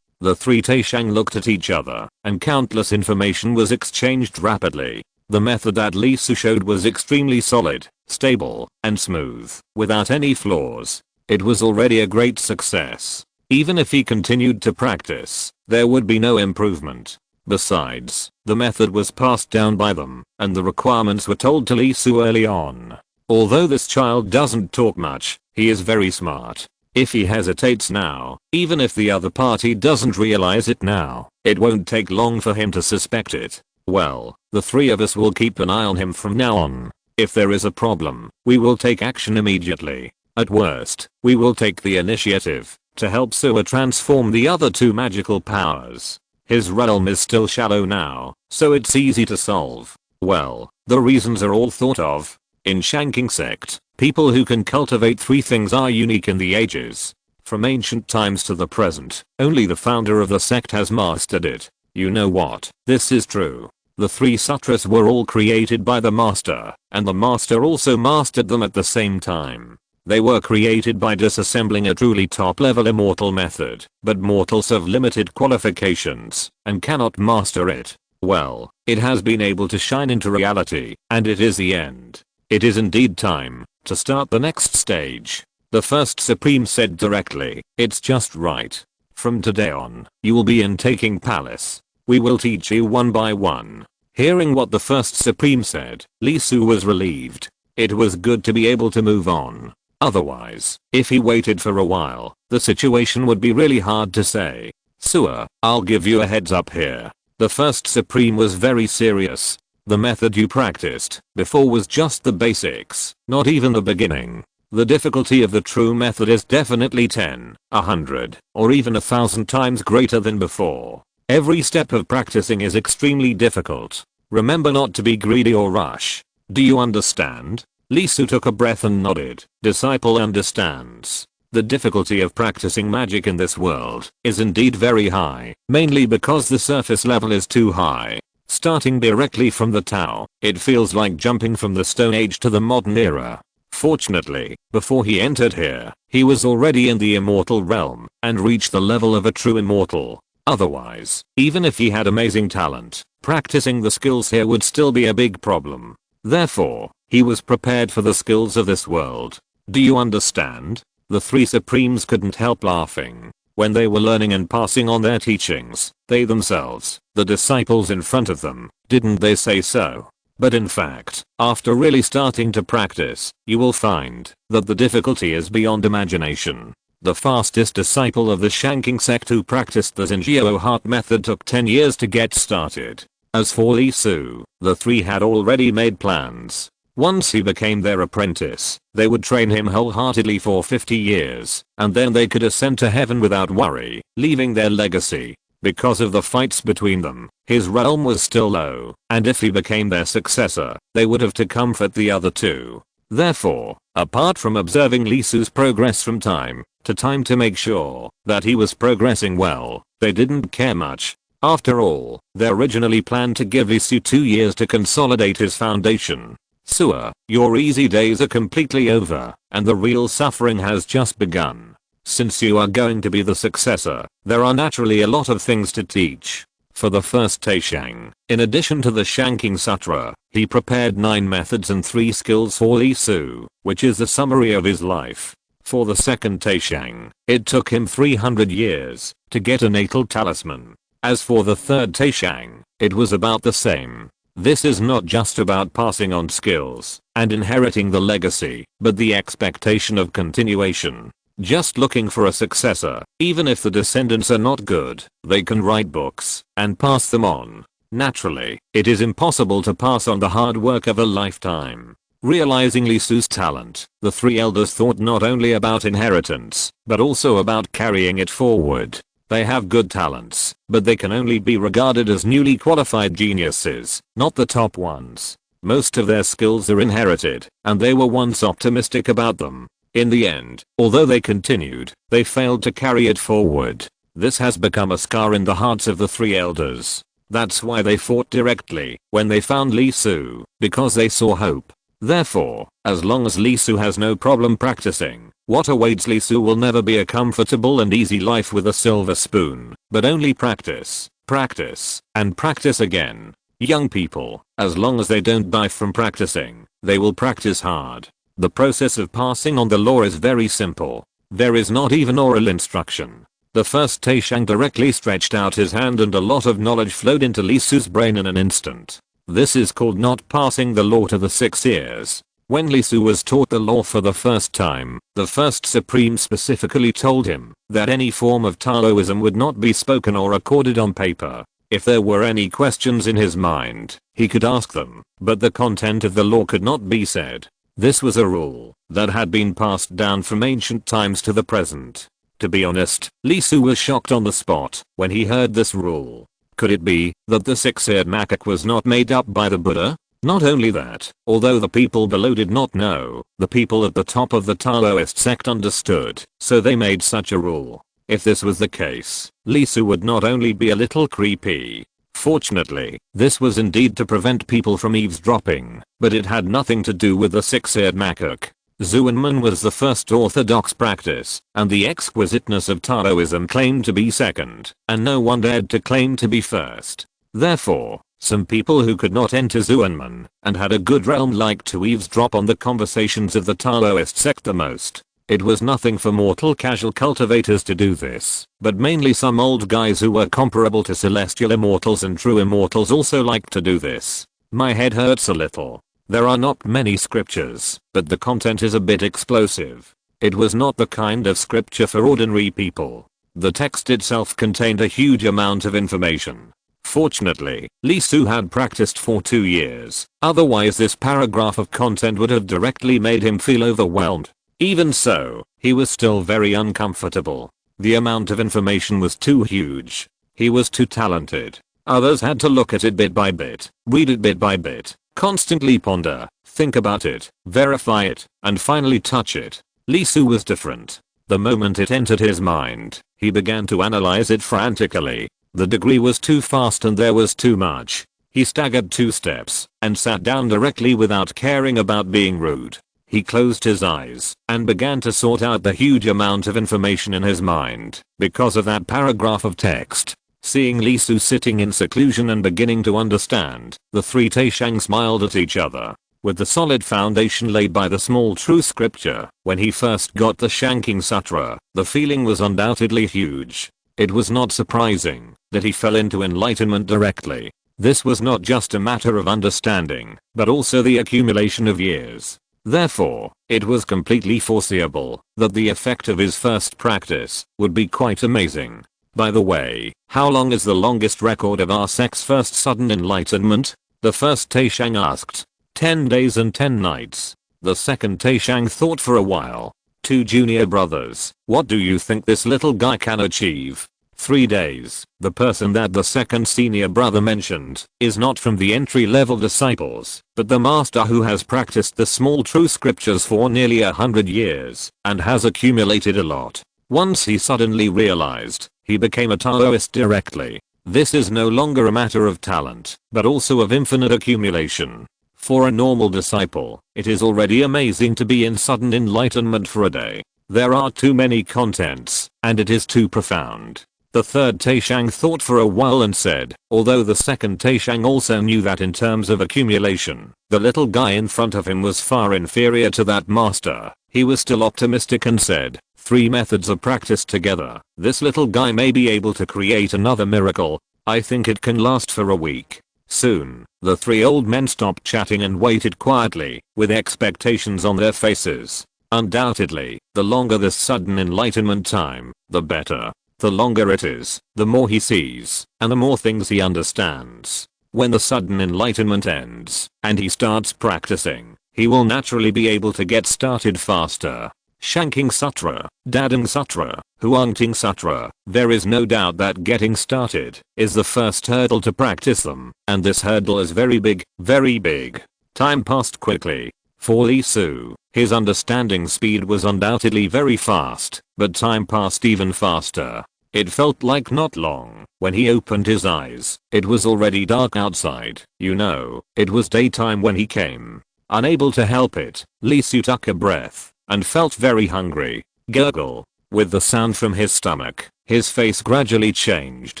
The 3 Taishang looked at each other, and countless information was exchanged rapidly. The method that Li Su showed was extremely solid, stable, and smooth, without any flaws. It was already a great success. Even if he continued to practice, there would be no improvement. Besides, the method was passed down by them, and the requirements were told to Li Su early on. Although this child doesn't talk much, he is very smart. If he hesitates now, even if the other party doesn't realize it now, it won't take long for him to suspect it. Well, the 3 of us will keep an eye on him from now on. If there is a problem, we will take action immediately. At worst, we will take the initiative to help Su'er transform the other 2 magical powers. His realm is still shallow now, so it's easy to solve. Well, the reasons are all thought of. In Shanking sect, people who can cultivate 3 things are unique in the ages. From ancient times to the present, only the founder of the sect has mastered it. You know what? This is true. The 3 sutras were all created by the master, and the master also mastered them at the same time. They were created by disassembling a truly top-level immortal method, but mortals have limited qualifications and cannot master it. Well, it has been able to shine into reality, and it is the end. It is indeed time to start the next stage. The first Supreme said directly, "It's just right. From today on, you will be in Taking Palace. We will teach you one by one." Hearing what the first Supreme said, Li Su was relieved. It was good to be able to move on. Otherwise, if he waited for a while, the situation would be really hard to say. "Su'er, I'll give you a heads up here." The first Supreme was very serious. The method you practiced before was just the basics, not even the beginning. The difficulty of the true method is definitely 10, 100, or even 1,000 times greater than before. Every step of practicing is extremely difficult. Remember not to be greedy or rush. Do you understand? Li Su took a breath and nodded. Disciple understands. The difficulty of practicing magic in this world is indeed very high, mainly because the surface level is too high. Starting directly from the Tao, it feels like jumping from the Stone Age to the modern era. Fortunately, before he entered here, he was already in the immortal realm and reached the level of a true immortal. Otherwise, even if he had amazing talent, practicing the skills here would still be a big problem. Therefore, he was prepared for the skills of this world. Do you understand? The three supremes couldn't help laughing. When they were learning and passing on their teachings, they themselves, the disciples in front of them, didn't they say so? But in fact, after really starting to practice, you will find that the difficulty is beyond imagination. The fastest disciple of the Shanking sect who practiced the Zingyo heart method took 10 years to get started. As for Li Su, the three had already made plans. Once he became their apprentice, they would train him wholeheartedly for 50 years, and then they could ascend to heaven without worry, leaving their legacy. Because of the fights between them, his realm was still low, and if he became their successor, they would have to comfort the other two. Therefore, apart from observing Li Su's progress from time to time to make sure that he was progressing well, they didn't care much. After all, they originally planned to give Li Su 2 years to consolidate his foundation. Sua, your easy days are completely over, and the real suffering has just begun. Since you are going to be the successor, there are naturally a lot of things to teach. For the first Taishang, in addition to the Shanking Sutra, he prepared 9 methods and 3 skills for Li Su, which is the summary of his life. For the second Taishang, it took him 300 years to get a natal talisman. As for the third Taishang, it was about the same. This is not just about passing on skills and inheriting the legacy, but the expectation of continuation. Just looking for a successor, even if the descendants are not good, they can write books and pass them on. Naturally, it is impossible to pass on the hard work of a lifetime. Realizing Li Su's talent, the 3 elders thought not only about inheritance, but also about carrying it forward. They have good talents, but they can only be regarded as newly qualified geniuses, not the top ones. Most of their skills are inherited, and they were once optimistic about them. In the end, although they continued, they failed to carry it forward. This has become a scar in the hearts of the 3 elders. That's why they fought directly when they found Li Su, because they saw hope. Therefore, as long as Li Su has no problem practicing, what awaits Li Su will never be a comfortable and easy life with a silver spoon, but only practice, practice, and practice again. Young people, as long as they don't die from practicing, they will practice hard. The process of passing on the law is very simple. There is not even oral instruction. The first Taishang directly stretched out his hand and a lot of knowledge flowed into Li Su's brain in an instant. This is called not passing the law to the 6 ears. When Li Su was taught the law for the first time, the first Supreme specifically told him that any form of Taoism would not be spoken or recorded on paper. If there were any questions in his mind, he could ask them, but the content of the law could not be said. This was a rule that had been passed down from ancient times to the present. To be honest, Li Su was shocked on the spot when he heard this rule. Could it be that the 6-eared macaque was not made up by the Buddha? Not only that, although the people below did not know, the people at the top of the Taoist sect understood, so they made such a rule. If this was the case, Li Su would not only be a little creepy. Fortunately, this was indeed to prevent people from eavesdropping, but it had nothing to do with the 6-eared macaque. Zuanmen was the first orthodox practice, and the exquisiteness of Taoism claimed to be second, and no one dared to claim to be first. Therefore, some people who could not enter Zuanmen and had a good realm liked to eavesdrop on the conversations of the Taoist sect the most. It was nothing for mortal casual cultivators to do this, but mainly some old guys who were comparable to celestial immortals and true immortals also liked to do this. My head hurts a little. There are not many scriptures, but the content is a bit explosive. It was not the kind of scripture for ordinary people. The text itself contained a huge amount of information. Fortunately, Li Su had practiced for 2 years, otherwise this paragraph of content would have directly made him feel overwhelmed. Even so, he was still very uncomfortable. The amount of information was too huge. He was too talented. Others had to look at it bit by bit, read it bit by bit, constantly ponder, think about it, verify it, and finally touch it. Li Su was different. The moment it entered his mind, he began to analyze it frantically. The degree was too fast and there was too much. He staggered 2 steps and sat down directly without caring about being rude. He closed his eyes and began to sort out the huge amount of information in his mind because of that paragraph of text. Seeing Li Su sitting in seclusion and beginning to understand, the three Taishang smiled at each other. With the solid foundation laid by the small true scripture, when he first got the Shanking Sutra, the feeling was undoubtedly huge. It was not surprising that he fell into enlightenment directly. This was not just a matter of understanding, but also the accumulation of years. Therefore, it was completely foreseeable that the effect of his first practice would be quite amazing. By the way, how long is the longest record of our sect's first sudden enlightenment? The first Taishang asked. 10 days and 10 nights. The second Taishang thought for a while. 2 junior brothers, what do you think this little guy can achieve? 3 days. The person that the second senior brother mentioned is not from the entry-level disciples, but the master who has practiced the small true scriptures for nearly 100 years and has accumulated a lot. Once he suddenly realized, he became a Taoist directly. This is no longer a matter of talent, but also of infinite accumulation. For a normal disciple, it is already amazing to be in sudden enlightenment for a day. There are too many contents, and it is too profound. The third Taishang thought for a while and said, although the second Taishang also knew that in terms of accumulation, the little guy in front of him was far inferior to that master, he was still optimistic and said, 3 methods of practice together, this little guy may be able to create another miracle. I think it can last for a week. Soon, the 3 old men stopped chatting and waited quietly, with expectations on their faces. Undoubtedly, the longer this sudden enlightenment time, the better. The longer it is, the more he sees, and the more things he understands. When the sudden enlightenment ends, and he starts practicing, he will naturally be able to get started faster. Shanking Sutra, Dadang Sutra, Huangting Sutra, there is no doubt that getting started is the first hurdle to practice them, and this hurdle is very big, very big. Time passed quickly. For Li Su, his understanding speed was undoubtedly very fast, but time passed even faster. It felt like not long. When he opened his eyes, it was already dark outside. It was daytime when he came. Unable to help it, Li Su took a breath and felt very hungry. Gurgle. With the sound from his stomach, his face gradually changed.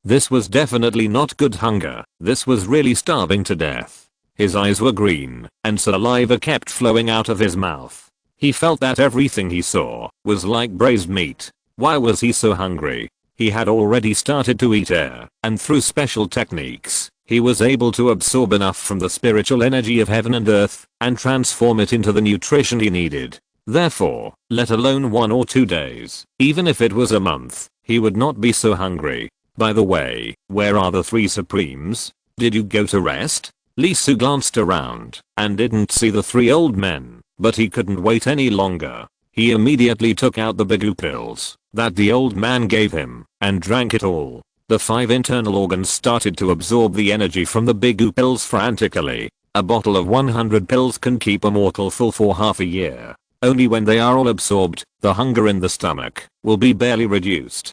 This was definitely not good hunger. This was really starving to death. His eyes were green, and saliva kept flowing out of his mouth. He felt that everything he saw was like braised meat. Why was he so hungry? He had already started to eat air, and through special techniques, he was able to absorb enough from the spiritual energy of heaven and earth, and transform it into the nutrition he needed. Therefore, let alone 1 or 2 days, even if it was a month, he would not be so hungry. By the way, where are the 3 supremes? Did you go to rest? Li Su glanced around and didn't see the 3 old men, but he couldn't wait any longer. He immediately took out the bigu pills that the old man gave him and drank it all. The 5 internal organs started to absorb the energy from the bigu pills frantically. A bottle of 100 pills can keep a mortal full for half a year. Only when they are all absorbed, the hunger in the stomach will be barely reduced.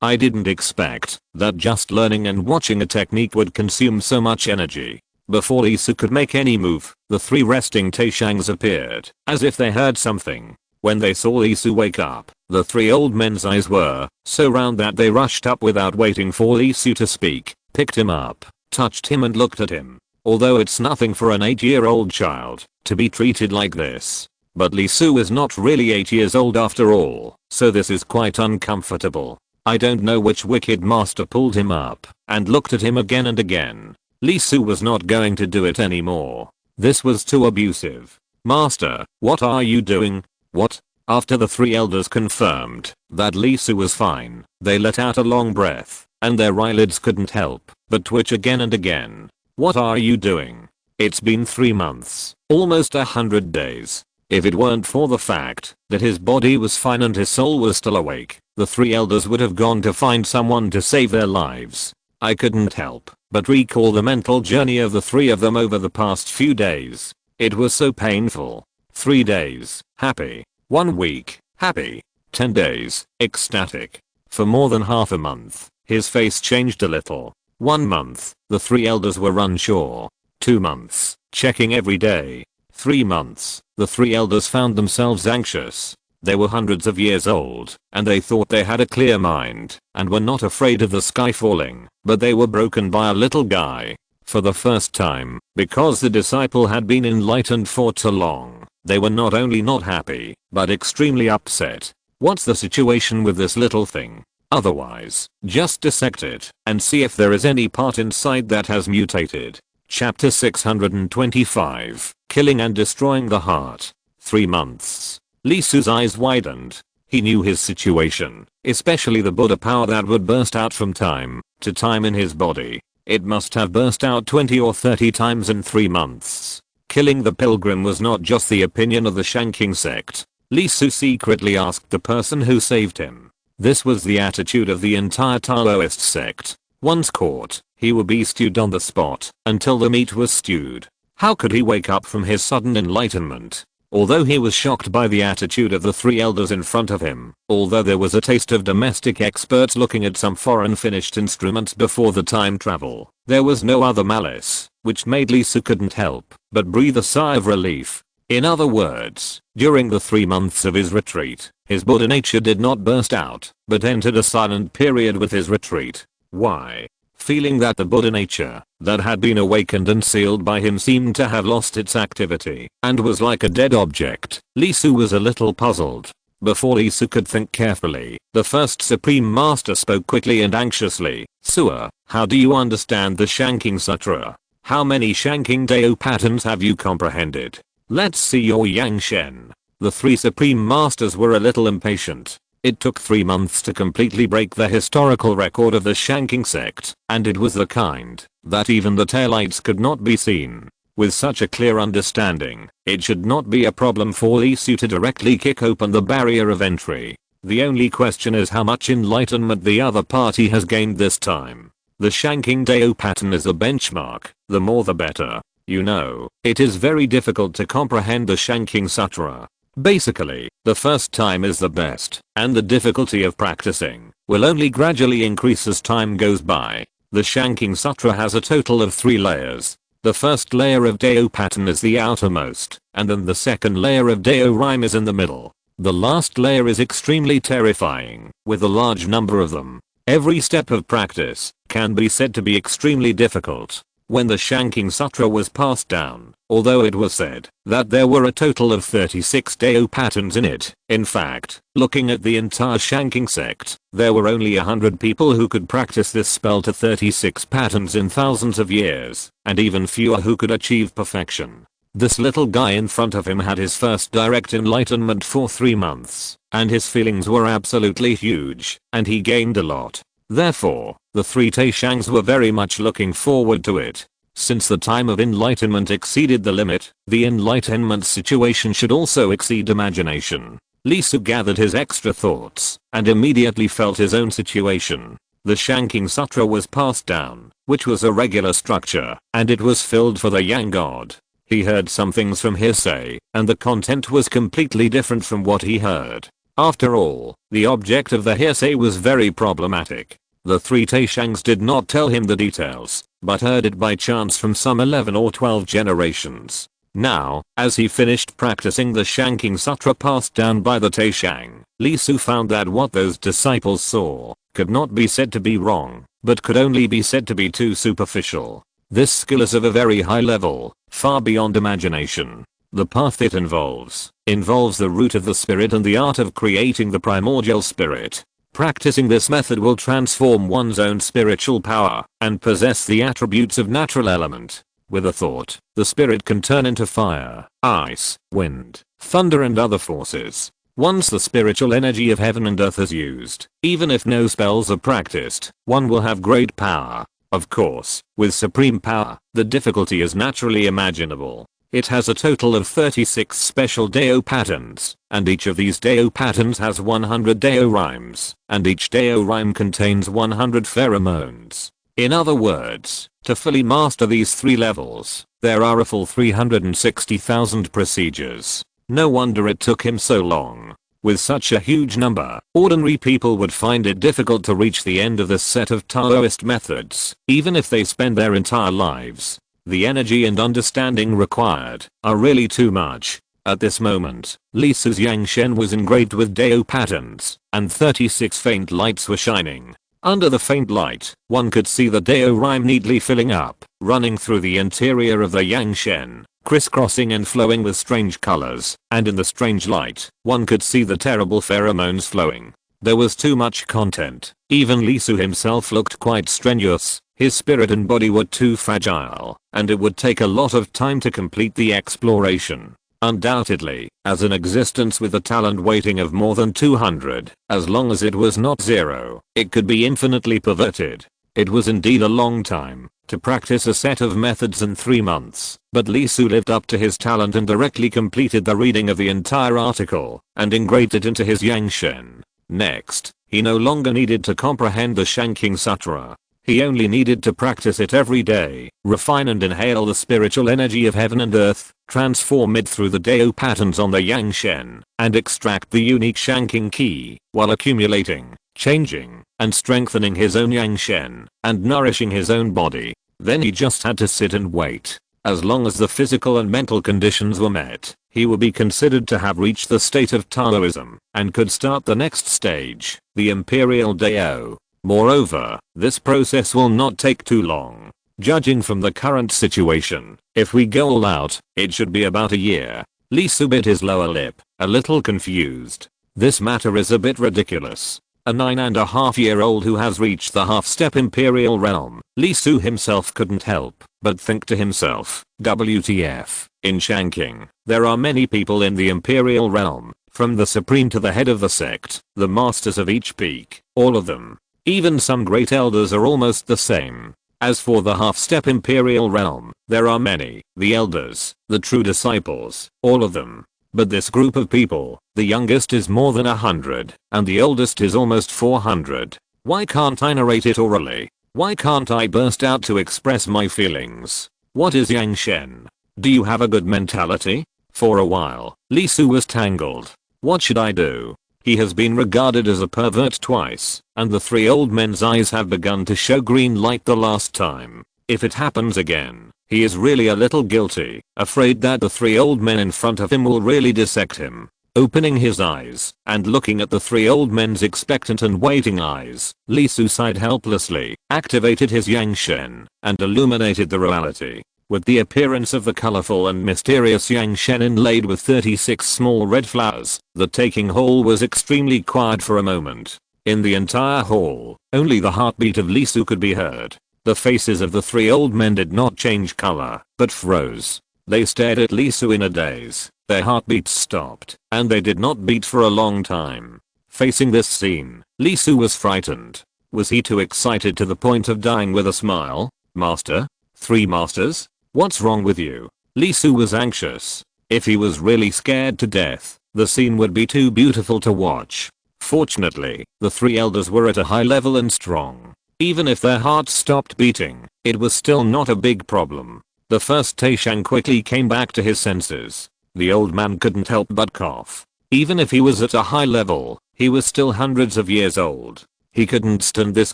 I didn't expect that just learning and watching a technique would consume so much energy. Before Li Su could make any move, the 3 resting Taishangs appeared, as if they heard something. When they saw Li Su wake up, the 3 old men's eyes were so round that they rushed up without waiting for Li Su to speak, picked him up, touched him and looked at him. Although it's nothing for an 8-year-old child to be treated like this. But Li Su is not really 8 years old after all, so this is quite uncomfortable. I don't know which wicked master pulled him up and looked at him again and again. Li Su was not going to do it anymore. This was too abusive. Master, what are you doing? What? After the 3 elders confirmed that Li Su was fine, they let out a long breath, and their eyelids couldn't help but twitch again and again. What are you doing? It's been 3 months, almost 100 days. If it weren't for the fact that his body was fine and his soul was still awake, the 3 elders would have gone to find someone to save their lives. I couldn't help but recall the mental journey of the 3 of them over the past few days. It was so painful. 3 days, happy. 1 week, happy. 10 days, ecstatic. For more than half a month, his face changed a little. 1 month, the 3 elders were unsure. 2 months, checking every day. 3 months. The three elders found themselves anxious. They were hundreds of years old, and they thought they had a clear mind, and were not afraid of the sky falling, but they were broken by a little guy. For the first time, because the disciple had been enlightened for too long, they were not only not happy, but extremely upset. What's the situation with this little thing? Otherwise, just dissect it, and see if there is any part inside that has mutated. Chapter 625, Killing and Destroying the Heart. 3 months. Lee Su's eyes widened. He knew his situation, especially the Buddha power that would burst out from time to time in his body. It must have burst out 20 or 30 times in 3 months. Killing the pilgrim was not just the opinion of the Shanking sect. Lee Su secretly asked the person who saved him. This was the attitude of the entire Taoist sect. Once caught, he would be stewed on the spot until the meat was stewed. How could he wake up from his sudden enlightenment? Although he was shocked by the attitude of the three elders in front of him, although there was a taste of domestic experts looking at some foreign finished instruments before the time travel, there was no other malice, which made Lee Su couldn't help but breathe a sigh of relief. In other words, during the 3 months of his retreat, his Buddha nature did not burst out, but entered a silent period with his retreat. Why? Feeling that the Buddha nature that had been awakened and sealed by him seemed to have lost its activity and was like a dead object, Lee Su was a little puzzled. Before Lee Su could think carefully, the first Supreme Master spoke quickly and anxiously. Sua, how do you understand the Shanking Sutra? How many Shanking Dao patterns have you comprehended? Let's see your Yang Shen. The 3 Supreme Masters were a little impatient. It took 3 months to completely break the historical record of the Shanking sect, and it was the kind that even the taillights could not be seen. With such a clear understanding, it should not be a problem for Lee Su to directly kick open the barrier of entry. The only question is how much enlightenment the other party has gained this time. The Shanking Dao pattern is a benchmark, the more the better. You know, it is very difficult to comprehend the Shanking Sutra. Basically, the first time is the best, and the difficulty of practicing will only gradually increase as time goes by. The Shanking Sutra has a total of 3 layers. The first layer of Dao pattern is the outermost, and then the second layer of Dao rhyme is in the middle. The last layer is extremely terrifying, with a large number of them. Every step of practice can be said to be extremely difficult. When the Shanking Sutra was passed down, although it was said that there were a total of 36 Dao patterns in it, in fact, looking at the entire Shanking sect, there were only 100 people who could practice this spell to 36 patterns in thousands of years, and even fewer who could achieve perfection. This little guy in front of him had his first direct enlightenment for 3 months, and his feelings were absolutely huge, and he gained a lot. Therefore, the 3 Taishangs were very much looking forward to it. Since the time of enlightenment exceeded the limit, the enlightenment situation should also exceed imagination. Lee Su gathered his extra thoughts, and immediately felt his own situation. The Shanking Sutra was passed down, which was a regular structure, and it was filled for the Yang God. He heard some things from hearsay, and the content was completely different from what he heard. After all, the object of the hearsay was very problematic. The 3 Taishangs did not tell him the details, but heard it by chance from some 11 or 12 generations. Now, as he finished practicing the Shanking Sutra passed down by the Taishang, Lee Su found that what those disciples saw could not be said to be wrong, but could only be said to be too superficial. This skill is of a very high level, far beyond imagination. The path it involves the root of the spirit and the art of creating the primordial spirit. Practicing this method will transform one's own spiritual power and possess the attributes of natural element. With a thought, the spirit can turn into fire, ice, wind, thunder and other forces. Once the spiritual energy of heaven and earth is used, even if no spells are practiced, one will have great power. Of course, with supreme power, the difficulty is naturally imaginable. It has a total of 36 special Dao patterns, and each of these Dao patterns has 100 Dao rhymes, and each Dao rhyme contains 100 pheromones. In other words, to fully master these 3 levels, there are a full 360,000 procedures. No wonder it took him so long. With such a huge number, ordinary people would find it difficult to reach the end of this set of Taoist methods, even if they spend their entire lives. The energy and understanding required are really too much. At this moment, Li Su's Yang Shen was engraved with Dao patterns, and 36 faint lights were shining. Under the faint light, one could see the Dao rhyme neatly filling up, running through the interior of the Yang Shen, crisscrossing and flowing with strange colors, and in the strange light, one could see the terrible pheromones flowing. There was too much content. Even Li Su himself looked quite strenuous. His spirit and body were too fragile, and it would take a lot of time to complete the exploration. Undoubtedly, as an existence with a talent weighting of more than 200, as long as it was not 0, it could be infinitely perverted. It was indeed a long time to practice a set of methods in 3 months, but Li Su lived up to his talent and directly completed the reading of the entire article and engraved it into his Yang Shen. Next, he no longer needed to comprehend the Shanking Sutra. He only needed to practice it every day, refine and inhale the spiritual energy of heaven and earth, transform it through the Dao patterns on the Yang Shen, and extract the unique Shanking key, while accumulating, changing, and strengthening his own Yang Shen, and nourishing his own body. Then he just had to sit and wait. As long as the physical and mental conditions were met, he would be considered to have reached the state of Taoism, and could start the next stage, the Imperial Dao. Moreover, this process will not take too long. Judging from the current situation, if we go all out, it should be about a year. Li Su bit his lower lip, a little confused. This matter is a bit ridiculous. A 9.5-year-old who has reached the half-step Imperial realm. Li Su himself couldn't help but think to himself, WTF, in Shanking, there are many people in the Imperial realm, from the Supreme to the head of the sect, the masters of each peak, all of them. Even some great elders are almost the same. As for the half-step Imperial realm, there are many, the elders, the true disciples, all of them. But this group of people, the youngest is more than 100, and the oldest is almost 400. Why can't I narrate it orally? Why can't I burst out to express my feelings? What is Yang Shen? Do you have a good mentality? For a while, Li Su was tangled. What should I do? He has been regarded as a pervert twice, and the 3 old men's eyes have begun to show green light the last time. If it happens again, he is really a little guilty, afraid that the 3 old men in front of him will really dissect him. Opening his eyes, and looking at the 3 old men's expectant and waiting eyes, Li Su sighed helplessly, activated his Yang Shen, and illuminated the reality. With the appearance of the colorful and mysterious Yang Shen inlaid with 36 small red flowers, the taking hall was extremely quiet for a moment. In the entire hall, only the heartbeat of Li Su could be heard. The faces of the 3 old men did not change color, but froze. They stared at Li Su in a daze. Their heartbeats stopped, and they did not beat for a long time. Facing this scene, Li Su was frightened. Was he too excited to the point of dying with a smile? Master? 3 masters? What's wrong with you? Li Su was anxious. If he was really scared to death, the scene would be too beautiful to watch. Fortunately, the 3 elders were at a high level and strong. Even if their hearts stopped beating, it was still not a big problem. The first Taishang quickly came back to his senses. The old man couldn't help but cough. Even if he was at a high level, he was still hundreds of years old. He couldn't stand this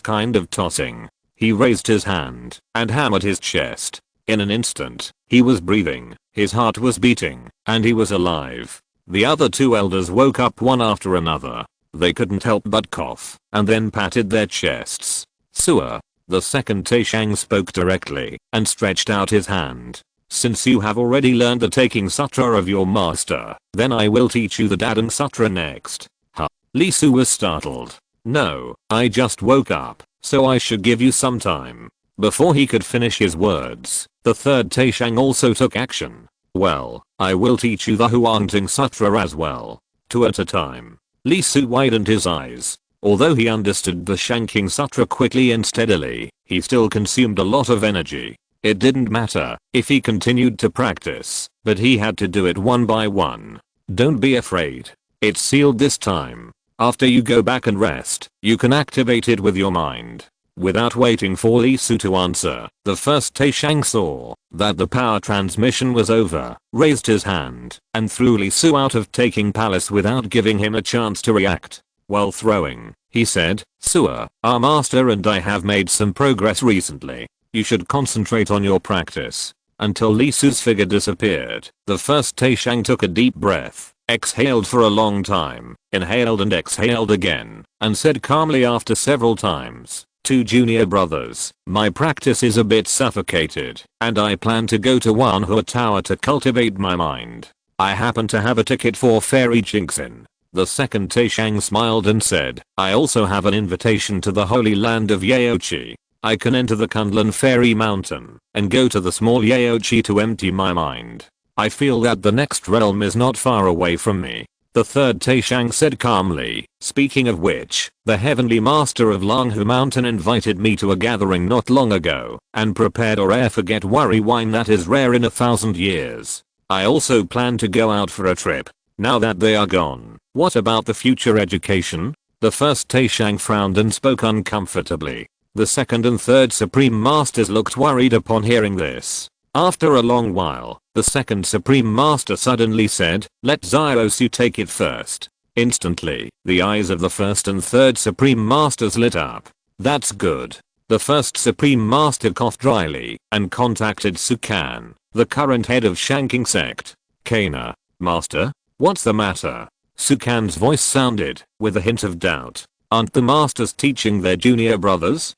kind of tossing. He raised his hand and hammered his chest. In an instant, he was breathing, his heart was beating, and he was alive. The other 2 elders woke up one after another. They couldn't help but cough, and then patted their chests. Sua, the second Taishang spoke directly, and stretched out his hand. Since you have already learned the Taking Sutra of your master, then I will teach you the Dadang Sutra next. Huh? Li Su was startled. No, I just woke up, so I should give you some time. Before he could finish his words, the third Taishang also took action. Well, I will teach you the Huangting Sutra as well. 2 at a time. Li Su widened his eyes. Although he understood the Shanking Sutra quickly and steadily, he still consumed a lot of energy. It didn't matter if he continued to practice, but he had to do it one by one. Don't be afraid. It's sealed this time. After you go back and rest, you can activate it with your mind. Without waiting for Li Su to answer, the first Taishang saw that the power transmission was over, raised his hand, and threw Li Su out of Taking Palace without giving him a chance to react. While throwing, he said, Sua, our master and I have made some progress recently. You should concentrate on your practice. until Lee Su's figure disappeared. The first Taishang took a deep breath, exhaled for a long time, inhaled and exhaled again, and said calmly after several times, "Two junior brothers, my practice is a bit suffocated, and I plan to go to Wanhua Tower to cultivate my mind. I happen to have a ticket for Fairy Jinxin." The second Taishang smiled and said, "I also have an invitation to the holy land of Yaochi. I can enter the Kunlun Fairy Mountain and go to the small Yaochi to empty my mind. I feel that the next realm is not far away from me." The third Taishang said calmly, "Speaking of which, the Heavenly Master of Longhu Mountain invited me to a gathering not long ago and prepared a rare forget worry wine that is rare in 1,000 years. I also plan to go out for a trip. Now that they are gone, what about the future education?" The first Taishang frowned and spoke uncomfortably. The second and third Supreme Masters looked worried upon hearing this. After a long while, the second Supreme Master suddenly said, "Let Ziosu take it first." Instantly, the eyes of the first and third Supreme Masters lit up. "That's good." The first Supreme Master coughed dryly and contacted Sukan, the current head of Shanking Sect. "Kana, Master? What's the matter?" Sukan's voice sounded with a hint of doubt. "Aren't the masters teaching their junior brothers?"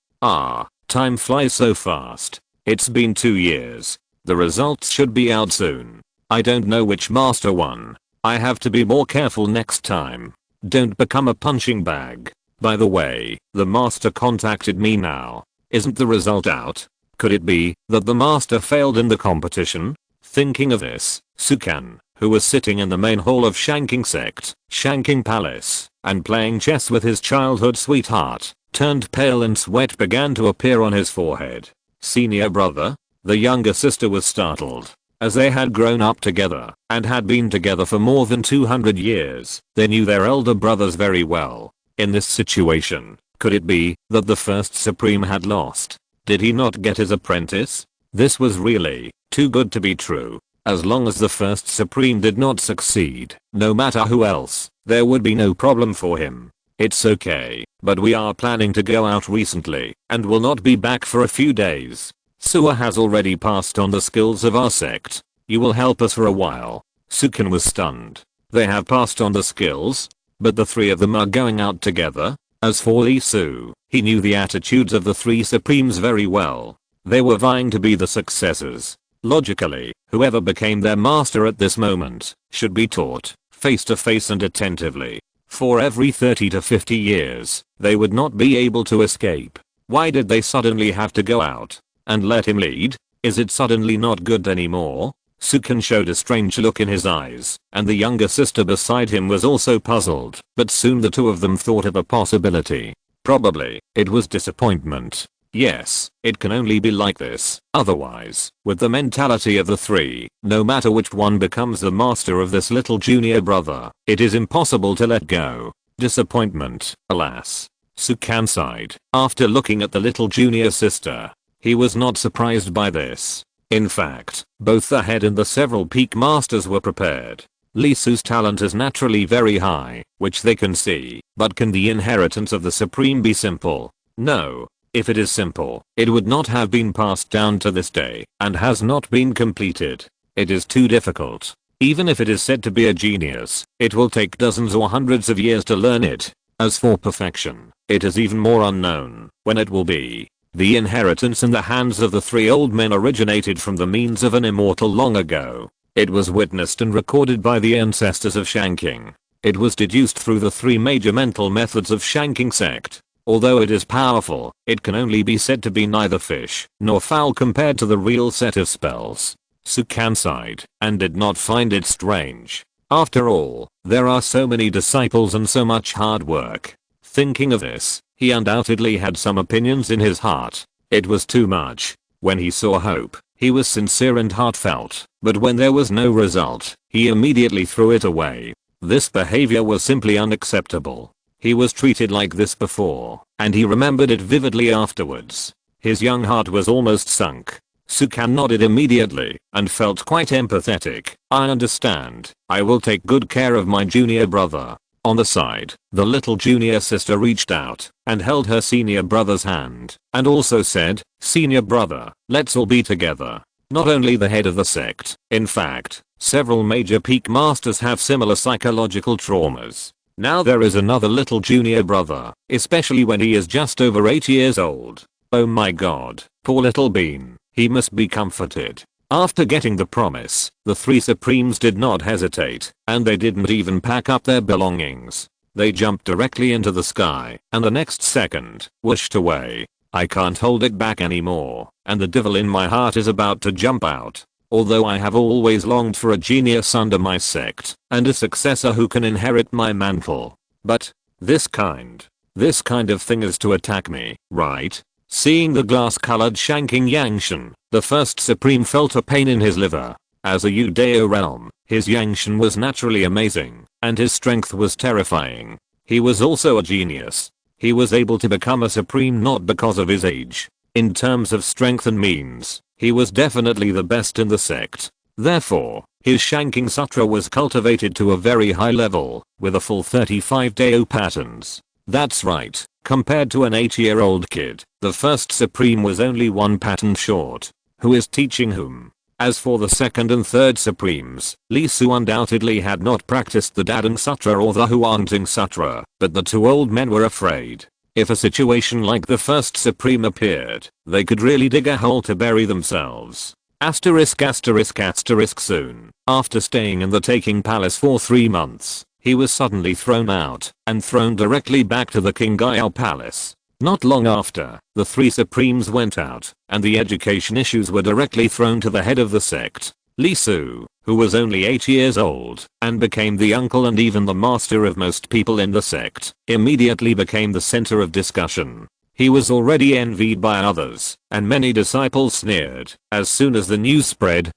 Time flies so fast. It's been 2 years. The results should be out soon. I don't know which master won. I have to be more careful next time. Don't become a punching bag. By the way, the master contacted me now. Isn't the result out? Could it be that the master failed in the competition? Thinking of this, Sukan, who was sitting in the main hall of Shanking Sect, Shanking Palace, and playing chess with his childhood sweetheart, turned pale and sweat began to appear on his forehead. "Senior brother?" The younger sister was startled. As they had grown up together and had been together for more than 200 years, they knew their elder brothers very well. In this situation, could it be that the first Supreme had lost? Did he not get his apprentice? This was really too good to be true. As long as the first Supreme did not succeed, no matter who else, there would be no problem for him. "It's okay, but we are planning to go out recently and will not be back for a few days. Sua has already passed on the skills of our sect. You will help us for a while." Sukan was stunned. They have passed on the skills? But the three of them are going out together? As for Lee Su, he knew the attitudes of the three Supremes very well. They were vying to be the successors. Logically, whoever became their master at this moment should be taught face to face and attentively. For every 30 to 50 years, they would not be able to escape. Why did they suddenly have to go out and let him lead? Is it suddenly not good anymore? Sukan showed a strange look in his eyes, and the younger sister beside him was also puzzled, but soon the two of them thought of a possibility. Probably, it was disappointment. Yes, it can only be like this. Otherwise, with the mentality of the three, no matter which one becomes the master of this little junior brother, it is impossible to let go. Disappointment, alas. Sukan sighed. After looking at the little junior sister, he was not surprised by this. In fact, both the head and the several peak masters were prepared. Lee Su's talent is naturally very high, which they can see, but can the inheritance of the Supreme be simple? No. If it is simple, it would not have been passed down to this day, and has not been completed. It is too difficult. Even if it is said to be a genius, it will take dozens or hundreds of years to learn it. As for perfection, it is even more unknown when it will be. The inheritance in the hands of the three old men originated from the means of an immortal long ago. It was witnessed and recorded by the ancestors of Shanking. It was deduced through the three major mental methods of Shanking Sect. Although it is powerful, it can only be said to be neither fish nor fowl compared to the real set of spells. Sukan sighed and did not find it strange. After all, there are so many disciples and so much hard work. Thinking of this, he undoubtedly had some opinions in his heart. It was too much. When he saw hope, he was sincere and heartfelt, but when there was no result, he immediately threw it away. This behavior was simply unacceptable. He was treated like this before, and he remembered it vividly afterwards. His young heart was almost sunk. Sukan nodded immediately and felt quite empathetic. "I understand. I will take good care of my junior brother." On the side, the little junior sister reached out and held her senior brother's hand, and also said, "Senior brother, let's all be together." not only the head of the sect. In fact, several major peak masters have similar psychological traumas. Now there is another little junior brother, especially when he is just over 8 years old. Oh my god, poor little bean, he must be comforted. After getting the promise, the three Supremes did not hesitate, and they didn't even pack up their belongings. They jumped directly into the sky, and the next second, whooshed away. I can't hold it back anymore, and the devil in my heart is about to jump out. Although I have always longed for a genius under my sect, and a successor who can inherit my mantle. But, this kind of thing is to attack me, right? Seeing the glass-colored shanking Yangshan, the first Supreme felt a pain in his liver. As a Udeo realm, his Yangshan was naturally amazing, and his strength was terrifying. He was also a genius. He was able to become a Supreme not because of his age. In terms of strength and means, he was definitely the best in the sect. Therefore, his Shanking Sutra was cultivated to a very high level, with a full 35 Deo patterns. That's right, compared to an 8-year-old kid, the first Supreme was only one pattern short. Who is teaching whom? As for the second and third Supremes, Lee Su undoubtedly had not practiced the Dadang Sutra or the Huangting Sutra, but the two old men were afraid. If a situation like the first Supreme appeared, they could really dig a hole to bury themselves. Soon, after staying in the Taking Palace for 3 months, he was suddenly thrown out, and thrown directly back to the King Gayao Palace. Not long after, the three Supremes went out, and the education issues were directly thrown to the head of the sect, Lee Su, who was only 8 years old, and became the uncle and even the master of most people in the sect, immediately became the center of discussion. He was already envied by others, and many disciples sneered as soon as the news spread.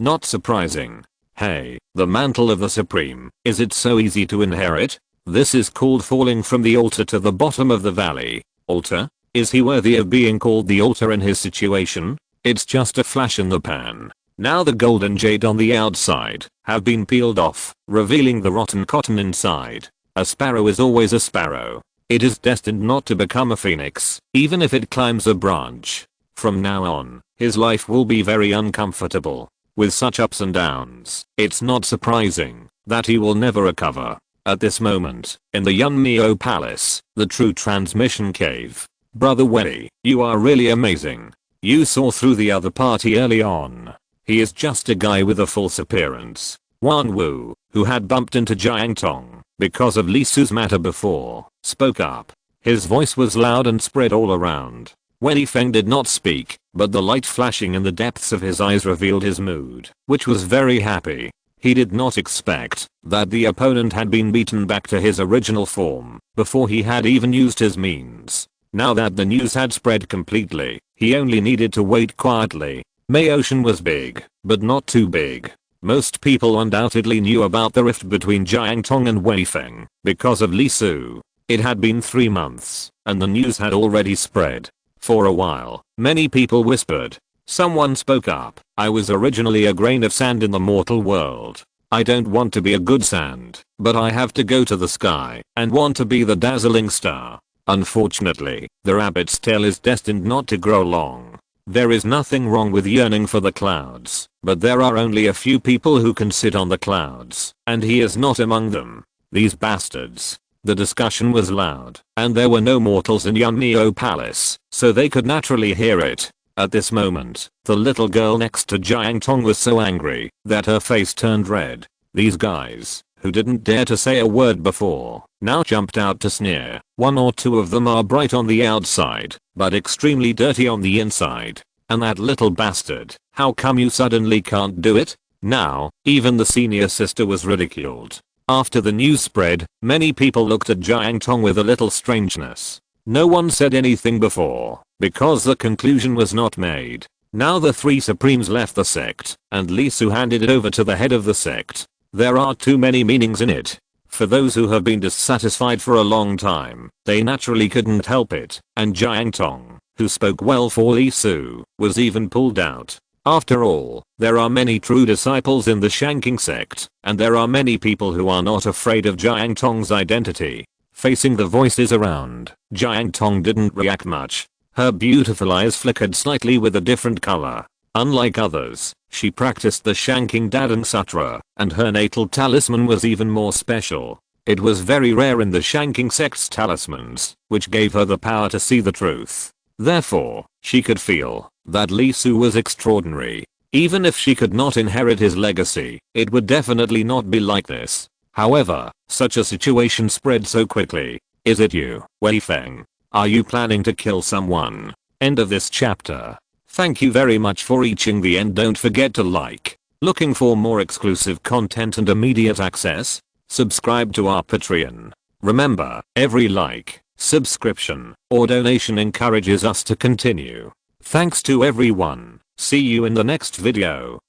Not surprising. Hey, the mantle of the Supreme, is it so easy to inherit? This is called falling from the altar to the bottom of the valley. Altar? Is he worthy of being called the altar in his situation? It's just a flash in the pan. Now the gold and jade on the outside have been peeled off, revealing the rotten cotton inside. A sparrow is always a sparrow. It is destined not to become a phoenix, even if it climbs a branch. From now on, his life will be very uncomfortable. With such ups and downs, it's not surprising that he will never recover. At this moment, in the Yunmyo Palace, the true transmission cave. Brother Wei, you are really amazing. You saw through the other party early on. He is just a guy with a false appearance. Wan Wu, who had bumped into Jiang Tong because of Lee Su's matter before, spoke up. His voice was loud and spread all around. Wei Feng did not speak, but the light flashing in the depths of his eyes revealed his mood, which was very happy. He did not expect that the opponent had been beaten back to his original form before he had even used his means. Now that the news had spread completely, he only needed to wait quietly. May Ocean was big, but not too big. Most people undoubtedly knew about the rift between Jiang Tong and Wei Feng because of Lee Su. It had been 3 months, and the news had already spread. For a while, many people whispered. Someone spoke up. I was originally a grain of sand in the mortal world. I don't want to be a good sand, but I have to go to the sky and want to be the dazzling star. Unfortunately, the rabbit's tail is destined not to grow long. There is nothing wrong with yearning for the clouds, but there are only a few people who can sit on the clouds, and he is not among them. These bastards. The discussion was loud, and there were no mortals in Yunmyo Palace, so they could naturally hear it. At this moment, the little girl next to Jiang Tong was so angry that her face turned red. These guys, who didn't dare to say a word before, now jumped out to sneer. 1 or 2 of them are bright on the outside, but extremely dirty on the inside. And that little bastard, how come you suddenly can't do it? Now, even the senior sister was ridiculed. After the news spread, many people looked at Jiang Tong with a little strangeness. No one said anything before, because the conclusion was not made. Now the 3 Supremes left the sect, and Lee Su handed it over to the head of the sect. There are too many meanings in it. For those who have been dissatisfied for a long time, they naturally couldn't help it, and Jiang Tong, who spoke well for Lee Su, was even pulled out. After all, there are many true disciples in the Shanking sect, and there are many people who are not afraid of Jiang Tong's identity. Facing the voices around, Jiang Tong didn't react much. Her beautiful eyes flickered slightly with a different color. Unlike others, she practiced the Shanking Dadang Sutra, and her natal talisman was even more special. It was very rare in the Shanking sect's talismans, which gave her the power to see the truth. Therefore, she could feel that Lee Su was extraordinary. Even if she could not inherit his legacy, it would definitely not be like this. However, such a situation spread so quickly. Is it you, Wei Feng? Are you planning to kill someone? End of this chapter. Thank you very much for reaching the end. Don't forget to like. Looking for more exclusive content and immediate access? Subscribe to our Patreon. Remember, every like, subscription, or donation encourages us to continue. Thanks to everyone. See you in the next video.